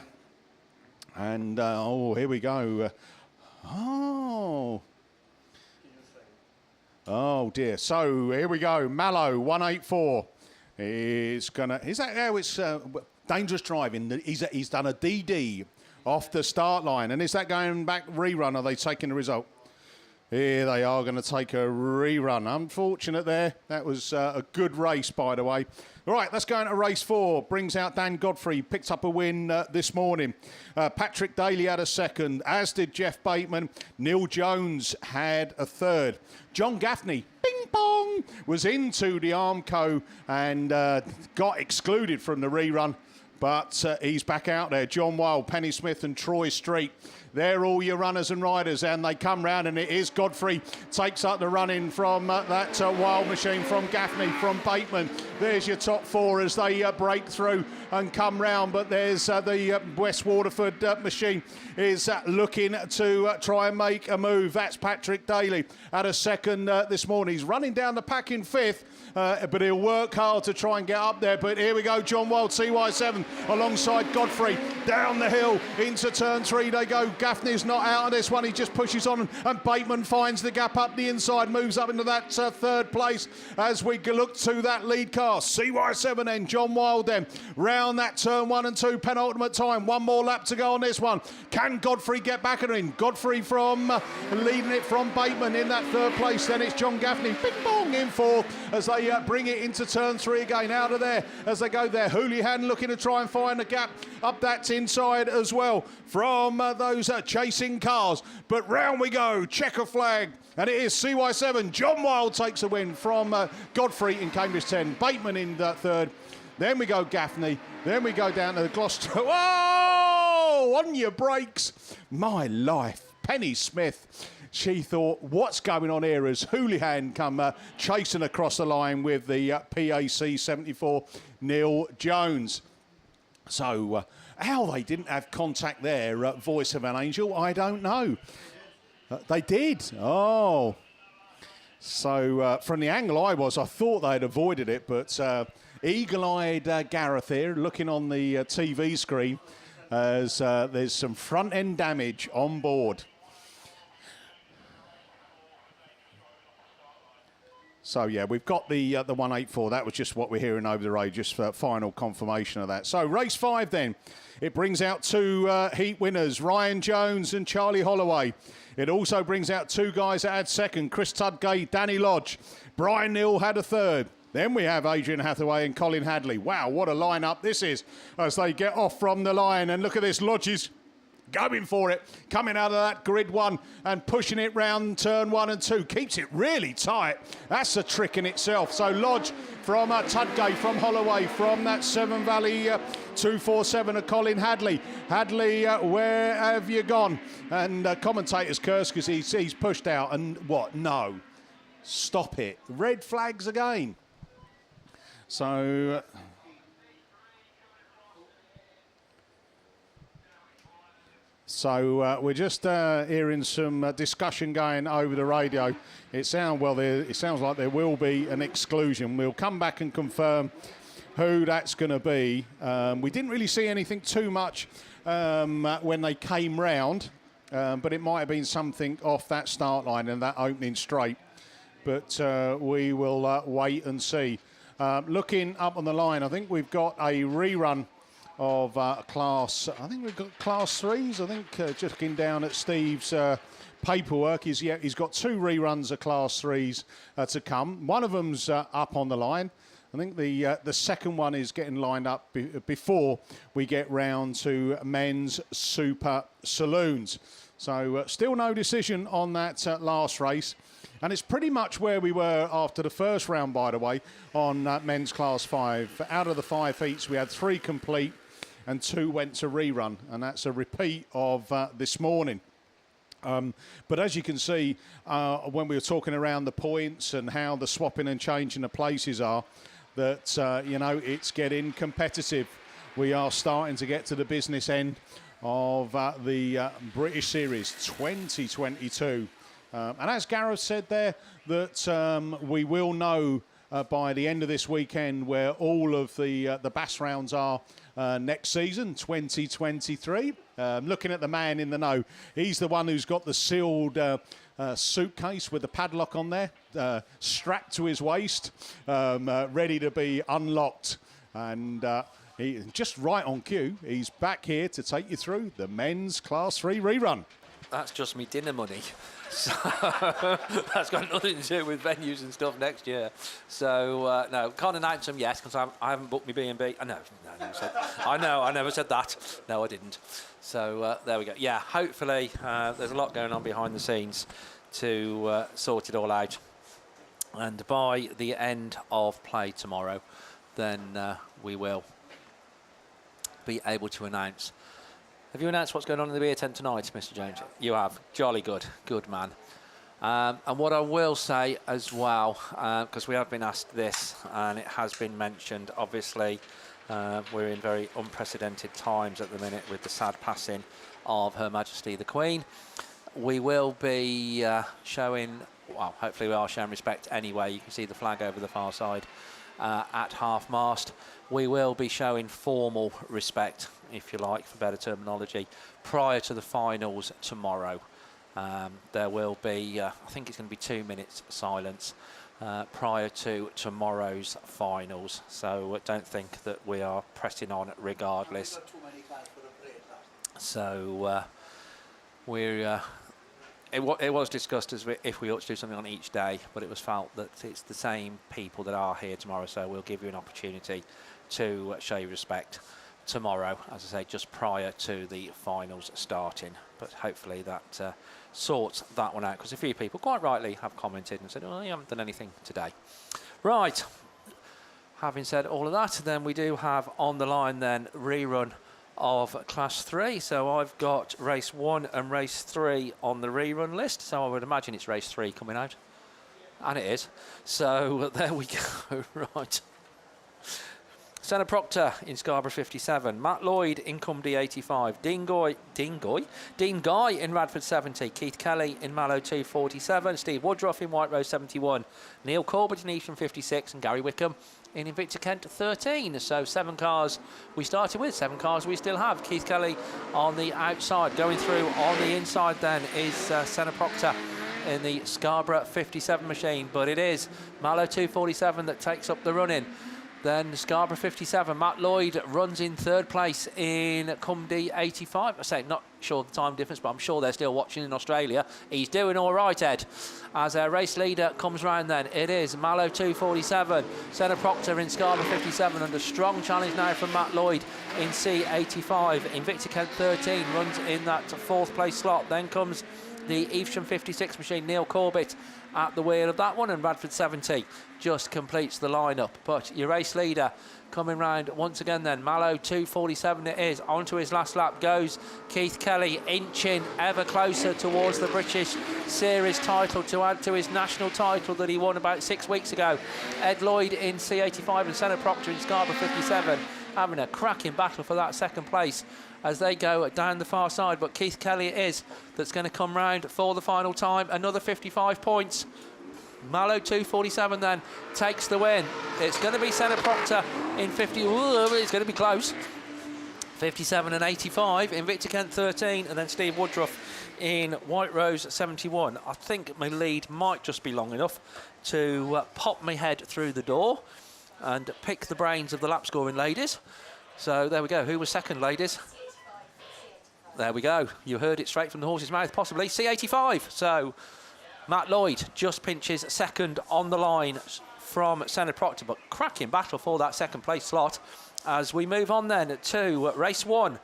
Speaker 1: And, oh, here we go. Oh, dear. So, here we go. Mallow 184 is going to, is that how it's dangerous driving? He's done a DD off the start line. And is that going back rerun? Are they taking the result? Here they are going to take a rerun. Unfortunate there. That was a good race, by the way. All right, let's go into race 4. Brings out Dan Godfrey. Picked up a win this morning. Patrick Daly had a second, as did Jeff Bateman. Neil Jones had a third. John Gaffney, bing bong, was into the Armco and got excluded from the rerun. But he's back out there. John Wild, Penny Smith and Troy Street. They're all your runners and riders, and they come round, and it is Godfrey takes up the running from that Wild machine, from Gaffney, from Bateman. There's your top 4 as they break through and come round, but there's the West Waterford machine is looking to try and make a move. That's Patrick Daly at a second this morning. He's running down the pack in 5th, but he'll work hard to try and get up there. But here we go, John Wild, CY7 alongside Godfrey. Down the hill into turn 3 they go. Gaffney's not out of this one. He just pushes on, and Bateman finds the gap up the inside, moves up into that third place as we look to that lead car. CY7 then, John Wild then, round that turn 1 and 2, penultimate time. One more lap to go on this one. Can Godfrey get back in? Godfrey from leading it from Bateman in that third place. Then it's John Gaffney, bing bong in 4th as they bring it into turn 3 again. Out of there as they go there. Houlihan looking to try and find the gap up that inside as well from those chasing cars. But round we go, checker flag, and it is CY7. John Wild takes a win from Godfrey in Cambridge 10. Bateman in third. Then we go Gaffney. Then we go down to the Gloucester. Whoa! On your brakes. My life. Penny Smith. She thought, what's going on here, as Houlihan come chasing across the line with the PAC 74 Neil Jones. So how they didn't have contact there, Voice of an Angel, I don't know. They did. Oh. So from the angle I thought they'd avoided it, but eagle-eyed Gareth here looking on the TV screen as there's some front-end damage on board. So, yeah, we've got the 184. That was just what we're hearing over the radio, just for final confirmation of that. So, race 5 then. It brings out 2 heat winners, Ryan Jones and Charlie Holloway. It also brings out 2 guys that had second, Chris Tudgate, Danny Lodge. Brian Neal had a third. Then we have Adrian Hathaway and Colin Hadley. Wow, what a lineup this is as they get off from the line. And look at this, Lodge's going for it, coming out of that grid 1 and pushing it round turn 1 and 2. Keeps it really tight. That's a trick in itself. So Lodge from Tudgate, from Holloway, from that 7 Valley 247 of Colin Hadley. Hadley, where have you gone? And commentators curse because he's pushed out. And what? No. Stop it. Red flags again. So we're just hearing some discussion going over the radio. It sounds like there will be an exclusion. We'll come back and confirm who that's going to be. We didn't really see anything too much when they came round, but it might have been something off that start line and that opening straight. But we will wait and see. Looking up on the line, I think we've got a rerun of class. I think we've got class 3s. I think just looking down at Steve's paperwork, he's got 2 reruns of class 3s to come. One of them's up on the line. I think the second one is getting lined up before we get round to men's super saloons. So still no decision on that last race. And it's pretty much where we were after the first round, by the way, on men's class 5. Out of the 5 heats, we had 3 complete and 2 went to rerun. And that's a repeat of this morning. But as you can see, when we were talking around the points and how the swapping and changing the places are, that, you know, it's getting competitive. We are starting to get to the business end of the British Series 2022. And as Gareth said there, that we will know by the end of this weekend where all of the BAS rounds are next season, 2023. Looking at the man in the know, he's the one who's got the sealed suitcase with the padlock on there, strapped to his waist, ready to be unlocked. And he just right on cue, he's back here to take you through the men's Class 3 rerun.
Speaker 3: That's just me dinner money. So that's got nothing to do with venues and stuff next year. So no, can't announce them yet because I haven't booked my B&B. I never said that. No, I didn't. So there we go. Yeah, hopefully there's a lot going on behind the scenes to sort it all out. And by the end of play tomorrow, then we will be able to announce. Have you announced what's going on in the beer tent tonight, Mr. Jones? You have. Jolly good. Good man. And what I will say as well, because we have been asked this and it has been mentioned, obviously we're in very unprecedented times at the minute with the sad passing of Her Majesty the Queen. We will be showing, well, hopefully we are showing respect anyway. You can see the flag over the far side at half-mast. We will be showing formal respect, if you like, for better terminology, prior to the finals tomorrow. There will be, I think it's going to be 2 minutes silence prior to tomorrow's finals. So don't think that we are pressing on regardless. So it was discussed as if we ought to do something on each day, but it was felt that it's the same people that are here tomorrow, so we'll give you an opportunity to show you respect tomorrow, as I say, just prior to the finals starting. But hopefully that sorts that one out, because a few people quite rightly have commented and said, oh, you haven't done anything today. Right, having said all of that, then we do have on the line then rerun of Class 3. So I've got race 1 and race 3 on the rerun list, so I would imagine it's race 3 coming out, and it is. So there we go. Right, Senna Proctor in Scarborough 57, Matt Lloyd in Cumdy 85, Dean Guy in Radford 70, Keith Kelly in Mallow 247, Steve Woodruff in White Rose 71, Neil Corbett in Evesham 56, and Gary Wickham in Invicta Kent 13. So 7 cars we started with, 7 cars we still have. Keith Kelly on the outside, going through on the inside then is Senna Proctor in the Scarborough 57 machine, but it is Mallow 247 that takes up the run-in. Then Scarborough 57, Matt Lloyd runs in 3rd place in Cumdy 85. I say, not sure the time difference, but I'm sure they're still watching in Australia. He's doing all right, Ed. As our race leader comes round then, it is Mallow 247, Senna Proctor in Scarborough 57 under strong challenge now from Matt Lloyd in C85. Invicta Kent 13 runs in that 4th place slot. Then comes the Evesham 56 machine, Neil Corbett at the wheel of that one, and Radford 70 just completes the lineup. But your race leader coming round once again then, Mallow 247 it is. Onto his last lap goes Keith Kelly, inching ever closer towards the British Series title to add to his national title that he won about 6 weeks ago. Ed Lloyd in C85 and Senna Proctor in Scarborough 57 having a cracking battle for that 2nd place as they go down the far side. But Keith Kelly it is that's going to come round for the final time. Another 55 points. Mallow 247 then takes the win. It's going to be Senna Proctor in 50. Ooh, it's going to be close. 57 and 85. Invicta Kent 13, and then Steve Woodruff in White Rose 71. I think my lead might just be long enough to pop my head through the door. and pick the brains of the lap scoring ladies. So there we go. Who was second, ladies? There we go. You heard it straight from the horse's mouth, possibly. C85. So Matt Lloyd just pinches second on the line from Senna Proctor, but cracking battle for that second place slot. As we move on then to race 1,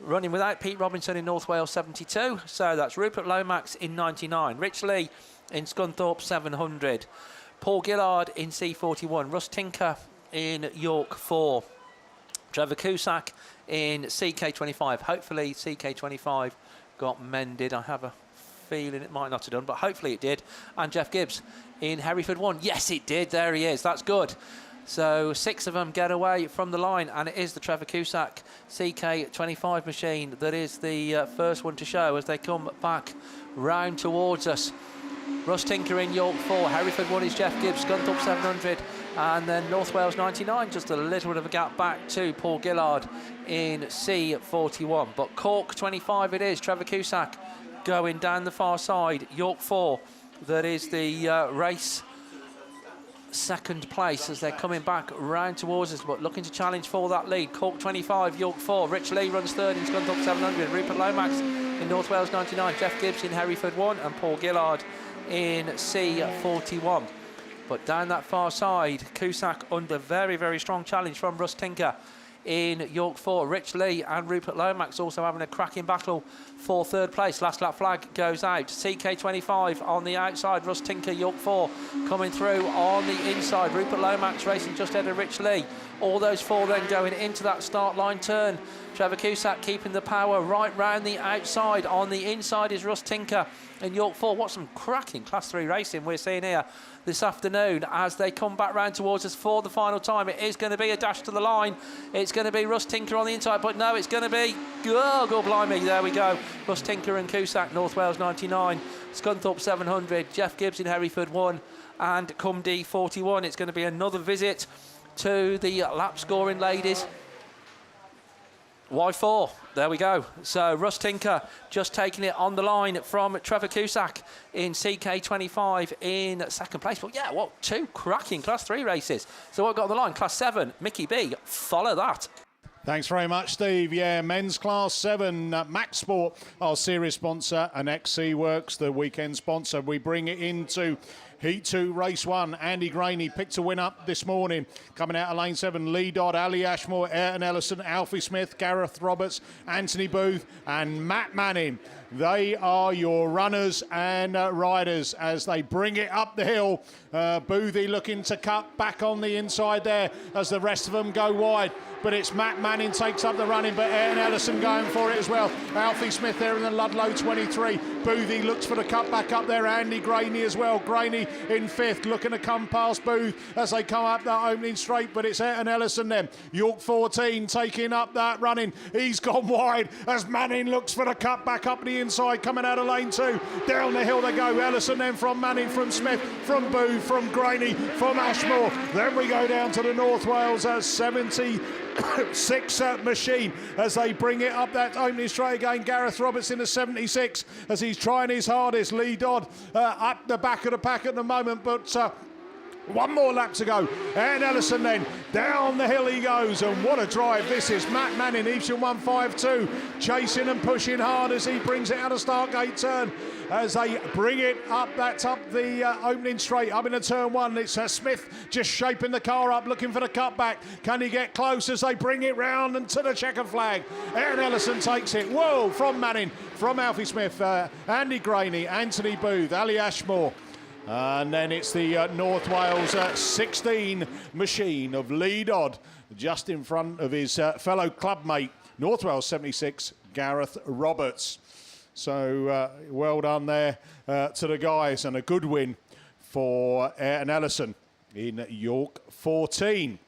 Speaker 3: running without Pete Robinson in North Wales 72. So that's Rupert Lomax in 99, Rich Lee in Scunthorpe 700, Paul Gillard in C41, Russ Tinker in York 4, Trevor Cusack in CK25. Hopefully CK25 got mended. I have a feeling it might not have done, but hopefully it did. And Jeff Gibbs in Hereford 1. Yes, it did. There he is. That's good. So 6 of them get away from the line, and it is the Trevor Cusack CK25 machine that is the first one to show as they come back round towards us. Russ Tinker in York 4, Hereford 1 is Jeff Gibbs, Scunthorpe 700, and then North Wales 99, just a little bit of a gap back to Paul Gillard in C41. But Cork 25 it is, Trevor Cusack going down the far side, York 4, that is the race second place as they're coming back round towards us, but looking to challenge for that lead. Cork 25, York 4, Rich Lee runs third in Scunthorpe 700, Rupert Lomax in North Wales 99, Jeff Gibbs in Hereford 1, and Paul Gillard in C41. But down that far side, Cusack under very, very strong challenge from Russ Tinker in York 4. Rich Lee and Rupert Lomax also having a cracking battle for third place. Last lap flag goes out. CK25 on the outside. Russ Tinker, York 4 coming through on the inside. Rupert Lomax racing just ahead of Rich Lee. All those 4 then going into that start line turn. Trevor Cusack keeping the power right round the outside. On the inside is Russ Tinker in York 4. What some cracking Class 3 racing we're seeing here this afternoon as they come back round towards us for the final time. It is going to be a dash to the line. It's going to be Russ Tinker on the inside, but no, it's going to be, oh, God blimey, there we go. Russ Tinker and Cusack, North Wales 99, Scunthorpe 700, Jeff Gibbs in Hereford 1, and come D41. It's going to be another visit to the lap scoring ladies. Y4, there we go. So Russ Tinker just taking it on the line from Trevor Cusack in CK25 in second place. But yeah, what 2 cracking Class 3 races. So what got on the line? Class 7, Mickey B, follow that.
Speaker 1: Thanks very much, Steve. Yeah, men's Class 7, Max Sport, our series sponsor, and XC Works, the weekend sponsor. We bring it into Heat 2, Race 1. Andy Graney picked a win up this morning. Coming out of Lane 7, Lee Dodd, Ali Ashmore, Ayrton Ellison, Alfie Smith, Gareth Roberts, Anthony Booth, and Matt Manning. They are your runners and riders as they bring it up the hill. Boothie looking to cut back on the inside there as the rest of them go wide. But it's Matt Manning takes up the running, but Ayrton Ellison going for it as well. Alfie Smith there in the Ludlow 23. Boothie looks for the cut back up there. Andy Graney as well. Graney in 5th, looking to come past Booth as they come up that opening straight, but it's Ayrton Ellison then. York 14 taking up that running. He's gone wide as Manning looks for the cut back up the inside, coming out of lane 2. Down the hill they go. Ellison then from Manning, from Smith, from Booth, from Graney, from Ashmore. Then we go down to the North Wales 76 machine as they bring it up that opening straight again. Gareth Roberts in the 76 as he's trying his hardest. Lee Dodd up the back of the pack at the moment, but one more lap to go. And Ellison then down the hill he goes, and what a drive this is. Matt Manning, Evesham 152, chasing and pushing hard as he brings it out of Stargate turn. As they bring it up, that's up the opening straight, up into turn 1. It's Smith just shaping the car up, looking for the cutback. Can he get close as they bring it round and to the checker flag? Aaron Ellison takes it. Whoa, from Manning, from Alfie Smith, Andy Graney, Anthony Booth, Ali Ashmore. And then it's the North Wales 16 machine of Lee Dodd, just in front of his fellow clubmate, North Wales 76, Gareth Roberts. So well done there to the guys, and a good win for Ayrton Ellison in York 14.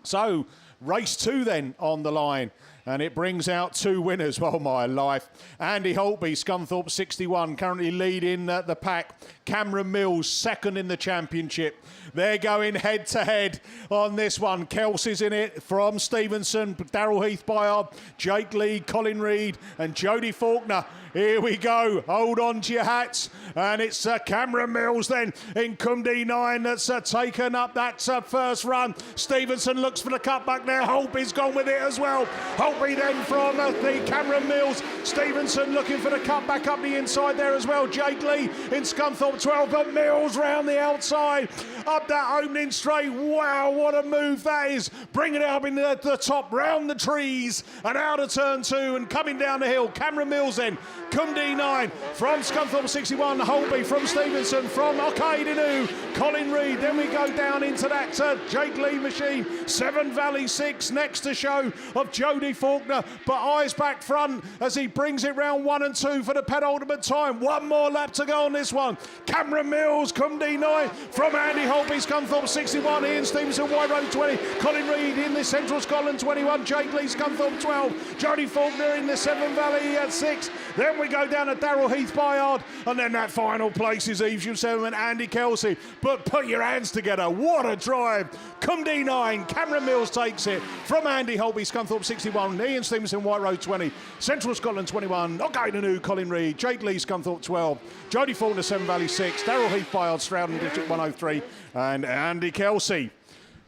Speaker 1: So Race 2 then on the line. And it brings out 2 winners. Oh, my life. Andy Holtby, Scunthorpe 61, currently leading the pack. Cameron Mills, second in the championship. They're going head-to-head on this one. Kelsey's in it from Stevenson, Daryl Heath-Byard, Jake Lee, Colin Reid and Jodie Faulkner. Here we go. Hold on to your hats. And it's Cameron Mills then in Cumdy 9 that's taken up that first run. Stevenson looks for the cutback there. Holtby's gone with it as well. Holtby then from the Cameron Mills. Stevenson looking for the cutback up the inside there as well. Jake Lee in Scunthorpe 12, but Mills round the outside. Up that opening straight. Wow, what a move that is. Bringing it up in the top, round the trees and out of turn 2 and coming down the hill. Cameron Mills then. Cumdy 9 from Scunthorpe 61, Holtby from Stevenson, from Okaidinu, Colin Reid. Then we go down into that Jake Lee machine. Seven Valley 6 next to show of Jodie Faulkner, but eyes back front as he brings it round 1 and 2 for the penultimate time. One more lap to go on this one. Cameron Mills, Cumdy 9 from Andy Holtby, Scunthorpe 61, Ian Stevenson, White Road 20, Colin Reid in the Central Scotland 21, Jake Lee, Scunthorpe 12, Jodie Faulkner in the Seven Valley 6. Then we go down to Daryl Heath-Byard, and then that final place is Evesham 7 and Andy Kelsey. But put your hands together, what a drive. Cumdy 9, Cameron Mills takes it from Andy Holtby, Scunthorpe 61, Ian Stevenson, White Road 20, Central Scotland 21, Okaidinu, Colin Reid, Jake Lee, Scunthorpe 12, Jodie Faulkner, Seven Valley 6, Daryl Heath-Byard, Stroud and District 103, and Andy Kelsey,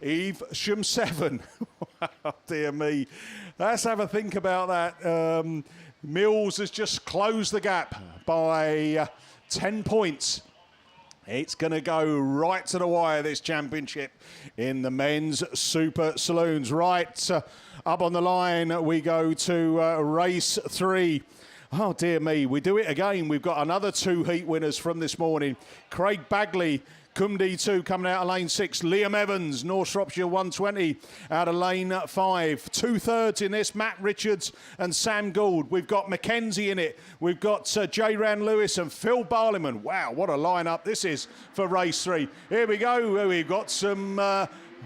Speaker 1: Evesham 7. Oh, dear me. Let's have a think about that. Mills has just closed the gap by 10 points. It's going to go right to the wire, this championship, in the men's Super Saloons. Right up on the line, we go to race 3. Oh, dear me, we do it again. We've got another 2 heat winners from this morning. Craig Bagley, Cumdy 2 coming out of lane 6. Liam Evans, North Shropshire 120 out of lane 5. 2/3 in this, Matt Richards and Sam Gould. We've got Mackenzie in it. We've got J. Ran Lewis and Phil Barliman. Wow, what a lineup this is for race 3. Here we go. We've got some...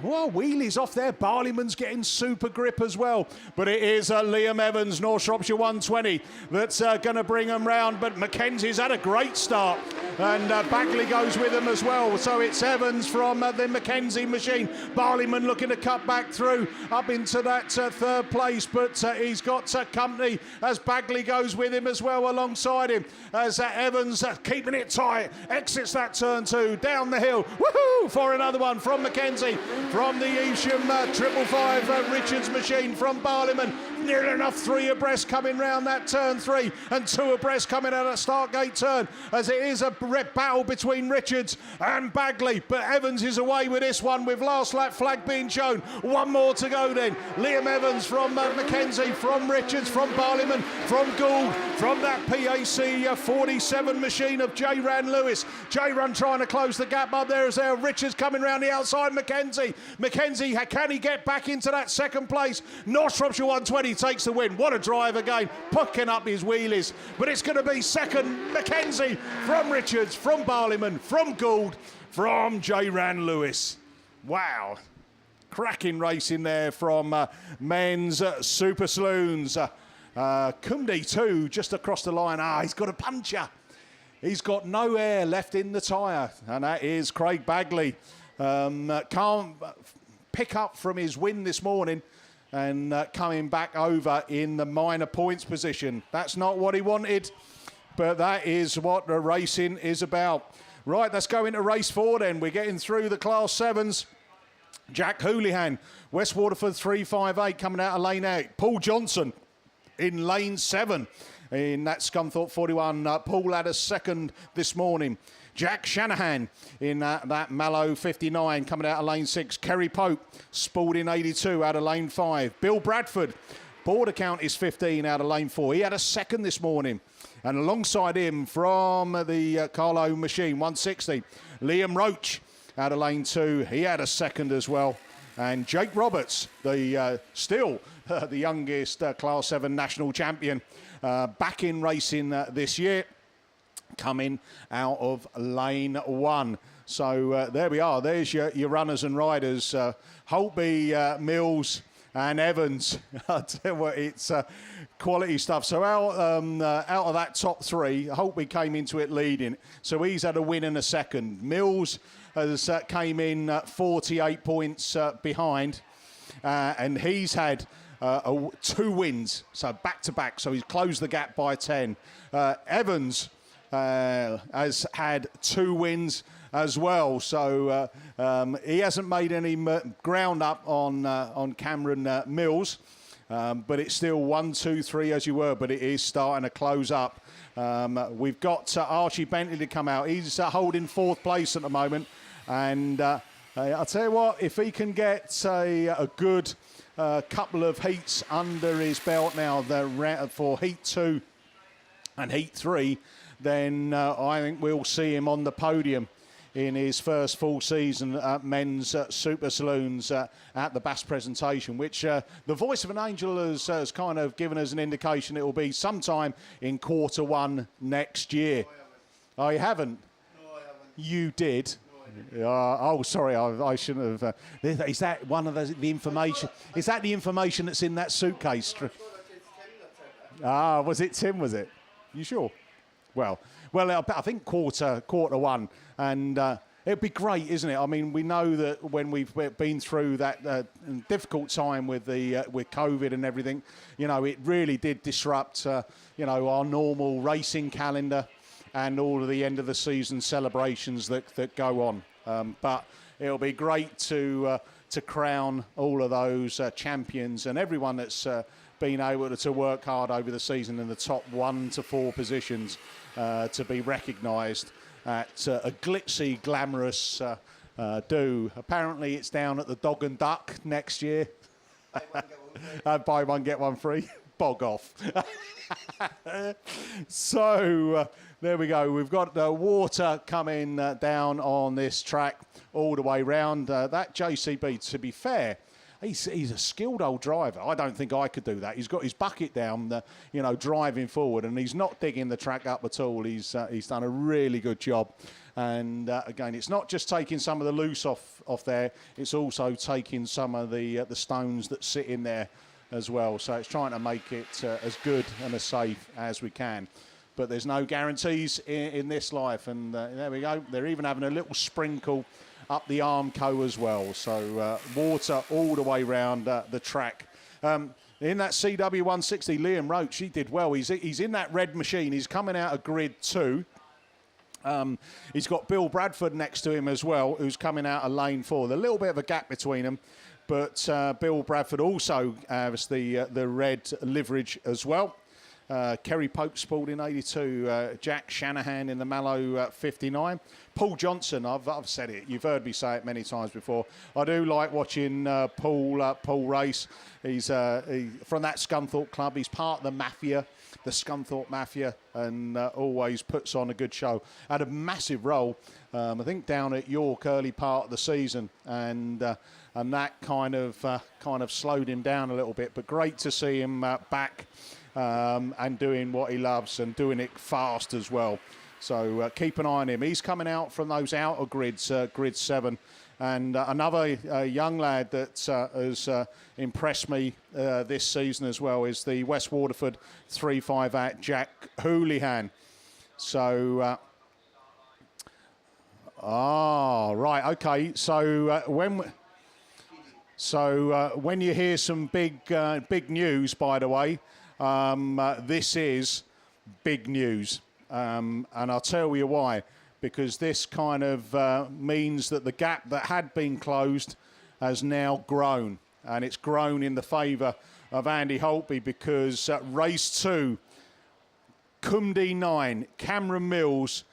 Speaker 1: wheelies off there. Barliman's getting super grip as well. But it is Liam Evans, North Shropshire 120, that's going to bring them round. But Mackenzie's had a great start. And Bagley goes with him as well. So it's Evans from the Mackenzie machine. Barliman looking to cut back through up into that 3rd place. But he's got company as Bagley goes with him as well alongside him. As Evans keeping it tight. Exits that turn 2. Down the hill. Woohoo! For another one from Mackenzie. From the Evesham 555 Richards machine from Barliman. Near enough 3 abreast coming round that turn 3 and 2 abreast coming out of Stargate turn as it is a battle between Richards and Bagley. But Evans is away with this one with last lap flag being shown. One more to go then. Liam Evans from Mackenzie, from Richards, from Barliman, from Gould, from that PAC 47 machine of J. Ran Lewis. J. Ran trying to close the gap up there as Richards coming round the outside. Mackenzie, can he get back into that 2nd place? North Shropshire 120 takes the win. What a drive again, pucking up his wheelies. But it's going to be 2nd, Mackenzie from Richards, from Barliman, from Gould, from J. Ran Lewis. Wow. Cracking racing there from men's Super Saloons. Cumdy 2 just across the line. He's got a puncher. He's got no air left in the tyre. And that is Craig Bagley. Can't pick up from his win this morning and coming back over in the minor points position. That's not what he wanted, but that is what the racing is about. Right, let's go into race 4 then. We're getting through the Class 7s. Jack Houlihan, West Waterford 358 coming out of lane 8. Paul Johnson in lane 7 in that Scunthorpe 41. Paul had a 2nd this morning. Jack Shanahan in that Mallow 59 coming out of lane 6. Kerry Pope, Spalding 82 out of lane 5. Bill Bradford, border count is 15 out of lane 4. He had a 2nd this morning. And alongside him from the Carlo machine 160, Liam Roach out of lane 2. He had a 2nd as well. And Jake Roberts, the still the youngest Class 7 national champion, back in racing this year, coming out of lane 1. So there we are. There's your runners and riders. Holtby, Mills and Evans. I tell you what, it's quality stuff. So out of that top three, Holtby came into it leading. So he's had a win and a second. Mills has came in 48 points behind, and he's had 2 wins, so back-to-back. So he's closed the gap by 10. Evans has had 2 wins as well, so he hasn't made any ground up on Cameron Mills, but it's still 1, 2, 3 as you were, but it is starting to close up. We've got Archie Bentley to come out. He's holding 4th place at the moment, and I'll tell you what, if he can get a good couple of heats under his belt now for Heat 2 and Heat 3, then I think we'll see him on the podium in his first full season at Men's Super Saloons at the BAST presentation, which the Voice of an Angel has kind of given us an indication it will be sometime in Q1 next year. Oh, you haven't?
Speaker 4: No, I haven't.
Speaker 1: You did? Oh, sorry, I shouldn't have. Is that one of the information? Is that the information that's in that suitcase? Ah, was it Tim, was it? You sure? Well, I think quarter 1, and it'd be great, isn't it? I mean, we know that when we've been through that difficult time with with COVID and everything, you know, it really did disrupt, you know, our normal racing calendar and all of the end of the season celebrations that go on. But it'll be great to crown all of those champions and everyone that's been able to work hard over the season in the top 1 to 4 positions to be recognised at a glitzy, glamorous do. Apparently it's down at the Dog and Duck next year. Buy one, get one free. Bog off. So there we go. We've got the water coming down on this track all the way round. That JCB, to be fair, he's a skilled old driver. I don't think I could do that. He's got his bucket down, you know, driving forward, and he's not digging the track up at all. He's done a really good job. And again, it's not just taking some of the loose off there. It's also taking some of the stones that sit in there as well. So it's trying to make it as good and as safe as we can. But there's no guarantees in this life. And there we go. They're even having a little sprinkle up the Armco as well. So water all the way round the track. In that CW160, Liam Roach, he did well. He's in that red machine. He's coming out of grid 2. He's got Bill Bradford next to him as well, who's coming out of lane 4. There's a little bit of a gap between them. But Bill Bradford also has the red liverage as well. Kerry Pope Spalding 82, Jack Shanahan in the Mallow 59. Paul Johnson, I've said it, you've heard me say it many times before. I do like watching Paul race. He's from that Scunthorpe club. He's part of the Mafia, the Scunthorpe Mafia, and always puts on a good show. Had a massive role, I think, down at York early part of the season, and that kind of slowed him down a little bit. But great to see him back. And doing what he loves and doing it fast as well. So keep an eye on him. He's coming out from those outer grids, grid 7. And another young lad that has impressed me this season as well is the West Waterford 358 Jack Houlihan. So, right, okay. So when you hear some big news, by the way, this is big news, and I'll tell you why. Because this kind of means that the gap that had been closed has now grown, and it's grown in the favour of Andy Holtby, because race 2, Cumdy 9, Cameron Mills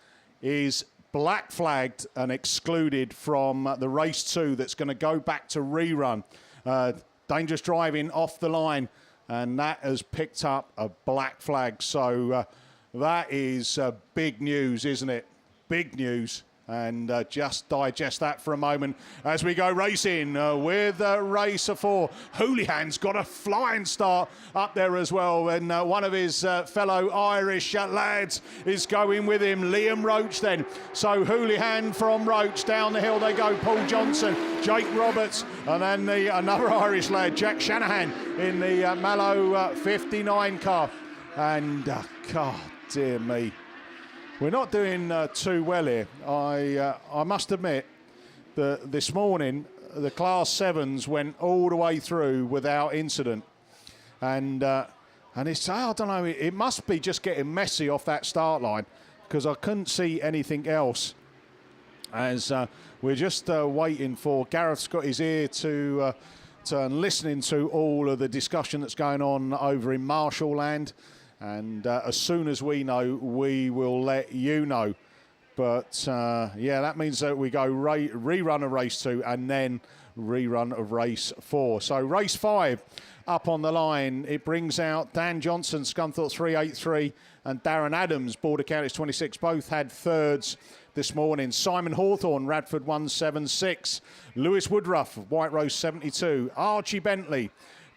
Speaker 1: is black flagged and excluded from the race 2 that's going to go back to rerun. Dangerous driving off the line. And that has picked up a black flag. So that is big news, isn't it? Big news. And just digest that for a moment as we go racing with race 4. Houlihan's got a flying start up there as well, and one of his fellow Irish lads is going with him, Liam Roach then. So Houlihan from Roach, down the hill they go, Paul Johnson, Jake Roberts, and then another Irish lad, Jack Shanahan, in the Mallow 59 car. And God dear me, we're not doing too well here. I must admit that this morning the Class 7s went all the way through without incident. And it's, I don't know, it must be just getting messy off that start line, because I couldn't see anything else. As we're just waiting for, Gareth's got his ear to listening to all of the discussion that's going on over in Marshall Land. And as soon as we know, we will let you know. But, yeah, that means that we go rerun of race 2 and then rerun of race 4. So race 5 up on the line. It brings out Dan Johnson, Scunthorpe 383, and Darren Adams, Border Counties 26. Both had thirds this morning. Simon Hawthorne, Radford 176. Lewis Woodruff, White Rose 72. Archie Bentley,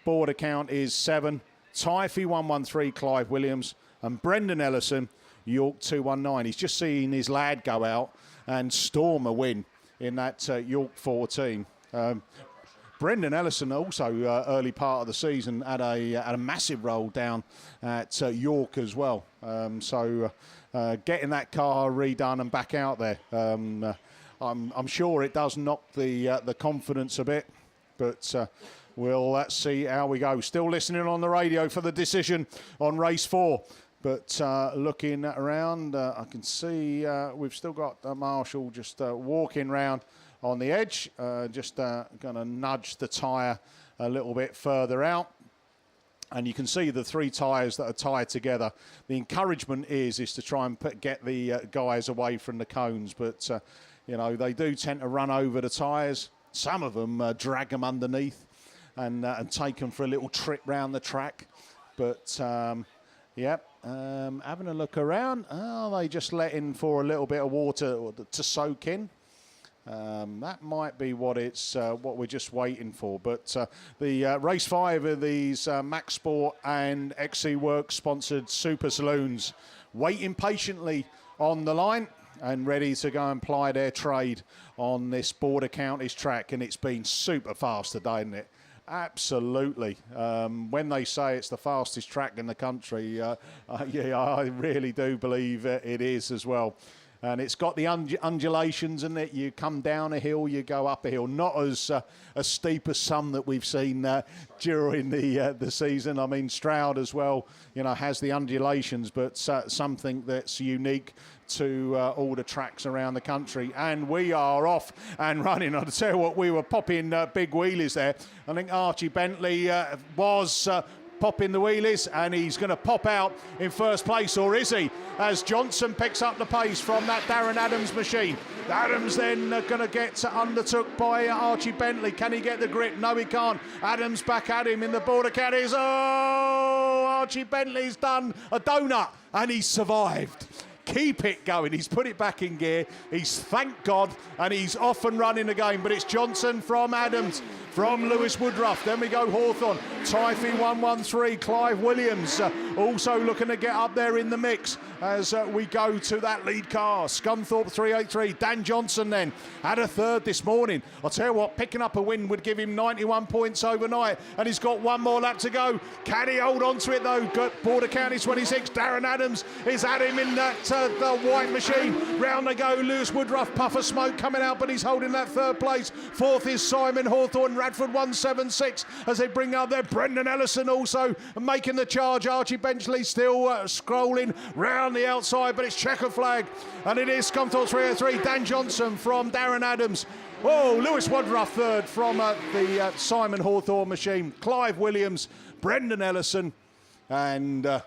Speaker 1: Border Count is 7. Typhy 113, Clive Williams, and Brendan Ellison, York 219. He's just seen his lad go out and storm a win in that York 14. Brendan Ellison also early part of the season had a massive roll down at York as well. So getting that car redone and back out there, I'm sure it does knock the confidence a bit, but. We'll see how we go. Still listening on the radio for the decision on race 4. But looking around, I can see we've still got Marshall just walking round on the edge. Just going to nudge the tyre a little bit further out. And you can see the 3 tyres that are tied together. The encouragement is to try and get the guys away from the cones. But, you know, they do tend to run over the tyres. Some of them drag them underneath. And take them for a little trip round the track. But, yeah, having a look around. Oh, they just let in for a little bit of water to soak in. That might be what we're just waiting for. But the race 5 of these Max Sport and XC Works sponsored Super Saloons waiting patiently on the line and ready to go and ply their trade on this Border Counties track. And it's been super fast today, isn't it? Absolutely. When they say it's the fastest track in the country, yeah, I really do believe it is as well. And it's got the undulations in it. You come down a hill, you go up a hill. Not as steep as some that we've seen during the season. I mean, Stroud as well, you know, has the undulations, but something that's unique to all the tracks around the country. And we are off and running. I'll tell you what, we were popping big wheelies there. I think Archie Bentley was popping the wheelies, and he's going to pop out in first place, or is he? As Johnson picks up the pace from that Darren Adams machine. Adams then going to get undertook by Archie Bentley. Can he get the grip? No, he can't. Adams back at him in the Border Counties. Oh, Archie Bentley's done a donut, and he's survived. Keep it going. He's put it back in gear. He's, thank God, and he's off and running again. But it's Johnson from Adams, from Lewis Woodruff. Then we go Hawthorne, Typhy 113, Clive Williams also looking to get up there in the mix as we go to that lead car. Scunthorpe 383, Dan Johnson then had a third this morning. I'll tell you what, picking up a win would give him 91 points overnight, and he's got one more lap to go. Can he hold on to it though? Got Border County 26, Darren Adams is at him in that the white machine. Round they go, Lewis Woodruff, puff of smoke coming out, but he's holding that third place. Fourth is Simon Hawthorne, Radford 176 as they bring up there. Brendan Ellison also making the charge. Archie Bentley still scrolling round the outside, but it's checker flag, and it is Scunthorpe 303. Dan Johnson from Darren Adams. Oh, Lewis Woodruff third from the Simon Hawthorne machine. Clive Williams, Brendan Ellison, and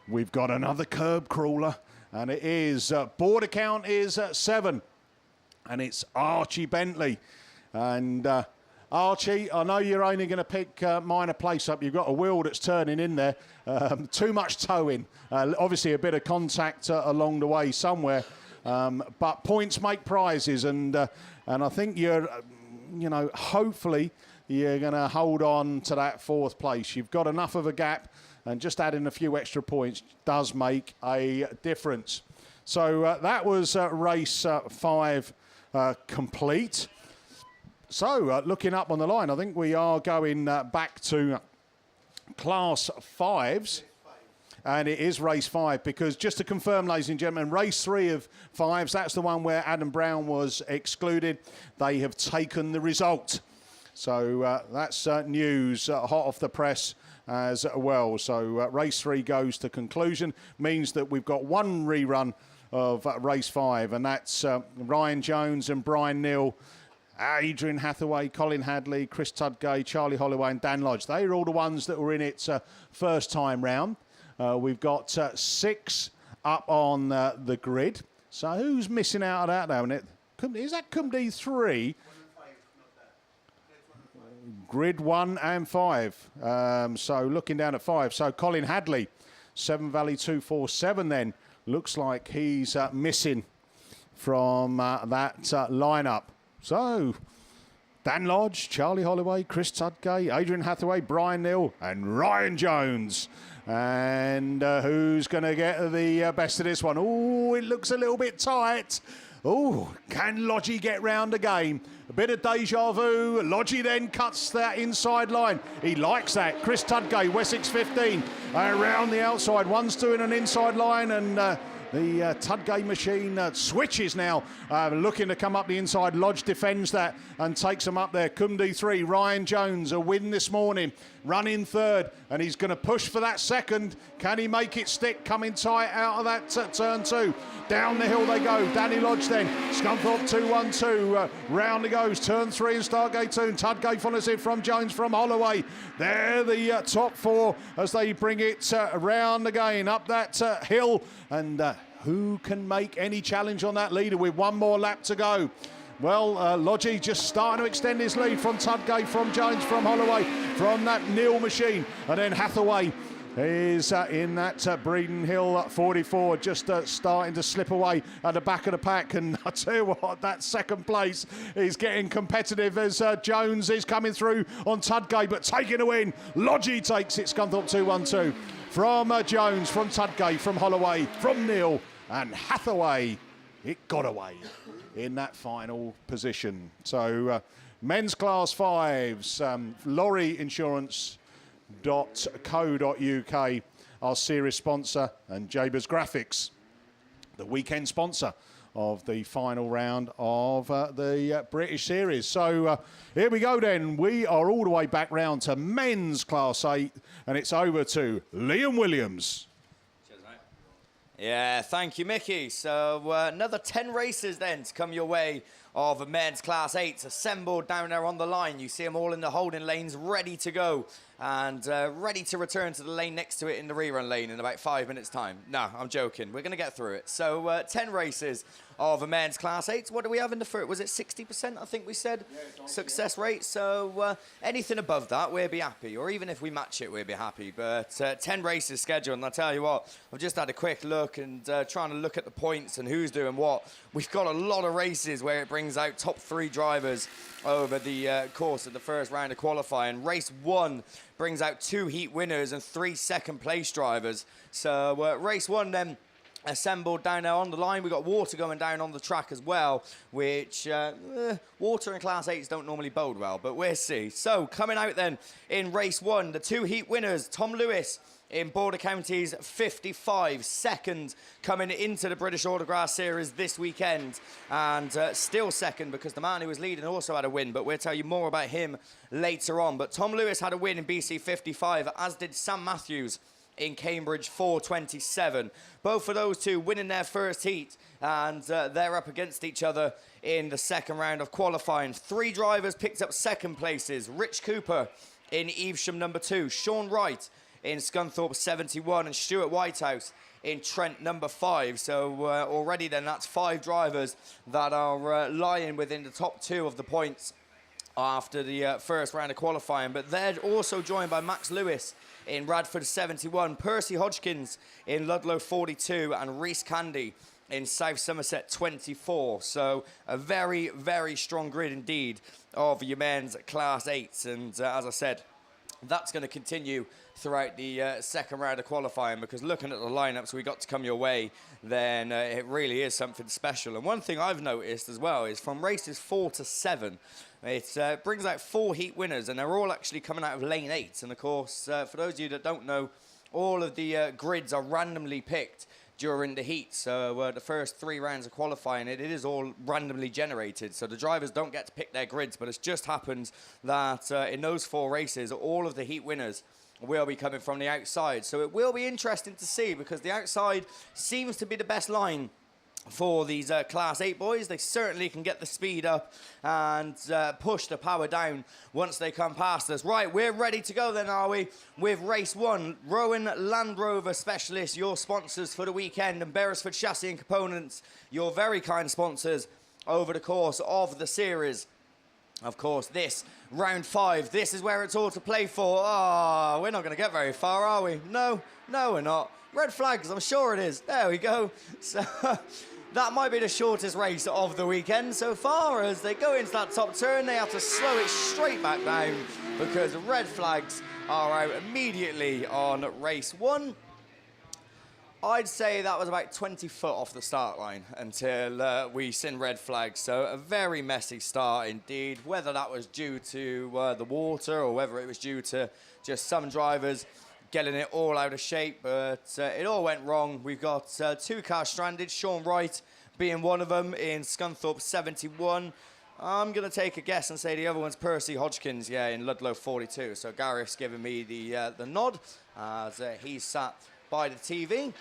Speaker 1: we've got another curb crawler, and it is Border Count is 7, and it's Archie Bentley. And Archie, I know you're only going to pick minor place up. You've got a wheel that's turning in there. Too much towing. Obviously a bit of contact along the way somewhere. But points make prizes, and I think you're, hopefully you're going to hold on to that 4th place. You've got enough of a gap, and just adding a few extra points does make a difference. So that was race 5 complete. So looking up on the line, I think we are going back to Class 5s. And it is race 5, because just to confirm, ladies and gentlemen, race 3 of 5s, that's the one where Adam Brown was excluded. They have taken the result. So that's news hot off the press as well. So race 3 goes to conclusion, means that we've got one rerun of race 5, and that's Ryan Jones and Brian Neal, Adrian Hathaway, Colin Hadley, Chris Tudgay, Charlie Holloway and Dan Lodge. They are all the ones that were in it first time round. We've got 6 up on the grid. So who's missing out of that now? Is that Cumdy 3? Grid 1 and 5. So looking down at 5. So Colin Hadley, 7 Valley 247 then. Looks like he's missing from that lineup. So Dan Lodge, Charlie Holloway, Chris Tudgay, Adrian Hathaway, Brian Neal and Ryan Jones. And who's going to get the best of this one? Oh, it looks a little bit tight. Oh, can Lodgy get round again? A bit of deja vu. Lodgy then cuts that inside line. He likes that. Chris Tudgay, Wessex 15, around the outside. One's doing an inside line, and the Tudgay machine switches now, looking to come up the inside. Lodge defends that and takes them up there. Cumdy 3, Ryan Jones, a win this morning, running 3rd, and he's going to push for that 2nd. Can he make it stick? Coming tight out of that turn 2. Down the hill they go. Danny Lodge then. Scunthorpe 2-1-2. Round it goes. Turn 3 and Stargate 2. Tudgay follows it from Jones, from Holloway. They're the top 4 as they bring it around again up that hill. And who can make any challenge on that leader with one more lap to go? Well, Lodgy just starting to extend his lead from Tudgay, from Jones, from Holloway, from that Neal machine. And then Hathaway is in that Breeden Hill 44, just starting to slip away at the back of the pack. And I tell you what, that 2nd place is getting competitive as Jones is coming through on Tudgay, but taking a win. Lodgy takes it. Scunthorpe 2-1-2 from Jones, from Tudgay, from Holloway, from Neal and Hathaway. It got away in that final position. So men's class 5s, Lorry Insurance .co.uk, our series sponsor, and Jabers Graphics, the weekend sponsor of the final round of the British Series. So here we go then. We are all the way back round to men's class 8, and it's over to Liam Williams.
Speaker 2: Cheers, mate. Yeah, thank you, Mickey. So another 10 races then to come your way of men's class 8s assembled down there on the line. You see them all in the holding lanes ready to go and ready to return to the lane next to it in the rerun lane in about 5 minutes time. No, I'm joking. We're going to get through it. So 10 races of a men's class 8s. What do we have in the first? Was it 60%, I think we said, success rate? So anything above that, we'll be happy. Or even if we match it, we'll be happy. But 10 races scheduled. And I'll tell you what, I've just had a quick look and trying to look at the points and who's doing what. We've got a lot of races where it brings out top 3 drivers over the course of the first round of qualifying. Race 1 brings out 2 heat winners and 3 second place drivers. So race 1 then assembled down there on the line. We've got water going down on the track as well, which water in class 8s don't normally bode well, but we'll see. So coming out then in race 1, the 2 heat winners, Tom Lewis in Border Counties 55, second coming into the British Autograss Series this weekend, and still second because the man who was leading also had a win, but we'll tell you more about him later on. But Tom Lewis had a win in BC 55, as did Sam Matthews in Cambridge 427. Both of those two winning their first heat, and they're up against each other in the second round of qualifying. 3 drivers picked up second places. Rich Cooper in Evesham number 2, Sean Wright in Scunthorpe 71, and Stuart Whitehouse in Trent number 5. So already then that's 5 drivers that are lying within the top 2 of the points after the first round of qualifying. But they're also joined by Max Lewis in Radford 71, Percy Hodgkins in Ludlow 42, and Reese Candy in South Somerset 24. So a very, very strong grid indeed of your men's Class 8s. And as I said, that's going to continue throughout the second round of qualifying, because looking at the lineups we got to come your way, then it really is something special. And one thing I've noticed as well is from races 4 to 7, it brings out 4 heat winners, and they're all actually coming out of lane 8. And of course, for those of you that don't know, all of the grids are randomly picked during the heat. So the first 3 rounds of qualifying, it is all randomly generated. So the drivers don't get to pick their grids, but it just happens that in those 4 races, all of the heat winners will be coming from the outside. So it will be interesting to see, because the outside seems to be the best line for these Class 8 boys. They certainly can get the speed up and push the power down once they come past us. Right, we're ready to go then, are we? With race 1, Rowan Land Rover Specialists, your sponsors for the weekend, and Beresford Chassis and Components, your very kind sponsors over the course of the series. Of course, this, round 5, this is where it's all to play for. Oh, we're not going to get very far, are we? No, we're not. Red flags, I'm sure it is. There we go. So that might be the shortest race of the weekend so far. As they go into that top turn, they have to slow it straight back down, because red flags are out immediately on race 1. I'd say that was about 20 foot off the start line until we seen red flags. So a very messy start indeed. Whether that was due to the water or whether it was due to just some drivers getting it all out of shape, but it all went wrong. We've got 2 cars stranded, Sean Wright being one of them in Scunthorpe 71. I'm going to take a guess and say the other one's Percy Hodgkins, yeah, in Ludlow 42. So Gareth's giving me the nod as he's sat by the TV,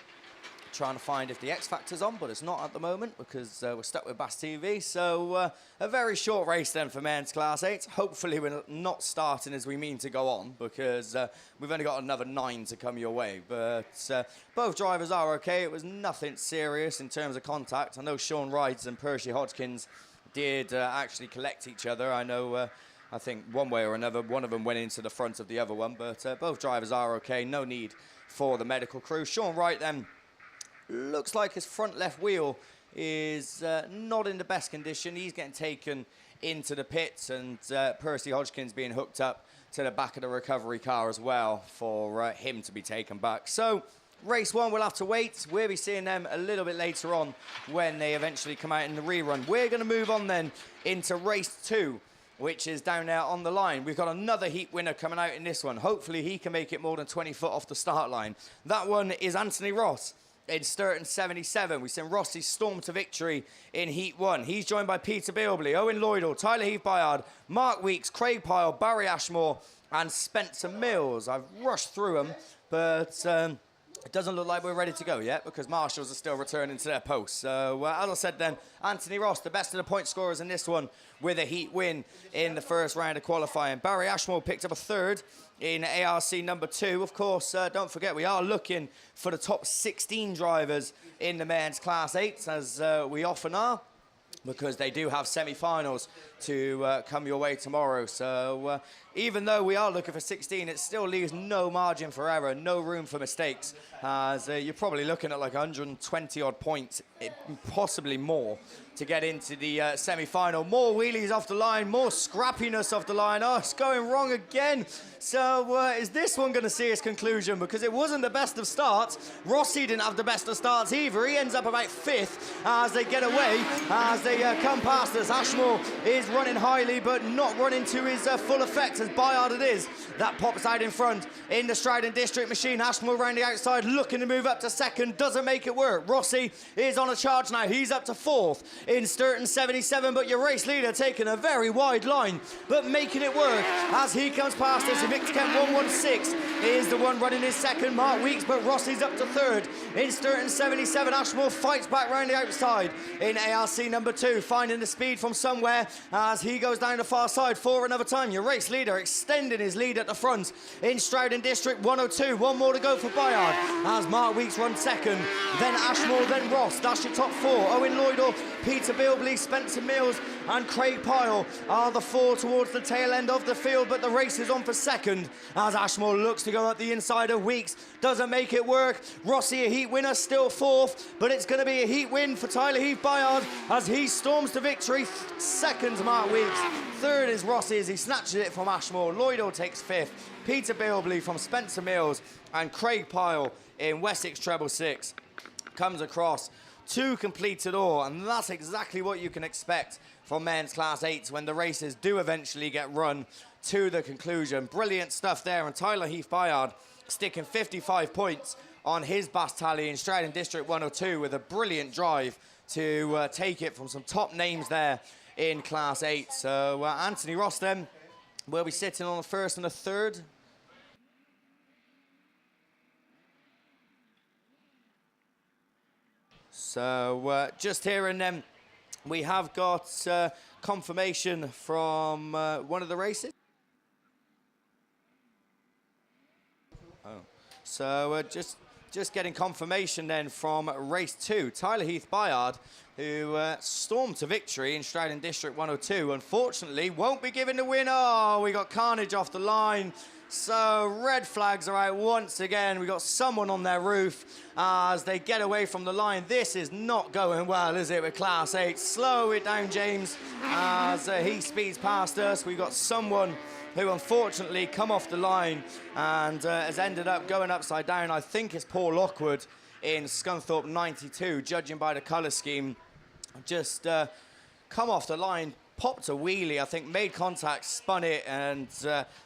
Speaker 2: trying to find if the X Factor's on, but it's not at the moment because we're stuck with BAStv. So a very short race then for men's Class 8. Hopefully we're not starting as we mean to go on, because we've only got another 9 to come your way. But both drivers are okay. It was nothing serious in terms of contact. I know Sean Wright and Percy Hodgkins did actually collect each other. I know, I think one way or another, one of them went into the front of the other one, but both drivers are okay. No need for the medical crew. Sean Wright then, looks like his front left wheel is not in the best condition. He's getting taken into the pits, and Percy Hodgkins being hooked up to the back of the recovery car as well for him to be taken back. So race 1, we'll have to wait. We'll be seeing them a little bit later on when they eventually come out in the rerun. We're going to move on then into race 2, which is down there on the line. We've got another heat winner coming out in this one. Hopefully he can make it more than 20 foot off the start line. That one is Anthony Ross in Sturton 77. We've seen Rossi storm to victory in Heat 1. He's joined by Peter Bilbley, Owen Lloydall, Tyler Heath-Byard, Mark Weeks, Craig Pyle, Barry Ashmore and Spencer Mills. I've rushed through them, but it doesn't look like we're ready to go yet, because Marshals are still returning to their posts. So, as I said then, Anthony Ross, the best of the point scorers in this one, with a heat win in the first round of qualifying. Barry Ashmore picked up a 3rd in ARC number 2. Of course, don't forget, we are looking for the top 16 drivers in the men's Class 8s, as we often are, because they do have semi-finals to come your way tomorrow. So even though we are looking for 16, it still leaves no margin for error, no room for mistakes, as you're probably looking at like 120 odd points, possibly more, to get into the semi-final. More wheelies off the line, more scrappiness off the line. Oh, it's going wrong again. So is this one going to see its conclusion? Because it wasn't the best of starts. Rossi didn't have the best of starts either. He ends up about 5th as they get away, as they come past us. Ashmore is running highly, but not running to his full effect, as Byard it is. That pops out in front in the Stratton District machine. Ashmore around the outside, looking to move up to 2nd. Doesn't make it work. Rossi is on a charge now. He's up to 4th in Sturton 77, but your race leader taking a very wide line, but making it work as he comes past us. Victor Kemp 116 is the one running his 2nd. Mark Weeks, but Rossi's up to 3rd in Sturton 77. Ashmore fights back round the outside in ARC number 2, finding the speed from somewhere as he goes down the far side for another time. Your race leader extending his lead at the front in Stratton District 102. One more to go for Byard as Mark Weeks runs 2nd, then Ashmore, then Ross. That's your top 4. Owen Lloydall, Peter Bilbley, Spencer Mills and Craig Pyle are the four towards the tail end of the field, but the race is on for second as Ashmore looks to go up the inside of Weeks. Doesn't make it work. Rossi, a heat winner, still fourth, but it's going to be a heat win for Tyler Heath-Bayard as he storms to victory. Second, Mark Weeks. Third is Rossi as he snatches it from Ashmore. Lloydall takes fifth. Peter Bilbley from Spencer Mills and Craig Pyle in Wessex treble six comes across to complete it all, and that's exactly what you can expect from men's class 8s when the races do eventually get run to the conclusion. Brilliant stuff there, and Tyler Heath-Bayard sticking 55 points on his BAS tally in Stratton District 102 with a brilliant drive to take it from some top names there in class 8. So Anthony Ross then will be sitting on the first and the third. So just here and then we have got confirmation from one of the races. Oh. So just getting confirmation then from race 2. Tyler Heath-Bayard, who stormed to victory in Stratton District 102, unfortunately won't be given the win. Oh, we got carnage off the line. So red flags are out once again. We got someone on their roof as they get away from the line. This is not going well, is it, with class 8? Slow it down, James, as he speeds past us. We got someone who unfortunately come off the line and has ended up going upside down. I think it's Paul Lockwood in Scunthorpe 92, judging by the colour scheme. Just come off the line, popped a wheelie, I think, made contact, spun it, and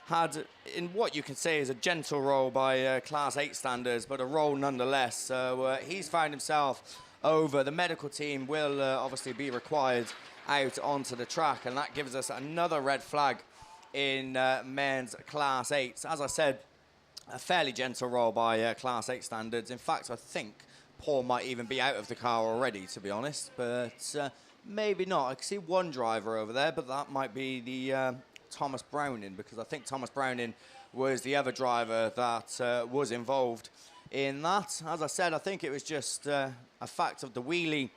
Speaker 2: had, in what you can say is a gentle roll by Class 8 standards, but a roll nonetheless. So he's found himself over. The medical team will obviously be required out onto the track, and that gives us another red flag in men's Class 8. As I said, a fairly gentle roll by Class 8 standards. In fact, I think Paul might even be out of the car already, to be honest, but maybe not. I can see one driver over there, but that might be the Thomas Browning, because I think Thomas Browning was the other driver that was involved in that. As I said, I think it was just a fact of the wheelie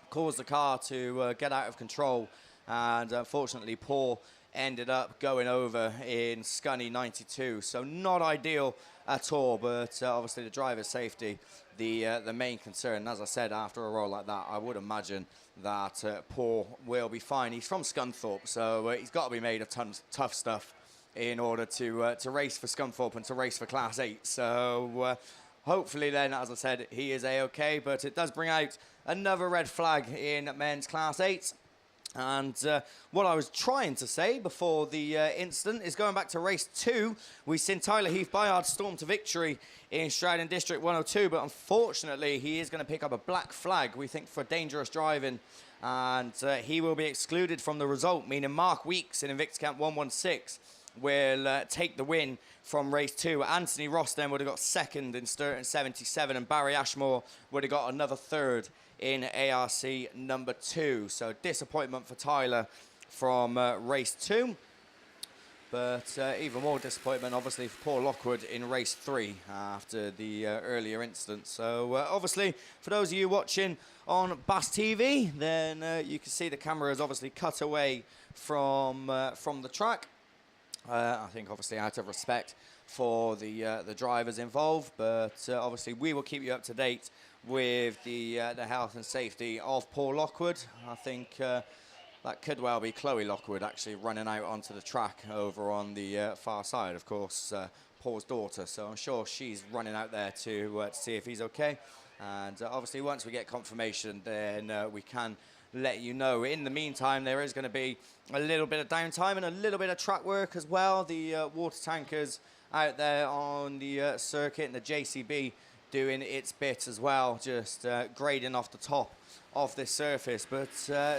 Speaker 2: caused the car to get out of control, and unfortunately Paul ended up going over in Scunny 92. So not ideal at all, but obviously the driver's safety, the main concern. As I said, after a roll like that, I would imagine that Paul will be fine. He's from Scunthorpe, so he's got to be made of tough stuff in order to race for Scunthorpe and to race for Class 8. So hopefully then, as I said, he is A-OK, but it does bring out another red flag in men's Class 8. And what I was trying to say before the incident is going back to race 2. We've seen Tyler Heath-Bayard storm to victory in Stratton District 102, but unfortunately he is going to pick up a black flag, we think, for dangerous driving, and he will be excluded from the result, meaning Mark Weeks in Invictus Camp 116 will take the win from race 2. Anthony Ross then would have got second in Sturton 77, and Barry Ashmore would have got another third in ARC number 2. So disappointment for Tyler from race 2. But even more disappointment, obviously, for Paul Lockwood in race 3 after the earlier incident. So obviously, for those of you watching on BAStv, then you can see the camera is obviously cut away from the track. I think obviously out of respect for the drivers involved, but obviously we will keep you up to date with the health and safety of Paul Lockwood. I think that could well be Chloe Lockwood actually running out onto the track over on the far side, of course, Paul's daughter. So I'm sure she's running out there to see if he's okay. And obviously once we get confirmation, then we can let you know. In the meantime, there is going to be a little bit of downtime and a little bit of track work as well. The water tankers out there on the circuit, and the JCB doing its bit as well, just grading off the top of this surface. But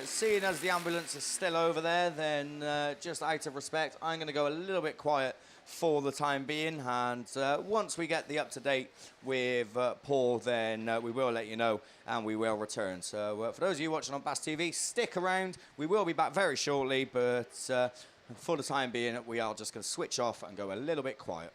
Speaker 2: seeing as the ambulance is still over there, then just out of respect, I'm going to go a little bit quiet for the time being, and once we get the up-to-date with Paul, then we will let you know and we will return. So for those of you watching on BAStv, stick around. We will be back very shortly, but for the time being, we are just going to switch off and go a little bit quiet.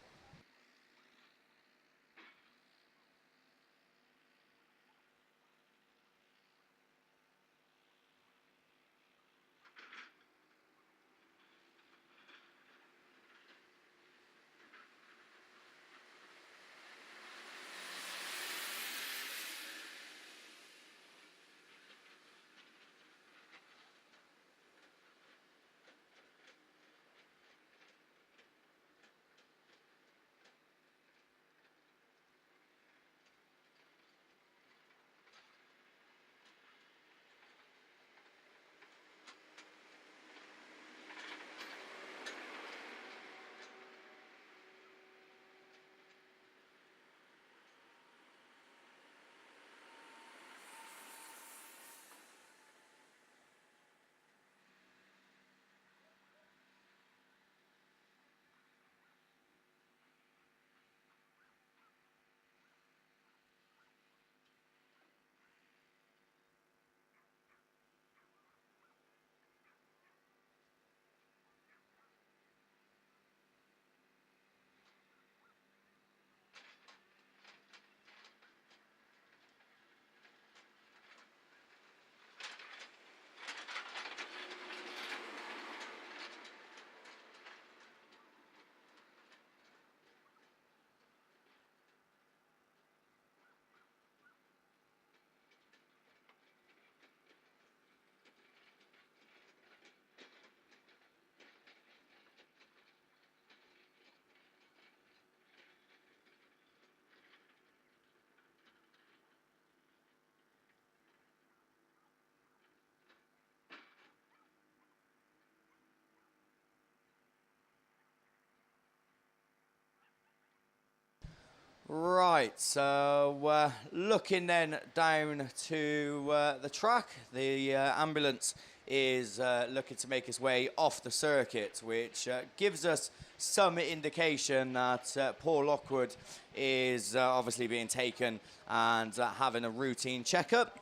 Speaker 2: Right, so looking then down to the track, the ambulance is looking to make its way off the circuit, which gives us some indication that Paul Lockwood is obviously being taken and having a routine checkup.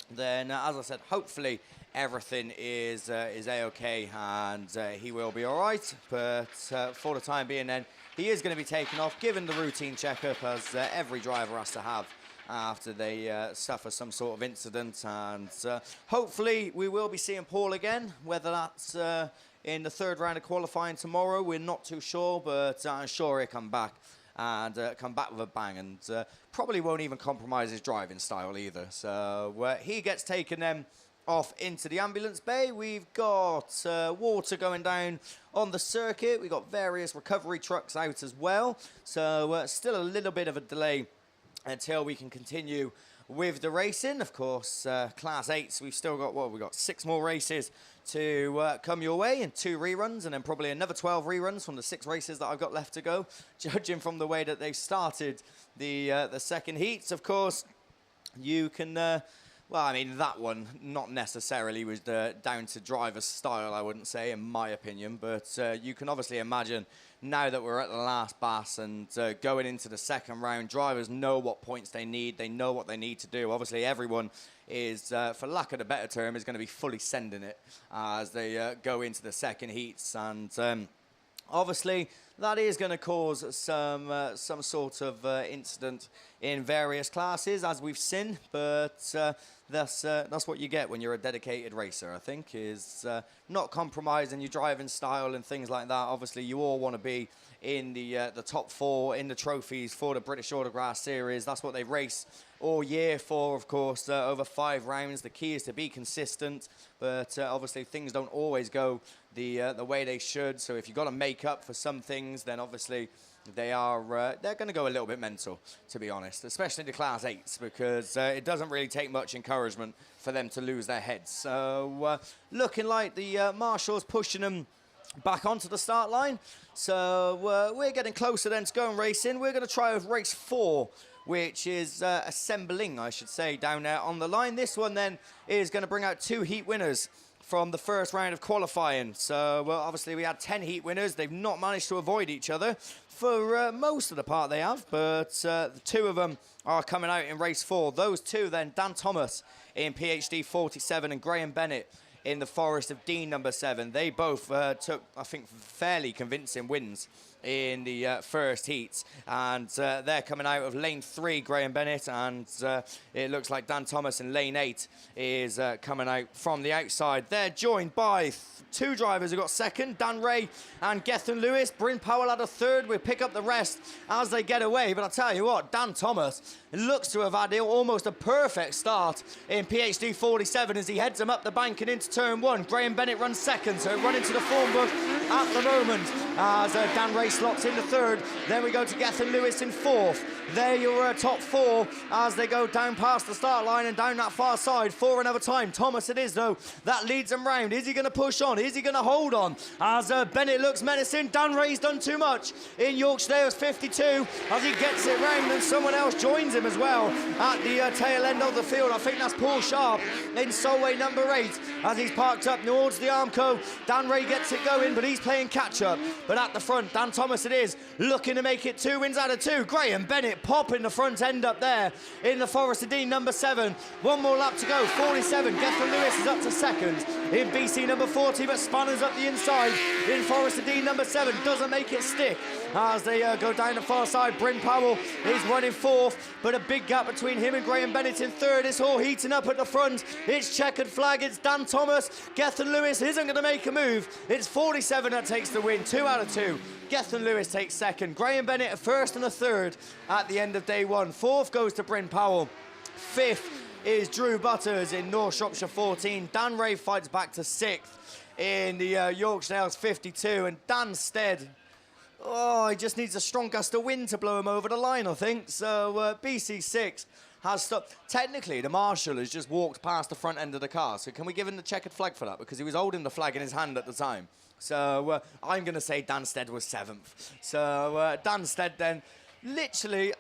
Speaker 2: Then, as I said, hopefully everything is A-OK and he will be all right. But for the time being then, he is going to be taken off, given the routine checkup, as every driver has to have after they suffer some sort of incident. And hopefully we will be seeing Paul again, whether that's in the third round of qualifying tomorrow. We're not too sure, but I'm sure he'll come back and come back with a bang, and probably won't even compromise his driving style either. So he gets taken then off into the ambulance bay. We've got water going down on the circuit. We've got various recovery trucks out as well. So still a little bit of a delay until we can continue with the racing. Of course, Class 8s, we've still got, what, we've got 6 more races to come your way, and 2 reruns, and then probably another 12 reruns from the 6 races that I've got left to go, judging from the way that they've started the second heats. Of course, you can... well, I mean, that one not necessarily was down to driver's style, I wouldn't say, in my opinion. But you can obviously imagine, now that we're at the last BAS and going into the second round, drivers know what points they need. They know what they need to do. Obviously, everyone is, for lack of a better term, is going to be fully sending it as they go into the second heats. And obviously, that is going to cause some sort of incident in various classes, as we've seen. But that's what you get when you're a dedicated racer, I think, is not compromising your driving style and things like that. Obviously, you all want to be in the top 4 in the trophies for the British Autograss Series. That's what they race all year for, of course, over 5 rounds. The key is to be consistent, but obviously things don't always go the way they should. So if you've got to make up for some things, then obviously they're going to go a little bit mental, to be honest, especially the Class 8s, because it doesn't really take much encouragement for them to lose their heads. So looking like the Marshall's pushing them back onto the start line. So we're getting closer then to going racing. We're going to try with race 4, which is assembling, I should say, down there on the line. This one then is going to bring out 2 heat winners from the first round of qualifying. So, well, obviously we had 10 heat winners. They've not managed to avoid each other for most of the part they have, but the 2 of them are coming out in race 4. Those 2 then, Dan Thomas in PhD 47 and Graham Bennett in the Forest of Dean number 7. They both took, I think, fairly convincing wins in the first heats, and they're coming out of lane 3, Graham Bennett, and it looks like Dan Thomas in lane 8 is coming out from the outside. They're joined by 2 drivers who got second, Dan Ray and Gethin Lewis. Bryn Powell had a third. We'll pick up the rest as they get away, but I'll tell you what, Dan Thomas looks to have had almost a perfect start in PhD 47 as he heads them up the bank and into turn 1. Graham Bennett runs second, so running to the form book at the moment as Dan Ray slots in the third. Then we go to Gethin Lewis in 4th. There your top 4 as they go down past the start line and down that far side for another time. Thomas it is, though, that leads them round. Is he going to push on? Is he going to hold on? As Bennett looks menacing. Dan Ray's done too much in Yorkshire 52 as he gets it round, and someone else joins him as well at the tail end of the field. I think that's Paul Sharp in Solway number 8 as he's parked up towards the Armco. Dan Ray gets it going, but he's playing catch up. But at the front, Dan Thomas it is, looking to make it 2 wins out of 2. Graham Bennett popping the front end up there in the Forest of Dean number 7. 1 more lap to go, 47. Gethin Lewis is up to second in BC number 40, but Spanner's up the inside in Forest of Dean number 7. Doesn't make it stick as they go down the far side. Bryn Powell is running 4th, but a big gap between him and Graham Bennett in 3rd. It's all heating up at the front. It's checkered flag. It's Dan Thomas. Gethin Lewis isn't going to make a move. It's 47 that takes the win. 2 out of 2. Gethin Lewis takes second. Graham Bennett a 1st and a 3rd at the end of day 1. 4th goes to Bryn Powell. 5th is Drew Butters in North Shropshire 14. Dan Ray fights back to 6th in the Yorkshire 52. And Dan Stead, oh, he just needs a strong gust of wind to blow him over the line, I think. So BC 6 has stopped. Technically, the marshal has just walked past the front end of the car. So can we give him the checkered flag for that? Because he was holding the flag in his hand at the time. So I'm going to say Dan Stead was 7th. So Dan Stead then literally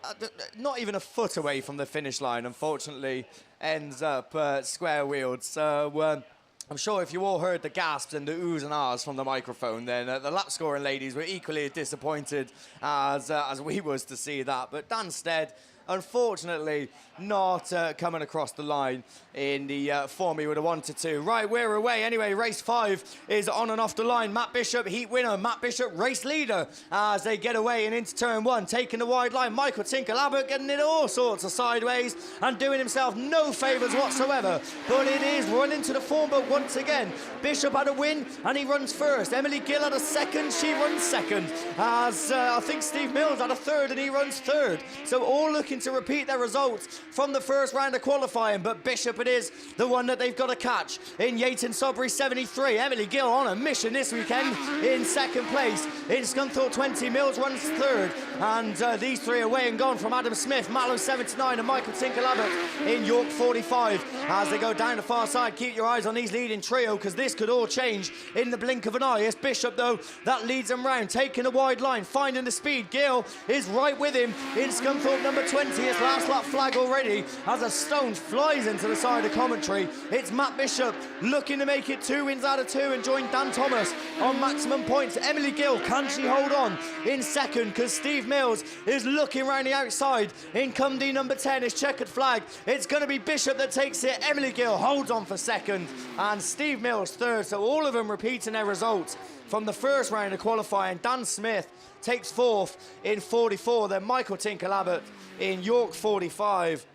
Speaker 2: not even a foot away from the finish line, unfortunately, ends up square-wheeled. So I'm sure if you all heard the gasps and the oohs and ahs from the microphone, then the lap scoring ladies were equally as disappointed as we was to see that. But Dan Stead, unfortunately, not coming across the line in the form he would have wanted to. Right, we're away. Anyway, race 5 is on and off the line. Matt Bishop, heat winner. Matt Bishop, race leader as they get away and into turn 1, taking the wide line. Michael Tinker-Abbott getting it all sorts of sideways and doing himself no favours whatsoever. But it is running to the form book once again. Bishop had a win and he runs first. Emily Gill had a second, she runs second. As I think Steve Mills had a third and he runs third. So all looking to repeat their results from the first round of qualifying, but Bishop it is, the one that they've got to catch. In Yayton Sudbury 73, Emily Gill on a mission this weekend in second place. In Scunthorpe 20, Mills runs third, and these three away and gone from Adam Smith, Mallow 79 and Michael Tinker-Abbott in York 45. As they go down the far side, keep your eyes on these leading trio, because this could all change in the blink of an eye. It's Bishop though that leads them round, taking a wide line, finding the speed. Gill is right with him in Scunthorpe number 20. It's last lap flag already as a stone flies into the side of commentary. It's Matt Bishop looking to make it 2 wins out of 2 and join Dan Thomas on maximum points. Emily Gill, can she hold on in second? Because Steve Mills is looking around the outside. In come the number 10, it's checkered flag. It's going to be Bishop that takes it. Emily Gill holds on for second and Steve Mills third. So all of them repeating their results from the first round of qualifying. Dan Smith takes fourth in 44, then Michael Tinker-Abbott in York 45.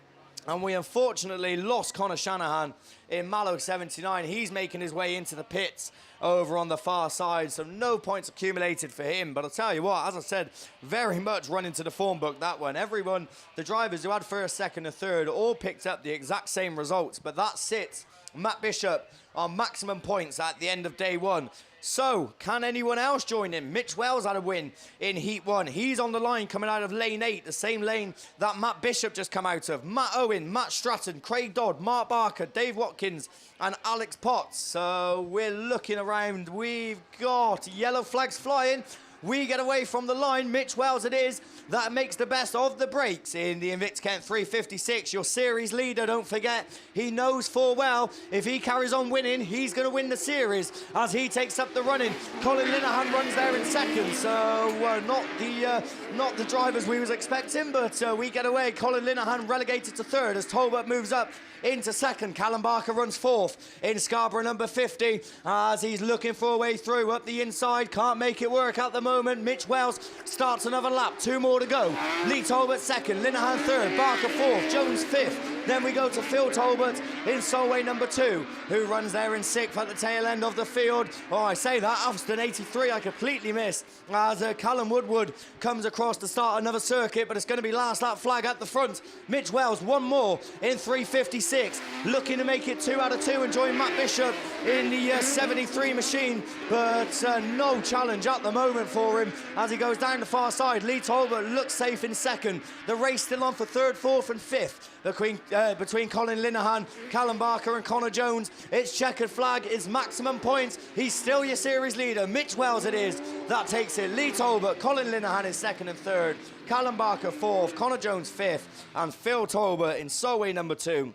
Speaker 2: And we unfortunately lost Connor Shanahan in Mallow 79. He's making his way into the pits over on the far side, so no points accumulated for him. But I'll tell you what, as I said, very much running to the form book, that one. Everyone, the drivers who had first, second and third, all picked up the exact same results. But that sits Matt Bishop on maximum points at the end of day 1. So, can anyone else join him? Mitch Wells had a win in Heat 1. He's on the line coming out of lane 8, the same lane that Matt Bishop just come out of. Matt Owen, Matt Stratton, Craig Dodd, Mark Barker, Dave Watkins and Alex Potts. So, we're looking around. We've got yellow flags flying. We get away from the line. Mitch Wells it is that makes the best of the breaks in the Invicta Kent 356. Your series leader, don't forget, he knows full well if he carries on winning, he's going to win the series as he takes up the running. Colin Linehan runs there in second, so not the drivers we was expecting, but we get away. Colin Linehan relegated to third as Tolbert moves up into second. Callum Barker runs fourth in Scarborough number 50 as he's looking for a way through up the inside. Can't make it work at the moment. Mitch Wells starts another lap. 2 more to go. Lee Tolbert second, Linehan third, Barker fourth, Jones fifth. Then we go to Phil Tolbert in Solway number 2, who runs there in 6th at the tail end of the field. Oh, I say that, Alston 83, I completely missed as Callum Woodward comes across to start another circuit, but it's going to be last lap flag at the front. Mitch Wells, one more in 356, looking to make it 2 out of 2 and join Matt Bishop in the 73 machine, but no challenge at the moment for him as he goes down the far side. Lee Tolbert looks safe in second. The race still on for third, fourth and fifth. Between Colin Linehan, Callum Barker and Connor Jones. It's checkered flag, it's maximum points. He's still your series leader. Mitch Wells it is that takes it. Lee Tolbert, Colin Linehan is second and third. Callum Barker fourth, Connor Jones fifth. And Phil Tolbert in Solway number 2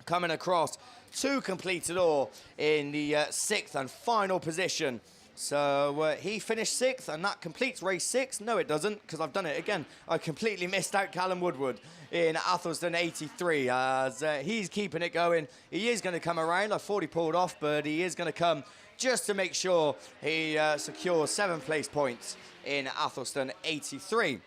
Speaker 2: coming across to complete it all in the 6th and final position. So he finished 6th and that completes race 6. No, it doesn't, because I've done it again. I completely missed out Callum Woodward in Athelston 83 as he's keeping it going. He is going to come around. I thought he pulled off, but he is going to come just to make sure he secures 7th place points in Athelston 83.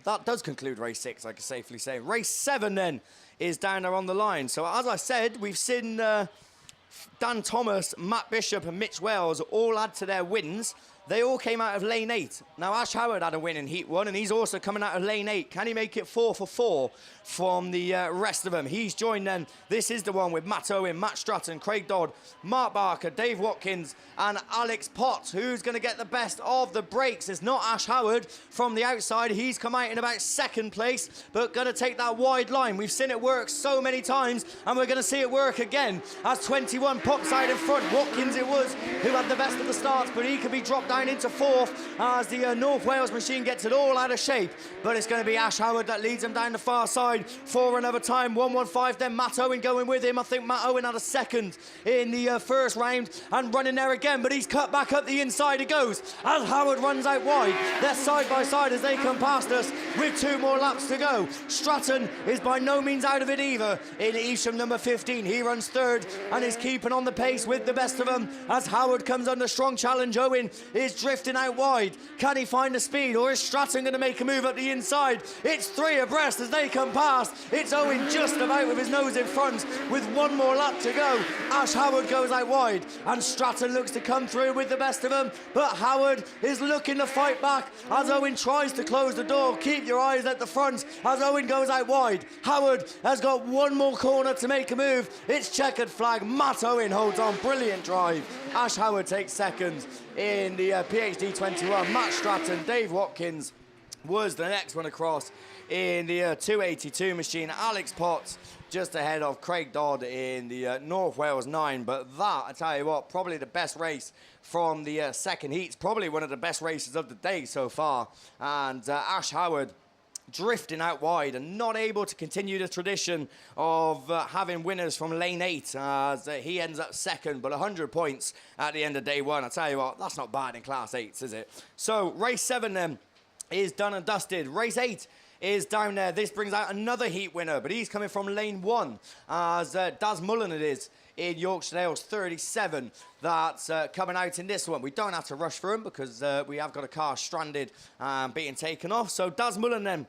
Speaker 2: That does conclude race 6, I can safely say. Race 7 then is down there on the line. So as I said, we've seen Dan Thomas, Matt Bishop and Mitch Wells all add to their wins. They all came out of lane 8. Now, Ash Howard had a win in Heat 1, and he's also coming out of lane 8. Can he make it 4 for 4 from the rest of them? He's joined then. This is the one with Matt Owen, Matt Stratton, Craig Dodd, Mark Barker, Dave Watkins, and Alex Potts. Who's going to get the best of the breaks? It's not Ash Howard from the outside. He's come out in about 2nd place, but going to take that wide line. We've seen it work so many times, and we're going to see it work again as 21 pops out in front. Watkins it was who had the best of the starts, but he could be dropped down down into fourth as the North Wales machine gets it all out of shape. But it's going to be Ash Howard that leads him down the far side for another time. 1:15, then Matt Owen going with him. I think Matt Owen had a second in the first round and running there again, but he's cut back up the inside. It goes as Howard runs out wide. They're side by side as they come past us with 2 more laps to go. Stratton is by no means out of it either. In Evesham number 15, he runs third and is keeping on the pace with the best of them as Howard comes under strong challenge. Owen is drifting out wide. Can he find the speed, or is Stratton going to make a move up the inside? It's 3 abreast as they come past. It's Owen just about with his nose in front with 1 more lap to go. Ash Howard goes out wide and Stratton looks to come through with the best of them, but Howard is looking to fight back as Owen tries to close the door. Keep your eyes at the front as Owen goes out wide. Howard has got 1 more corner to make a move. It's checkered flag. Matt Owen holds on. Brilliant drive. Ash Howard takes second in the PhD 21. Matt Stratton, Dave Watkins was the next one across in the 282 machine. Alex Potts just ahead of Craig Dodd in the North Wales 9. But that, I tell you what, probably the best race from the second heat. It's probably one of the best races of the day so far. And Ash Howard drifting out wide and not able to continue the tradition of having winners from lane 8 as he ends up second, but 100 points at the end of day 1. I tell you what, that's not bad in Class 8s, is it? So race 7 then is done and dusted. Race 8 is down there. This brings out another heat winner, but he's coming from lane 1 as Daz Mullen it is in Yorkshire Dales 37 that's coming out in this one. We don't have to rush for him because we have got a car stranded and being taken off. So Daz Mullen then,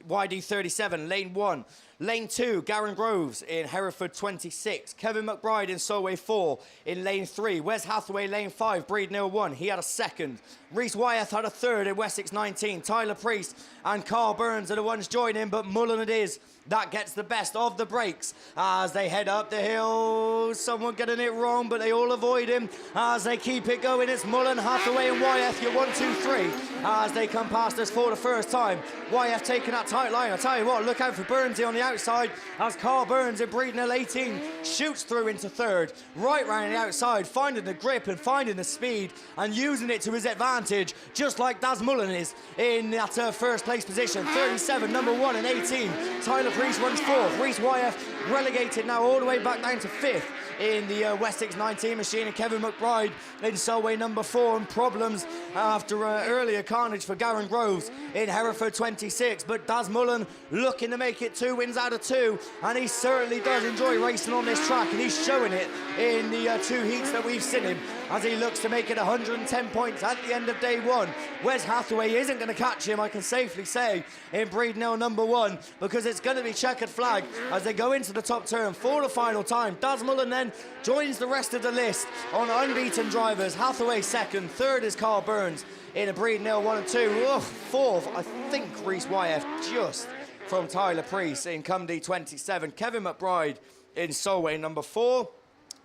Speaker 2: YD 37, lane 1. Lane 2, Garen Groves in Hereford 26. Kevin McBride in Solway 4 in lane 3. Wes Hathaway lane 5, Breednill 1. He had a second. Reese Wyeth had a third in Wessex 19. Tyler Priest and Carl Burns are the ones joining, but Mullen it is that gets the best of the breaks as they head up the hill. Someone getting it wrong, but they all avoid him as they keep it going. It's Mullen, Hathaway and Wyeth, your 1, 2, 3 as they come past us for the first time. Wyeth taking that tight line. I tell you what, look out for Burnsy on the outside as Carl Burns in Breednill 18 shoots through into third, right round the outside, finding the grip and finding the speed and using it to his advantage, just like Daz Mullen is in that first place position. 37, number 1 and 18. Tyler Priest runs 4th. Reese Wyeth relegated now all the way back down to 5th in the Wessex 19 machine, and Kevin McBride in Solway number 4, and problems after earlier carnage for Garen Groves in Hereford 26. But Daz Mullen looking to make it 2 wins out of 2, and he certainly does enjoy racing on this track, and he's showing it in the 2 heats that we've seen him as he looks to make it 110 points at the end of day 1. Wes Hathaway isn't going to catch him, I can safely say, in Breednill number 1, because it's going to be checkered flag as they go into the top turn for the final time. Daz Mullen then joins the rest of the list on unbeaten drivers. Hathaway second, third is Carl Burns in a Breednill 1 and 2. Fourth, I think Reese Wyeth just from Tyler Priest in Cumdy 27. Kevin McBride in Solway number 4.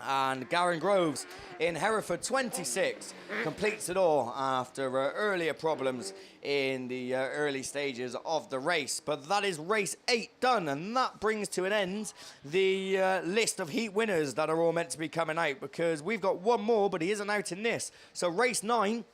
Speaker 2: And Garen Groves in Hereford 26 completes it all after earlier problems in the early stages of the race. But that is race 8 done, and that brings to an end the list of heat winners that are all meant to be coming out, because we've got one more, but he isn't out in this. So race 9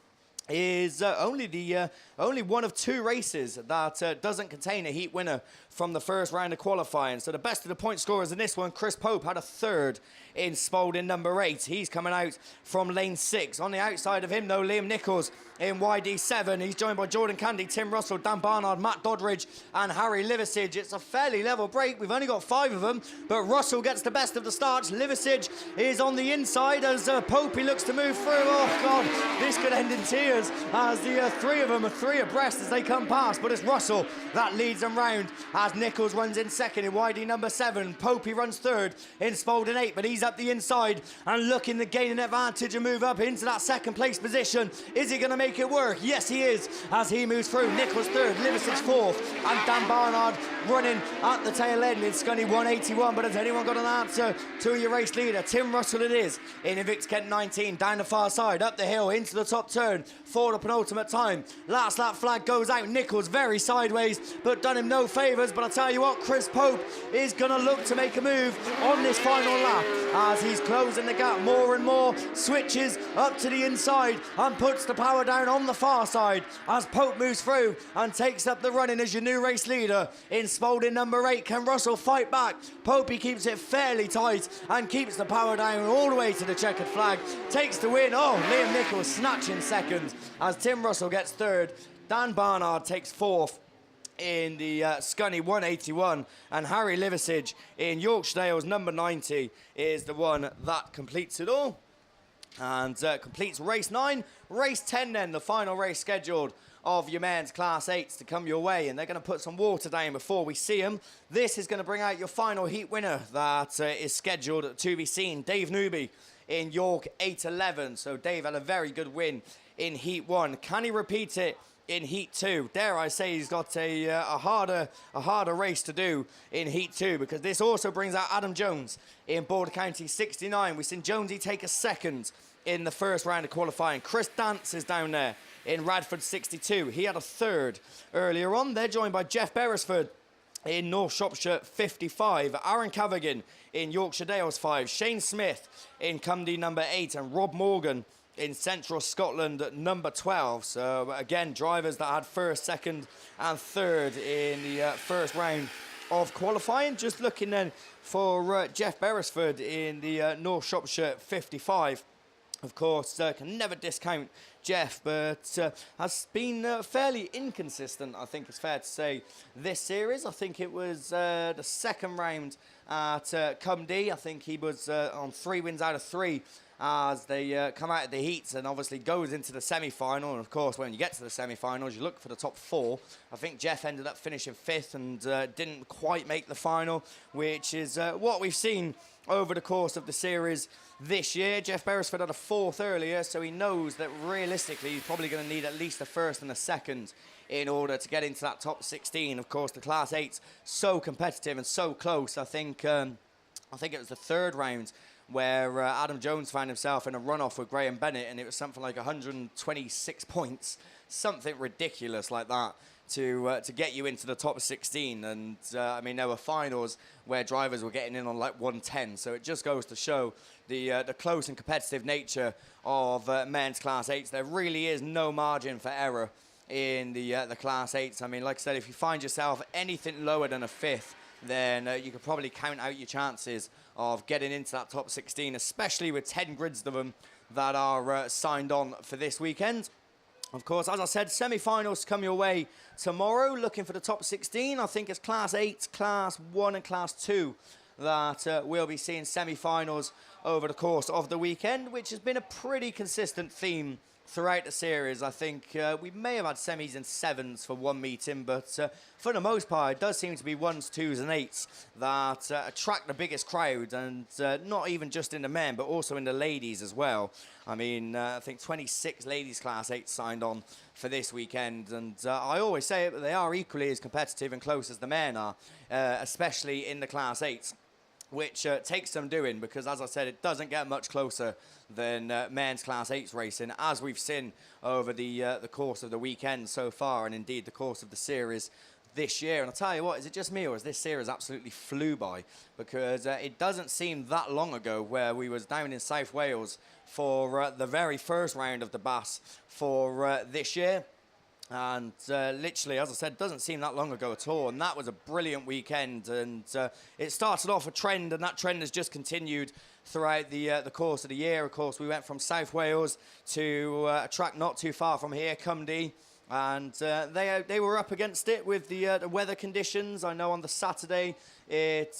Speaker 2: is only one of 2 races that doesn't contain a heat winner from the first round of qualifying. So the best of the point scorers in this one, Chris Pope had a third in Spalding number 8. He's coming out from lane 6. On the outside of him, though, Liam Nichols in YD7. He's joined by Jordan Candy, Tim Russell, Dan Barnard, Matt Doddridge and Harry Liversidge. It's a fairly level break. We've only got 5 of them, but Russell gets the best of the starts. Liversidge is on the inside as Popey looks to move through. Oh, God, this could end in tears as the 3 of them are 3 abreast as they come past, but it's Russell that leads them round as Nichols runs in second in YD number 7. Popey runs third in Spalding 8, but he's up the inside and looking to gain an advantage and move up into that second place position. Is he going to make it work? Yes, he is, as he moves through. Nichols third, Liversidge fourth, and Dan Barnard running at the tail end in Scunny 181. But has anyone got an answer to your race leader? Tim Russell it is in Invictus Kent 19, down the far side, up the hill, into the top turn for the penultimate time. Last lap flag goes out. Nichols very sideways, but done him no favours. But I tell you what, Chris Pope is going to look to make a move on this final lap as he's closing the gap more and more, switches up to the inside and puts the power down on the far side as Pope moves through and takes up the running as your new race leader in Spalding number 8. Can Russell fight back? Popey keeps it fairly tight and keeps the power down all the way to the checkered flag, takes the win. Oh, Liam Nichols snatching second as Tim Russell gets third. Dan Barnard takes fourth in the Scunny 181, and Harry Liversidge in Yorkshire Dales number 90 is the one that completes it all and completes race 9. Race 10 then, the final race scheduled of your men's Class 8s to come your way, and they're going to put some water down before we see them. This is going to bring out your final heat winner that is scheduled to be seen, Dave Newby in York 811. So Dave had a very good win in Heat 1. Can he repeat it in Heat 2? Dare I say he's got a harder race to do in Heat 2, because this also brings out Adam Jones in Border County 69. We've seen Jonesy take a second in the first round of qualifying. Chris Dance is down there in Radford 62. He had a third earlier on. They're joined by Jeff Beresford in North Shropshire 55. Aaron Cavigan in Yorkshire Dales 5. Shane Smith in Cumdy number 8. And Rob Morgan in Central Scotland at number 12. So again, drivers that had first, second and third in the first round of qualifying. Just looking then for Jeff Beresford in the North Shropshire 55. Of course, can never discount Jeff, but has been fairly inconsistent, I think it's fair to say, this series. I think it was the second round at Cumdy. I think he was on 3 wins out of 3 as they come out of the heats and obviously goes into the semi-final. And of course, when you get to the semi-finals, you look for the top 4. I think Jeff ended up finishing 5th and didn't quite make the final, which is what we've seen over the course of the series this year. Jeff Beresford had a 4th earlier, so he knows that realistically he's probably going to need at least a 1st and a 2nd in order to get into that top 16. Of course, the Class 8's so competitive and so close. I think it was the 3rd round where Adam Jones found himself in a runoff with Graham Bennett, and it was something like 126 points, something ridiculous like that, to get you into the top 16. And I mean, there were finals where drivers were getting in on like 110. So it just goes to show the close and competitive nature of men's Class 8s. There really is no margin for error in the Class 8s. I mean, like I said, if you find yourself anything lower than a 5th, then you could probably count out your chances of getting into that top 16, especially with 10 grids of them that are signed on for this weekend. Of course, as I said, semi-finals come your way tomorrow. Looking for the top 16. I think it's Class 8, Class 1 and Class 2 that we'll be seeing semi-finals over the course of the weekend, which has been a pretty consistent theme throughout the series. I think we may have had semis and 7s for one meeting, but for the most part, it does seem to be 1s, 2s and 8s that attract the biggest crowd, and not even just in the men, but also in the ladies as well. I mean, I think 26 ladies Class 8 signed on for this weekend, and I always say it, but they are equally as competitive and close as the men are, especially in the Class 8s. Which takes some doing, because, as I said, it doesn't get much closer than men's Class 8s racing, as we've seen over the course of the weekend so far, and indeed the course of the series this year. And I'll tell you what, is it just me, or has this series absolutely flew by? Because it doesn't seem that long ago where we was down in South Wales for the very first round of the BAS for this year. And literally, as I said, doesn't seem that long ago at all. And that was a brilliant weekend. And it started off a trend, and that trend has just continued throughout the course of the year. Of course, we went from South Wales to a track not too far from here, Cumdy. And they were up against it with the weather conditions. I know on the Saturday it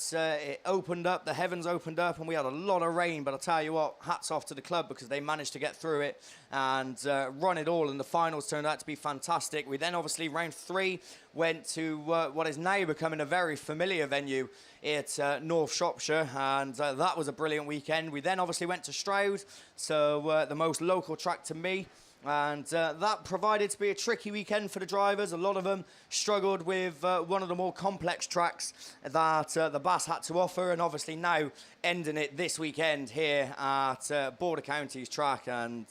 Speaker 2: opened up, the heavens opened up, and we had a lot of rain. But I'll tell you what, hats off to the club, because they managed to get through it and run it all. And the finals turned out to be fantastic. We then obviously, round 3, went to what is now becoming a very familiar venue at North Shropshire, and that was a brilliant weekend. We then obviously went to Stroud, so the most local track to me. And that provided to be a tricky weekend for the drivers. A lot of them struggled with one of the more complex tracks that the BAS had to offer. And obviously now ending it this weekend here at Border County's track. And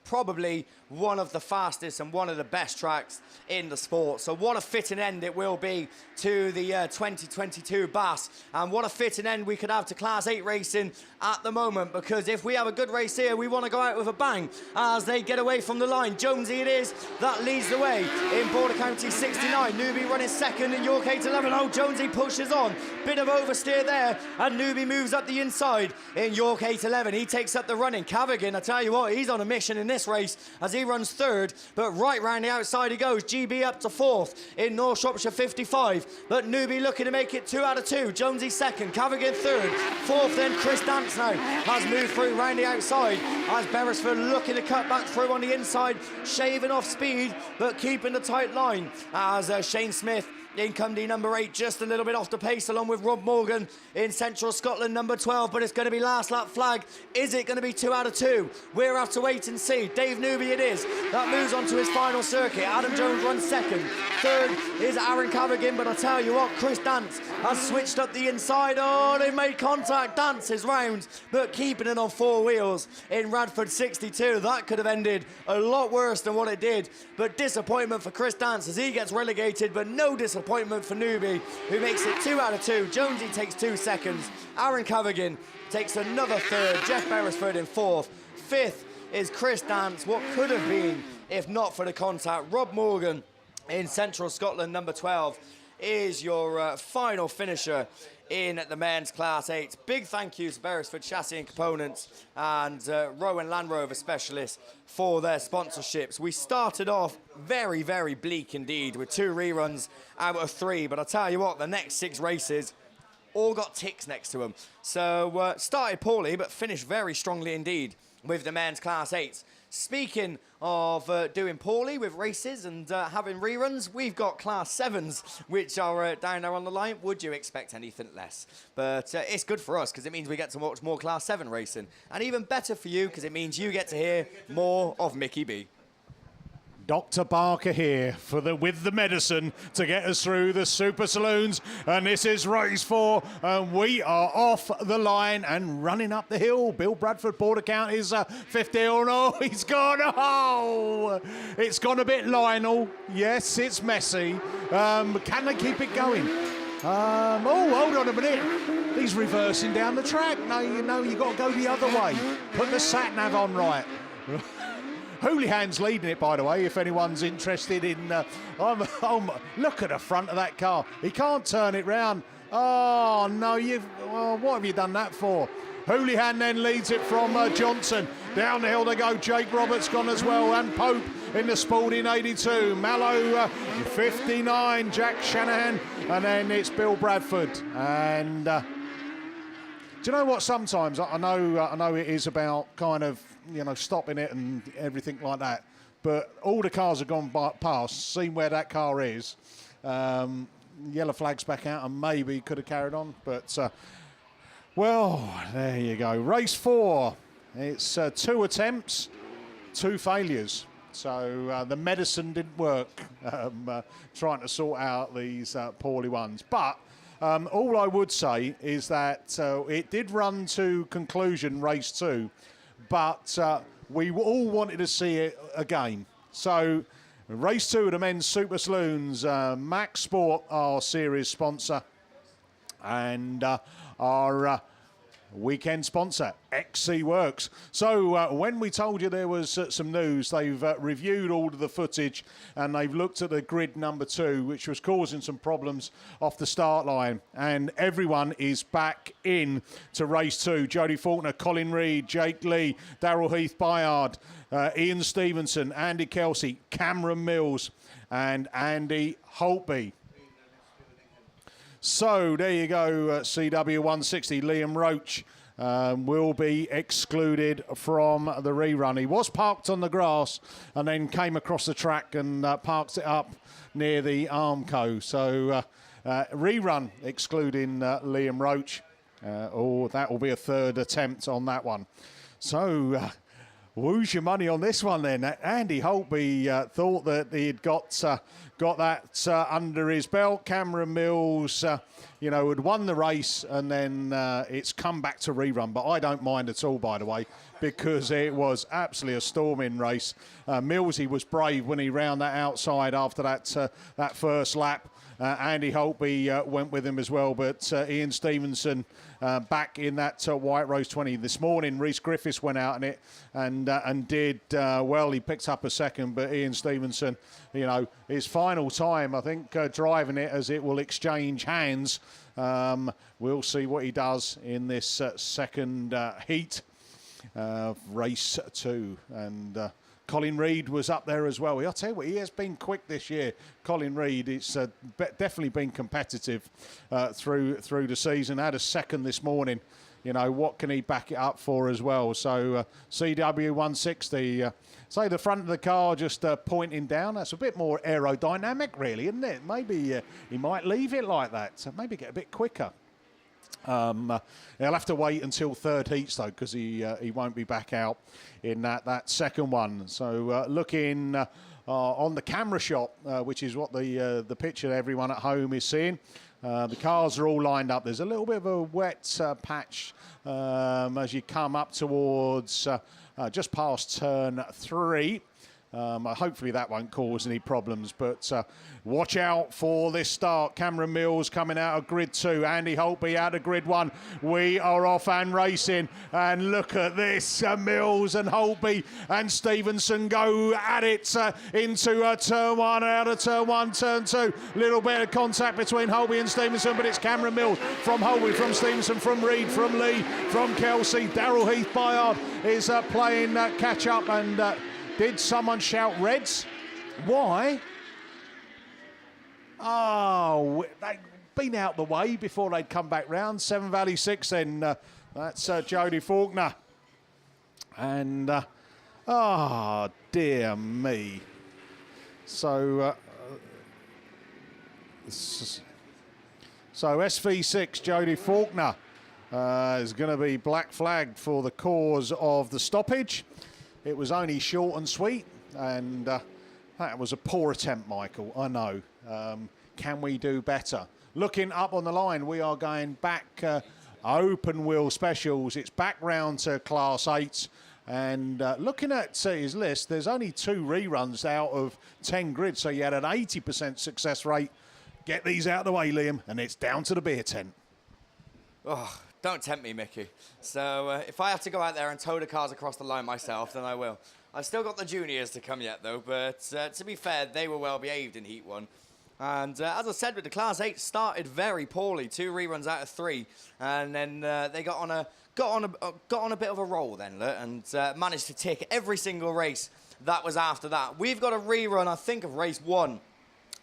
Speaker 2: probably one of the fastest and one of the best tracks in the sport. So what a fitting end it will be to the 2022 BAS, and what a fitting end we could have to Class 8 racing at the moment, because if we have a good race here, we want to go out with a bang as they get away from the line. Jonesy it is that leads the way in Border County 69. Newbie running second in York 811. Oh, Jonesy pushes on. Bit of oversteer there, and Newbie moves up the inside in York 811. He takes up the running. Cavigan, I tell you what, he's on a mission in this race as he runs third, but right round the outside he goes. GB up to fourth in North Shropshire 55, but Newbie looking to make it 2 out of 2. Jonesy second, Cavigan third, fourth then Chris Dance now has moved through round the outside as Beresford looking to cut back through on the inside, shaving off speed but keeping the tight line as Shane Smith in Cumdy number 8, just a little bit off the pace, along with Rob Morgan in Central Scotland number 12, but it's going to be last lap flag. Is it going to be 2 out of 2? We'll have to wait and see. Dave Newby it is. That moves on to his final circuit. Adam Jones runs second. Third is Aaron Cavigan, but I tell you what, Chris Dance has switched up the inside. Oh, they've made contact. Dance is round, but keeping it on 4 wheels in Radford 62. That could have ended a lot worse than what it did, but disappointment for Chris Dance as he gets relegated, but no disappointment for Newby, who makes it 2 out of 2. Jonesy takes 2 seconds. Aaron Cavigan takes another third. Jeff Beresford in fourth. Fifth is Chris Dance. What could have been if not for the contact. Rob Morgan in Central Scotland number 12 is your final finisher in the men's Class 8. Big thank you to Beresford Chassis and Components and Rowan Land Rover Specialists for their sponsorships. We started off very, very bleak indeed with 2 reruns out of 3, but I tell you what, the next 6 races all got ticks next to them. So started poorly, but finished very strongly indeed with the men's Class 8s. Speaking of doing poorly with races and having reruns, we've got Class 7s, which are down there on the line. Would you expect anything less? But it's good for us because it means we get to watch more Class 7 racing. And even better for you because it means you get to hear more of Mickey B.
Speaker 1: Dr. Barker here with the medicine to get us through the Super Saloons. And this is race 4. And we are off the line and running up the hill. Bill Bradford Border Count is 50. Oh, no, he's gone. Oh, it's gone a bit Lionel. Yes, it's messy. Can they keep it going? Oh, hold on a minute. He's reversing down the track. No, you know, you've got to go the other way. Put the sat-nav on right. Houlihan's leading it, by the way, if anyone's interested in... look at the front of that car. He can't turn it round. Oh, no, what have you done that for? Houlihan then leads it from Johnson. Down the hill they go. Jake Roberts gone as well, and Pope in the Spalding 82. Mallow 59, Jack Shanahan, and then it's Bill Bradford. And do you know what? Sometimes I know it is about kind of, you know, stopping it and everything like that. But all the cars have gone past, seen where that car is. Yellow flag's back out and maybe could have carried on. But, well, there you go. Race 4. It's 2 attempts, 2 failures. So the medicine didn't work, trying to sort out these poorly ones. But all I would say is that it did run to conclusion, race 2. But we all wanted to see it again. So race 2 of the men's Super Saloons, Max Sport, our series sponsor, and our weekend sponsor, XC Works. So when we told you there was some news, they've reviewed all of the footage and they've looked at the grid number 2, which was causing some problems off the start line, and everyone is back in to race 2. Jodie Faulkner, Colin Reid, Jake Lee, Darrell Heath Bayard, Ian Stevenson, Andy Kelsey, Cameron Mills and Andy Holtby. So there you go, CW 160. Liam Roach will be excluded from the rerun. He was parked on the grass and then came across the track and parked it up near the Armco. So rerun excluding Liam Roach. That will be a 3rd attempt on that one. So who's your money on this one then? Andy Holtby thought that he had got got that under his belt. Cameron Mills, you know, had won the race, and then it's come back to rerun. But I don't mind at all, by the way, because it was absolutely a storming race. Millsy was brave when he round that outside after that first lap. Andy Holtby went with him as well, but Ian Stevenson back in that White Rose 20 this morning. Rhys Griffiths went out in it and did well. He picked up a second, but Ian Stevenson, you know, his final time, I think, driving it as it will exchange hands. We'll see what he does in this second heat, race 2. And Colin Reid was up there as well. I'll tell you what, he has been quick this year. Colin Reid, it's definitely been competitive through the season. Had a second this morning. You know, what can he back it up for as well? So CW 160, say the front of the car just pointing down. That's a bit more aerodynamic, really, isn't it? Maybe he might leave it like that. So maybe get a bit quicker. He'll have to wait until third heats though, because he won't be back out in that second one. So looking on the camera shot, which is what the picture everyone at home is seeing. The cars are all lined up. There's a little bit of a wet patch as you come up towards just past turn 3. Hopefully that won't cause any problems, but watch out for this start. Cameron Mills coming out of grid 2, Andy Holtby out of grid 1. We are off and racing, and look at this. Mills and Holtby and Stevenson go at it into turn 1, out of turn 1, turn 2. Little bit of contact between Holtby and Stevenson, but it's Cameron Mills from Holtby, from Stevenson, from Reid, from Lee, from Kelsey. Daryl Heath Bayard is playing catch up, and did someone shout Reds? Why? Oh, they'd been out the way before they'd come back round. Seven Valley 6 then. That's Jodie Faulkner. And, oh, dear me. So SV6, Jodie Faulkner is going to be black flagged for the cause of the stoppage. It was only short and sweet, and that was a poor attempt, Michael. I know. Can we do better? Looking up on the line, we are going back open wheel specials. It's back round to Class 8. And looking at his list, there's only 2 reruns out of 10 grids, so you had an 80% success rate. Get these out of the way, Liam, and it's down to the beer tent.
Speaker 2: Oh, don't tempt me, Mickey. So if I have to go out there and tow the cars across the line myself, then I will. I've still got the juniors to come yet, though, but to be fair, they were well behaved in Heat 1. And as I said, with the Class 8 started very poorly, 2 reruns out of 3, and then they got on a bit of a roll then, and managed to tick every single race that was after that. We've got a rerun, I think, of race 1.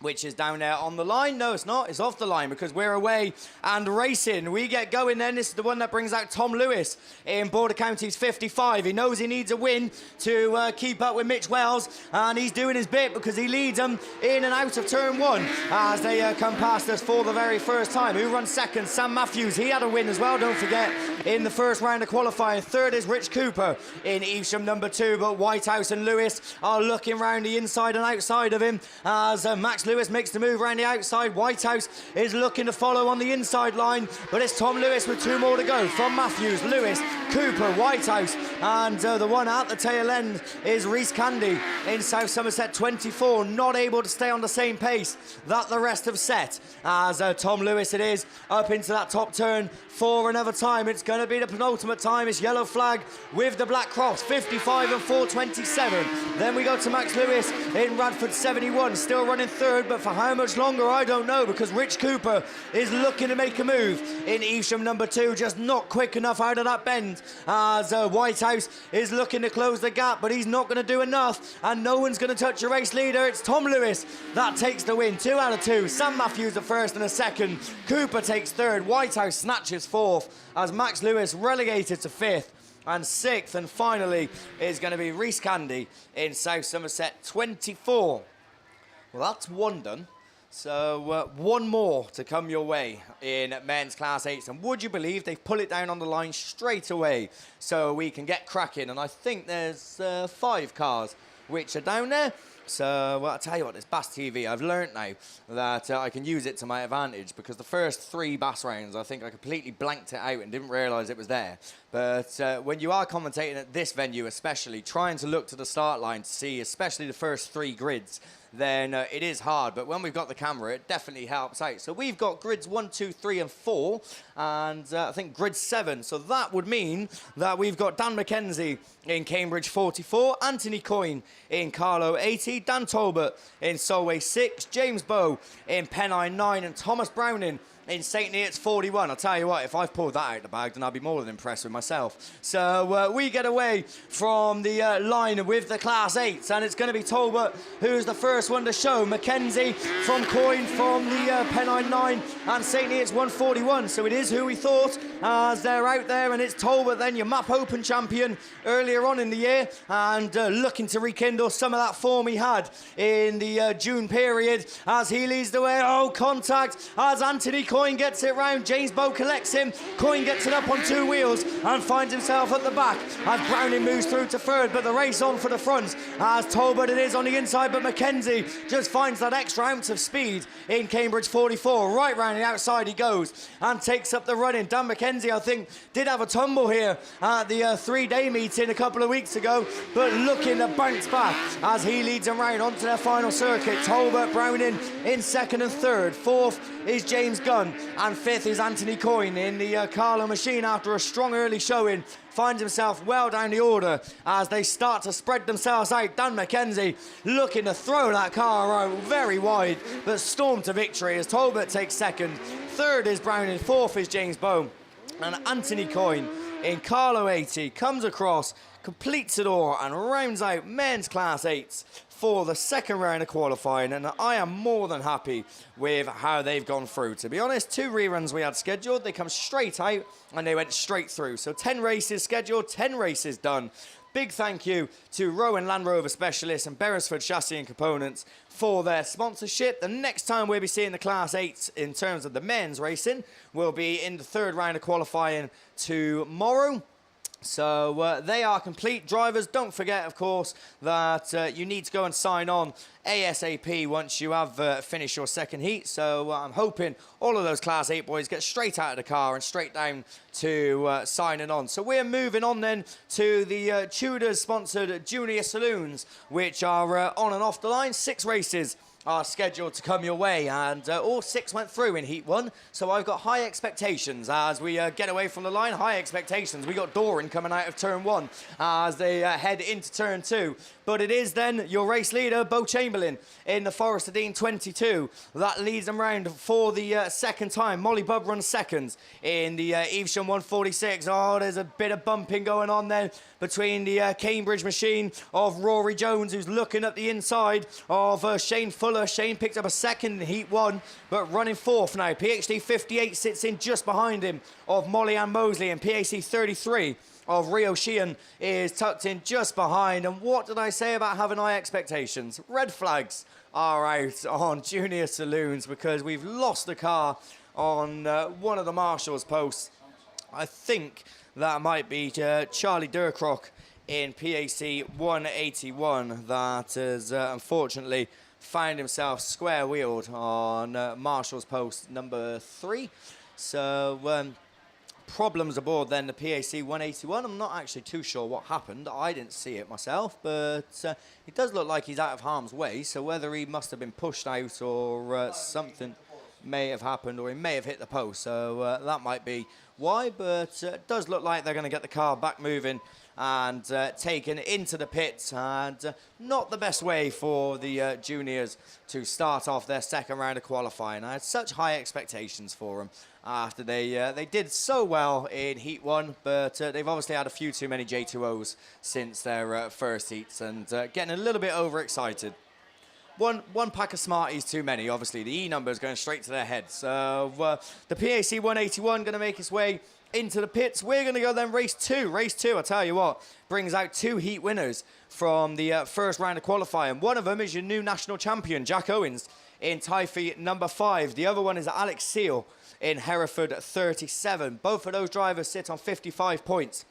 Speaker 2: Which is down there on the line. No, it's not. It's off the line because we're away and racing. We get going then. This is the one that brings out Tom Lewis in Border Counties 55. He knows he needs a win to keep up with Mitch Wells, and he's doing his bit because he leads them in and out of turn 1 as they come past us for the very first time. Who runs second? Sam Matthews. He had a win as well, don't forget, in the first round of qualifying. Third is Rich Cooper in Evesham number 2, but Whitehouse and Lewis are looking round the inside and outside of him as Max Lewis makes the move around the outside. Whitehouse is looking to follow on the inside line, but it's Tom Lewis with 2 more to go from Matthews, Lewis, Cooper, Whitehouse, and the one at the tail end is Rhys Candy in South Somerset 24, not able to stay on the same pace that the rest have set as Tom Lewis it is up into that top turn for another time. It's going to be the penultimate time. It's yellow flag with the black cross, 55 and 427. Then we go to Max Lewis in Radford 71, still running third, but for how much longer, I don't know, because Rich Cooper is looking to make a move in Evesham number 2, just not quick enough out of that bend as Whitehouse is looking to close the gap, but he's not going to do enough, and no one's going to touch a race leader. It's Tom Lewis that takes the win, 2 out of 2. Sam Matthews the first and a second. Cooper takes third. Whitehouse snatches fourth as Max Lewis relegated to 5th. And 6th, and finally, is going to be Rhys Candy in South Somerset 24. Well, that's 1 done. So 1 more to come your way in men's Class 8s. And would you believe they've pulled it down on the line straight away so we can get cracking. And I think there's 5 cars which are down there. So, well, I'll tell you what, this BAStv, I've learnt now that I can use it to my advantage, because the first 3 BAS rounds, I think I completely blanked it out and didn't realise it was there. But when you are commentating at this venue especially, trying to look to the start line to see especially the first 3 grids, then it is hard. But when we've got the camera, it definitely helps out. So we've got grids 1, 2, 3 and 4, and I think grid 7. So that would mean that we've got Dan McKenzie in Cambridge 44, Anthony Coyne in Carlo 80, Dan Talbot in Solway 6, James Bowe in Pennine 9, and Thomas Browning in St. Neots 41. I'll tell you what, if I've pulled that out of the bag, then I'll be more than impressed with myself. So we get away from the line with the Class 8s, and it's going to be Talbot who's the first one to show. McKenzie from Coyne from the Pennine 9 and St. Neots 141. So it is who we thought as they're out there, and it's Talbot then, your Map Open champion earlier on in the year, and looking to rekindle some of that form he had in the June period as he leads the way. Oh, contact as Anthony Coyne gets it round. James Bowe collects him. Coyne gets it up on 2 wheels and finds himself at the back as Browning moves through to third, but the race on for the front as Talbot it is on the inside, but McKenzie just finds that extra ounce of speed in Cambridge 44. Right round the outside he goes and takes up the running. Dan McKenzie, I think, did have a tumble here at the 3-day meeting a couple of weeks ago, but looking to bounce back as he leads them round onto their final circuit. Talbot, Browning in second and third. Fourth is James Gunn, and fifth is Anthony Coyne in the Carlo machine after a strong early showing. Finds himself well down the order as they start to spread themselves out. Dan McKenzie looking to throw that car out very wide, but stormed to victory as Talbot takes second. Third is Browning, fourth is James Bowe, and Anthony Coyne in Carlo 80 comes across, completes it all, and rounds out men's Class 8s for the second round of qualifying, and I am more than happy with how they've gone through. To be honest, 2 reruns we had scheduled, they come straight out and they went straight through. So 10 races scheduled, 10 races done. Big thank you to Rowan Land Rover Specialists and Beresford Chassis and Components for their sponsorship. The next time we'll be seeing the Class 8s in terms of the men's racing will be in the third round of qualifying tomorrow. So they are complete. Drivers, don't forget, of course, that you need to go and sign on ASAP once you have finished your second heat. So I'm hoping all of those Class 8 boys get straight out of the car and straight down to signing on. So we're moving on then to the Tudors-sponsored Junior Saloons, which are on and off the line. 6 races are scheduled to come your way, and all 6 went through in Heat 1, so I've got high expectations as we get away from the line. High expectations. We got Doran coming out of turn 1 as they head into turn 2, but it is then your race leader, Bo Chamberlain, in the Forester Dean 22. That leads them round for the second time. Molly Bubb runs second in the Evesham 146. Oh, there's a bit of bumping going on there between the Cambridge machine of Rory Jones, who's looking at the inside of Shane Fuller. Shane picked up a second in Heat 1, but running fourth now. PhD 58 sits in just behind him of Molly Ann Mosley, and PAC 33 of Rio Sheehan is tucked in just behind. And what did I say about having high expectations? Red flags are out on Junior Saloons because we've lost the car on one of the Marshall's posts. I think that might be Charlie Durcrock in PAC 181 that has unfortunately found himself square-wheeled on Marshall's post number 3. So problems aboard then the PAC 181. I'm not actually too sure what happened. I didn't see it myself, but it does look like he's out of harm's way. So whether he must have been pushed out or something may have happened, or he may have hit the post. So that might be why, but it does look like they're going to get the car back moving and taken into the pits, and not the best way for the juniors to start off their second round of qualifying. I had such high expectations for them after they did so well in Heat 1, but they've obviously had a few too many J2Os since their first heats, and getting a little bit overexcited. One pack of Smarties too many, obviously. The E number is going straight to their head. So the PAC 181 going to make its way into the pits. We're going to go then race 2. Race 2, I tell you what, brings out 2 heat winners from the first round of qualifying. One of them is your new national champion, Jack Owens, in Typhy number 5. The other one is Alex Seal in Hereford 37. Both of those drivers sit on 55 points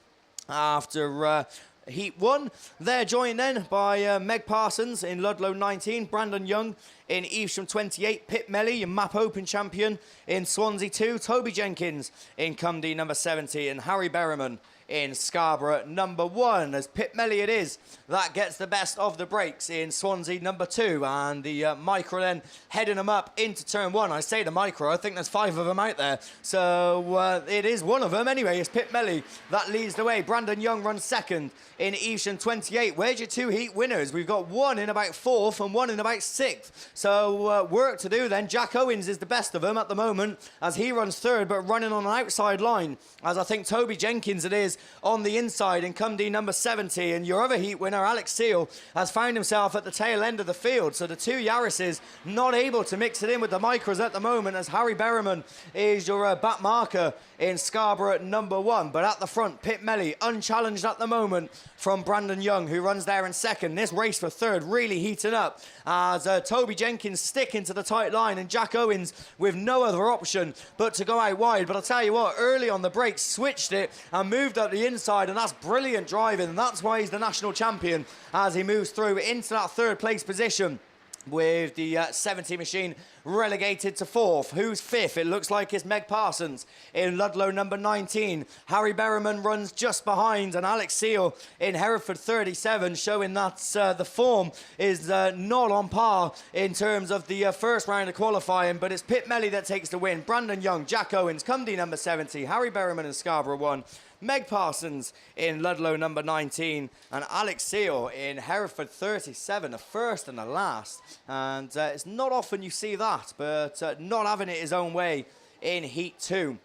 Speaker 2: after Heat 1. They're joined then by Meg Parsons in Ludlow 19, Brandon Young in Evesham 28, Pip Melly, your Map Open champion in Swansea 2, Toby Jenkins in Cumdee number 70, and Harry Berriman in Scarborough number 1. As Pip Melly it is that gets the best of the breaks in Swansea number 2, and the micro then heading them up into turn 1. I say the micro, I think there's 5 of them out there, so it is one of them anyway. It's Pip Melly that leads the way. Brandon Young runs second in Evesham 28. Where's your 2 heat winners? We've got one in about 4th and one in about 6th, so work to do then. Jack Owens is the best of them at the moment as he runs 3rd, but running on an outside line, as I think Toby Jenkins it is on the inside in Cumdee number 70, and your other heat winner Alex Seal has found himself at the tail end of the field, so the 2 Yaris's not able to mix it in with the micros at the moment, as Harry Berriman is your back marker in Scarborough number 1. But at the front, Pip Melly unchallenged at the moment from Brandon Young, who runs there in 2nd. This race for 3rd really heating up as Toby Jenkins sticking to the tight line, and Jack Owens with no other option but to go out wide. But I'll tell you what, early on the break switched it and moved up the inside, and that's brilliant driving, and that's why he's the national champion as he moves through into that 3rd place position, with the 70 machine relegated to 4th. Who's 5th? It looks like it's Meg Parsons in Ludlow number 19. Harry Berriman runs just behind, and Alex Seal in Hereford 37, showing that the form is not on par in terms of the first round of qualifying, but it's Pip Melly that takes the win. Brandon Young, Jack Owens, Cumdee number 70, Harry Berriman in Scarborough 1, Meg Parsons in Ludlow number 19, and Alex Seal in Hereford 37, the first and the last. And it's not often you see that, but not having it his own way in Heat 2.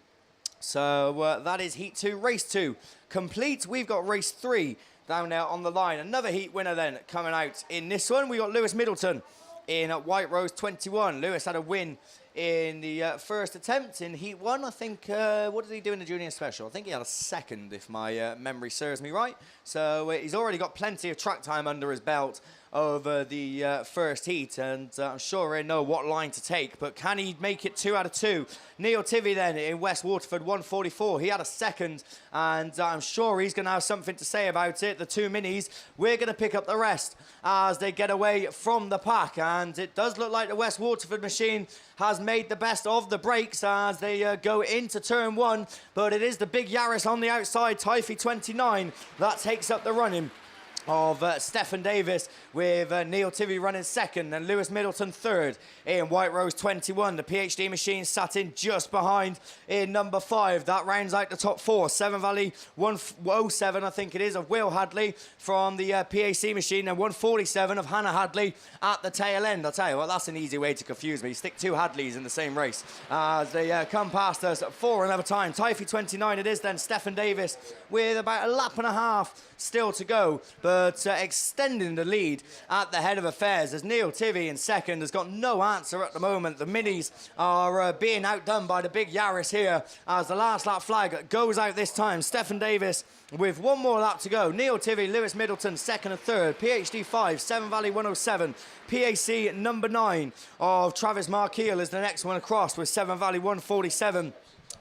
Speaker 2: So that is Heat 2, Race 2 complete. We've got Race 3 down there on the line. Another heat winner then coming out in this one. We got Lewis Middleton in White Rose 21. Lewis had a win in the first attempt in Heat 1. I think, what did he do in the Junior Special? I think he had a 2nd, if my memory serves me right. So he's already got plenty of track time under his belt over the first heat, and I'm sure he'll know what line to take, but can he make it 2 out of 2? Neil Tivy then in West Waterford 144, he had a 2nd, and I'm sure he's going to have something to say about it. The 2 minis, we're going to pick up the rest as they get away from the pack, and it does look like the West Waterford machine has made the best of the breaks as they go into turn 1, but it is the big Yaris on the outside, Typhy 29, that takes up the running of Stephen Davis, with Neil Tivy running 2nd and Lewis Middleton 3rd in White Rose 21. The PhD machine sat in just behind in number 5. That rounds out the top 4. Severn Valley 107, I think it is, of Will Hadley from the PAC machine, and 147 of Hannah Hadley at the tail end. I'll tell you what, that's an easy way to confuse me. Stick 2 Hadleys in the same race as they come past us for another time. Typhy 29 it is then, Stephen Davis with about a lap and a half still to go, but extending the lead at the head of affairs as Neil Tivy in 2nd has got no answer at the moment. The minis are being outdone by the big Yaris here as the last lap flag goes out this time. Stephen Davis with 1 more lap to go. Neil Tivy, Lewis Middleton 2nd and 3rd, PhD 5, Severn Valley 107, PAC number 9 of Travis Markeel is the next one across, with Severn Valley 147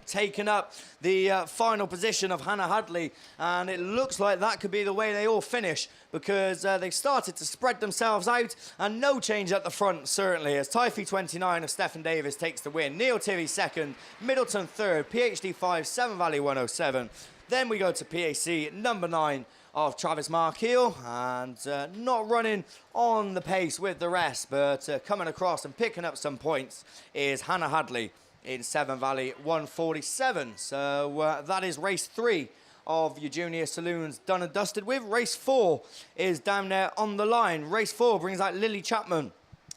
Speaker 2: taking up the final position of Hannah Hadley, and it looks like that could be the way they all finish, because they've started to spread themselves out, and no change at the front certainly, as Typhy 29 of Stephen Davis takes the win. Neil Tivy 2nd, Middleton 3rd, PhD 5, Severn Valley 107. Then we go to PAC number 9 of Travis Markeel, and not running on the pace with the rest, but coming across and picking up some points is Hannah Hadley in Severn Valley 147. So that is race 3 of your junior saloons done and dusted with. Race 4 is down there on the line. Race 4 brings out Lily Chapman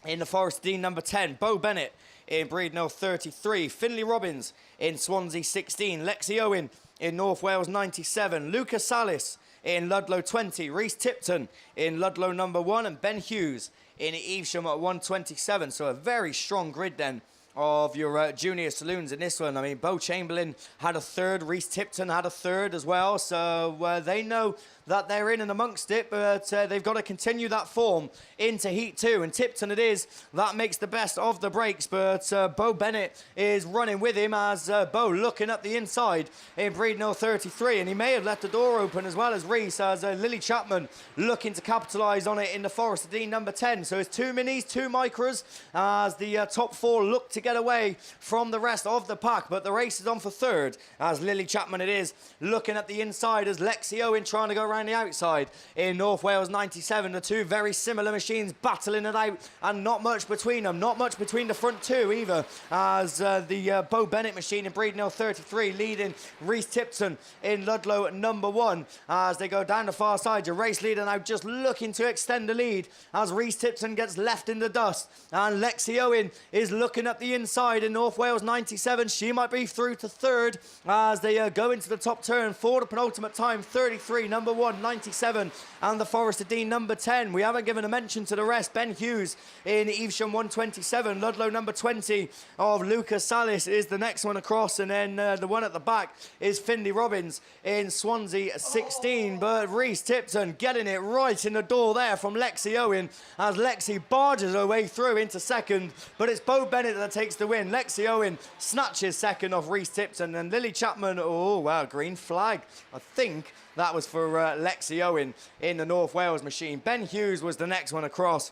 Speaker 2: in the Forest Dean number 10, Bo Bennett in Breednell 33, Finley Robbins in Swansea 16, Lexi Owen in North Wales 97, Lucas Salis in Ludlow 20, Reese Tipton in Ludlow number 1, and Ben Hughes in Evesham at 127. So a very strong grid then of your junior saloons in this one. I mean, Bo Chamberlain had a 3rd, Reese Tipton had a 3rd as well, so they know that they're in and amongst it, but they've got to continue that form into Heat 2, and Tipton it is that makes the best of the breaks, but Bo Bennett is running with him as Bo looking up the inside in Breedno 33, and he may have left the door open as well as Reese, as Lily Chapman looking to capitalise on it in the Forest of Dean number 10. So it's 2 minis, 2 micros, as the top 4 look to get away from the rest of the pack, but the race is on for third as Lily Chapman it is looking at the inside as Lexi Owen trying to go around the outside in North Wales 97. The 2 very similar machines battling it out, and not much between them, not much between the front 2 either, as the Bo Bennett machine in Breedno 33 leading Reese Tipton in Ludlow number 1 as they go down the far side. Your race leader now just looking to extend the lead as Reese Tipton gets left in the dust, and Lexi Owen is looking up the inside in North Wales 97. She might be through to third as they go into the top turn for the penultimate time, 33, number 1, 97, and the Forest of Dean number 10. We haven't given a mention to the rest. Ben Hughes in Evesham 127, Ludlow number 20 of Lucas Salis is the next one across, and then the one at the back is Finley Robbins in Swansea 16, but Reese Tipton getting it right in the door there from Lexi Owen as Lexi barges her way through into second, but it's Bo Bennett that takes the win. Lexi Owen snatches second off Reese Tipton, and Lily Chapman, oh wow, green flag. I think that was for Lexi Owen in the North Wales machine. Ben Hughes was the next one across.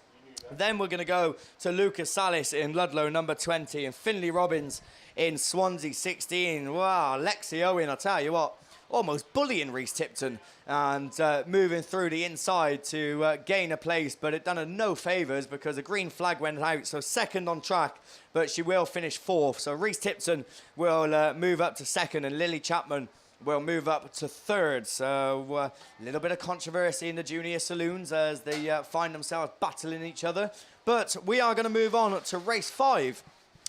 Speaker 2: Then we're going to go to Lucas Salis in Ludlow number 20 and Finley Robbins in Swansea 16. Wow, Lexi Owen, I'll tell you what, almost bullying Reese Tipton and moving through the inside to gain a place, but it done her no favours because a green flag went out, so second on track, but she will finish fourth. So Reese Tipton will move up to second, and Lily Chapman will move up to third. So a little bit of controversy in the junior saloons as they find themselves battling each other. But we are going to move on to race 5,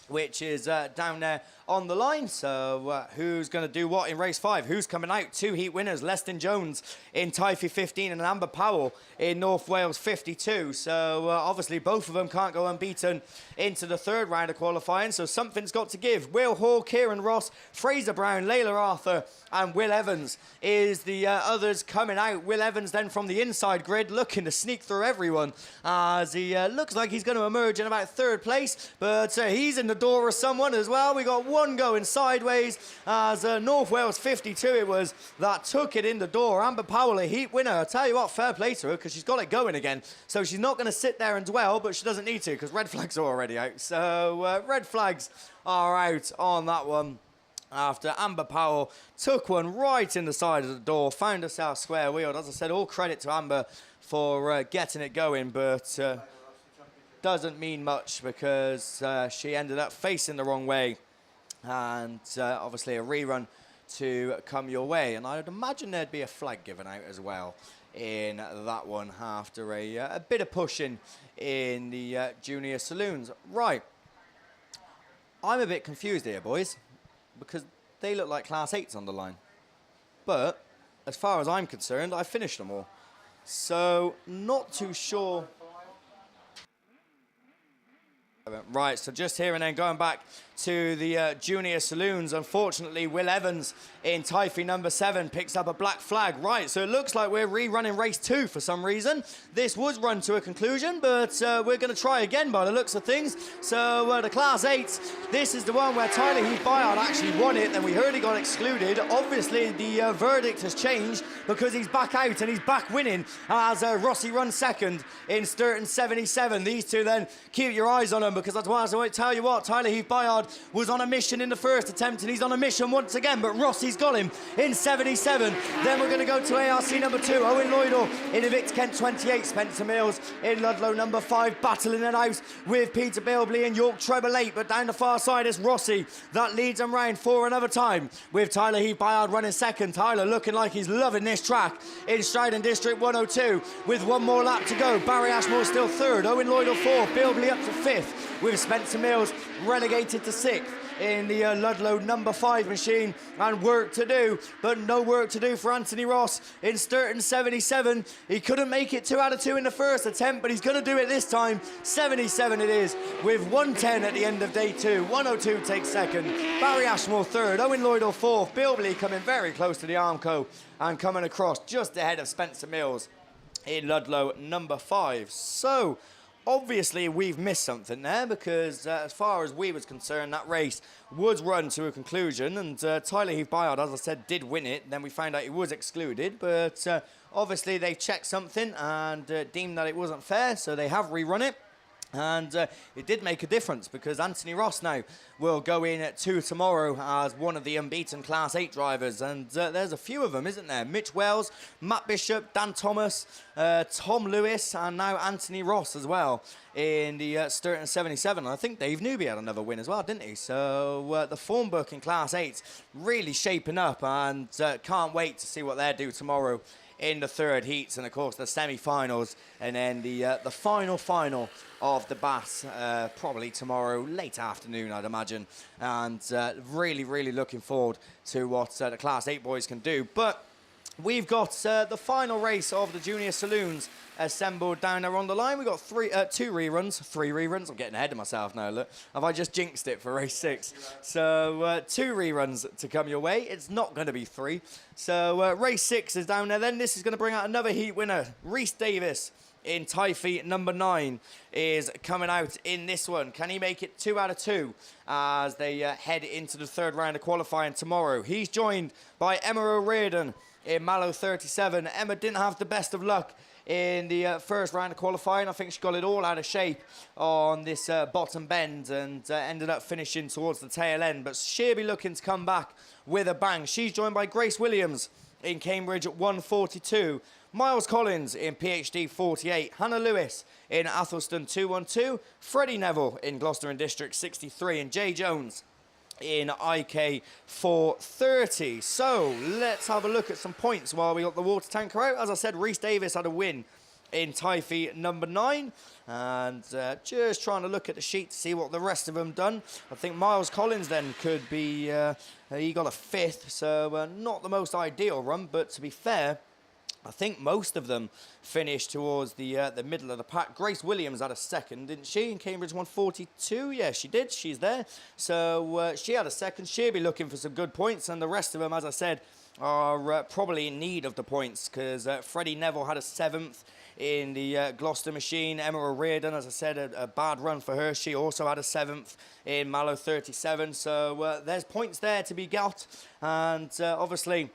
Speaker 2: which is down there on the line. So who's going to do what in race 5? Who's coming out? 2 heat winners, Leston Jones in Typhy 15 and Amber Powell in North Wales 52. So obviously both of them can't go unbeaten into the third round of qualifying, so something's got to give. Will Hall, Kieran Ross, Fraser Brown, Layla Arthur and Will Evans is the others coming out. Will Evans then from the inside grid looking to sneak through everyone as he looks like he's going to emerge in about third place, but he's in the door of someone as well. We got one going sideways as North Wales 52 it was that took it in the door. Amber Powell, a heat winner. I'll tell you what, fair play to her because she's got it going again. So she's not going to sit there and dwell, but she doesn't need to because red flags are already out. So red flags are out on that one after Amber Powell took one right in the side of the door, found herself square wheeled. As I said, all credit to Amber for getting it going, but doesn't mean much because she ended up facing the wrong way, and obviously a rerun to come your way. And I'd imagine there'd be a flag given out as well in that one after a bit of pushing in the junior saloons. Right, I'm a bit confused here, boys, because they look like Class 8s on the line. But as far as I'm concerned, I finished them all. So not too sure. Right, so just here and then going back to the junior saloons. Unfortunately, Will Evans in Typhy number 7 picks up a black flag. Right, so it looks like we're rerunning race 2 for some reason. This was run to a conclusion, but we're going to try again by the looks of things. So the Class 8s, this is the one where Tyler Heath Bayard actually won it, then we heard he got excluded. Obviously, the verdict has changed because he's back out and he's back winning as Rossi runs second in Sturton 77. These two then, keep your eyes on them because that's why I tell you what, Tyler Heath Bayard was on a mission in the first attempt and he's on a mission once again, but Rossi's got him in 77. Then we're going to go to ARC number 2, Owen Lloydell in Evict Kent 28, Spencer Mills in Ludlow number 5, battling it out with Peter Bilbley in York treble 8, but down the far side is Rossi. That leads him round for another time with Tyler Heath Bayard running second. Tyler looking like he's loving this track in Stridon District 102 with one more lap to go. Barry Ashmore still third, Owen Lloydell 4th, Bilbley up to 5th. with Spencer Mills relegated to 6th in the Ludlow number 5 machine, and work to do, but no work to do for Anthony Ross in Sturton 77. He couldn't make it 2 out of 2 in the first attempt, but he's going to do it this time. 77 it is, with 110 at the end of day 2. 102 takes second, Barry Ashmore third, Owen Lloydell fourth, Bilbley coming very close to the Armco and coming across just ahead of Spencer Mills in Ludlow number 5. So obviously we've missed something there, because as far as we was concerned, that race was run to a conclusion, and Tyler Heath-Byard, as I said, did win it. Then we found out he was excluded, but obviously they checked something and deemed that it wasn't fair, so they have rerun it. And it did make a difference, because Anthony Ross now will go in at 2 tomorrow as one of the unbeaten Class 8 drivers. And there's a few of them, isn't there? Mitch Wells, Matt Bishop, Dan Thomas, Tom Lewis, and now Anthony Ross as well in the Sturton 77. And I think Dave Newby had another win as well, didn't he? So the form book in Class 8 really shaping up, and can't wait to see what they do tomorrow in the third heats, and of course the semi-finals, and then the final of the BAS probably tomorrow late afternoon, I'd imagine. And really looking forward to what the Class 8 boys can do. But we've got the final race of the Junior Saloons assembled down there on the line. We've got three reruns. I'm getting ahead of myself now, look. Have I just jinxed it for race 6? So 2 reruns to come your way. It's not going to be 3. So race 6 is down there then. This is going to bring out another heat winner. Rhys Davis in Typhy number 9 is coming out in this one. Can he make it 2 out of 2 as they head into the third round of qualifying tomorrow? He's joined by Emma O'Riordan in Mallow 37. Emma didn't have the best of luck in the first round of qualifying. I think she got it all out of shape on this bottom bend and ended up finishing towards the tail end. But she'll be looking to come back with a bang. She's joined by Grace Williams in Cambridge at 142. Miles Collins in PhD 48. Hannah Lewis in Athelston 212. Freddie Neville in Gloucester and District 63. And Jay Jones in IK 430. So let's have a look at some points while we got the water tanker out. As I said, Rhys Davis had a win in Typhy number 9, and just trying to look at the sheet to see what the rest of them done. I think Miles Collins then could be he got a 5th, so not the most ideal run, but to be fair, I think most of them finished towards the middle of the pack. Grace Williams had a 2nd, didn't she, in Cambridge 142? Yeah, she did. She's there. So she had a 2nd. She'll be looking for some good points, and the rest of them, as I said, are probably in need of the points, because Freddie Neville had a 7th in the Gloucester machine. Emma O'Riordan, as I said, a bad run for her. She also had a 7th in Mallow 37. So there's points there to be got, and obviously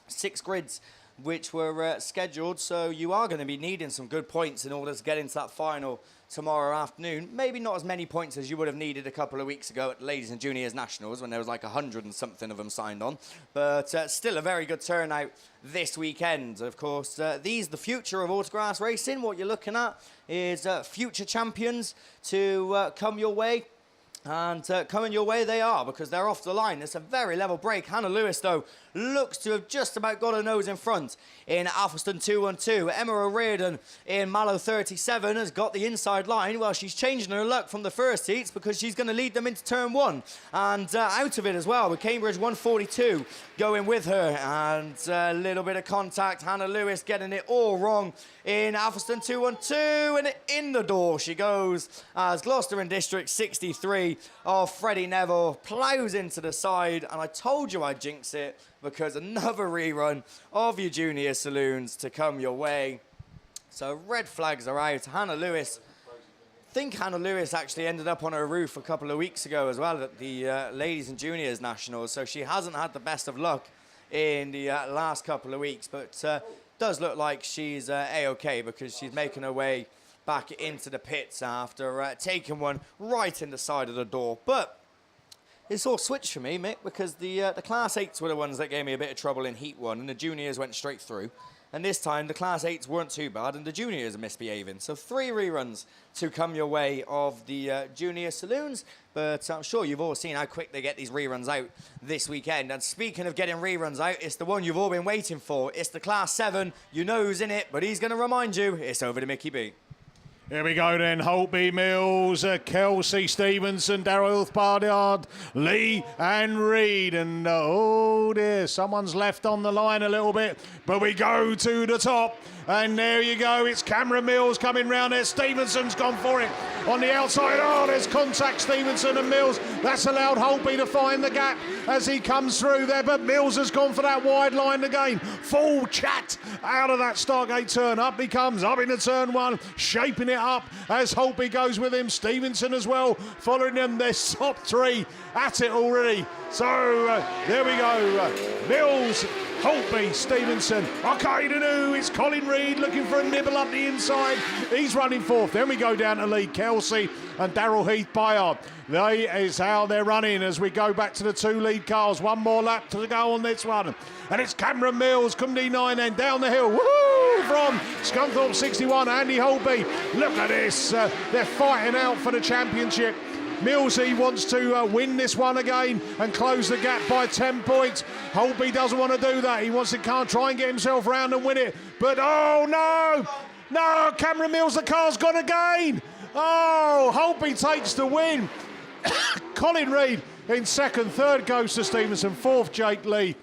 Speaker 2: 6 grids which were scheduled, so you are going to be needing some good points in order to get into that final tomorrow afternoon. Maybe not as many points as you would have needed a couple of weeks ago at Ladies and Juniors Nationals, when there was like 100 and something of them signed on, but still a very good turnout this weekend. Of course, the future of Autograss racing. What you're looking at is future champions to come your way. And coming your way they are, because they're off the line. It's a very level break. Hannah Lewis, though, looks to have just about got her nose in front in Athelston 212. Emma O'Riordan in Mallow 37 has got the inside line. Well, she's changing her luck from the first heats, because she's going to lead them into turn 1 and out of it as well, with Cambridge 142 going with her. And a little bit of contact. Hannah Lewis getting it all wrong in Athelston 212, and in the door she goes as Gloucester and District 63 of Freddie Neville ploughs into the side. And I told you I'd jinx it, because another rerun of your Junior Saloons to come your way. So red flags are out. Hannah Lewis, I think Hannah Lewis actually ended up on her roof a couple of weeks ago as well at the Ladies and Juniors Nationals, so she hasn't had the best of luck in the last couple of weeks, but does look like she's A-OK, because she's making her way back into the pits after taking one right in the side of the door. But it's all switched for me, Mick, because the Class 8s were the ones that gave me a bit of trouble in Heat 1, and the Juniors went straight through. And this time, the Class 8s weren't too bad, and the Juniors are misbehaving. So 3 reruns to come your way of the Junior Saloons. But I'm sure you've all seen how quick they get these reruns out this weekend. And speaking of getting reruns out, it's the one you've all been waiting for. It's the Class 7. You know who's in it, but he's going to remind you. It's over to Mickey B.
Speaker 1: Here we go then, Holtby, Mills, Kelsey, Stevenson, Darryl Bardyard, Lee and Reed. And oh dear, someone's left on the line a little bit, but we go to the top. And there you go, it's Cameron Mills coming round there. Stevenson's gone for it on the outside. Oh, there's contact, Stevenson and Mills. That's allowed Holtby to find the gap as he comes through there, but Mills has gone for that wide line again. Full chat out of that Stargate turn. Up he comes, up into turn one, shaping it up as Holtby goes with him. Stevenson as well, following them. Their top three at it already. So there we go. Mills, Holtby, Stevenson, Okaidanu, it's Colin Reid looking for a nibble up the inside. He's running fourth. Then we go down to lead Kelsey and Daryl Heath Bayard. They is how they're running as we go back to the two lead cars. One more lap to go on this one. And it's Cameron Mills, Cumdy 9 then down the hill. Woo! From Scunthorpe 61, Andy Holtby. Look at this. They're fighting out for the championship. Millsy wants to win this one again and close the gap by 10 points. Holtby doesn't want to do that. He wants to try and get himself round and win it. But oh no! No, Cameron Mills, the car's gone again. Oh, Holtby takes the win. Colin Reid in second, third goes to Stevenson, fourth Jake Lee.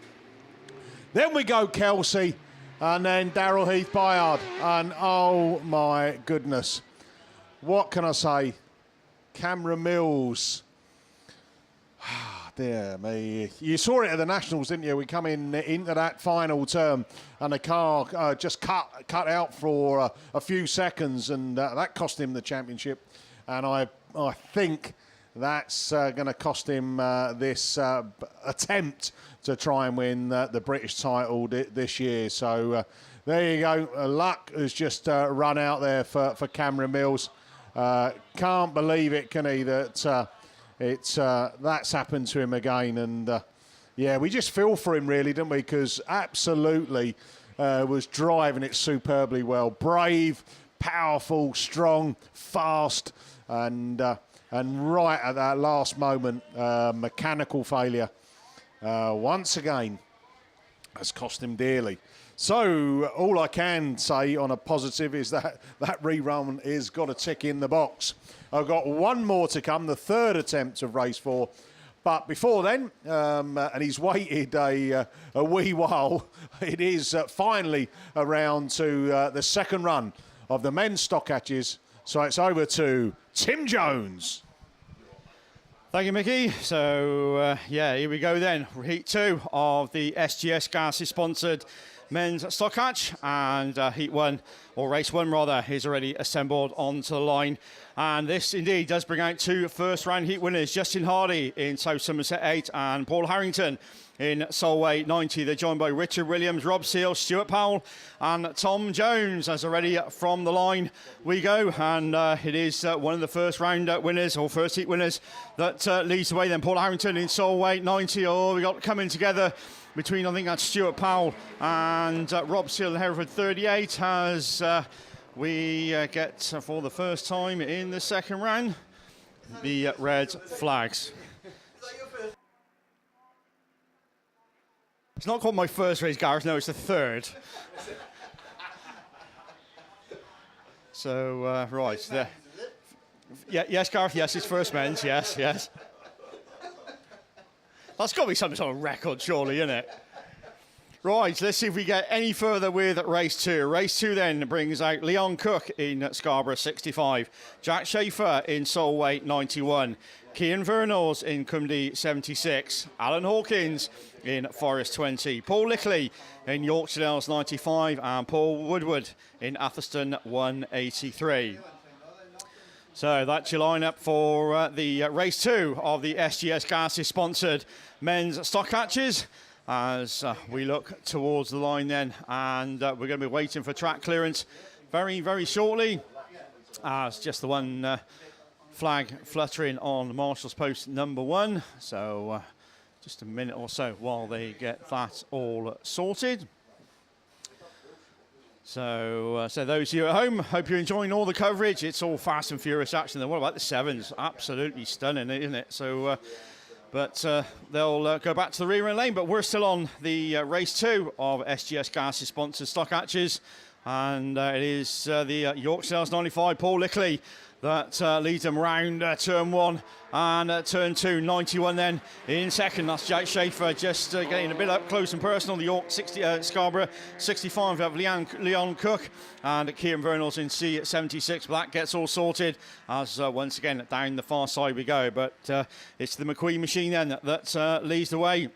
Speaker 1: Then we go Kelsey and then Daryl Heath Bayard. And oh my goodness, what can I say? Cameron Mills. Dear me. You saw it at the Nationals, didn't you? We come into that final turn and the car just cut out for a few seconds, and that cost him the championship. And I think that's going to cost him this attempt to try and win the British title this year. So there you go. Luck has just run out there for Cameron Mills. Can't believe it, can he, that that's happened to him again. And yeah, we just feel for him really, don't we? Because absolutely was driving it superbly well. Brave, powerful, strong, fast, and right at that last moment, mechanical failure once again has cost him dearly. So all I can say on a positive is that rerun is got a tick in the box. I've got one more to come, the third attempt of race 4. But before then, and he's waited a wee while, it is finally around to the second run of the men's stock hatches. So it's over to Tim Jones.
Speaker 5: Thank you, Mickey. So, yeah, here we go then. Heat 2 of the SGS Gases sponsored men's stock hatch, and Heat 1, or Race 1 rather, is already assembled onto the line. And this indeed does bring out 2 first round heat winners, Justin Hardy in South Somerset 8 and Paul Harrington in Solway 90. They're joined by Richard Williams, Rob Seal, Stuart Powell and Tom Jones. As already from the line we go, and it is one of the first round winners, or first heat winners, that leads the way then. Paul Harrington in Solway 90. Oh, we got coming together between, I think that's Stuart Powell and Rob Seal in Hereford 38 as we get for the first time in the second round the red flags. It's not called my first race, Gareth. No, it's the third. So, right. There. Yeah, yes, Gareth, yes, it's first men's, yes. That's got to be some sort of record, surely, isn't it? Right, let's see if we get any further with race 2. Race 2 then brings out Leon Cook in Scarborough 65, Jack Schaefer in Solway 91, Cian Vernals in Cumdy 76, Alan Hawkins in Forest 20, Paul Lickley in Yorkshire Dales 95, and Paul Woodward in Atherstone 183. So that's your lineup for the race 2 of the SGS Gases sponsored men's stock hatches. As we look towards the line then, and we're going to be waiting for track clearance very, very shortly. It's just the one flag fluttering on Marshall's post number 1. So just a minute or so while they get that all sorted. So those of you at home, hope you're enjoying all the coverage. It's all fast and furious action. What about the 7s? Absolutely stunning, isn't it? So, but they'll go back to the rerun lane. But we're still on the race 2 of SGS Gases sponsored stock hatches. And it is the York Sales 95, Paul Lickley, that leads them round turn 1 and turn 2. 91 then in second. That's Jack Schaefer just getting a bit up close and personal. The York Scarborough 65 of Leon Cook, and Kieran Vernals in C76. But that gets all sorted as once again down the far side we go. But it's the McQueen machine then that leads the way.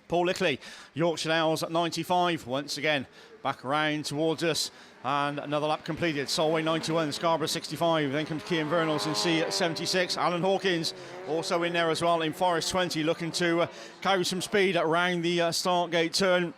Speaker 5: Paul Lickley, Yorkshire Owls at 95 once again back around towards us, and another lap completed. Solway 91, Scarborough 65, then comes Cian Vernals in C76. Alan Hawkins also in there as well in Forest 20, looking to carry some speed around the start gate turn.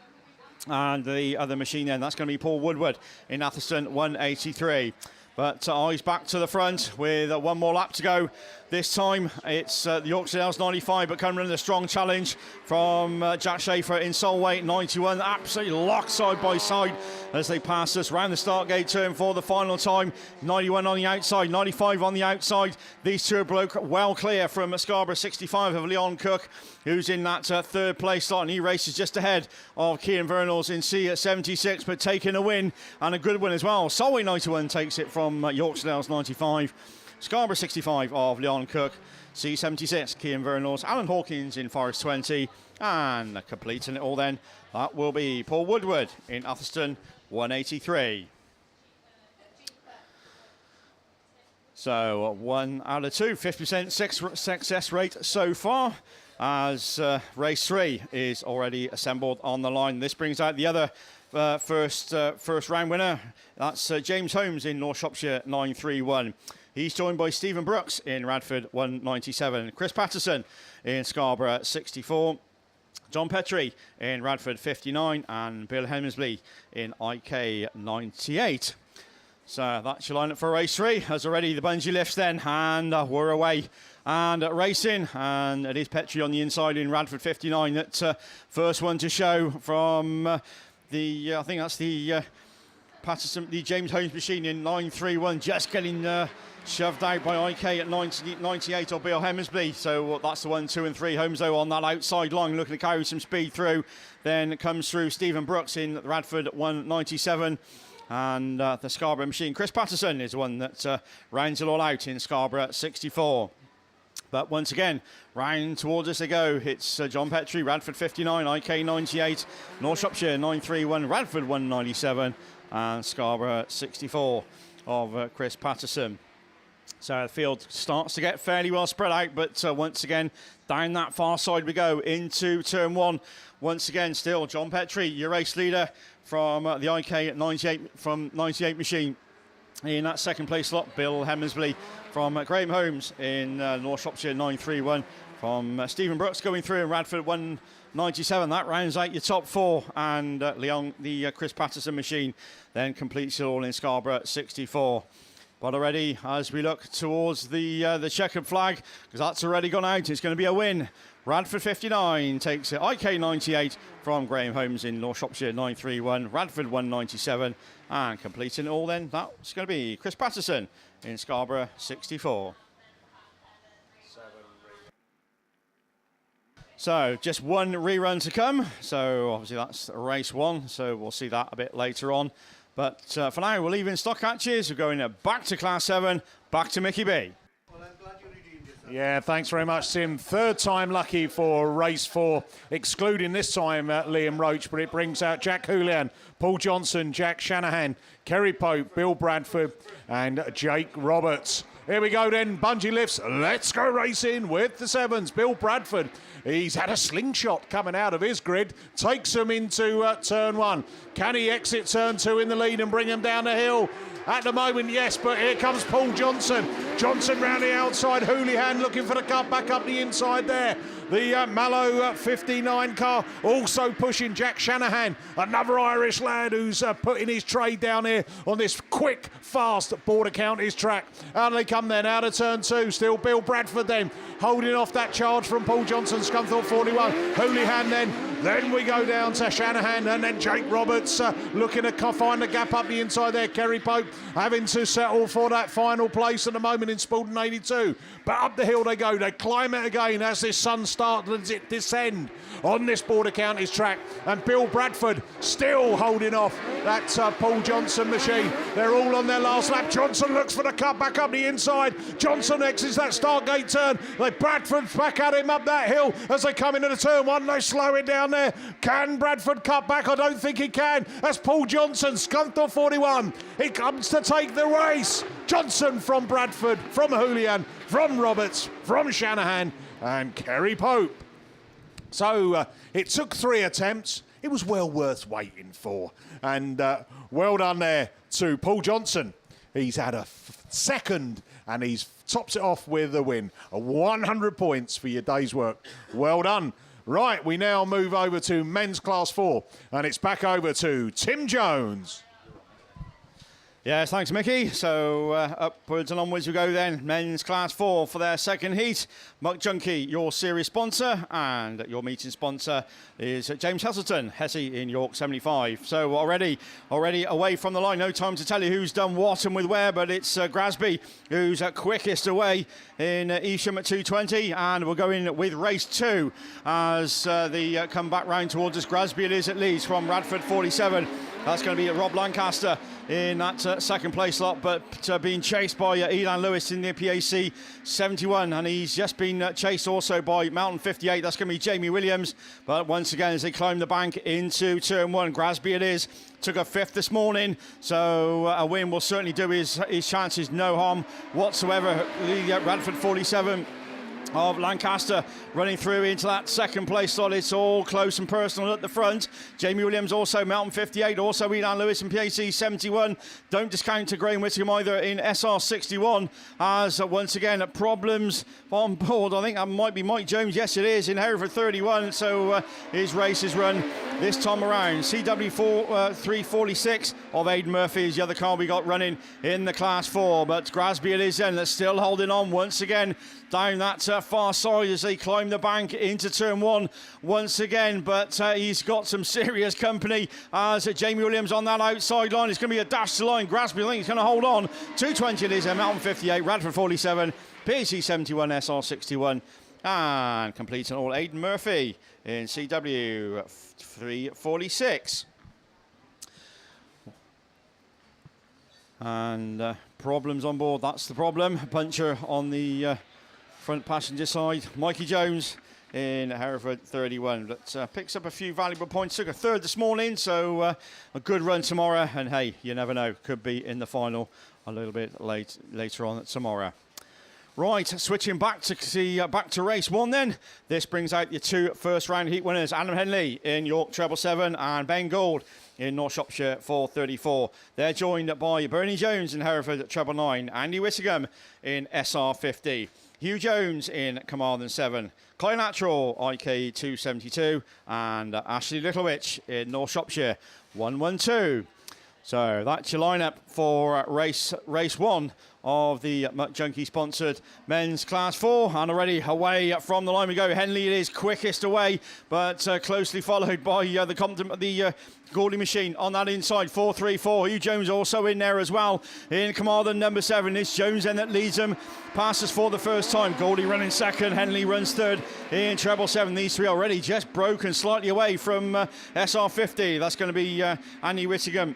Speaker 5: And the other machine then, that's going to be Paul Woodward in Atherstone 183. But eyes back to the front with one more lap to go. This time it's the Yorkshire Owls 95, but coming under a strong challenge from Jack Schaefer in Solway 91. Absolutely locked side by side as they pass us round the start gate turn for the final time. 91 on the outside, 95 on the outside. These two are broke well clear from Scarborough 65 of Leon Cook, who's in that third place slot, and he races just ahead of Cian Vernals in C76, but taking a win, and a good win as well. Solway 91 takes it from Yorkshire Owls 95. Scarborough 65 of Leon Cook, C76, Cian Vernals, Alan Hawkins in Forest 20, and completing it all then, that will be Paul Woodward in Atherstone 183. So 1 out of 2, 50% success rate so far, as race 3 is already assembled on the line. This brings out the other first round winner. That's James Holmes in North Shropshire 931. He's joined by Stephen Brooks in Radford 197. Chris Patterson in Scarborough 64. John Petrie in Radford 59. And Bill Hemsley in IK 98. So that's your lineup for race 3. As already the bungee lifts then, and we're away and racing. And it is Petrie on the inside in Radford 59. That first one to show from I think that's the Patterson, the James Holmes machine in 931, just getting shoved out by IK at 98 or Bill Hemsley. So that's the 1, 2 and 3. Holmes though on that outside line looking to carry some speed through. Then it comes through Stephen Brooks in Radford 197. And the Scarborough machine, Chris Patterson, is the one that rounds it all out in Scarborough 64. But once again, round towards us they go. It's John Petrie, Radford 59, IK 98, North Shropshire 931, Radford 197, and Scarborough 64 of Chris Patterson. So the field starts to get fairly well spread out, but once again, down that far side we go into turn 1. Once again, still John Petrie, your race leader from the IK 98 from 98 machine. In that second place slot, Bill Hemsley from Graham Holmes in North Shropshire 931. From Stephen Brooks going through in Radford 197. That rounds out your top 4. And Leon, the Chris Patterson machine, then completes it all in Scarborough 64. But already, as we look towards the checkered flag, because that's already gone out, it's going to be a win. Radford 59 takes it. IK 98 from Graham Holmes in North Shropshire 931. Radford 197. And completing it all then, that's going to be Chris Patterson in Scarborough 64. So just one rerun to come. So obviously that's race 1. So we'll see that a bit later on. But for now, we're leaving stock catches. We're going back to Class 7, back to Mickey B.
Speaker 1: Yeah, thanks very much, Tim. Third time lucky for race 4, excluding this time Liam Roach, but it brings out Jack Houlihan, Paul Johnson, Jack Shanahan, Kerry Pope, Bill Bradford, and Jake Roberts. Here we go then, bungee lifts. Let's go racing with the 7s. Bill Bradford, he's had a slingshot coming out of his grid, takes him into turn 1. Can he exit turn 2 in the lead and bring him down the hill? At the moment, yes, but here comes Paul Johnson. Johnson round the outside. Houlihan looking for the cut back up the inside there. The Mallow 59 car also pushing Jack Shanahan, another Irish lad who's putting his trade down here on this quick, fast Border Counties track. Out they come then, out of turn 2. Still Bill Bradford then, holding off that charge from Paul Johnson. Scunthorpe 41. Houlihan then Then we go down to Shanahan and then Jake Roberts looking to find the gap up the inside there. Kerry Pope having to settle for that final place at the moment in Spalding 82. But up the hill they go. They climb it again as this sun starts to descend on this Border Counties track. And Bill Bradford still holding off that Paul Johnson machine. They're all on their last lap. Johnson looks for the cut back up the inside. Johnson exits that start gate turn. Bradford's back at him up that hill as they come into the turn one. They slow it down there. Can Bradford cut back? I don't think he can. That's Paul Johnson, skunked off 41. He comes to take the race. Johnson from Bradford, from Julian, from Roberts, from Shanahan, and Kerry Pope. So it took 3 attempts. It was well worth waiting for. And well done there to Paul Johnson. He's had a second and he's tops it off with a win. 100 points for your day's work. Well done. Right, we now move over to men's class 4 and it's back over to Tim Jones.
Speaker 5: Yes, thanks, Mickey. So upwards and onwards we go then. Men's Class 4 for their second heat. Muck Junkie, your series sponsor, and your meeting sponsor is James Heselton, Hesse in York 75. So already away from the line. No time to tell you who's done what and with where, but it's Grasby who's quickest away in Evesham at 2:20, and we're going with race 2 as they come back round towards us. Grasby it is at least from Radford 47. That's going to be Rob Lancaster in that second place slot, but being chased by Elan Lewis in the PAC 71, and he's just been chased also by Mountain 58. That's going to be Jamie Williams, but once again as they climb the bank into turn 1, Grasby it is. Took a 5th this morning, so a win will certainly do his chances no harm whatsoever. The Radford 47 of Lancaster running through into that second place slot. It's all close and personal at the front. Jamie Williams also Mountain 58, also Elan Lewis in PAC 71. Don't discount to Graham Whittingham either in SR 61 as once again problems on board. I think that might be Mike Jones. Yes, it is in Hereford 31. So his race is run this time around. CW 346 of Aidan Murphy is the other car we got running in the Class 4. But Grasby it is then that's still holding on once again down that far side as they climb the bank into turn 1 once again. But he's got some serious company as Jamie Williams on that outside line. It's going to be a dash to line. Grasby I think he's going to hold on. 2:20 it is, Mountain 58, Radford 47, PAC 71, SR 61. And completes an all Aidan Murphy in CW 346. And problems on board, that's the problem. Puncture on the front passenger side. Mikey Jones in Hereford 31, but picks up a few valuable points. Took a 3rd this morning, so a good run tomorrow. And hey, you never know, could be in the final a little bit later on tomorrow. Right, switching back to race 1 then. This brings out your 2 first round heat winners. Adam Henley in York treble 7 and Ben Gould in North Shropshire 434. They're joined by Bernie Jones in Hereford treble 9, Andy Whittingham in SR 50. Hugh Jones in Carmarthen 7, Clive Natural IK 272, and Ashley Littlewich in North Shropshire 112. So that's your lineup for race 1 of the Muck Junkie sponsored men's Class 4, and already away from the line we go. Henley it is quickest away, but closely followed by the Goldie machine on that inside 434. Hugh Jones also in there as well in Carmarthen number 7. It's Jones then that leads them, passes for the first time. Goldie running 2nd, Henley runs 3rd in treble 7. These 3 already just broken slightly away from SR 50. That's going to be Andy Whittingham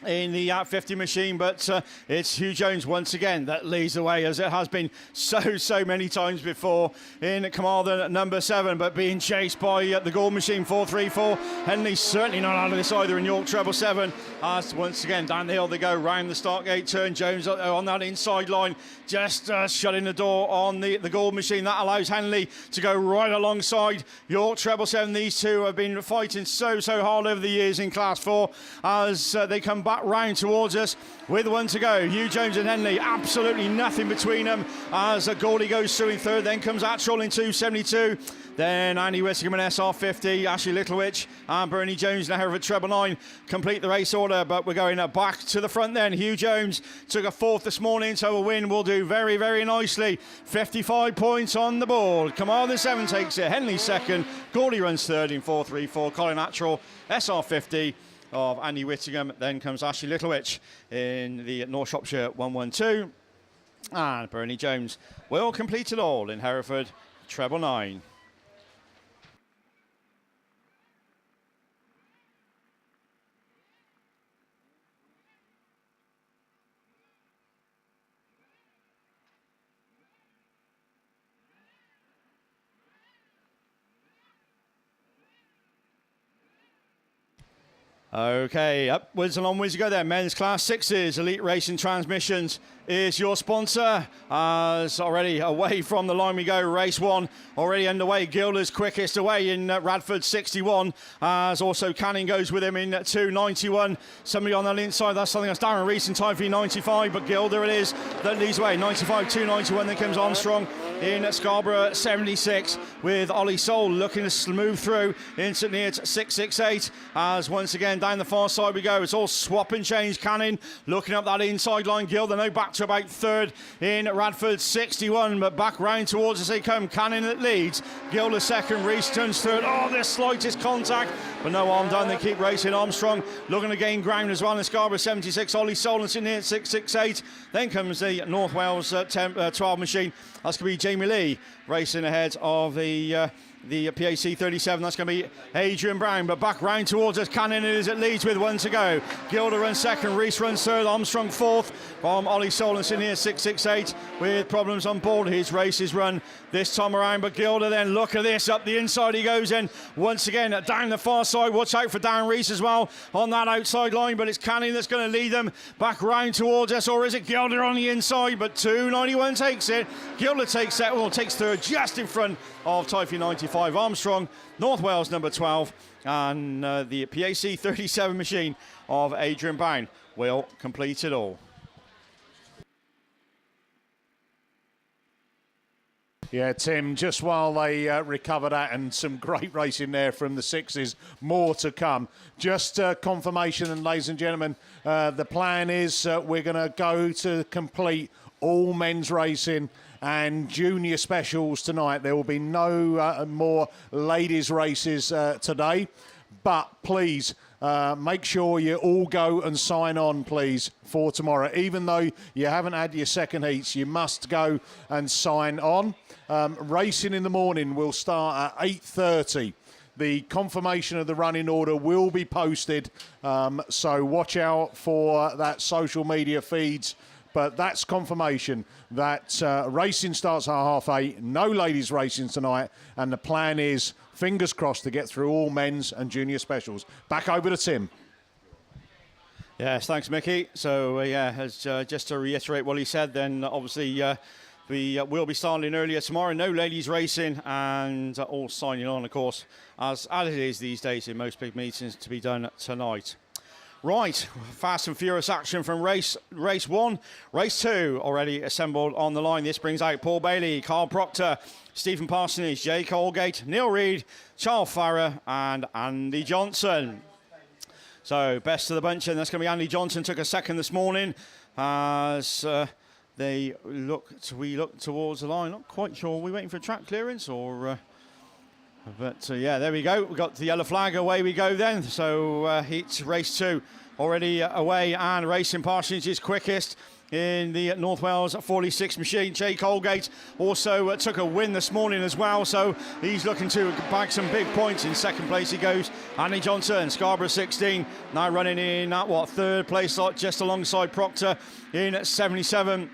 Speaker 5: in the 50 machine, but it's Hugh Jones once again that leads the way, as it has been so many times before in Carmarthen number 7, but being chased by the Gold machine 434. Henley's certainly not out of this either in York treble 7, as once again down the hill they go round the start gate turn. Jones on that inside line just shutting the door on the Gold machine. That allows Henley to go right alongside York treble 7. These 2 have been fighting so hard over the years in Class 4 as they come back round towards us with 1 to go. Hugh Jones and Henley, absolutely nothing between them as Goldie goes through in third. Then comes Atchell in 272. Then Andy Whittingham in SR50, Ashley Littlewich and Bernie Jones in Hereford treble 9 complete the race order, but we're going back to the front then. Hugh Jones took a 4th this morning, so a win will do very, very nicely. 55 points on the board. Commander 7 takes it, Henley 2nd, Goldie runs 3rd in 434, Colin Atchell, SR50 of Andy Whittingham. Then comes Ashley Littlewich in the North Shropshire 112, and Bernie Jones will complete it all in Hereford treble 9. Okay, upwards and onwards you go there. Men's Class 6s, Elite Racing Transmissions is your sponsor. As already away from the line we go, race 1 already underway. Gilder's quickest away in Radford 61, as also Canning goes with him in 291. Somebody on the inside, that's something that's Darren Rees in time for 95, but Gilder it is that leads away. 95, 291, then comes Armstrong in Scarborough 76 with Ollie Soul looking to move through instantly at 668, as once again down the far side we go. It's all swap and change. Canning looking up that inside line. Gilder now back to about 3rd in Radford 61, but back round towards as they come. Canning that leads, Gilder 2nd, Rees turns 3rd. Oh, the slightest contact, but no harm done. They keep racing. Armstrong looking to gain ground as well in Scarborough 76. Ollie Solon in here at 668. Then comes the North Wales 12 machine. That's going to be Jamie Lee racing ahead of the PAC 37. That's going to be Adrian Brown, but back round towards us. Cannon is at leads with 1 to go. Gilder runs 2nd, Rees runs 3rd, Armstrong 4th from Ollie Solenson here 668 with problems on board. His race is run this time around, but Gilder then, look at this, up the inside he goes in once again down the far side. Watch out for Darren Rees as well on that outside line, but it's Canning that's going to lead them back round towards us, or is it Gilder on the inside? But 291 takes it. Gilder takes 3rd just in front of Typhoon 95. Armstrong, North Wales number 12, and the PAC 37 machine of Adrian Brown will complete it all.
Speaker 1: Yeah, Tim, just while they recover that, and some great racing there from the 6s, more to come. Just confirmation, and ladies and gentlemen, the plan is we're going to go to complete all men's racing and junior specials tonight. There will be no more ladies races today, but please make sure you all go and sign on, please, for tomorrow. Even though you haven't had your second heats, you must go and sign on. Racing in the morning will start at 8:30. The confirmation of the running order will be posted, so watch out for that social media feeds. But that's confirmation that racing starts at 8:30. No ladies racing tonight. And the plan is, fingers crossed, to get through all men's and junior specials. Back over to Tim.
Speaker 5: Yes, thanks, Mickey. So, just to reiterate what he said, then obviously we will be starting earlier tomorrow. No ladies racing, and all signing on, of course, as it is these days in most big meetings, to be done tonight. Right, fast and furious action from race 1. Race 2 already assembled on the line. This brings out Paul Bailey, Carl Proctor, Stephen Parsonage, Jay Colgate, Neil Reid, Charles Farrer and Andy Johnson. So best of the bunch, and that's going to be Andy Johnson. Took a 2nd this morning as we look towards the line. Not quite sure. Are we waiting for a track clearance or... But yeah, there we go. We've got the yellow flag. Away we go then. So it's race 2 already away, and Racing Parsonage is quickest in the North Wales 46 machine. Jay Colgate also took a win this morning as well, so he's looking to bag some big points. In 2nd place he goes Andy Johnson, Scarborough 16, now running in at 3rd place slot, just alongside Proctor in 77.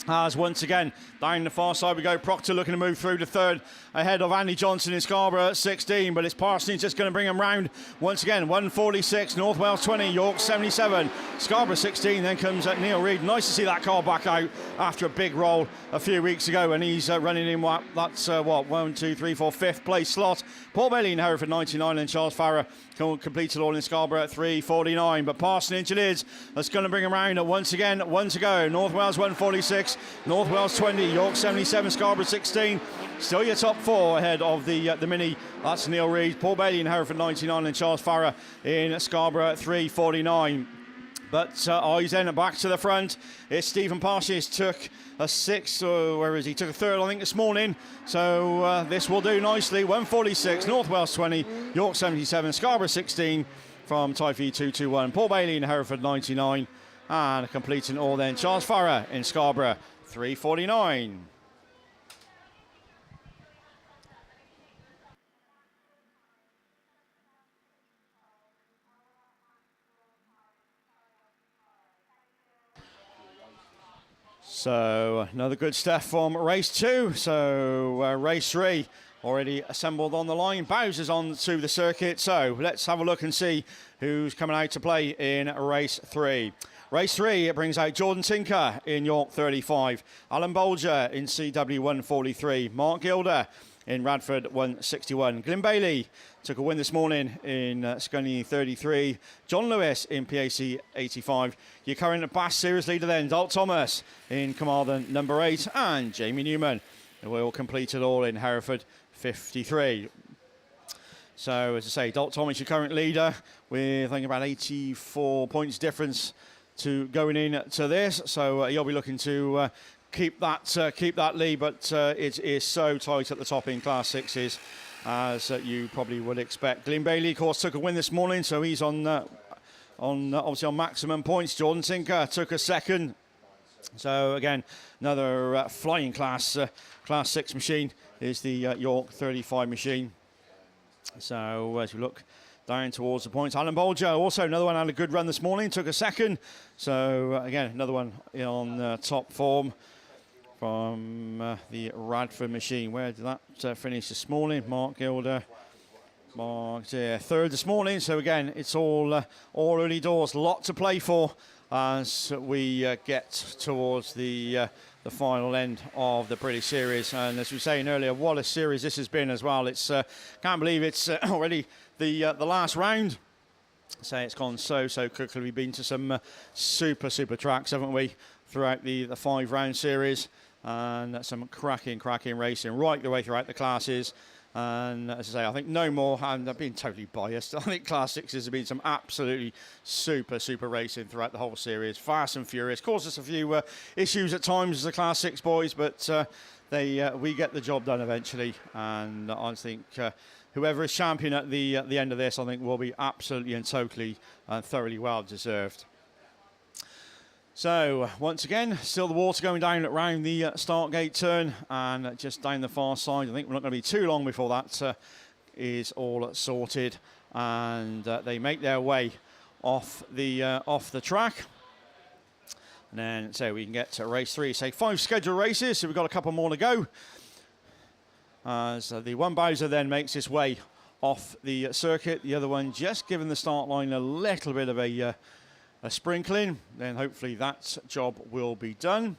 Speaker 5: As once again, down the far side we go. Proctor looking to move through to 3rd ahead of Andy Johnson in Scarborough at 16, but it's Parsonage just going to bring him round once again. 146, North Wales 20, York 77, Scarborough 16, then comes Neil Reid. Nice to see that car back out after a big roll a few weeks ago, and he's running in that's 1, 2, 3, 4, 5th place slot. Paul Bailey in Hereford 99, and Charles Farrer completed all in Scarborough at 3:49. But Parsonage it is that's going to bring him round once again. 1 to go. North Wales 146, North Wales 20, York 77, Scarborough 16. Still your top 4 ahead of the Mini. That's Neil Reid, Paul Bailey in Hereford 99, and Charles Farrer in Scarborough at 3:49. But eyes then back to the front. It's Stephen Parsonage took a 6th, where is he? Took a 3rd, I think, this morning. So this will do nicely. 146, North Wales 20, York 77, Scarborough 16 from Typhoon 221. Paul Bailey in Hereford 99, and completing all then Charles Farrer in Scarborough 3:49. So another good stuff from race 2. So race 3 already assembled on the line. Bowser's on to the circuit. So let's have a look and see who's coming out to play in race 3. Race 3, it brings out Jordan Tinker in York 35, Alan Bolger in CW 143, Mark Gilder in Radford 161. Glyn Bailey took a win this morning in Scunny 33. John Lewis in PAC 85. Your current BASS Series leader then, Dalt Thomas in Carmarthen number 8. And Jamie Newman will complete it all in Hereford 53. So, as I say, Dalt Thomas, your current leader, with I think about 84 points difference to going in to this. So you'll be looking to keep that lead, but it is so tight at the top in Class 6s, as you probably would expect. Glyn Bailey, of course, took a win this morning, so he's on obviously on maximum points. Jordan Tinker took a 2nd. So again, another flying Class 6 machine is the York 35 machine. So as we look down towards the points, Alan Bolger, also another one, had a good run this morning, took a 2nd. So again, another one on top form from the Radford machine. Where did that finish this morning? Mark Gilder, Mark 3rd this morning. So again, it's all early doors, a lot to play for as we get towards the final end of the British Series. And as we were saying earlier, what a series this has been as well. It's can't believe it's already the last round. Say it's gone so quickly. We've been to some super tracks, haven't we, throughout the 5-round series, and some cracking racing right the way throughout the classes. And as I say, I think no more, and I'm being totally biased, I think Class 6s have been some absolutely super racing throughout the whole series. Fast and furious. Caused us a few issues at times as the Class 6 boys, but we get the job done eventually. And I think whoever is champion at the end of this, I think will be absolutely and totally and thoroughly well deserved. So once again, still the water going down around the start gate turn and just down the far side. I think we're not going to be too long before that is all sorted, and they make their way off the track. And then so we can get to race 3. Say 5 scheduled races, so we've got a couple more to go. So the one Bowser then makes his way off the circuit. The other one just giving the start line a little bit of a sprinkling, then hopefully that job will be done.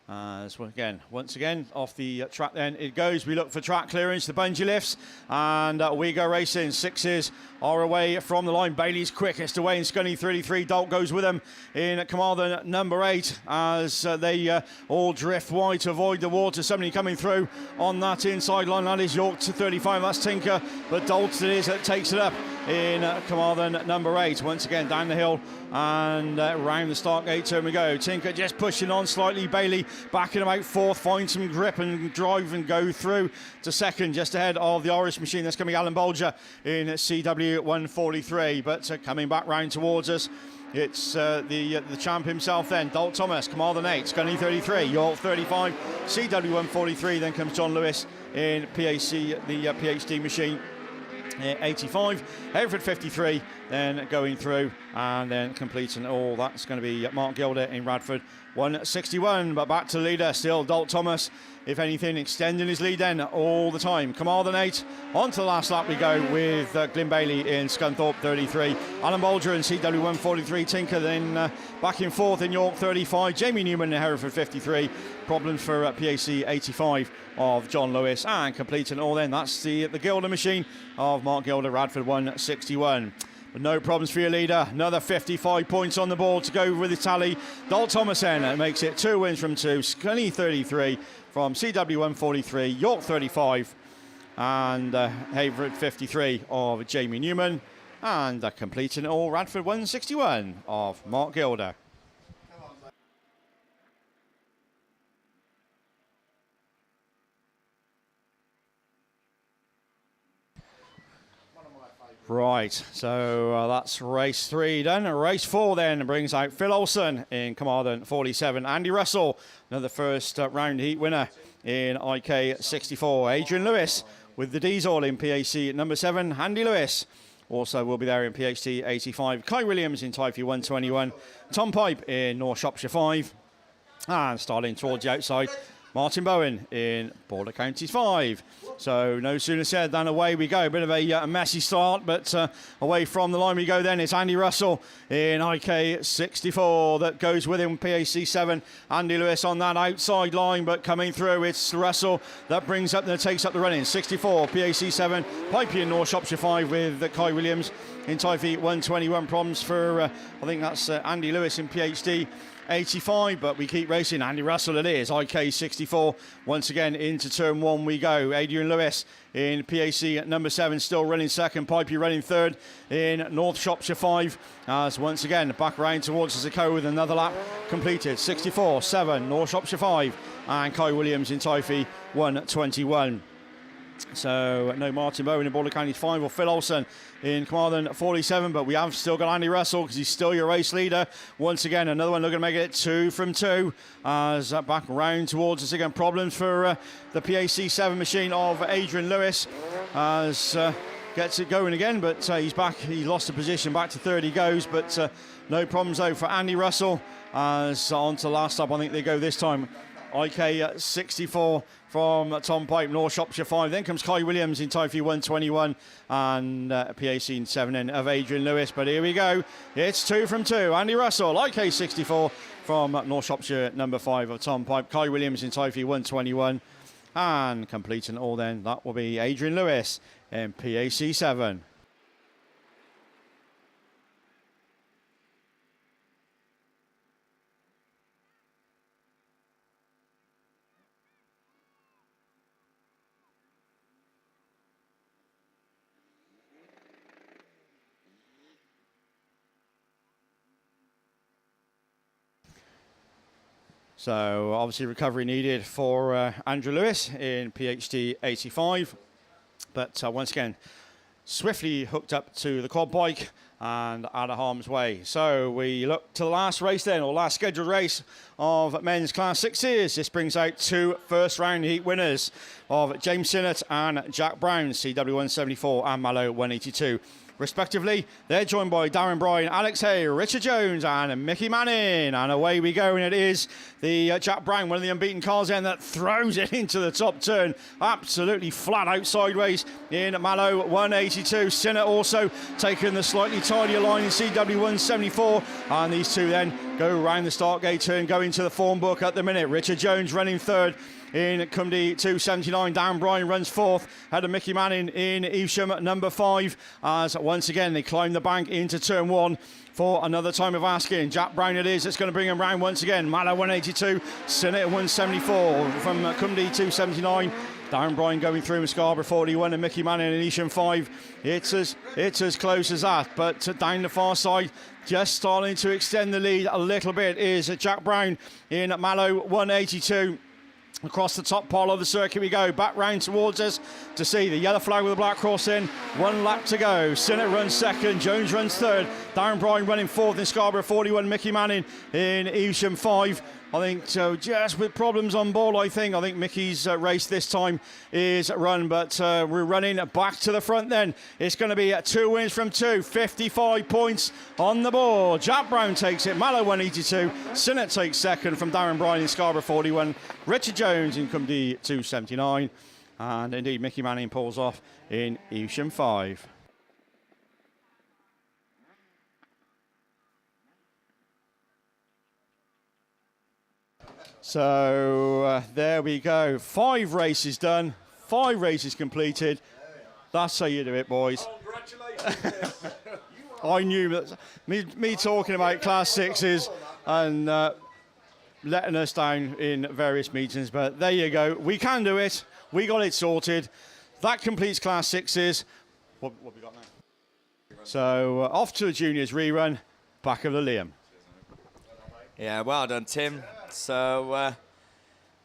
Speaker 5: So again, once again, off the track then it goes. We look for track clearance, the bungee lifts, and we go racing. 6s are away from the line. Bailey's quickest away in Scunny 33. Dalt goes with them in Carmarthen number 8 as they all drift wide to avoid the water. Somebody coming through on that inside line. That is York to 35. That's Tinker, but Dalt it is that takes it up in Carmarthen number 8. Once again down the hill and round the start gate turn we go. Tinker just pushing on slightly. Bailey back in about 4th, find some grip and drive and go through to 2nd, just ahead of the Irish machine. That's going to be Alan Bolger in CW 143. But coming back round towards us, it's the champ himself then, Dalt Thomas, Carmarthen 8, Scunny 33, York 35, CW 143. Then comes John Lewis in PAC, the PhD machine. 85, Hereford 53, then going through and then completing all. That's going to be Mark Gilder in Radford 161. But back to the leader, still Dalt Thomas. If anything, extending his lead then all the time. Carmarthen 8. On to the last lap we go with Glyn Bailey in Scunthorpe 33. Alan Bolger in CW1 43. Tinker then back in fourth in York 35. Jamie Newman in Hereford 53. Problems for PAC 85 of John Lewis. And completing all then, that's the Gilder machine of Mark Gilder, Radford 161. But no problems for your leader. Another 55 points on the board to go with the tally. Dalt Thomas then makes it 2 wins from 2. Scully 33 from CW1 43. York 35. And Hereford 53 of Jamie Newman. And completing it all, Radford 161 of Mark Gilder. Right, so that's race 3 done. Race 4 then brings out Phil Olsen in Carmarthen 47. Andy Russell, another first round heat winner in IK 64. Adrian Lewis with the diesel in PAC number 7. Andy Lewis also will be there in PHT 85. Kai Williams in Typhy 121. Tom Pipe in North Shropshire 5. And starting towards the outside, Martin Bowen in Border Counties 5. So no sooner said than away we go. A bit of a messy start, but away from the line we go then. It's Andy Russell in IK 64 that goes with him, PAC 7. Andy Lewis on that outside line, but coming through, it's Russell that takes up the running. 64, PAC 7. Pipey in North Shropshire 5 with Kai Williams in Typhy 121. Problems for, I think that's Andy Lewis in PhD 85, but we keep racing. Andy Russell it is, IK 64. Once again into turn 1 we go. Adrian Lewis in PAC number 7 still running second. Pipey running third in North Shropshire 5. As once again back around towards Zako with another lap completed. 64, 7, North Shropshire 5. And Kai Williams in Typhy 121. So no Martin Bowen in Border Counties 5 or Phil Olsen in Carmarthen 47, but we have still got Andy Russell because he's still your race leader. Once again, another one looking to make it 2 from 2 as back round towards us again. Problems for the PAC 7 machine of Adrian Lewis as gets it going again, but he's back. He lost the position, back to third he goes, but no problems though for Andy Russell as on to the last stop. I think they go this time. IK 64 from Tom Pipe, North Shropshire 5. Then comes Kai Williams in Typhy 121 and PAC 7 of Adrian Lewis. But here we go. It's 2 from 2. Andy Russell, IK 64 from North Shropshire number 5 of Tom Pipe. Kai Williams in Typhy 121. And completing all then, that will be Adrian Lewis in PAC 7. So obviously recovery needed for Andrew Lewis in PhD 85. But once again, swiftly hooked up to the quad bike and out of harm's way. So we look to the last race then, or last scheduled race of men's Class 6s. This brings out 2 first round heat winners of James Sinnott and Jack Brown, CW174 and Mallow 182. Respectively, they're joined by Darren Bryan, Alex Hay, Richard Jones and Mickey Manning. And away we go, and it is the Jack Brown, one of the unbeaten cars then, that throws it into the top turn. Absolutely flat out sideways in Mallow 182. Sinnott also taking the slightly tidier line in CW 174. And these two then go round the start gate turn, go into the form book at the minute. Richard Jones running third in Cumdy 279. Dan Bryan runs fourth. Had a Mickey Manning in Evesham number 5. As once again they climb the bank into turn 1 for another time of asking. Jack Brown it is. It's going to bring him round once again. Mallow 182. Sinnott 174 from Cumdy 279. Darren Bryan going through in Scarborough 41 and Mickey Manning in Evesham 5. It's as close as that, but down the far side, just starting to extend the lead a little bit is Jack Brown in Mallow 182. Across the top pole of the circuit we go, back round towards us to see the yellow flag with the black cross in. 1 lap to go. Sinnott runs second, Jones runs third. Darren Bryan running fourth in Scarborough 41, Mickey Manning in Evesham 5. I think so, just with problems on ball, I think Mickey's race this time is run, but we're running back to the front then. It's going to be 2 wins from 2, 55 points on the board. Jack Brown takes it, Mallow 182, Sinnott takes second from Darren Bryan in Scarborough 41, Richard Jones in Cumdee 279, and indeed Mickey Manning pulls off in Evesham 5. So there we go. 5 races done, 5 races completed. That's how you do it, boys. Congratulations. I knew that. Me talking about Class 6s and letting us down in various meetings, but there you go. We can do it. We got it sorted. That completes Class 6s. What we got now? So off to the juniors rerun. Back of the Liam.
Speaker 2: Yeah, well done, Tim. So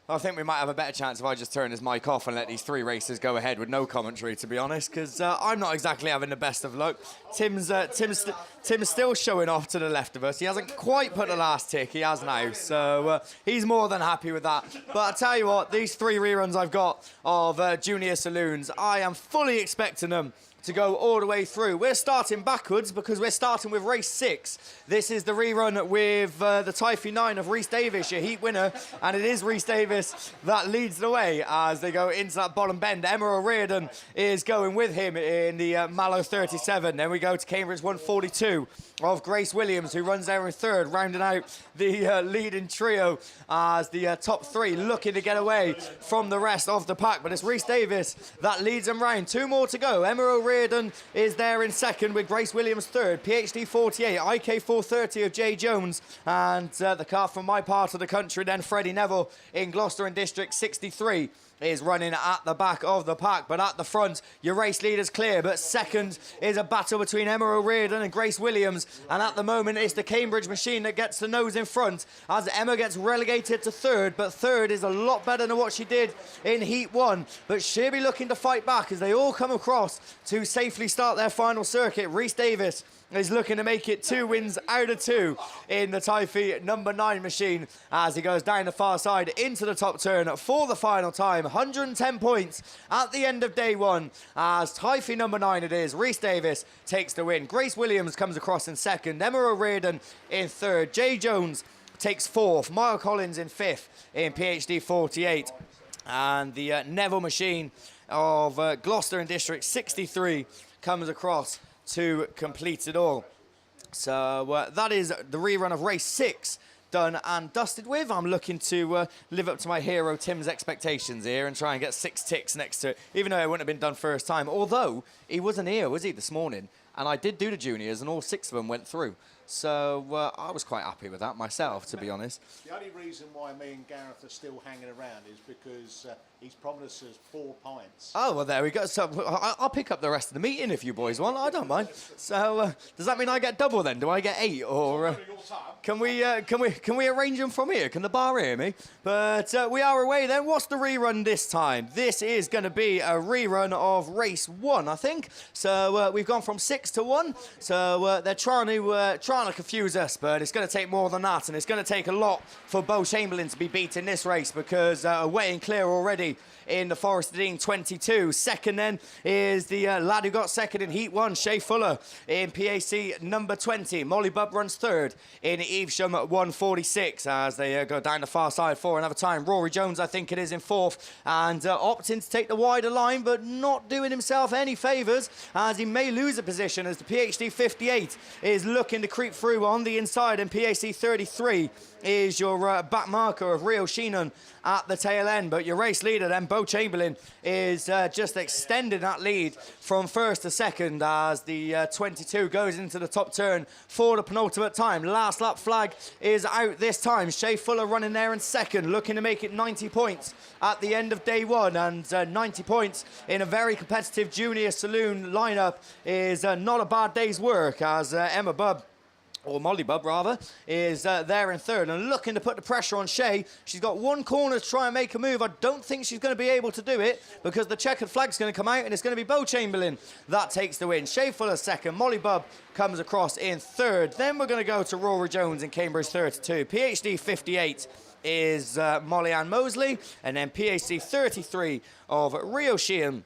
Speaker 2: I think we might have a better chance if I just turn his mic off and let these 3 races go ahead with no commentary, to be honest, because I'm not exactly having the best of luck. Tim's still showing off to the left of us. He hasn't quite put the last tick. He has now, so he's more than happy with that. But I tell you what, these 3 reruns I've got of Junior Saloons, I am fully expecting them to go all the way through. We're starting backwards because we're starting with race 6. This is the rerun with the Typhy 9 of Rhys Davies, your heat winner, and it is Rhys Davies that leads the way as they go into that bottom bend. Emma O'Riordan is going with him in the Mallow 37. Then we go to Cambridge 142 of Grace Williams, who runs there in 3rd, rounding out the leading trio as the top 3 looking to get away from the rest of the pack. But it's Rhys Davies that leads them round. 2 more to go. Emma O'Riordan is there in 2nd with Grace Williams 3rd. PhD 48, IK 430 of Jay Jones, and the car from my part of the country then, Freddie Neville in Gloucester and District 63. Is running at the back of the pack, but at the front, your race leader's clear, but 2nd is a battle between Emma O'Riordan and Grace Williams, and at the moment, it's the Cambridge machine that gets the nose in front, as Emma gets relegated to 3rd, but 3rd is a lot better than what she did in Heat 1, but she'll be looking to fight back as they all come across to safely start their final circuit. Rhys Davies is looking to make it 2 wins out of 2 in the Typhy number 9 machine as he goes down the far side into the top turn for the final time. 110 points at the end of day 1 as Typhy number 9 it is. Rhys Davies takes the win. Grace Williams comes across in 2nd. Emma O'Riordan in 3rd. Jay Jones takes 4th. Maya Collins in 5th in PhD 48. And the Neville machine of Gloucester and District 63 comes across to complete it all. So that is the rerun of race 6 done and dusted with. I'm looking to live up to my hero Tim's expectations here and try and get 6 ticks next to it, even though it wouldn't have been done first time. Although he wasn't here, was he, this morning? And I did do the juniors and all 6 of them went through. So I was quite happy with that myself, to be honest.
Speaker 1: The only reason why me and Gareth are still hanging around is because he's promised us 4 pints.
Speaker 2: Oh, well, there we go. So I'll pick up the rest of the meeting if you boys want. I don't mind. So does that mean I get double then? Do I get 8 or can we arrange them from here? Can the bar hear me? But we are away then. What's the rerun this time? This is going to be a rerun of race 1, I think. So we've gone from 6 to 1. So they're trying to confuse us, but it's going to take more than that, and it's going to take a lot for Bo Chamberlain to be beat in this race because away and clear already in the Forest Dean 22. 2nd then is the lad who got 2nd in Heat 1, Shay Fuller in PAC number 20. Molly Bubb runs 3rd in Evesham at 146 as they go down the far side for another time. Rory Jones, I think it is, in 4th and opting to take the wider line, but not doing himself any favours as he may lose a position as the PhD 58 is looking to creep through on the inside, and PAC 33 is your back marker of Rio Sheenan at the tail end. But your race leader then, Bo Chamberlain, is just extending that lead from 1st to 2nd as the 22 goes into the top turn for the penultimate time. Last lap flag is out this time. Shay Fuller running there in 2nd, looking to make it 90 points at the end of day 1, and 90 points in a very competitive junior saloon lineup is not a bad day's work as Emma Bubb, or Molly Bubb rather, is there in 3rd and looking to put the pressure on Shay. She's got 1 corner to try and make a move. I don't think she's going to be able to do it because the checkered flag's going to come out and it's going to be Bo Chamberlain that takes the win. Shay Fuller 2nd, Molly Bubb comes across in 3rd. Then we're going to go to Rory Jones in Cambridge 32. PhD 58 is Molly Ann Mosley, and then PAC 33 of Rio Sheehan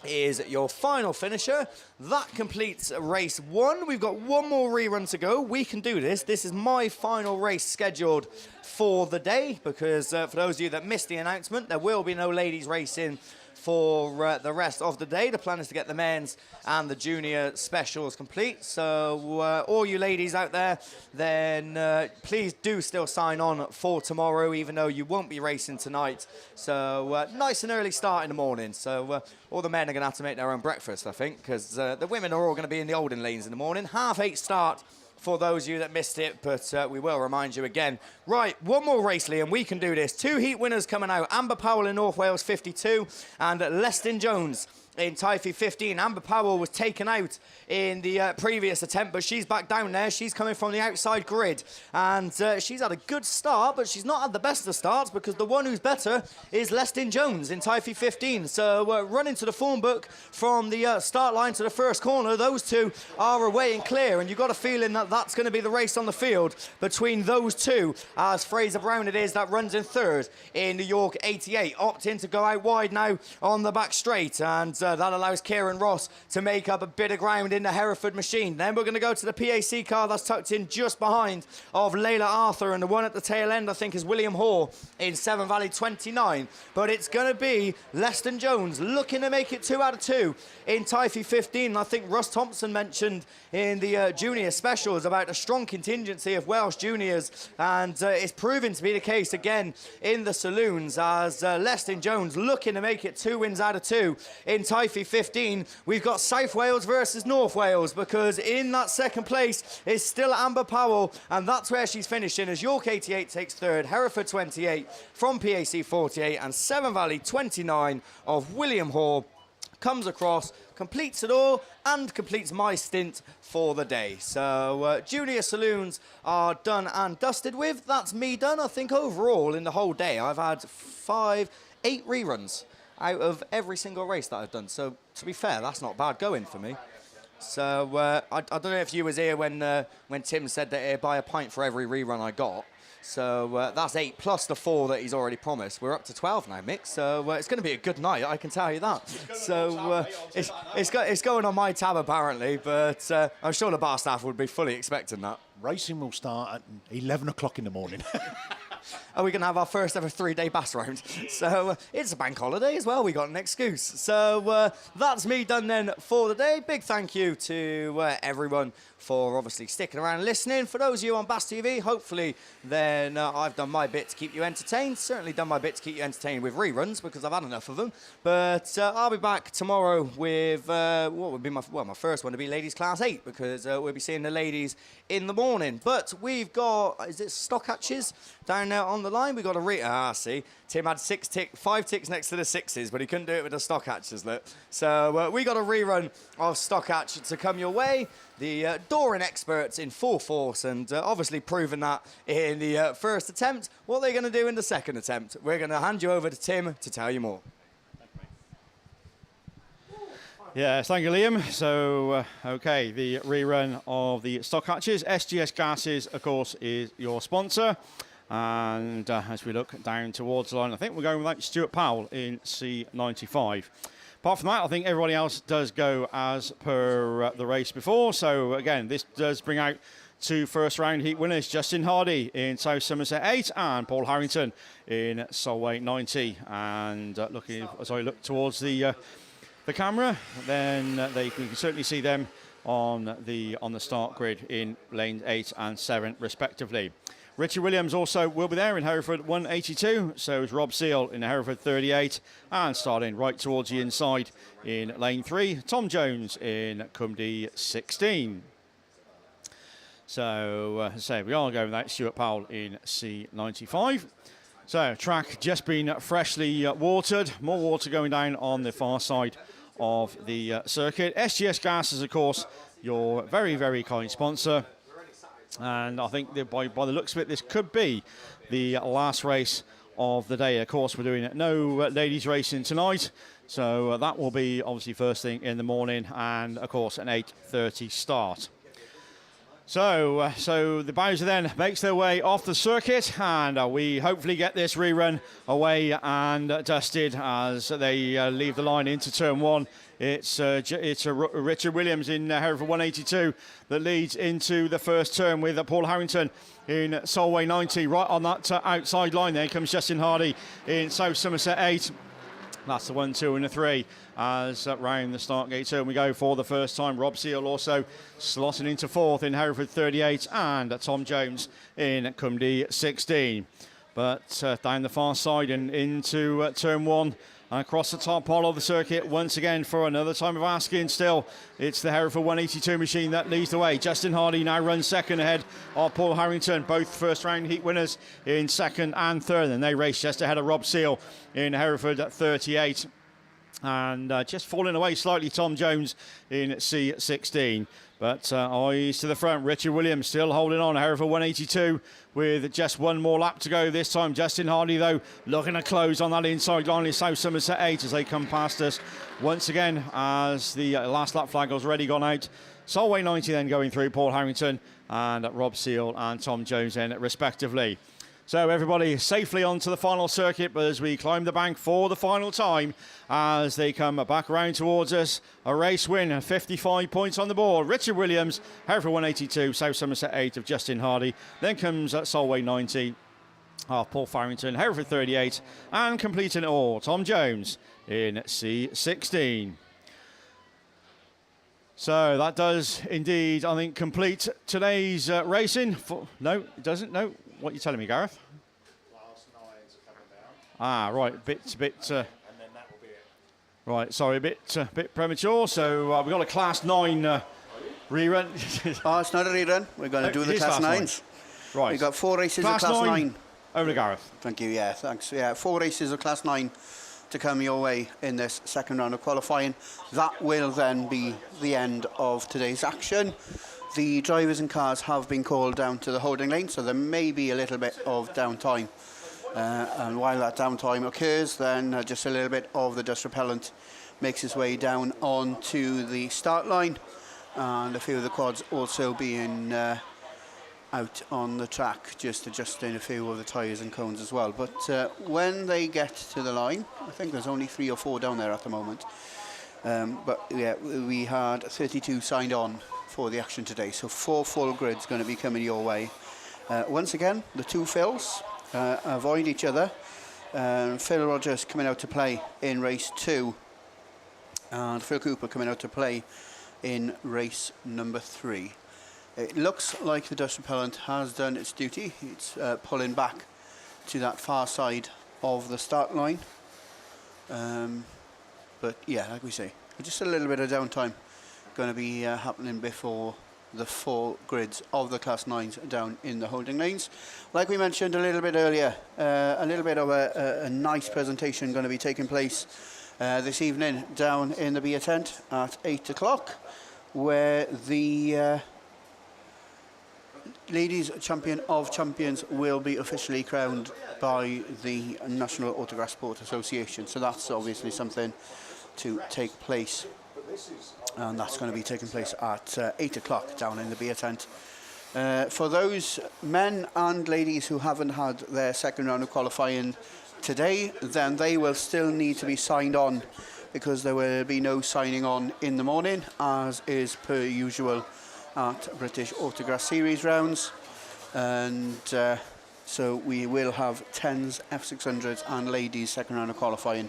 Speaker 2: is your final finisher. That completes race 1. We've got one more rerun to go. We can do this. This is my final race scheduled for the day, because for those of you that missed the announcement, there will be no ladies racing for the rest of the day. The plan is to get the men's and the junior specials complete. So all you ladies out there, then please do still sign on for tomorrow, even though you won't be racing tonight. So nice and early start in the morning. So all the men are going to have to make their own breakfast, I think, because the women are all going to be in the olden lanes in the morning. 8:30 start for those of you that missed it, but we will remind you again. Right, one more race, Liam. We can do this. 2 heat winners coming out. Amber Powell in North Wales 52 and Leston Jones in Typhy 15. Amber Powell was taken out in the previous attempt, but she's back down there. She's coming from the outside grid, and she's had a good start, but she's not had the best of starts, because the one who's better is Leston Jones in Typhy 15. So running to the form book from the start line to the first corner, those two are away and clear, and you've got a feeling that that's going to be the race on the field between those two, as Fraser Brown it is that runs in third in New York 88, opting to go out wide now on the back straight, and that allows Kieran Ross to make up a bit of ground in the Hereford machine. Then we're going to go to the PAC car that's tucked in just behind of Layla Arthur, and the one at the tail end I think is William Hoare in Severn Valley 29. But it's going to be Leston Jones looking to make it 2 out of 2 in Typhy 15. I think Russ Thompson mentioned in the junior specials about a strong contingency of Welsh juniors, and it's proven to be the case again in the saloons, as Leston Jones looking to make it 2 wins out of 2 in Typhy 15. We've got South Wales versus North Wales, because in that second place is still Amber Powell, and that's where she's finishing, as York 88 takes third, Hereford 28 from PAC 48, and Severn Valley 29 of William Hoare comes across, completes it all, and completes my stint for the day. So junior saloons are done and dusted with. That's me done. I think overall in the whole day I've had 8 reruns out of every single race that I've done. So to be fair, that's not bad going for me. So I don't know if you was here when Tim said that he'd buy a pint for every rerun I got. So that's 8 plus the 4 that he's already promised. We're up to 12 now, Mick. So it's going to be a good night, I can tell you that. So it's going on my tab apparently, but I'm sure the bar staff would be fully expecting that.
Speaker 1: Racing will start at 11 o'clock in the morning.
Speaker 2: Are we going to have our first ever 3-day bass round? So it's a bank holiday as well. We got an excuse. So that's me done then for the day. Big thank you to everyone for obviously sticking around and listening. For those of you on BAStv, hopefully then I've done my bit to keep you entertained. Certainly done my bit to keep you entertained with reruns, because I've had enough of them. But I'll be back tomorrow with what would be my first one to be Ladies Class 8, because we'll be seeing the ladies in the morning. But we've got, is it stock hatches down there on the line? We've got a see, Tim had 5 ticks next to the 6s, but he couldn't do it with the stock hatches, look. So we got a rerun of stock hatch to come your way. The Doran experts in full force, and obviously proven that in the first attempt. What they're going to do in the second attempt, we're going to hand you over to Tim to tell you more.
Speaker 5: Yes, thank you, Liam. So, okay, the rerun of the stock hatches. SGS Gases, of course, is your sponsor. And as we look down towards the line, I think we're going with Stuart Powell in C95. Apart from that, I think everybody else does go as per the race before. So, again, this does bring out 2 first-round heat winners, Justin Hardy in South Somerset 8 and Paul Harrington in Solway 90. And as I look towards the camera, then you can certainly see them on the start grid in lanes 8 and 7, respectively. Richie Williams also will be there in Hereford 182, so is Rob Seal in Hereford 38, and starting right towards the inside in lane 3, Tom Jones in Cumdee 16. So, as I say, we are going with that Stuart Powell in C95. So, track just been freshly watered, more water going down on the far side of the circuit. SGS Gas is, of course, your very, very kind sponsor. And I think that by the looks of it, this could be the last race of the day. Of course, we're doing no ladies racing tonight. So that will be obviously first thing in the morning, and of course an 8:30 start. So the Bowser then makes their way off the circuit, and we hopefully get this rerun away and dusted as they leave the line into turn one. It's Richard Williams in Hereford 182 that leads into the first turn with Paul Harrington in Solway 90. Right on that outside line there comes Justin Hardy in South Somerset 8. That's the 1, 2 and the 3 as round the start gate turn we go for the first time. Rob Seal also slotting into fourth in Hereford 38 and Tom Jones in Cumdy 16. But down the far side and into turn one and across the top pole of the circuit once again for another time of asking still. It's the Hereford 182 machine that leads the way. Justin Hardy now runs second ahead of Paul Harrington, both first round heat winners in second and third, and they race just ahead of Rob Seal in Hereford at 38. And just falling away slightly, Tom Jones in C16. But eyes to the front, Richard Williams still holding on, Hereford 182 with just one more lap to go this time. Justin Hardy, though, looking to close on that inside line in South Somerset 8 as they come past us once again as the last lap flag has already gone out. Solway 90 then going through, Paul Harrington and Rob Seal and Tom Jones then respectively. So everybody safely onto the final circuit, but as we climb the bank for the final time, as they come back around towards us, a race win, 55 points on the board. Richard Williams, Hereford 182, South Somerset 8 of Justin Hardy. Then comes Solway 90 of Paul Farrington, Hereford 38, and completing it all, Tom Jones in C16. So that does indeed, I think, complete today's racing. No, it doesn't. No. What are you telling me, Gareth?
Speaker 1: Last nines are coming down.
Speaker 5: Ah, right. A bit.
Speaker 1: And then that will be it.
Speaker 5: Right. Sorry, a bit premature. So we've got a Class 9 rerun.
Speaker 4: Oh, it's not a rerun. We're going to do the Class 9s.
Speaker 5: Right.
Speaker 4: We've got 4 races of Class 9.
Speaker 5: Over to Gareth.
Speaker 4: Thank you. Yeah, thanks. Yeah, 4 races of Class 9 to come your way in this second round of qualifying. That will then be the end of today's action. The drivers and cars have been called down to the holding lane, so there may be a little bit of downtime. And while that downtime occurs, then just a little bit of the dust repellent makes its way down onto the start line. And a few of the quads also being out on the track, just adjusting a few of the tyres and cones as well. But when they get to the line, I think there's only 3 or 4 down there at the moment. But yeah, we had 32 signed on for the action today, so 4 full grids going to be coming your way. Once again, the 2 Phils avoid each other. Phil Rogers coming out to play in race 2, and Phil Cooper coming out to play in race number 3. It looks like the dust repellent has done its duty. It's pulling back to that far side of the start line. But yeah, like we say, just a little bit of downtime going to be happening before the 4 grids of the Class 9s down in the holding lanes. Like we mentioned a little bit earlier, a little bit of a nice presentation going to be taking place this evening down in the beer tent at 8 o'clock, where the Ladies Champion of Champions will be officially crowned by the National Autograss Sport Association. So that's obviously something to take place. And that's going to be taking place at 8 o'clock down in the beer tent. For those men and ladies who haven't had their second round of qualifying today, then they will still need to be signed on, because there will be no signing on in the morning, as is per usual at British Autograss Series rounds. And so we will have 10s, F600s and ladies second round of qualifying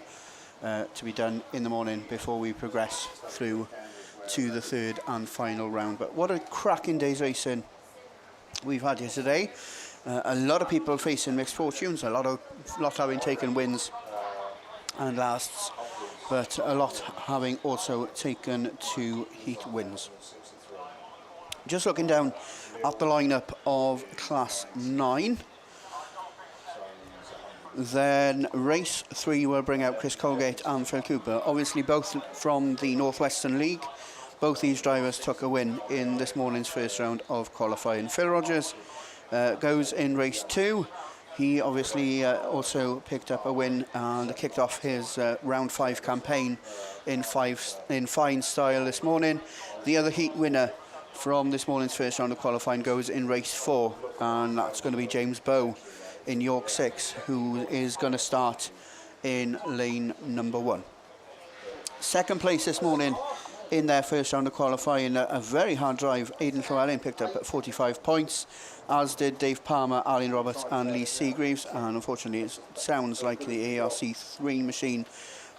Speaker 4: to be done in the morning before we progress through to the third and final round. But what a cracking day's racing we've had here today. A lot of people facing mixed fortunes, a lot having taken wins and lasts, but a lot having also taken 2 heat wins. Just looking down at the lineup of Class 9. Then race 3 will bring out Chris Colgate and Phil Cooper, obviously both from the Northwestern League. Both these drivers took a win in this morning's first round of qualifying. Phil Rogers goes in race 2. He obviously also picked up a win and kicked off his round 5 campaign in fine style this morning. The other heat winner from this morning's first round of qualifying goes in race 4, and that's going to be James Bow in York 6, who is going to start in lane number 1. Second place this morning in their first round of qualifying, a very hard drive. Aidan Llewellyn picked up at 45 points, as did Dave Palmer, Arlene Roberts and Lee Seagreaves, and unfortunately it sounds like the ARC3 machine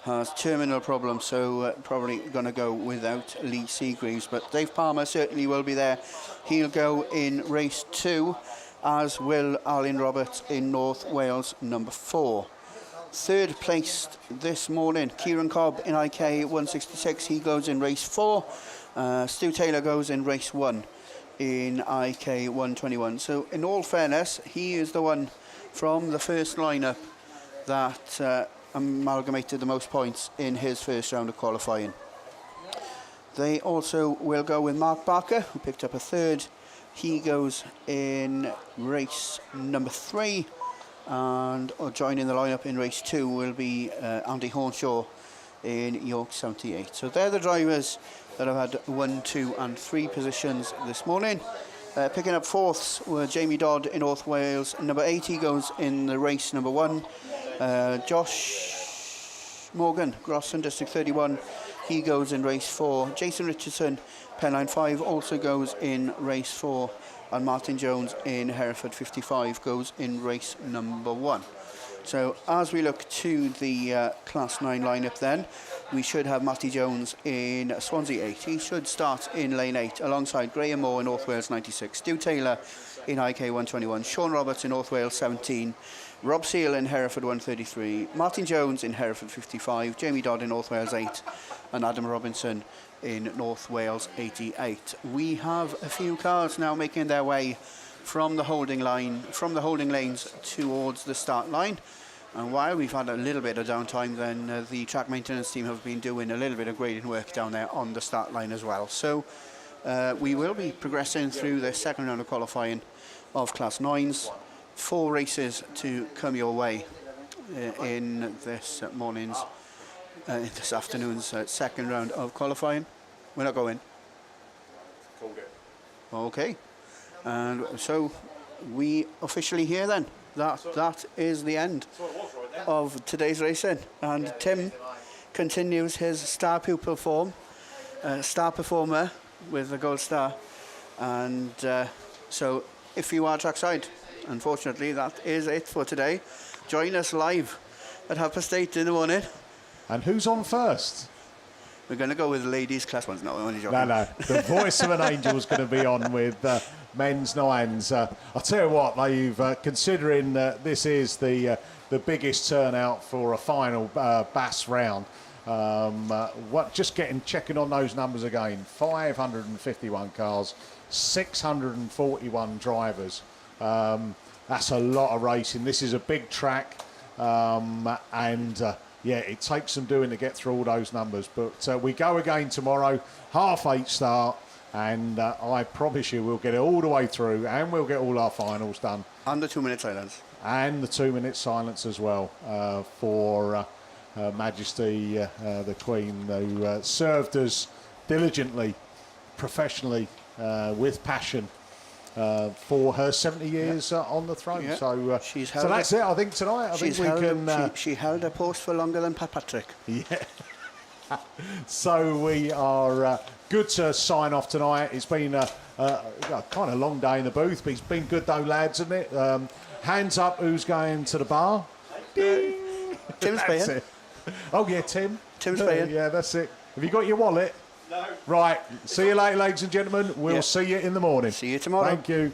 Speaker 4: has terminal problems, so probably going to go without Lee Seagreaves, but Dave Palmer certainly will be there. He'll go in race 2, as will Arlene Roberts in North Wales number 4. Third placed this morning, Kieran Cobb in IK 166. He goes in race 4. Stu Taylor goes in race 1 in IK 121. So in all fairness, he is the one from the first lineup that amalgamated the most points in his first round of qualifying. They also will go with Mark Barker, who picked up a 3rd. He goes in race number 3. And joining the lineup in race 2 will be Andy Hornshaw in York 78. So they're the drivers that have had 1, 2 and 3 positions this morning. Picking up 4ths were Jamie Dodd in North Wales number 8. He goes in the race number 1. Josh Morgan, Grosson District 31. He goes in race 4. Jason Richardson, Pennine 5, also goes in race 4. And Martin Jones in Hereford 55 goes in race number 1. So as we look to the Class 9 lineup then, we should have Matty Jones in Swansea 8. He should start in lane 8 alongside Graham Moore in North Wales 96, Stu Taylor in IK 121, Sean Roberts in North Wales 17, Rob Seal in Hereford 133, Martin Jones in Hereford 55, Jamie Dodd in North Wales 8, and Adam Robinson in North Wales 88. We have a few cars now making their way from the holding lanes towards the start line. And while we've had a little bit of downtime, then the track maintenance team have been doing a little bit of grading work down there on the start line as well. So we will be progressing through the second round of qualifying of Class 9s. 4 races to come your way in this this afternoon's second round of qualifying. We're not going.
Speaker 1: Called it.
Speaker 4: Okay. And so we officially here then. That is the end of today's racing. And Tim continues his star pupil form, star performer with the gold star. And so if you are trackside, unfortunately that is it for today. Join us live at 8:30 in the morning.
Speaker 1: And who's on first?
Speaker 4: We're going to go with the ladies' class 1s. No, I'm only joking.
Speaker 1: No. The voice of an angel is going to be on with men's 9s. I'll tell you what, they've considering this is the biggest turnout for a final BAS round. Checking on those numbers again. 551 cars, 641 drivers. That's a lot of racing. This is a big track, yeah, it takes some doing to get through all those numbers. But we go again tomorrow, 8:30 start, and I promise you we'll get it all the way through, and we'll get all our finals done.
Speaker 4: And the 2-minute silence.
Speaker 1: And the 2-minute silence as well for Her Majesty the Queen, who served us diligently, professionally, with passion. For her 70 years on the throne. Yeah. So that's it, I think, tonight. I think we can...
Speaker 4: She held her post for longer than Pat Patrick.
Speaker 1: Yeah. So we are good to sign off tonight. It's been a kind of long day in the booth, but it's been good though, lads, isn't it? Hands up, who's going to the bar?
Speaker 4: Tim's paying.
Speaker 1: Oh, yeah, Tim.
Speaker 4: Tim's paying.
Speaker 1: Yeah, that's it. Have you got your wallet? No. Right. See you later, ladies and gentlemen. We'll see you in the morning.
Speaker 4: See you tomorrow.
Speaker 1: Thank you.